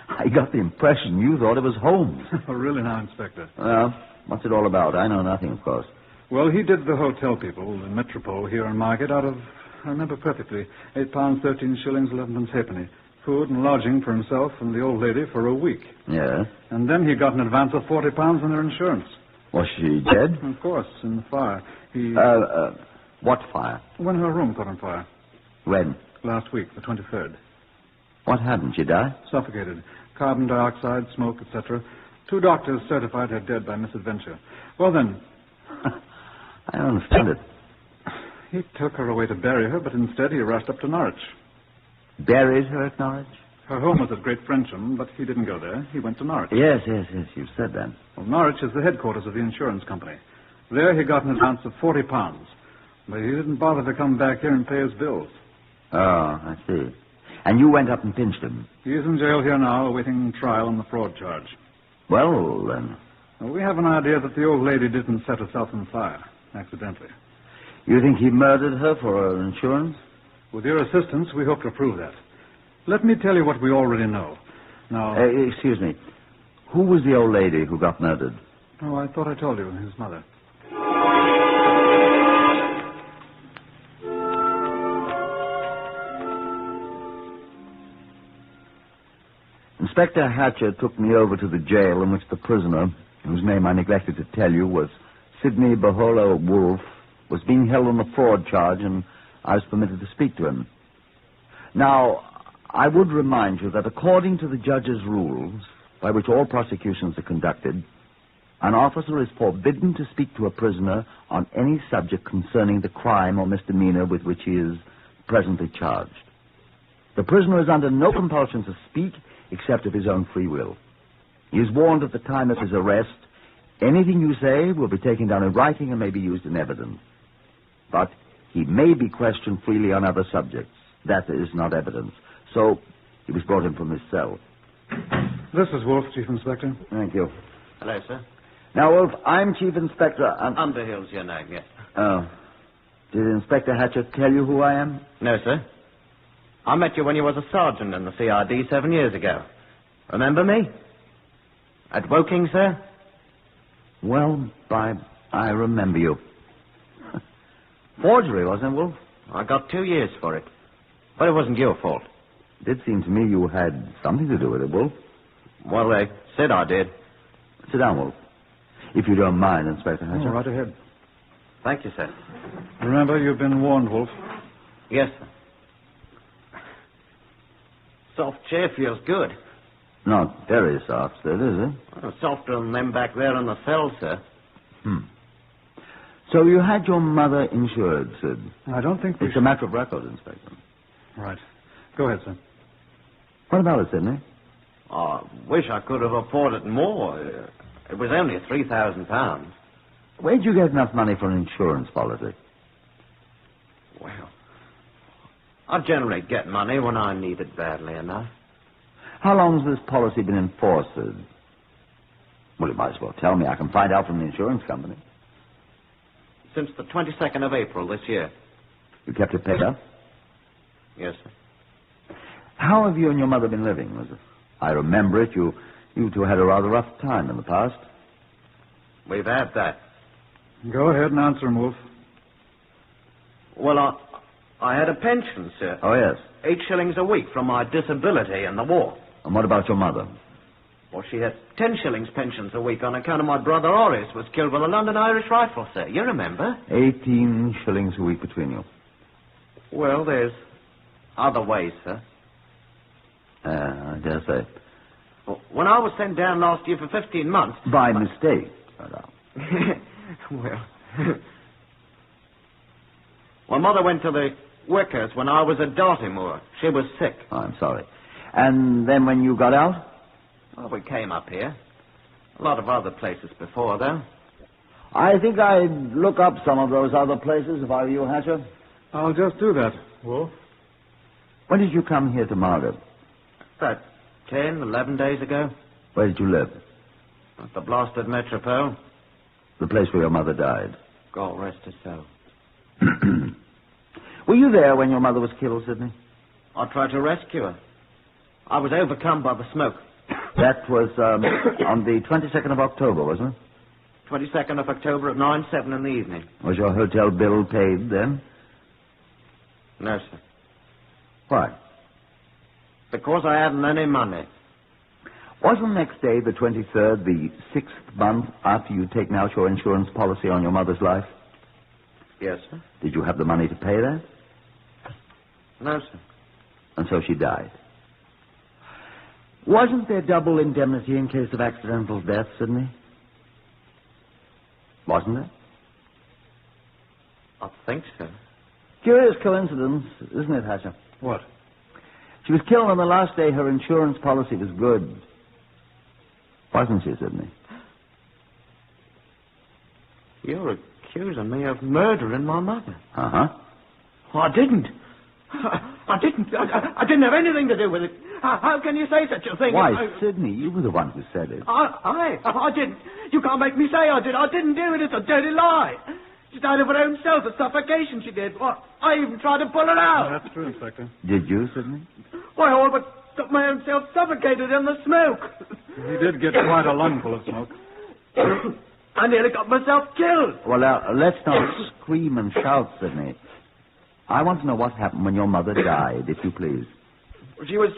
I got the impression you thought it was Holmes. Oh, really now, Inspector? Well, what's it all about? I know nothing, of course. Well, he did the hotel people, the Metropole here in Margate, out of, I remember perfectly, £8, 13 shillings, 11 halfpenny. Food and lodging for himself and the old lady for a week. Yes? And then he got an advance of £40 on her insurance. Was she dead? Of course, in the fire. What fire? When her room caught on fire. When? Last week, the 23rd. What happened? She died? Suffocated. Carbon dioxide, smoke, etc. 2 doctors certified her dead by misadventure. Well, then... I don't understand it. He took her away to bury her, but instead he rushed up to Norwich. Buried her at Norwich? Her home was at Great Frensham, but he didn't go there. He went to Norwich. Yes, you've said that. Well, Norwich is the headquarters of the insurance company. There he got an advance of £40, but he didn't bother to come back here and pay his bills. Oh, I see. And you went up and pinched him? He is in jail here now, awaiting trial on the fraud charge. Well, then... Well, we have an idea that the old lady didn't set herself on fire, accidentally. You think he murdered her for her insurance? With your assistance, we hope to prove that. Let me tell you what we already know. Now... excuse me. Who was the old lady who got murdered? Oh, I thought I told you. His mother. Inspector Hatcher took me over to the jail in which the prisoner, whose name I neglected to tell you, was Sidney Baholo Wolfe, was being held on the fraud charge, and I was permitted to speak to him. Now, I would remind you that according to the judge's rules, by which all prosecutions are conducted, an officer is forbidden to speak to a prisoner on any subject concerning the crime or misdemeanor with which he is presently charged. The prisoner is under no compulsion to speak except of his own free will. He is warned at the time of his arrest, anything you say will be taken down in writing and may be used in evidence. But he may be questioned freely on other subjects. That is not evidence. So he was brought in from his cell. This is Wolfe, Chief Inspector. Thank you. Hello, sir. Now, Wolfe, I'm Chief Inspector... Underhill's your name, yes. Oh. Did Inspector Hatcher tell you who I am? No, sir. I met you when you was a sergeant in the CID 7 years ago. Remember me? At Woking, sir? Well, I remember you. Forgery, wasn't it, Wolfe? I got 2 years for it. But it wasn't your fault. It did seem to me you had something to do with it, Wolfe. Well, they said I did. Sit down, Wolfe. If you don't mind, Inspector Hatcher. Oh, right ahead. Thank you, sir. Remember, you've been warned, Wolfe. Yes, sir. Soft chair feels good. Not very soft, sir, is it? Well, softer than them back there in the cell, sir. So you had your mother insured, Sid? I don't think It's a matter of record, Inspector. Right. Go ahead, sir. What about it, Sidney? I wish I could have afforded more. It was only £3,000. Where'd you get enough money for an insurance policy? Well, I generally get money when I need it badly enough. How long's this policy been enforced, Sid? Well, you might as well tell me. I can find out from the insurance company. Since the 22nd of April this year. You kept it paid up? Yes, sir. How have you and your mother been living? I remember it. You two had a rather rough time in the past. We've had that. Go ahead and answer him, Wolf. Well, I had a pension, sir. Oh, yes. 8 shillings a week from my disability in the war. And what about your mother? Well, she had 10 shillings pensions a week on account of my brother Horace was killed with a London Irish rifle, sir. You remember? 18 shillings a week between you. Well, there's other ways, sir. I dare say. Well, when I was sent down last year for 15 months... By mistake. Well... My mother went to the Wickers when I was at Dartmoor. She was sick. Oh, I'm sorry. And then when you got out? Well, we came up here. A lot of other places before, though. I think I'd look up some of those other places if I were you, Hatcher. I'll just do that, Wolf. When did you come here to Margaret? About 10, 11 days ago. Where did you live? At the blasted Metropole. The place where your mother died. God rest her soul. Were you there when your mother was killed, Sidney? I tried to rescue her. I was overcome by the smoke. That was on the 22nd of October, wasn't it? 22nd of October at 9:07 in the evening. Was your hotel bill paid then? No, sir. Why? Because I hadn't any money. Wasn't next day, the 23rd, the 6th month after you'd taken out your insurance policy on your mother's life? Yes, sir. Did you have the money to pay that? No, sir. And so she died. Wasn't there double indemnity in case of accidental death, Sidney? Wasn't there? I think so. Curious coincidence, isn't it, Hatcher? What? She was killed on the last day her insurance policy was good. Wasn't she, Sidney? You're accusing me of murdering my mother. Uh-huh. I didn't. I didn't have anything to do with it. How can you say such a thing? Why, Sidney, you were the one who said it. I didn't. You can't make me say I did. I didn't do it. It's a dirty lie. She died of her own self, a suffocation she did. Well, I even tried to pull her out. That's true, Inspector. Did you, Sidney? Why, all but got my own self suffocated in the smoke. He did get quite a lungful of smoke. I nearly got myself killed. Well, now, let's not scream and shout, Sidney. I want to know what happened when your mother died, if you please. She was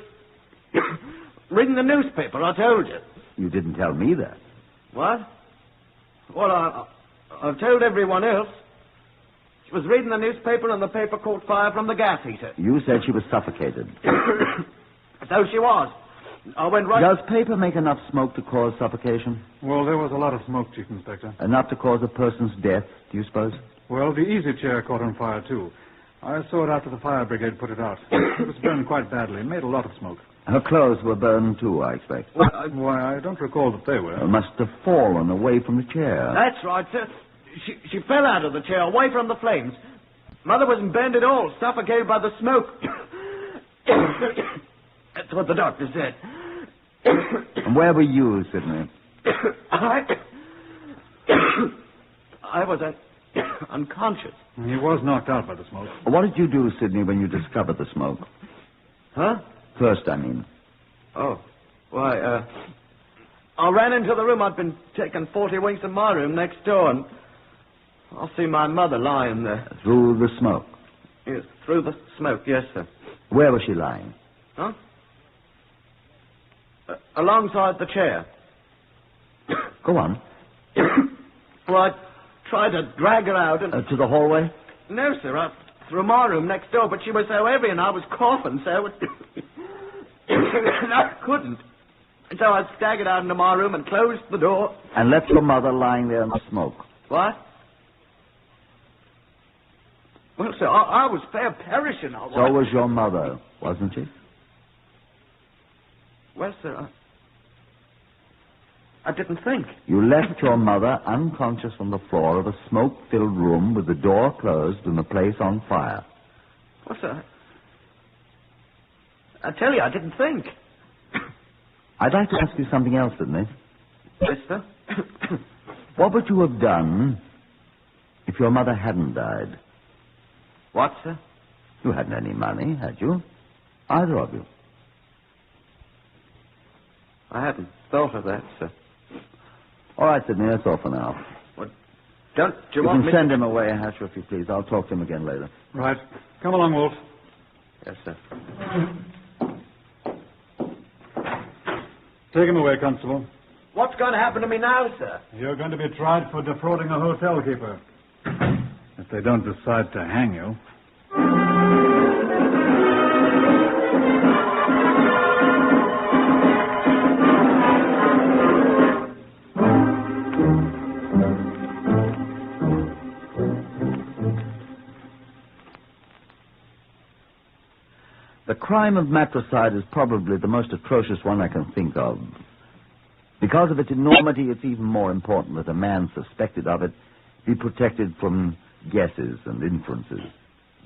reading the newspaper, I told you. You didn't tell me that. What? Well, I've told everyone else. She was reading the newspaper and the paper caught fire from the gas heater. You said she was suffocated. So she was. I went right... Does paper make enough smoke to cause suffocation? Well, there was a lot of smoke, Chief Inspector. Enough to cause a person's death, do you suppose? Well, the easy chair caught on fire, too. I saw it after the fire brigade put it out. It was burned quite badly. It made a lot of smoke. Her clothes were burned, too, I expect. Why, I don't recall that they were. It must have fallen away from the chair. That's right, sir. She fell out of the chair, away from the flames. Mother wasn't burned at all, suffocated by the smoke. That's what the doctor said. And where were you, Sidney? I was unconscious. He was knocked out by the smoke. What did you do, Sidney, when you discovered the smoke? Huh? First, I mean. Oh. Why, I ran into the room. I'd been taking 40 winks in my room next door, and I see my mother lying there. Through the smoke? Yes, through the smoke, yes, sir. Where was she lying? Huh? Alongside the chair. Go on. Well, I tried to drag her out and... to the hallway? No, sir, through my room next door, but she was so heavy and I was coughing so... I couldn't. And so I staggered out into my room and closed the door. And left your mother lying there in the smoke? What? Well, sir, I was fair perishing. So was your mother, wasn't she? Well, sir, I didn't think. You left your mother unconscious on the floor of a smoke-filled room with the door closed and the place on fire. Well, sir, I tell you, I didn't think. I'd like to ask you something else, Sidney. Yes, sir? What would you have done if your mother hadn't died? What, sir? You hadn't any money, had you? Either of you. I hadn't thought of that, sir. All right, Sidney, that's all for now. Don't you You want can me... send him away, Hatcher, if you please. I'll talk to him again later. Right. Come along, Wolf. Yes, sir. Take him away, Constable. What's going to happen to me now, sir? You're going to be tried for defrauding a hotel keeper. If they don't decide to hang you. The crime of matricide is probably the most atrocious one I can think of. Because of its enormity, it's even more important that a man suspected of it be protected from guesses and inferences.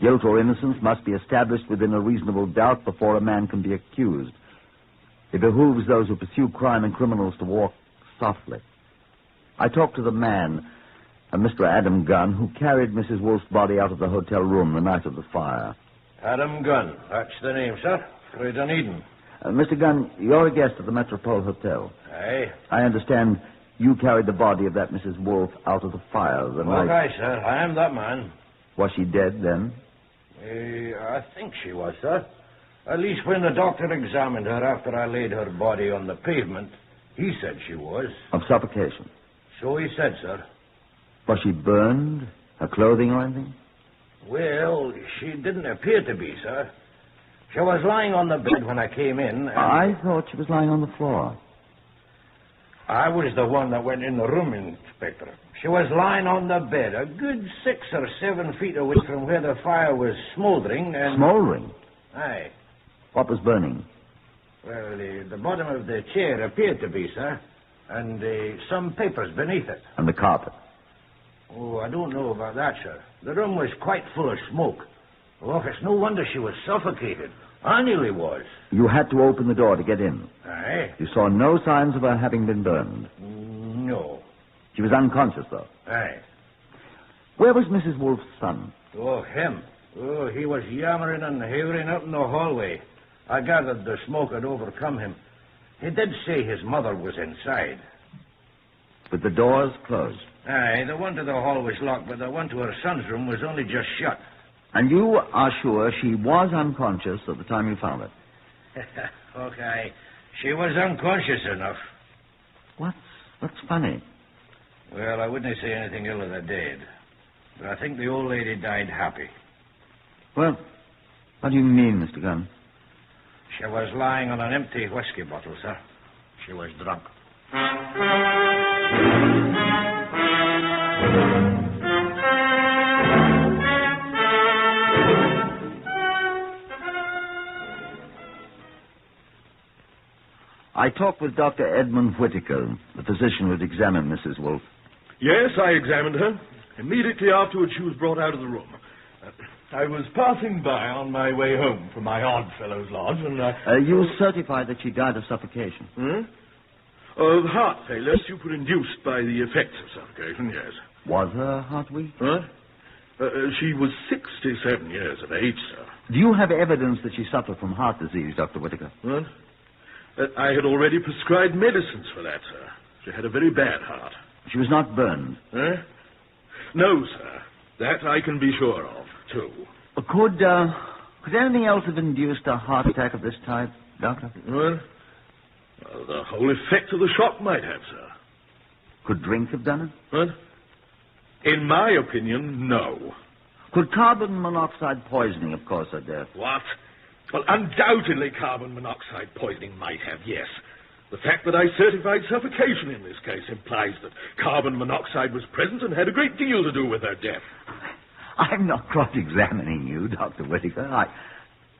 Guilt or innocence must be established within a reasonable doubt before a man can be accused. It behooves those who pursue crime and criminals to walk softly. I talked to the man, Mr. Adam Gunn, who carried Mrs. Wolf's body out of the hotel room the night of the fire. Adam Gunn. That's the name, sir. For Dunedin. Mr. Gunn, you're a guest at the Metropole Hotel. Aye. I understand you carried the body of that Mrs. Wolf out of the fire the night... Aye, sir. I am that man. Was she dead then? I think she was, sir. At least when the doctor examined her after I laid her body on the pavement, he said she was. Of suffocation? So he said, sir. Was she burned? Her clothing or anything? Well, she didn't appear to be, sir. She was lying on the bed when I came in. And I thought she was lying on the floor. I was the one that went in the room, Inspector. She was lying on the bed, a good 6 or 7 feet away from where the fire was smouldering and... Smouldering? Aye. What was burning? Well, the bottom of the chair appeared to be, sir. And some papers beneath it. And the carpet? Oh, I don't know about that, sir. The room was quite full of smoke. Oh, it's no wonder she was suffocated. I nearly was. You had to open the door to get in? Aye. You saw no signs of her having been burned? No. She was unconscious, though? Aye. Where was Mrs. Wolf's son? Oh, him. Oh, he was yammering and havering out in the hallway. I gathered the smoke had overcome him. He did say his mother was inside. With the doors closed? Aye, the one to the hall was locked, but the one to her son's room was only just shut. And you are sure she was unconscious at the time you found her? Okay. She was unconscious enough. What's funny? Well, I wouldn't say anything ill of the dead. But I think the old lady died happy. Well, what do you mean, Mr. Gunn? She was lying on an empty whiskey bottle, sir. She was drunk. I talked with Dr. Edmund Whittaker, the physician who had examined Mrs. Wolf. Yes, I examined her. Immediately afterwards, she was brought out of the room. I was passing by on my way home from my Oddfellows Lodge, and you certified that she died of suffocation? Of heart failure, superinduced by the effects of suffocation, yes. Was her heart weak? She was 67 years of age, sir. Do you have evidence that she suffered from heart disease, Dr. Whittaker? I had already prescribed medicines for that, sir. She had a very bad heart. She was not burned? No, sir. That I can be sure of, too. Could anything else have induced a heart attack of this type, Doctor? Well, the whole effect of the shock might have, sir. Could drink have done it? In my opinion, no. Could carbon monoxide poisoning have caused her death? What? Well, undoubtedly carbon monoxide poisoning might have, yes. The fact that I certified suffocation in this case implies that carbon monoxide was present and had a great deal to do with her death. I'm not cross-examining you, Dr. Whittaker.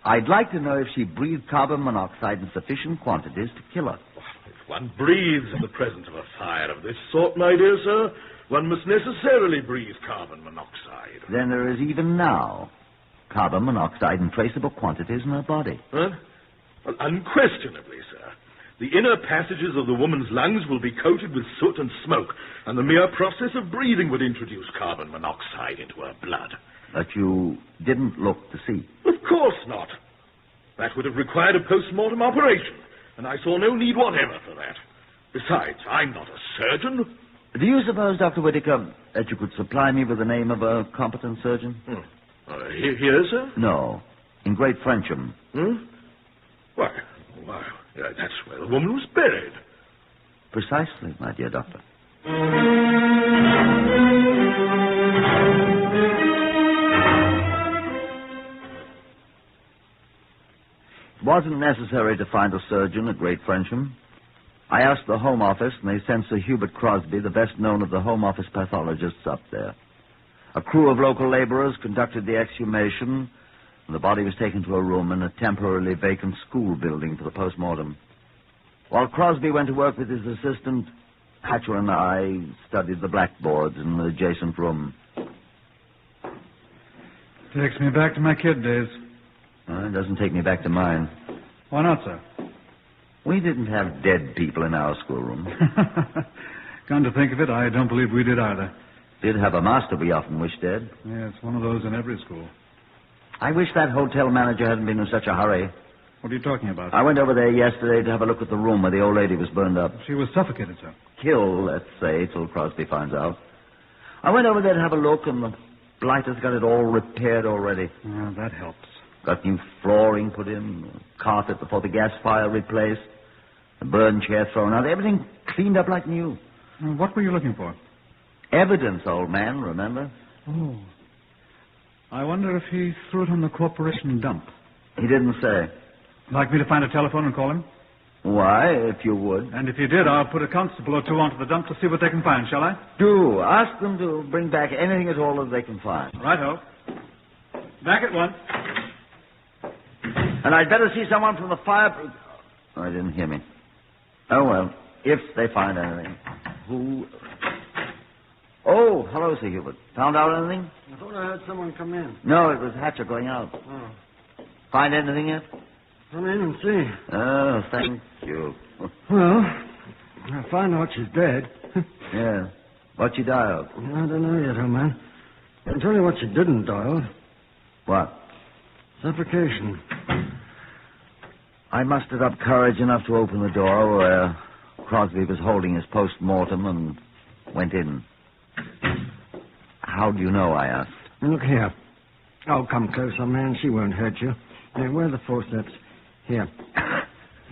I'd like to know if she breathed carbon monoxide in sufficient quantities to kill her. If one breathes in the presence of a fire of this sort, my dear sir, one must necessarily breathe carbon monoxide. Then there is even now carbon monoxide in traceable quantities in her body. Well, unquestionably, sir. The inner passages of the woman's lungs will be coated with soot and smoke, and the mere process of breathing would introduce carbon monoxide into her blood. But you didn't look to see? Of course not. That would have required a post-mortem operation, and I saw no need whatever for that. Besides, I'm not a surgeon. Do you suppose, Dr. Whittaker, that you could supply me with the name of a competent surgeon? Here, sir? No. In Great Frensham. Why, that's where the woman was buried. Precisely, my dear doctor. It wasn't necessary to find a surgeon at Great Frensham. I asked the Home Office, and they sent Sir Hubert Crosby, the best known of the Home Office pathologists, up there. A crew of local laborers conducted the exhumation, and the body was taken to a room in a temporarily vacant school building for the post-mortem. While Crosby went to work with his assistant, Hatcher and I studied the blackboards in the adjacent room. Takes me back to my kid days. It doesn't take me back to mine. Why not, sir? We didn't have dead people in our schoolroom. Come to think of it, I don't believe we did either. Did have a master we often wished dead. Yeah, it's one of those in every school. I wish that hotel manager hadn't been in such a hurry. What are you talking about? I went over there yesterday to have a look at the room where the old lady was burned up. She was suffocated, sir. Killed, let's say, till Crosby finds out. I went over there to have a look, and the blighter's got it all repaired already. Oh, that helps. Got new flooring put in, carpet before the gas fire replaced, the burn chair thrown out, everything cleaned up like new. What were you looking for? Evidence, old man, remember? Oh. I wonder if he threw it on the corporation dump. He didn't say. Like me to find a telephone and call him? Why, if you would. And if you did, I'll put a constable or two onto the dump to see what they can find, shall I? Do. Ask them to bring back anything at all that they can find. Righto. Back at once. And I'd better see someone from the fire... Oh, they didn't hear me. Oh, well, if they find anything. Who... Oh, hello, Sir Hubert. Found out anything? I thought I heard someone come in. No, it was Hatcher going out. Oh. Find anything yet? Come in and see. Oh, thank you. Well, I find out she's dead. Yeah. What'd she die of? I don't know yet, old man. I can tell you what she didn't die of. What? Suffocation. I mustered up courage enough to open the door where Crosby was holding his post-mortem and went in. How do you know, I asked. Look here. Oh, come closer, man. She won't hurt you. Now, where are the forceps? Here.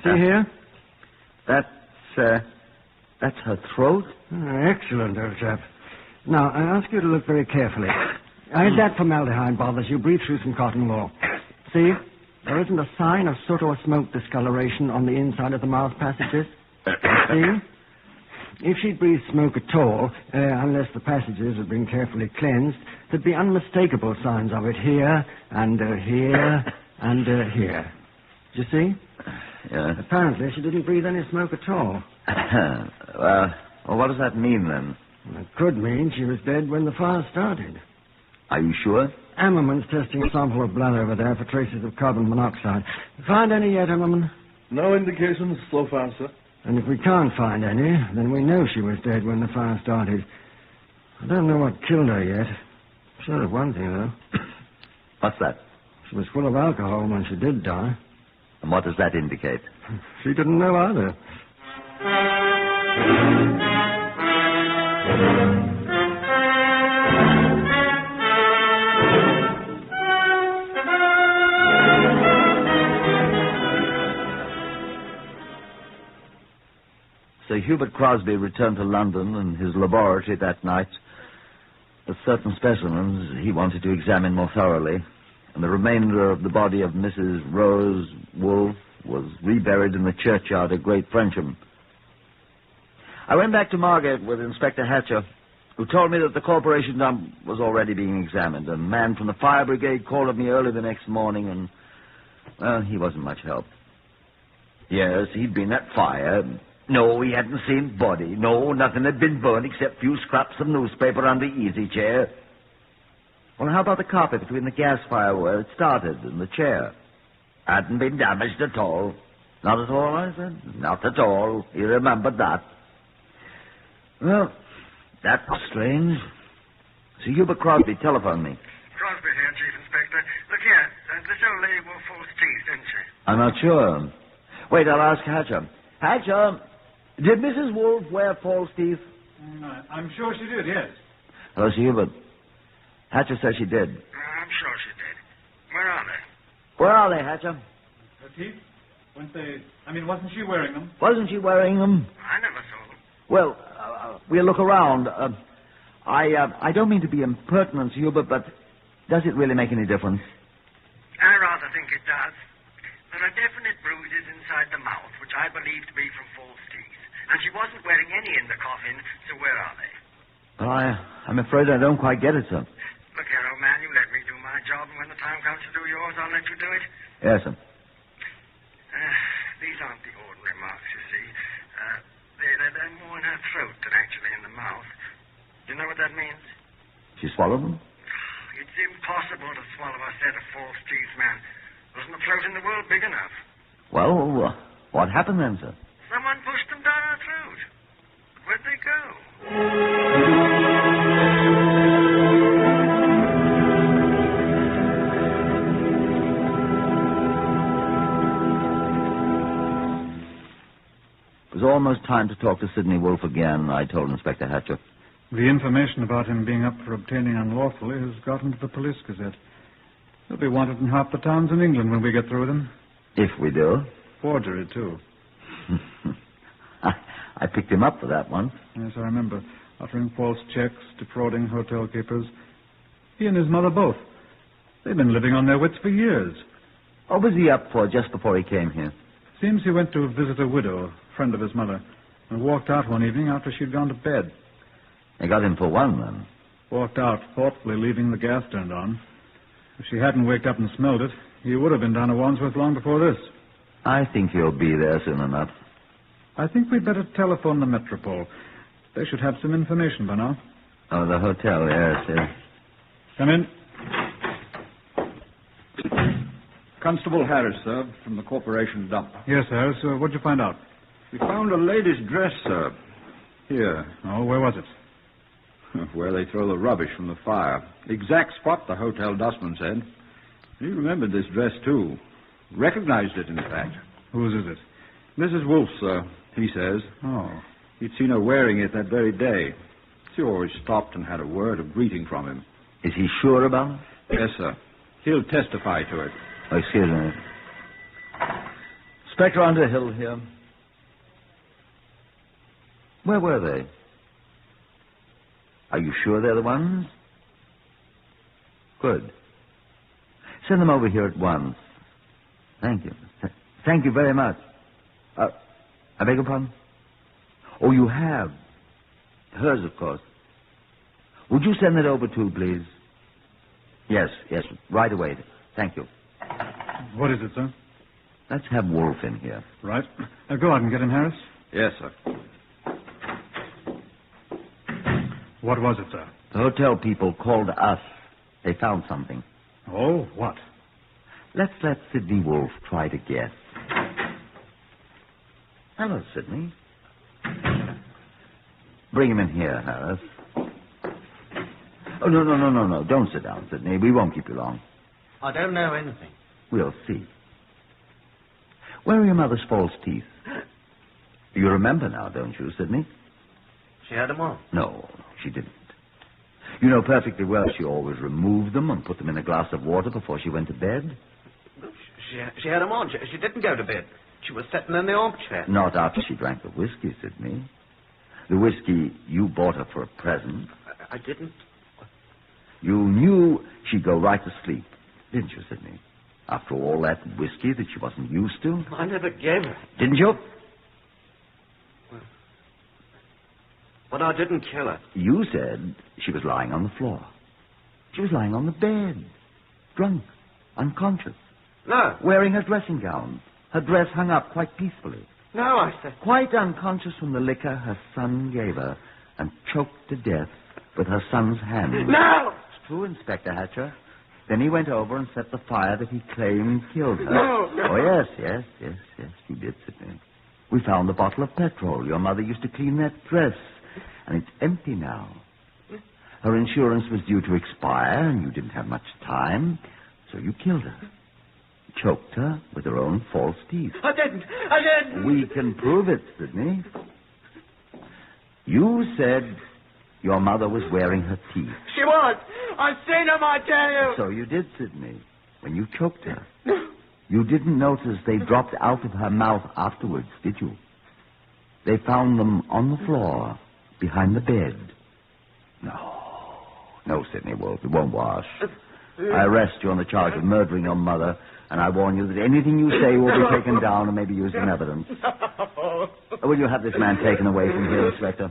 See here? That's her throat? Excellent, old chap. Now, I ask you to look very carefully. If that formaldehyde bothers you, breathe through some cotton wool. See? There isn't a sign of soot or smoke discoloration on the inside of the mouth passages. See? If she'd breathed smoke at all, unless the passages had been carefully cleansed, there'd be unmistakable signs of it here, and here, and here. Do you see? Yeah. Apparently, she didn't breathe any smoke at all. Well, what does that mean, then? It could mean she was dead when the fire started. Are you sure? Ammerman's testing a sample of blood over there for traces of carbon monoxide. Find any yet, Ammerman? No indications so far, sir. And if we can't find any, then we know she was dead when the fire started. I don't know what killed her yet. Sure of one thing, though. What's that? She was full of alcohol when she did die. And what does that indicate? She didn't know either. Sir Hubert Crosby returned to London and his laboratory that night with certain specimens he wanted to examine more thoroughly, and the remainder of the body of Mrs. Rose Wolfe was reburied in the churchyard at Great Frensham. I went back to Margate with Inspector Hatcher, who told me that the corporation dump was already being examined. A man from the fire brigade called on me early the next morning, and, well, he wasn't much help. Yes, he'd been at fire. No, he hadn't seen body. No, nothing had been burned except few scraps of newspaper on the easy chair. Well, how about the carpet between the gas fire where it started and the chair? Hadn't been damaged at all. Not at all, I said. Not at all. He remembered that. Well, that was strange. Sir Hubert Crosby telephoned me. Crosby here, Chief Inspector. Look here. This old lady wore false teeth, didn't she? I'm not sure. Wait, I'll ask Hatcher. Hatcher, did Mrs. Wolfe wear false teeth? I'm sure she did, yes. Hello, Hubert. Hatcher says she did. I'm sure she did. Where are they? Where are they, Hatcher? Her teeth? Wasn't she wearing them? Wasn't she wearing them? I never saw them. Well, we'll look around. I don't mean to be impertinent, Hubert, but does it really make any difference? I rather think it does. There are definite bruises inside the mouth, which I believe to be from false teeth. And she wasn't wearing any in the coffin, so where are they? Well, I'm afraid I don't quite get it, sir. Look here, old man, you let me do my job, and when the time comes to do yours, I'll let you do it. Yes, sir. These aren't the ordinary marks, you see. They're more in her throat than actually in the mouth. Do you know what that means? She swallowed them? It's impossible to swallow a set of false teeth, man. Wasn't a throat in the world big enough. Well, what happened then, sir? Someone pushed them down her throat. Where'd they go? It was almost time to talk to Sidney Wolfe again, I told Inspector Hatcher. The information about him being up for obtaining unlawfully has got into the police gazette. He'll be wanted in half the towns in England when we get through with him. If we do. Forgery, too. I picked him up for that one. Yes, I remember. Uttering false checks, defrauding hotel keepers. He and his mother both. They've been living on their wits for years. What was he up for just before he came here? Seems he went to visit a widow, a friend of his mother, and walked out one evening after she'd gone to bed. They got him for one, then. Walked out, thoughtfully leaving the gas turned on. If she hadn't waked up and smelled it, he would have been down to Wandsworth long before this. I think he'll be there soon enough. I think we'd better telephone the Metropole. They should have some information by now. Oh, the hotel, yes. Come in. Constable Harris, sir, from the corporation dump. Yes, Harris. What'd you find out? We found a lady's dress, sir. Here. Oh, where was it? Where they throw the rubbish from the fire. Exact spot, the hotel dustman said. He remembered this dress, too. Recognized it, in fact. Whose is it? Mrs. Wolfe, sir, he says. Oh. He'd seen her wearing it that very day. She always stopped and had a word of greeting from him. Is he sure about it? Yes, sir. He'll testify to it. Oh, excuse me. Inspector Underhill here. Where were they? Are you sure they're the ones? Good. Send them over here at once. Thank you. Thank you very much. I beg your pardon? Oh, you have. Hers, of course. Would you send it over too, please? Yes, right away. Thank you. What is it, sir? Let's have Wolfe in here. Right. Go out and get him, Harris. Yes, sir. What was it, sir? The hotel people called us. They found something. Oh, what? Let's let Sidney Wolfe try to guess. Hello, Sidney. Bring him in here, Harris. Oh, no. Don't sit down, Sidney. We won't keep you long. I don't know anything. We'll see. Where are your mother's false teeth? You remember now, don't you, Sidney? She had them on? No, she didn't. You know perfectly well she always removed them and put them in a glass of water before she went to bed. She had them on. She didn't go to bed. She was sitting in the armchair. Not after she drank the whiskey, Sidney. The whiskey you bought her for a present. I didn't. You knew she'd go right to sleep, didn't you, Sidney? After all that whiskey that she wasn't used to. I never gave her. Didn't you? But I didn't kill her. You said she was lying on the floor. She was lying on the bed. Drunk. Unconscious. No. Wearing her dressing gown. Her dress hung up quite peacefully. No, I said... Quite unconscious from the liquor her son gave her and choked to death with her son's hand. No! It's true, Inspector Hatcher. Then he went over and set the fire that he claimed killed her. No. Oh, yes, you did, Sidney. We found the bottle of petrol. Your mother used to clean that dress. And it's empty now. Her insurance was due to expire, and you didn't have much time, so you killed her. Choked her with her own false teeth. I didn't. We can prove it, Sidney. You said your mother was wearing her teeth. She was. I've seen him, I tell you. So you did, Sidney, when you choked her. You didn't notice they dropped out of her mouth afterwards, did you? They found them on the floor, behind the bed. No, Sidney Wolf, it won't wash. I arrest you on the charge of murdering your mother, and I warn you that anything you say will be taken down and may be used in evidence. Will you have this man taken away from here, Inspector?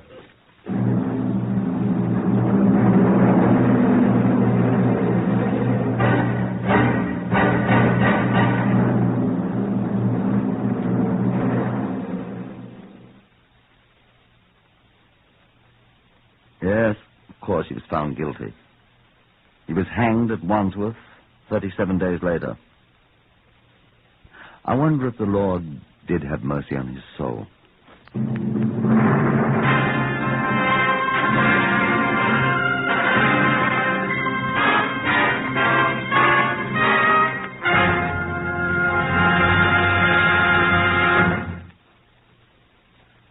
Yes, of course he was found guilty. He was hanged at Wandsworth 37 days later. I wonder if the Lord did have mercy on his soul.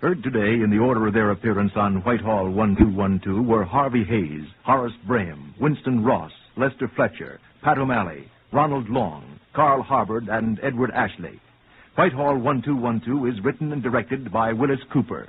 Heard today in the order of their appearance on Whitehall 1212 were Harvey Hayes, Horace Braham, Winston Ross, Lester Fletcher, Pat O'Malley, Ronald Long, Carl Harbord, and Edward Ashley. Whitehall 1212 is written and directed by Willis Cooper.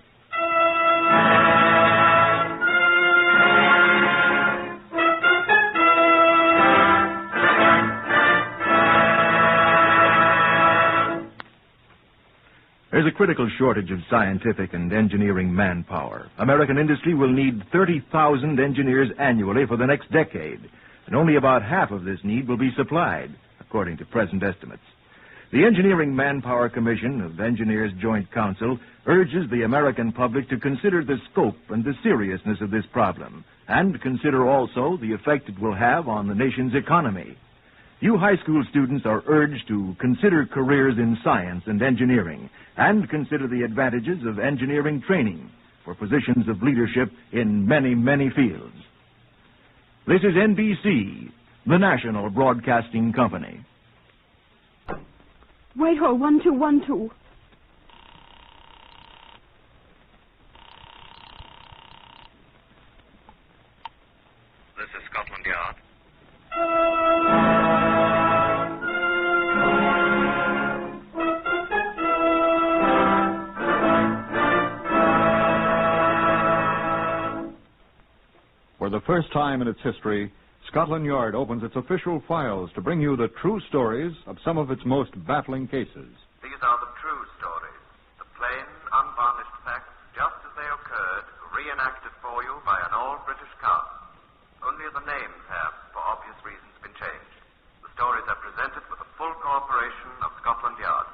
There's a critical shortage of scientific and engineering manpower. American industry will need 30,000 engineers annually for the next decade, and only about half of this need will be supplied, according to present estimates. The Engineering Manpower Commission of Engineers Joint Council urges the American public to consider the scope and the seriousness of this problem, and consider also the effect it will have on the nation's economy. You high school students are urged to consider careers in science and engineering, and consider the advantages of engineering training for positions of leadership in many, many fields. This is NBC, the National Broadcasting Company. Whitehall 1212. This is Scotland Yard. For the first time in its history, Scotland Yard opens its official files to bring you the true stories of some of its most baffling cases. These are the true stories, the plain, unvarnished facts, just as they occurred, reenacted for you by an all-British cast. Only the names have, for obvious reasons, been changed. The stories are presented with the full cooperation of Scotland Yard.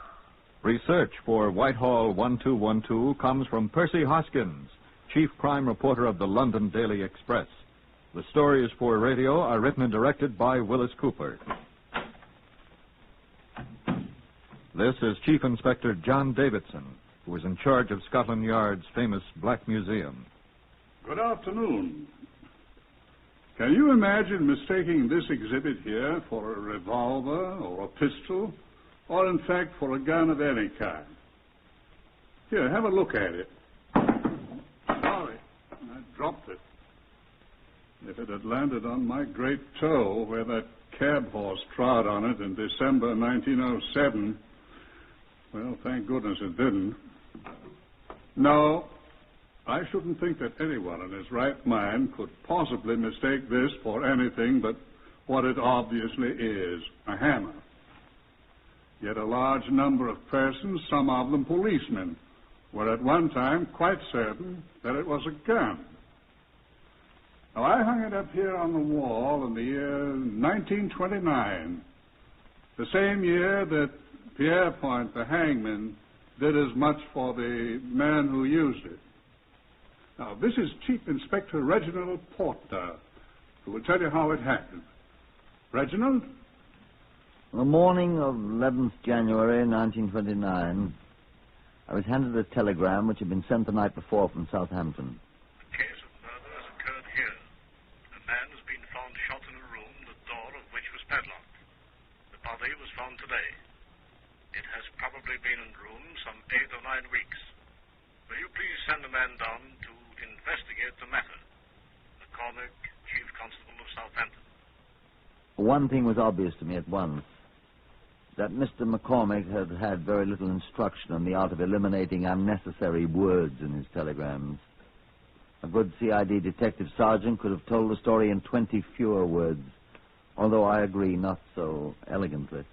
Research for Whitehall 1212 comes from Percy Hoskins, chief crime reporter of the London Daily Express. The stories for radio are written and directed by Willis Cooper. This is Chief Inspector John Davidson, who is in charge of Scotland Yard's famous Black Museum. Good afternoon. Can you imagine mistaking this exhibit here for a revolver or a pistol, or in fact for a gun of any kind? Here, have a look at it. Sorry, I dropped it. If it had landed on my great toe where that cab horse trod on it in December 1907, well, thank goodness it didn't. No, I shouldn't think that anyone in his right mind could possibly mistake this for anything but what it obviously is, a hammer. Yet a large number of persons, some of them policemen, were at one time quite certain that it was a gun. Now, I hung it up here on the wall in the year 1929, the same year that Pierrepoint, the hangman, did as much for the man who used it. Now, this is Chief Inspector Reginald Porter, who will tell you how it happened. Reginald? On the morning of 11th January 1929, I was handed a telegram which had been sent the night before from Southampton. Body was found today. It has probably been in room some 8 or 9 weeks. Will you please send a man down to investigate the matter. McCormick, Chief Constable of Southampton. One thing was obvious to me at once. That Mr. McCormick had had very little instruction on the art of eliminating unnecessary words in his telegrams. A good CID detective sergeant could have told the story in 20 fewer words, although I agree not so elegantly.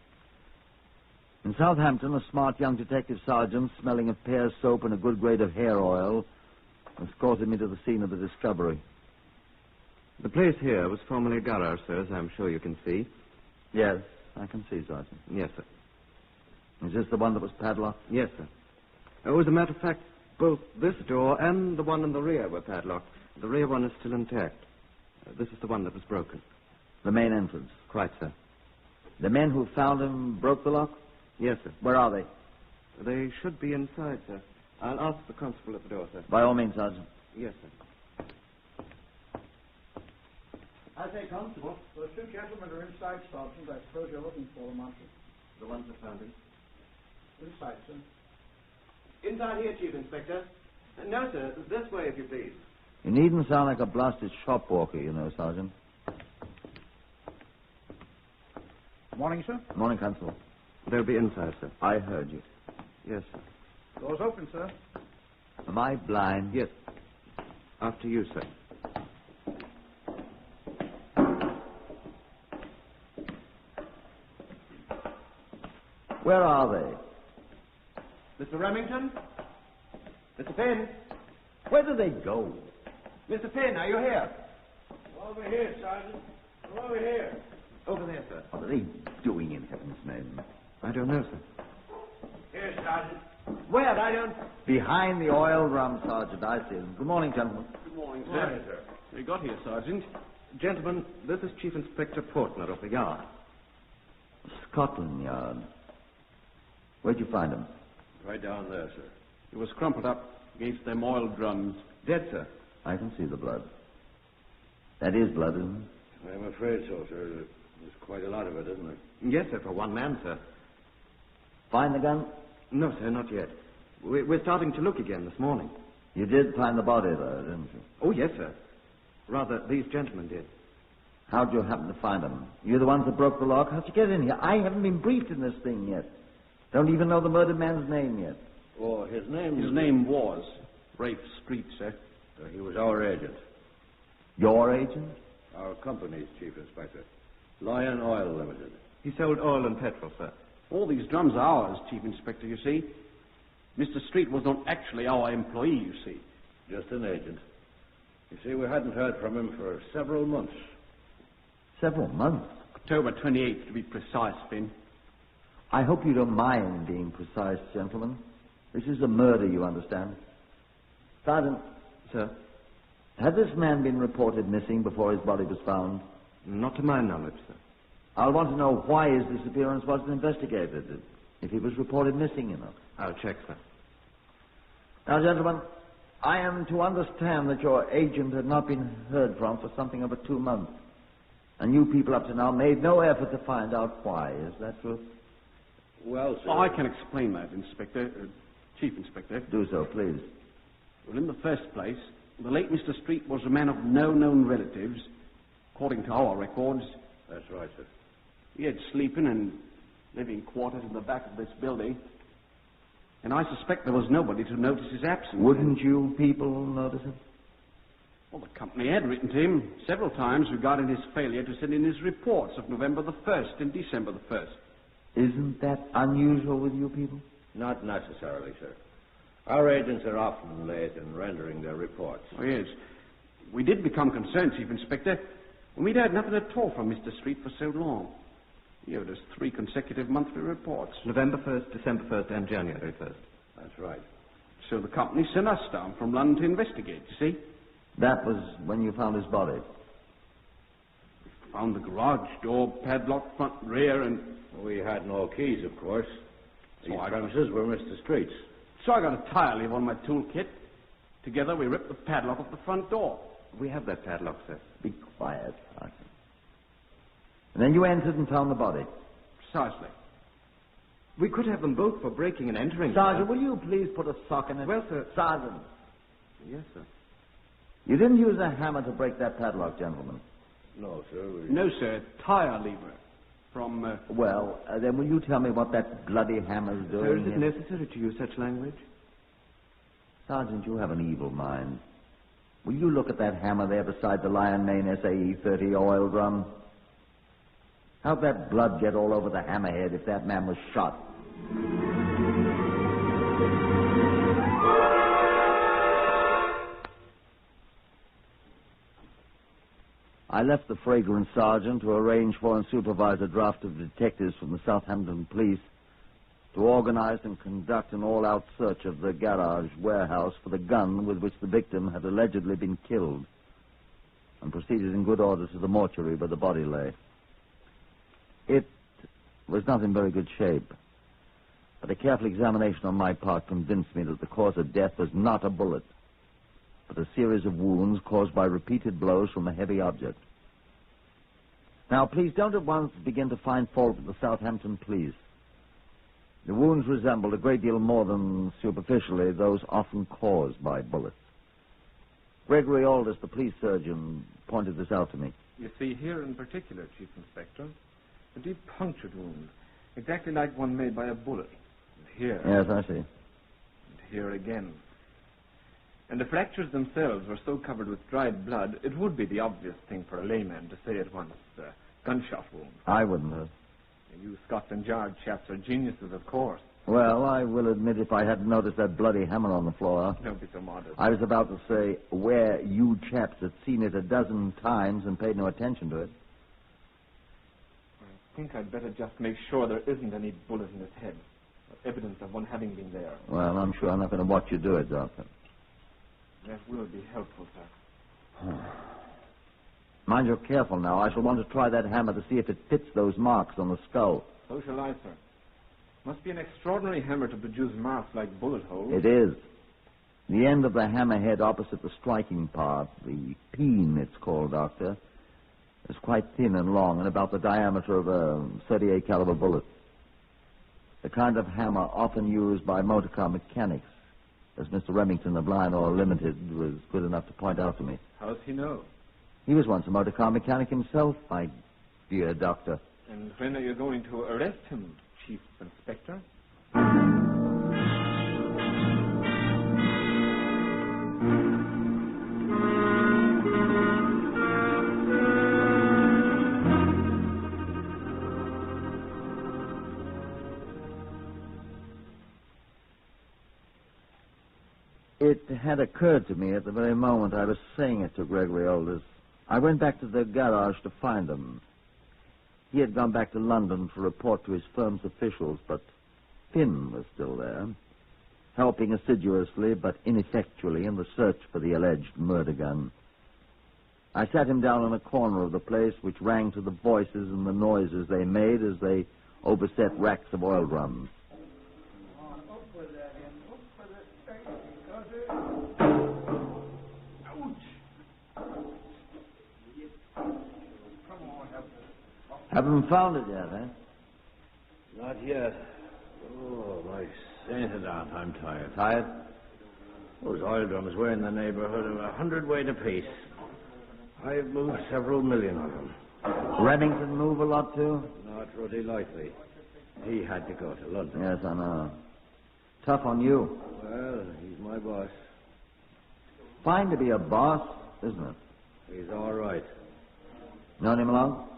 In Southampton, a smart young detective sergeant, smelling of pear soap and a good grade of hair oil, escorted me to the scene of the discovery. The place here was formerly a garage, sir, as I'm sure you can see. Yes, I can see, Sergeant. Yes, sir. Is this the one that was padlocked? Yes, sir. Oh, as a matter of fact, both this door and the one in the rear were padlocked. The rear one is still intact. This is the one that was broken. The main entrance? Quite, sir. The men who found him broke the lock? Yes, sir. Where are they? They should be inside, sir. I'll ask the constable at the door, sir. By all means, Sergeant. Yes, sir. I say, Constable, those two gentlemen are inside, Sergeant. I suppose you're looking for them, aren't you? The ones that found him? Inside, sir. Inside here, Chief Inspector. No, sir. This way, if you please. You needn't sound like a blasted shop walker, you know, Sergeant. Morning, sir. Morning, Constable. They'll be inside, sir. I heard you. Yes, sir. Door's open, sir. Am I blind? Yes. After you, sir. Where are they? Mr. Remington? Mr. Finn? Where do they go? Mr. Finn, are you here? Over here, Sergeant. Over here. Over there, sir. What are they doing in heaven's name? I don't know, sir. Here, Sergeant. Where? I don't... Behind the oil drum, Sergeant. I see them. Good morning, gentlemen. Good morning, sir. Morning, sir. We got here, Sergeant. Gentlemen, this is Chief Inspector Portner of the Yard. Scotland Yard. Where'd you find him? Right down there, sir. He was crumpled up against them oil drums. Dead, sir. I can see the blood. That is blood, isn't it? I'm afraid so, sir. There's quite a lot of it, isn't there? Yes, sir, for one man, sir. Find the gun? No, sir, not yet. We're starting to look again this morning. You did find the body, though, didn't you? Oh, yes, sir. Rather, these gentlemen did. How'd you happen to find them? You the ones that broke the lock? How'd you get in here? I haven't been briefed in this thing yet. Don't even know the murdered man's name yet. Oh, his name was Rafe Street, sir. He was our agent. Your agent? Our company's chief inspector. Lion Oil Limited. He sold oil and petrol, sir. All these drums are ours, Chief Inspector, you see. Mr. Street was not actually our employee, you see. Just an agent. You see, we hadn't heard from him for several months. Several months? October 28th, to be precise, Finn. I hope you don't mind being precise, gentlemen. This is a murder, you understand. Sergeant. Sir? Had this man been reported missing before his body was found? Not to my knowledge, sir. I'll want to know why his disappearance wasn't investigated, if he was reported missing, you know. I'll check, sir. Now, gentlemen, I am to understand that your agent had not been heard from for something over 2 months. And you people up to now made no effort to find out why. Is that true? Well, sir... Oh, I can explain that, Chief Inspector. Do so, please. Well, in the first place, the late Mr. Street was a man of no known relatives, according to our records. That's right, sir. He had sleeping and living quarters in the back of this building. And I suspect there was nobody to notice his absence. Wouldn't you people notice him? Well, the company had written to him several times regarding his failure to send in his reports of November the 1st and December the 1st. Isn't that unusual with you people? Not necessarily, sir. Our agents are often late in rendering their reports. Oh, yes. We did become concerned, Chief Inspector, when we'd heard nothing at all from Mr. Street for so long. He owed us 3 consecutive monthly reports. November 1st, December 1st, and January 1st. That's right. So the company sent us down from London to investigate, you see. That was when you found his body? We found the garage door padlocked front and rear, and... We had no keys, of course. These premises were Mr. Street's. So I got a tire lever on my toolkit. Together we ripped the padlock off the front door. We have that padlock, sir. Be quiet, Sergeant. And then you entered and found the body. Precisely. We could have them both for breaking and entering. Sergeant, will you please put a sock in it? Well, sir. Sergeant. Yes, sir. You didn't use a hammer to break that padlock, gentlemen? No, sir. No, sir. Tire lever. From, then will you tell me what that bloody hammer's doing? Sir, is it necessary to use such language? Sergeant, you have an evil mind. Will you look at that hammer there beside the Lion Mane SAE 30 oil drum? How'd that blood get all over the hammerhead if that man was shot? I left the fragrant sergeant to arrange for and supervise a draft of detectives from the Southampton police to organize and conduct an all-out search of the garage warehouse for the gun with which the victim had allegedly been killed, and proceeded in good order to the mortuary where the body lay. It was not in very good shape, but a careful examination on my part convinced me that the cause of death was not a bullet, but a series of wounds caused by repeated blows from a heavy object. Now, please don't at once begin to find fault with the Southampton police. The wounds resembled a great deal more than superficially those often caused by bullets. Gregory Aldous, the police surgeon, pointed this out to me. You see here in particular, Chief Inspector, a deep punctured wound, exactly like one made by a bullet. And here. Yes, I see. And here again. And the fractures themselves were so covered with dried blood, it would be the obvious thing for a layman to say at once, gunshot wound. I wouldn't have. You Scotland Yard chaps are geniuses, of course. Well, I will admit if I hadn't noticed that bloody hammer on the floor. Don't be so modest. I was about to say where you chaps had seen it a dozen times and paid no attention to it. I think I'd better just make sure there isn't any bullet in his head. Or evidence of one having been there. Well, I'm sure I'm not going to watch you do it, Doctor. That will be helpful, sir. Mind you're careful now. I shall want to try that hammer to see if it fits those marks on the skull. So shall I, sir. Must be an extraordinary hammer to produce marks like bullet holes. It is. The end of the hammerhead opposite the striking part, the peen it's called, Doctor, is quite thin and long and about the diameter of a .38 caliber bullet. The kind of hammer often used by motorcar mechanics, as Mr. Remington of Lionel Limited was good enough to point out to me. How's he know? He was once a motorcar mechanic himself, my dear Doctor. And when are you going to arrest him, Chief Inspector? It had occurred to me at the very moment I was saying it to Gregory Aldous. I went back to the garage to find him. He had gone back to London to report to his firm's officials, but Finn was still there, helping assiduously but ineffectually in the search for the alleged murder gun. I sat him down in a corner of the place which rang to the voices and the noises they made as they overset racks of oil drums. Haven't found it yet, eh? Not yet. Oh, my sainted aunt, I'm tired. Tired? Those oil drums were in the neighborhood of 100 weight apiece. I've moved several million of them. Remington move a lot, too? Not really likely. He had to go to London. Yes, I know. Tough on you. Well, he's my boss. Fine to be a boss, isn't it? He's all right. Known him long?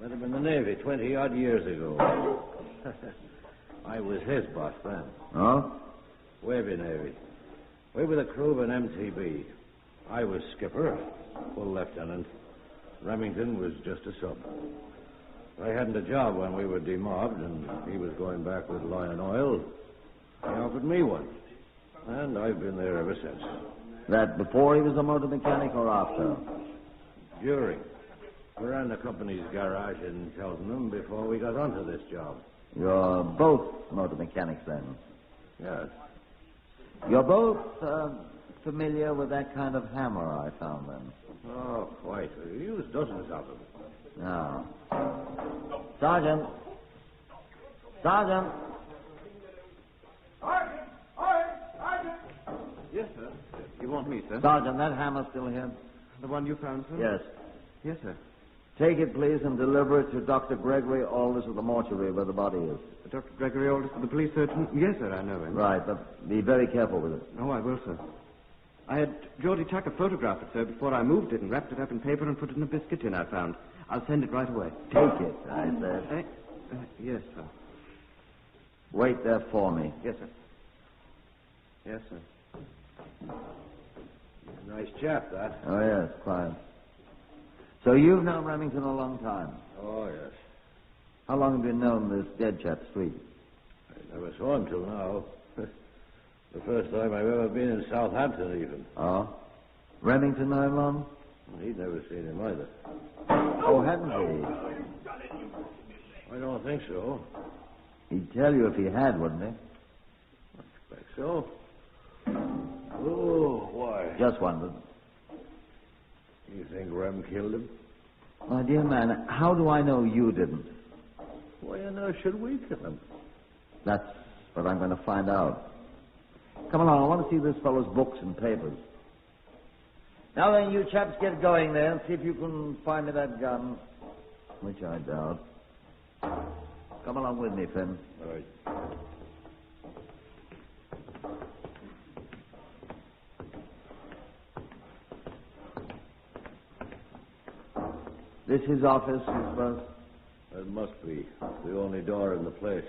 Met him in the Navy 20-odd years ago. I was his boss then. Oh? Wavy Navy. We were the crew of an MTB. I was skipper, full lieutenant. Remington was just a sub. I hadn't a job when we were demobbed, and he was going back with Lion Oil. He offered me one, and I've been there ever since. That before he was a motor mechanic or after? During. We ran the company's garage in Cheltenham before we got onto this job. You're both motor mechanics, then? Yes. You're both familiar with that kind of hammer I found, then? Oh, quite. We used dozens of them. No. Sergeant! Sergeant! Yes, sir. You want me, sir? Sergeant, that hammer's still here? The one you found, sir? Yes. Yes, sir. Take it, please, and deliver it to Dr. Gregory Aldous of the mortuary where the body is. Dr. Gregory Aldous of the police surgeon? Yes, sir, I know him. Right, but be very careful with it. Oh, I will, sir. I had Geordie Tucker photograph it, sir, before I moved it and wrapped it up in paper and put it in a biscuit tin I found. I'll send it right away. Take it, I said. Yes, sir. Wait there for me. Yes, sir. Yes, sir. Nice chap, that. Oh, yes, quite. So you've known Remington a long time? Oh, yes. How long have you known this dead chap, Street? I never saw him till now. The first time I've ever been in Southampton, even. Oh? Remington know him long? He'd never seen him either. Oh, hadn't he? I don't think so. He'd tell you if he had, wouldn't he? I expect so. Oh, why? Just wondered. You think Rem killed him? My dear man, how do I know you didn't? Why on earth should we kill him? That's what I'm going to find out. Come along, I want to see this fellow's books and papers. Now then, you chaps get going there and see if you can find me that gun, which I doubt. Come along with me, Finn. All right. This his office, I suppose? It must be. The only door in the place.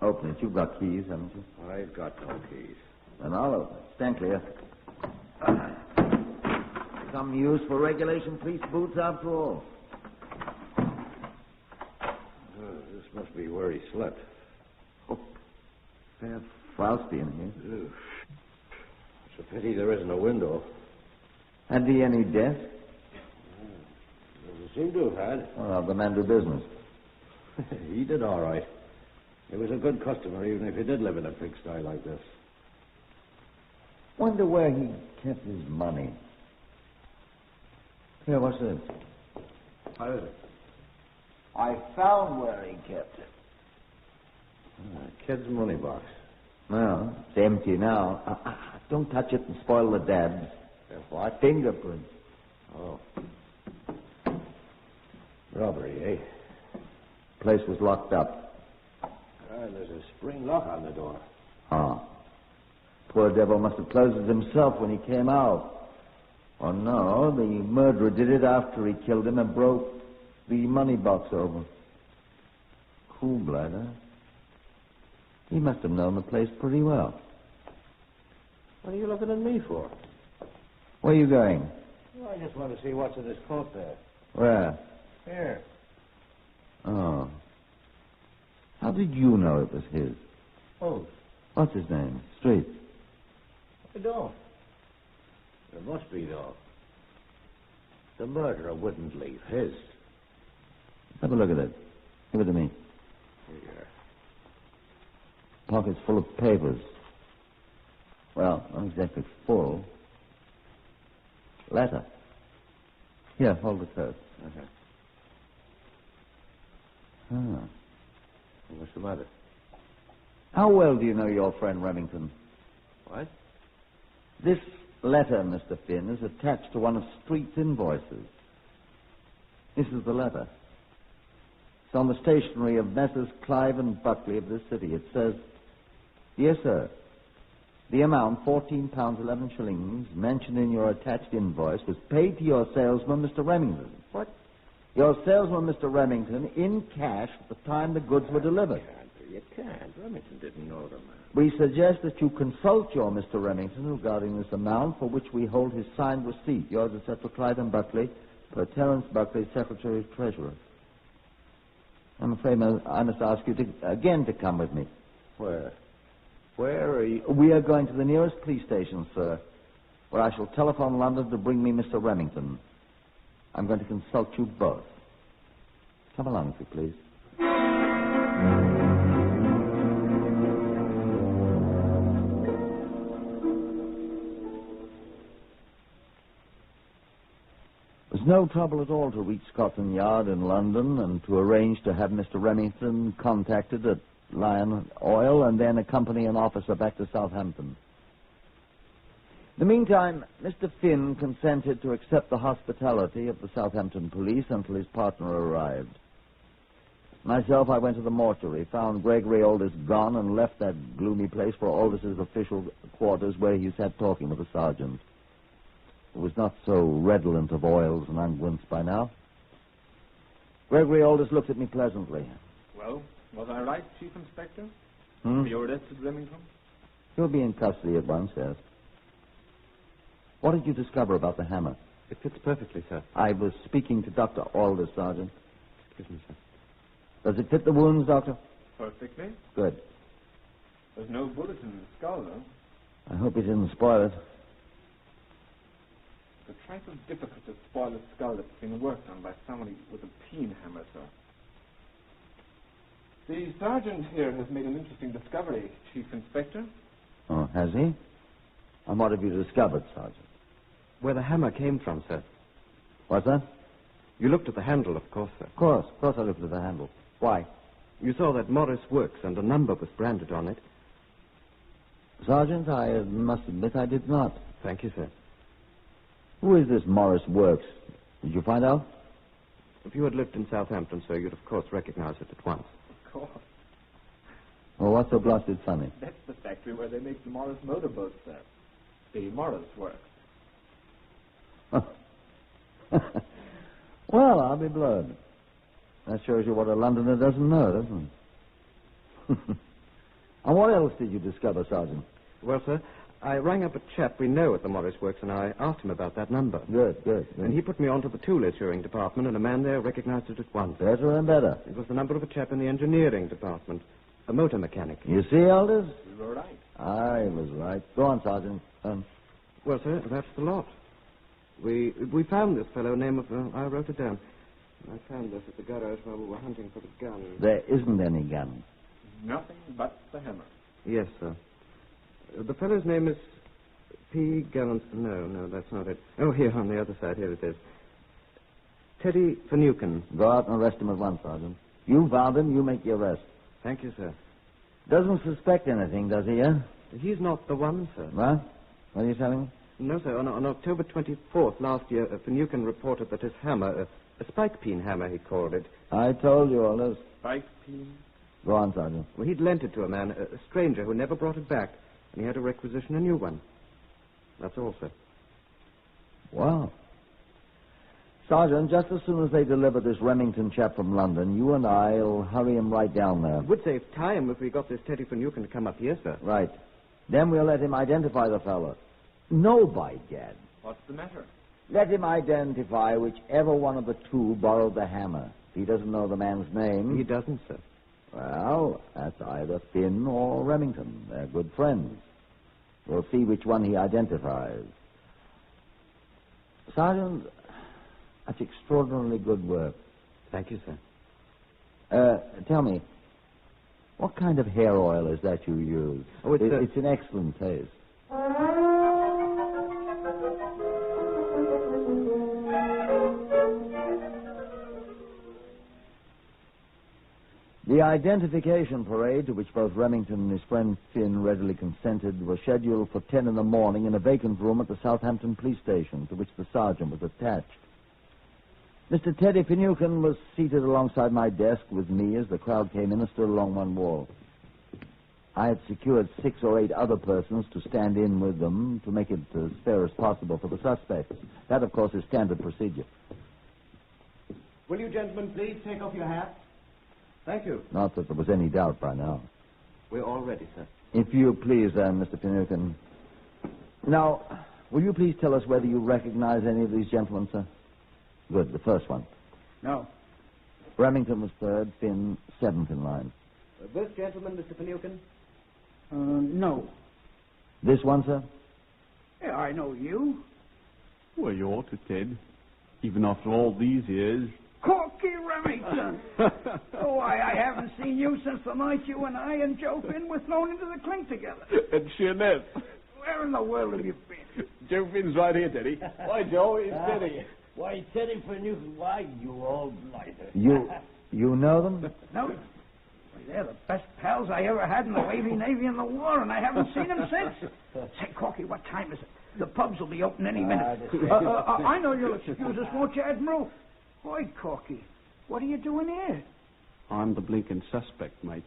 Open it. You've got keys, haven't you? I've got no keys. Then I'll open it. Stand clear. Some use for regulation police boots, after all. This must be where he slept. Oh, fair frosty in here. Ugh. It's a pity there isn't a window. Had he any desk? Doesn't seem to have had. Well, the man do business. He did all right. He was a good customer, even if he did live in a pigsty like this. Wonder where he kept his money. Here, what's this? What is it? I found where he kept it. Kid's money box. Well, it's empty now. Don't touch it and spoil the dabs. What? Fingerprints. Oh. Robbery, eh? Place was locked up. There's a spring lock on the door. Ah. Poor devil must have closed it himself when he came out. Oh, no, the murderer did it after he killed him and broke the money box open. Cool blood, huh? He must have known the place pretty well. What are you looking at me for? Where are you going? Well, I just want to see what's in this coat there. Where? Here. Oh. How did you know it was his? Oh. What's his name? Street. I don't. There must be, though. The murderer wouldn't leave his. Have a look at it. Give it to me. Here. Pockets full of papers. Well, not exactly full. Letter. Here, hold it first. Okay. Ah. What's the matter? How well do you know your friend Remington? What? This letter, Mr. Finn, is attached to one of Street's invoices. This is the letter. It's on the stationery of Messrs. Clive and Buckley of this city. It says, "Dear sir, the amount, £14.11, mentioned in your attached invoice, was paid to your salesman, Mr. Remington." What? Your salesman, Mr. Remington, in cash at the time the goods were delivered. You can't. Remington didn't know the man. We suggest that you consult your Mr. Remington regarding this amount, for which we hold his signed receipt. Yours, etc., Clive and Buckley, per Terence Buckley, Secretary Treasurer. I'm afraid I must ask you again to come with me. Where? Where are you? We are going to the nearest police station, sir, where I shall telephone London to bring me Mr. Remington. I'm going to consult you both. Come along, if you please. There's no trouble at all to reach Scotland Yard in London and to arrange to have Mr. Remington contacted at Lion Oil and then accompany an officer back to Southampton. In the meantime, Mr. Finn consented to accept the hospitality of the Southampton police until his partner arrived. Myself, I went to the mortuary, found Gregory Aldous gone, and left that gloomy place for Aldous' official quarters, where he sat talking with the sergeant, who was not so redolent of oils and unguents by now. Gregory Aldous looked at me pleasantly. Well, was I right, Chief Inspector? Hmm? You arrested Remington? He'll be in custody at once, yes. What did you discover about the hammer? It fits perfectly, sir. I was speaking to Dr. Aldous, Sergeant. Excuse me, sir. Does it fit the wounds, Doctor? Perfectly. Good. There's no bullet in the skull, though. I hope he didn't spoil it. It's a trifle difficult to spoil a skull that's been worked on by somebody with a peen hammer, sir. The sergeant here has made an interesting discovery, Chief Inspector. Oh, has he? And what have you discovered, Sergeant? Where the hammer came from, sir. What's that? You looked at the handle, of course, sir. Of course I looked at the handle. Why? You saw that Morris Works and a number was branded on it. Sergeant, I must admit I did not. Thank you, sir. Who is this Morris Works? Did you find out? If you had lived in Southampton, sir, you'd of course recognize it at once. Of course. Well, what's so blasted funny? That's the factory where they make the Morris motorboats, sir. The Morris Works. Well, I'll be blowed. That shows you what a Londoner doesn't know, doesn't it? And what else did you discover, Sergeant? Well, sir, I rang up a chap we know at the Morris Works, and I asked him about that number. Good. And he put me on to the tool issuing department, and a man there recognized it at once. Better and better. It was the number of a chap in the engineering department, a motor mechanic. You see, Aldous? You were right. I was right. Go on, Sergeant. Well, sir, that's the lot. We found this fellow, name of... I wrote it down. I found this at the garage while we were hunting for the gun. There isn't any gun. Nothing but the hammer. Yes, sir. The fellow's name is P. Gallant... No, that's not it. Oh, here, on the other side. Here it is. Teddy Finucane. Go out and arrest him at once, Sergeant. You found him, you make the arrest. Thank you, sir. Doesn't suspect anything, does he, eh? He's not the one, sir. What? What are you telling me? No, sir. On October 24th last year, Finucane reported that his hammer, a spike peen hammer, he called it. I told you all this. Spike peen? Go on, Sergeant. Well, he'd lent it to a man, a stranger who never brought it back, and he had to requisition a new one. That's all, sir. Wow. Sergeant, just as soon as they deliver this Remington chap from London, you and I'll hurry him right down there. It would save time if we got this Teddy Finucane to come up here, sir. Right. Then we'll let him identify the fellow. No, by gad. What's the matter? Let him identify whichever one of the two borrowed the hammer. If he doesn't know the man's name... He doesn't, sir. Well, that's either Finn or Remington. They're good friends. We'll see which one he identifies. Sergeant, that's extraordinarily good work. Thank you, sir. Tell me, what kind of hair oil is that you use? Oh, it's an excellent taste. The identification parade, to which both Remington and his friend Finn readily consented, was scheduled for 10 in the morning in a vacant room at the Southampton police station, to which the sergeant was attached. Mr. Teddy Finucane was seated alongside my desk with me as the crowd came in and stood along one wall. I had secured 6 or 8 other persons to stand in with them to make it as fair as possible for the suspects. That, of course, is standard procedure. Will you gentlemen please take off your hats? Thank you. Not that there was any doubt by now. We're all ready, sir. If you please, Mr. Finucane. Now, will you please tell us whether you recognize any of these gentlemen, sir? Good, the first one. No. Remington was third, Finn seventh in line. This gentleman, Mr. Finucane? No. This one, sir? Yeah, I know you. Well, you ought to, Ted. Even after all these years. Corky Remington! Oh, I haven't seen you since the night you and I and Joe Finn were thrown into the clink together. And Sheerness. Where in the world have you been? Joe Finn's right here, Teddy. Why, Joe, it's Teddy. Why, Teddy Finucane, why, you old blighter. You know them? No. They're the best pals I ever had in the Wavy Navy in the war, and I haven't seen them since. Say, Corky, what time is it? The pubs will be open any minute. I know you'll excuse us, won't you, Admiral? Boy, Corky, what are you doing here? I'm the blinking suspect, mate.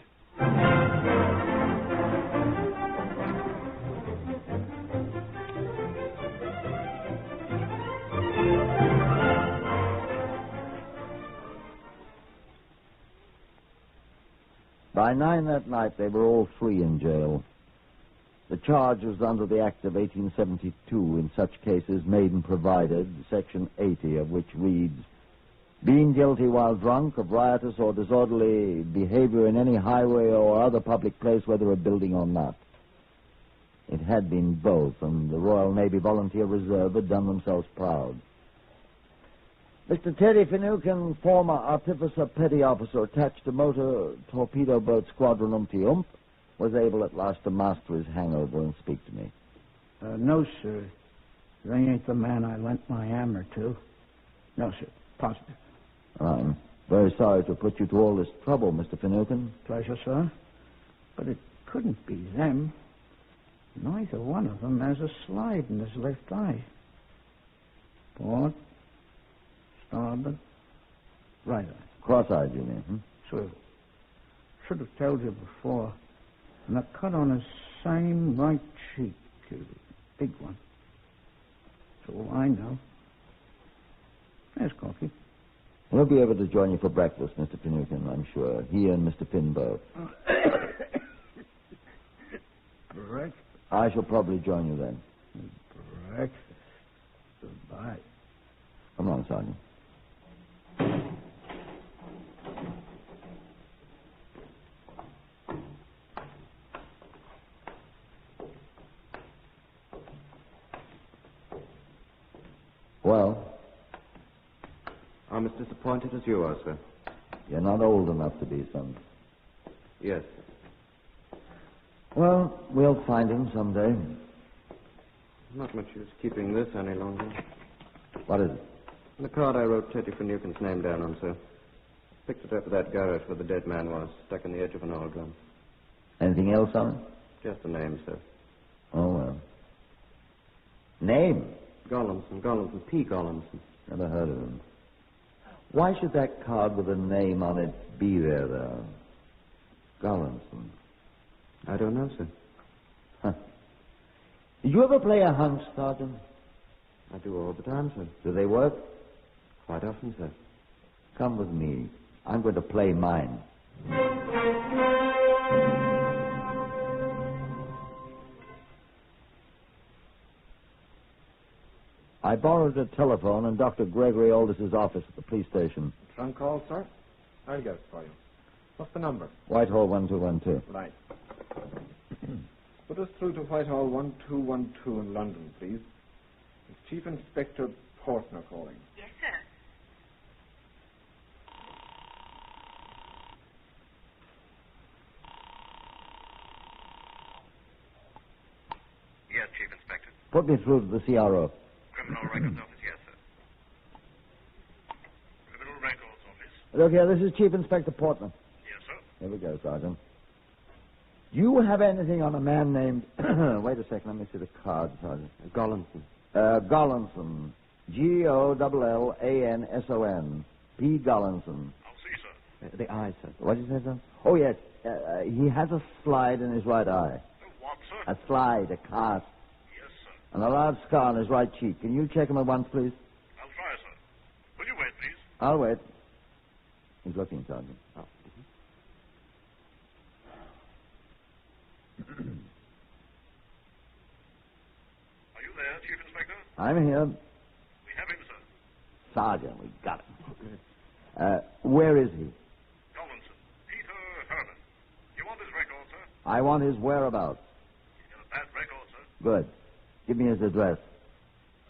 By 9 that night, they were all three in jail. The charge was under the Act of 1872, in such cases made and provided, Section 80 of which reads, being guilty while drunk of riotous or disorderly behavior in any highway or other public place, whether a building or not. It had been both, and the Royal Navy Volunteer Reserve had done themselves proud. Mr. Teddy Finucane, former artificer petty officer attached to motor torpedo boat squadron Ump, was able at last to master his hangover and speak to me. No, sir. They ain't the man I lent my hammer to. No, sir. Positive. I'm very sorry to put you to all this trouble, Mr. Finucane. Pleasure, sir. But it couldn't be them. Neither one of them has a slide in his left eye. Port, starboard, right eye. Cross-eyed, you mean? Sir, should have told you before. And a cut on his same right cheek. Big one. That's all I know. There's Corky. He'll be able to join you for breakfast, Mr. Finucane, I'm sure. He and Mr. Pinbo. Breakfast? I shall probably join you then. Breakfast. Goodbye. Come on, Sergeant. Well? I'm as disappointed as you are, sir. You're not old enough to be, son. Yes. Well, we'll find him someday. Not much use keeping this any longer. What is it? The card I wrote Teddy Finucane's name down on, sir. Picked it up at that garage where the dead man was, stuck in the edge of an oil drum. Anything else on it? Just the name, sir. Oh, well. Name? Gollinson, P. Gollinson. Never heard of him. Why should that card with a name on it be there, though? Gollinson. I don't know, sir. Huh. Did you ever play a hunch, Sergeant? I do all the time, sir. Do they work? Quite often, sir. Come with me. I'm going to play mine. I borrowed a telephone in Dr. Gregory Aldis's office at the police station. Trunk call, sir? I'll get it for you. What's the number? Whitehall 1212. Right. Put us through to Whitehall 1212 in London, please. It's Chief Inspector Portner calling. Yes, sir. Yes, Chief Inspector. Put me through to the CRO. Criminal Records Office, yes, sir. Criminal Records Office. Look here, this is Chief Inspector Portner. Yes, sir. Here we go, Sergeant. Do you have anything on a man named... Wait a second, let me see the card, Sergeant. Gollinson. Gollinson. Gollanson. P. Gollinson. I'll see, sir. The eye, sir. What did you say, sir? Oh, yes. He has a slide in his right eye. What, sir? A slide, a cast. Yes, sir. And a large scar on his right cheek. Can you check him at once, please? I'll try, sir. Will you wait, please? I'll wait. He's looking, Sergeant. Oh. Are you there, Chief Inspector? I'm here. We have him, sir. Sergeant, we got him. Where is he? Gollinson. Peter Herman. You want his record, sir? I want his whereabouts. He's got a bad record, sir. Good. Give me his address.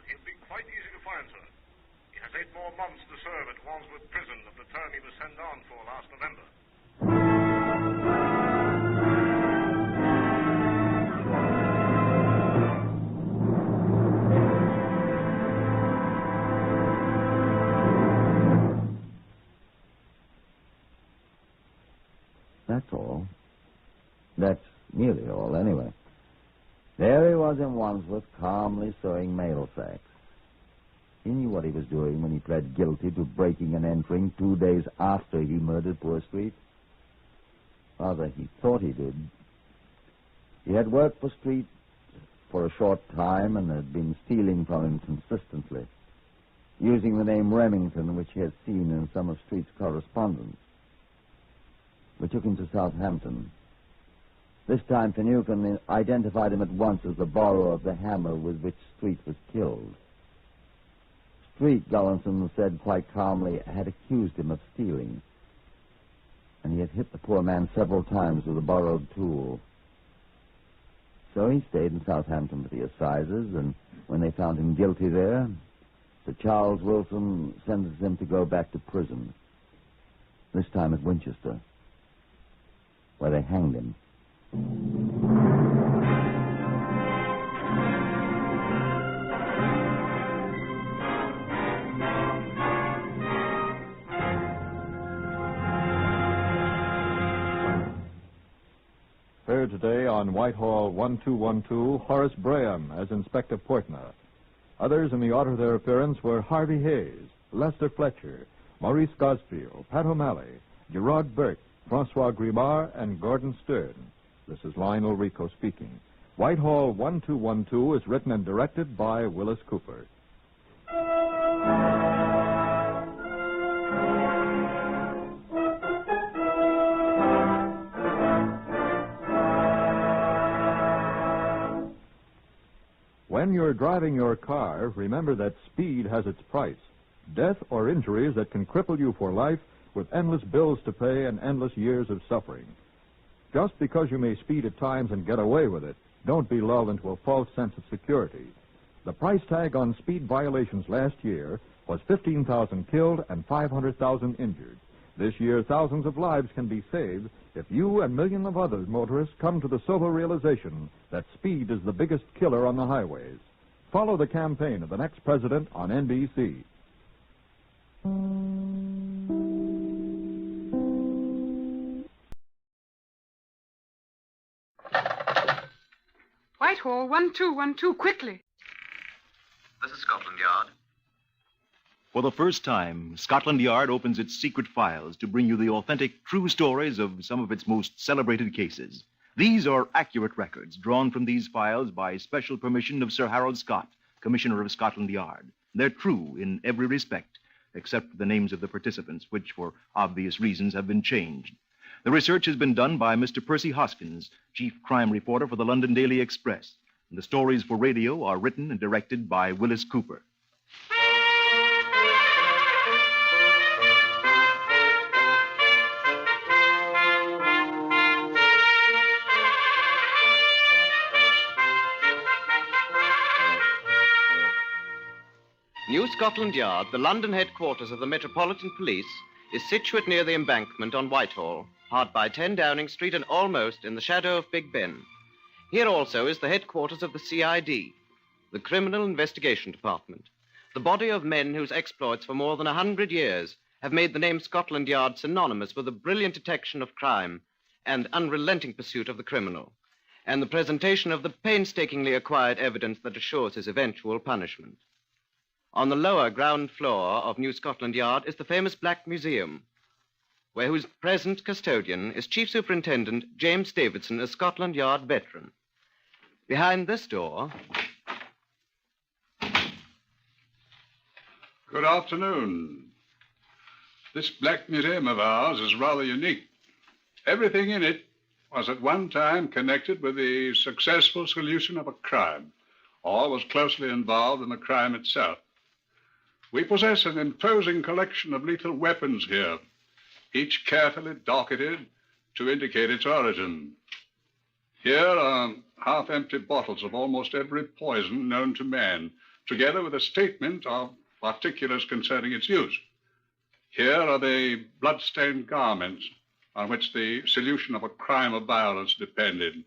He'll be quite easy to find, sir. He has 8 more months to serve at Wandsworth Prison of the term he was sent on for last November. That's all. Nearly all, anyway. There he was in Wandsworth, calmly sewing mail sacks. He knew what he was doing when he pled guilty to breaking and entering 2 days after he murdered poor Street. Rather, he thought he did. He had worked for Street for a short time and had been stealing from him consistently, using the name Remington, which he had seen in some of Street's correspondence. We took him to Southampton. This time, Finucane identified him at once as the borrower of the hammer with which Street was killed. Street, Gullinson said quite calmly, had accused him of stealing, and he had hit the poor man several times with a borrowed tool. So he stayed in Southampton for the assizes, and when they found him guilty there, Sir Charles Wilson sentenced him to go back to prison, this time at Winchester, where they hanged him. Heard today on Whitehall 1212, Horace Braham as Inspector Portner. Others in the order of their appearance were Harvey Hayes, Lester Fletcher, Maurice Gosfield, Pat O'Malley, Gerard Burke, Francois Grimard, and Gordon Stern. This is Lionel Rico speaking. Whitehall 1212 is written and directed by Willis Cooper. When you're driving your car, remember that speed has its price. Death or injuries that can cripple you for life with endless bills to pay and endless years of suffering. Just because you may speed at times and get away with it, don't be lulled into a false sense of security. The price tag on speed violations last year was 15,000 killed and 500,000 injured. This year, thousands of lives can be saved if you and millions of other motorists come to the sober realization that speed is the biggest killer on the highways. Follow the campaign of the next president on NBC. Whitehall 1212, quickly. This is Scotland Yard. For the first time, Scotland Yard opens its secret files to bring you the authentic, true stories of some of its most celebrated cases. These are accurate records drawn from these files by special permission of Sir Harold Scott, Commissioner of Scotland Yard. They're true in every respect, except for the names of the participants, which, for obvious reasons, have been changed. The research has been done by Mr. Percy Hoskins, chief crime reporter for the London Daily Express. And the stories for radio are written and directed by Willis Cooper. New Scotland Yard, the London headquarters of the Metropolitan Police, is situate near the embankment on Whitehall, hard by 10 Downing Street and almost in the shadow of Big Ben. Here also is the headquarters of the CID, the Criminal Investigation Department, the body of men whose exploits for more than 100 years have made the name Scotland Yard synonymous with the brilliant detection of crime and unrelenting pursuit of the criminal, and the presentation of the painstakingly acquired evidence that assures his eventual punishment. On the lower ground floor of New Scotland Yard is the famous Black Museum, whose present custodian is Chief Superintendent James Davidson, a Scotland Yard veteran. Behind this door... Good afternoon. This Black Museum of ours is rather unique. Everything in it was at one time connected with the successful solution of a crime, or was closely involved in the crime itself. We possess an imposing collection of lethal weapons here, each carefully docketed to indicate its origin. Here are half-empty bottles of almost every poison known to man, together with a statement of particulars concerning its use. Here are the blood-stained garments on which the solution of a crime of violence depended.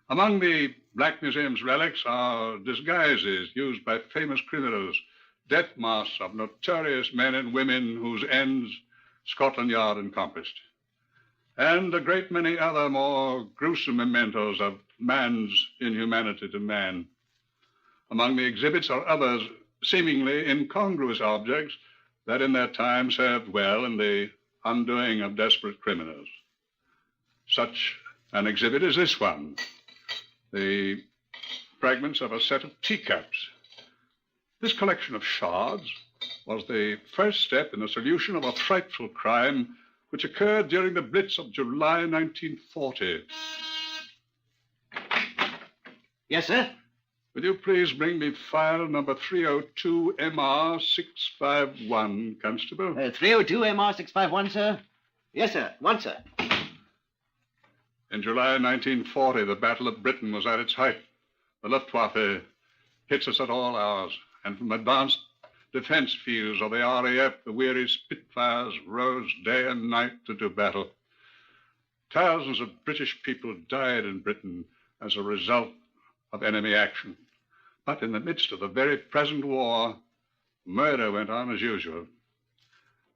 Among the Black Museum's relics are disguises used by famous criminals, death masks of notorious men and women whose ends Scotland Yard encompassed. and a great many other more gruesome mementos of man's inhumanity to man. Among the exhibits are others seemingly incongruous objects that in their time served well in the undoing of desperate criminals. Such an exhibit is this one, the fragments of a set of teacups. This collection of shards was the first step in the solution of a frightful crime which occurred during the Blitz of July 1940. Yes, sir? Will you please bring me file number 302 MR 651, Constable? 302 MR 651, sir? Yes, sir. One, sir. In July 1940, the Battle of Britain was at its height. The Luftwaffe hits us at all hours, and from advanced defense fields of the RAF, the weary Spitfires rose day and night to do battle. Thousands of British people died in Britain as a result of enemy action. But in the midst of the very present war, murder went on as usual.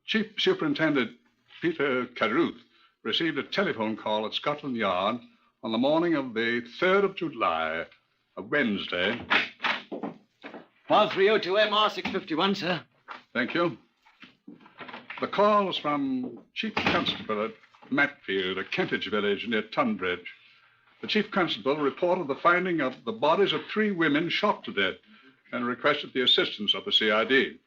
Chief Superintendent Peter Carruth received a telephone call at Scotland Yard on the morning of the 3rd of July, a Wednesday. File 302 MR 651, sir. Thank you. The call was from Chief Constable at Matfield, a Kentish village near Tunbridge. The Chief Constable reported the finding of the bodies of 3 women shot to death and requested the assistance of the CID.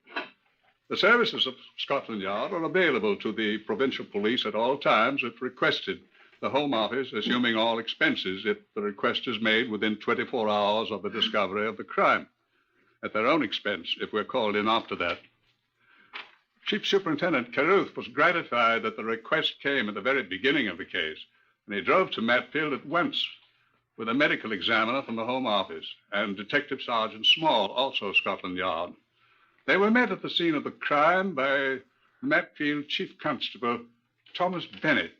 The services of Scotland Yard are available to the provincial police at all times if requested. The Home Office assuming all expenses if the request is made within 24 hours of the discovery of the crime. At their own expense if we're called in after that. Chief Superintendent Carruth was gratified that the request came at the very beginning of the case, and he drove to Matfield at once with a medical examiner from the Home Office and Detective Sergeant Small, also Scotland Yard. They were met at the scene of the crime by Matfield Chief Constable Thomas Bennett.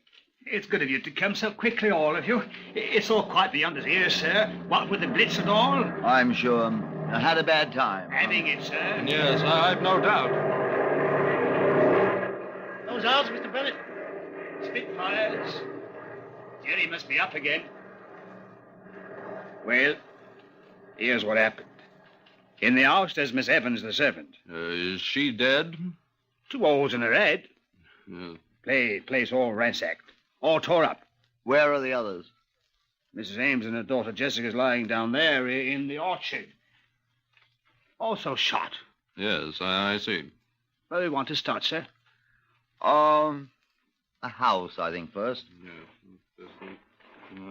It's good of you to come so quickly, all of you. It's all quite beyond us here, sir. What with the Blitz and all? I'm sure. I had a bad time. Having it, sir. Yes, I've no doubt. Those ours, Mr. Bennett. Spitfires. Jerry must be up again. Well, here's what happened. In the house, there's Miss Evans, the servant. Is she dead? 2 holes in her head. Place all ransacked. All tore up. Where are the others? Mrs. Ames and her daughter Jessica's lying down there in the orchard. Also shot. Yes, I see. Where do we want to start, sir? A house, I think, first.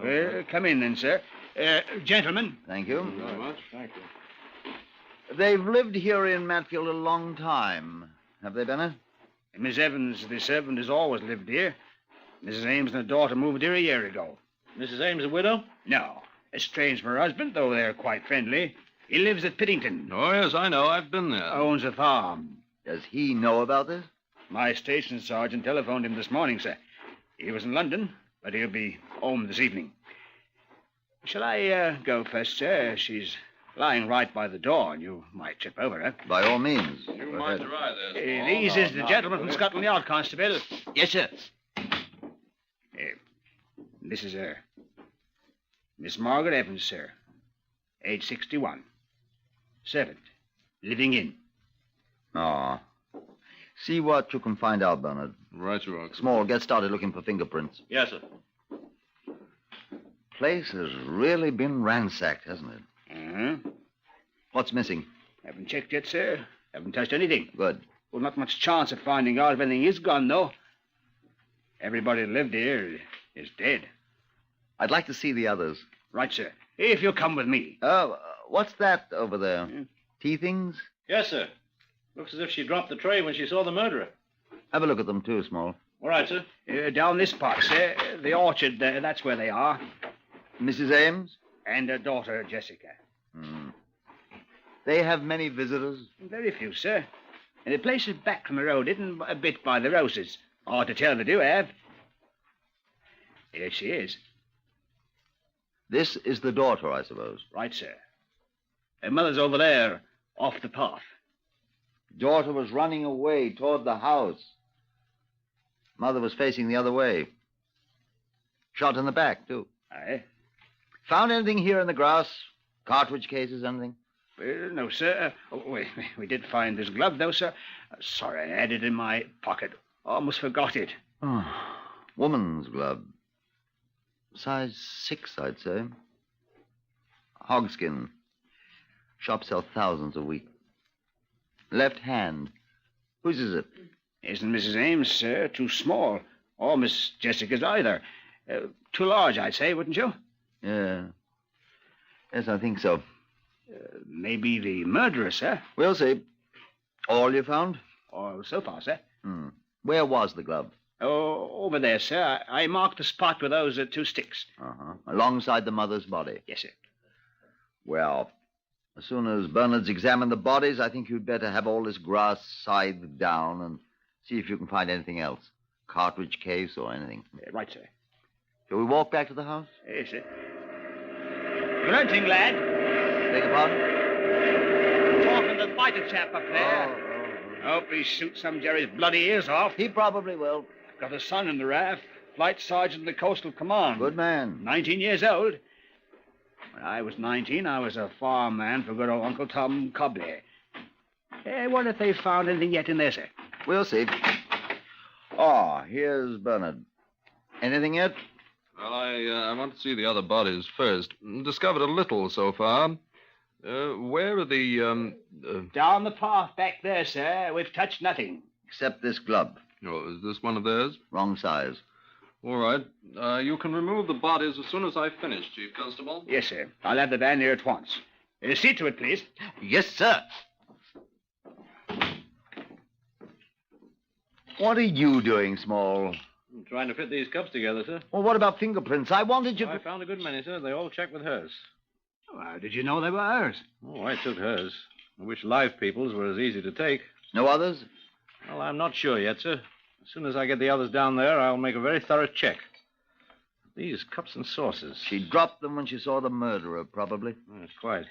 Well, come in then, sir. Gentlemen. Thank you. Very much. Thank you. They've lived here in Matfield a long time. Have they, Bennett? Miss Evans, the servant, has always lived here. Mrs. Ames and her daughter moved here a year ago. Mrs. Ames a widow? No. Estranged from her husband, though they're quite friendly. He lives at Pittington. Oh, yes, I know. I've been there. Owns a farm. Does he know about this? My station sergeant telephoned him this morning, sir. He was in London, but he'll be home this evening. Shall I go first, sir? She's lying right by the door, and you might trip over her. By all means. You might try this. These is the gentleman from Scotland Yard, Constable. Yes, sir. This is her. Miss Margaret Evans, sir. Age 61. Servant. Living in. Oh. See what you can find out, Bernard. Right, you are. Small, get started looking for fingerprints. Yes, sir. Place has really been ransacked, hasn't it? Uh-huh. What's missing? Haven't checked yet, sir. Haven't touched anything. Good. Well, not much chance of finding out if anything is gone, though. Everybody that lived here is dead. I'd like to see the others. Right, sir. If you'll come with me. What's that over there? Tea things? Yes, sir. Looks as if she dropped the tray when she saw the murderer. Have a look at them, too, Small. All right, sir. Down this part, sir. The orchard, that's where they are. Mrs. Ames? And her daughter, Jessica. They have many visitors? Very few, sir. And the place is back from the road, isn't a bit by the roses. Hard to tell they do have. Here she is. This is the daughter, I suppose. Right, sir. Her mother's over there, off the path. Daughter was running away toward the house. Mother was facing the other way. Shot in the back, too. Aye. Found anything here in the grass? Cartridge cases, anything? No, sir. We did find this glove, though, sir. Sorry, I had it in my pocket. Almost forgot it. Oh, woman's glove. Size 6, I'd say. Hogskin. Shops sell thousands a week. Left hand. Whose is it? Isn't Mrs. Ames, sir. Too small. Or Miss Jessica's either. Too large, I'd say, wouldn't you? Yeah. Yes, I think so. Maybe the murderer, sir. We'll see. All you found? Oh, so far, sir. Where was the glove? Oh, over there, sir. I marked the spot with those 2 sticks. Uh-huh. Alongside the mother's body? Yes, sir. Well, as soon as Bernard's examined the bodies, I think you'd better have all this grass scythed down and see if you can find anything else. Cartridge case or anything. Right, sir. Shall we walk back to the house? Yes, sir. Good hunting, lad. Beg your pardon? Talking to the fighter chap up there. Hope he shoots some Jerry's bloody ears off. He probably will. Got a son in the RAF, flight sergeant in the Coastal Command. Good man. 19 years old. When I was 19, I was a farm man for good old Uncle Tom Cobley. I wonder if they've found anything yet in there, sir. We'll see. Oh, here's Bernard. Anything yet? Well, I want to see the other bodies first. Discovered a little so far. Where are the, Down the path back there, sir. We've touched nothing. Except this glove. Oh, is this one of theirs? Wrong size. All right. You can remove the bodies as soon as I finish, Chief Constable. Yes, sir. I'll have the van here at once. See to it, please. Yes, sir. What are you doing, Small? I'm trying to fit these cups together, sir. Well, what about fingerprints? I wanted you... I found a good many, sir. They all check with hers. Oh, how did you know they were hers? Oh, I took hers. I wish live people's were as easy to take. No others? Well, I'm not sure yet, sir. As soon as I get the others down there, I'll make a very thorough check. These cups and saucers. She dropped them when she saw the murderer, probably. Yes, quite.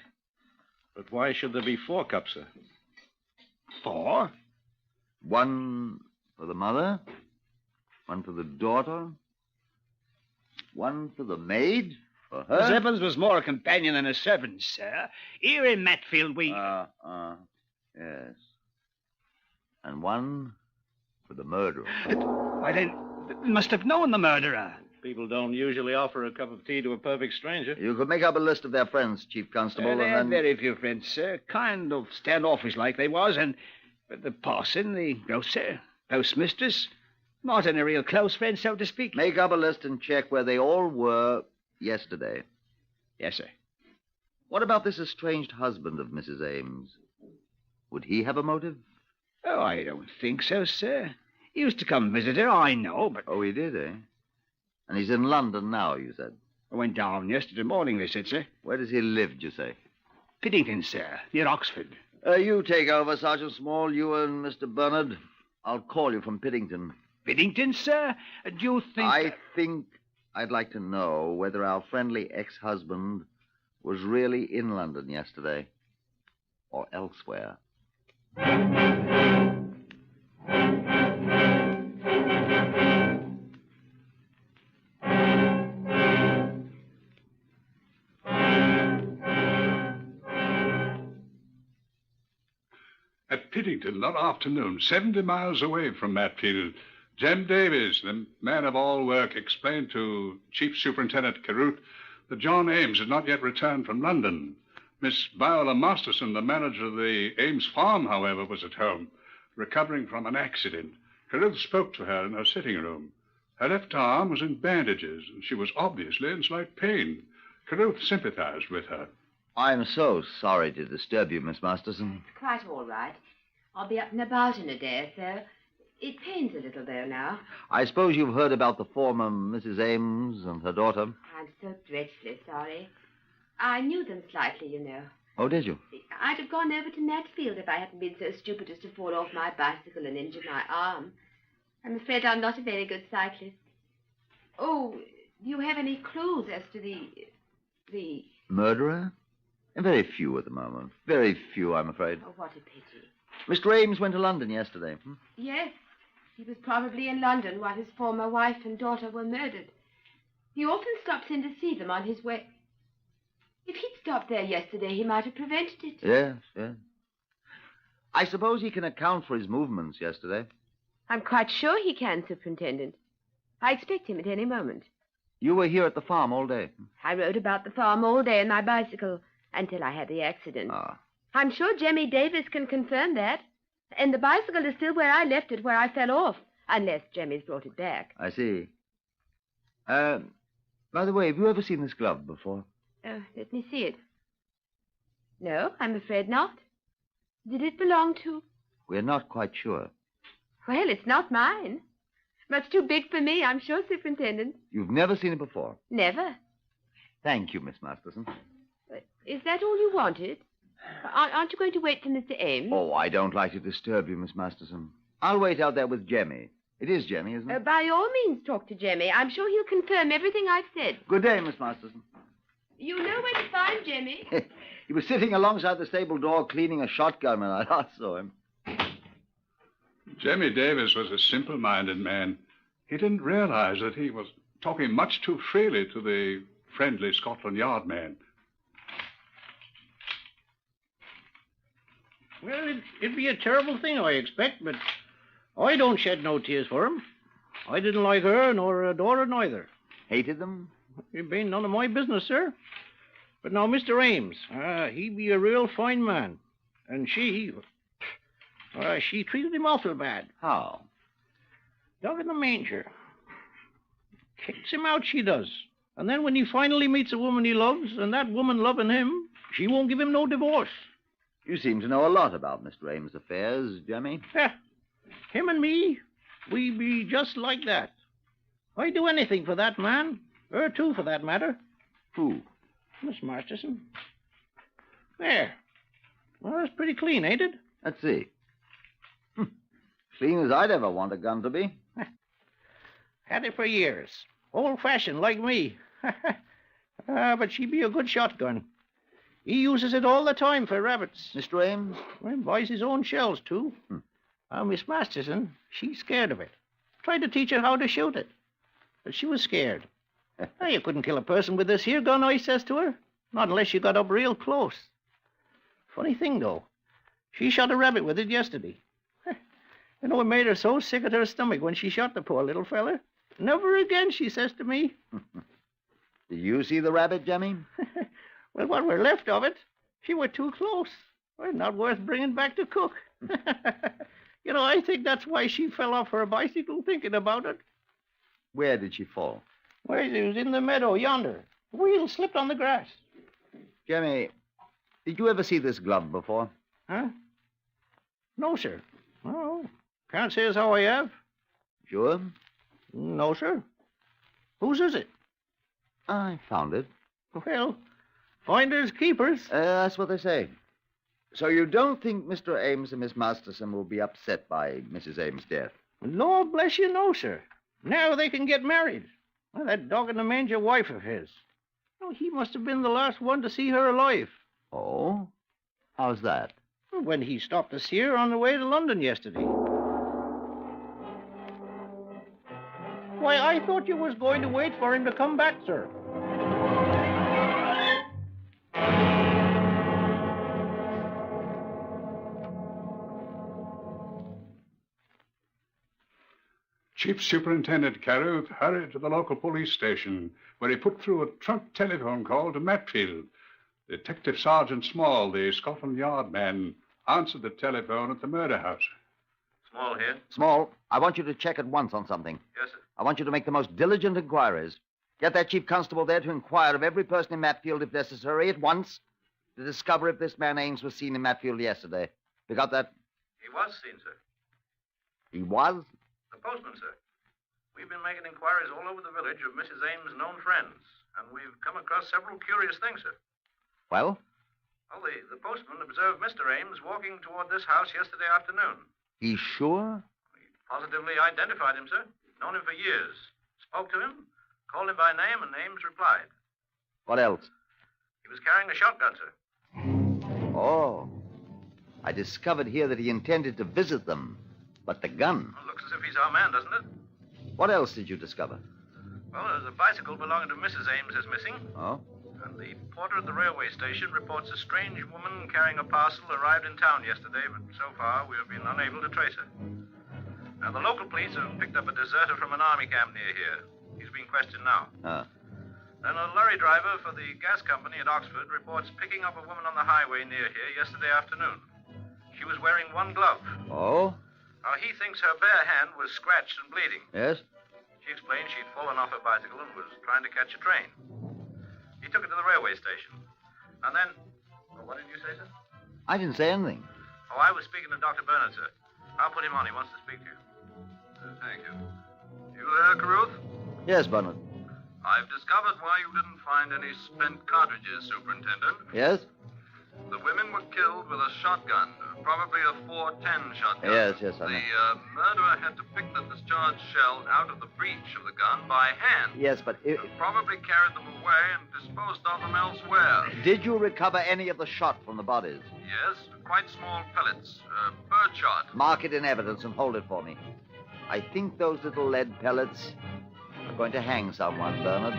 But why should there be 4 cups, sir? 4? One for the mother, one for the daughter, one for the maid, for her. Miss Evans was more a companion than a servant, sir. Here in Matfield, we... Yes. And one for the murderer. Why, then, they must have known the murderer. People don't usually offer a cup of tea to a perfect stranger. You could make up a list of their friends, Chief Constable, They and had then... very few friends, sir. Kind of standoffish like they was, and the parson, the grocer, postmistress, wasn't a real close friend, so to speak. Make up a list and check where they all were yesterday. Yes, sir. What about this estranged husband of Mrs. Ames? Would he have a motive? Oh, I don't think so, sir. He used to come visit her, I know, but... Oh, he did, eh? And he's in London now, you said? I went down yesterday morning, they said, sir. Where does he live, did you say? Piddington, sir, near Oxford. You take over, Sergeant Small, you and Mr. Bernard. I'll call you from Piddington. Piddington, sir? Do you think... I think I'd like to know whether our friendly ex-husband was really in London yesterday or elsewhere. At Piddington that afternoon, 70 miles away from Matfield, Jem Davies, the man of all work, explained to Chief Superintendent Carruth that John Ames had not yet returned from London. Miss Viola Masterson, the manager of the Ames farm, however, was at home, recovering from an accident. Carruth spoke to her in her sitting room. Her left arm was in bandages, and she was obviously in slight pain. Carruth sympathized with her. I'm so sorry to disturb you, Miss Masterson. It's quite all right. I'll be up and about in a day or so. It pains a little, though, now. I suppose you've heard about the former Mrs. Ames and her daughter? I'm so dreadfully sorry. I knew them slightly, you know. Oh, did you? I'd have gone over to Matfield if I hadn't been so stupid as to fall off my bicycle and injure my arm. I'm afraid I'm not a very good cyclist. Oh, do you have any clues as to the... Murderer? Very few at the moment. Very few, I'm afraid. Oh, what a pity. Mr. Ames went to London yesterday. Yes. He was probably in London while his former wife and daughter were murdered. He often stops in to see them on his way. If he'd stopped there yesterday, he might have prevented it. Yes, yes. I suppose he can account for his movements yesterday. I'm quite sure he can, Superintendent. I expect him at any moment. You were here at the farm all day. I rode about the farm all day on my bicycle until I had the accident. Ah. I'm sure Jemmy Davis can confirm that. And the bicycle is still where I left it, where I fell off, unless Jemmy's brought it back. I see. By the way, have you ever seen this glove before? Let me see it. No, I'm afraid not. Did it belong to... We're not quite sure. Well, it's not mine. Much too big for me, I'm sure, Superintendent. You've never seen it before? Never. Thank you, Miss Masterson. Is that all you wanted? Aren't you going to wait for Mr. Ames? Oh, I don't like to disturb you, Miss Masterson. I'll wait out there with Jemmy. It is Jemmy, isn't it? By all means, talk to Jemmy. I'm sure he'll confirm everything I've said. Good day, Miss Masterson. You know where to find Jemmy? He was sitting alongside the stable door cleaning a shotgun when I last saw him. Jemmy Davis was a simple-minded man. He didn't realize that he was talking much too freely to the friendly Scotland Yard man. Well, it'd be a terrible thing, I expect, but I don't shed no tears for him. I didn't like her nor her daughter neither. Hated them? It been none of my business, sir. But now, Mr. Ames, he be a real fine man. And she treated him awful bad. How? Dog in the manger. Kicks him out, she does. And then when he finally meets a woman he loves, and that woman loving him, she won't give him no divorce. You seem to know a lot about Mr. Ames' affairs, Jemmy. Him and me, we be just like that. I'd do anything for that man. Her, too, for that matter. Who? Miss Masterson. There. Well, that's pretty clean, ain't it? Let's see. Clean as I'd ever want a gun to be. Had it for years. Old-fashioned, like me. But she be a good shotgun. He uses it all the time for rabbits. Mr. Ames? Well, buys his own shells, too. Miss Masterson, she's scared of it. Tried to teach her how to shoot it. But she was scared. You couldn't kill a person with this here gun, I says to her. Not unless you got up real close. Funny thing, though. She shot a rabbit with it yesterday. You know, it made her so sick at her stomach when she shot the poor little feller. Never again, she says to me. Did you see the rabbit, Jemmy? Well, what were left of it, she were too close. Well, not worth bringing back to cook. You know, I think that's why she fell off her bicycle thinking about it. Where did she fall? Well, it was in the meadow yonder. The wheel slipped on the grass. Jemmy, did you ever see this glove before? Huh? No, sir. Oh, can't say as how I have. Sure? No, sir. Whose is it? I found it. Well, finders keepers. That's what they say. So you don't think Mr. Ames and Miss Masterson will be upset by Mrs. Ames' death? Lord bless you, no, sir. Now they can get married. Well, that dog-in-the-manger wife of his. Oh, he must have been the last one to see her alive. Oh? How's that? When he stopped to see her on the way to London yesterday. Why, I thought you was going to wait for him to come back, sir. Chief Superintendent Carew hurried to the local police station, where he put through a trunk telephone call to Matfield. Detective Sergeant Small, the Scotland Yard man, answered the telephone at the murder house. Small here. Small, I want you to check at once on something. Yes, sir. I want you to make the most diligent inquiries. Get that chief constable there to inquire of every person in Matfield, if necessary, at once, to discover if this man Ames was seen in Matfield yesterday. You got that? He was seen, sir. He was? The postman, sir. We've been making inquiries all over the village of Mrs. Ames' known friends, and we've come across several curious things, sir. Well? Well, the postman observed Mr. Ames walking toward this house yesterday afternoon. He's sure? He positively identified him, sir. Known him for years. Spoke to him, called him by name, and Ames replied. What else? He was carrying a shotgun, sir. Oh. I discovered here that he intended to visit them. But the gun... Well, looks as if he's our man, doesn't it? What else did you discover? Well, there's a bicycle belonging to Mrs. Ames is missing. Oh? And the porter at the railway station reports a strange woman carrying a parcel arrived in town yesterday, but so far we have been unable to trace her. Now, the local police have picked up a deserter from an army camp near here. He's being questioned now. Then a lorry driver for the gas company at Oxford reports picking up a woman on the highway near here yesterday afternoon. She was wearing one glove. Oh? Now, he thinks her bare hand was scratched and bleeding. Yes? She explained she'd fallen off her bicycle and was trying to catch a train. He took her to the railway station. And then... Oh, what did you say, sir? I didn't say anything. Oh, I was speaking to Dr. Bernard, sir. I'll put him on. He wants to speak to you. Thank you. You there, Caruth? Yes, Bernard. I've discovered why you didn't find any spent cartridges, Superintendent. Yes? The women were killed with a shotgun, probably a .410 shotgun. Yes, I know. The murderer had to pick the discharged shells out of the breech of the gun by hand. Yes, but... Probably carried them away and disposed of them elsewhere. Did you recover any of the shot from the bodies? Yes, quite small pellets. Birdshot. Mark it in evidence and hold it for me. I think those little lead pellets are going to hang someone, Bernard.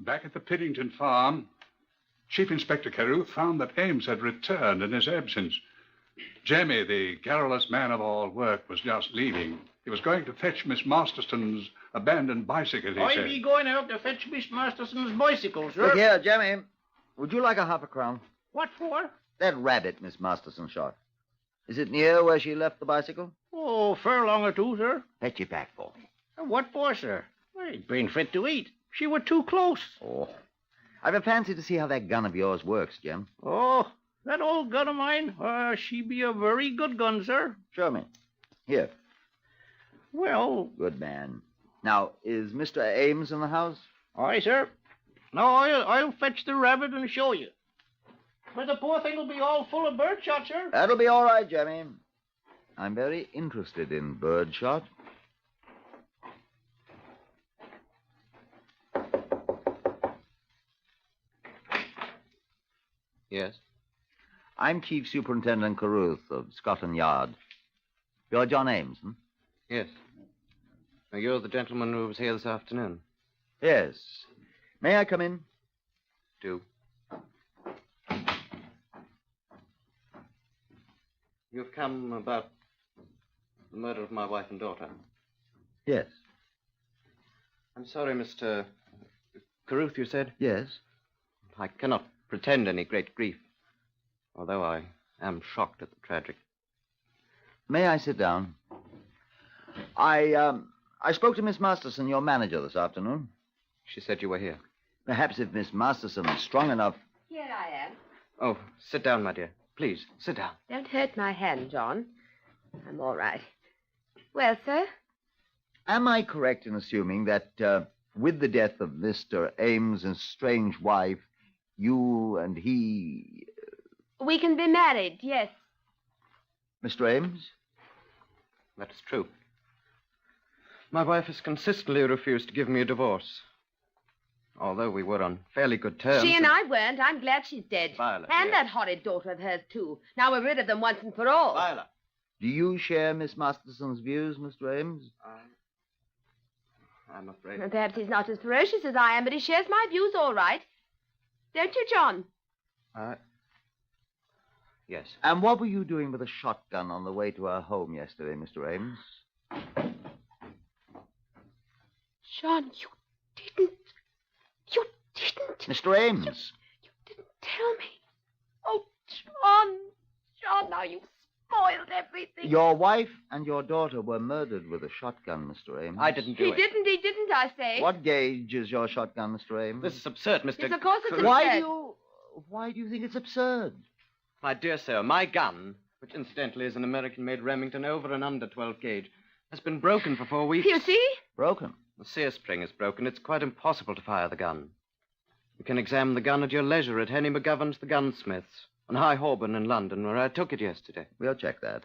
Back at the Piddington farm, Chief Inspector Caruth found that Ames had returned in his absence. Jemmy, the garrulous man of all work, was just leaving. He was going to fetch Miss Masterston's abandoned bicycle, he I'll said. be going out to fetch Miss Masterson's bicycle, sir. Look here, Jemmy. Would you like a £0.50? What for? That rabbit Miss Masterson shot. Is it near where she left the bicycle? Oh, furlong or two, sir. Fetch it back for me. What for, sir? Well, it ain't fit to eat. She were too close. Oh. I've a fancy to see how that gun of yours works, Jim. Oh, that old gun of mine? She be a very good gun, sir. Show me. Here. Well... Good man. Now, is Mr. Ames in the house? Aye, sir. No, I'll fetch the rabbit and show you. But the poor thing will be all full of birdshot, sir. That'll be all right, Jemmy. I'm very interested in birdshot. Yes? I'm Chief Superintendent Caruth of Scotland Yard. You're John Ames, hmm? Yes. Now, you're the gentleman who was here this afternoon. Yes. May I come in? Do. You've come about the murder of my wife and daughter. Yes. I'm sorry, Mr. Caruth, you said? Yes. I cannot pretend any great grief, although I am shocked at the tragic. May I sit down? I spoke to Miss Masterson, your manager, this afternoon. She said you were here. Perhaps if Miss Masterson is strong enough... Here I am. Oh, sit down, my dear. Please, sit down. Don't hurt my hand, John. I'm all right. Well, sir? Am I correct in assuming that with the death of Mr. Ames' strange wife, you and he... We can be married, yes. Mr. Ames? That is true. My wife has consistently refused to give me a divorce. Although we were on fairly good terms. She and I weren't. I'm glad she's dead. Violet, and yes. that horrid daughter of hers, too. Now we're rid of them once and for all. Violet. Do you share Miss Masterson's views, Mr. Ames? I'm afraid. Perhaps he's not as ferocious as I am, but he shares my views all right. Don't you, John? Yes. And what were you doing with a shotgun on the way to her home yesterday, Mr. Ames? John, you didn't. You didn't. Mr. Ames. You didn't tell me. Oh, John. John, now you've spoiled everything. Your wife and your daughter were murdered with a shotgun, Mr. Ames. I didn't do it. He didn't, I say. What gauge is your shotgun, Mr. Ames? This is absurd, Mr. Yes, of course it's absurd. Why do you think it's absurd? My dear sir, my gun, which incidentally is an American-made Remington over and under 12 gauge, has been broken for 4 weeks. You see? Broken? The sear spring is broken. It's quite impossible to fire the gun. You can examine the gun at your leisure at Henry McGovern's The Gunsmiths on High Holborn in London, where I took it yesterday. We'll check that.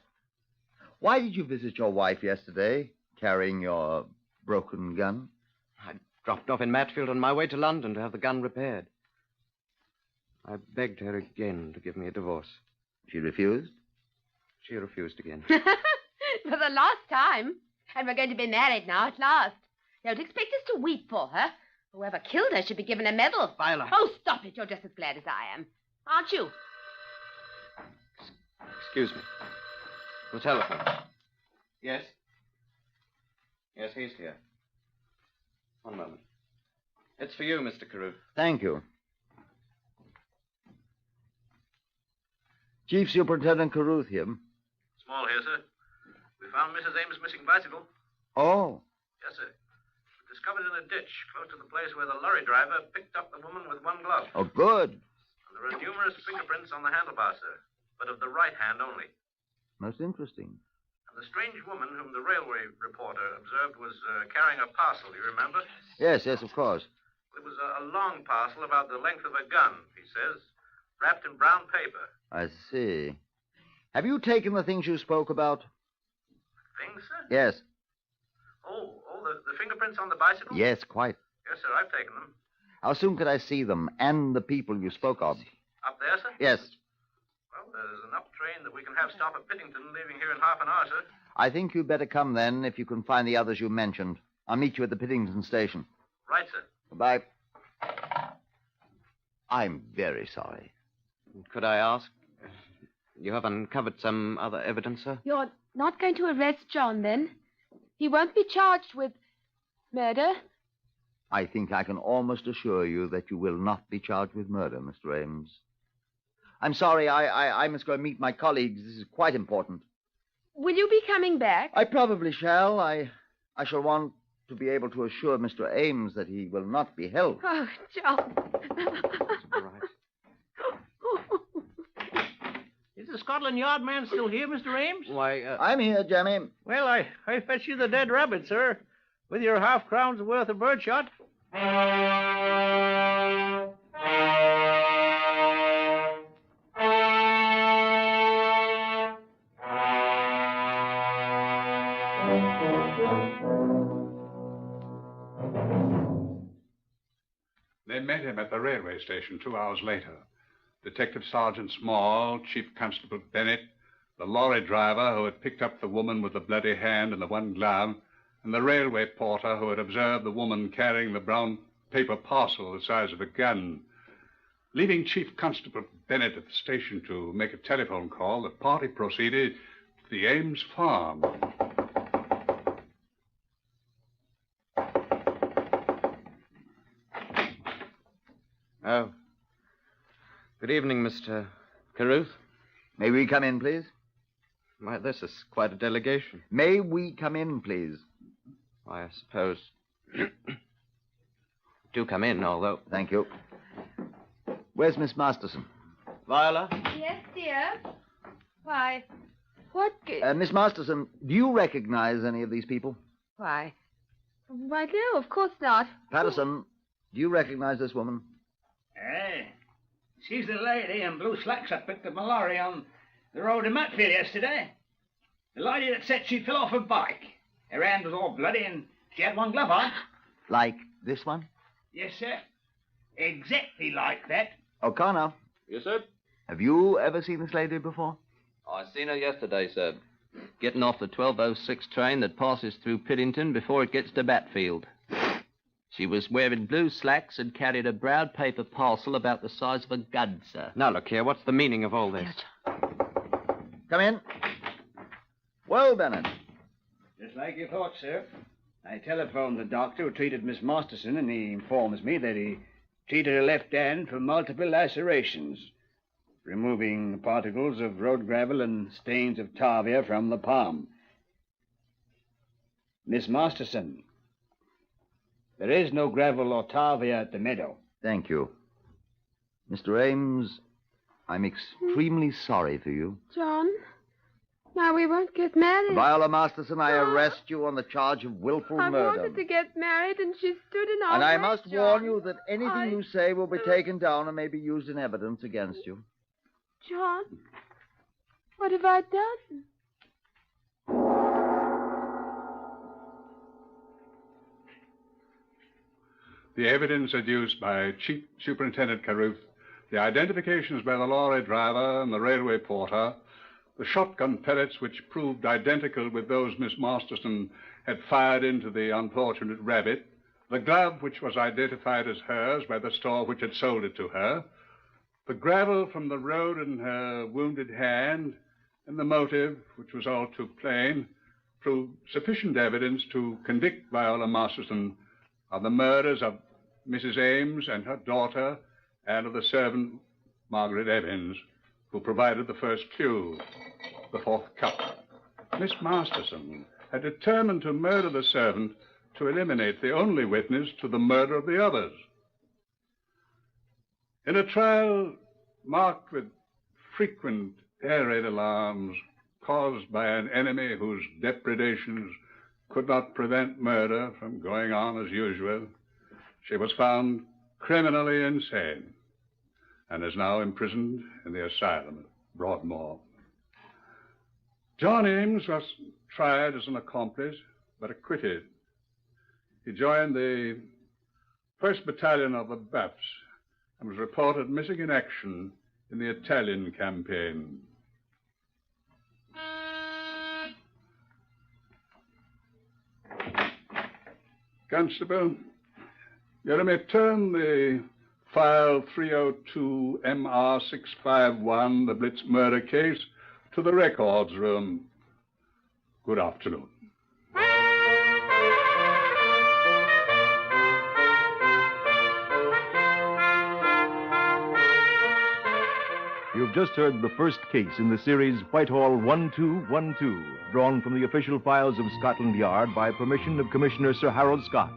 Why did you visit your wife yesterday, carrying your broken gun? I dropped off in Matfield on my way to London to have the gun repaired. I begged her again to give me a divorce. She refused? She refused again. For the last time. And we're going to be married now at last. Don't expect us to weep for her. Whoever killed her should be given a medal. Viola. Oh, stop it. You're just as glad as I am. Aren't you? Excuse me. The telephone. Yes? Yes, he's here. One moment. It's for you, Mr. Carew. Thank you. Chief Superintendent Caruth here. Small here, sir. We found Mrs. Ames' missing bicycle. Oh. Yes, sir. Discovered in a ditch close to the place where the lorry driver picked up the woman with one glove. Oh, good. And there are numerous fingerprints on the handlebar, sir, but of the right hand only. Most interesting. And the strange woman whom the railway reporter observed was carrying a parcel, you remember? Yes, of course. It was a long parcel about the length of a gun, he says, wrapped in brown paper. I see. Have you taken the things you spoke about? Things, sir? Yes. Oh, the fingerprints on the bicycle? Yes, quite. Yes, sir, I've taken them. How soon could I see them and the people you spoke of? Up there, sir? Yes. Well, there's enough train that we can have stop at Pittington, leaving here in half an hour, sir. I think you'd better come then if you can find the others you mentioned. I'll meet you at the Pittington station. Right, sir. Goodbye. I'm very sorry. Could I ask? You have uncovered some other evidence, sir? You're not going to arrest John, then? He won't be charged with murder? I think I can almost assure you that you will not be charged with murder, Mr. Ames. I'm sorry, I must go and meet my colleagues. This is quite important. Will you be coming back? I probably shall. I shall want to be able to assure Mr. Ames that he will not be held. Oh, John. All right. Is the Scotland Yard man still here, Mr. Ames? Why, I'm here, Jemmy. Well, I fetched you the dead rabbit, sir, with your half-crown's worth of birdshot. They met him at the railway station 2 hours later. Detective Sergeant Small, Chief Constable Bennett, the lorry driver who had picked up the woman with the bloody hand and the one glove, and the railway porter who had observed the woman carrying the brown paper parcel the size of a gun. Leaving Chief Constable Bennett at the station to make a telephone call, the party proceeded to the Ames farm. Oh. Good evening, Mr. Caruth. May we come in, please? Why, this is quite a delegation. May we come in, please? Why, I suppose. Do come in, although. Thank you. Where's Miss Masterson? Viola? Yes, dear. Why, what... Miss Masterson, do you recognize any of these people? Why, no, of course not. Patterson, do you recognize this woman? She's the lady in blue slacks that picked up my lorry on the road in Matfield yesterday. The lady that said she fell off her bike. Her hand was all bloody and she had one glove on. Like this one? Yes, sir. Exactly like that. O'Connor. Yes, sir? Have you ever seen this lady before? I seen her yesterday, sir. Getting off the 1206 train that passes through Piddington before it gets to Batfield. She was wearing blue slacks and carried a brown paper parcel about the size of a gun, sir. Now, look here. What's the meaning of all this? Come in. Well, Bennett. Just like you thought, sir. I telephoned the doctor who treated Miss Masterson, and he informs me that he treated her left hand for multiple lacerations, removing particles of road gravel and stains of tarvia from the palm. Miss Masterson, there is no gravel or tarvia at the meadow. Thank you. Mr. Ames, I'm extremely sorry for you. John, now we won't get married. Viola Masterson, I arrest you on the charge of willful murder. I wanted to get married, and she stood in our And I way, must John. warn you that anything you say will be taken down and may be used in evidence against you. John, what have I done? The evidence adduced by Chief Superintendent Caruth the identifications by the lorry driver and the railway porter, the shotgun pellets which proved identical with those Miss Masterson had fired into the unfortunate rabbit, the glove which was identified as hers by the store which had sold it to her, the gravel from the road in her wounded hand, and the motive, which was all too plain, proved sufficient evidence to convict Viola Masterson of the murders of Mrs. Ames and her daughter, and of the servant, Margaret Evans, who provided the first clue, the fourth cup. Miss Masterson had determined to murder the servant to eliminate the only witness to the murder of the others. In a trial marked with frequent air raid alarms caused by an enemy whose depredations could not prevent murder from going on as usual, she was found criminally insane and is now imprisoned in the asylum at Broadmoor. John Ames was tried as an accomplice, but acquitted. He joined the 1st Battalion of the Buffs and was reported missing in action in the Italian campaign. Constable, you may turn the file 302 MR651, the Blitz murder case, to the records room. Good afternoon. You've just heard the first case in the series Whitehall 1212, drawn from the official files of Scotland Yard by permission of Commissioner Sir Harold Scott.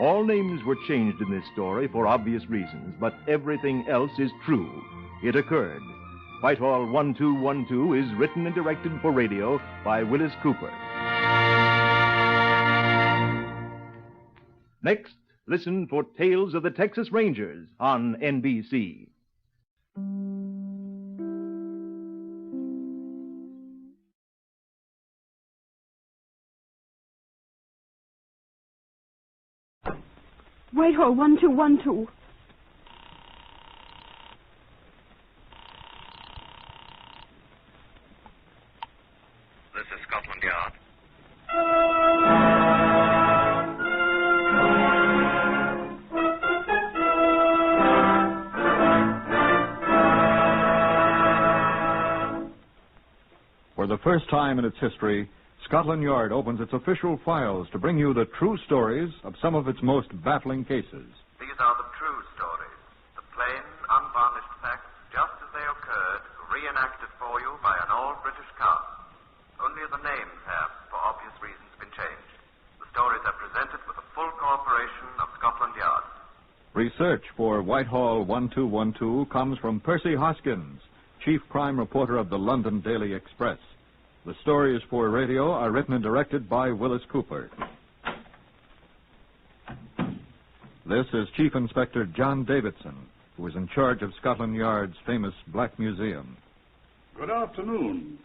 All names were changed in this story for obvious reasons, but everything else is true. It occurred. Whitehall 1212 is written and directed for radio by Willis Cooper. Next, listen for Tales of the Texas Rangers on NBC. Whitehall 1212. This is Scotland Yard. For the first time in its history, Scotland Yard opens its official files to bring you the true stories of some of its most baffling cases. These are the true stories, the plain, unvarnished facts, just as they occurred, reenacted for you by an all-British cast. Only the names have, for obvious reasons, been changed. The stories are presented with the full cooperation of Scotland Yard. Research for Whitehall 1212 comes from Percy Hoskins, chief crime reporter of the London Daily Express. The stories for radio are written and directed by Willis Cooper. This is Chief Inspector John Davidson, who is in charge of Scotland Yard's famous Black Museum. Good afternoon.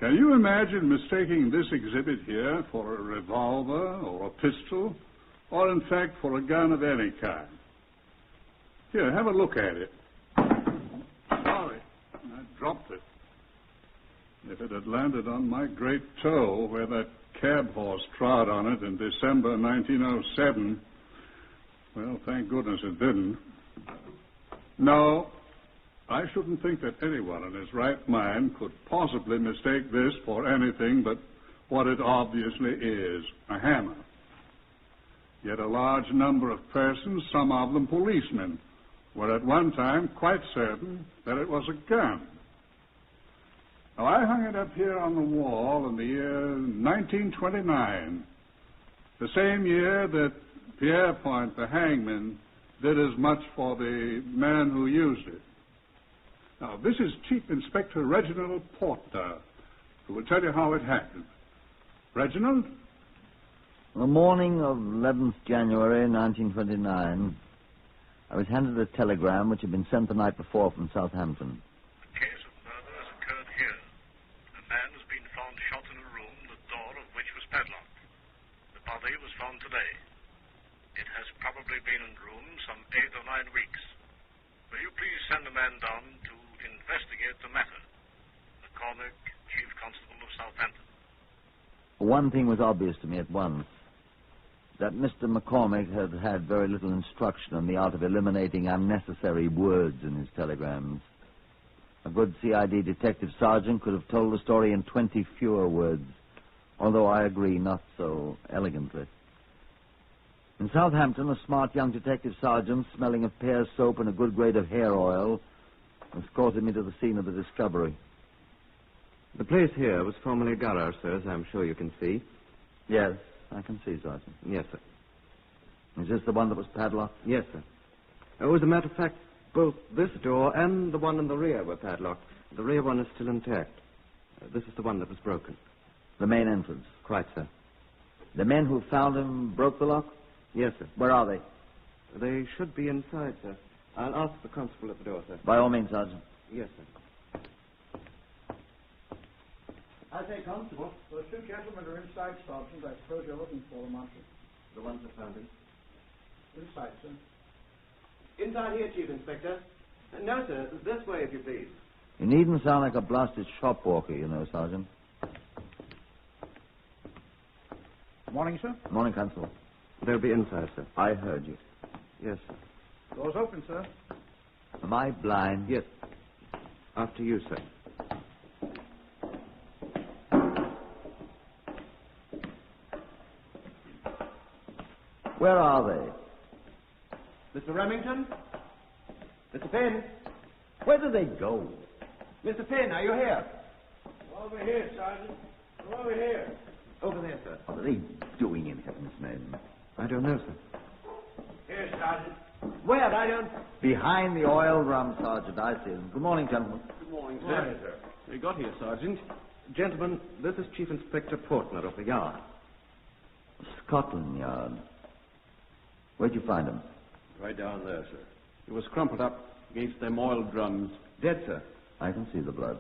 Can you imagine mistaking this exhibit here for a revolver or a pistol, or in fact for a gun of any kind? Here, have a look at it. Sorry, I dropped it. If it had landed on my great toe where that cab horse trod on it in December 1907, well, thank goodness it didn't. No, I shouldn't think that anyone in his right mind could possibly mistake this for anything but what it obviously is, a hammer. Yet a large number of persons, some of them policemen, were at one time quite certain that it was a gun. Now, I hung it up here on the wall in the year 1929, the same year that Pierrepoint, the hangman, did as much for the man who used it. Now, this is Chief Inspector Reginald Porter, who will tell you how it happened. Reginald? On the morning of 11th January, 1929, I was handed a telegram which had been sent the night before from Southampton. A case of murder has occurred here. A man has been found shot in a room, the door of which was padlocked. The body was found today. It has probably been in the room some 8 or 9 weeks. One thing was obvious to me at once. That Mr. McCormick had had very little instruction in the art of eliminating unnecessary words in his telegrams. A good CID detective sergeant could have told the story in 20 fewer words, although I agree not so elegantly. In Southampton, a smart young detective sergeant, smelling of pear soap and a good grade of hair oil, escorted me to the scene of the discovery. The place here was formerly a garage, sir, as I'm sure you can see. Yes, I can see, Sergeant. Yes, sir. Is this the one that was padlocked? Yes, sir. Oh, as a matter of fact, both this door and the one in the rear were padlocked. The rear one is still intact. This is the one that was broken. The main entrance? Quite, sir. The men who found him broke the lock? Yes, sir. Where are they? They should be inside, sir. I'll ask the constable at the door, sir. By all means, Sergeant. Yes, sir. I say, Constable, those two gentlemen are inside, Sergeant. I suppose you're looking for them, aren't you? The ones that found him? Inside, sir. Inside here, Chief Inspector. No, sir. This way, if you please. You needn't sound like a blasted shop walker, you know, Sergeant. Morning, sir. Morning, Constable. They'll be inside, sir. I heard you. Yes, sir. Door's open, sir. Am I blind? Yes. After you, sir. Where are they? Mr. Remington? Mr. Finn? Where do they go? Mr. Finn, are you here? Over here, Sergeant. Over here. Over there, sir. What are they doing in heaven's name? I don't know, sir. Here, Sergeant. Where? I don't... Behind the oil drum, Sergeant. I see them. Good morning, gentlemen. Good morning, Morning, sir. We got here, Sergeant. Gentlemen, this is Chief Inspector Portner of the Yard. Scotland Yard. Where'd you find him? Right down there, sir. He was crumpled up against them oil drums. Dead, sir. I can see the blood.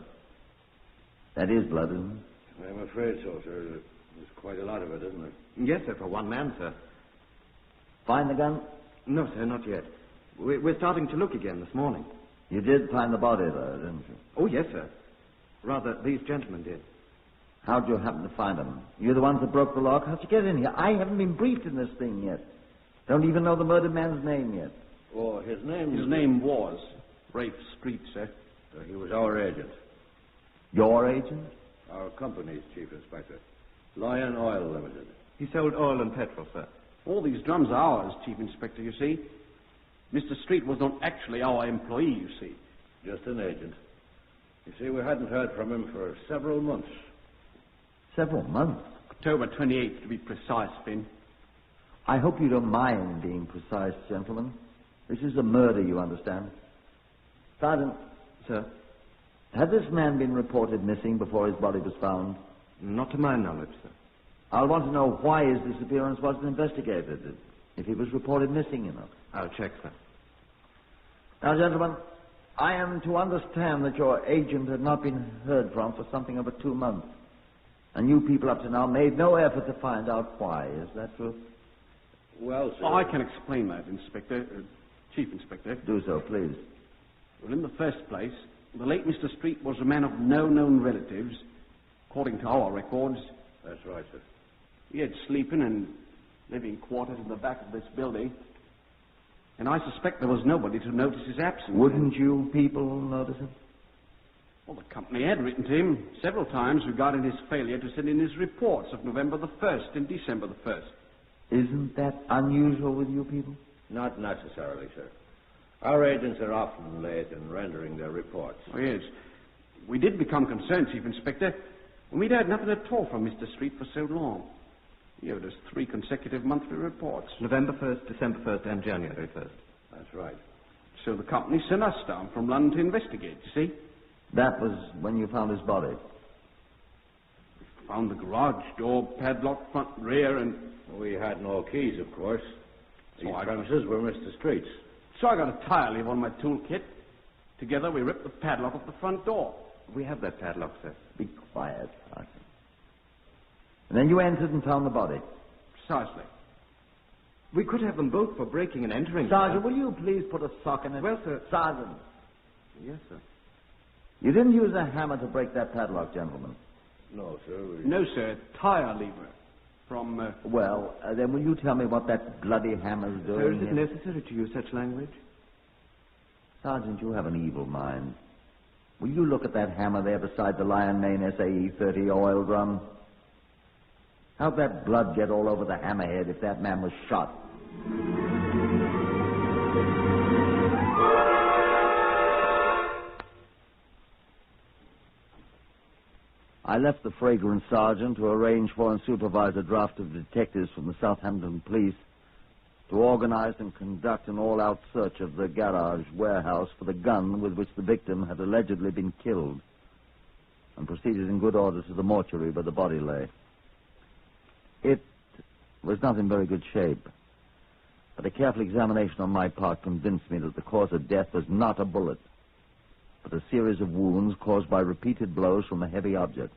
That is blood, isn't it? I'm afraid so, sir. There's quite a lot of it, isn't there? Yes, sir, for one man, sir. Find the gun? No, sir, not yet. We're starting to look again this morning. You did find the body, though, didn't you? Oh, yes, sir. Rather, these gentlemen did. How'd you happen to find them? You're the ones that broke the lock? How'd you get in here? I haven't been briefed in this thing yet. Don't even know the murdered man's name yet. Oh, his name... His name was Rafe Street, sir. He was our agent. Your agent? Our company's Chief Inspector. Lion Oil Limited. He sold oil and petrol, sir. All these drums are ours, Chief Inspector, you see. Mr. Street was not actually our employee, you see. Just an agent. You see, we hadn't heard from him for several months. Several months? October 28th, to be precise, Finn. I hope you don't mind being precise, gentlemen. This is a murder, you understand. Sergeant. Sir? Had this man been reported missing before his body was found? Not to my knowledge, sir. I'll want to know why his disappearance wasn't investigated, if he was reported missing, you know. I'll check, sir. Now, gentlemen, I am to understand that your agent had not been heard from for something over 2 months. And you people up to now made no effort to find out why. Is that true? Well, sir... Oh, I can explain that, Inspector. Chief Inspector. Do so, please. Well, in the first place, the late Mr. Street was a man of no known relatives, according to our records. That's right, sir. He had sleeping and living quarters in the back of this building. And I suspect there was nobody to notice his absence. Wouldn't you people notice him? Well, the company had written to him several times regarding his failure to send in his reports of November the 1st and December the 1st. Isn't that unusual with you people? Not necessarily, sir. Our agents are often late in rendering their reports. Oh, yes. We did become concerned, Chief Inspector, when we'd heard nothing at all from Mr. Street for so long. He owed us 3 consecutive monthly reports. November 1st, December 1st, and January 1st. That's right. So the company sent us down from London to investigate, you see. That was when you found his body? We found the garage door padlocked front and rear, and... We had no keys, of course. These premises were Mr. Street's. So I got a tire lever on my toolkit. Together we ripped the padlock off the front door. We have that padlock, sir. Be quiet, Sergeant. And then you entered and found the body? Precisely. We could have them both for breaking and entering. Sergeant, will you please put a sock in it? Well, sir... Sergeant. Yes, sir. You didn't use a hammer to break that padlock, gentlemen. No, sir. No, sir. Tire lever. From, Well, then will you tell me what that bloody hammer's doing? Sir, is it here? necessary to use such language? Sergeant, you have an evil mind. Will you look at that hammer there beside the Lion Mane SAE-30 oil drum? How'd that blood get all over the hammerhead if that man was shot? I left the fragrant sergeant to arrange for and supervise a draft of detectives from the Southampton police to organize and conduct an all-out search of the garage warehouse for the gun with which the victim had allegedly been killed, and proceeded in good order to the mortuary where the body lay. It was not in very good shape, but a careful examination on my part convinced me that the cause of death was not a bullet, but a series of wounds caused by repeated blows from a heavy object.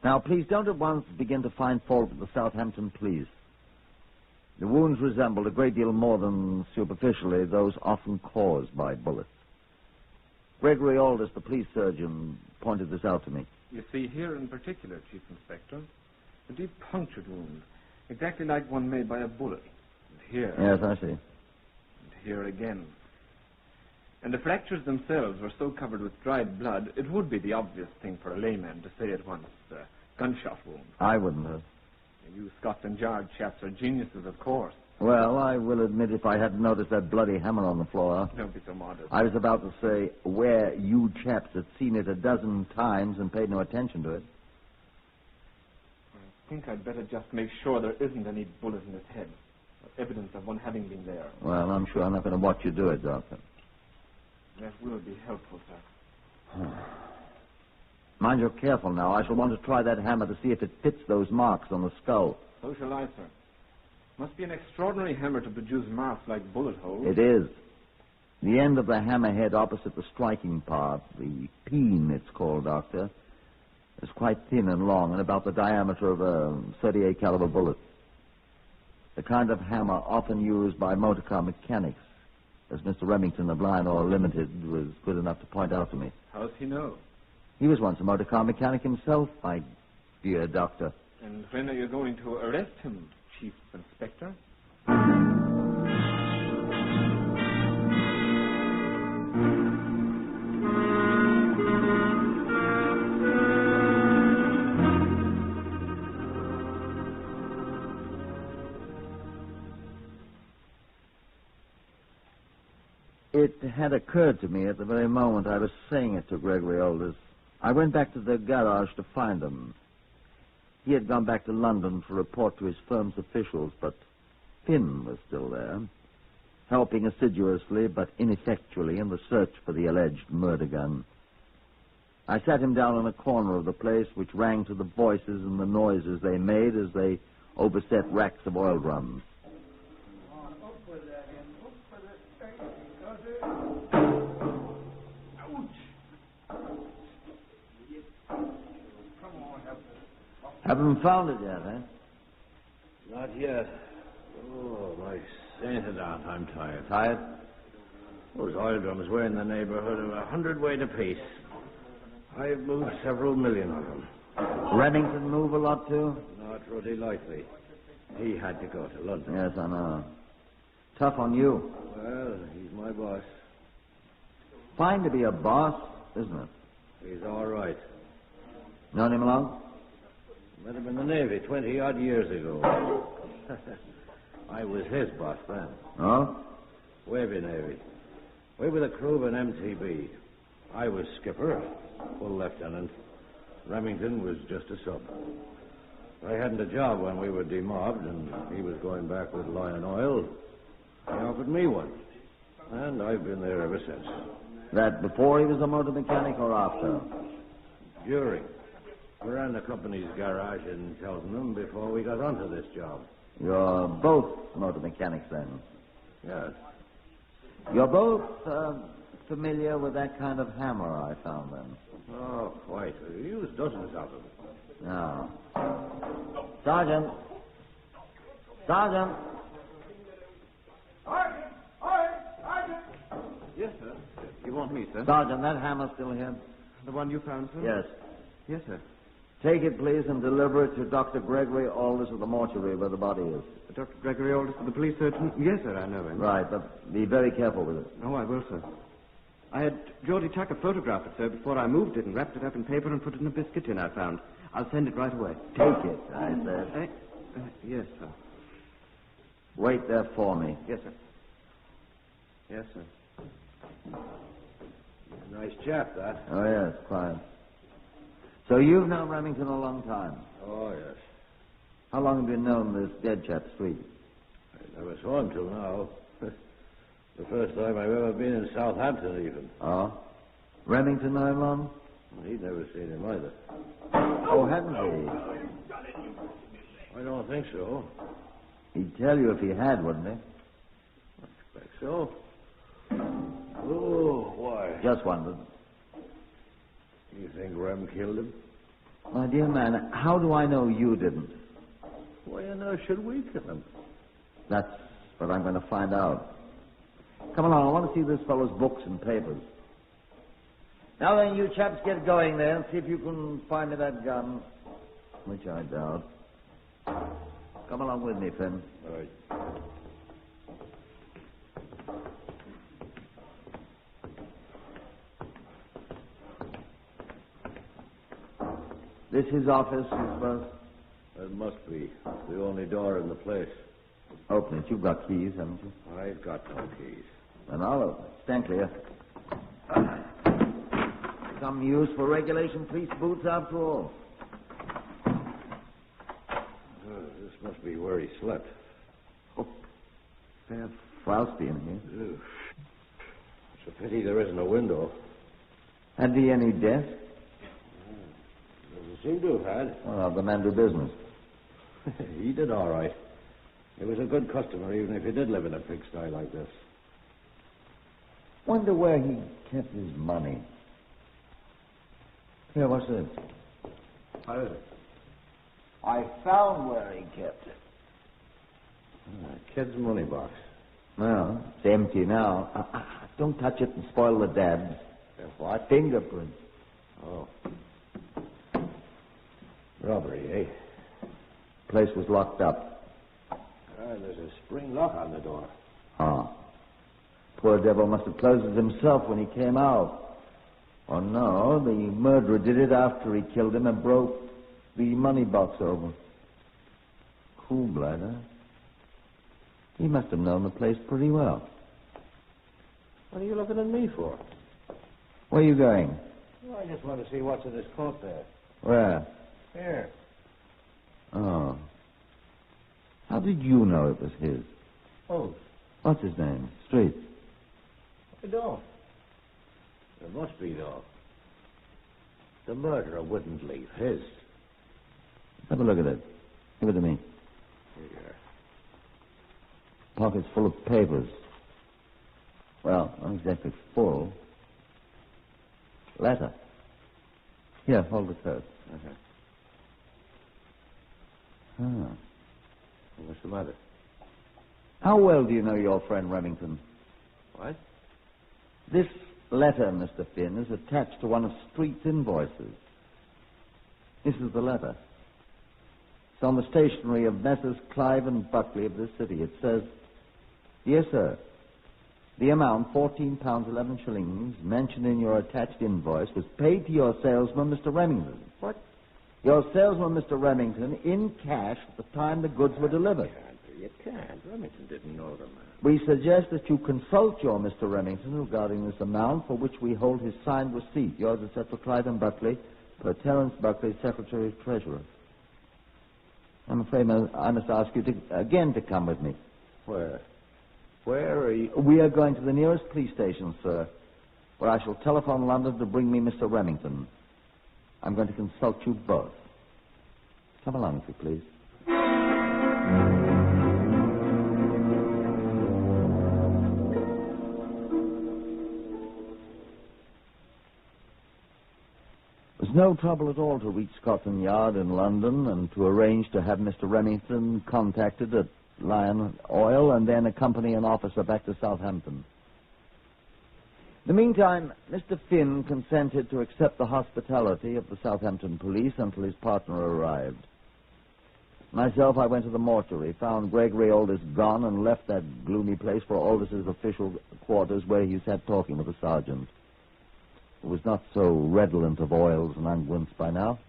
Now, please don't at once begin to find fault with the Southampton police. The wounds resembled a great deal more than superficially those often caused by bullets. Gregory Aldous, the police surgeon, pointed this out to me. You see, here in particular, Chief Inspector, a deep punctured wound, exactly like one made by a bullet. And here... Yes, I see. And here again. And the fractures themselves were so covered with dried blood, it would be the obvious thing for a layman to say at once, gunshot wound. I wouldn't have. You Scotland Yard chaps are geniuses, of course. Well, I will admit if I hadn't noticed that bloody hammer on the floor. Don't be so modest. I was about to say where you chaps had seen it a dozen times and paid no attention to it. I think I'd better just make sure there isn't any bullet in his head. Or evidence of one having been there. Well, I'm sure I'm not going to watch you do it, Doctor. That will be helpful, sir. Mind you're careful now. I shall want to try that hammer to see if it fits those marks on the skull. So shall I, sir. Must be an extraordinary hammer to produce marks like bullet holes. It is. The end of the hammerhead opposite the striking part, the peen it's called, Doctor, is quite thin and long and about the diameter of a 38 caliber bullet. The kind of hammer often used by motor car mechanics, as Mr. Remington of Lionel Limited was good enough to point out to me. How does he know? He was once a motor car mechanic himself, my dear Doctor. And when are you going to arrest him, Chief Inspector? It had occurred to me at the very moment I was saying it to Gregory Aldous. I went back to the garage to find him. He had gone back to London to report to his firm's officials, but Finn was still there, helping assiduously but ineffectually in the search for the alleged murder gun. I sat him down in a corner of the place which rang to the voices and the noises they made as they overset racks of oil drums. Haven't found it yet, eh? Not yet. Oh, my sainted aunt, I'm tired. Tired? Those oil drums were in the neighborhood of 100 weight apiece. I've moved several million of them. Remington move a lot, too? Not really likely. He had to go to London. Yes, I know. Tough on you. Well, he's my boss. Fine to be a boss, isn't it? He's all right. Known him long? Met him in the Navy 20-odd years ago. I was his boss then. Oh? Wavy Navy. We were the crew of an MTB. I was skipper, full lieutenant. Remington was just a sub. I hadn't a job when we were demobbed, and he was going back with Lion Oil. He offered me one, and I've been there ever since. That before he was a motor mechanic or after? During. We ran the company's garage in Cheltenham before we got onto this job. You're both motor mechanics, then? Yes. You're both familiar with that kind of hammer I found, then? Oh, quite. We used dozens of them. No. Sergeant! Sergeant! Sergeant! Yes, sir. You want me, sir? Sergeant, that hammer's still here. The one you found, sir? Yes. Yes, sir. Take it, please, and deliver it to Dr. Gregory Aldous of the mortuary where the body is. Dr. Gregory Aldous, the police surgeon? Yes, sir, I know him. Right, but be very careful with it. Oh, I will, sir. I had Geordie Tucker photograph it, sir, before I moved it and wrapped it up in paper and put it in a biscuit tin I found. I'll send it right away. Take it, I said. Yes, sir. Wait there for me. Yes, sir. Yes, sir. Nice chap, that. Oh, yes, fine. So you've known Remington a long time? Oh, yes. How long have you known this dead chap, Street? I never saw him till now. The first time I've ever been in Southampton, even. Oh? Remington know him long? He'd never seen him either. Oh, hadn't he? I don't think so. He'd tell you if he had, wouldn't he? I expect so. Oh, why? Just wondered. You think Rem killed him? My dear man, how do I know you didn't? Why on earth should we kill him? That's what I'm going to find out. Come along, I want to see this fellow's books and papers. Now then, you chaps get going there and see if you can find me that gun, which I doubt. Come along with me, Finn. All right. This his office, you suppose? It must be. It's the only door in the place. Open it. You've got keys, haven't you? I've got no keys. Then I'll open it. Stand clear. Some use for regulation police boots, after all. This must be where he slept. Oh, fair frosty in here. Ew. It's a pity there isn't a window. Had he any desk? Doesn't seem to have had. Well, how'd the man do business? He did all right. He was a good customer, even if he did live in a pigsty like this. Wonder where he kept his money. Here, what's this? What is it? I found where he kept it. Kid's money box. Well, it's empty now. Don't touch it and spoil the dabs. What? Fingerprints. Oh. Robbery, eh? Place was locked up. There's a spring lock on the door. Ah. Poor devil must have closed it himself when he came out. Or no, the murderer did it after he killed him and broke the money box open. Cool blood, huh? He must have known the place pretty well. What are you looking at me for? Where are you going? Well, I just want to see what's in this coat there. Where? Here. Oh. How did you know it was his? Oh. What's his name? Street. I don't. There must be, though. The murderer wouldn't leave his. Have a look at it. Give it to me. Here you are. Pockets full of papers. Well, not exactly full. Letter. Here, hold it close. Ah. What's the matter? How well do you know your friend Remington? What? This letter, Mr. Finn, is attached to one of Street's invoices. This is the letter. It's on the stationery of Messrs. Clive and Buckley of this city. It says, "Dear sir, the amount, £14.11, mentioned in your attached invoice, was paid to your salesman, Mr. Remington." What? Your salesman, Mr. Remington, in cash at the time the goods were delivered. You can't. Remington didn't know them. We suggest that you consult your Mr. Remington regarding this amount, for which we hold his signed receipt. Yours, etc., Clive and Buckley, per Terence Buckley, Secretary of Treasurer. I'm afraid I must ask you again to come with me. Where? Where are you? We are going to the nearest police station, sir, where I shall telephone London to bring me Mr. Remington. I'm going to consult you both. Come along, if you please. There's no trouble at all to reach Scotland Yard in London and to arrange to have Mr. Remington contacted at Lion Oil and then accompany an officer back to Southampton. In the meantime, Mr. Finn consented to accept the hospitality of the Southampton police until his partner arrived. Myself, I went to the mortuary, found Gregory Aldous gone, and left that gloomy place for Aldous' official quarters, where he sat talking with the sergeant, who was not so redolent of oils and unguents by now.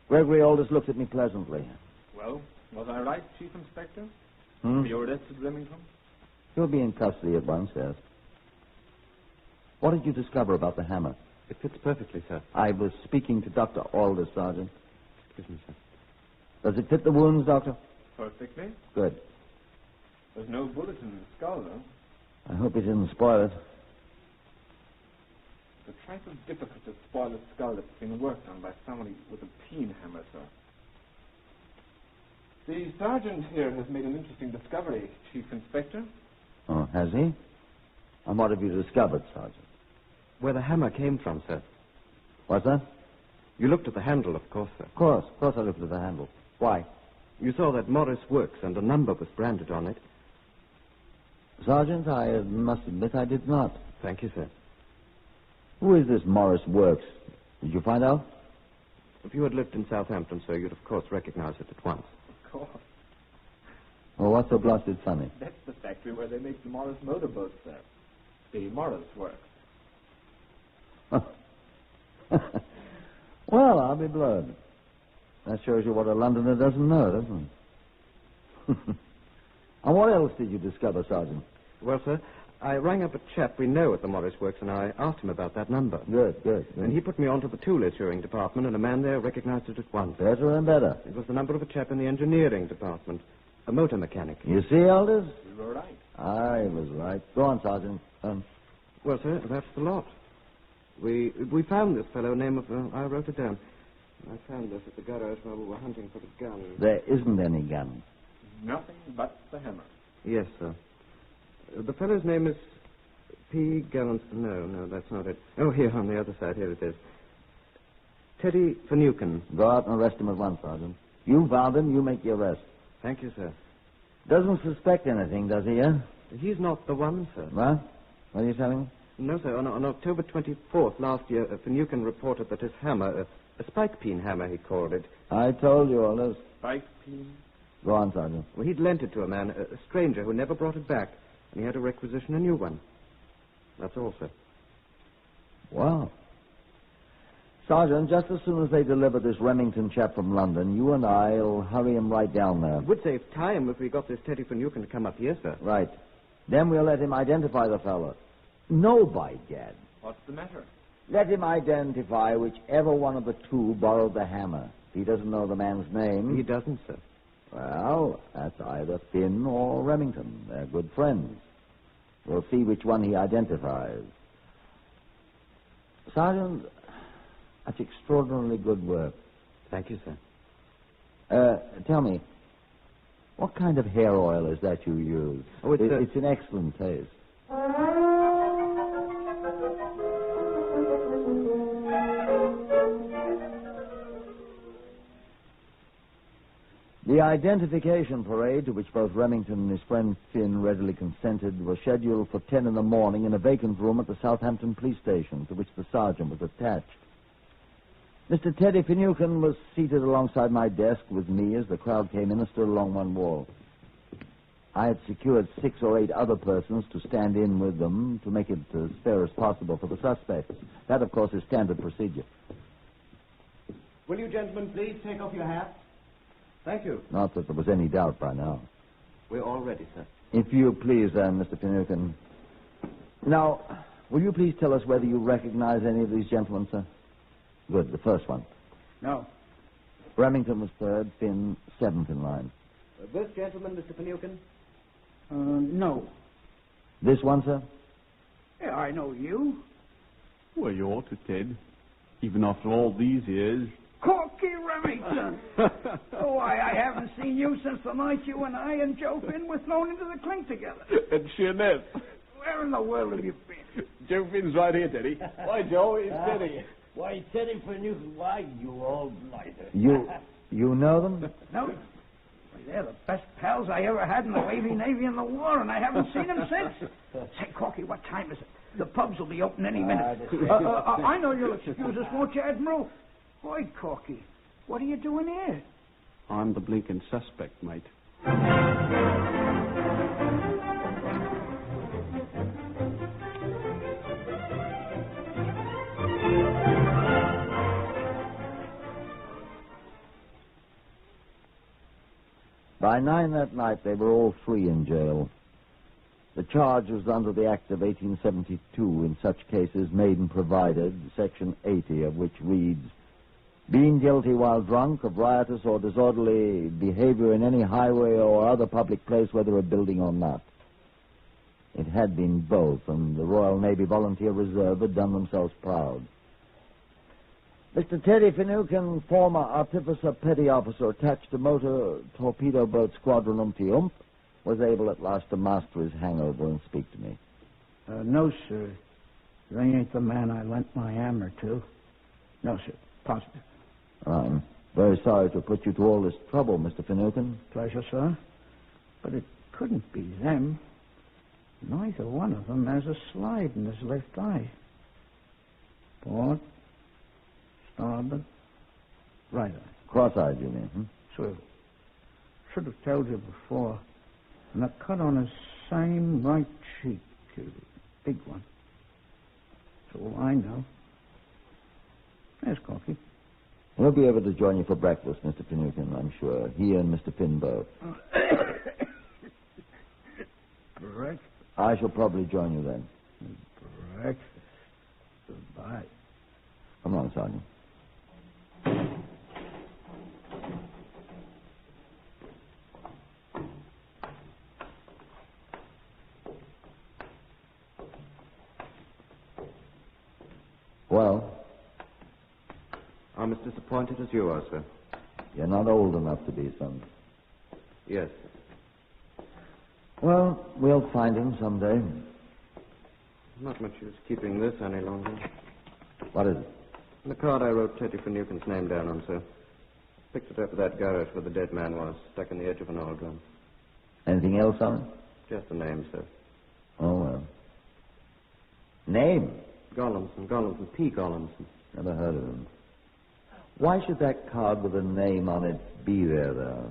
Gregory Aldous looked at me pleasantly. Well, was I right, Chief Inspector? Hmm? You arrested Remington? He'll be in custody at once, yes. What did you discover about the hammer? It fits perfectly, sir. I was speaking to Dr. Aldous, Sergeant. Excuse me, sir. Does it fit the wounds, Doctor? Perfectly. Good. There's no bullet in the skull, though. I hope he didn't spoil it. It's a trifle difficult to spoil a skull that's been worked on by somebody with a peen hammer, sir. The sergeant here has made an interesting discovery, Chief Inspector. Oh, has he? And what have you discovered, Sergeant? Where the hammer came from, sir. What's that? You looked at the handle, of course, sir. Of course I looked at the handle. Why? You saw that Morris Works and a number was branded on it. Sergeant, I must admit I did not. Thank you, sir. Who is this Morris Works? Did you find out? If you had lived in Southampton, sir, you'd of course recognize it at once. Of course. Well, what's so blasted funny? That's the factory where they make the Morris motorboats, sir. The Morris Works. Well, I'll be blowed. That shows you what a Londoner doesn't know, doesn't it? And what else did you discover, Sergeant? Well, sir, I rang up a chap we know at the Morris Works, and I asked him about that number. Good. And he put me on to the tool issuing department, and a man there recognized it at once. Better and better. It was the number of a chap in the engineering department, a motor mechanic. You see, Aldous? You were right. I was right. Go on, Sergeant. Well, sir, that's the lot. We found this fellow, name of... I wrote it down. I found this at the garage while we were hunting for the gun. There isn't any gun. Nothing but the hammer. Yes, sir. The fellow's name is P. Gallant... No, that's not it. Oh, here, on the other side. Here it is. Teddy Finucane. Go out and arrest him at once, Sergeant. You found him, you make the arrest. Thank you, sir. Doesn't suspect anything, does he, eh? He's not the one, sir. What? What are you telling me? No, sir. On October 24th last year, Finucane reported that his hammer, a spike peen hammer, he called it. I told you, Aldous. Spike peen? Go on, Sergeant. Well, he'd lent it to a man, a stranger, who never brought it back, and he had to requisition a new one. That's all, sir. Wow. Sergeant, just as soon as they deliver this Remington chap from London, you and I'll hurry him right down there. It would save time if we got this Teddy Finucane to come up here, sir. Right. Then we'll let him identify the fellow. No, by gad. What's the matter? Let him identify whichever one of the two borrowed the hammer. If he doesn't know the man's name... He doesn't, sir. Well, that's either Finn or Remington. They're good friends. We'll see which one he identifies. Sergeant, that's extraordinarily good work. Thank you, sir. Tell me, what kind of hair oil is that you use? Oh, it's an excellent taste. The identification parade, to which both Remington and his friend Finn readily consented, was scheduled for 10 in the morning in a vacant room at the Southampton police station, to which the sergeant was attached. Mr. Teddy Finucane was seated alongside my desk with me as the crowd came in and stood along one wall. I had secured 6 or 8 other persons to stand in with them to make it as fair as possible for the suspects. That, of course, is standard procedure. Will you gentlemen please take off your hats? Thank you. Not that there was any doubt by now. We're all ready, sir. If you please, Mr. Finucane. Now, will you please tell us whether you recognize any of these gentlemen, sir? Good, the first one. No. Remington was third, Finn seventh in line. This gentleman, Mr. Finucane? No. This one, sir? Yeah, I know you. Well, you ought to, Ted. Even after all these years. Corky Remington! Oh, I haven't seen you since the night you and I and Joe Finn were thrown into the clink together. And Sheerness. Where in the world have you been? Joe Finn's right here, Teddy. Why, Joe, it's Teddy. Why, Teddy Finucane, why, you old blighter. You know them? No. Well, they're the best pals I ever had in the Wavy Navy in the war, and I haven't seen them since. Say, Corky, what time is it? The pubs will be open any minute. I know you'll excuse us, won't you, Admiral? Why, Corky, what are you doing here? I'm the blinking suspect, mate. By 9 that night, they were all three in jail. The charge was under the Act of 1872, in such cases made and provided, Section 80 of which reads, being guilty while drunk of riotous or disorderly behavior in any highway or other public place, whether a building or not. It had been both, and the Royal Navy Volunteer Reserve had done themselves proud. Mr. Teddy Finucane, former artificer petty officer attached to motor torpedo boat squadron Ump, was able at last to master his hangover and speak to me. No, sir. You ain't the man I lent my hammer to. No, sir. Positive. I'm very sorry to put you to all this trouble, Mr. Finucane. Pleasure, sir. But it couldn't be them. Neither one of them has a slide in his left eye. Port, starboard, right eye. Cross-eyed, you mean? True. Should have told you before. And a cut on his same right cheek. Big one. That's all I know. There's Corky. He'll be able to join you for breakfast, Mr. Finucane, I'm sure. He and Mr. Finn both. Breakfast? I shall probably join you then. Breakfast. Goodbye. Come on, Sergeant. Well? I'm as disappointed as you are, sir. You're not old enough to be, son. Yes. Well, we'll find him someday. Not much use keeping this any longer. What is it? The card I wrote Teddy Finucane's name down on, sir. Picked it up at that garage where the dead man was, stuck in the edge of an oil drum. Anything else on it? Just a name, sir. Oh, well. Name? Gollinson, P. Gollinson. Never heard of him. Why should that card with a name on it be there, though?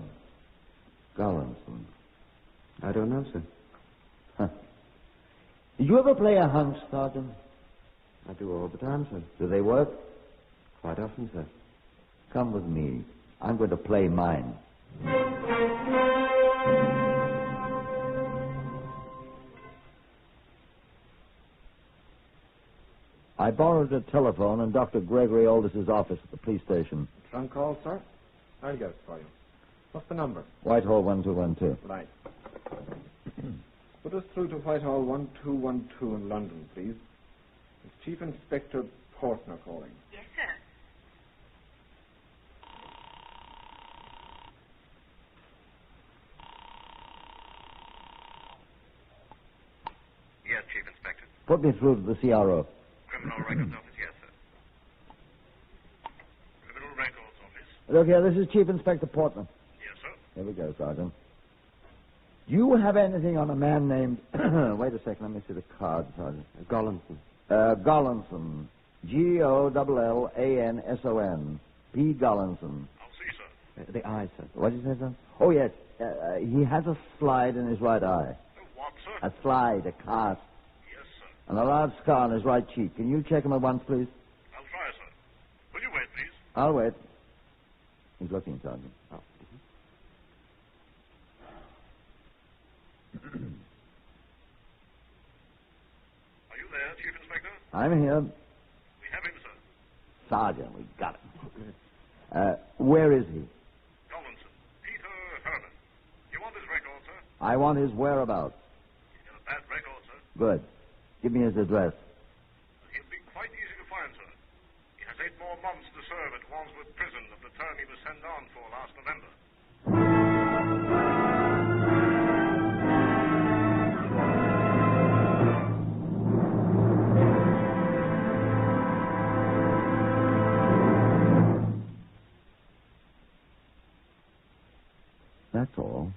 Gollinson. I don't know, sir. Huh. Did you ever play a hunch, Sergeant? I do all the time, sir. Do they work? Quite often, sir. Come with me. I'm going to play mine. I borrowed a telephone in Dr. Gregory Aldis's office at the police station. Trunk call, sir? I'll get it for you. What's the number? Whitehall 1212. Right. Put us through to Whitehall 1212 in London, please. It's Chief Inspector Portner calling. Yes, sir. Yes, Chief Inspector. Put me through to the CRO. Criminal Records Office, yes, sir. Criminal Records Office. Look here, this is Chief Inspector Portner. Yes, sir. Here we go, Sergeant. Do you have anything on a man named... Wait a second, let me see the card, Sergeant. Gollinson. Gollinson. Gollanson. P. Gollinson. I'll see, sir. The eye, sir. What did you say, sir? Oh, yes. He has a slide in his right eye. What, sir? A slide, a cast. Yes, sir. And a large scar on his right cheek. Can you check him at once, please? I'll try, sir. Will you wait, please? I'll wait. He's looking, Sergeant. Oh. Are you there, Chief Inspector? I'm here. We have him, sir. Sergeant, we got him. Where is he? Gollinson. Peter Herman. You want his record, sir? I want his whereabouts. He's got a bad record, sir. Good. Give me his address. He'll be quite easy to find, sir. He has 8 more months to serve at Wandsworth Prison of the term he was sent on for last November. That's all.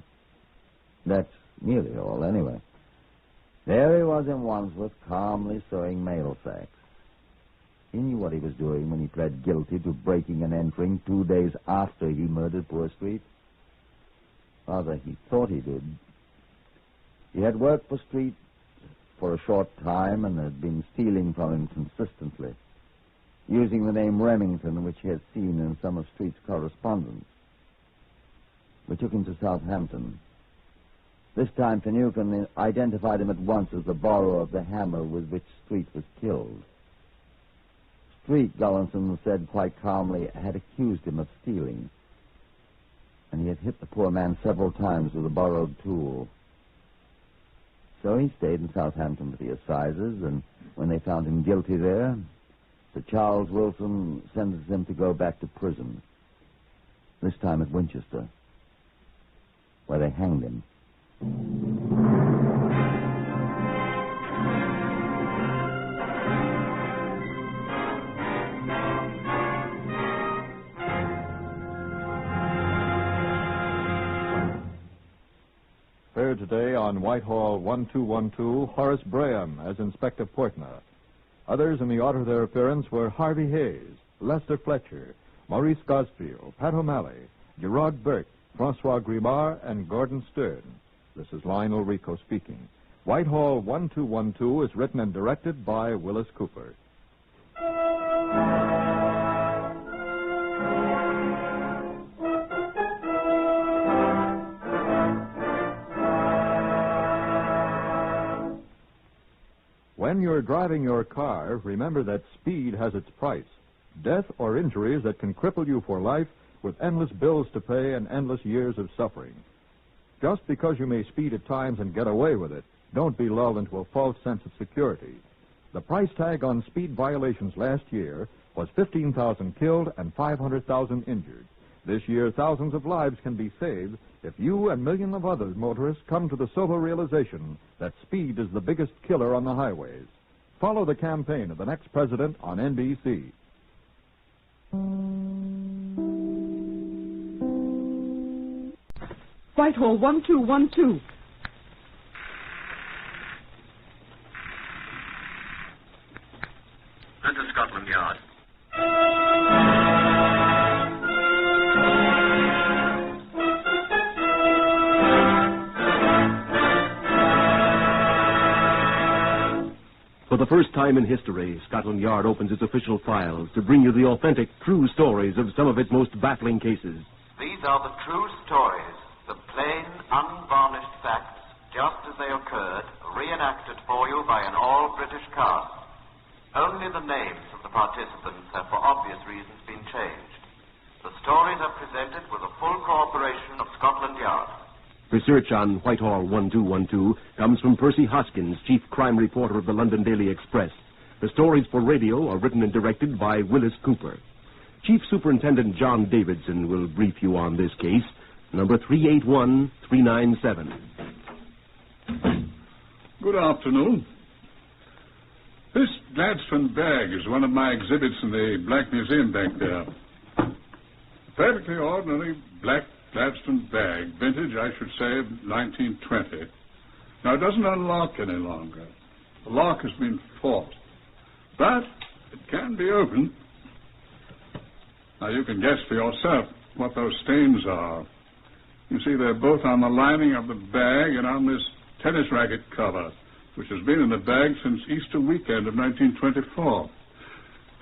That's nearly all, anyway. There he was in Wandsworth, calmly sewing mail sacks. He knew what he was doing when he pled guilty to breaking and entering 2 days after he murdered poor Street. Rather, he thought he did. He had worked for Street for a short time and had been stealing from him consistently, using the name Remington, which he had seen in some of Street's correspondence. We took him to Southampton. This time, Finucane identified him at once as the borrower of the hammer with which Street was killed. Street, Gullinson said quite calmly, had accused him of stealing, and he had hit the poor man several times with a borrowed tool. So he stayed in Southampton for the assizes, and when they found him guilty there, Sir Charles Wilson sentenced him to go back to prison, this time at Winchester, where they hanged him. Fair today on Whitehall 1212, Horace Braham as Inspector Portner. Others in the order of their appearance were Harvey Hayes, Lester Fletcher, Maurice Gosfield, Pat O'Malley, Gerard Burke, Francois Grimard, and Gordon Stern. This is Lionel Rico speaking. Whitehall 1212 is written and directed by Willis Cooper. When you're driving your car, remember that speed has its price. Death or injuries that can cripple you for life with endless bills to pay and endless years of suffering. Just because you may speed at times and get away with it, don't be lulled into a false sense of security. The price tag on speed violations last year was 15,000 killed and 500,000 injured. This year, thousands of lives can be saved if you and millions of other motorists come to the sober realization that speed is the biggest killer on the highways. Follow the campaign of the next president on NBC. Whitehall 1212. Enter Scotland Yard. For the first time in history, Scotland Yard opens its official files to bring you the authentic, true stories of some of its most baffling cases. These are the true stories, the plain, unvarnished facts, just as they occurred, reenacted for you by an all-British cast. Only the names of the participants have, for obvious reasons, been changed. The stories are presented with the full cooperation of Scotland Yard. Research on Whitehall 1212 comes from Percy Hoskins, chief crime reporter of the London Daily Express. The stories for radio are written and directed by Willis Cooper. Chief Superintendent John Davidson will brief you on this case, number 381397. Good afternoon. This Gladstone bag is one of my exhibits in the Black Museum back there. A perfectly ordinary black Gladstone bag, vintage, I should say, of 1920. Now, it doesn't unlock any longer. The lock has been forced. But it can be opened. Now, you can guess for yourself what those stains are. You see, they're both on the lining of the bag and on this tennis racket cover, which has been in the bag since Easter weekend of 1924.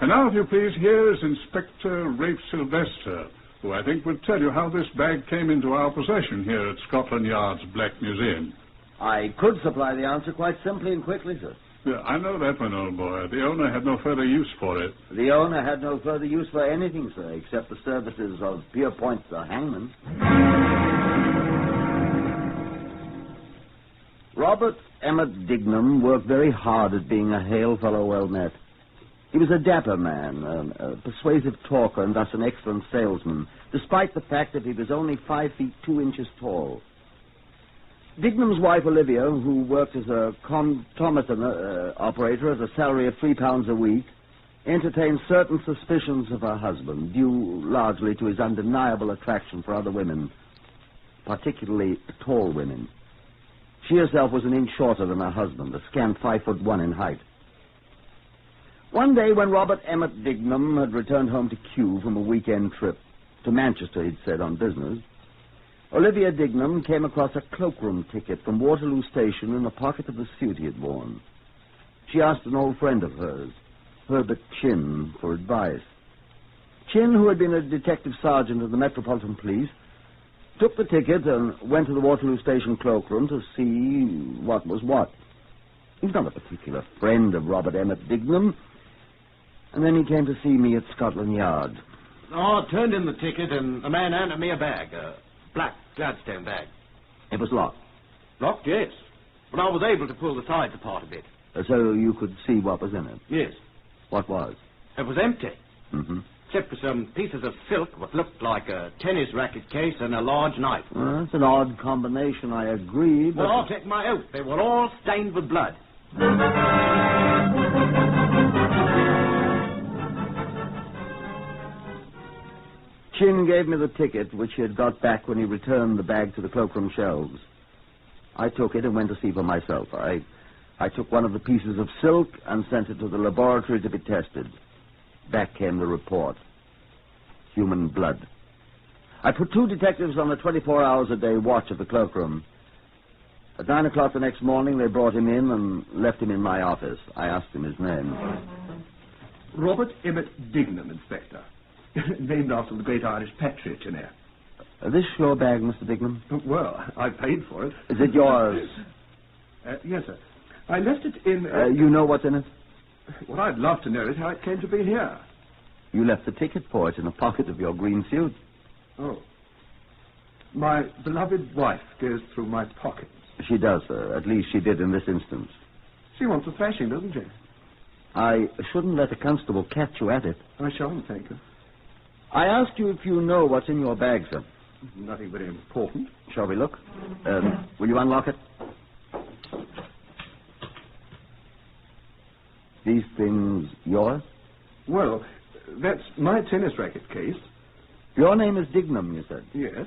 And now, if you please, here is Inspector Rafe Sylvester, who I think will tell you how this bag came into our possession here at Scotland Yard's Black Museum. I could supply the answer quite simply and quickly, sir. Yeah, I know that one, old boy. The owner had no further use for it. The owner had no further use for anything, sir, except the services of Pierpoint the hangman. Robert Emmett Dignam worked very hard at being a hail fellow well met. He was a dapper man, a persuasive talker, and thus an excellent salesman, despite the fact that he was only 5 feet 2 inches tall. Dignam's wife, Olivia, who worked as a contomaton operator at a salary of £3 a week, entertained certain suspicions of her husband, due largely to his undeniable attraction for other women, particularly tall women. She herself was an inch shorter than her husband, a scant 5'1" in height. One day when Robert Emmett Dignam had returned home to Kew from a weekend trip, to Manchester, he'd said, on business, Olivia Dignam came across a cloakroom ticket from Waterloo Station in the pocket of the suit he had worn. She asked an old friend of hers, Herbert Chin, for advice. Chin, who had been a detective sergeant of the Metropolitan Police, took the ticket and went to the Waterloo Station cloakroom to see what was what. He's not a particular friend of Robert Emmett Dignam. And then he came to see me at Scotland Yard. Oh, I turned in the ticket and the man handed me a bag, a black Gladstone bag. It was locked. Locked, yes. But I was able to pull the sides apart a bit. So you could see what was in it? Yes. What was? It was empty. Mm-hmm. Except for some pieces of silk, what looked like a tennis racket case and a large knife. Well, that's an odd combination, I agree, but... Well, I'll take my oath. They were all stained with blood. Chin gave me the ticket, which he had got back when he returned the bag to the cloakroom shelves. I took it and went to see for myself. I took one of the pieces of silk and sent it to the laboratory to be tested. Back came the report. Human blood. I put 2 detectives on a 24 hours a day watch of the cloakroom. At 9 o'clock the next morning, they brought him in and left him in my office. I asked him his name. Robert Emmett Dignam, Inspector. Named after the great Irish patriot, you know. This your bag, Mr. Dignam? Well, I paid for it. Is it yours? Yes, sir. I left it in... You know what's in it? What I'd love to know is how it came to be here. You left the ticket for it in the pocket of your green suit. Oh. My beloved wife goes through my pockets. She does, sir. At least she did in this instance. She wants a thrashing, doesn't she? I shouldn't let a constable catch you at it. I shan't, thank you. I asked you if you know what's in your bag, sir. Nothing very important. Shall we look? Will you unlock it? These things yours? Well, that's my tennis racket case. Your name is Dignam, you said? Yes.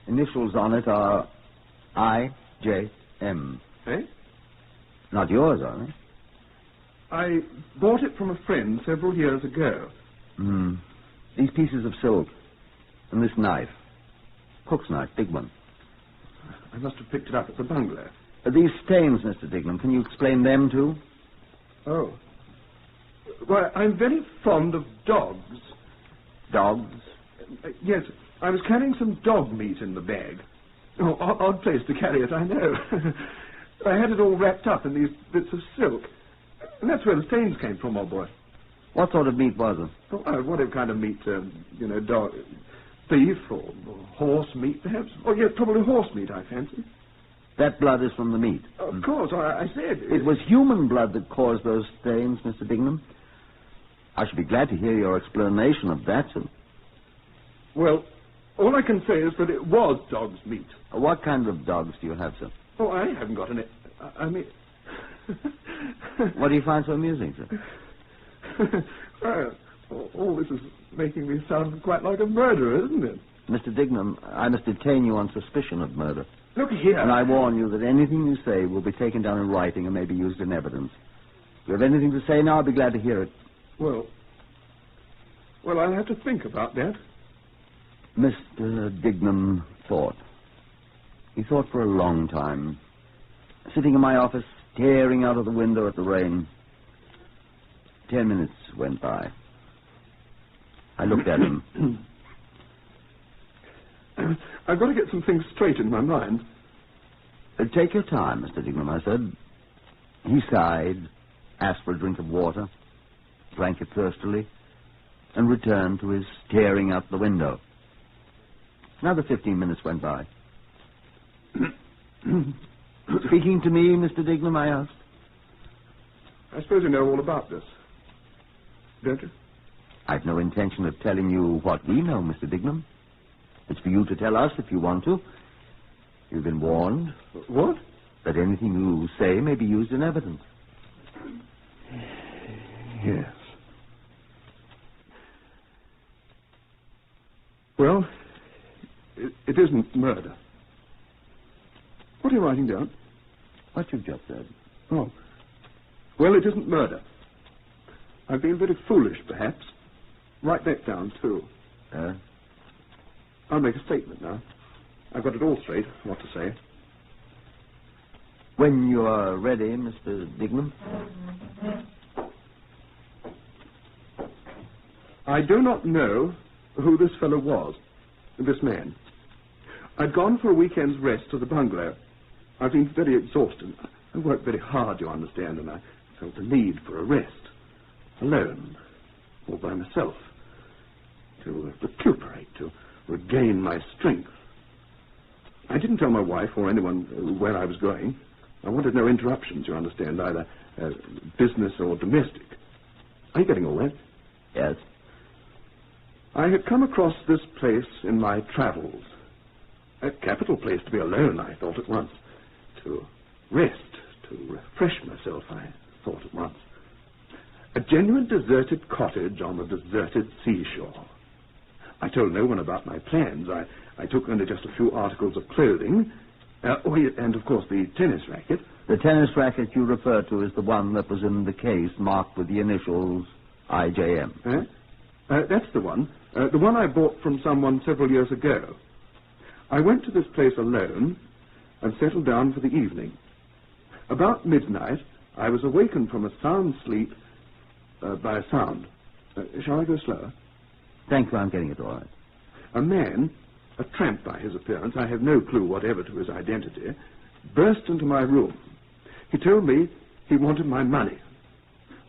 Initials on it are I.J.M. Eh? Not yours, are they? I bought it from a friend several years ago. These pieces of silk and this knife. Cook's knife, big one. I must have picked it up at the bungalow. These stains, Mr. Dignam, can you explain them too? Oh. Well, I'm very fond of dogs. Dogs? Yes, I was carrying some dog meat in the bag. Oh, odd place to carry it, I know. I had it all wrapped up in these bits of silk. And that's where the stains came from, old boy. What sort of meat was it? Oh, whatever kind of meat, dog, beef or horse meat, perhaps. Oh, yes, probably horse meat, I fancy. That blood is from the meat. Of course, I said... It was human blood that caused those stains, Mr. Dignam. I should be glad to hear your explanation of that, sir. Well, all I can say is that it was dog's meat. What kind of dogs do you have, sir? Oh, I haven't got any... I mean... What do you find so amusing, sir? All this is making me sound quite like a murderer, isn't it? Mr. Dignam, I must detain you on suspicion of murder. Look here. And I warn you that anything you say will be taken down in writing and may be used in evidence. If you have anything to say now, I'll be glad to hear it. Well, I'll have to think about that. Mr. Dignam thought. He thought for a long time, sitting in my office, staring out of the window at the rain. 10 minutes went by. I looked at him. I've got to get some things straight in my mind. Take your time, Mr. Dignam, I said. He sighed, asked for a drink of water, drank it thirstily, and returned to his staring out the window. Another 15 minutes went by. Speaking to me, Mr. Dignam, I asked. I suppose you know all about this, don't you? I've no intention of telling you what we know, Mr. Dignam. It's for you to tell us if you want to. You've been warned. What? That anything you say may be used in evidence. Yes. Well, it isn't murder. What are you writing down? What you've just said. Oh. Well, it isn't murder. I've been very foolish, perhaps. Write that down, too. I'll make a statement now. I've got it all straight, what to say. When you are ready, Mr. Dignam. I do not know who this fellow was, this man. I'd gone for a weekend's rest to the bungalow. I've been very exhausted. I worked very hard, you understand, and I felt the need for a rest. Alone, or by myself, to recuperate, to regain my strength. I didn't tell my wife or anyone where I was going. I wanted no interruptions, you understand, either business or domestic. Are you getting all that? Yes. I had come across this place in my travels. A capital place to be alone, I thought at once. To rest, to refresh myself, I thought at once. A genuine deserted cottage on the deserted seashore. I told no one about my plans. I took only just a few articles of clothing, and, of course, the tennis racket. The tennis racket you refer to is the one that was in the case marked with the initials IJM. That's the one I bought from someone several years ago. I went to this place alone and settled down for the evening. About midnight, I was awakened from a sound sleep by a sound. Shall I go slower? Thank you, I'm getting it all right. A man, a tramp by his appearance, I have no clue whatever to his identity, burst into my room. He told me he wanted my money.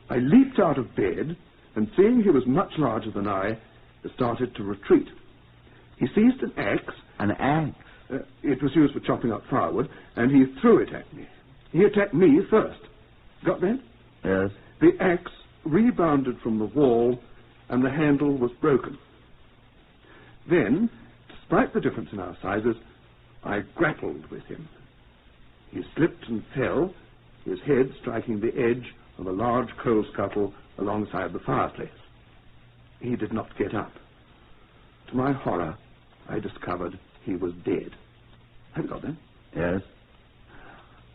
I leaped out of bed, and seeing he was much larger than I, started to retreat. He seized an axe. An axe? It was used for chopping up firewood, and he threw it at me. He attacked me first. Got that? Yes. The axe rebounded from the wall, and the handle was broken. Then, despite the difference in our sizes, I grappled with him. He slipped and fell, his head striking the edge of a large coal scuttle alongside the fireplace. He did not get up. To my horror, I discovered he was dead. Have you got that? Yes.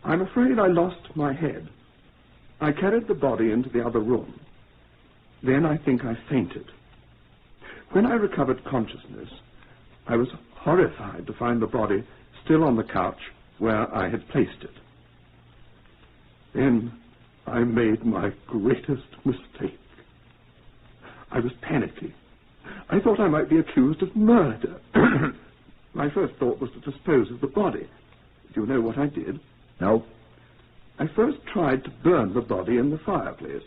I'm afraid I lost my head. I carried the body into the other room. Then I think I fainted. When I recovered consciousness, I was horrified to find the body still on the couch where I had placed it. Then I made my greatest mistake. I was panicky. I thought I might be accused of murder. My first thought was to dispose of the body. Do you know what I did? No. I first tried to burn the body in the fireplace.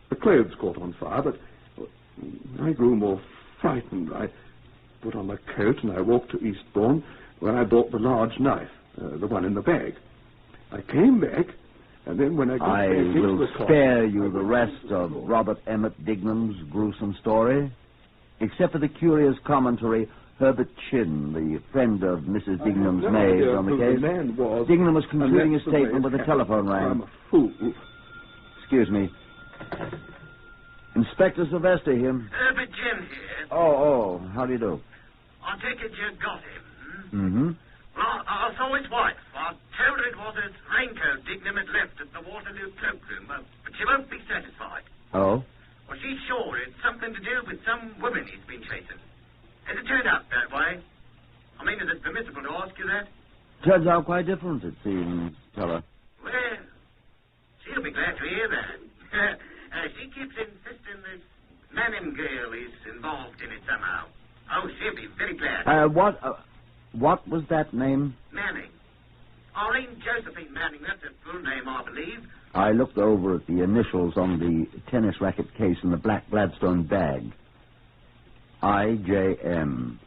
The clothes caught on fire, but I grew more frightened. I put on my coat and I walked to Eastbourne, where I bought the large knife, the one in the bag. I came back, and then when I got back into the car... spare you the rest of Robert Emmett Dignam's gruesome story, except for the curious commentary Herbert Chin, the friend of Mrs. Dignam's maid on the case. Dignam was concluding a statement when the telephone rang. I'm a fool. Excuse me. Inspector Sylvester here. Herbert Chin here. Oh, how do you do? I take it you got him. Mm-hmm. Well, I saw his wife. I told her it was his raincoat Dignam had left at the Waterloo cloakroom, but she won't be satisfied. Oh? Well, she's sure it's something to do with some woman he's been chasing. Has it turned out that way? I mean, is it permissible to ask you that? Turns out quite different, it seems, fella. Well, she'll be glad to hear that. She keeps insisting this Manning girl is involved in it somehow. Oh, she'll be very glad. What was that name? Manning. Arlene Josephine Manning, that's her full name, I believe. I looked over at the initials on the tennis racket case in the black Gladstone bag. IJM.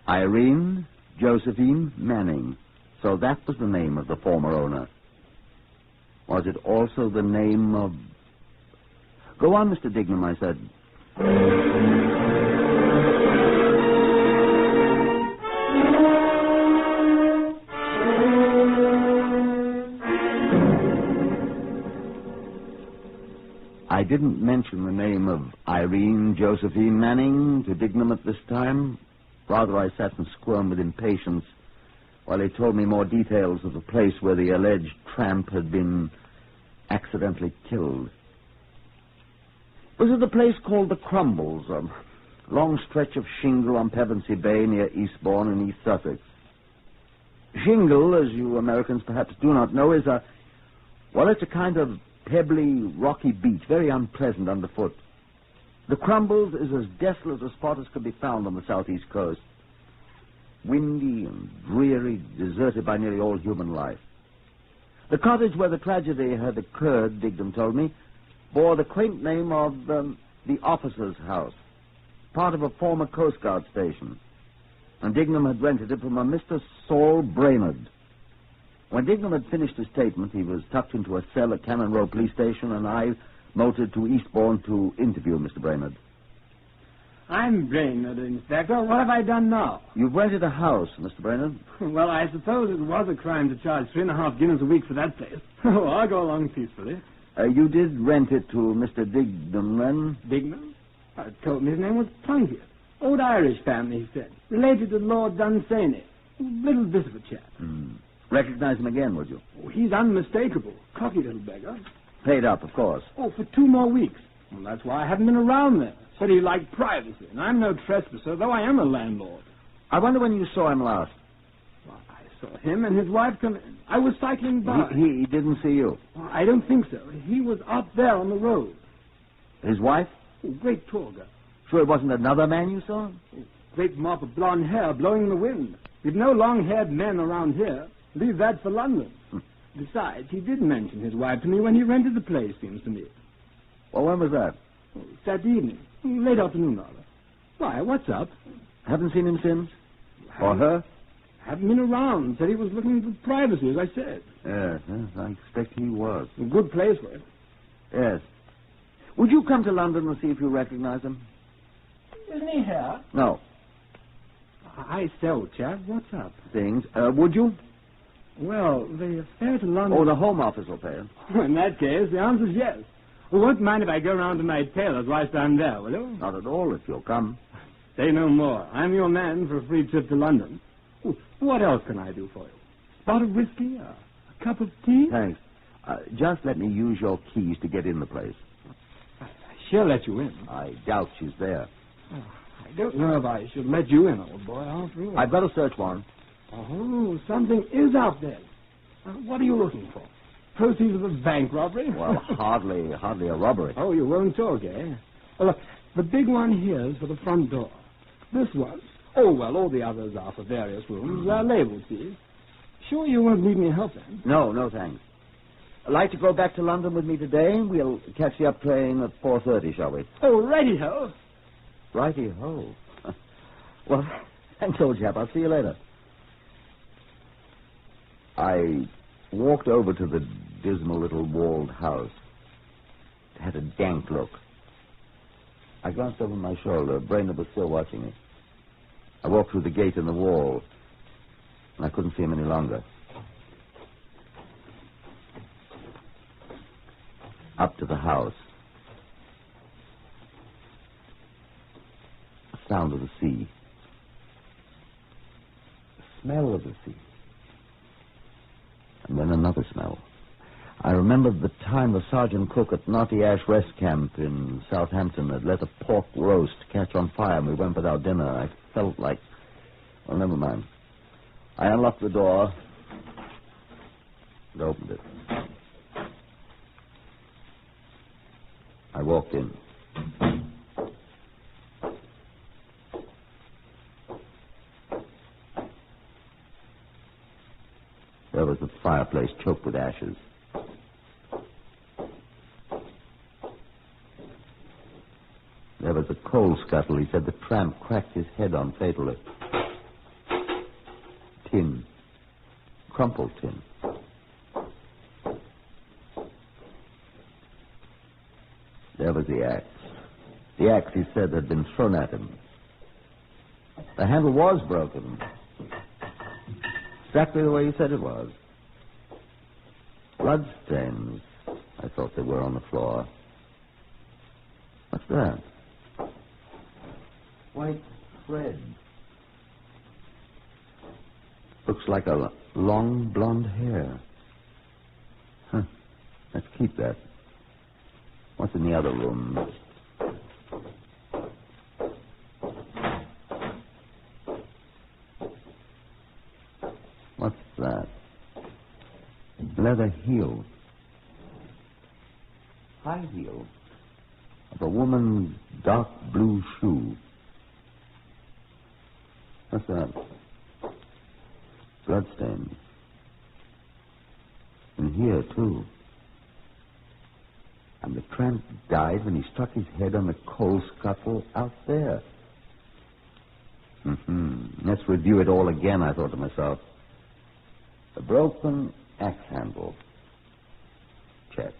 Irene Josephine Manning. So that was the name of the former owner. Was it also the name of... Go on, Mr. Dignam, I said. I didn't mention the name of Irene Josephine Manning to Dignam at this time. Rather, I sat and squirmed with impatience while he told me more details of the place where the alleged tramp had been accidentally killed. It was at the place called the Crumbles, a long stretch of shingle on Pevensey Bay near Eastbourne in East Sussex. Shingle, as you Americans perhaps do not know, is it's a kind of pebbly, rocky beach, very unpleasant underfoot. The Crumbles is as desolate a spot as could be found on the southeast coast. Windy and dreary, deserted by nearly all human life. The cottage where the tragedy had occurred, Dignam told me, bore the quaint name of the Officer's House, part of a former Coast Guard station. And Dignam had rented it from a Mr. Saul Brainerd. When Dignam had finished his statement, he was tucked into a cell at Cannon Row Police Station, and I motored to Eastbourne to interview Mr. Brainerd. I'm Brainerd, Inspector. What have I done now? You've rented a house, Mr. Brainerd. Well, I suppose it was a crime to charge 3.5 guineas a week for that place. Oh, I'll go along peacefully. You did rent it to Mr. Dignam, then? Dignam? I told me his name was Plunkett. Old Irish family, he said. Related to Lord Dunsany. Little bit of a chap. Recognize him again, would you? Oh, he's unmistakable. Cocky little beggar. Paid up, of course. Oh, for 2 more weeks. Well, that's why I haven't been around there. Said he liked privacy, and I'm no trespasser, though I am a landlord. I wonder when you saw him last. Well, I saw him and his wife come in. I was cycling by. He didn't see you? Well, I don't think so. He was up there on the road. His wife? Oh, great tall girl. Sure it wasn't another man you saw? Oh, great mop of blonde hair blowing in the wind. We've no long-haired men around here. Leave that for London. Besides, he did mention his wife to me when he rented the place, seems to me. Well, when was that? Oh, Saturday evening. Late afternoon, rather. Why, what's up? Haven't seen him since? Or her? Haven't been around. Said he was looking for privacy, as I said. Yes, I expect he was. A good place for it. Yes. Would you come to London and see if you recognize him? Isn't he here? No. I say, old chap, what's up? Things. Would you? Well, the fare to London... Oh, the Home Office will pay it. In that case, the answer's yes. Well, won't mind if I go round to my tailor's whilst I'm there, will you? Not at all, if you'll come. Say no more. I'm your man for a free trip to London. What else can I do for you? Spot of whiskey? A cup of tea? Thanks. Just let me use your keys to get in the place. She'll let you in. I doubt she's there. Oh, I don't know if I should let you in, old boy, after all. I've got a search warrant. Oh, something is out there. What are you looking for? Proceeds of a bank robbery? Well, hardly a robbery. Oh, you won't talk, eh? Well, look, the big one here is for the front door. This one? Oh, well, all the others are for various rooms. They're labeled, see? Sure you won't need any help, then? No, thanks. Like to go back to London with me today? We'll catch the up train at 4:30, shall we? Oh, righty-ho. Righty-ho. Well, thanks, old chap. I'll see you later. I walked over to the dismal little walled house. It had a dank look. I glanced over my shoulder. Brainerd was still watching me. I walked through the gate in the wall, and I couldn't see him any longer. Up to the house. The sound of the sea. The smell of the sea. And then another smell. I remembered the time the sergeant cook at Knotty Ash Rest Camp in Southampton had let a pork roast catch on fire, and we went without dinner. I felt like... Well, never mind. I unlocked the door and opened it. I walked in. There was the fireplace choked with ashes. There was a coal scuttle. He said the tramp cracked his head on fatally. Tin. Crumpled tin. There was the axe. The axe, he said, had been thrown at him. The handle was broken. Exactly the way he said it was. Bloodstains, I thought they were on the floor. What's that? White thread. Looks like a long blonde hair. Huh. Let's keep that. What's in the other room? What's that? Leather heel. High heel. Of a woman's dark blue shoe. What's that? Bloodstains. And here, too. And the tramp died when he struck his head on the coal scuttle out there. Let's review it all again, I thought to myself. The broken axe handle. Check.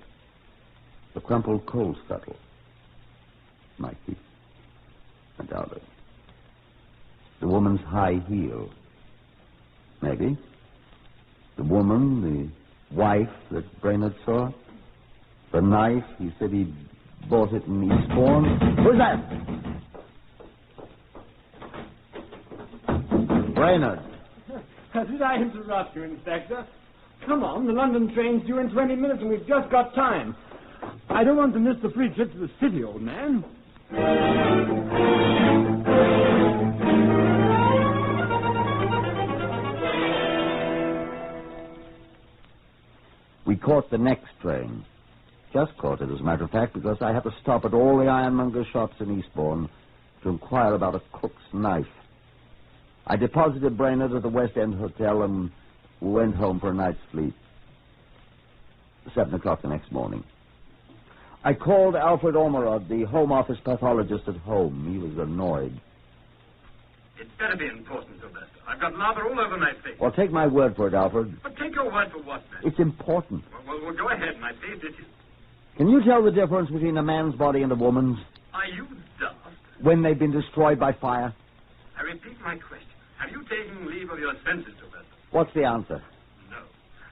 The crumpled coal scuttle. Might be. I doubt it. The woman's high heel. Maybe. The woman, the wife that Brainerd saw. The knife, he said he bought it in Eastbourne. Who's that? Brainerd. Did I interrupt you, Inspector? Come on, the London train's due in 20 minutes and we've just got time. I don't want to miss the free trip to the city, old man. We caught the next train. Just caught it, as a matter of fact, because I had to stop at all the ironmonger shops in Eastbourne to inquire about a cook's knife. I deposited Brainerd at the West End Hotel and we went home for a night's sleep. 7 o'clock the next morning. I called Alfred Ormerod, the Home Office pathologist at home. He was annoyed. It's better be important, Sylvester. I've got lather all over my face. Well, take my word for it, Alfred. But take your word for what, man? It's important. Well, go ahead, my face. It is. Can you tell the difference between a man's body and a woman's? Are you daft? When they've been destroyed by fire? I repeat my question. Have you taken leave of your senses, Sylvester? What's the answer? No.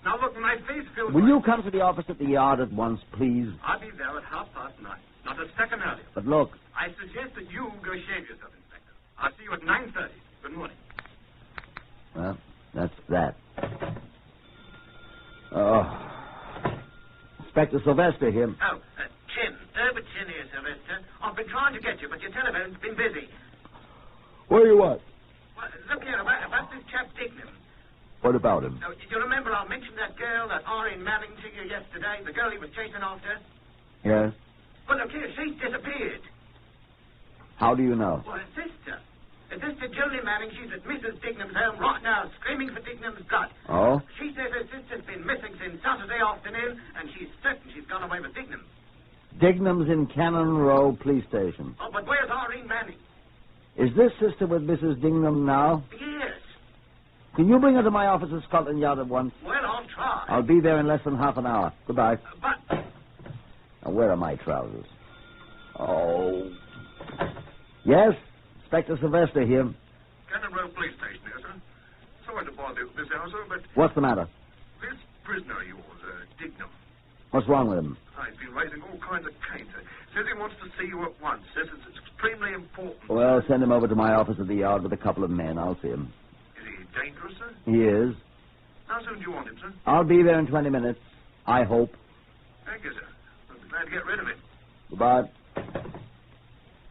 Now, look, my face feels... Will you come to the office at the Yard at once, please? I'll be there at 9:30. Not a second earlier. But look... I suggest that you go shave yourself, Inspector. I'll see you at 9:30. Good morning. Well, that's that. Oh. Inspector Sylvester here. Oh, Chin. Herbert Chin here, Sylvester. I've been trying to get you, but your telephone's been busy. What do you want? Well, look here, about this chap Dignam. What about him? Oh, you remember I mentioned that girl, that Irene Manning to you yesterday, the girl he was chasing after? Yes? Well, look here, she's disappeared. How do you know? Well, her sister. Her sister, Julie Manning, she's at Mrs. Dignam's home right now, screaming for Dignam's blood. Oh? She says her sister's been missing since Saturday afternoon, and she's certain she's gone away with Dignam. Dignam's in Cannon Row Police Station. Oh, but where's Irene Manning? Is this sister with Mrs. Dignam now? Yes. Can you bring her to my office at Scotland Yard at once? Well, I'll try. I'll be there in less than half an hour. Goodbye. But... Now, where are my trousers? Oh. Yes? Inspector Sylvester here. Cannon Row Police Station here, sir. Sorry to bother you at this hour, sir, but What's the matter? this prisoner of yours, Dignam, What's wrong with him? he's been raising all kinds of canes. Says he wants to see you at once. Says it's extremely important. Well, send him over to my office at the Yard with a couple of men. I'll see him. Is he dangerous, sir? He is. How soon do you want him, sir? I'll be there in 20 minutes. I hope. Thank you, sir. I'll be glad to get rid of him. Goodbye.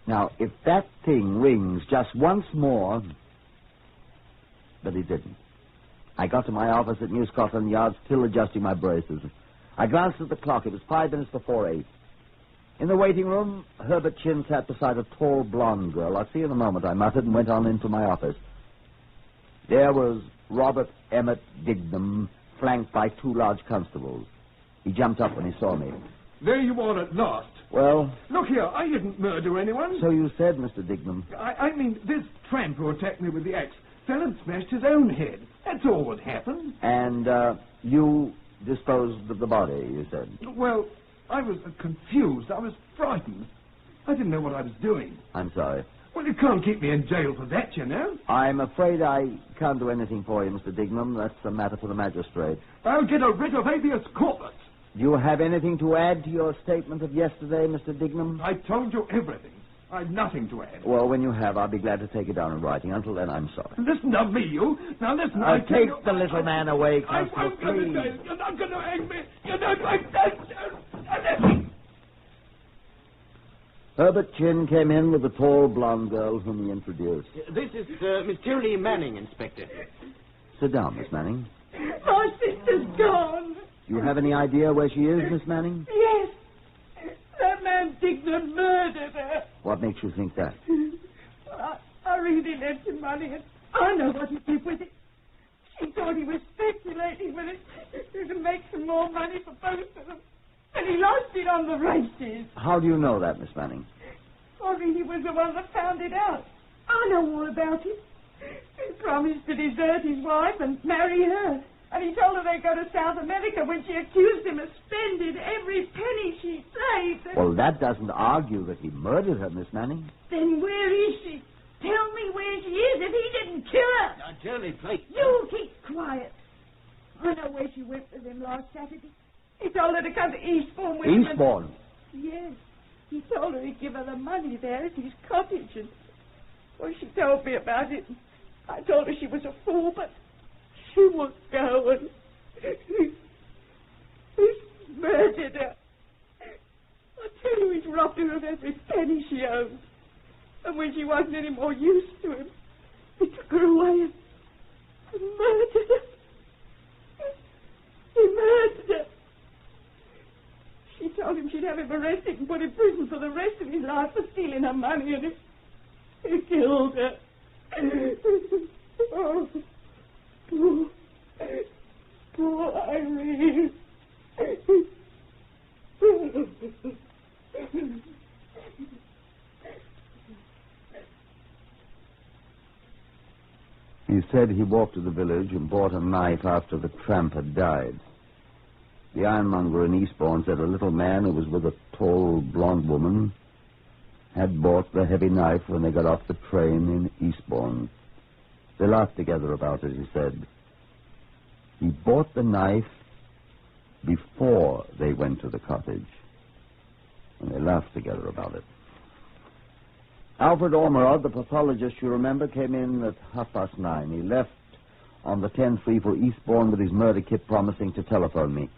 Now, if that thing rings just once more... But it didn't. I got to my office at New Scotland Yard, still adjusting my braces. I glanced at the clock. It was 5 minutes before 8. In the waiting room, Herbert Chin sat beside a tall blonde girl. I'll see you in a moment, I muttered, and went on into my office. There was Robert Emmett Dignam, flanked by 2 large constables. He jumped up when he saw me. There you are at last. Well? Look here, I didn't murder anyone. So you said, Mr. Dignam. I mean, this tramp who attacked me with the axe fell and smashed his own head. That's all that happened. And, you disposed of the body, you said? Well, I was confused. I was frightened. I didn't know what I was doing. I'm sorry. Well, you can't keep me in jail for that, you know. I'm afraid I can't do anything for you, Mr. Dignam. That's a matter for the magistrate. I'll get a writ of habeas corpus. Do you have anything to add to your statement of yesterday, Mr. Dignam? I told you everything. I've nothing to add. Well, when you have, I'll be glad to take it down in writing. Until then, I'm sorry. Listen to me, you. Now listen, Take the little man away, Constable, please. You're not going to hang me. You're not like that. Herbert Chin came in with the tall blonde girl whom he introduced. This is Miss Julie Manning, Inspector. Sit down, Miss Manning. My sister's gone. Do you have any idea where she is, Miss Manning? Yes. That man Dignam murdered her. What makes you think that? I really lent him money, and I know what he did with it. She thought he was speculating with it to make some more money for both of them. And he lost it on the races. How do you know that, Miss Manning? Only he was the one that found it out. I know all about it. He promised to desert his wife and marry her. And he told her they'd go to South America when she accused him of spending every penny she saved. Well, that doesn't argue that he murdered her, Miss Manning. Then where is she? Tell me where she is if he didn't kill her. Now, Julie, please. You keep quiet. I know where she went with him last Saturday. He told her to come to Eastbourne with him. Eastbourne? Yes. He told her he'd give her the money there at his cottage. And, well, she told me about it. I told her she was a fool, but she wouldn't go, and he's murdered her. I tell you, he's robbed her of every penny she owned. And when she wasn't any more use to him, he took her away and murdered her. He murdered her. She told him she'd have him arrested and put in prison for the rest of his life for stealing her money, and he killed her. Oh, poor Irene. He said he walked to the village and bought a knife after the tramp had died. The ironmonger in Eastbourne said a little man who was with a tall, blonde woman had bought the heavy knife when they got off the train in Eastbourne. They laughed together about it, he said. He bought the knife before they went to the cottage. And they laughed together about it. Alfred Ormerod, the pathologist, you remember, came in at 9:30. He left on the 10:03 for Eastbourne with his murder kit, promising to telephone me.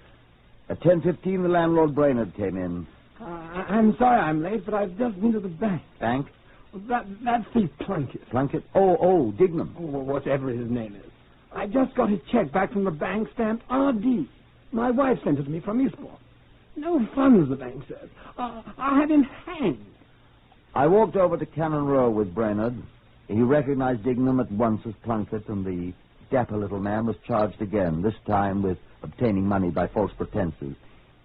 At 10:15, the landlord Brainerd came in. I'm sorry I'm late, but I've just been to the bank. Bank? That's the Plunkett. Plunkett? Oh, Dignam. Oh, whatever his name is. I just got his check back from the bank, stamped R.D. My wife sent it to me from Eastbourne. No funds, the bank says. I had him hanged. I walked over to Cannon Row with Brainerd. He recognized Dignam at once as Plunkett, and the dapper little man was charged again, this time with obtaining money by false pretenses.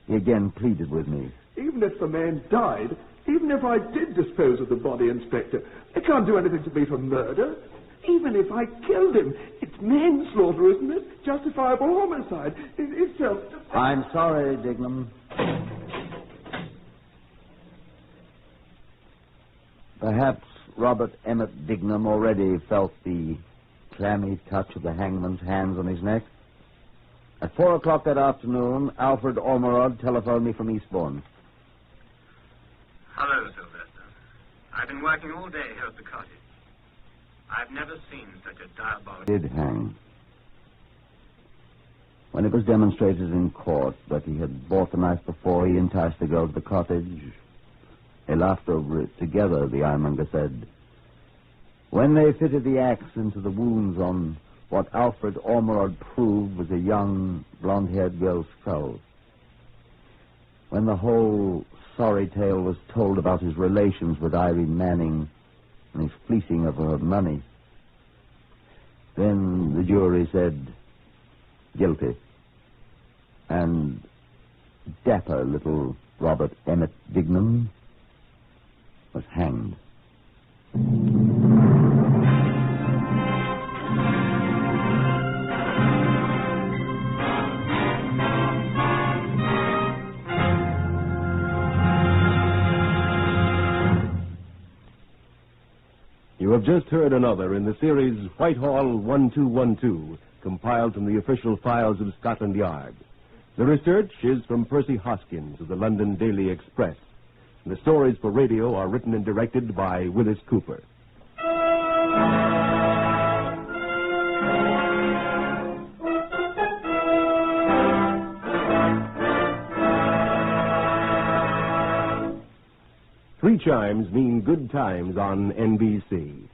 He again pleaded with me. Even if the man died, even if I did dispose of the body, Inspector, they can't do anything to me for murder. Even if I killed him, it's manslaughter, isn't it? Justifiable homicide. It's self-defense. I'm sorry, Dignam. Perhaps Robert Emmett Dignam already felt the clammy touch of the hangman's hands on his neck. At 4 o'clock that afternoon, Alfred Ormerod telephoned me from Eastbourne. Hello, Sylvester. I've been working all day here at the cottage. I've never seen such a diabolical... Did hang. When it was demonstrated in court that he had bought the knife before he enticed the girl to the cottage, they laughed over it together, the ironmonger said. When they fitted the axe into the wounds on what Alfred Ormerod proved was a young, blonde-haired girl's skull. When the whole sorry tale was told about his relations with Irene Manning and his fleecing of her money, then the jury said, guilty. And dapper little Robert Emmett Dignam was hanged. You have just heard another in the series Whitehall 1212, compiled from the official files of Scotland Yard. The research is from Percy Hoskins of the London Daily Express. The stories for radio are written and directed by Willis Cooper. 3 chimes mean good times on NBC.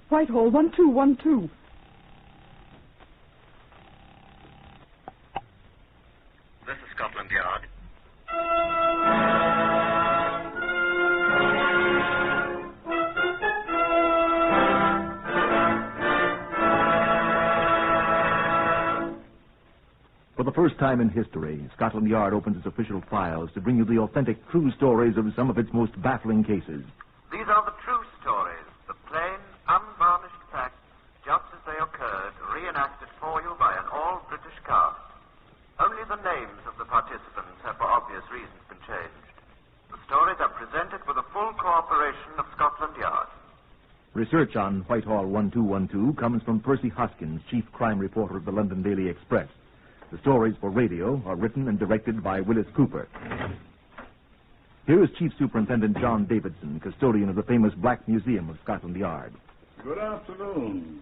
Whitehall, 1212. This is Scotland Yard. For the first time in history, Scotland Yard opens its official files to bring you the authentic, true stories of some of its most baffling cases. These are the true stories, the plain, unvarnished facts, just as they occurred, reenacted for you by an all-British cast. Only the names of the participants have, for obvious reasons, been changed. The stories are presented with the full cooperation of Scotland Yard. Research on Whitehall 1212 comes from Percy Hoskins, chief crime reporter of the London Daily Express. The stories for radio are written and directed by Willis Cooper. Here is Chief Superintendent John Davidson, custodian of the famous Black Museum of Scotland Yard. Good afternoon.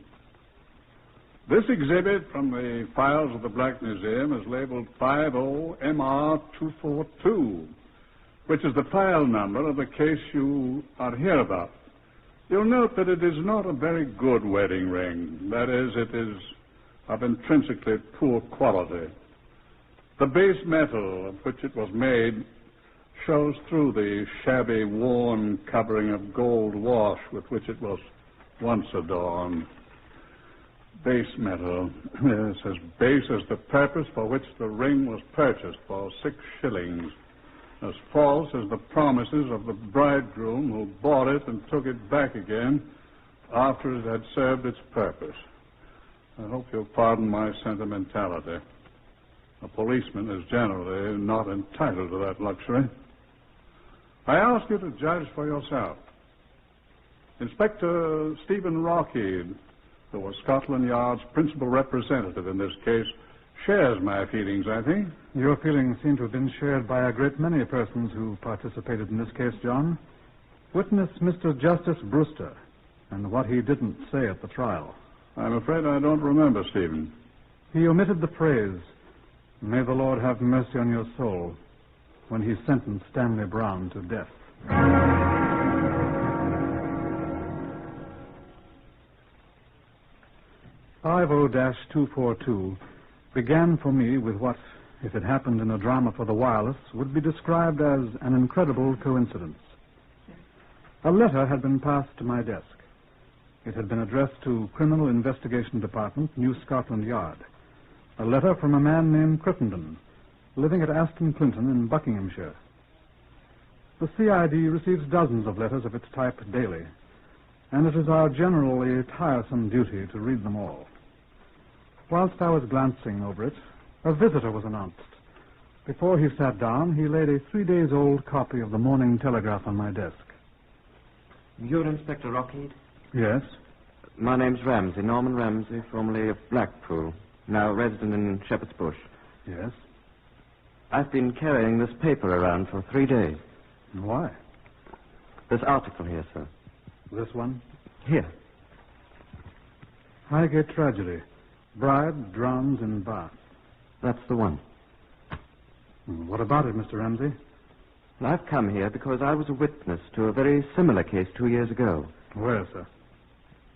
This exhibit from the files of the Black Museum is labeled 50MR242, which is the file number of the case you are here about. You'll note that it is not a very good wedding ring. That is, it is of intrinsically poor quality. The base metal of which it was made shows through the shabby, worn covering of gold wash with which it was once adorned. Base metal. Yes, as base as the purpose for which the ring was purchased for 6 shillings. As false as the promises of the bridegroom who bought it and took it back again after it had served its purpose. I hope you'll pardon my sentimentality. A policeman is generally not entitled to that luxury. I ask you to judge for yourself. Inspector Stephen Rockheed, who was Scotland Yard's principal representative in this case, shares my feelings, I think. Your feelings seem to have been shared by a great many persons who participated in this case, John. Witness Mr. Justice Brewster and what he didn't say at the trial. I'm afraid I don't remember, Stephen. He omitted the phrase, "May the Lord have mercy on your soul," when he sentenced Stanley Brown to death. 50-242 began for me with what, if it happened in a drama for the wireless, would be described as an incredible coincidence. A letter had been passed to my desk. It had been addressed to Criminal Investigation Department, New Scotland Yard. A letter from a man named Crittenden, living at Aston Clinton in Buckinghamshire. The CID receives dozens of letters of its type daily, and it is our generally tiresome duty to read them all. Whilst I was glancing over it, a visitor was announced. Before he sat down, he laid a 3-days-old copy of the Morning Telegraph on my desk. You're Inspector Rockheed? Yes? My name's Ramsey, Norman Ramsey, formerly of Blackpool, now resident in Shepherd's Bush. Yes? I've been carrying this paper around for 3 days. Why? This article here, sir. This one? Here. Highgate tragedy. Bride drowns in bath. That's the one. What about it, Mr. Ramsey? Well, I've come here because I was a witness to a very similar case 2 years ago. Where, sir?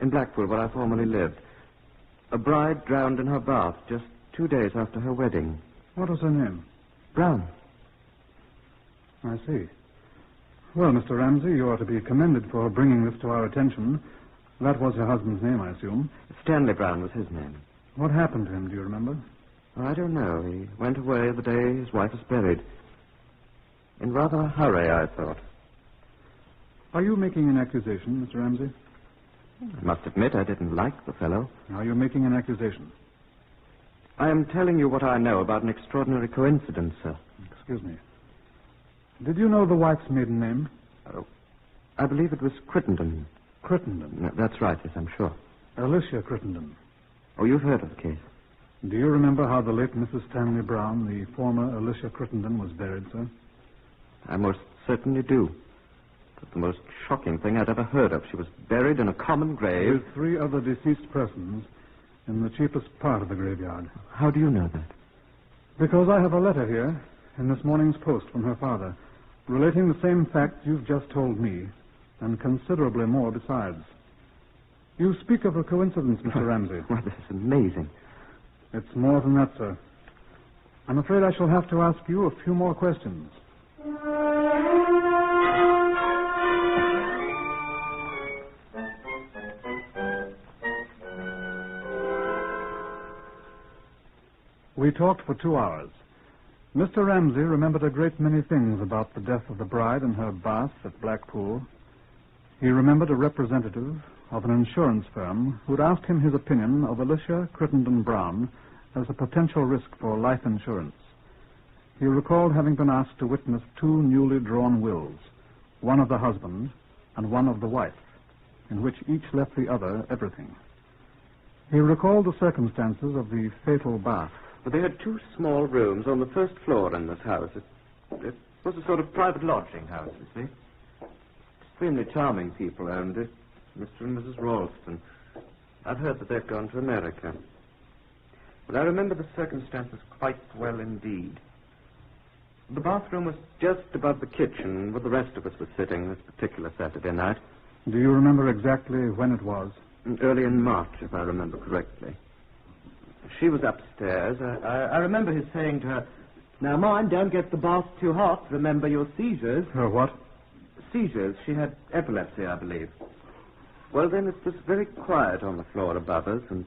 In Blackpool, where I formerly lived. A bride drowned in her bath just 2 days after her wedding. What was her name? Brown. I see. Well, Mr. Ramsey, you are to be commended for bringing this to our attention. That was her husband's name, I assume. Stanley Brown was his name. What happened to him, do you remember? I don't know. He went away the day his wife was buried. In rather a hurry, I thought. Are you making an accusation, Mr. Ramsey? I must admit I didn't like the fellow. Are you making an accusation? I am telling you what I know about an extraordinary coincidence, sir. Excuse me. Did you know the wife's maiden name? Oh, I believe it was Crittenden. Crittenden? No, that's right, yes, I'm sure. Alicia Crittenden. Oh, you've heard of the case? Do you remember how the late Mrs. Stanley Brown, the former Alicia Crittenden, was buried, sir? I most certainly do. But the most shocking thing I'd ever heard of. She was buried in a common grave. With 3 other deceased persons in the cheapest part of the graveyard. How do you know that? Because I have a letter here in this morning's post from her father, relating the same facts you've just told me, and considerably more besides. You speak of a coincidence, Mr. Ramsey. Well, this is amazing. It's more than that, sir. I'm afraid I shall have to ask you a few more questions. We talked for 2 hours. Mr. Ramsey remembered a great many things about the death of the bride and her bath at Blackpool. He remembered a representative of an insurance firm who'd asked him his opinion of Alicia Crittenden Brown as a potential risk for life insurance. He recalled having been asked to witness 2 newly drawn wills, one of the husband and one of the wife, in which each left the other everything. He recalled the circumstances of the fatal bath. But they had 2 small rooms on the first floor in this house. It was a sort of private lodging house, you see. Extremely charming people owned it, Mr. and Mrs. Ralston. I've heard that they've gone to America. But I remember the circumstances quite well indeed. The bathroom was just above the kitchen where the rest of us were sitting this particular Saturday night. Do you remember exactly when it was? Early in March, if I remember correctly. She was upstairs. I remember his saying to her, "Now, mind, don't get the bath too hot. Remember your seizures." Her what? Seizures. She had epilepsy, I believe. Well, then it was very quiet on the floor above us, and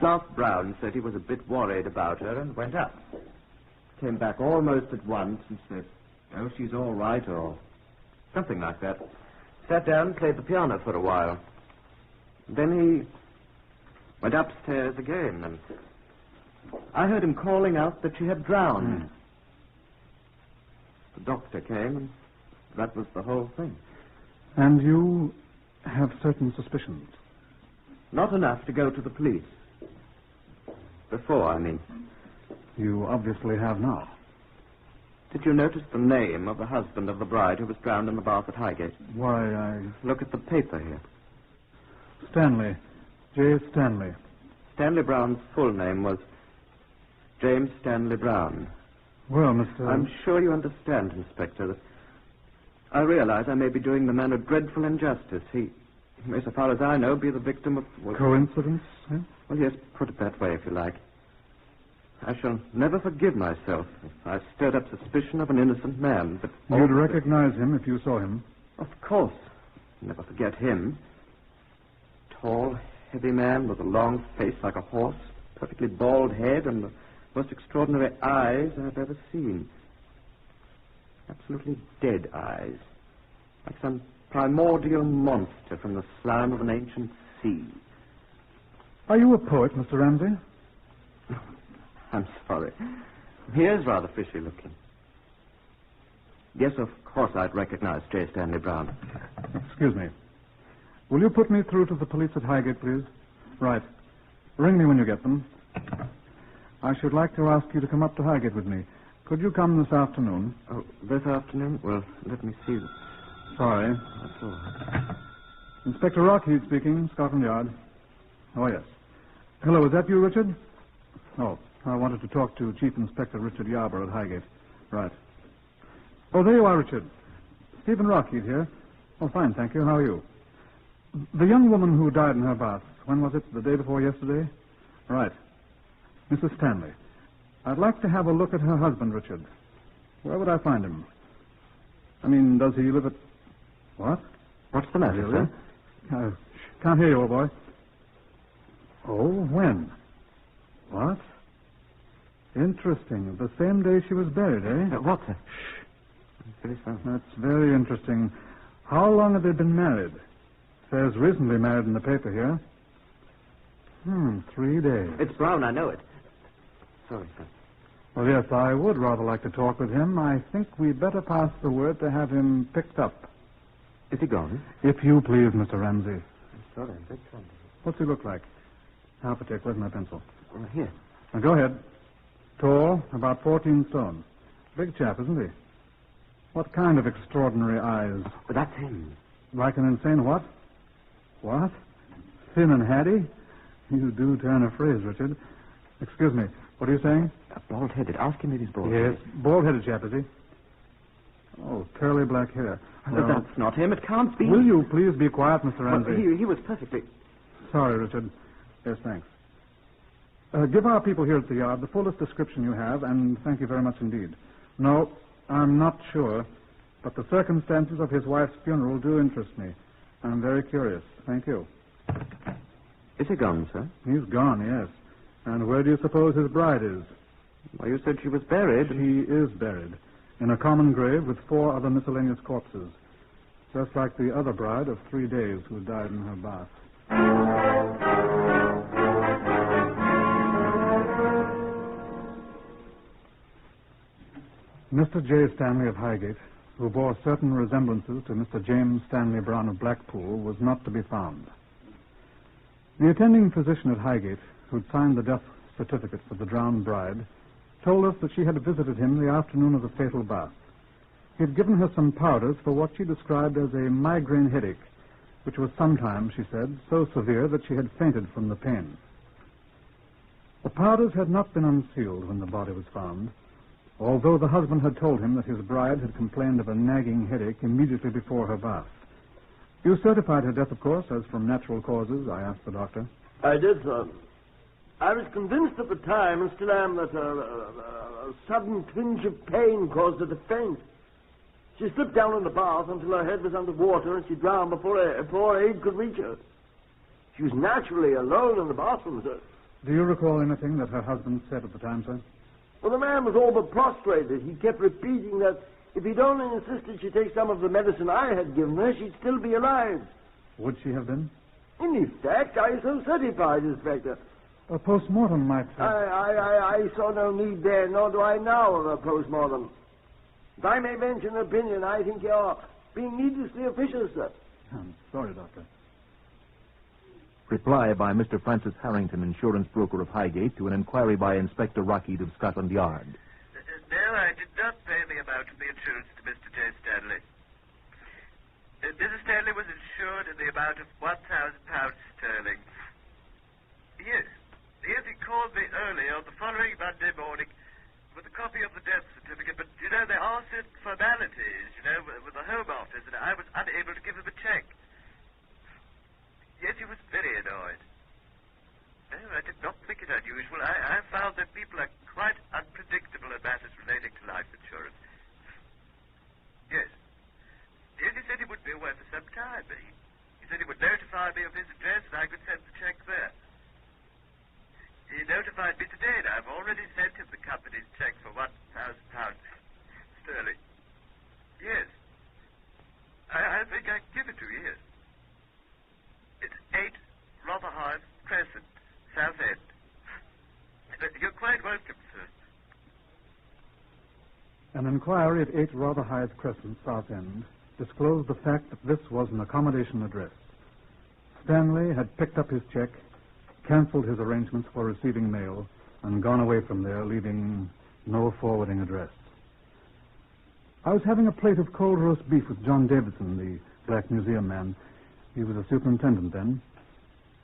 Clark Brown said he was a bit worried about her and went up. Came back almost at once and said, "Oh, she's all right," or something like that. Sat down and played the piano for a while. Then he went upstairs again, and I heard him calling out that she had drowned. The doctor came, and that was the whole thing. And you have certain suspicions? Not enough to go to the police. Before, I mean. You obviously have now. Did you notice the name of the husband of the bride who was drowned in the bath at Highgate? Why, Look at the paper here. Stanley. J. Stanley. Stanley Brown's full name was James Stanley Brown. Well, Mr. I'm sure you understand, Inspector, that I realize I may be doing the man a dreadful injustice. He may, so far as I know, be the victim of... Coincidence? Eh? Well, yes, put it that way, if you like. I shall never forgive myself if I stirred up suspicion of an innocent man, but... You'd recognize him if you saw him? Of course. Never forget him. Tall, heavy man with a long face like a horse, perfectly bald head, and the most extraordinary eyes I've ever seen. Absolutely dead eyes, like some primordial monster from the slime of an ancient sea. Are you a poet, Mr. Ramsey? I'm sorry. He is rather fishy looking. Yes, of course I'd recognize J. Stanley Brown. Excuse me. Will you put me through to the police at Highgate, please? Right. Ring me when you get them. I should like to ask you to come up to Highgate with me. Could you come this afternoon? Oh, this afternoon? Well, let me see. Sorry. That's all right. Inspector Rockheed speaking, Scotland Yard. Oh, yes. Hello, is that you, Richard? Oh, I wanted to talk to Chief Inspector Richard Yarber at Highgate. Right. Oh, there you are, Richard. Stephen Rockheed here. Oh, fine, thank you. How are you? The young woman who died in her bath, when was it? The day before yesterday? Right. Mrs. Stanley. I'd like to have a look at her husband, Richard. Where would I find him? I mean, does he live at... What? What's the matter, really? sir? Can't hear you, old boy. Oh, when? What? Interesting. The same day she was buried, eh? What, sir? Shh. Very sorry. That's very interesting. How long have they been married? Says recently married in the paper here. 3 days. It's Brown, I know it. sorry, sir. Well, yes, I would rather like to talk with him. I think we'd better pass the word to have him picked up. Is he gone? If you please, Mr. Ramsey. I'm sorry, I'm very sorry. What's he look like? Half a tick. Where's my pencil? Here. Now, go ahead. Tall, about 14 stone. Big chap, isn't he? What kind of extraordinary eyes? But that's him. Like an insane what? What? Thin and hatty? You do turn a phrase, Richard. Excuse me. What are you saying? Bald-headed. Ask him if he's Yes, bald-headed. bald-headed chap, is he? Oh, curly black hair. But that's not him. It can't be. Will you please be quiet, Mr. Ramsey? Well, he was perfectly... Sorry, Richard. Yes, thanks. Give our people here at the yard the fullest description you have, and thank you very much indeed. No, I'm not sure, but the circumstances of his wife's funeral do interest me. I'm very curious. Thank you. Is he gone, sir? He's gone, yes. And where do you suppose his bride is? Well, you said she was buried. She is buried in a common grave with 4 other miscellaneous corpses, just like the other bride of 3 days who died in her bath. Mr. J. Stanley of Highgate, who bore certain resemblances to Mr. James Stanley Brown of Blackpool, was not to be found. The attending physician at Highgate, who'd signed the death certificate for the drowned bride, told us that she had visited him the afternoon of the fatal bath. He had given her some powders for what she described as a migraine headache, which was sometimes, she said, so severe that she had fainted from the pain. The powders had not been unsealed when the body was found, although the husband had told him that his bride had complained of a nagging headache immediately before her bath. You certified her death, of course, as from natural causes, I asked the doctor. I did, sir. I was convinced at the time, and still am, that a sudden twinge of pain caused her to faint. She slipped down in the bath until her head was under water, and she drowned before aid could reach her. She was naturally alone in the bathroom, sir. Do you recall anything that her husband said at the time, sir? Well, the man was all but prostrated. He kept repeating that if he'd only insisted she take some of the medicine I had given her, she'd still be alive. Would she have been? In effect, I so certified, Inspector. A post-mortem might... I saw no need there, nor do I now of a post-mortem. If I may venture an opinion, I think you're being needlessly officious, sir. I'm sorry, Doctor. Reply by Mr. Francis Harrington, insurance broker of Highgate, to an inquiry by Inspector Rockheed of Scotland Yard. No, I did not pay the amount of the insurance to Mr. J. Stanley. Mrs. Stanley was insured in the amount of £1,000 sterling. Yes, he called me early on the following Monday morning with a copy of the death certificate, but, there are certain formalities, with the Home Office, and I was unable to give him a check. Yes, he was very annoyed. No, I did not think it unusual. I found that people are quite unpredictable in matters relating to life insurance. Yes. Yes, he said he would be away for some time. He said he would notify me of his address and I could send the check there. He notified me today, and I've already sent him the company's check for £1,000 sterling. Yes. I think I can give it to you, yes. It's 8 Rotherhithe Crescent, South End. You're quite welcome, sir. An inquiry at 8 Rotherhithe Crescent, South End, disclosed the fact that this was an accommodation address. Stanley had picked up his check, canceled his arrangements for receiving mail, and gone away from there, leaving no forwarding address. I was having a plate of cold roast beef with John Davidson, the Black Museum man. He was a superintendent then.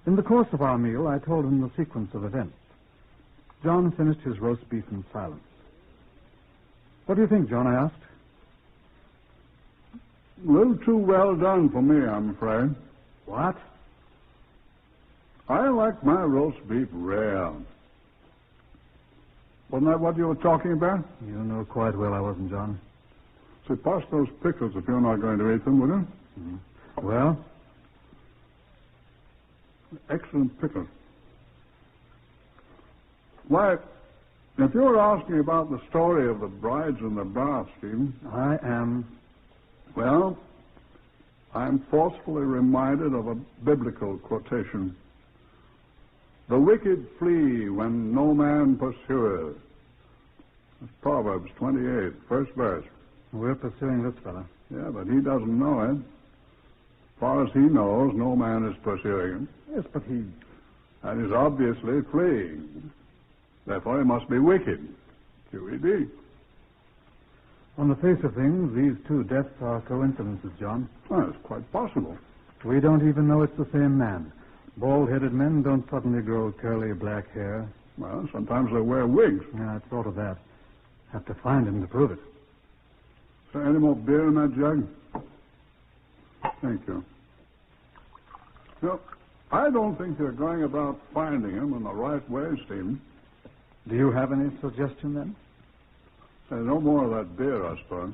In the course of our meal, I told him the sequence of events. John finished his roast beef in silence. What do you think, John? I asked. A little too well done for me, I'm afraid. What? I like my roast beef rare. Wasn't that what you were talking about? You know quite well I wasn't, John. So pass those pickles if you're not going to eat them, will you? Mm-hmm. Well? Excellent pickles. Why, if you're asking about the story of the brides in the bath, Stephen... I am. Well, I'm forcefully reminded of a biblical quotation. The wicked flee when no man pursueth. That's Proverbs 28, first verse. We're pursuing this fella. Yeah, but he doesn't know it. As far as he knows, no man is pursuing him. Yes, but he... And he's obviously fleeing. Therefore, he must be wicked. QED. On the face of things, these two deaths are coincidences, John. Well, it's quite possible. We don't even know it's the same man. Bald-headed men don't suddenly grow curly black hair. Well, sometimes they wear wigs. Yeah, I thought of that. Have to find him to prove it. Is there any more beer in that jug? Thank you. No, I don't think you're going about finding him in the right way, Stephen. Do you have any suggestion, then? There's no more of that beer, I suppose.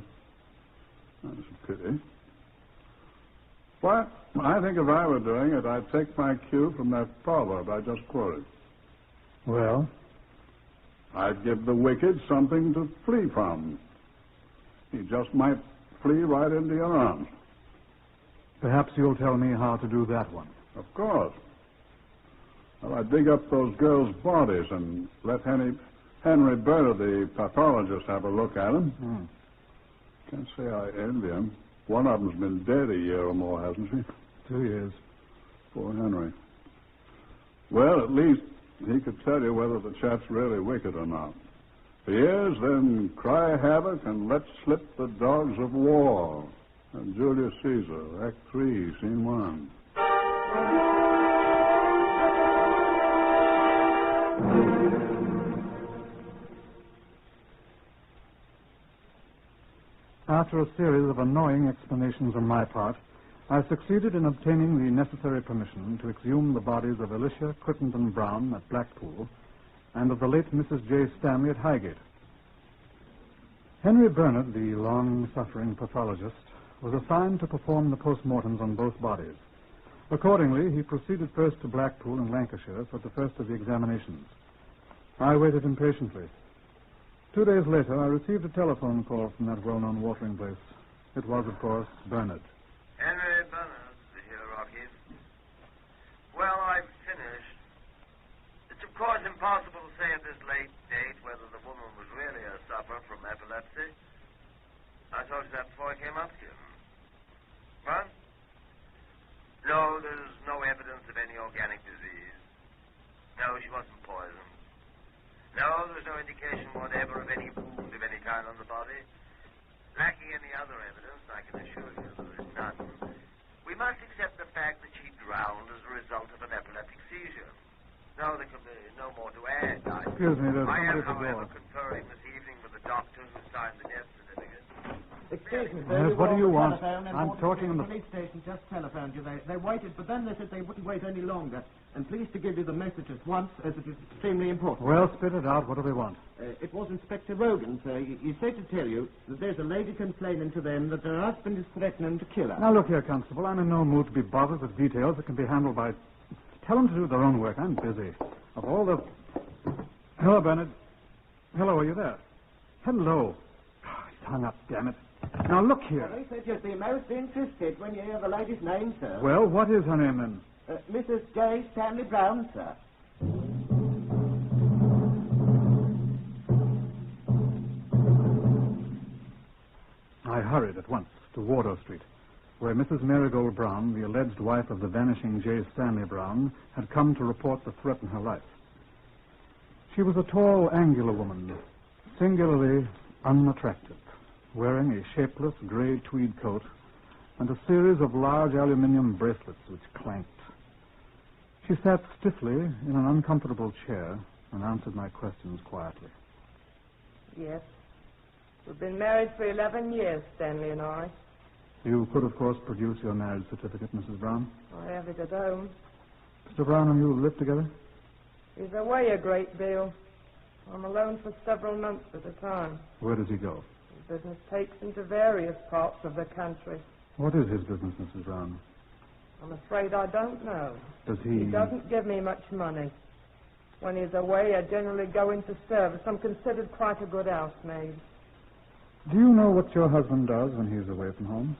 That's a pity. But I think if I were doing it, I'd take my cue from that proverb I just quoted. Well? I'd give the wicked something to flee from. He just might flee right into your arms. Perhaps you'll tell me how to do that one. Of course. Well, I'd dig up those girls' bodies and let Henry Bernard, the pathologist, have a look at them. Can't say I envy him. One of them's been dead a year or more, hasn't she? 2 years. Poor Henry. Well, at least he could tell you whether the chap's really wicked or not. If he is, then cry havoc and let slip the dogs of war. And Julius Caesar, Act 3, Scene 1. After a series of annoying explanations on my part, I succeeded in obtaining the necessary permission to exhume the bodies of Alicia Crittenden Brown at Blackpool and of the late Mrs. J. Stanley at Highgate. Henry Bernard, the long-suffering pathologist, was assigned to perform the postmortems on both bodies. Accordingly, he proceeded first to Blackpool in Lancashire for the first of the examinations. I waited impatiently. 2 days later, I received a telephone call from that well-known watering place. It was, of course, Bernard. Henry Bernard here, Rocky. Well, I've finished. It's, of course, impossible to say at this late date whether the woman was really a sufferer from epilepsy. I told you that before I came up to you. What? No, there's no evidence of any organic disease. No, she wasn't poisoned. No, there's no indication whatever of any wound of any kind on the body. Lacking any other evidence, I can assure you there is none. We must accept the fact that she drowned as a result of an epileptic seizure. No, there can be no more to add. Excuse me, there's I am, somebody at the however, door. conferring this evening with the doctor who signed the death certificate. Excuse me, Yes, sir. what do you want? I'm talking on The the... police station just telephoned you. They waited, but then they said they wouldn't wait any longer. And pleased to give you the message at once, as it is extremely important. Well, spit it out. What do they want? It was Inspector Rogan, sir. You said to tell you that there's a lady complaining to them that her husband is threatening to kill her. Now, look here, Constable. I'm in no mood to be bothered with details that can be handled by... Tell them to do their own work. I'm busy. Of all the... Hello, Bernard. Hello, are you there? Hello. Oh, he's hung up, damn it. Now, look here. Well, they said you'd be most interested when you hear the lady's name, sir. Well, what is her name, then? Mrs. J. Stanley Brown, sir. I hurried at once to Wardour Street, where Mrs. Marigold Brown, the alleged wife of the vanishing J. Stanley Brown, had come to report the threat in her life. She was a tall, angular woman, singularly unattractive, wearing a shapeless gray tweed coat and a series of large aluminium bracelets which clanked. She sat stiffly in an uncomfortable chair and answered my questions quietly. Yes. We've been married for 11 years, Stanley and I. You could, of course, produce your marriage certificate, Mrs. Brown. I have it at home. Mr. Brown and you live together? He's away a great deal. I'm alone for several months at a time. Where does he go? His business takes him to various parts of the country. What is his business, Mrs. Brown? I'm afraid I don't know. Does he... He doesn't give me much money. When he's away, I generally go into service. I'm considered quite a good housemaid. Do you know what your husband does when he's away from home?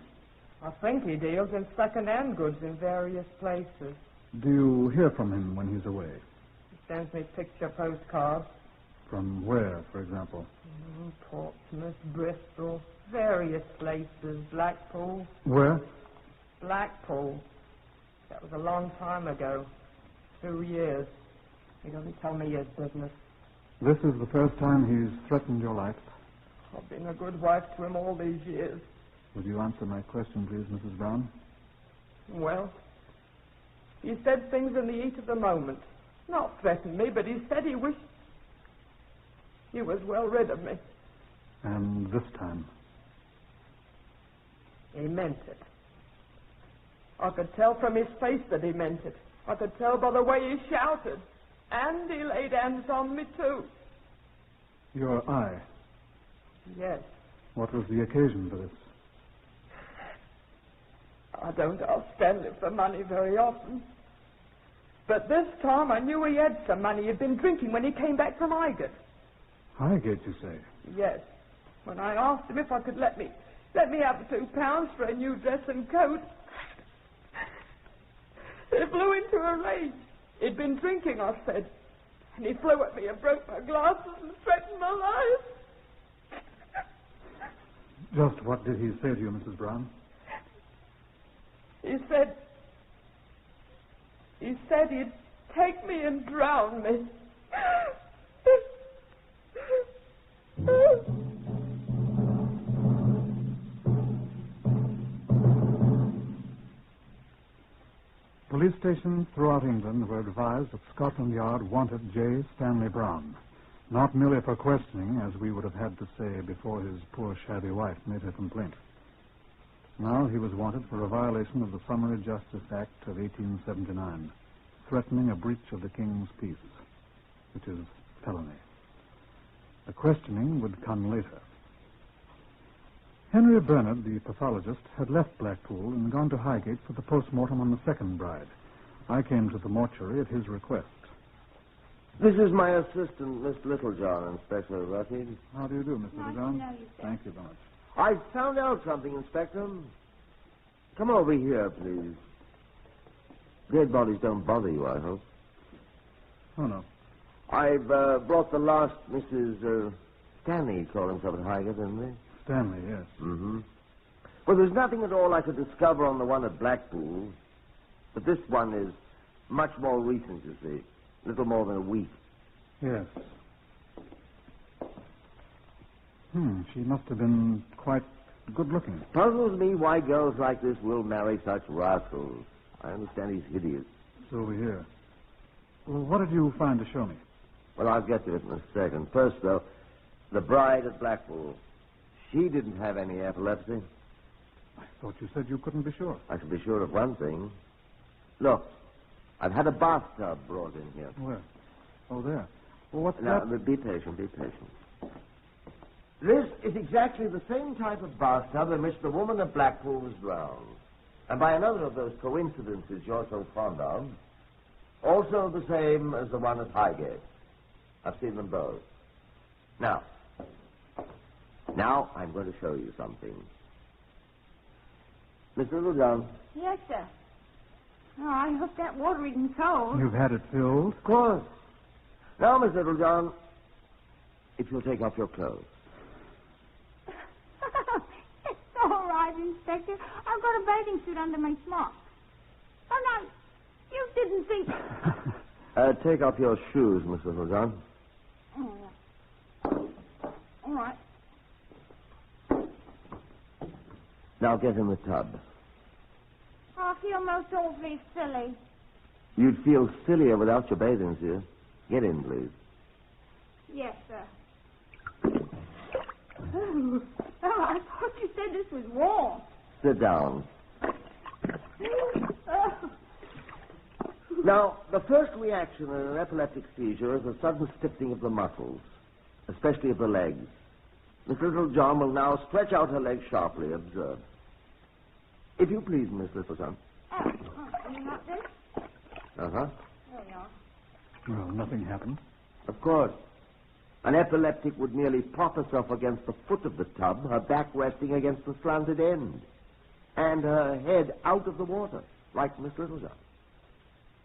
I think he deals in second-hand goods in various places. Do you hear from him when he's away? sends me picture postcards. From where, for example? Portsmouth, Bristol, various places, Blackpool. Where? Blackpool. That was a long time ago. 2 years. He doesn't tell me his business. This is the first time he's threatened your life. I've been a good wife to him all these years. Would you answer my question, please, Mrs. Brown? Well, he said things in the heat of the moment. Not threatened me, but he said he wished he was well rid of me. And this time? He meant it. I could tell from his face that he meant it. I could tell by the way he shouted. And he laid hands on me, too. Your eye? Yes. What was the occasion for this? I don't ask Stanley for money very often. But this time I knew he had some money. He'd been drinking when he came back from Highgate. Highgate, you say? Yes. When I asked him if I could let me have £2 for a new dress and coat, he blew into a rage. He'd been drinking, I said. And he flew at me and broke my glasses and threatened my life. Just what did he say to you, Mrs. Brown? He said he'd take me and drown me. Police stations throughout England were advised that Scotland Yard wanted J. Stanley Brown, not merely for questioning, as we would have had to say before his poor shabby wife made her complaint. Now he was wanted for a violation of the Summary Justice Act of 1879, threatening a breach of the King's peace, which is felony. The questioning would come later. Henry Bernard, the pathologist, had left Blackpool and gone to Highgate for the post-mortem on the second bride. I came to the mortuary at his request. This is my assistant, Miss Littlejohn, Inspector Ruffy. How do you do, Mr. Littlejohn? Thank you very much. I found out something, Inspector. Come over here, please. Dead bodies don't bother you, I hope. Oh, no. I've brought the last Mrs. Stanley called himself at Highgate, didn't they? Stanley, yes. Mm-hmm. Well, there's nothing at all I could discover on the one at Blackpool. But this one is much more recent, you see. Little more than a week. Yes. She must have been quite good-looking. Puzzles me why girls like this will marry such rascals. I understand he's hideous. So we hear. Well, what did you find to show me? Well, I'll get to it in a second. First, though, the bride at Blackpool. She didn't have any epilepsy. I thought you said you couldn't be sure. I can be sure of one thing. Look, I've had a bathtub brought in here. Where? Oh, there. Well, what's now, that? Now, be patient, be patient. This is exactly the same type of bathtub in which the woman at Blackpool was drowned. And by another of those coincidences you're so fond of, also the same as the one at Highgate. I've seen them both. Now I'm going to show you something. Miss Littlejohn. Yes, sir. Oh, I hope that water isn't cold. You've had it filled? Of course. Now, Miss Littlejohn, if you'll take off your clothes. It's all right, Inspector. I've got a bathing suit under my smock. Oh, no, you didn't think... Take off your shoes, Miss Littlejohn. All right. Now get in the tub. I feel most awfully silly. You'd feel sillier without your bathing suit. Get in, please. Yes, sir. Oh, I thought you said this was warm. Sit down. Now, the first reaction in an epileptic seizure is a sudden stiffening of the muscles, especially of the legs. Miss Littlejohn will now stretch out her legs sharply. Observe. If you please, Miss Littlejohn. You got this? Uh-huh. There you are. Well, nothing happened. Of course. An epileptic would merely prop herself against the foot of the tub, her back resting against the slanted end, and her head out of the water, like Miss Littlejohn.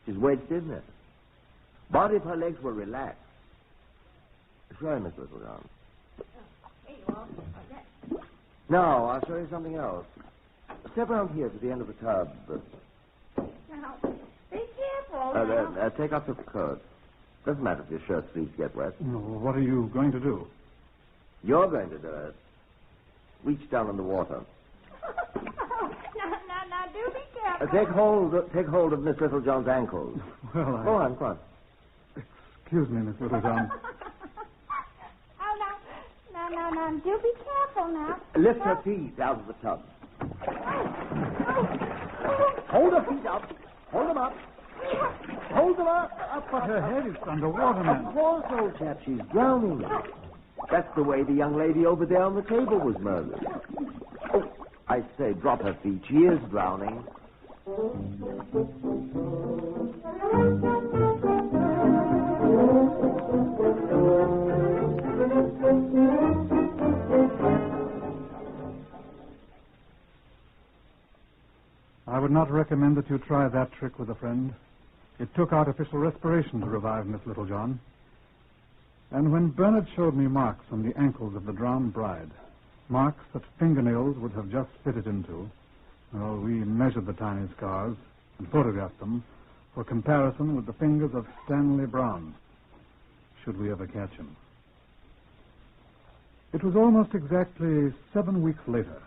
She's wedged in there. But if her legs were relaxed. Try, Miss Littlejohn. Here you are. No, I'll show you something else. Step around here to the end of the tub. Now, be careful. Take off your coat. Doesn't matter if your shirt sleeves get wet. No, what are you going to do? You're going to do it. Reach down in the water. Now, do be careful. Take hold of Miss Littlejohn's ankles. Well, Go on. Excuse me, Miss Littlejohn. Now, do be careful now. Lift her feet out of the tub. Hold her feet up. Hold them up. Hold them up. But her head is underwater, man. Of course, old chap. She's drowning. That's the way the young lady over there on the table was murdered. Oh, I say, drop her feet. She is drowning. I would not recommend that you try that trick with a friend. It took artificial respiration to revive Miss Littlejohn. And when Bernard showed me marks on the ankles of the drowned bride, marks that fingernails would have just fitted into, well, we measured the tiny scars and photographed them for comparison with the fingers of Stanley Brown, should we ever catch him. It was almost exactly 7 weeks later.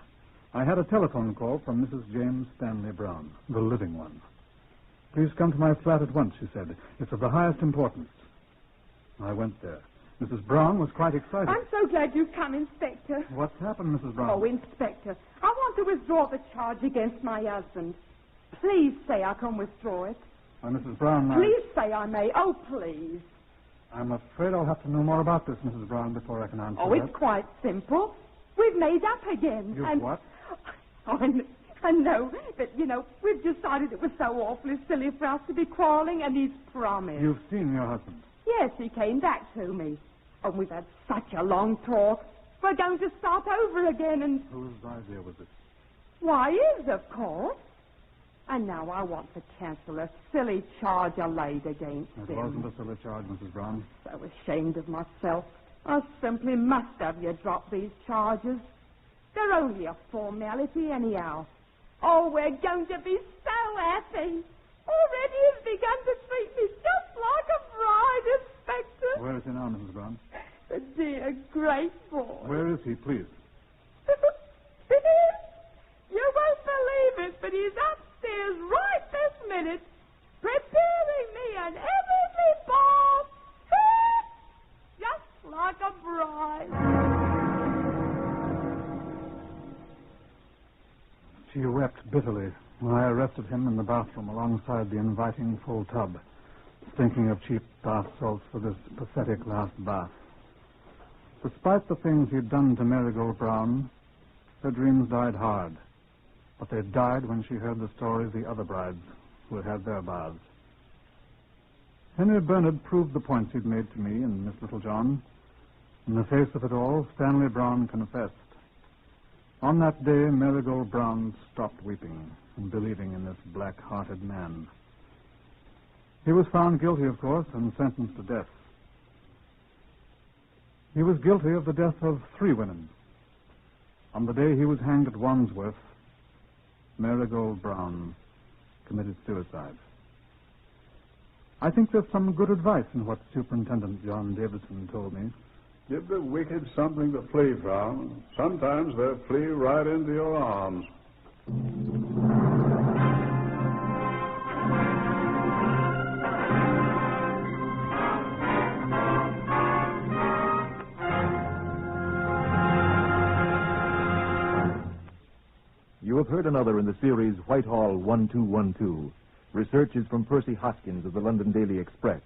I had a telephone call from Mrs. James Stanley Brown, the living one. Please come to my flat at once, she said. It's of the highest importance. I went there. Mrs. Brown was quite excited. I'm so glad you've come, Inspector. What's happened, Mrs. Brown? Oh, Inspector, I want to withdraw the charge against my husband. Please say I can withdraw it. Mrs. Brown, Please say I may. Oh, please. I'm afraid I'll have to know more about this, Mrs. Brown, before I can answer Oh, that. it's quite simple. We've made up again. You've what? Oh, I know, but, we've decided it was so awfully silly for us to be quarreling, and he's promised. You've seen your husband? Yes, he came back to me. And we've had such a long talk. We're going to start over again and... Whose idea was it? Why, his, of course. And now I want to cancel a silly charge I laid against him. It wasn't a silly charge, Mrs. Brown. So ashamed of myself. I simply must have you drop these charges. They're only a formality anyhow. Oh, we're going to be so happy. Already he's begun to treat me just like a bride, Inspector. Where is he now, Mrs. Brown? The dear, great boy. Where is he, please? You won't believe it, but he's upstairs right this minute, preparing me an heavenly bath, just like a bride. She wept bitterly when I arrested him in the bathroom alongside the inviting full tub, thinking of cheap bath salts for this pathetic last bath. Despite the things he'd done to Marigold Brown, her dreams died hard. But they died when she heard the story of the other brides who had had their baths. Henry Bernard proved the points he'd made to me and Miss Littlejohn. In the face of it all, Stanley Brown confessed. On that day, Marigold Brown stopped weeping and believing in this black-hearted man. He was found guilty, of course, and sentenced to death. He was guilty of the death of 3 women. On the day he was hanged at Wandsworth, Marigold Brown committed suicide. I think there's some good advice in what Superintendent John Davidson told me. Give the wicked something to flee from. Sometimes they'll flee right into your arms. You have heard another in the series Whitehall 1212. Research is from Percy Hoskins of the London Daily Express.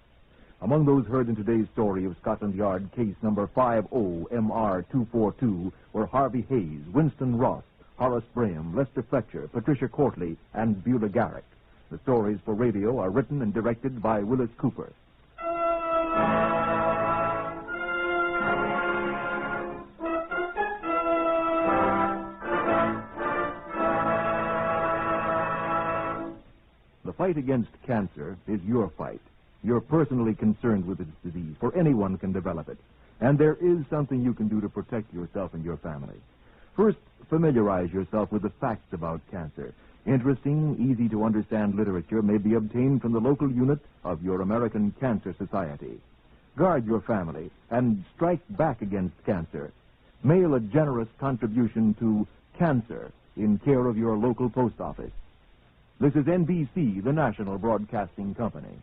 Among those heard in today's story of Scotland Yard case number 50MR242 were Harvey Hayes, Winston Ross, Horace Braham, Lester Fletcher, Patricia Courtley, and Beulah Garrick. The stories for radio are written and directed by Willis Cooper. The fight against cancer is your fight. You're personally concerned with this disease, for anyone can develop it. And there is something you can do to protect yourself and your family. First, familiarize yourself with the facts about cancer. Interesting, easy-to-understand literature may be obtained from the local unit of your American Cancer Society. Guard your family and strike back against cancer. Mail a generous contribution to Cancer in care of your local post office. This is NBC, the National Broadcasting Company.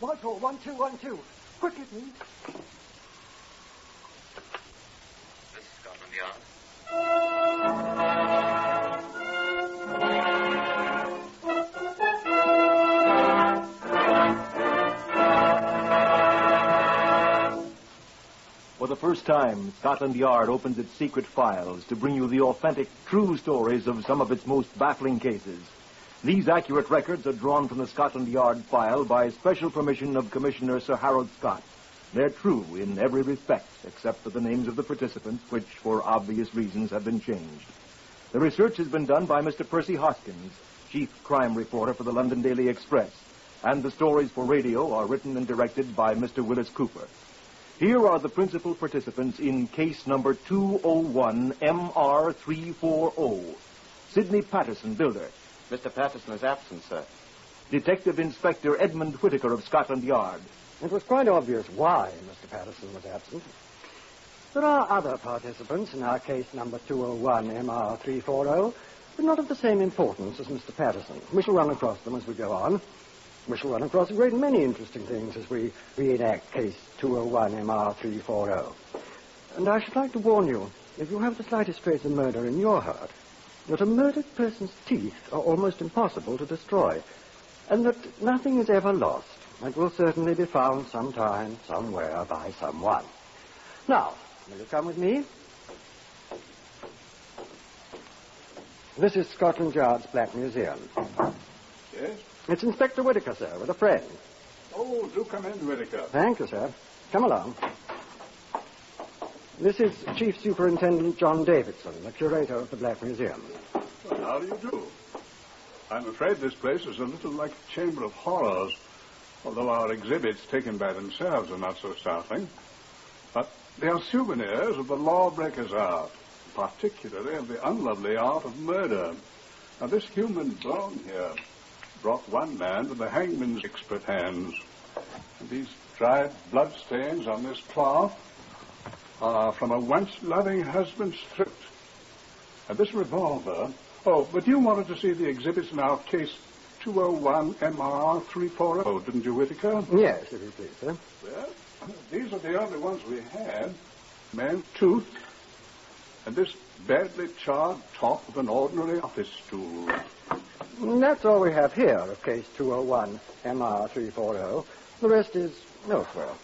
Whitehall, 1212. Quickly, please. This is Scotland Yard. For the first time, Scotland Yard opens its secret files to bring you the authentic, true stories of some of its most baffling cases. These accurate records are drawn from the Scotland Yard file by special permission of Commissioner Sir Harold Scott. They're true in every respect, except for the names of the participants, which, for obvious reasons, have been changed. The research has been done by Mr. Percy Hoskins, chief crime reporter for the London Daily Express, and the stories for radio are written and directed by Mr. Willis Cooper. Here are the principal participants in case number 201 MR340. Sidney Patterson, builder. Mr. Patterson is absent, sir. Detective Inspector Edmund Whittaker of Scotland Yard. It was quite obvious why Mr. Patterson was absent. There are other participants in our case number 201 MR340, but not of the same importance as Mr. Patterson. We shall run across them as we go on. We shall run across a great many interesting things as we reenact case 201 MR340. And I should like to warn you, if you have the slightest trace of murder in your heart, that a murdered person's teeth are almost impossible to destroy, and that nothing is ever lost. It will certainly be found sometime, somewhere, by someone. Now, will you come with me? This is Scotland Yard's Black Museum. Yes? It's Inspector Whittaker, sir, with a friend. Oh, do come in, Whittaker. Thank you, sir. Come along. This is Chief Superintendent John Davidson, the curator of the Black Museum. Well, how do you do? I'm afraid this place is a little like a chamber of horrors, although our exhibits taken by themselves are not so startling. But they are souvenirs of the lawbreaker's art, particularly of the unlovely art of murder. Now, this human bone here brought one man to the hangman's expert hands. And these dried bloodstains on this cloth are from a once-loving husband's throat. And this revolver... Oh, but you wanted to see the exhibits in our case 201 MR340, didn't you, Whittaker? Yes, if you please, sir. Well, these are the only ones we had. Man's tooth, and this badly charred top of an ordinary office stool. That's all we have here of case 201 MR340. The rest is elsewhere.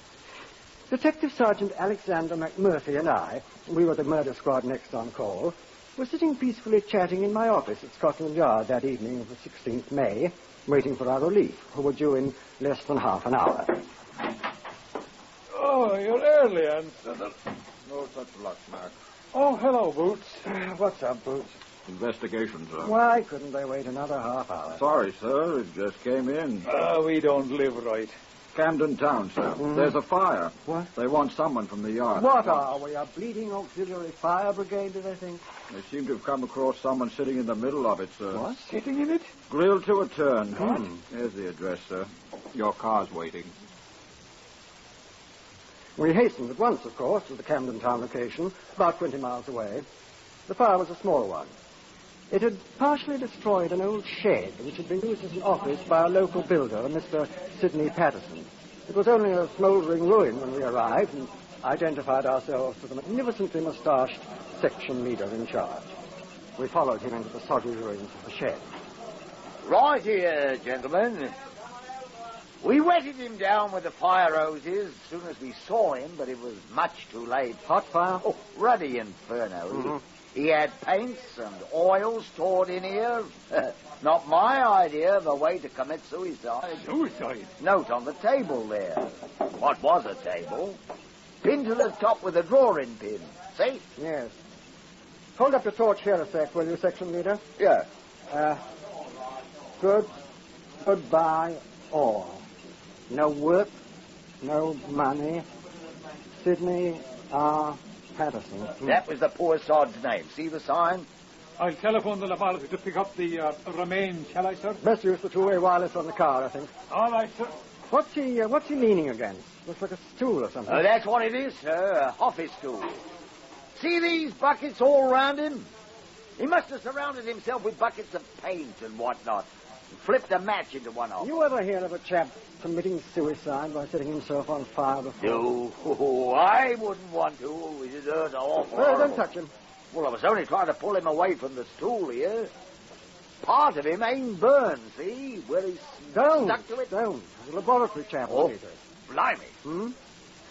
Detective Sergeant Alexander McMurphy and I, we were the murder squad next on call, were sitting peacefully chatting in my office at Scotland Yard that evening of the 16th May, waiting for our relief, who were due in less than half an hour. Oh, you're early, Anson. No such luck, Mac. Oh, hello, Boots. What's up, Boots? Investigation, sir. Why couldn't they wait another half hour? Sorry, sir. It just came in. We don't live right. Camden Town, sir. Mm-hmm. There's a fire. What? They want someone from the yard. What are we, a bleeding auxiliary fire brigade, do they think? They seem to have come across someone sitting in the middle of it, sir. What? Sitting in it? Grilled to a turn. What? Here's the address, sir. Your car's waiting. We hastened at once, of course, to the Camden Town location, about 20 miles away. The fire was a small one. It had partially destroyed an old shed which had been used as an office by a local builder, Mr. Sidney Patterson. It was only a smouldering ruin when we arrived and identified ourselves to the magnificently moustached section leader in charge. We followed him into the soggy ruins of the shed. Right here, gentlemen. We wetted him down with the fire hoses as soon as we saw him, but it was much too late. Hot fire? Oh, ruddy inferno. Mm-hmm. He had paints and oils stored in here. Not my idea of a way to commit suicide. Suicide? Note on the table there. What was a table? Pinned to the top with a drawing pin. See? Yes. Hold up your torch here a sec, will you, section leader? Yeah. Goodbye, all. No work, no money. Sidney R. Patterson. That was the poor sod's name. See the sign? I'll telephone the laboratory to pick up the remains, shall I, sir? Best use the two-way wireless on the car, I think. All right, sir. What's he leaning against? Looks like a stool or something. That's what it is, sir. A office stool. See these buckets all round him? He must have surrounded himself with buckets of paint and whatnot. And flipped a match into one of them. You ever hear of a chap committing suicide by setting himself on fire before? No, I wouldn't want to. It'd hurt awful. Well, don't touch him. Well, I was only trying to pull him away from the stool here. Part of him ain't burned, see? Where he's stuck to it. Don't. The laboratory chap will see it. Blimey.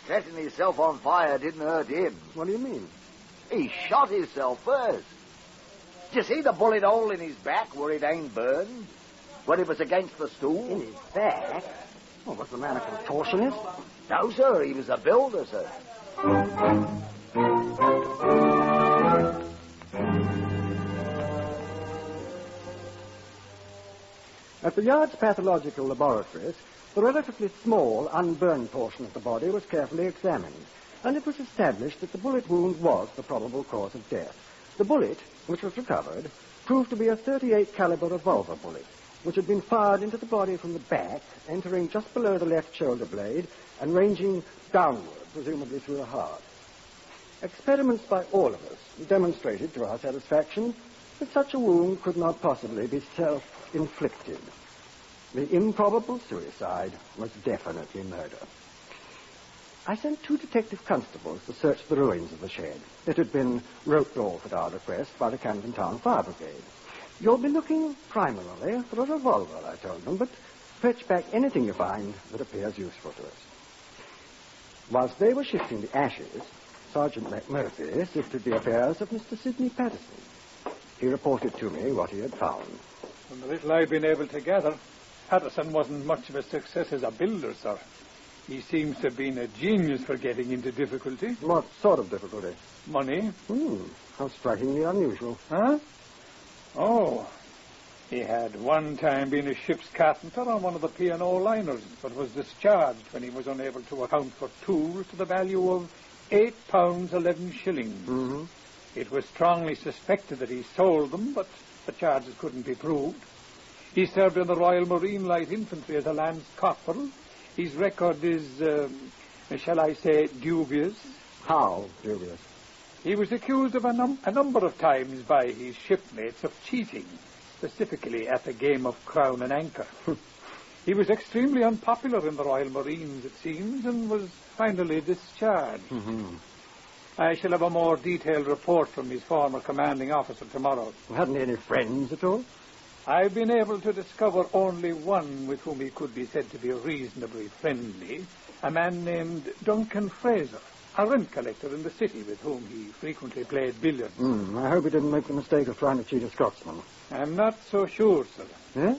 Setting himself on fire didn't hurt him. What do you mean? He shot himself first. Did you see the bullet hole in his back where it ain't burned? When it was against the stool? In his back? Well, was the man a contortionist? No, sir. He was a builder, sir. At the Yard's pathological laboratories, the relatively small, unburned portion of the body was carefully examined, and it was established that the bullet wound was the probable cause of death. The bullet, which was recovered, proved to be a .38 caliber revolver bullet, which had been fired into the body from the back, entering just below the left shoulder blade and ranging downward, presumably through the heart. Experiments by all of us demonstrated to our satisfaction that such a wound could not possibly be self-inflicted. The improbable suicide was definitely murder. I sent 2 detective constables to search the ruins of the shed. It had been roped off at our request by the Camden Town Fire Brigade. You'll be looking primarily for a revolver, I told them, but fetch back anything you find that appears useful to us. Whilst they were shifting the ashes, Sergeant McMurphy sifted the affairs of Mr. Sidney Patterson. He reported to me what he had found. From the little I've been able to gather, Patterson wasn't much of a success as a builder, sir. He seems to have been a genius for getting into difficulty. What sort of difficulty? Money. How strikingly unusual. Huh? Oh, he had one time been a ship's carpenter on one of the P&O liners, but was discharged when he was unable to account for tools to the value of £8 11 shillings. It was strongly suspected that he sold them, but the charges couldn't be proved. He served in the Royal Marine Light Infantry as a lance corporal. His record is, shall I say, dubious. How dubious? He was accused of a number of times by his shipmates of cheating, specifically at the game of Crown and Anchor. He was extremely unpopular in the Royal Marines, it seems, and was finally discharged. I shall have a more detailed report from his former commanding officer tomorrow. Hadn't he any friends at all? I've been able to discover only one with whom he could be said to be reasonably friendly, a man named Duncan Fraser, a rent collector in the city with whom he frequently played billiards. I hope he didn't make the mistake of trying to cheat a Scotsman. I'm not so sure, sir. Yeah?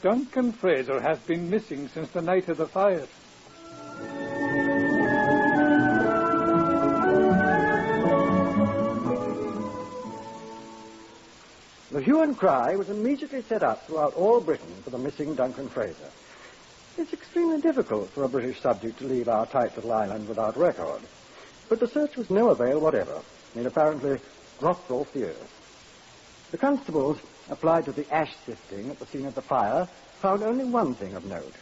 Duncan Fraser has been missing since the night of the fire. The hue and cry was immediately set up throughout all Britain for the missing Duncan Fraser. It's extremely difficult for a British subject to leave our tight little island without record. But the search was no avail whatever. It apparently dropped off the earth. The constables applied to the ash sifting at the scene of the fire found only one thing of note: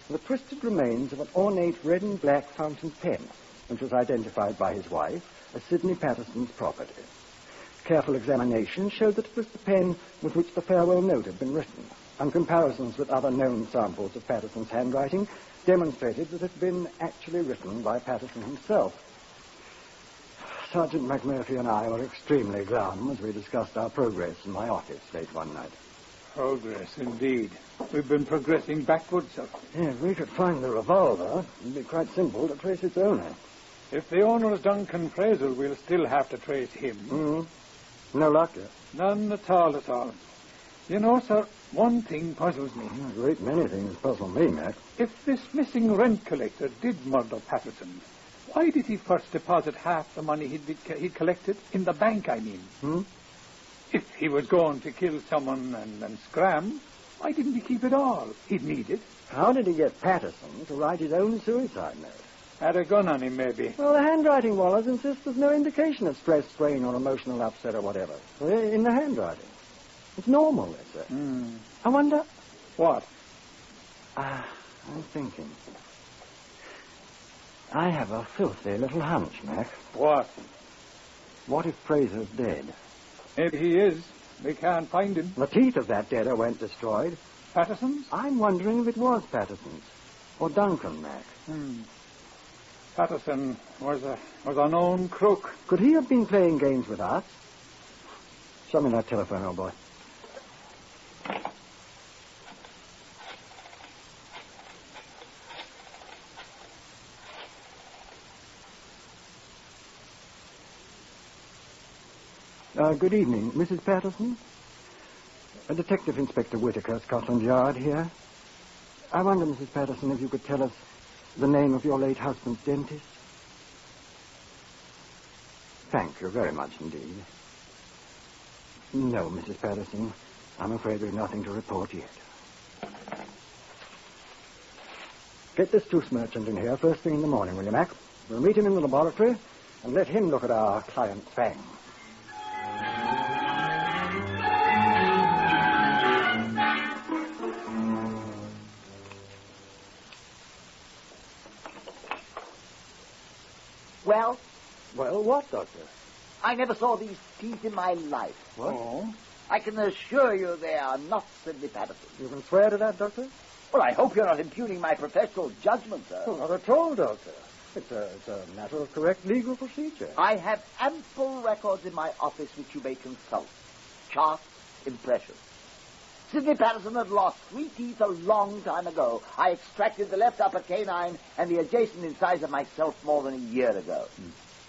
the twisted remains of an ornate red and black fountain pen, which was identified by his wife as Sidney Patterson's property. Careful examination showed that it was the pen with which the farewell note had been written, and comparisons with other known samples of Patterson's handwriting demonstrated that it had been actually written by Patterson himself. Sergeant McMurphy and I were extremely glum as we discussed our progress in my office late one night. Progress, indeed. We've been progressing backwards, sir. Yeah, if we could find the revolver, it'd be quite simple to trace its owner. If the owner is Duncan Fraser, we'll still have to trace him. Mm-hmm. No luck yet? None at all, at all. You know, sir, one thing puzzles me. A great many things puzzle me, Mac. If this missing rent collector did murder Patterson, why did he first deposit half the money he'd collected in the bank, I mean? If he was going to kill someone and scram, why didn't he keep it all? He'd need it. How did he get Patterson to write his own suicide note? Had a gun on him, maybe. Well, the handwriting wallers insist there's no indication of stress, strain, or emotional upset or whatever in the handwriting. It's normal, they say. I wonder... What? I'm thinking. I have a filthy little hunch, Mac. What? What if Fraser's dead? Maybe he is. We can't find him. The teeth of that deader weren't destroyed. Patterson's? I'm wondering if it was Patterson's. Or Duncan, Mac. Patterson was a known crook. Could he have been playing games with us? Show me that telephone, old boy. Good evening, Mrs. Patterson. Detective Inspector Whitaker, Scotland Yard here. I wonder, Mrs. Patterson, if you could tell us the name of your late husband's dentist? Thank you very much indeed. No, Mrs. Patterson, I'm afraid there's nothing to report yet. Get this tooth merchant in here first thing in the morning, will you, Mac? We'll meet him in the laboratory and let him look at our client's fang. Well? Well, what, Doctor? I never saw these teeth in my life. What? Oh? I can assure you they are not Sidney Patterson. You can swear to that, Doctor? Well, I hope you're not impugning my professional judgment, sir. Oh, not at all, Doctor. It's a matter of correct legal procedure. I have ample records in my office which you may consult. Charts, impressions. Sidney Patterson had lost 3 teeth a long time ago. I extracted the left upper canine and the adjacent incisor myself more than a year ago.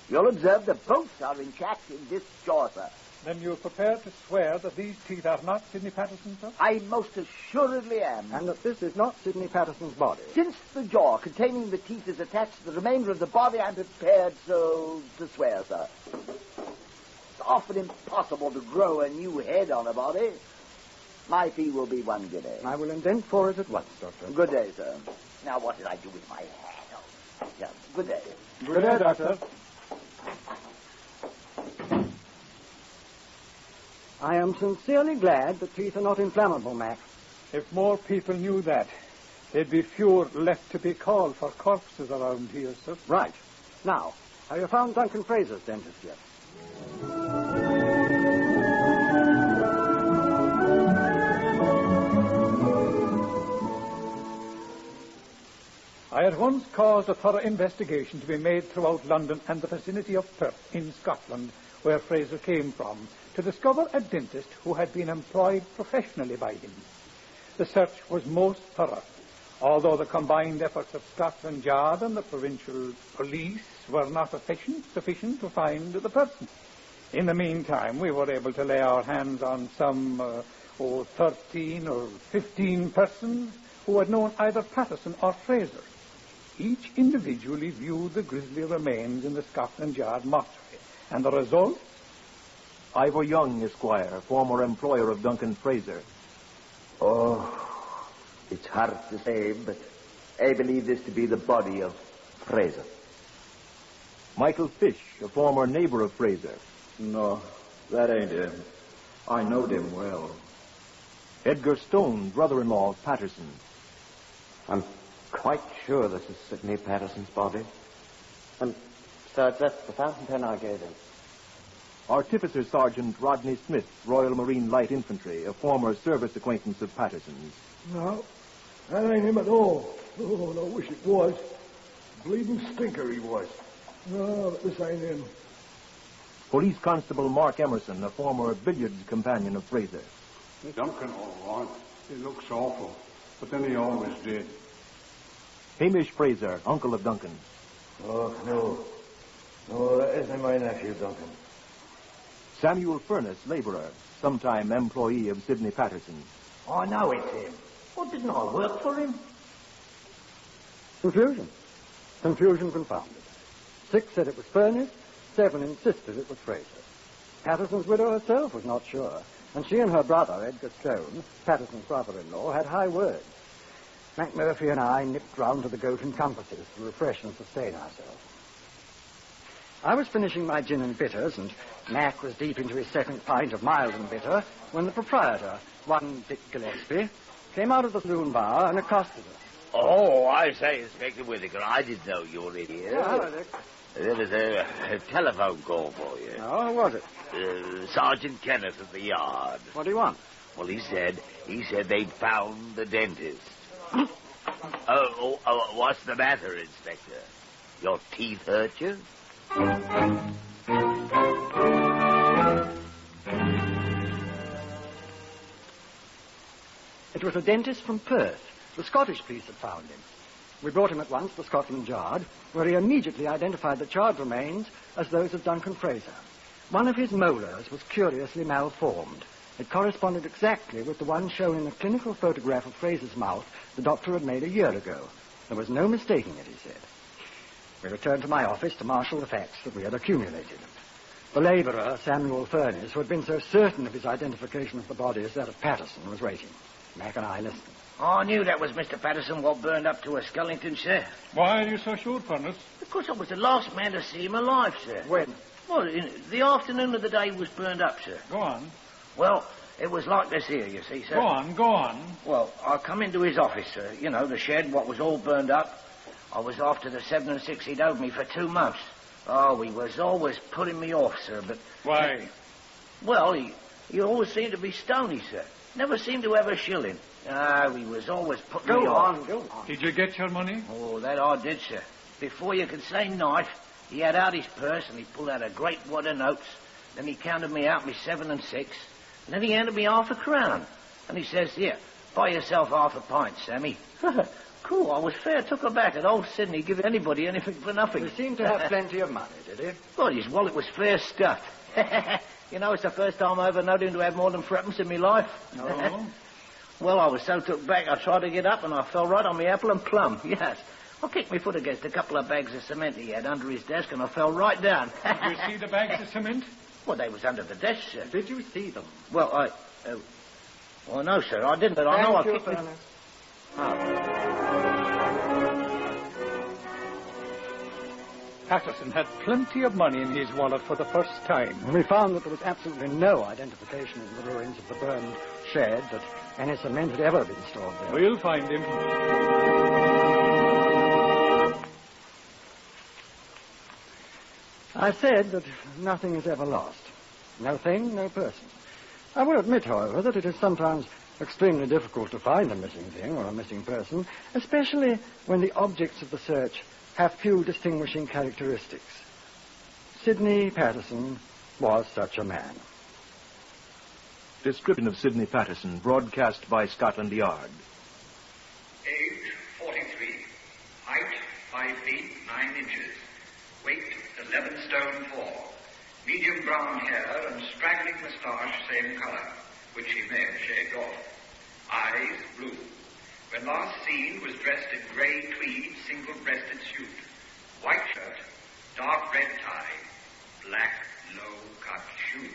You'll observe that both are intact in this jaw, sir. Then you're prepared to swear that these teeth are not Sidney Patterson's, sir? I most assuredly am. And that this is not Sidney Patterson's body? Since the jaw containing the teeth is attached to the remainder of the body, I'm prepared so to swear, sir. It's often impossible to grow a new head on a body. My fee will be 1 guinea. I will indent for it at once, Doctor. Good day, sir. Now, what did I do with my hat? Oh, yeah, good day. Good day, Doctor. I am sincerely glad that teeth are not inflammable, Mac. If more people knew that, there'd be fewer left to be called for corpses around here, sir. Right. Now, have you found Duncan Fraser's dentist yet? I at once caused a thorough investigation to be made throughout London and the vicinity of Perth in Scotland, where Fraser came from, to discover a dentist who had been employed professionally by him. The search was most thorough, although the combined efforts of Scotland Yard and the provincial police were not sufficient to find the person. In the meantime, we were able to lay our hands on some 13 or 15 persons who had known either Patterson or Fraser. Each individually viewed the grisly remains in the Scotland Yard mortuary, and the result? Ivor Young, Esquire, former employer of Duncan Fraser. Oh, it's hard to say, but I believe this to be the body of Fraser. Michael Fish, a former neighbor of Fraser. No, that ain't him. I knowed him well. Edgar Stone, brother-in-law of Patterson. I'm quite sure this is Sidney Patterson's body. And so that's the fountain pen I gave him. Artificer Sergeant Rodney Smith, Royal Marine Light Infantry, a former service acquaintance of Patterson's. No, that ain't him at all. Oh, I wish it was. Bleeding stinker he was. No, but this ain't him. Police Constable Mark Emerson, a former billiards companion of Fraser. Duncan, all right. He looks awful, but then he always did. Hamish Fraser, uncle of Duncan. Oh, no. No, that isn't my nephew, Duncan. Samuel Furness, laborer, sometime employee of Sidney Patterson. I know it's him. Well, didn't I work for him? Confusion. Confusion confounded. 6 said it was Furness, 7 insisted it was Fraser. Patterson's widow herself was not sure, and she and her brother, Edgar Stone, Patterson's brother-in-law, had high words. McMurphy and I nipped round to the Goat and Compasses to refresh and sustain ourselves. I was finishing my gin and bitters, and Mac was deep into his second pint of mild and bitter, when the proprietor, one Dick Gillespie, came out of the saloon bar and accosted us. Oh, I say, Inspector Whittaker, I didn't know you were in here. Yeah, hello, Dick. There was a telephone call for you. Oh, who was it? Sergeant Kenneth at the yard. What do you want? Well, he said they'd found the dentist. What's the matter, Inspector? Your teeth hurt you? It was a dentist from Perth. The Scottish police had found him. We brought him at once to Scotland Yard, where he immediately identified the charred remains as those of Duncan Fraser. One of his molars was curiously malformed. It corresponded exactly with the one shown in the clinical photograph of Fraser's mouth the doctor had made a year ago. There was no mistaking it, he said. We returned to my office to marshal the facts that we had accumulated. The labourer, Samuel Furness, who had been so certain of his identification of the body as that of Patterson, was waiting. Mac and I listened. I knew that was Mr. Patterson what burned up to a skeleton, sir. Why are you so sure, Furness? Because I was the last man to see him alive, sir. When? Well, in the afternoon of the day he was burned up, sir. Go on. Well, it was like this here, you see, sir. Go on. Well, I come into his office, sir. You know, the shed, what was all burned up. I was after the 7 and 6 he'd owed me for 2 months. Oh, he was always putting me off, sir, but... Why? Well, he always seemed to be stony, sir. Never seemed to have a shilling. He was always putting me off. Go on. Did you get your money? Oh, that I did, sir. Before you could say knife, he had out his purse and he pulled out a great wad of notes. Then he counted me out me 7 and 6. And then he handed me half a crown. And he says, here, buy yourself half a pint, Sammy. Cool, I was fair took aback at old Sidney giving anybody anything for nothing. He seemed to have plenty of money, did he? Well, his wallet was fair stuffed. You know, it's the first time I ever known him to have more than threepence in my life. Oh? Well, I was so took back, I tried to get up and I fell right on my apple and plum, yes. I kicked my foot against a couple of bags of cement he had under his desk and I fell right down. Did you see the bags of cement? Well, they was under the desk, sir. Did you see them? Well, well, no, sir, I didn't, but I know I kicked them. Atchison had plenty of money in his wallet for the first time. And we found that there was absolutely no identification in the ruins of the burned shed that any cement had ever been stored there. We'll find him. I said that nothing is ever lost. No thing, no person. I will admit, however, that it is sometimes extremely difficult to find a missing thing or a missing person, especially when the objects of the search have few distinguishing characteristics. Sidney Patterson was such a man. Description of Sidney Patterson, broadcast by Scotland Yard. Age 43. Height 5 feet 9 inches. Weight 11 stone 4. Medium brown hair and straggling moustache same color, which he may have shaved off. Eyes blue. When last seen was dressed in grey tweed single-breasted suit. White shirt, dark red tie, black low-cut shoes.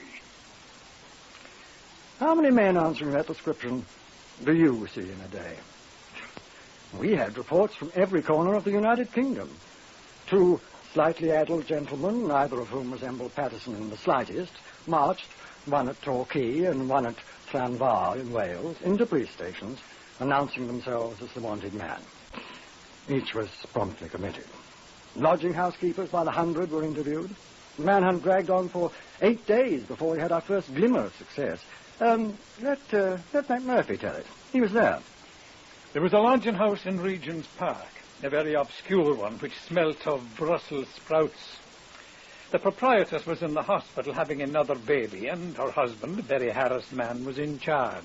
How many men answering that description do you see in a day? We had reports from every corner of the United Kingdom. 2 slightly addled gentlemen, neither of whom resembled Patterson in the slightest, marched, one at Torquay and one at Llanfair in Wales, into police stations, announcing themselves as the wanted man. Each was promptly committed. Lodging house keepers by the 100 were interviewed. The manhunt dragged on for 8 days before we had our first glimmer of success. Let McMurphy tell it. He was there. There was a lodging house in Regent's Park, a very obscure one which smelt of Brussels sprouts. The proprietress was in the hospital having another baby, and her husband, a very harassed man, was in charge.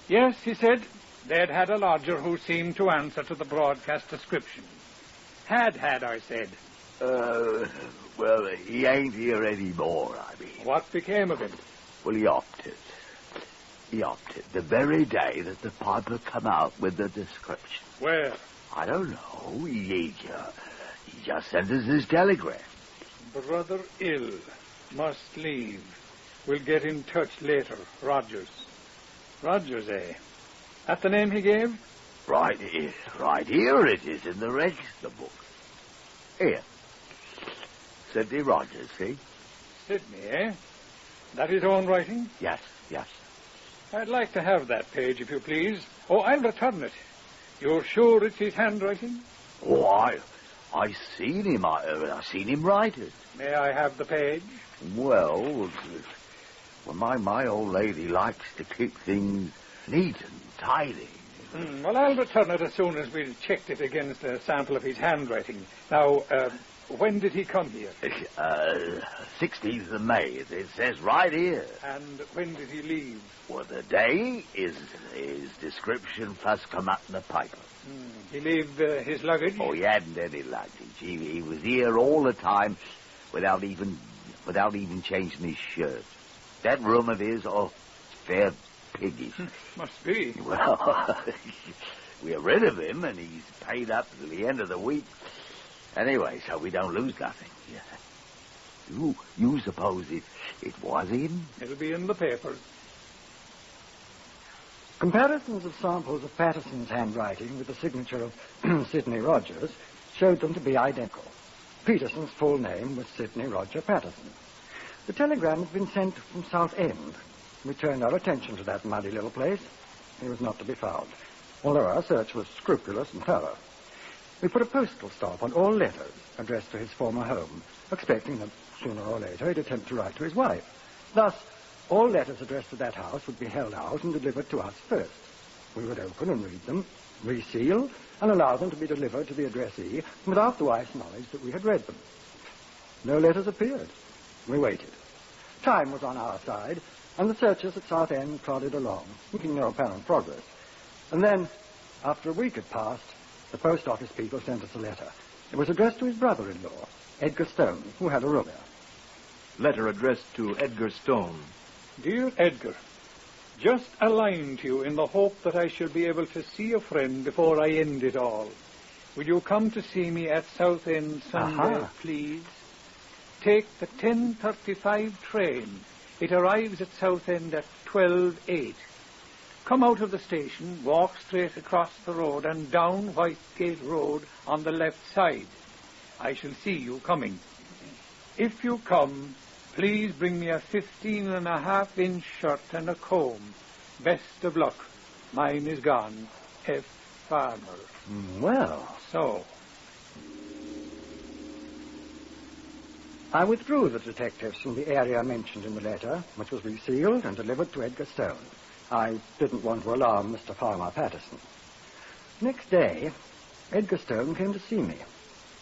Yes, he said, they'd had a lodger who seemed to answer to the broadcast description. Had, I said. Well, he ain't here anymore, I mean. What became of him? Well, he opted. He opted the very day that the piper come out with the description. Where? I don't know. He just sent us his telegram. Brother ill. Must leave. We'll get in touch later. Rogers. Rogers, eh? That the name he gave? Right here it is in the register book. Here. Sidney Rogers, see? Sidney, eh? That his own writing? Yes. I'd like to have that page, if you please. Oh, I'll return it. You're sure it's his handwriting? Oh, I seen him. I seen him write it. May I have the page? Well, my old lady likes to keep things neat and tidy. Well, I'll return it as soon as we've checked it against a sample of his handwriting. Now, when did he come here? 16th of May. It says right here. And when did he leave? Well, the day his description first come up in the paper. He leave his luggage? Oh, he hadn't any luggage. He was here all the time without even changing his shirt. That room of his, fair piggish. Must be. Well, we're rid of him, and he's paid up till the end of the week. Anyway, so we don't lose nothing. You suppose it was him? It'll be in the papers. Comparisons of samples of Patterson's handwriting with the signature of Sidney Rogers showed them to be identical. Peterson's full name was Sidney Roger Patterson. The telegram had been sent from Southend. We turned our attention to that muddy little place. He was not to be found, although our search was scrupulous and thorough. We put a postal stop on all letters addressed to his former home, expecting that sooner or later he'd attempt to write to his wife. Thus, all letters addressed to that house would be held out and delivered to us first. We would open and read them, reseal, and allow them to be delivered to the addressee without the wife's knowledge that we had read them. No letters appeared. We waited. Time was on our side, and the searchers at Southend plodded along, making no apparent progress. And then, after a week had passed, the post office people sent us a letter. It was addressed to his brother-in-law, Edgar Stone, who had a room there. Letter addressed to Edgar Stone. Dear Edgar, just a line to you in the hope that I shall be able to see a friend before I end it all. Will you come to see me at Southend Sunday, please? Take the 10:35 train. It arrives at Southend at 12:08. Come out of the station, walk straight across the road and down Whitegate Road on the left side. I shall see you coming. If you come, please bring me a 15.5-inch shirt and a comb. Best of luck. Mine is gone. F. Farmer. Well. So. I withdrew the detectives from the area mentioned in the letter, which was resealed and delivered to Edgar Stone. I didn't want to alarm Mr. Farmer Patterson. Next day, Edgar Stone came to see me.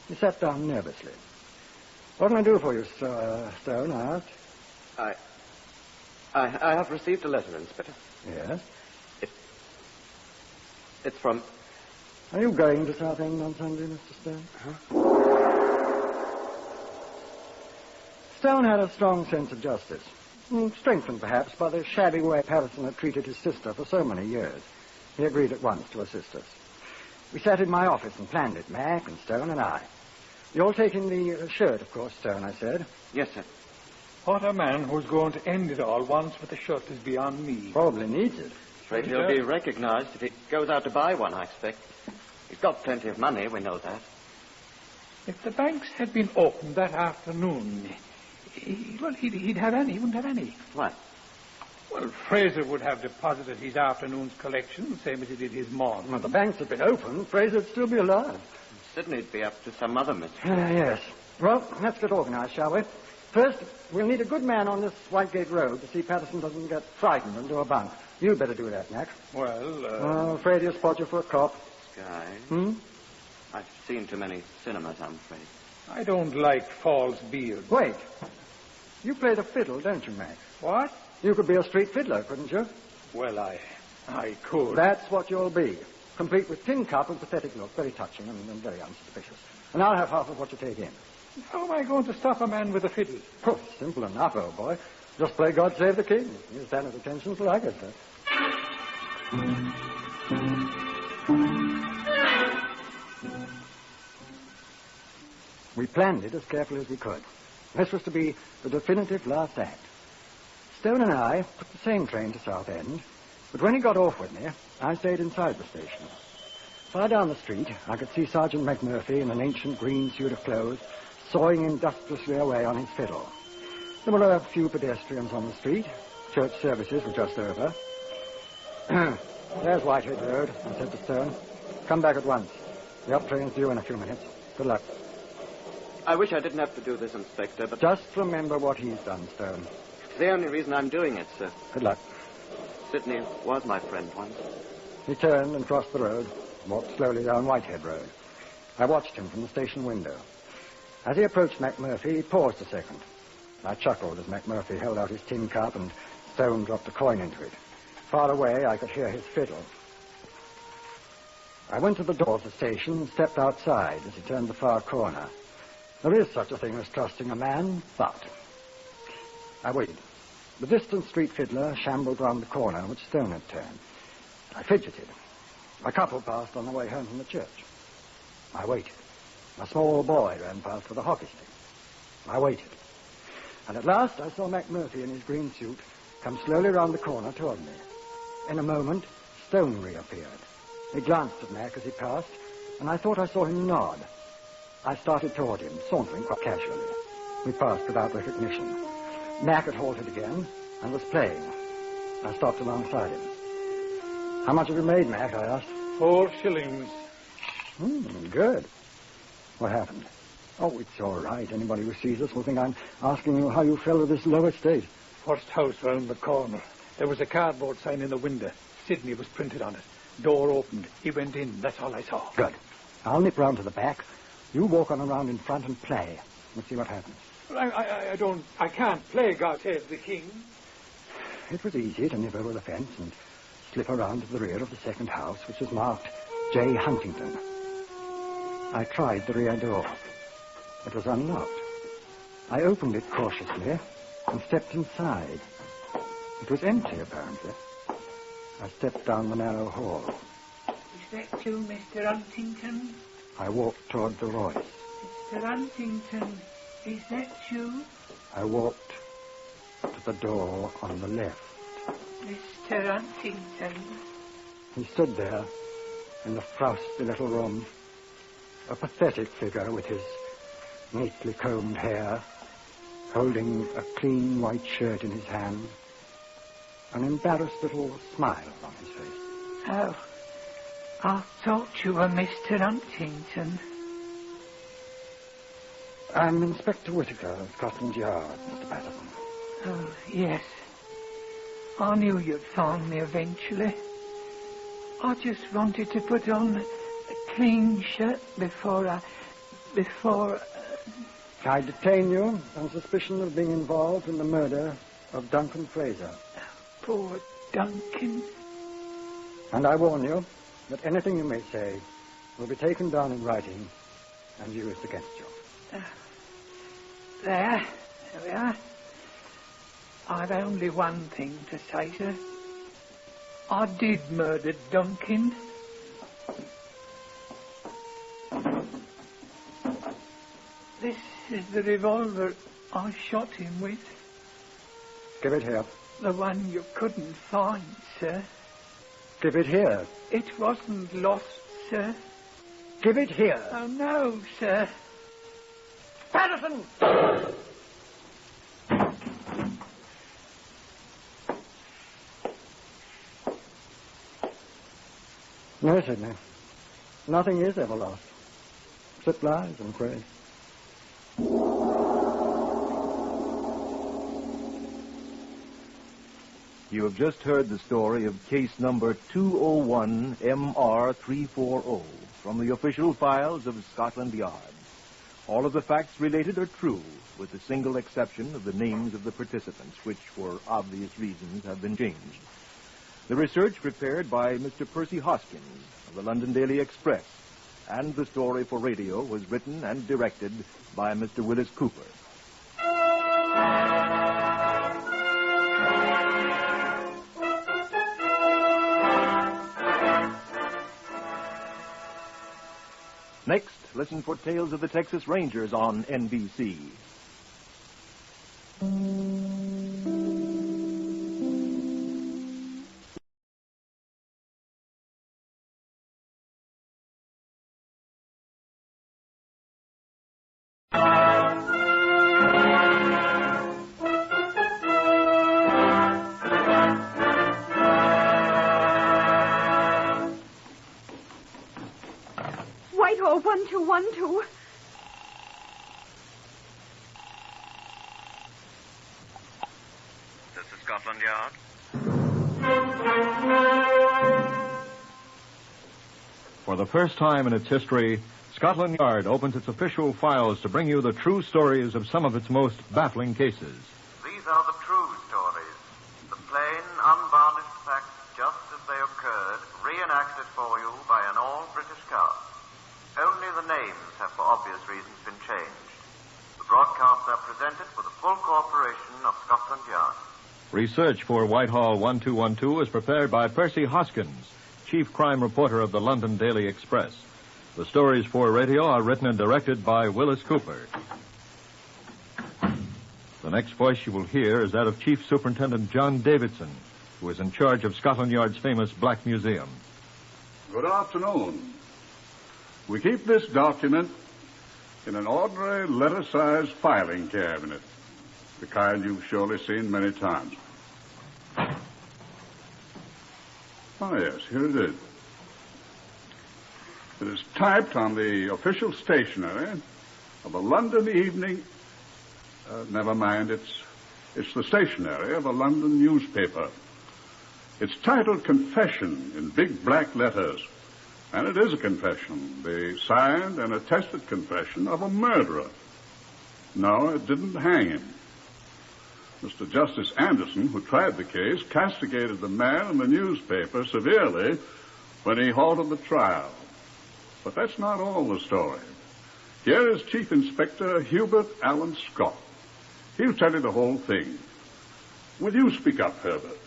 He sat down nervously. "What can I do for you, Stone?" I asked. I have received a letter, Inspector. Yes? It's from... Are you going to Southend on Sunday, Mr. Stone? Stone had a strong sense of justice. Strengthened, perhaps, by the shabby way Patterson had treated his sister for so many years. He agreed at once to assist us. We sat in my office and planned it, Mac and Stone and I. You're taking the shirt, of course, Stone, I said. Yes, sir. What a man who's going to end it all once with a shirt is beyond me. Probably needs it. Afraid he'll be recognized if he goes out to buy one, I expect. He's got plenty of money, we know that. If the banks had been opened that afternoon, he'd have any. He wouldn't have any. What? Well, Fraser would have deposited his afternoon's collection, same as he did his morning. Well, the banks had been opened. Fraser'd still be alive. Sydney'd be up to some other mystery. Yes. Well, let's get organized, shall we? First, we'll need a good man on this Whitegate Road to see Patterson doesn't get frightened and do a bunk. You'd better do that, Mac. Well, afraid he'll spot you for a cop. Sky? Hmm? I've seen too many cinemas, I'm afraid. I don't like false beards. Wait. You play the fiddle, don't you, Mac? What? You could be a street fiddler, couldn't you? Well, I could. That's what you'll be. Complete with tin cup and pathetic look. Very touching and very unsuspicious. And I'll have half of what you take in. How am I going to stop a man with a fiddle? Oh, simple enough, old boy. Just play God Save the King. He'll stand at attention till I get there. We planned it as carefully as we could. This was to be the definitive last act. Stone and I took the same train to Southend, but when he got off with me, I stayed inside the station. Far down the street, I could see Sergeant McMurphy in an ancient green suit of clothes, sawing industriously away on his fiddle. There were a few pedestrians on the street. Church services were just over. There's Whitehead Road, I said to Stone. Come back at once. The up train's due in a few minutes. Good luck. I wish I didn't have to do this, Inspector, but... Just remember what he's done, Stone. It's the only reason I'm doing it, sir. Good luck. Sidney was my friend once. He turned and crossed the road, walked slowly down Whitehead Road. I watched him from the station window. As he approached McMurphy, he paused a second. I chuckled as McMurphy held out his tin cup and Stone dropped a coin into it. Far away, I could hear his fiddle. I went to the door of the station and stepped outside as he turned the far corner. There is such a thing as trusting a man, but... I waited. The distant street fiddler shambled round the corner which Stone had turned. I fidgeted. A couple passed on the way home from the church. I waited. A small boy ran past with a hockey stick. I waited. And at last I saw McMurphy in his green suit come slowly round the corner toward me. In a moment, Stone reappeared. He glanced at Mac as he passed, and I thought I saw him nod. I started toward him, sauntering quite casually. We passed without recognition. Mac had halted again and was playing. I stopped alongside him. How much have you made, Mac? I asked. 4 shillings. Good. What happened? Oh, it's all right. Anybody who sees us will think I'm asking you how you fell to this low estate. First house round the corner. There was a cardboard sign in the window. Sydney was printed on it. Door opened. He went in. That's all I saw. Good. I'll nip round to the back. You walk on around in front and play. Let's see what happens. I can't play God Save the King. It was easy to nip over the fence and slip around to the rear of the second house, which was marked J. Huntington. I tried the rear door. It was unlocked. I opened it cautiously and stepped inside. It was empty, apparently. I stepped down the narrow hall. Is that you, Mr. Huntington? I walked toward the voice. Mr. Huntington, is that you? I walked to the door on the left. Mr. Huntington. He stood there in the frosty little room, a pathetic figure with his neatly combed hair, holding a clean white shirt in his hand, an embarrassed little smile on his face. Oh, I thought you were Mr. Huntington. I'm Inspector Whittaker of Scotland Yard, Mr. Patterson. Oh, yes. I knew you'd find me eventually. I just wanted to put on a clean shirt before I detain you on suspicion of being involved in the murder of Duncan Fraser. Poor Duncan. And I warn you that anything you may say will be taken down in writing and used against you. There we are. I've only one thing to say, sir. I did murder Duncan. This is the revolver I shot him with. Give it here. The one you couldn't find, sir. Give it here. It wasn't lost, sir. Give it here. Oh, no, sir. Patterson! No, Sidney. Nothing is ever lost. Except lies and praise. You have just heard the story of case number 201 MR340 from the official files of Scotland Yard. All of the facts related are true, with the single exception of the names of the participants, which, for obvious reasons, have been changed. The research prepared by Mr. Percy Hoskins of the London Daily Express, and the story for radio was written and directed by Mr. Willis Cooper. Next, listen for Tales of the Texas Rangers on NBC. Whitehall 1212. This is Scotland Yard. For the first time in its history, Scotland Yard opens its official files to bring you the true stories of some of its most baffling cases. These are the true stories, the plain, unvarnished facts just as they occurred, reenacted for you by an all-British cast. Only the names have, for obvious reasons, been changed. The broadcasts are presented with the full cooperation of Scotland Yard. Research for Whitehall 1212 is prepared by Percy Hoskins, chief crime reporter of the London Daily Express. The stories for radio are written and directed by Willis Cooper. The next voice you will hear is that of Chief Superintendent John Davidson, who is in charge of Scotland Yard's famous Black Museum. Good afternoon. We keep this document in an ordinary letter-sized filing cabinet, the kind you've surely seen many times. Oh, yes, here it is. It is typed on the official stationery of a London evening... never mind, it's the stationery of a London newspaper. It's titled Confession in big black letters. And it is a confession, the signed and attested confession of a murderer. No, it didn't hang him. Mr. Justice Anderson, who tried the case, castigated the man in the newspaper severely when he halted the trial. But that's not all the story. Here is Chief Inspector Hubert Allen Scott. He'll tell you the whole thing. Will you speak up, Herbert?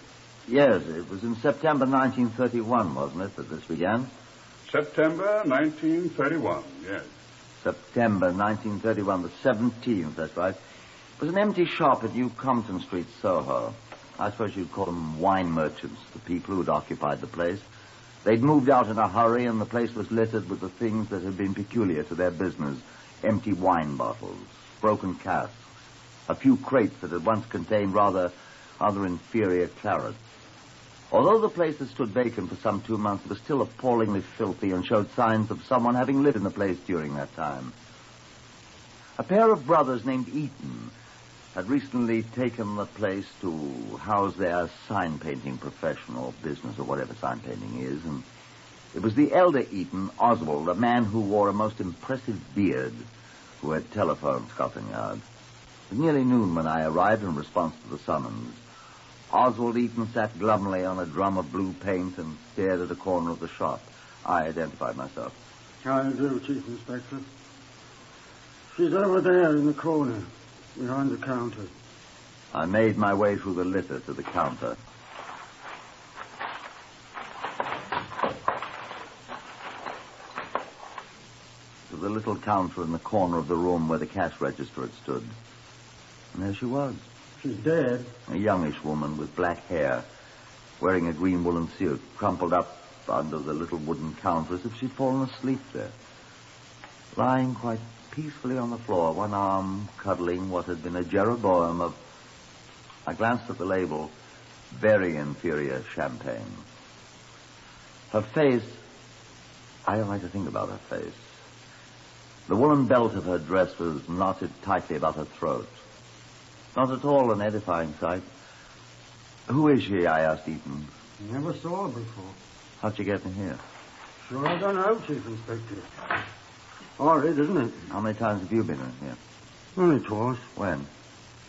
Yes, it was in September 1931, wasn't it, that this began? September 1931, yes. September 1931, the 17th, that's right. It was an empty shop at New Compton Street, Soho. I suppose you'd call them wine merchants, the people who'd occupied the place. They'd moved out in a hurry, and the place was littered with the things that had been peculiar to their business. Empty wine bottles, broken casks, a few crates that had once contained rather inferior claret. Although the place had stood vacant for some 2 months, it was still appallingly filthy and showed signs of someone having lived in the place during that time. A pair of brothers named Eaton had recently taken the place to house their sign painting profession or business or whatever sign painting is, and it was the elder Eaton, Oswald, a man who wore a most impressive beard, who had telephoned Scotland Yard. It was nearly noon when I arrived in response to the summons. Oswald Eaton sat glumly on a drum of blue paint and stared at a corner of the shop. I identified myself. I do, Chief Inspector. She's over there in the corner, behind the counter. I made my way through the litter to the counter. To the little counter in the corner of the room where the cash register had stood. And there she was. She's dead. A youngish woman with black hair, wearing a green woolen suit, crumpled up under the little wooden counter as if she'd fallen asleep there. Lying quite peacefully on the floor, one arm cuddling what had been a Jeroboam of... I glanced at the label, very inferior champagne. Her face... I don't like to think about her face. The woolen belt of her dress was knotted tightly about her throat. Not at all an edifying sight. Who is she? I asked Eaton. Never saw her before. How'd you get in here? Sure, I don't know, Chief Inspector. Horrid, isn't it? How many times have you been in here? Only twice. When?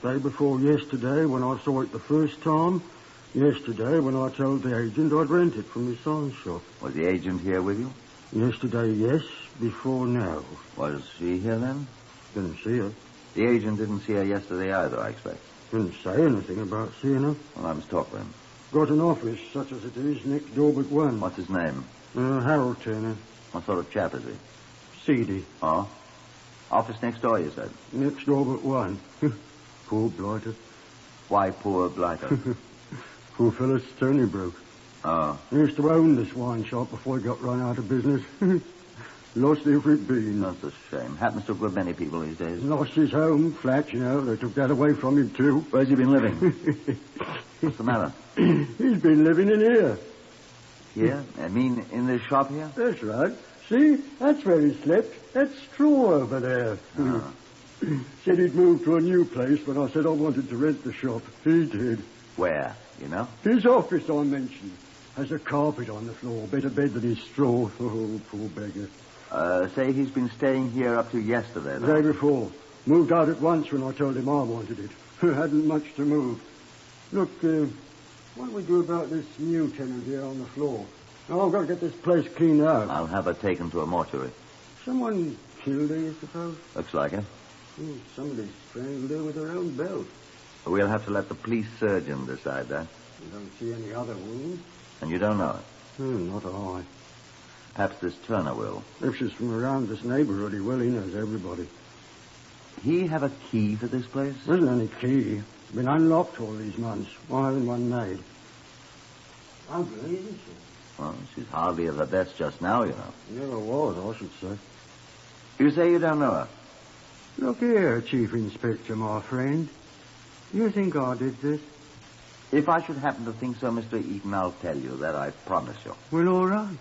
Day before yesterday when I saw it the first time. Yesterday when I told the agent I'd rent it from his son's shop. Was the agent here with you? Yesterday, yes. Before, no. Was she here then? Didn't see her. The agent didn't see her yesterday either, I expect. Didn't say anything about seeing her. Well, I must talk with him. Got an office, such as it is, next door but one. What's his name? Harold Turner. What sort of chap is he? Seedy. Oh? Office next door, you said? Next door but one. Poor blighter. Why poor blighter? Poor fellow's Stony Brook. Oh. He used to own this wine shop before he got run out of business. Lost every bean. That's a shame. Happens to a good many people these days. Lost his home, flat, you know. They took that away from him, too. Where's he been living? What's the matter? He's been living in here. Here? I mean, in this shop here? That's right. See? That's where he slept. That's straw over there. Ah. Said he'd moved to a new place when I said I wanted to rent the shop. He did. Where? You know? His office, I mentioned. Has a carpet on the floor, better bed than his straw. Oh, poor beggar. Say he's been staying here up to yesterday, The day before. Moved out at once when I told him I wanted it. Hadn't much to move. Look, what do we do about this new tenant here on the floor? Oh, I've got to get this place cleaned out. I'll have her taken to a mortuary. Someone killed her, you suppose? Looks like it. Somebody strangled her with her own belt. We'll have to let the police surgeon decide that. You don't see any other wounds? And you don't know it? Not I. Perhaps this Turner will. If she's from around this neighborhood, he will. He knows everybody. He have a key for this place? There isn't any key. It's been unlocked all these months. Why having one made? Ugly, isn't she? Well, she's hardly at her best just now, you know. Never was, I should say. You say you don't know her? Look here, Chief Inspector, my friend. You think I did this? If I should happen to think so, Mr. Eaton, I'll tell you that, I promise you. Well, all right.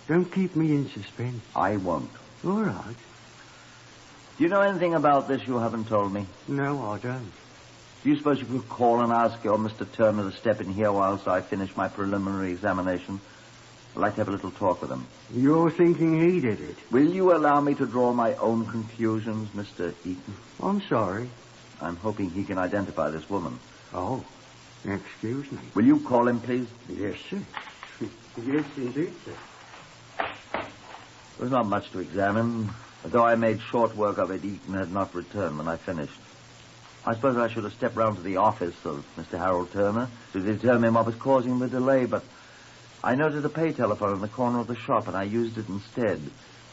Don't keep me in suspense. I won't. All right. Do you know anything about this you haven't told me? No, I don't. Do you suppose you could call and ask your Mr. Turner to step in here whilst I finish my preliminary examination? I'd like to have a little talk with him. You're thinking he did it? Will you allow me to draw my own conclusions, Mr. Eaton? I'm sorry. I'm hoping he can identify this woman. Oh, excuse me. Will you call him, please? Yes, sir. Yes, indeed, sir. There's not much to examine. Though I made short work of it, Eaton had not returned when I finished. I suppose I should have stepped round to the office of Mr. Harold Turner to determine what was causing the delay, but I noted a pay telephone in the corner of the shop, and I used it instead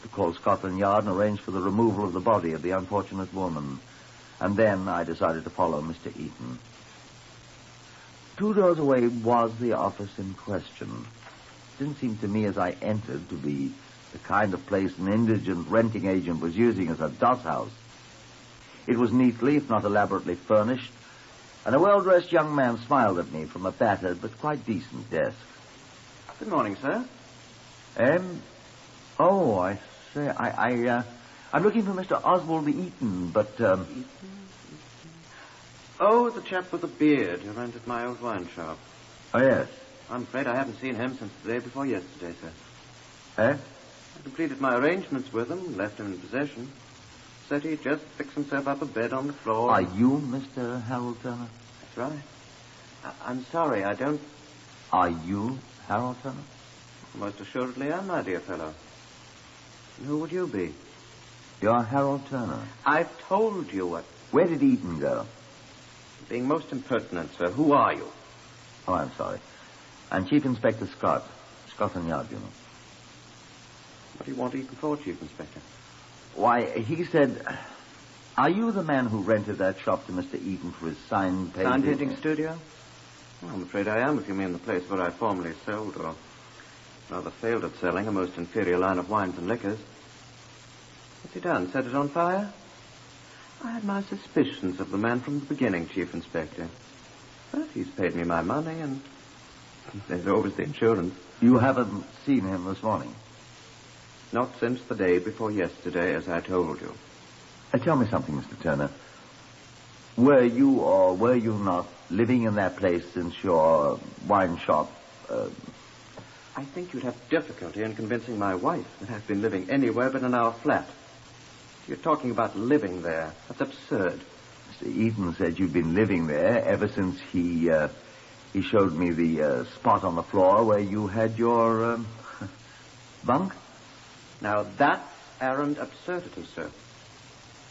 to call Scotland Yard and arrange for the removal of the body of the unfortunate woman. And then I decided to follow Mr. Eaton. 2 doors away was the office in question. It didn't seem to me as I entered to be the kind of place an indigent renting agent was using as a doss house. It was neatly, if not elaborately, furnished, and a well-dressed young man smiled at me from a battered but quite decent desk. Good morning, sir. Oh, I say, I'm looking for Mr. Oswald Eaton, but, Oh, the chap with the beard who rented my old wine shop. Oh, yes. I'm afraid I haven't seen him since the day before yesterday, sir. Eh? I completed my arrangements with him, left him in possession. settee, just fix himself up a bed on the floor. Are you Mr. Harold Turner? That's right. I'm sorry, I don't... Are you Harold Turner? Most assuredly am, my dear fellow. And who would you be? You're Harold Turner. I've told you what... Where did Eaton go? Being most impertinent, sir. Who are you? Oh, I'm sorry. I'm Chief Inspector Scott. Scotland Yard, you know. What do you want Eaton for, Chief Inspector? Why, he said... Are you the man who rented that shop to Mr. Eaton for his sign painting? Sign painting studio? Well, I'm afraid I am, if you mean the place where I formerly sold, or rather failed at selling, a most inferior line of wines and liquors. What's he done? Set it on fire? I had my suspicions of the man from the beginning, Chief Inspector. But he's paid me my money, and there's always the insurance. You haven't seen him this morning? Not since the day before yesterday, as I told you. Tell me something, Mr. Turner. Were you or were you not living in that place since your wine shop? I think you'd have difficulty in convincing my wife that I've been living anywhere but in our flat. You're talking about living there. That's absurd. Mr. Eaton said you'd been living there ever since he showed me the spot on the floor where you had your bunk. Now, that's arrant absurdity, sir.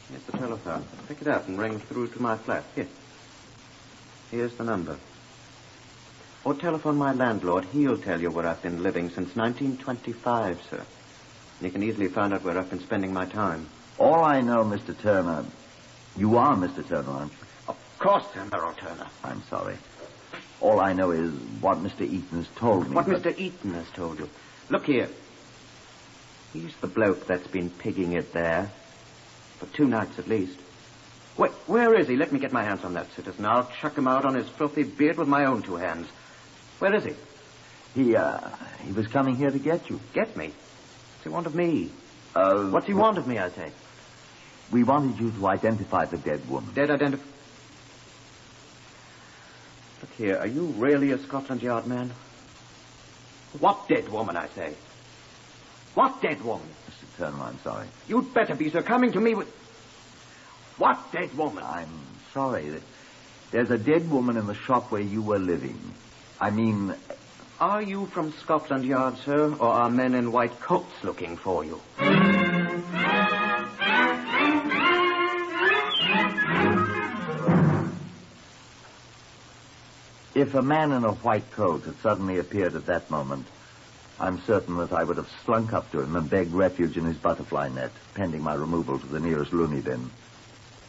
Here's the telephone. Pick it up and ring through to my flat. Here. Here's the number. Or telephone my landlord. He'll tell you where I've been living since 1925, sir. And you can easily find out where I've been spending my time. All I know, Mr. Turner... You are Mr. Turner, aren't you? Of course I'm Harold Turner. I'm sorry. All I know is what Mr. Eaton has told me. What Mr. Eaton has told you. Look here. He's the bloke that's been pigging it there. For 2 nights at least. Where is he? Let me get my hands on that citizen. I'll chuck him out on his filthy beard with my own 2 hands. Where is he? He was coming here to get you. Get me? What's he want of me? What's he want of me, I say? We wanted you to identify the dead woman. Look here, are you really a Scotland Yard man? What dead woman, I say? What dead woman? Mr. Turner, I'm sorry. You'd better be, sir, coming to me with... What dead woman? I'm sorry. There's a dead woman in the shop where you were living. I mean... Are you from Scotland Yard, sir, or are men in white coats looking for you? If a man in a white coat had suddenly appeared at that moment, I'm certain that I would have slunk up to him and begged refuge in his butterfly net, pending my removal to the nearest loony bin.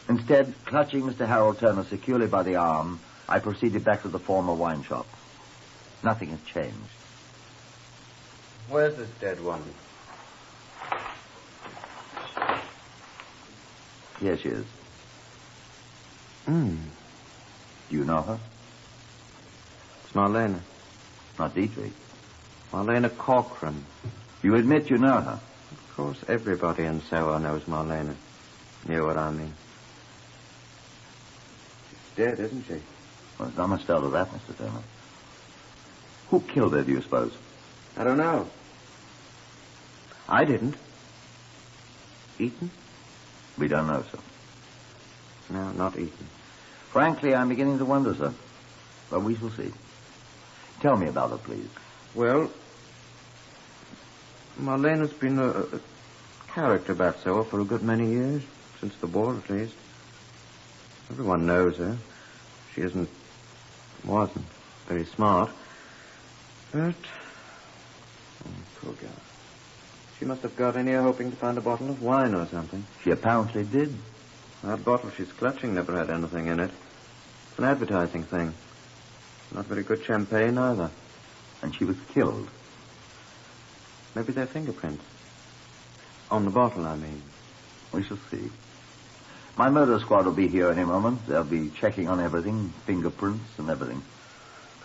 Instead, clutching Mr. Harold Turner securely by the arm, I proceeded back to the former wine shop. Nothing had changed. Where's this dead woman? Here she is. Do you know her? It's Marlena. Not Dietrich. Marlena Corcoran. You admit you know her? Of course, everybody in Soho knows Marlena. You know what I mean. She's dead, isn't she? Well, there's not much doubt of that, Mr. Turner. Who killed her, do you suppose? I don't know. I didn't. Eaton? We don't know, sir. No, not Eaton. Frankly, I'm beginning to wonder, sir. But we shall see. Tell me about her, please. Well, Marlena's been a character about Soho for a good many years. Since the war, at least. Everyone knows her. She wasn't very smart. But, poor girl. She must have got in here hoping to find a bottle of wine or something. She apparently did. That bottle she's clutching never had anything in it. It's an advertising thing. Not very good champagne, either. And she was killed. Maybe they're fingerprints. On the bottle, I mean. We shall see. My murder squad will be here any moment. They'll be checking on everything, fingerprints and everything.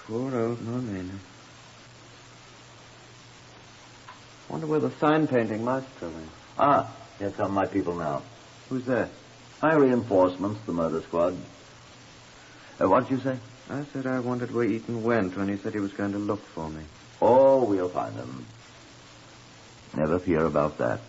Poor old Marlena. Wonder where the sign painting maestro is. Ah, here come my people now. Who's there? My reinforcements, the murder squad. What did you say? I said I wondered where Eaton went when he said he was going to look for me. Oh, we'll find him. Never fear about that.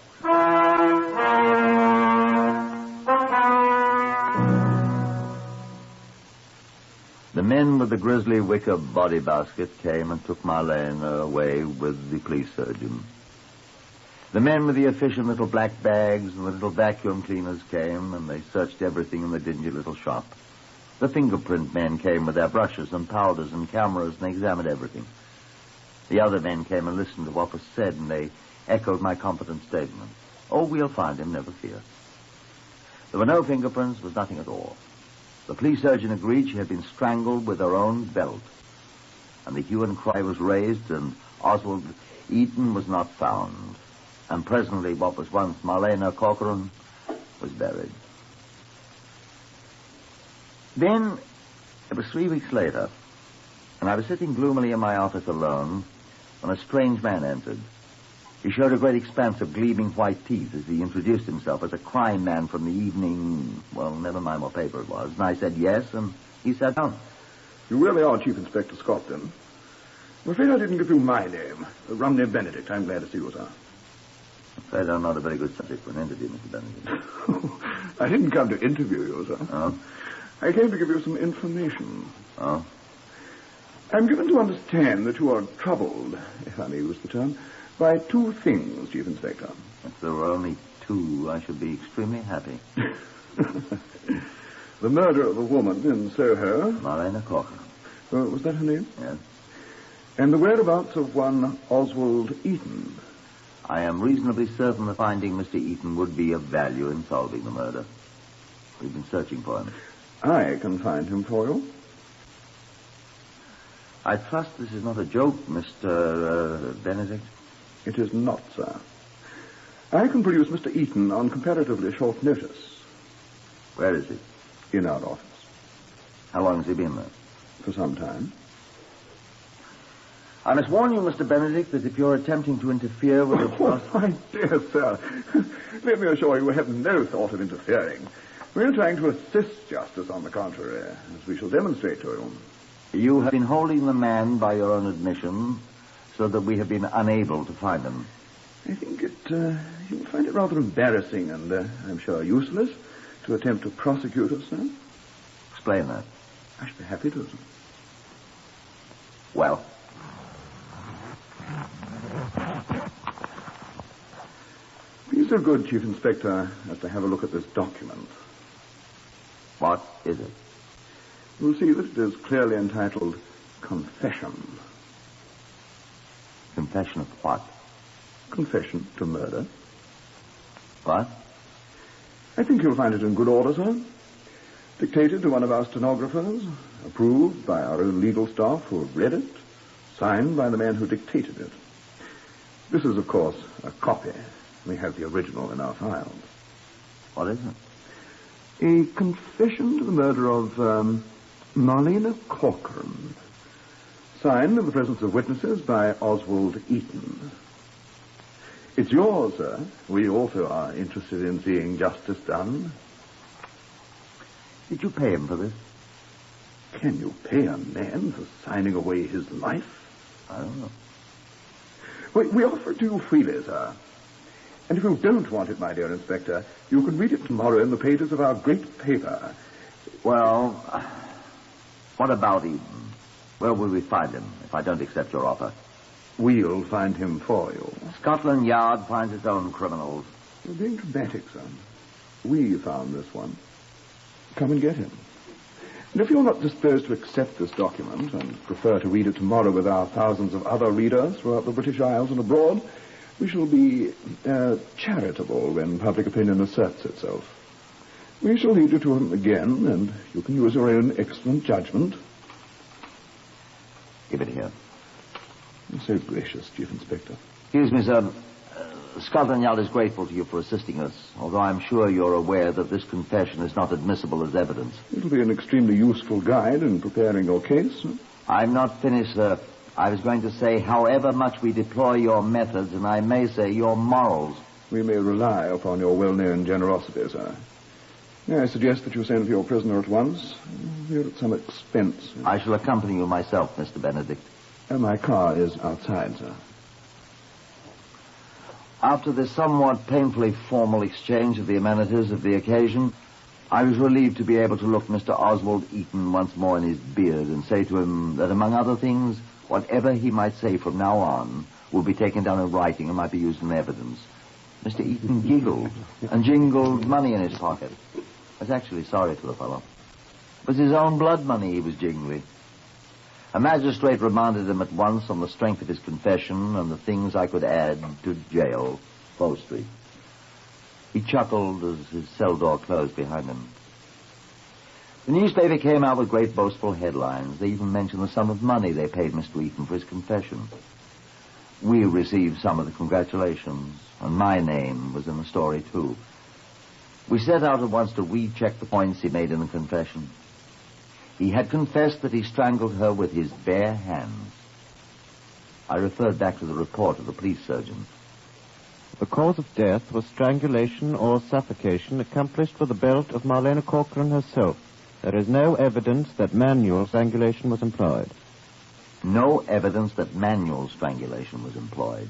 The men with the grisly wicker body basket came and took Marlene away with the police surgeon. The men with the efficient little black bags and the little vacuum cleaners came, and they searched everything in the dingy little shop. The fingerprint men came with their brushes and powders and cameras, and they examined everything. The other men came and listened to what was said, and they echoed my confident statement. Oh, we'll find him, never fear. There were no fingerprints, there was nothing at all. The police surgeon agreed she had been strangled with her own belt. And the hue and cry was raised, and Oswald Eaton was not found. And presently what was once Marlene Corcoran was buried. Then, it was 3 weeks later, and I was sitting gloomily in my office alone when a strange man entered. He showed a great expanse of gleaming white teeth as he introduced himself as a crime man from the evening, well, never mind what paper it was. And I said yes, and he sat down. You really are Chief Inspector Scott, then. I'm afraid I didn't give you my name. Rumney Benedict. I'm glad to see you, sir. I'm afraid I'm not a very good subject for an interview, Mr. Benedict. I didn't come to interview you, sir. Oh? I came to give you some information. Oh? I'm given to understand that you are troubled, if I may use the term, by 2 things, Chief Inspector. If there were only 2, I should be extremely happy. The murder of a woman in Soho. Marlene Corcoran. Was that her name? Yes. And the whereabouts of one Oswald Eaton. I am reasonably certain that finding Mr. Eaton would be of value in solving the murder. We've been searching for him. I can find him for you. I trust this is not a joke, Mr. Benedict? It is not, sir. I can produce Mr. Eaton on comparatively short notice. Where is he? In our office. How long has he been there? For some time. I must warn you, Mr. Benedict, that if you're attempting to interfere with the process... Oh, my dear sir, let me assure you we have no thought of interfering. We're trying to assist justice, on the contrary, as we shall demonstrate to you. You have been holding the man by your own admission, so that we have been unable to find him. I think you'll find it rather embarrassing and, I'm sure, useless to attempt to prosecute us, sir. Explain that. I should be happy to, sir. Well? Be so good, Chief Inspector, as to have a look at this document. What is it? You'll see that it is clearly entitled Confession. Confession of what? Confession to murder. What? I think you'll find it in good order, sir. Dictated to one of our stenographers, approved by our own legal staff who have read it, signed by the man who dictated it. This is, of course, a copy. We have the original in our files. What is it? A confession to the murder of Marlene Corcoran. Signed in the presence of witnesses by Oswald Eaton. It's yours, sir. We also are interested in seeing justice done. Did you pay him for this? Can you pay a man for signing away his life? I don't know. We offer it to you freely, sir. And if you don't want it, my dear Inspector, you can read it tomorrow in the pages of our great paper. Well, what about Eden? Where will we find him if I don't accept your offer? We'll find him for you. Scotland Yard finds its own criminals. You're being dramatic, son. We found this one. Come and get him. And if you're not disposed to accept this document and prefer to read it tomorrow with our thousands of other readers throughout the British Isles and abroad, we shall be charitable when public opinion asserts itself. We shall lead you to him again, and you can use your own excellent judgment. Give it here. You're so gracious, Chief Inspector. Excuse me, sir. Scotland Yard is grateful to you for assisting us, although I'm sure you're aware that this confession is not admissible as evidence. It'll be an extremely useful guide in preparing your case. I'm not finished, sir. I was going to say, however much we deploy your methods, and I may say your morals. We may rely upon your well-known generosity, sir. May I suggest that you send for your prisoner at once? We're at some expense. I shall accompany you myself, Mr. Benedict. My car is outside, sir. After this somewhat painfully formal exchange of the amenities of the occasion, I was relieved to be able to look Mr. Oswald Eaton once more in his beard and say to him that, among other things, whatever he might say from now on would be taken down in writing and might be used in evidence. Mr. Eaton giggled and jingled money in his pocket. I was actually sorry for the fellow. It was his own blood money he was jingling. A magistrate remanded him at once on the strength of his confession and the things I could add to jail, Bow Street. He chuckled as his cell door closed behind him. The newspaper came out with great boastful headlines. They even mentioned the sum of money they paid Mr. Eaton for his confession. We received some of the congratulations, and my name was in the story, too. We set out at once to recheck the points he made in the confession. He had confessed that he strangled her with his bare hands. I referred back to the report of the police surgeon. The cause of death was strangulation or suffocation accomplished with the belt of Marlena Corcoran herself. There is no evidence that manual strangulation was employed. No evidence that manual strangulation was employed.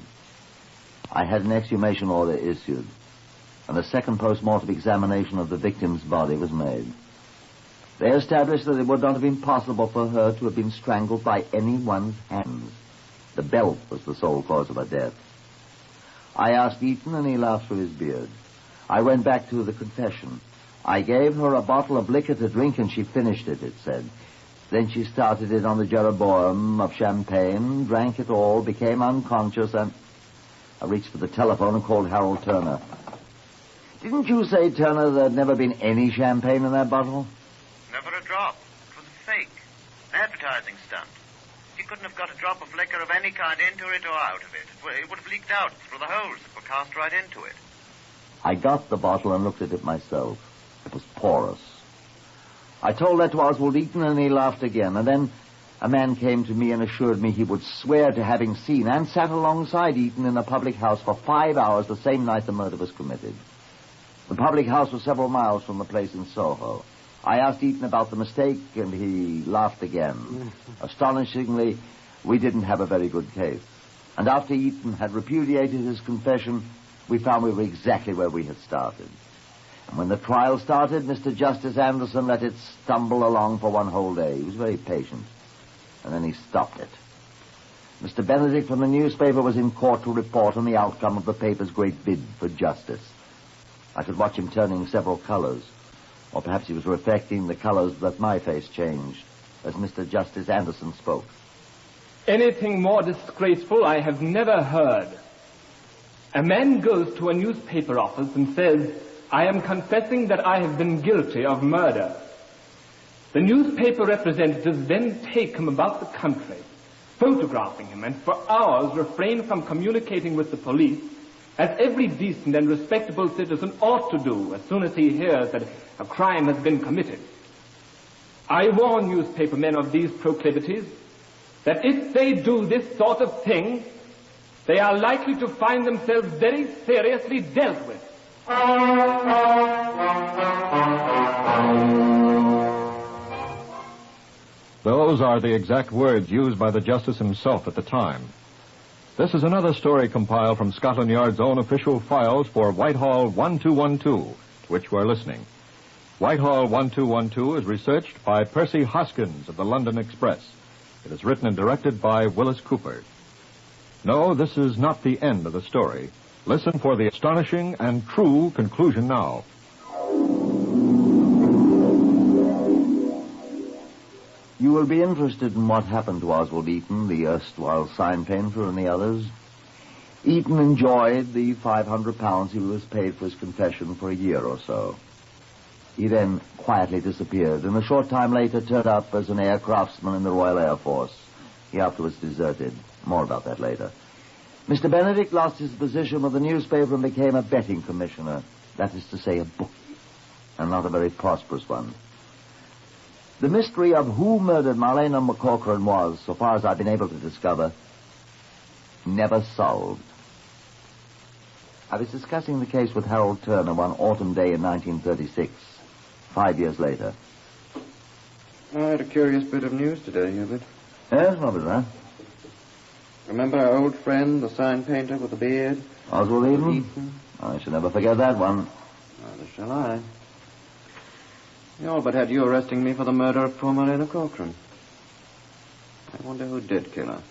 I had an exhumation order issued, and a second post-mortem examination of the victim's body was made. They established that it would not have been possible for her to have been strangled by anyone's hands. The belt was the sole cause of her death. I asked Eaton, and he laughed through his beard. I went back to the confession. I gave her a bottle of liquor to drink, and she finished it, it said. Then she started it on the Jeroboam of champagne, drank it all, became unconscious, and... I reached for the telephone and called Harold Turner. Didn't you say, Turner, there had never been any champagne in that bottle? Never a drop. It was a fake. An advertising stunt. He couldn't have got a drop of liquor of any kind into it or out of it. It would have leaked out through the holes that were cast right into it. I got the bottle and looked at it myself. It was porous. I told that to Oswald Eaton, and he laughed again. And then a man came to me and assured me he would swear to having seen and sat alongside Eaton in a public house for 5 hours the same night the murder was committed. The public house was several miles from the place in Soho. I asked Eaton about the mistake, and he laughed again. Astonishingly, we didn't have a very good case. And after Eaton had repudiated his confession, we found we were exactly where we had started. And when the trial started, Mr. Justice Anderson let it stumble along for one whole day. He was very patient. And then he stopped it. Mr. Benedict from the newspaper was in court to report on the outcome of the paper's great bid for justice. I could watch him turning several colors. Or perhaps he was reflecting the colors that my face changed as Mr. Justice Anderson spoke. Anything more disgraceful I have never heard. A man goes to a newspaper office and says, I am confessing that I have been guilty of murder. The newspaper representatives then take him about the country, photographing him, and for hours refrain from communicating with the police, as every decent and respectable citizen ought to do as soon as he hears that a crime has been committed. I warn newspapermen of these proclivities that if they do this sort of thing, they are likely to find themselves very seriously dealt with. Those are the exact words used by the justice himself at the time. This is another story compiled from Scotland Yard's own official files for Whitehall 1212, to which we're listening. Whitehall 1212 is researched by Percy Hoskins of the London Express. It is written and directed by Willis Cooper. No, this is not the end of the story. Listen for the astonishing and true conclusion now. You will be interested in what happened to Oswald Eaton, the erstwhile sign painter, and the others. Eaton enjoyed the £500 he was paid for his confession for a year or so. He then quietly disappeared, and a short time later turned up as an air craftsman in the Royal Air Force. He afterwards deserted. More about that later. Mr. Benedict lost his position with the newspaper and became a betting commissioner. That is to say, a bookie, and not a very prosperous one. The mystery of who murdered Marlena McCorcoran was, so far as I've been able to discover, never solved. I was discussing the case with Harold Turner one autumn day in 1936, 5 years later. I had a curious bit of news today, Hubert. Yes, what was that? Remember our old friend, the sign painter with the beard? Oswald Eaton? I shall never forget that one. Neither shall I. They all but had you arresting me for the murder of poor Marlena Corcoran. I wonder who did kill her.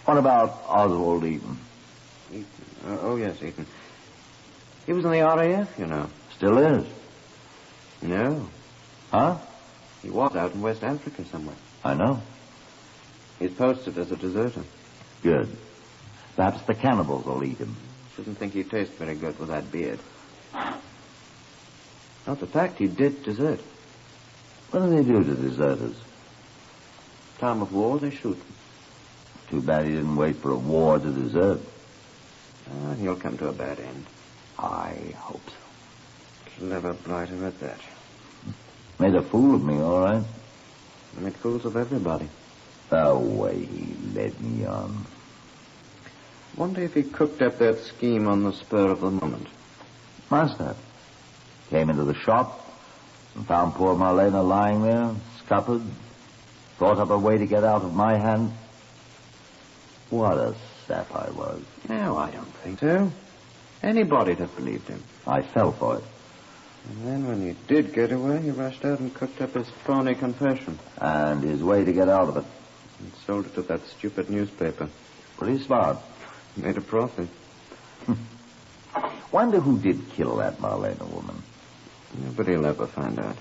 What about Oswald Eaton? Eaton? Oh, yes, Eaton. He was in the RAF, you know. Still is. No. Huh? He was out in West Africa somewhere. I know. He's posted as a deserter. Good. Perhaps the cannibals will eat him. Shouldn't think he'd taste very good with that beard. Not the fact he did desert. What do they do to deserters? Time of war, they shoot them. Too bad he didn't wait for a war to desert. He'll come to a bad end. I hope so. Clever blighter at that. Made a fool of me, all right. He made fools of everybody. The way he led me on. Wonder if he cooked up that scheme on the spur of the moment. Must have. Came into the shop and found poor Marlena lying there, scuppered. Thought up a way to get out of my hand. What a sap I was. No, I don't think so. Anybody'd have believed him. I fell for it. And then when he did get away, he rushed out and cooked up his phony confession. And his way to get out of it. And sold it to that stupid newspaper. Pretty smart. Made a profit. Wonder who did kill that Marlena woman. Nobody'll ever find out.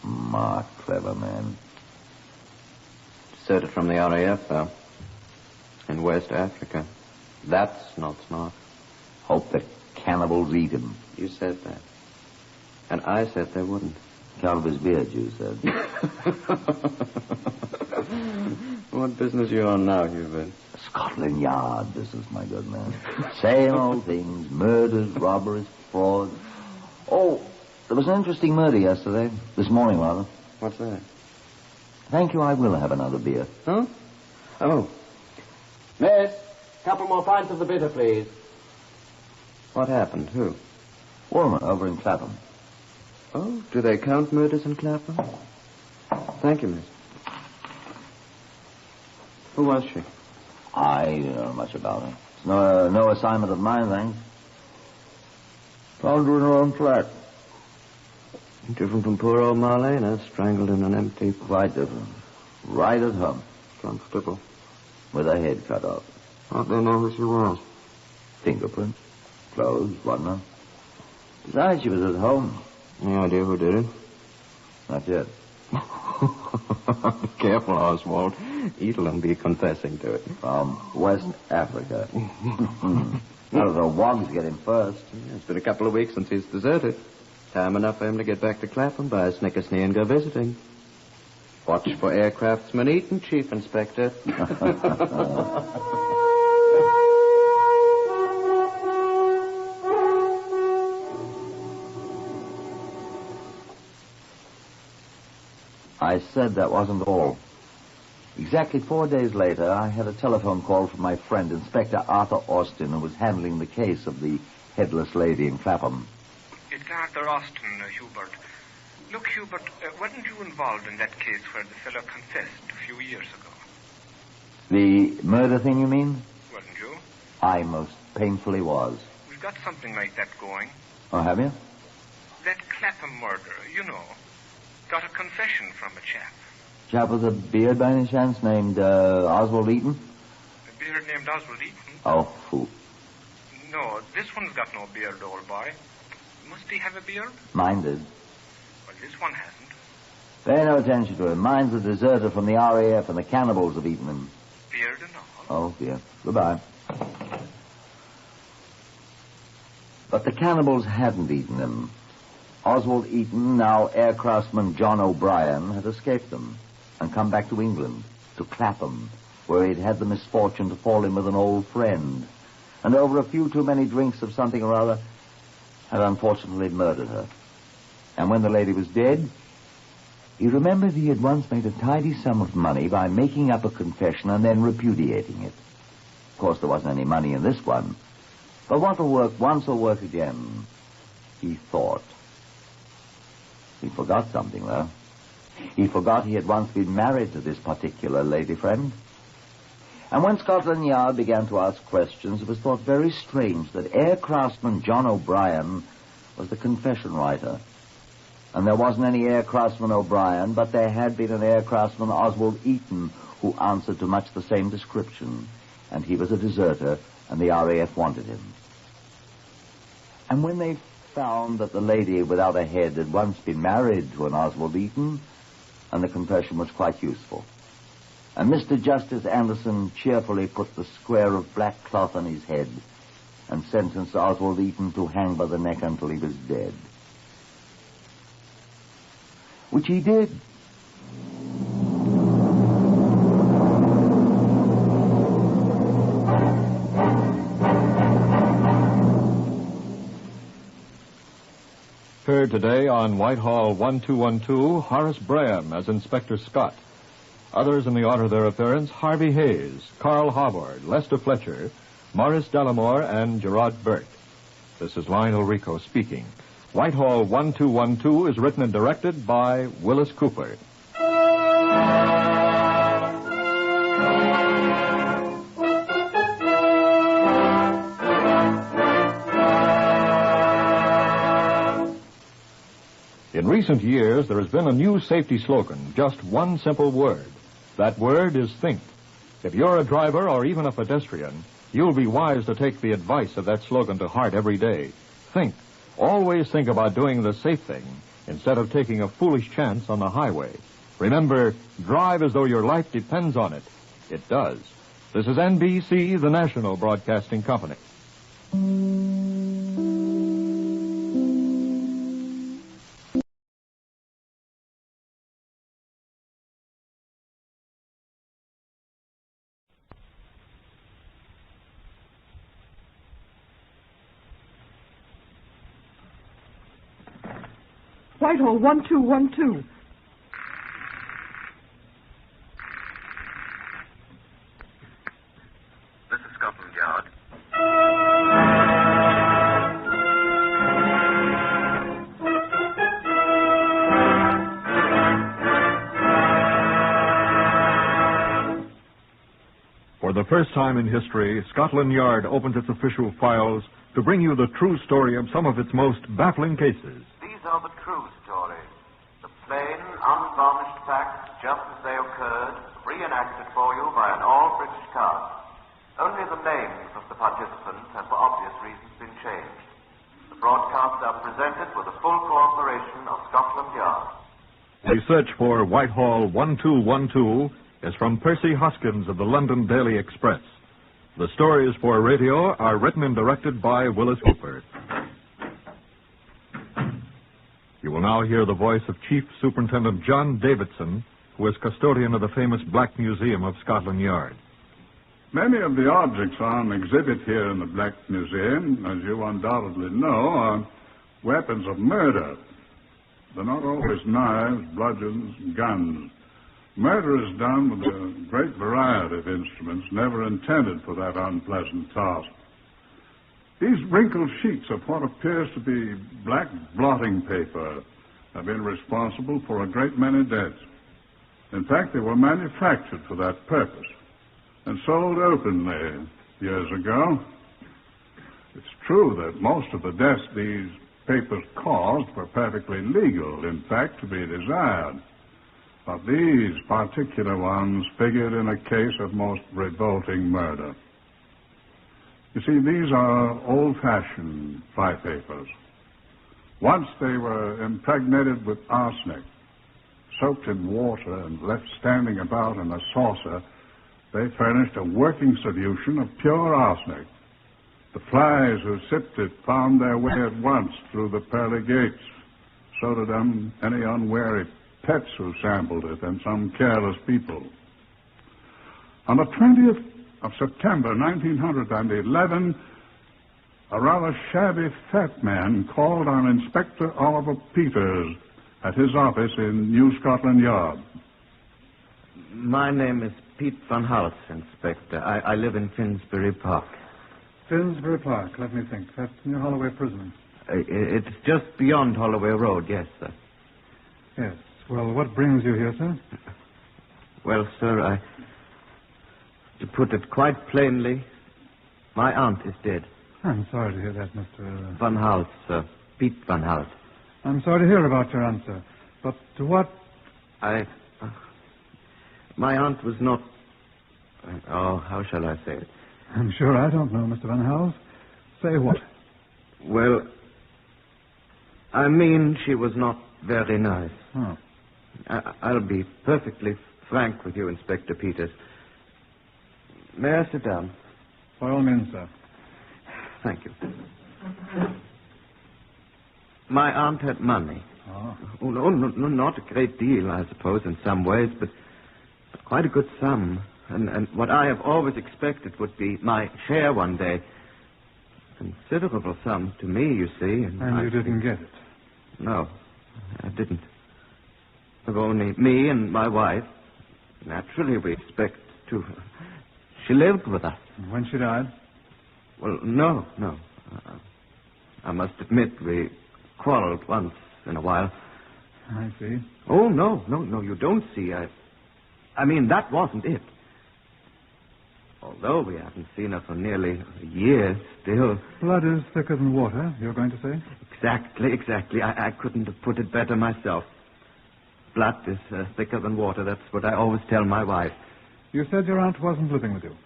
Smart, clever man. Deserted from the RAF, though. In West Africa. That's not smart. Hope the cannibals eat him. You said that. And I said they wouldn't. Count of his beard, you said. What business you on now, Hubert? Scotland Yard business, my good man. Same old things. Murders, robberies, frauds. Oh, there was an interesting murder yesterday. This morning, rather. What's that? Thank you, I will have another beer. Huh? Oh. Miss, couple more pints of the bitter, please. What happened? Who? Woman over in Clapham. Oh, do they count murders in Clapham? Thank you, miss. Who was she? I don't know much about her. It's no assignment of mine, thanks. Found her in her own flat. Different from poor old Marlena, strangled in an empty... Quite different. Right at home. Comfortable. With her head cut off. How'd they know who she was? Fingerprints. Clothes, whatnot. Besides, she was at home. Any idea who did it? Not yet. Be careful, Oswald. Eat'll be confessing to it. From West Africa. None of the wogs get him first. It's been a couple of weeks since he's deserted. Time enough for him to get back to Clapham, buy a snickersnee and go visiting. Watch for aircraftsman Eaton, Chief Inspector. I said that wasn't all. Exactly 4 days later, I had a telephone call from my friend, Inspector Arthur Austin, who was handling the case of the headless lady in Clapham. It's Arthur Austin, Hubert. Look, Hubert, weren't you involved in that case where the fellow confessed a few years ago? The murder thing, you mean? Weren't you? I most painfully was. We've got something like that going. Oh, have you? That Clapham murder, you know. Got a confession from a chap. Chap with a beard by any chance named Oswald Eaton? A beard named Oswald Eaton? Oh, fool. No, this one's got no beard, old boy. Must he have a beard? Mine did. Well, this one hasn't. Pay no attention to him. Mine's a deserter from the RAF and the cannibals have eaten him. Beard and all? Oh, dear. Goodbye. But the cannibals hadn't eaten him. Oswald Eaton, now aircraftsman John O'Brien, had escaped them and come back to England, to Clapham, where he'd had the misfortune to fall in with an old friend, and over a few too many drinks of something or other, had unfortunately murdered her. And when the lady was dead, he remembered he had once made a tidy sum of money by making up a confession and then repudiating it. Of course, there wasn't any money in this one, but what will work once will work again, he thought. He forgot something, though. He forgot he had once been married to this particular lady friend. And when Scotland Yard began to ask questions, it was thought very strange that aircraftsman John O'Brien was the confession writer. And there wasn't any Air Craftsman O'Brien, but there had been an Air Craftsman Oswald Eaton who answered to much the same description. And he was a deserter, and the RAF wanted him. And when they found that the lady without a head had once been married to an Oswald Eaton, and the confession was quite useful. And Mr. Justice Anderson cheerfully put the square of black cloth on his head and sentenced Oswald Eaton to hang by the neck until he was dead. Which he did. Heard today on Whitehall 1212, Horace Braham as Inspector Scott. Others in the order of their appearance, Harvey Hayes, Carl Howard, Lester Fletcher, Morris Delamore, and Gerard Burt. This is Lionel Rico speaking. Whitehall 1212 is written and directed by Willis Cooper. In recent years, there has been a new safety slogan, just one simple word. That word is think. If you're a driver or even a pedestrian, you'll be wise to take the advice of that slogan to heart every day. Think. Always think about doing the safe thing instead of taking a foolish chance on the highway. Remember, drive as though your life depends on it. It does. This is NBC, the National Broadcasting Company. Whitehall 1212. This is Scotland Yard. For the first time in history, Scotland Yard opens its official files to bring you the true story of some of its most baffling cases. These are the true stories. The plain, unvarnished facts, just as they occurred, reenacted for you by an all-British cast. Only the names of the participants have, for obvious reasons, been changed. The broadcasts are presented with the full cooperation of Scotland Yard. The search for Whitehall 1212 is from Percy Hoskins of the London Daily Express. The stories for radio are written and directed by Willis Cooper. You will now hear the voice of Chief Superintendent John Davidson, who is custodian of the famous Black Museum of Scotland Yard. Many of the objects on exhibit here in the Black Museum, as you undoubtedly know, are weapons of murder. They're not always knives, bludgeons, guns. Murder is done with a great variety of instruments never intended for that unpleasant task. These wrinkled sheets of what appears to be black blotting paper have been responsible for a great many deaths. In fact, they were manufactured for that purpose and sold openly years ago. It's true that most of the deaths these papers caused were perfectly legal, in fact, to be desired. But these particular ones figured in a case of most revolting murder. You see, these are old-fashioned flypapers. Once they were impregnated with arsenic, soaked in water and left standing about in a saucer, they furnished a working solution of pure arsenic. The flies who sipped it found their way at once through the pearly gates. So did any unwary pets who sampled it and some careless people. On the 20th of September 1911, a rather shabby fat man called on Inspector Oliver Peters at his office in New Scotland Yard. My name is Pete Van House, Inspector. I live in Finsbury Park. Finsbury Park, let me think. That's near Holloway Prison. It's just beyond Holloway Road, yes, sir. Yes. Well, what brings you here, sir? Well, sir, to put it quite plainly, my aunt is dead. I'm sorry to hear that, Mr. Van House, sir. Pete Van House. I'm sorry to hear about your aunt, sir. But to what... My aunt was not... how shall I say it? I'm sure I don't know, Mr. Van Hals. Say what? Well, I mean she was not very nice. Oh. I'll be perfectly frank with you, Inspector Peters. May I sit down? By all means, sir. Thank you. My aunt had money. Oh. Oh, no, not a great deal, I suppose, in some ways, but quite a good sum. And what I have always expected would be my share one day. Considerable sum to me, you see. And you didn't get it? No, I didn't. Of only me and my wife. Naturally, we expect to... She lived with us. When she died? Well, no. I must admit we quarreled once in a while. I see. Oh, no, you don't see. I mean, that wasn't it. Although we haven't seen her for nearly a year, still... Blood is thicker than water, you're going to say? Exactly. I couldn't have put it better myself. Blood is thicker than water. That's what I always tell my wife. You said your aunt wasn't living with you?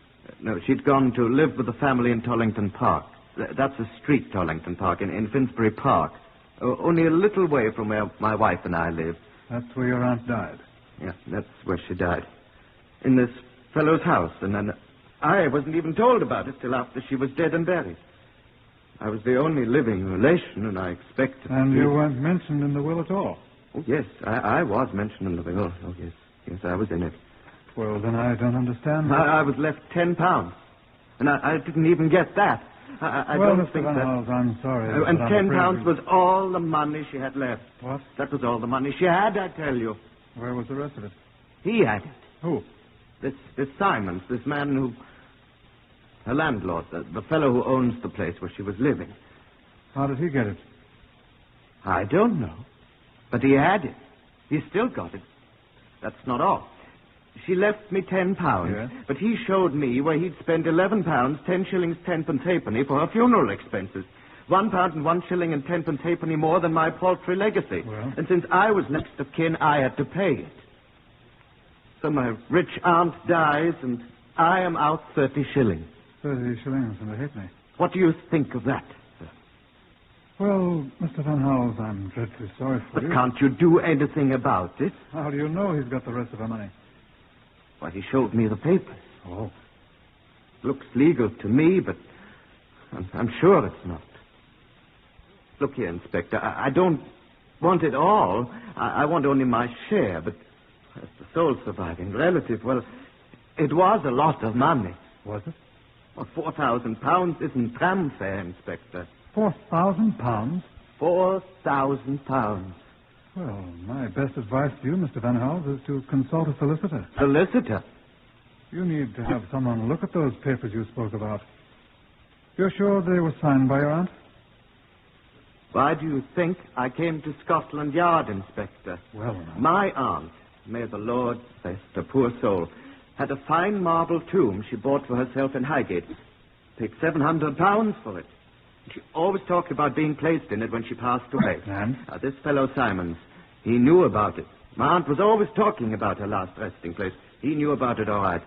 No, she'd gone to live with the family in Tollington Park. That's a street, Tollington Park, in Finsbury Park. Only a little way from where my wife and I live. That's where your aunt died? Yeah, that's where she died. In this fellow's house, and then I wasn't even told about it till after she was dead and buried. I was the only living relation, and I expected... And you weren't mentioned in the will at all? Oh, yes, I was mentioned in the will. Oh, yes. Yes, I was in it. Well, then I don't understand. I was left £10. And I didn't even get that. I well, don't Mr. think Van that... Hals, I'm sorry. And £10 was all the money she had left. What? That was all the money she had, I tell you. Where was the rest of it? He had it. Who? This Simons, this man who... Her landlord, the fellow who owns the place where she was living. How did he get it? I don't know. But he had it. He's still got it. That's not all. She left me £10, yes. But he showed me where he'd spent £11, 10 shillings, 10 halfpenny for her funeral expenses. £1 and 1 shilling and 10 halfpenny more than my paltry legacy. Well? And since I was next of kin, I had to pay it. So my rich aunt dies, and I am out 30 shillings. 30 shillings and a halfpenny. What do you think of that, sir? Well, Mr. Van Hals, I'm dreadfully sorry for you. But can't you do anything about it? How do you know he's got the rest of her money? Why, he showed me the papers. Oh. Looks legal to me, but I'm sure it's not. Look here, Inspector, I don't want it all. I want only my share, but as the sole surviving relative, well, it was a lot of money. Was it? Well, £4,000 isn't tram fare, Inspector. £4,000? £4,000. Well, my best advice to you, Mr. Van Hals, is to consult a solicitor. Solicitor? You need to have someone look at those papers you spoke about. You're sure they were signed by your aunt? Why do you think I came to Scotland Yard, Inspector? Well, now. My aunt, may the Lord rest her poor soul, had a fine marble tomb she bought for herself in Highgate. Paid £700 for it. She always talked about being placed in it when she passed away. And? This fellow Simons, he knew about it. My aunt was always talking about her last resting place. He knew about it all right.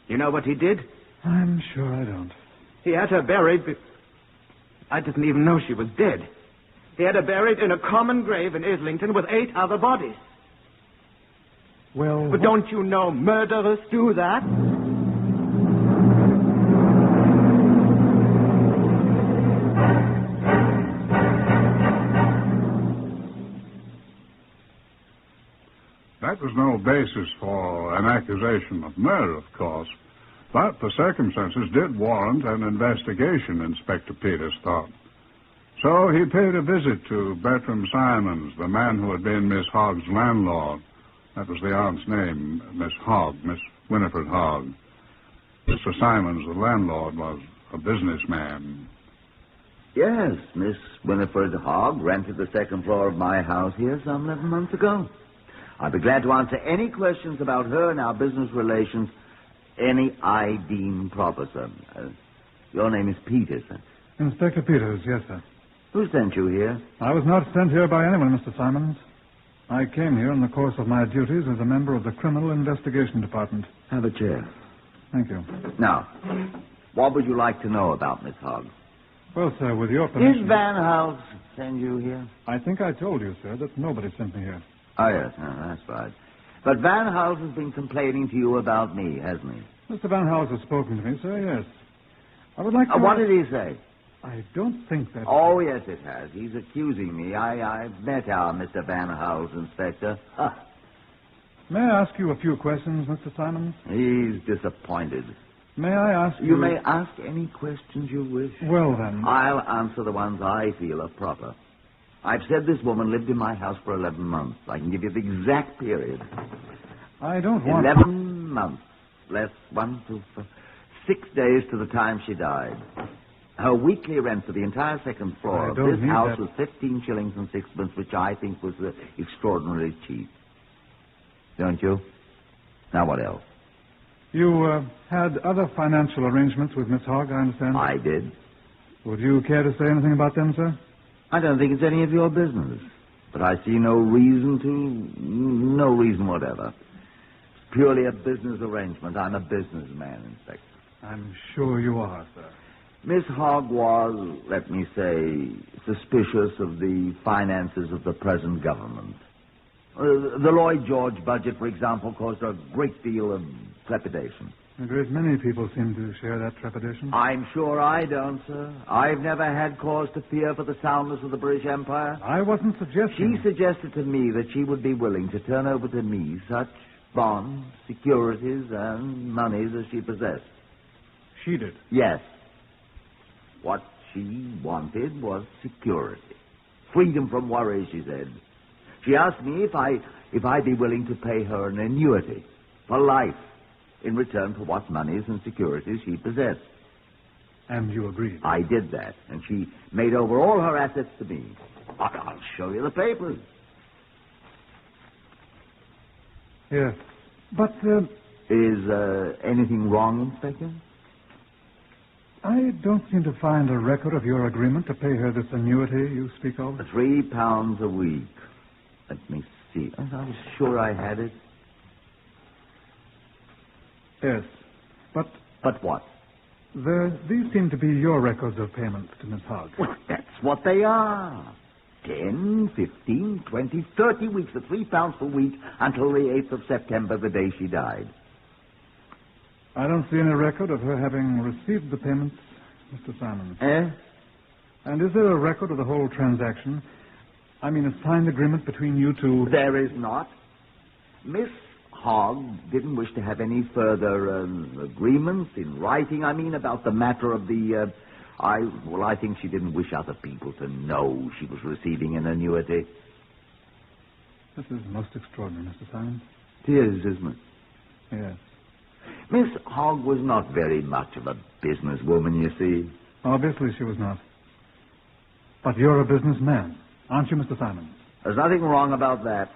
You know what he did? I'm sure I don't. He had her buried... I didn't even know she was dead. He had her buried in a common grave in Islington with 8 other bodies. Well... But don't you know murderers do that? That was no basis for an accusation of murder, of course. But the circumstances did warrant an investigation, Inspector Peters thought. So he paid a visit to Bertram Simons, the man who had been Miss Hogg's landlord. That was the aunt's name, Miss Hogg, Miss Winifred Hogg. Mr. Simons, the landlord, was a businessman. Yes, Miss Winifred Hogg rented the second floor of my house here some 11 months ago. I'd be glad to answer any questions about her and our business relations, any I deem proper, sir. Your name is Peters, sir? Inspector Peters, yes, sir. Who sent you here? I was not sent here by anyone, Mr. Simons. I came here in the course of my duties as a member of the Criminal Investigation Department. Have a chair. Thank you. Now, what would you like to know about Miss Hogg? Well, sir, with your permission... Did Van House send you here? I think I told you, sir, that nobody sent me here. Oh, yes, that's right. But Van House has been complaining to you about me, hasn't he? Mr. Van House has spoken to me, sir, yes. I would like to... What did he say? I don't think that... Oh, yes, it has. He's accusing me. I've met our Mr. Van House, Inspector. May I ask you a few questions, Mr. Simons? He's disappointed. May I ask you... You may ask any questions you wish. Well, then... I'll answer the ones I feel are proper. I've said this woman lived in my house for 11 months. I can give you the exact period. I don't want... 11 months. Less 1, 2, 4, 6 days to the time she died. Her weekly rent for the entire second floor of this house was 15 shillings and sixpence, which I think was extraordinarily cheap. Don't you? Now, what else? You had other financial arrangements with Miss Hogg, I understand? I did. Would you care to say anything about them, sir? I don't think it's any of your business. But I see no reason to... No reason whatever. It's purely a business arrangement. I'm a businessman, Inspector. I'm sure you are, sir. Miss Hogg was, let me say, suspicious of the finances of the present government. The Lloyd George budget, for example, caused a great deal of trepidation. A great many people seem to share that trepidation. I'm sure I don't, sir. I've never had cause to fear for the soundness of the British Empire. I wasn't suggesting... She suggested to me that she would be willing to turn over to me such bonds, securities, and monies as she possessed. She did? Yes. What she wanted was security. Freedom from worry, she said. She asked me if I'd be willing to pay her an annuity for life in return for what monies and securities she possessed. And you agreed? I did that, and she made over all her assets to me. I'll show you the papers. Yes, but... Is anything wrong, Inspector? I don't seem to find a record of your agreement to pay her this annuity you speak of. £3 a week. Let me see. I was sure I had it. Yes, but... But what? These seem to be your records of payment to Miss Hogg. Well, that's what they are. 10, 15, 20, 30 weeks at £3 per week until the 8th of September, the day she died. I don't see any record of her having received the payments, Mr. Simons. And is there a record of the whole transaction? I mean, a signed agreement between you two? There is not. Miss Hogg didn't wish to have any further agreements in writing, about the matter of the... I think she didn't wish other people to know she was receiving an annuity. This is most extraordinary, Mr. Simons. It is, isn't it? Yes. Miss Hogg was not very much of a businesswoman, you see. Obviously she was not. But you're a businessman, aren't you, Mr. Simons? There's nothing wrong about that.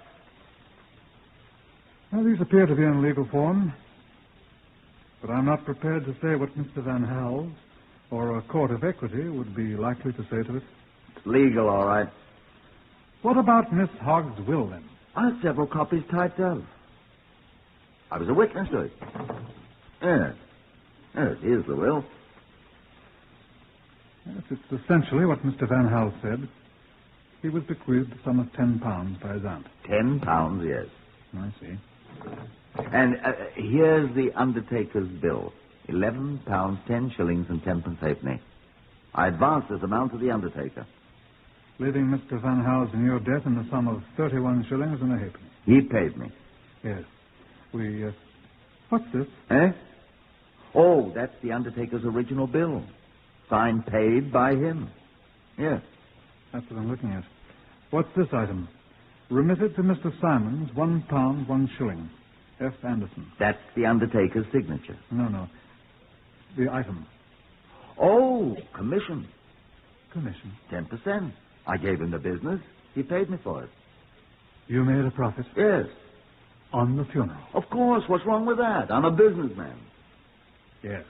Well, these appear to be in legal form. But I'm not prepared to say what Mr. Van Hals or a court of equity would be likely to say to it. It's legal, all right. What about Miss Hogg's will, then? I have several copies typed up. I was a witness to it. Yes. Yes, here's the will. Yes, it's essentially what Mr. Van Hals said. He was bequeathed the sum of £10 by his aunt. £10, yes. I see. And here's the undertaker's bill. £11, 10 shillings and 10 halfpenny. I advanced this amount to the undertaker. Leaving Mr. Van Hals in your debt in the sum of 31 shillings and a halfpenny. He paid me. Yes. What's this? Oh, that's the undertaker's original bill. Signed paid by him. Yes. That's what I'm looking at. What's this item? Remitted to Mr. Simons, £1, 1 shilling. F. Anderson. That's the undertaker's signature. No. The item. Oh, commission. Commission? 10%. I gave him the business. He paid me for it. You made a profit? Yes. On the funeral? Of course. What's wrong with that? I'm a businessman. Yes.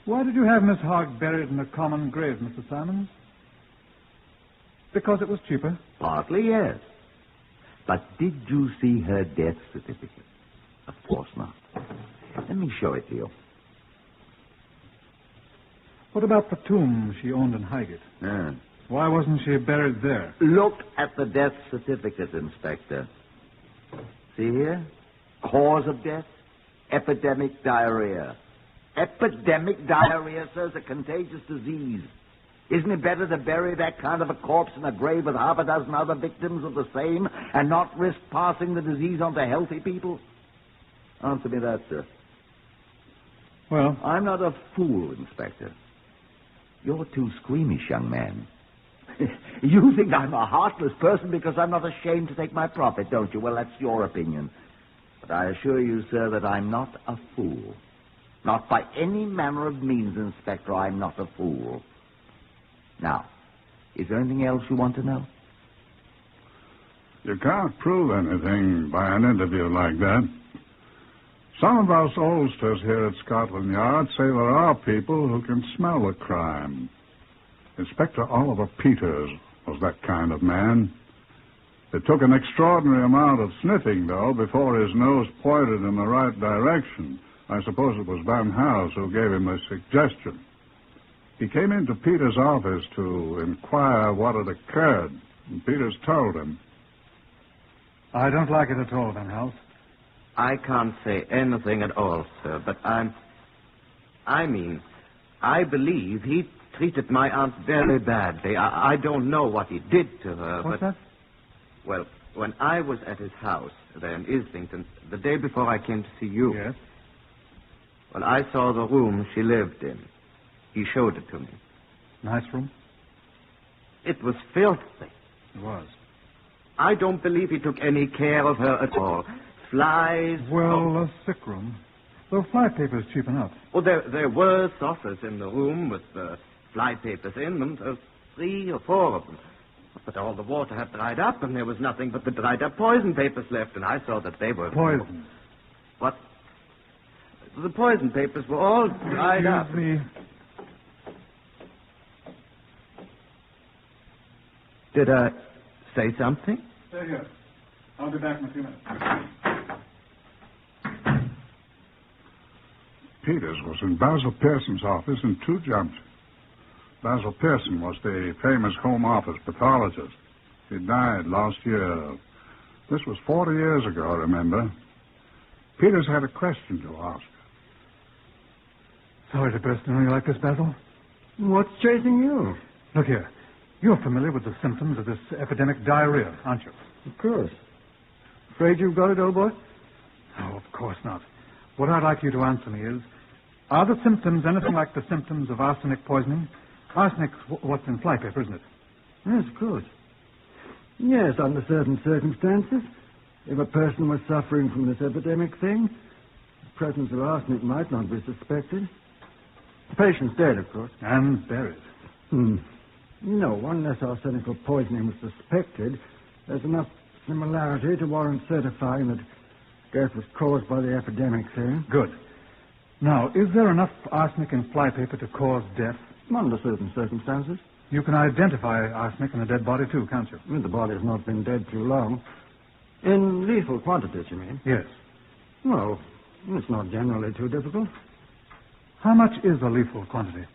Why did you have Miss Hogg buried in a common grave, Mr. Simons? Because it was cheaper? Partly, yes. But did you see her death certificate? Of course not. Let me show it to you. What about the tomb she owned in Highgate? Why wasn't she buried there? Look at the death certificate, Inspector. See here? Cause of death? Epidemic diarrhea. Epidemic diarrhea, sir, is a contagious disease. Isn't it better to bury that kind of a corpse in a grave with half a dozen other victims of the same and not risk passing the disease on to healthy people? Answer me that, sir. Well? I'm not a fool, Inspector. You're too squeamish, young man. You think I'm a heartless person because I'm not ashamed to take my profit, don't you? Well, that's your opinion. But I assure you, sir, that I'm not a fool. Not by any manner of means, Inspector, I'm not a fool. Now, is there anything else you want to know? You can't prove anything by an interview like that. Some of us oldsters here at Scotland Yard say there are people who can smell a crime. Inspector Oliver Peters was that kind of man. It took an extraordinary amount of sniffing, though, before his nose pointed in the right direction. I suppose it was Van House who gave him the suggestion. He came into Peters' office to inquire what had occurred, and Peters told him. I don't like it at all, Van House. I can't say anything at all, sir, but I believe he treated my aunt very badly. I don't know what he did to her, What's but... that? Well, when I was at his house there in Islington, the day before I came to see you... Yes? Well, I saw the room she lived in. He showed it to me. Nice room? It was filthy. It was. I don't believe he took any care of her at all. Flies... Well, a sick room. Though flypaper's cheap enough. Well, there were saucers in the room with fly papers in them, 3 or 4 of them. But all the water had dried up, and there was nothing but the dried-up poison papers left, and I saw that they were... Poison? What? The poison papers were all dried up. Excuse me. Did I say something? Stay here. I'll be back in a few minutes. Peters was in Basil Pearson's office in 2 jumps. Basil Pearson was the famous Home Office pathologist. He died last year. This was 40 years ago, remember. Peters had a question to ask. Sorry to burst in on you like this, Basil. What's chasing you? Look here. You're familiar with the symptoms of this epidemic diarrhea, aren't you? Of course. Afraid you've got it, old boy? Oh, of course not. What I'd like you to answer me is, are the symptoms anything like the symptoms of arsenic poisoning? Arsenic's what's in flypaper, isn't it? Yes, of course. Yes, under certain circumstances. If a person was suffering from this epidemic thing, the presence of arsenic might not be suspected. The patient's dead, of course. And buried. No, unless arsenical poisoning was suspected, there's enough similarity to warrant certifying that death was caused by the epidemic thing. Good. Now, is there enough arsenic in flypaper to cause death? Under certain circumstances. You can identify arsenic in a dead body, too, can't you? The body's not been dead too long. In lethal quantities, you mean? Yes. Well, it's not generally too difficult. How much is a lethal quantity?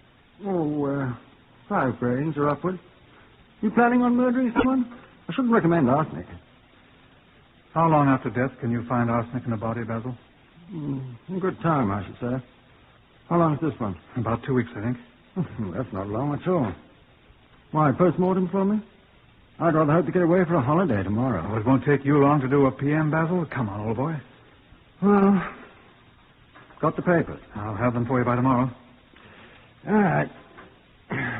5 grains or upward. You planning on murdering someone? I shouldn't recommend arsenic. How long after death can you find arsenic in a body, Basil? A good time, I should say. How long is this one? About 2 weeks, I think. That's not long at all. Why, post-mortem for me? I'd rather hope to get away for a holiday tomorrow. Oh, it won't take you long to do a PM, Basil. Come on, old boy. Well, got the papers. I'll have them for you by tomorrow. All right.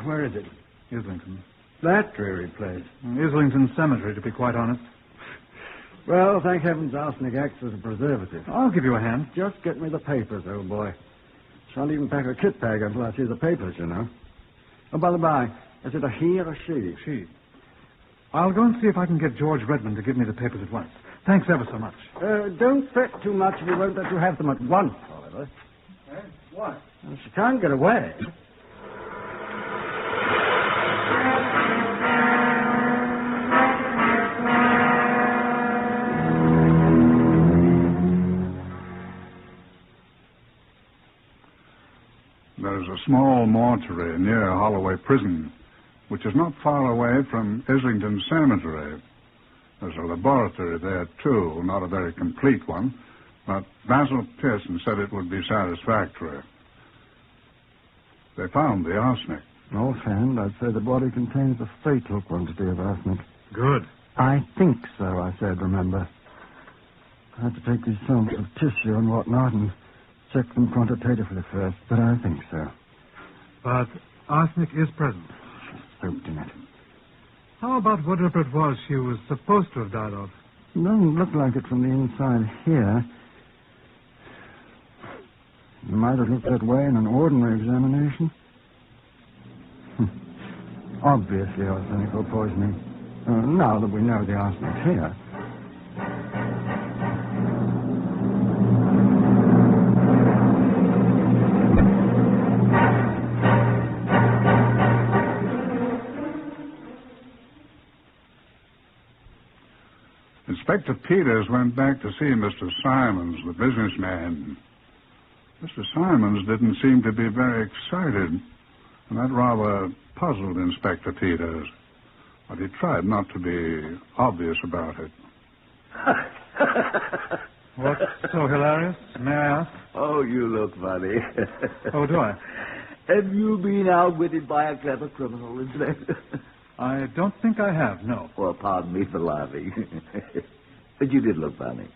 Where is it? Islington. That dreary place. Islington Cemetery, to be quite honest. Well, thank heavens arsenic acts as a preservative. I'll give you a hand. Just get me the papers, old boy. Shan't even pack a kit bag until I see the papers, you know. Oh, by the by, is it a he or a she? She. I'll go and see if I can get George Redmond to give me the papers at once. Thanks ever so much. Don't fret too much. We won't let you have them at once, however. What? Well, she can't get away. There's a small mortuary near Holloway Prison, which is not far away from Islington Cemetery. There's a laboratory there, too, not a very complete one, but Basil Pearson said it would be satisfactory. They found the arsenic. Offhand, I'd say the body contains a fatal quantity of arsenic. Good. I think so, I said, remember. I had to take these samples of tissue and whatnot and check them quantitatively first, but I think so. But arsenic is present. Soaked in it. How about whatever it was she was supposed to have died of? It doesn't look like it from the inside here. It might have looked that way in an ordinary examination. Obviously arsenical poisoning. Now that we know the arsenic's here. Inspector Peters went back to see Mr. Simons, the businessman. Mr. Simons didn't seem to be very excited, and that rather puzzled Inspector Peters. But he tried not to be obvious about it. What's so hilarious? May I ask? Oh, you look funny. Oh, do I? Have you been outwitted by a clever criminal, Inspector? I don't think I have, no. Well, pardon me for laughing. But you did look funny.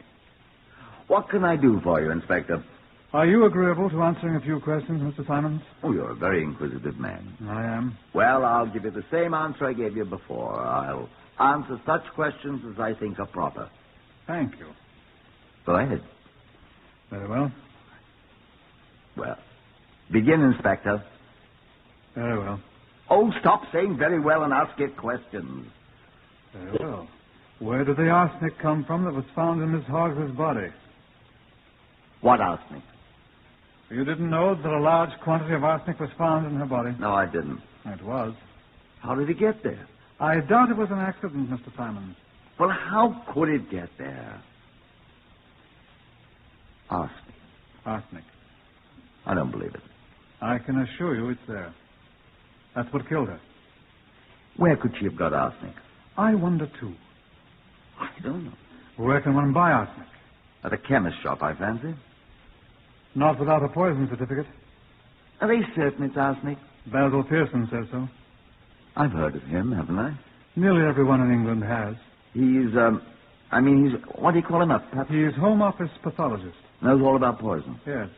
What can I do for you, Inspector? Are you agreeable to answering a few questions, Mr. Simons? Oh, you're a very inquisitive man. I am. Well, I'll give you the same answer I gave you before. I'll answer such questions as I think are proper. Thank you. Go ahead. Very well. Well, begin, Inspector. Very well. Oh, stop saying very well and ask it questions. Very well. Where did the arsenic come from that was found in Miss Hoggs' body? What arsenic? You didn't know that a large quantity of arsenic was found in her body? No, I didn't. It was. How did it get there? I doubt it was an accident, Mr. Simons. Well, how could it get there? Arsenic. Arsenic. I don't believe it. I can assure you it's there. That's what killed her. Where could she have got arsenic? I wonder, too. I don't know. Where can one buy arsenic? At a chemist shop, I fancy. Not without a poison certificate. Are they certain it's arsenic? Basil Pearson says so. I've heard of him, haven't I? Nearly everyone in England has. He's, what do you call him? He's Home Office pathologist. Knows all about poison. Yes.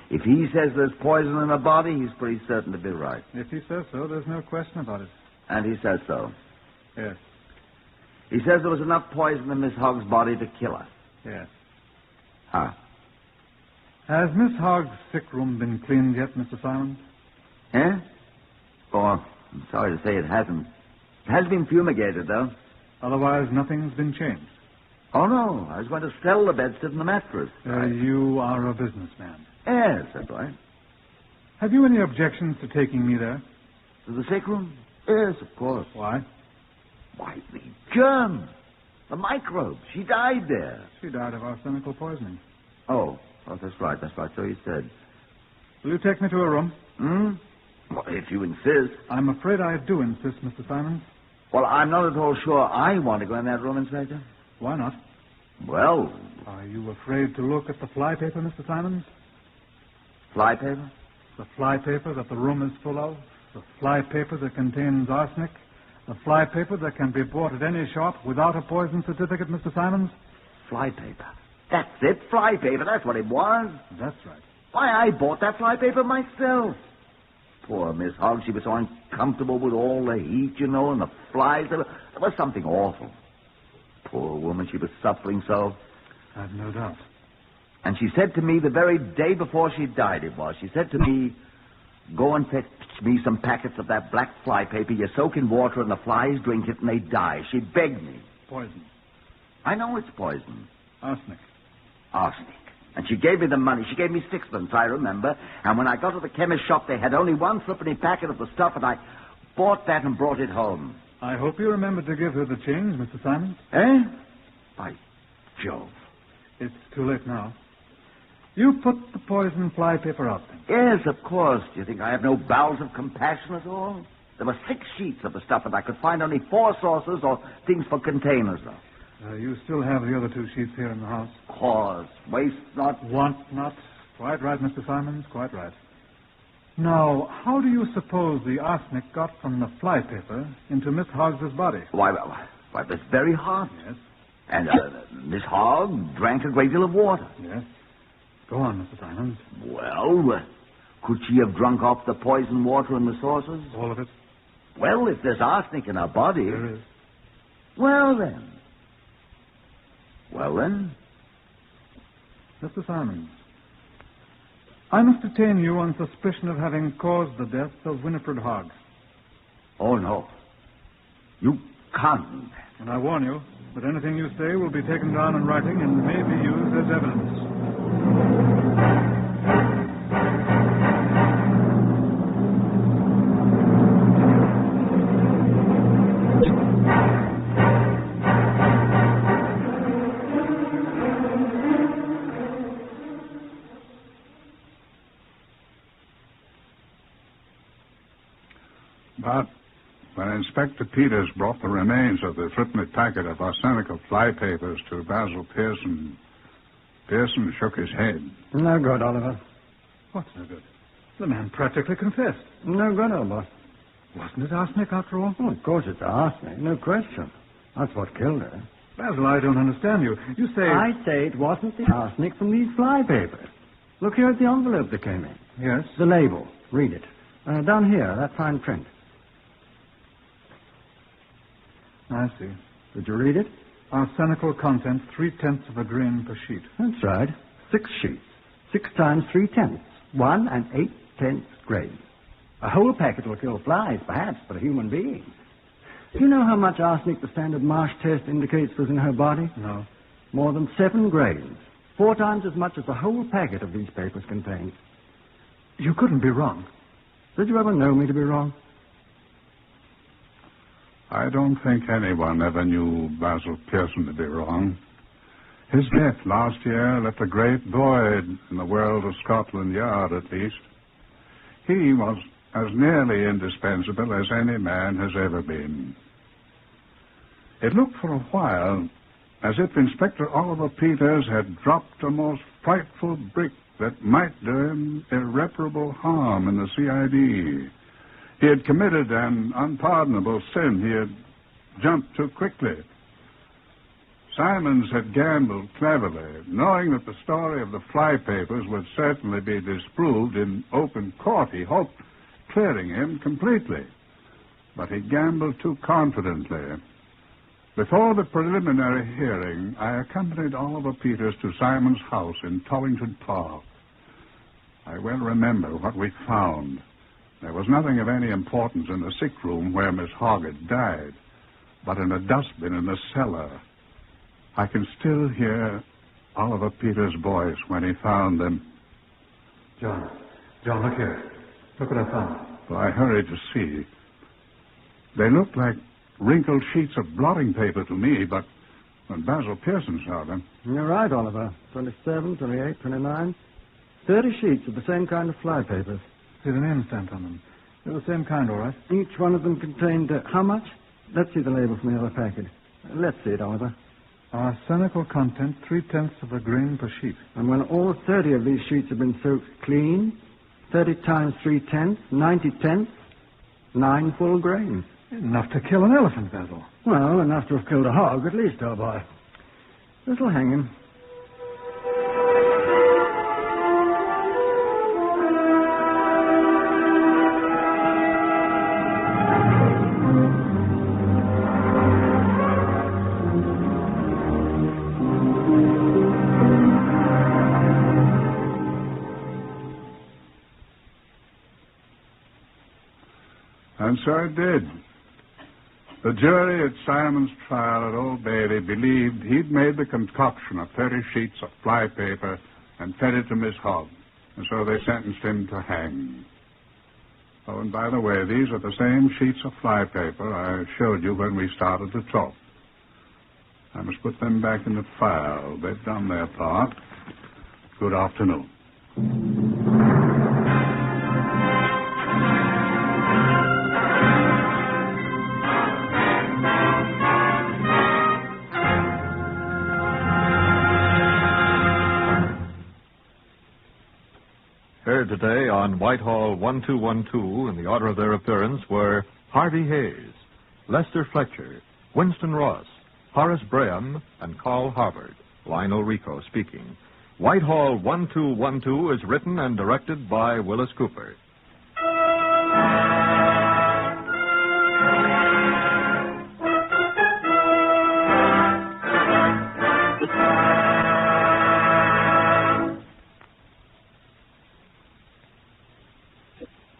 If he says there's poison in the body, he's pretty certain to be right. If he says so, there's no question about it. And he says so? Yes. He says there was enough poison in Miss Hoggs' body to kill her? Yes. Huh. Has Miss Hoggs' sick room been cleaned yet, Mr. Simons? Eh? Oh, I'm sorry to say it hasn't. It has been fumigated, though. Otherwise, nothing's been changed. Oh, no. I was going to sell the bedstead and the mattress. You are a businessman. Yes, that's right. Have you any objections to taking me there? To the sick room? Yes, of course. Why? Why, the germs. The microbes. She died there. She died of arsenical poisoning. Oh, that's right. So you said. Will you take me to her room? Well, if you insist. I'm afraid I do insist, Mr. Simons. Well, I'm not at all sure I want to go in that room, Inspector. Why not? Well... Are you afraid to look at the flypaper, Mr. Simons? Flypaper? The flypaper that the room is full of. The flypaper that contains arsenic. The flypaper that can be bought at any shop without a poison certificate, Mr. Simons. Flypaper. That's it, flypaper. That's what it was. That's right. Why, I bought that flypaper myself. Poor Miss Hoggs, she was so uncomfortable with all the heat, you know, and the flies. It was something awful. Poor woman, she was suffering so. I've no doubt. And she said to me the very day before she died, she said to me, go and fetch me some packets of that black flypaper. You soak in water and the flies drink it and they die. She begged me. Poison. I know it's poison. Arsenic. Arsenic. And she gave me the money. She gave me sixpence, I remember. And when I got to the chemist shop, they had only one threepenny packet of the stuff, and I bought that and brought it home. I hope you remembered to give her the change, Mr. Simons. Eh? By Jove. It's too late now. You put the poison flypaper out then? Yes, of course. Do you think I have no bowels of compassion at all? There were 6 sheets of the stuff, and I could find only 4 saucers or things for containers, though. You still have the other 2 sheets here in the house? Of course. Waste not. Want not. Quite right, Mr. Simons, quite right. Now, how do you suppose the arsenic got from the flypaper into Miss Hoggs' body? Why, that's very hard. Yes. And Miss Hogg drank a great deal of water. Yes. Go on, Mr. Simons. Well, could she have drunk off the poison water in the saucers? All of it? Well, if there's arsenic in her body... There is. Well, then. Well, then? Mr. Simons, I must detain you on suspicion of having caused the death of Winifred Hogg. Oh, no. You can't. And I warn you that anything you say will be taken down in writing and may be used as evidence. But when Inspector Peters brought the remains of the threepenny packet of arsenical flypapers to Basil Pearson, Pearson shook his head. No good, Oliver. What's no good? The man practically confessed. No good, Oliver. Wasn't it arsenic after all? Oh, of course it's arsenic, no question. That's what killed her. Basil, I don't understand you. You say... I say it wasn't the arsenic from these flypapers. Look here at the envelope that came in. Yes? The label. Read it. Down here, that fine print. I see. Did you read it? Arsenical content, 0.3 of a grain per sheet. That's right. 6 sheets. 6 times 0.3. 1 8/10 grains. A whole packet will kill flies, perhaps, but a human being. Do you know how much arsenic the standard Marsh test indicates was in her body? No. More than 7 grains. 4 times as much as the whole packet of these papers contains. You couldn't be wrong. Did you ever know me to be wrong? I don't think anyone ever knew Basil Pearson to be wrong. His death last year left a great void in the world of Scotland Yard, at least. He was as nearly indispensable as any man has ever been. It looked for a while as if Inspector Oliver Peters had dropped a most frightful brick that might do him irreparable harm in the CID. He had committed an unpardonable sin. He had jumped too quickly. Simons had gambled cleverly, knowing that the story of the flypapers would certainly be disproved in open court. He hoped clearing him completely. But he gambled too confidently. Before the preliminary hearing, I accompanied Oliver Peters to Simons' house in Tollington Park. I well remember what we found. There was nothing of any importance in the sick room where Miss Hogg had died, but in a dustbin in the cellar. I can still hear Oliver Peters' voice when he found them. John, look here. Look what I found. So I hurried to see. They looked like wrinkled sheets of blotting paper to me, but when Basil Pearson saw them... You're right, Oliver. 27, 28, 29. 30 sheets of the same kind of flypapers. See the name stamped on them. They're the same kind, all right. Each one of them contained how much? Let's see the label from the other packet. Let's see it, Oliver. Arsenical content, 0.3 of a grain per sheet. And when all 30 of these sheets have been soaked clean, 30 times 0.3, 90/10, 9 full grains. Enough to kill an elephant, Basil. Well, enough to have killed a hog, at least, old boy. This'll hang him. And so it did. The jury at Simon's trial at Old Bailey believed he'd made the concoction of 30 sheets of flypaper and fed it to Miss Hogg. And so they sentenced him to hang. Oh, and by the way, these are the same sheets of flypaper I showed you when we started to talk. I must put them back in the file. They've done their part. Good afternoon. Heard today on Whitehall 1212 in the order of their appearance were Harvey Hayes, Lester Fletcher, Winston Ross, Horace Braham, and Carl Harvard. Lionel Rico speaking. Whitehall 1212 is written and directed by Willis Cooper.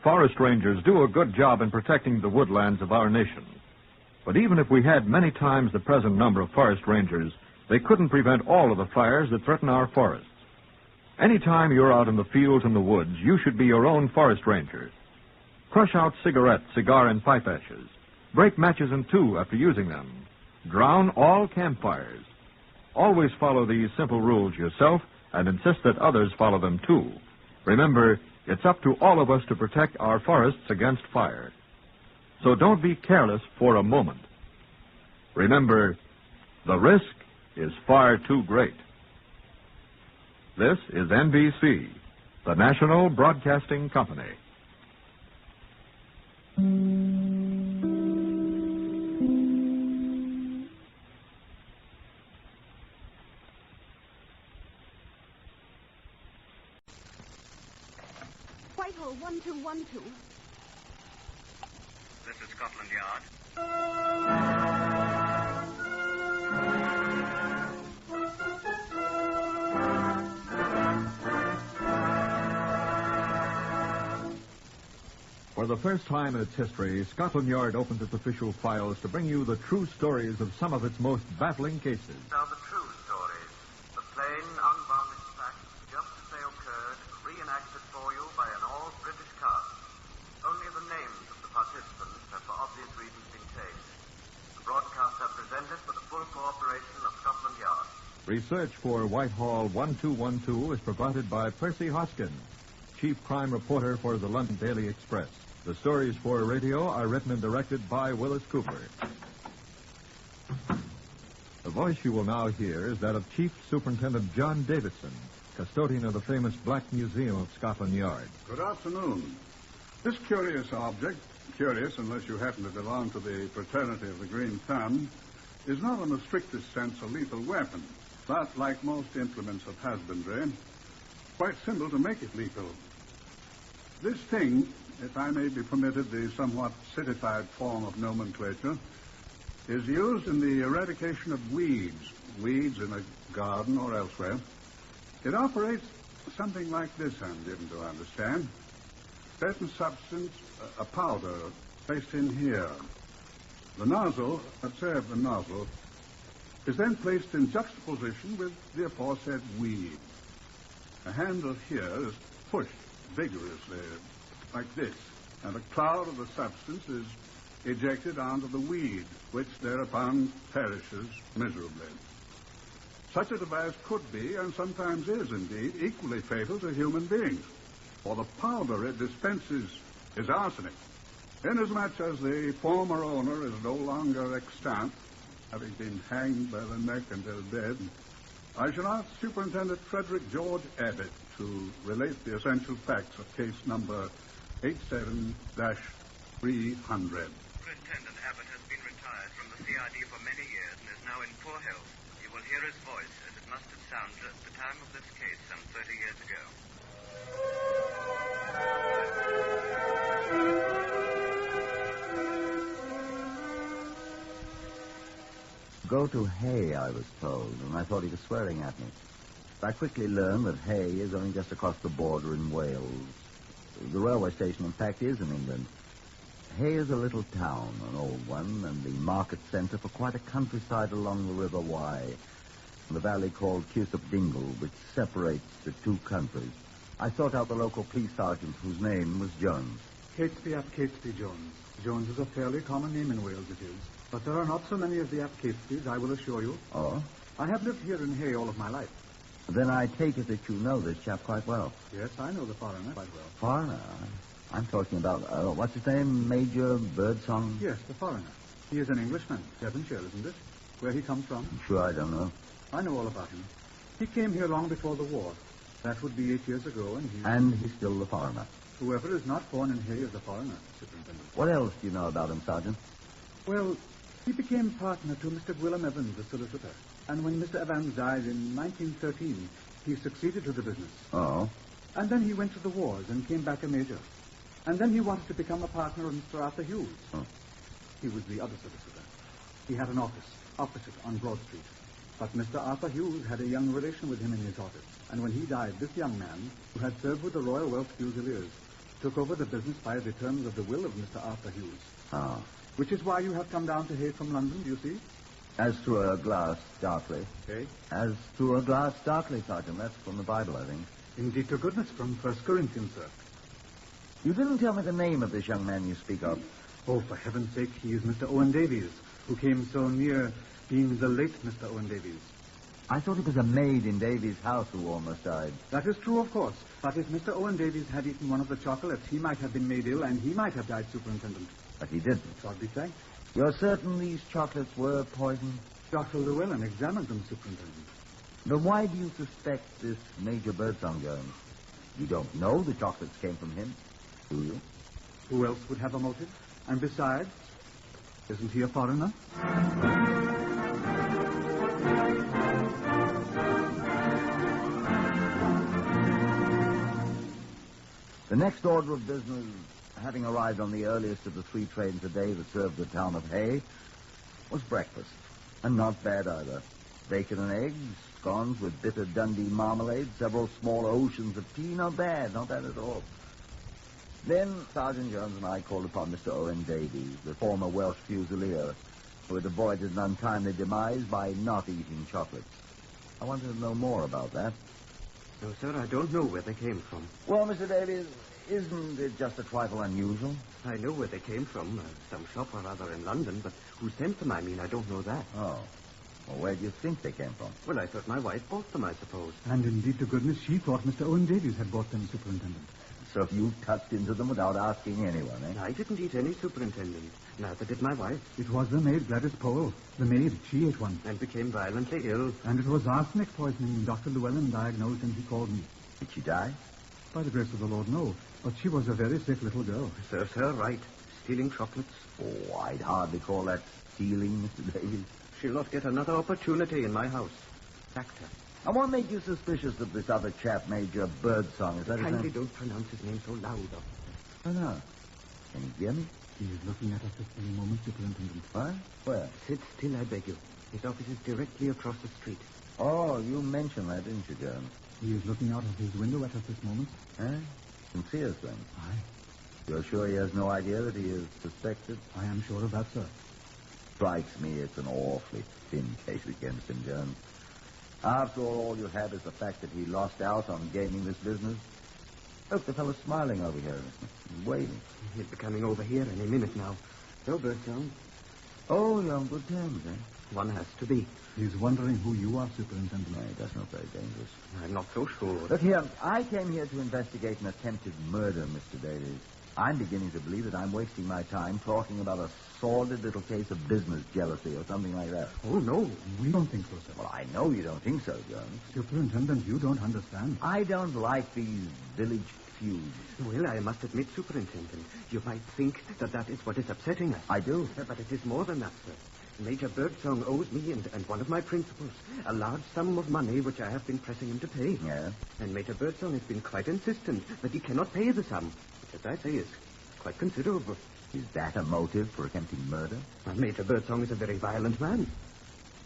Forest rangers do a good job in protecting the woodlands of our nation. But even if we had many times the present number of forest rangers, they couldn't prevent all of the fires that threaten our forests. Anytime you're out in the fields and the woods, you should be your own forest ranger. Crush out cigarette, cigar, and pipe ashes. Break matches in two after using them. Drown all campfires. Always follow these simple rules yourself and insist that others follow them too. Remember, it's up to all of us to protect our forests against fire. So don't be careless for a moment. Remember, the risk is far too great. This is NBC, the National Broadcasting Company. Whitehall 1212. This is Scotland Yard. For the first time in its history, Scotland Yard opens its official files to bring you the true stories of some of its most baffling cases. Now the true stories, the plain, unvarnished facts, just as they occurred, reenacted for you by an all-British cast. Only the names of the participants have for obvious reasons been changed. The broadcasts are presented with the full cooperation of Scotland Yard. Research for Whitehall 1212 is provided by Percy Hoskins, chief crime reporter for the London Daily Express. The stories for radio are written and directed by Willis Cooper. The voice you will now hear is that of Chief Superintendent John Davidson, custodian of the famous Black Museum of Scotland Yard. Good afternoon. This curious object, curious unless you happen to belong to the fraternity of the Green Thumb, is not in the strictest sense a lethal weapon, but like most implements of husbandry, quite simple to make it lethal. This thing, if I may be permitted the somewhat citified form of nomenclature, is used in the eradication of weeds in a garden or elsewhere. It operates something like this, I'm given to understand. Certain substance, a powder, placed in here. The nozzle, observe the nozzle, is then placed in juxtaposition with the aforesaid weed. The handle here is pushed vigorously, like this, and a cloud of the substance is ejected onto the weed, which thereupon perishes miserably. Such a device could be, and sometimes is indeed, equally fatal to human beings, for the powder it dispenses is arsenic. Inasmuch as the former owner is no longer extant, having been hanged by the neck until dead, I shall ask Superintendent Frederick George Abbott to relate the essential facts of case number 87-300. Superintendent Abbott has been retired from the CID for many years and is now in poor health. You will hear his voice as it must have sounded at the time of this case some 30 years ago. Go to Hay, I was told, and I thought he was swearing at me. I quickly learned that Hay is only just across the border in Wales. The railway station, in fact, is in England. Hay is a little town, an old one, and the market centre for quite a countryside along the River Wye. the valley called Chesterton Dingle, which separates the two countries. I sought out the local police sergeant, whose name was Jones. Catesby ap Catesby Jones. Jones is a fairly common name in Wales, it is. But there are not so many of the ap Catesbys, I will assure you. Oh? I have lived here in Hay all of my life. Then I take it that you know this chap quite well. Yes, I know the foreigner quite well. Foreigner? I'm talking about, what's his name, Major Birdsong? Yes, the foreigner. He is an Englishman, Devonshire, isn't it? Where he comes from? I'm sure I don't know. I know all about him. He came here long before the war. That would be 8 years ago, and he... And he's still the foreigner. Whoever is not born in Hay is a foreigner, Superintendent. What else do you know about him, Sergeant? Well, he became partner to Mr. Gwilym Evans, the solicitor. And when Mr. Evans died in 1913, he succeeded to the business. Oh? And then he went to the wars and came back a major. And then he wanted to become a partner of Mr. Arthur Hughes. Oh. He was the other solicitor. He had an office opposite on Broad Street. But Mr. Arthur Hughes had a young relation with him in his office. And when he died, this young man, who had served with the Royal Welsh Fusiliers, took over the business by the terms of the will of Mr. Arthur Hughes. Ah. Which is why you have come down to Hay from London, do you see? As through a glass, darkly. Okay. As through a glass, darkly, Sergeant. That's from the Bible, I think. Indeed to goodness, from 1 Corinthians, sir. You didn't tell me the name of this young man you speak of. Oh, for heaven's sake, he is Mr. Owen Davies, who came so near being the late Mr. Owen Davies. I thought it was a maid in Davies' house who almost died. That is true, of course. But if Mr. Owen Davies had eaten one of the chocolates, he might have been made ill, and he might have died, Superintendent. But he didn't. God be thanked. You're certain these chocolates were poisoned? Dr. Llewellyn examined them, Superintendent. But why do you suspect this Major Birdsong Jones? You don't know the chocolates came from him, do you? Who else would have a motive? And besides, isn't he a foreigner? The next order of business, having arrived on the earliest of the 3 trains a day that served the town of Hay, was breakfast. And not bad either. Bacon and eggs, scones with bitter Dundee marmalade, several small oceans of tea. Not bad at all. Then Sergeant Jones and I called upon Mr. Owen Davies, the former Welsh Fusilier, who had avoided an untimely demise by not eating chocolates. I wanted to know more about that. No, sir, I don't know where they came from. Well, Mr. Davies, isn't it just a trifle unusual? I know where they came from, some shop or other in London, but who sent them, I don't know that. Oh. Well, where do you think they came from? Well, I thought my wife bought them, I suppose. And indeed to goodness, she thought Mr. Owen Davies had bought them, Superintendent. So you touched into them without asking anyone, eh? I didn't eat any, Superintendent. Neither did my wife. It was the maid, Gladys Powell. The maid, she ate one. And became violently ill. And it was arsenic poisoning. Dr. Llewellyn diagnosed and he called me. Did she die? By the grace of the Lord, no. But she was a very sick little girl. Serves her right. Stealing chocolates. Oh, I'd hardly call that stealing, Mr. Davies. She'll not get another opportunity in my house. Sacked her. And what made you suspicious of this other chap, Major Birdsong? Is that his name? Kindly don't pronounce his name so loud. Oh, no. Can you hear me? He is looking at us this very moment, Superintendent. What? Where? Sit still, I beg you. His office is directly across the street. Oh, you mentioned that, didn't you, Jones? He is looking out of his window at us this moment. Eh? Can see us then? Aye. You're sure he has no idea that he is suspected? I am sure of that, sir. Strikes me it's an awfully thin case against him, Jones. After all you have is the fact that he lost out on gaining this business. Look, the fellow's smiling over here. He's waiting. He'll be coming over here any minute now. So, Birdsong. Oh, you're on good terms, eh? One has to be. He's wondering who you are, Superintendent. No, that's not very dangerous. I'm not so sure. Look here, I came here to investigate an attempted murder, Mr. Davies. I'm beginning to believe that I'm wasting my time talking about a sordid little case of business jealousy or something like that. Oh, no. We don't think so, sir. Well, I know you don't think so, Jones. Superintendent, you don't understand. I don't like these village feuds. Well, I must admit, Superintendent, you might think that is what is upsetting us. I do. But it is more than that, sir. Major Birdsong owes me and one of my principals a large sum of money which I have been pressing him to pay. Yeah? And Major Birdsong has been quite insistent that he cannot pay the sum, which, as I say, is quite considerable. Is that a motive for attempting murder? Major Birdsong is a very violent man.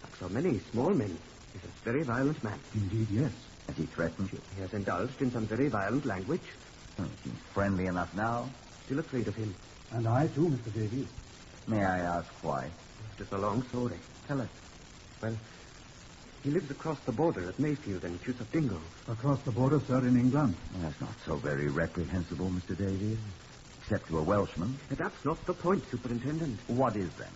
Like so many small men, he's a very violent man. Indeed, yes. Has he threatened you? He has indulged in some very violent language. He seems friendly enough now. Still afraid of him. And I, too, Mr. Davies. May I ask why? It's a long story. Tell us. Well, He lives across the border at Mayfield and Cusack Dingle. Across the border, sir, in England. Well, that's not so very reprehensible, Mr. Davies. Except you're a Welshman. That's not the point, Superintendent. What is then?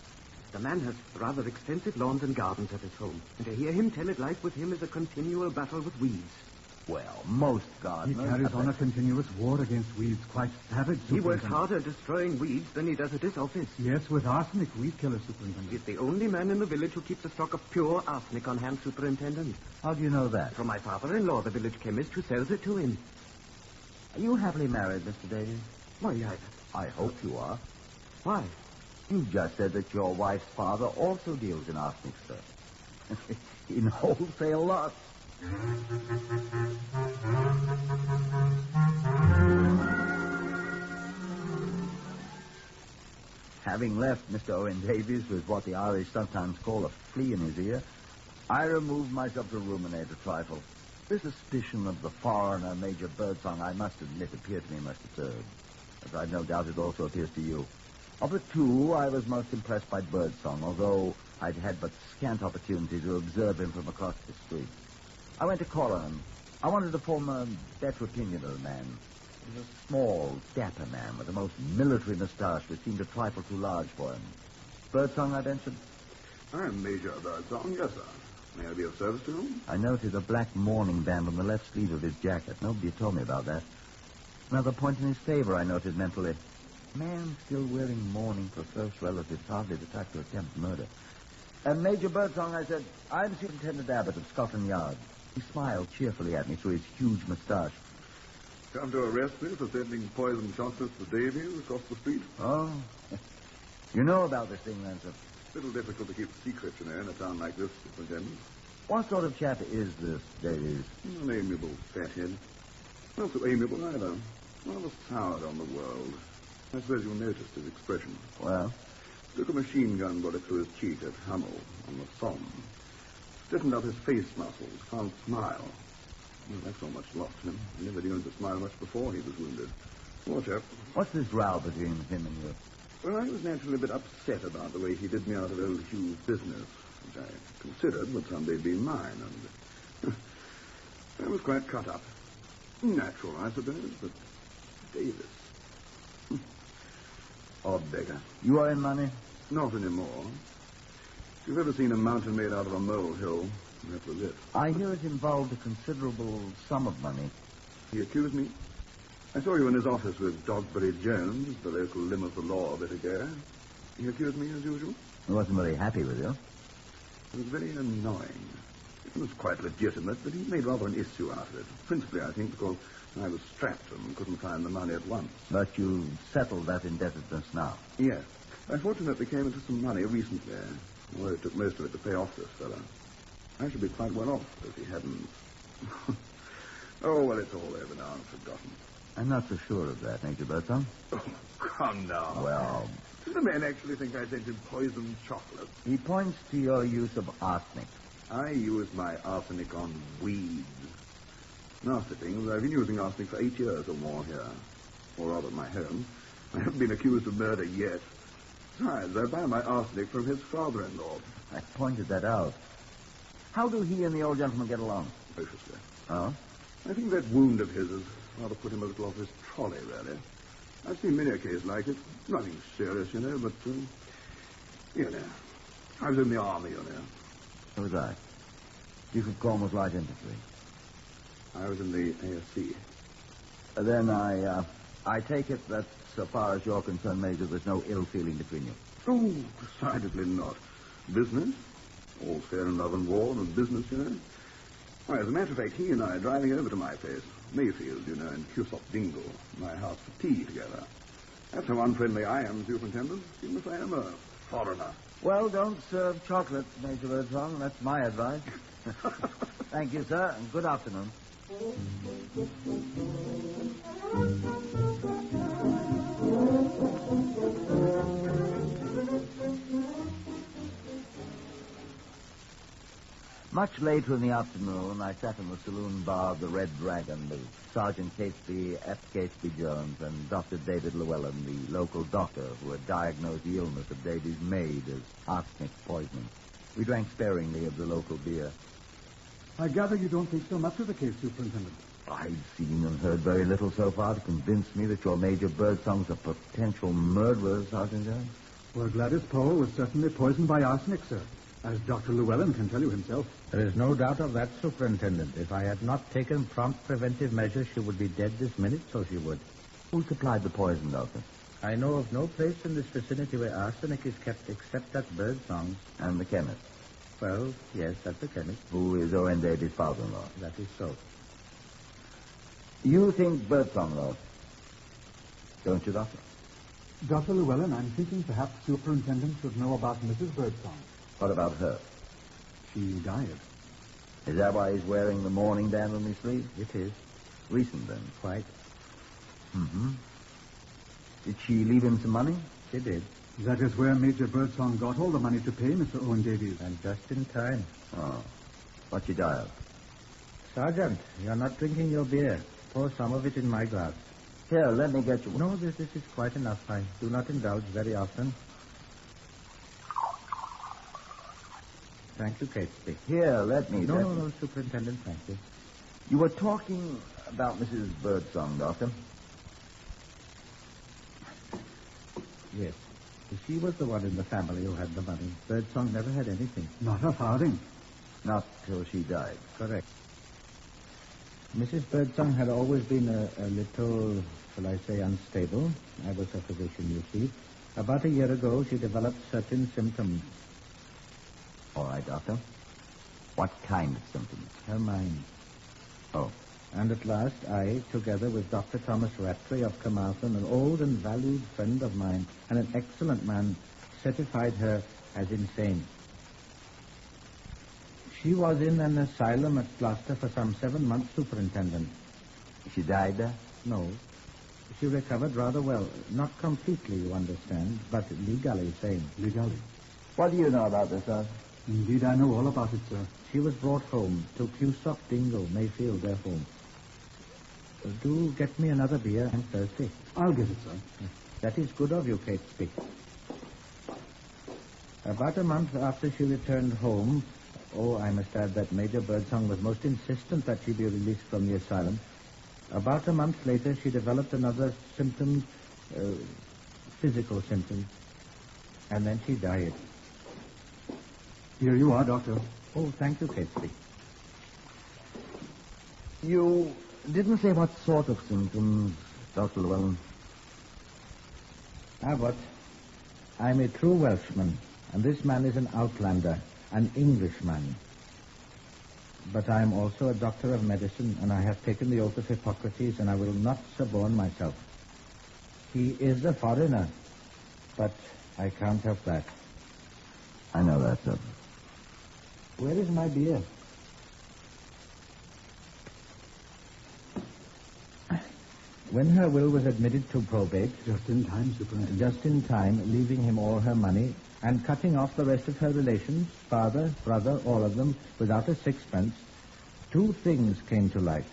The man has rather extensive lawns and gardens at his home, and to hear him tell it, life with him is a continual battle with weeds. Well, most He gardeners... carries on a continuous war against weeds, quite savage, He works Superintendent. harder destroying weeds than he does at his office. Yes, with arsenic, weed killer, Superintendent. He's the only man in the village who keeps a stock of pure arsenic on hand, Superintendent. How do you know that? From my father-in-law, the village chemist, who sells it to him. Are you happily married, Mr. Davies? Why, I hope you are. Why? You just said that your wife's father also deals in arsenic, sir. In wholesale lots. Having left Mr. Owen Davies with what the Irish sometimes call a flea in his ear, I removed myself to ruminate a trifle. The suspicion of the foreigner, Major Birdsong, I must admit, appeared to me much absurd, as I no doubt it also appears to you. Of the two, I was most impressed by Birdsong, although I'd had but scant opportunity to observe him from across the street. I went to call on him. I wanted to form a better opinion of the man. He was a small, dapper man with a most military moustache which seemed a trifle too large for him. Birdsong, I ventured. I'm Major Birdsong, yes, sir. May I be of service to you? I noted a black mourning band on the left sleeve of his jacket. Nobody had told me about that. Another point in his favor, I noted mentally. A man still wearing mourning for close relatives, hardly the type to attempt murder. Major Birdsong, I said, I'm Superintendent Abbott of Scotland Yard. He smiled cheerfully at me through his huge moustache. Come to arrest me for sending poisoned chocolates to Davies across the street? Oh. You know about this thing, then, sir? A little difficult to keep secrets, you know, in a town like this, Superintendent. What sort of chap is this, Davies? An amiable fathead. Not so amiable either. Rather soured on the world. I suppose you noticed his expression. Well? Took a machine gun bullet through his cheek at Hummel on the Somme. Stiffened up his face muscles, can't smile. Well, that's not much lost him. He never learned to smile much before he was wounded. Poor chap. What's this row between him and you? Well, I was naturally a bit upset about the way he did me out of old Hugh's business, which I considered would someday be mine, and I was quite cut up. Natural, I suppose, but Davis. Odd beggar. You owe him money? Not anymore. If you've ever seen a mountain made out of a molehill, that was it. I hear it involved a considerable sum of money. He accused me. I saw you in his office with Dogberry Jones, the local limb of the law, a bit ago. He accused me as usual. He wasn't very happy with you. It was very annoying. It was quite legitimate, but he made rather an issue out of it. Principally, I think, because I was strapped and couldn't find the money at once. But you settled that indebtedness now? Yes. I fortunately came into some money recently, although it took most of it to pay off this fellow. I should be quite well off if he hadn't. Oh, well, it's all over now and forgotten. I'm not so sure of that, Major Birdsong. Oh, come now. Well... Do the men actually think I sent him poisoned chocolate? He points to your use of arsenic. I use my arsenic on weeds. Nasty things, I've been using arsenic for 8 years or more here. Or rather, my home. I haven't been accused of murder yet. Besides, I buy my arsenic from his father-in-law. I pointed that out. How do he and the old gentleman get along? Viciously. Oh? I think that wound of his has rather put him a little off his trolley, really. I've seen many a case like it. Nothing serious, you know, but, you know. I was in the army, you know. So was I. You could call was light infantry. I was in the ASC. Then I take it that, so far as you're concerned, Major, there's no ill feeling between you. Oh, decidedly not. Business? All fair in love and war and business, you know. Why, as a matter of fact, he and I are driving over to my place, Mayfield, you know, in Cusack Dingle, my house for tea together. That's how unfriendly I am, Superintendent, even if I am a foreigner. Well, don't serve chocolate, Major Birdsong. That's my advice. Thank you, sir, and good afternoon. Much later in the afternoon, I sat in the saloon bar of the Red Dragon with Sergeant Catesby, F. Catesby Jones, and Dr. David Llewellyn, the local doctor who had diagnosed the illness of Davy's maid as arsenic poisoning. We drank sparingly of the local beer. I gather you don't think so much of the case, Superintendent. I've seen and heard very little so far to convince me that your Major Birdsong's a potential murderer, Sergeant Jones. Well, Gladys Powell was certainly poisoned by arsenic, sir, as Dr. Llewellyn can tell you himself. There is no doubt of that, Superintendent. If I had not taken prompt preventive measures, she would be dead this minute, so she would. Who supplied the poison, Doctor? I know of no place in this vicinity where arsenic is kept except at Birdsong's. And the chemist? Well, yes, that's the chemist. Who is Owen Davies' father-in-law? That is so. You think Birdsong, though? Don't you, Doctor? Dr. Llewellyn, I'm thinking perhaps Superintendent should know about Mrs. Birdsong. What about her? She died. Is that why he's wearing the mourning band on his sleeve? It is. Recent, then? Quite. Mm-hmm. Did she leave him some money? She did. That is where Major Birdsong got all the money to pay Mr. Owen Davies. And just in time. Oh. What's your dial? Sergeant, you're not drinking your beer. Pour some of it in my glass. Here, let me get you one. No, this is quite enough. I do not indulge very often. Thank you, Catesby. Here, let me... No, Superintendent, thank you. You were talking about Mrs. Birdsong, Doctor. Yes. She was the one in the family who had the money. Birdsong never had anything. Not a farthing. Not till she died. Correct. Mrs. Birdsong had always been a little, shall I say, unstable. I was her physician, you see. About a year ago, she developed certain symptoms. All right, Doctor. What kind of symptoms? Her mind. Oh. And at last, I, together with Dr. Thomas Rattray of Carmarthen, an old and valued friend of mine, and an excellent man, certified her as insane. She was in an asylum at Gloucester for some 7 months, Superintendent. She died there? No. She recovered rather well. Not completely, you understand, but legally sane. Legally? What do you know about this, sir? Indeed, I know all about it, sir. She was brought home to Cusop Dingle, Mayfield, their home. Do get me another beer. I'm thirsty. I'll get it, sir. That is good of you, Catesby. About a month after she returned home... Oh, I must add that Major Birdsong was most insistent that she be released from the asylum. About a month later, she developed another symptom, physical symptom. And then she died. Here you are, Doctor. Oh, thank you, Catesby. You didn't say what sort of symptoms, Dr. Llewellyn. Abbott, I'm a true Welshman, and this man is an outlander. An Englishman. But I am also a doctor of medicine, and I have taken the oath of Hippocrates, and I will not suborn myself. He is a foreigner, but I can't help that. I know that, sir. Where is my beer? When her will was admitted to probate... Just in time, Superintendent. Just in time, leaving him all her money... and cutting off the rest of her relations, father, brother, all of them, without a sixpence, 2 things came to light.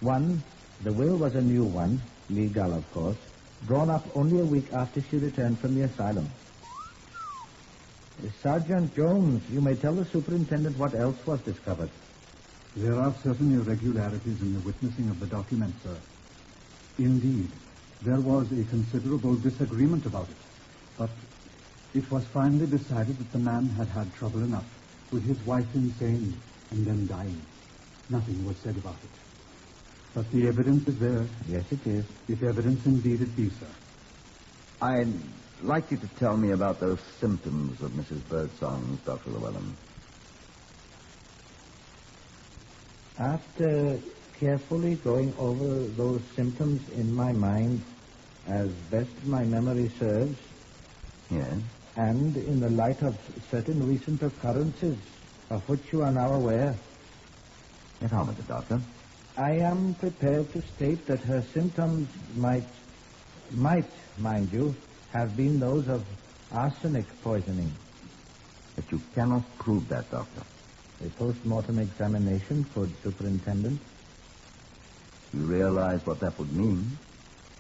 One, the will was a new one, legal, of course, drawn up only a week after she returned from the asylum. Sergeant Jones, you may tell the superintendent what else was discovered. There are certain irregularities in the witnessing of the document, sir. Indeed, there was a considerable disagreement about it, but... it was finally decided that the man had had trouble enough with his wife insane and then dying. Nothing was said about it. But the evidence is there. Yes, it is. If evidence indeed it be, sir. I'd like you to tell me about those symptoms of Mrs. Birdsong's, Dr. Llewellyn. After carefully going over those symptoms in my mind, as best my memory serves... Yes? And in the light of certain recent occurrences of which you are now aware. Get on with it, Doctor. I am prepared to state that her symptoms might, mind you, have been those of arsenic poisoning. But you cannot prove that, Doctor. A post-mortem examination could, Superintendent. You realize what that would mean?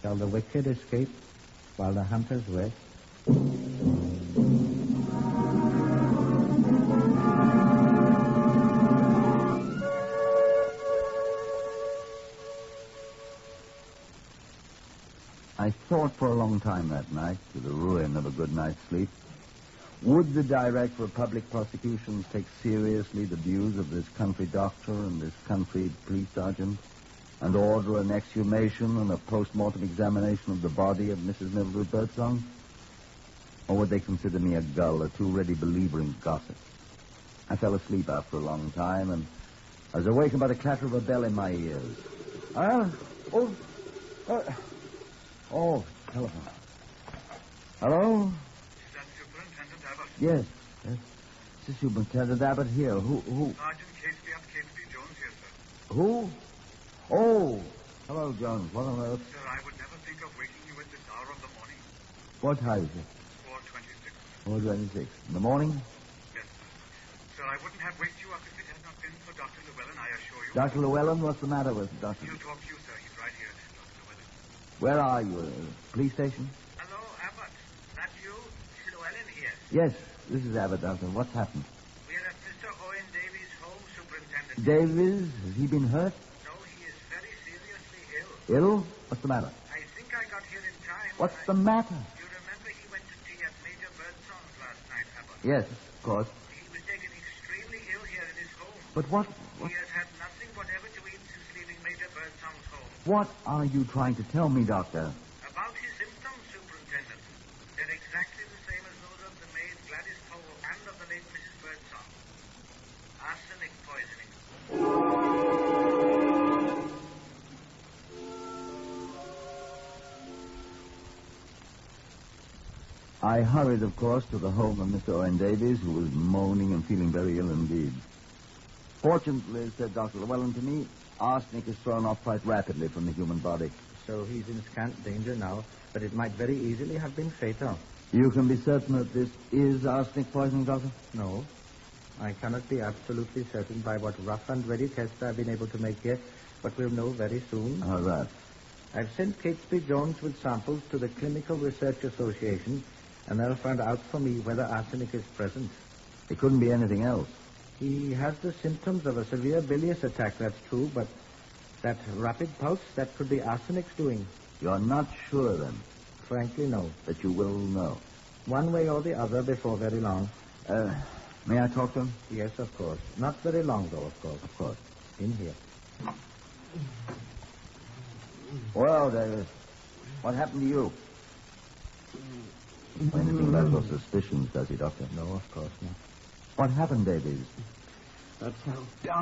Shall the wicked escape while the hunters rest? thought for a long time that night, to the ruin of a good night's sleep. Would the Director of Public Prosecutions take seriously the views of this country doctor and this country police sergeant, and order an exhumation and a post-mortem examination of the body of Mrs. Mildred Birdsong? Or would they consider me a gull, a too ready believer in gossip? I fell asleep after a long time, and I was awakened by the clatter of a bell in my ears. Telephone. Hello? Is that Superintendent Abbott? Yes. This is Superintendent Abbott here. Who? Sergeant Catesby of Catesby Jones here, sir. Who? Oh. Hello, Jones. What on earth? Sir, I would never think of waking you at this hour of the morning. What time is it? 4:26. 4:26. In the morning? Yes, sir. Sir, I wouldn't have waked you up if it had not been for Dr. Llewellyn, I assure you. Dr. Llewellyn? What's the matter with Dr. You talk to you, sir. He's right here, Dr. Llewellyn. Where are you? Police station? Hello, Abbott. That you? Llewellyn here. Yes, this is Abbott, Doctor. What's happened? We're at Mr. Owen Davies' home, Superintendent. Davies? Has he been hurt? No, he is very seriously ill. Ill? What's the matter? I think I got here in time. What's the matter? You remember he went to tea at Major Birdsong's last night, Abbott? Yes, of course. He was taken extremely ill here in his home. But what? He has had nothing whatever to eat since leaving Major Birdsong's home. What are you trying to tell me, Doctor? About his symptoms, Superintendent. They're exactly the same as those of the maid Gladys Powell and of the late Mrs. Birdsong. Arsenic poisoning. I hurried, of course, to the home of Mr. Owen Davies, who was moaning and feeling very ill indeed. Fortunately, said Dr. Llewellyn to me, arsenic is thrown off quite rapidly from the human body. So he's in scant danger now, but it might very easily have been fatal. You can be certain that this is arsenic poisoning, Doctor? No. I cannot be absolutely certain by what rough and ready tests I've been able to make yet, but we'll know very soon. How that? I've sent Catesby Jones with samples to the Clinical Research Association, and they'll find out for me whether arsenic is present. It couldn't be anything else. He has the symptoms of a severe bilious attack, that's true, but that rapid pulse, that could be arsenic's doing. You're not sure, then? Frankly, no. That you will know? One way or the other before very long. May I talk to him? Yes, of course. Not very long, though, of course. Of course. In here. Well, Davis, what happened to you? Anything left for suspicions, does he, Doctor? No, of course not. What happened, Davies? That's how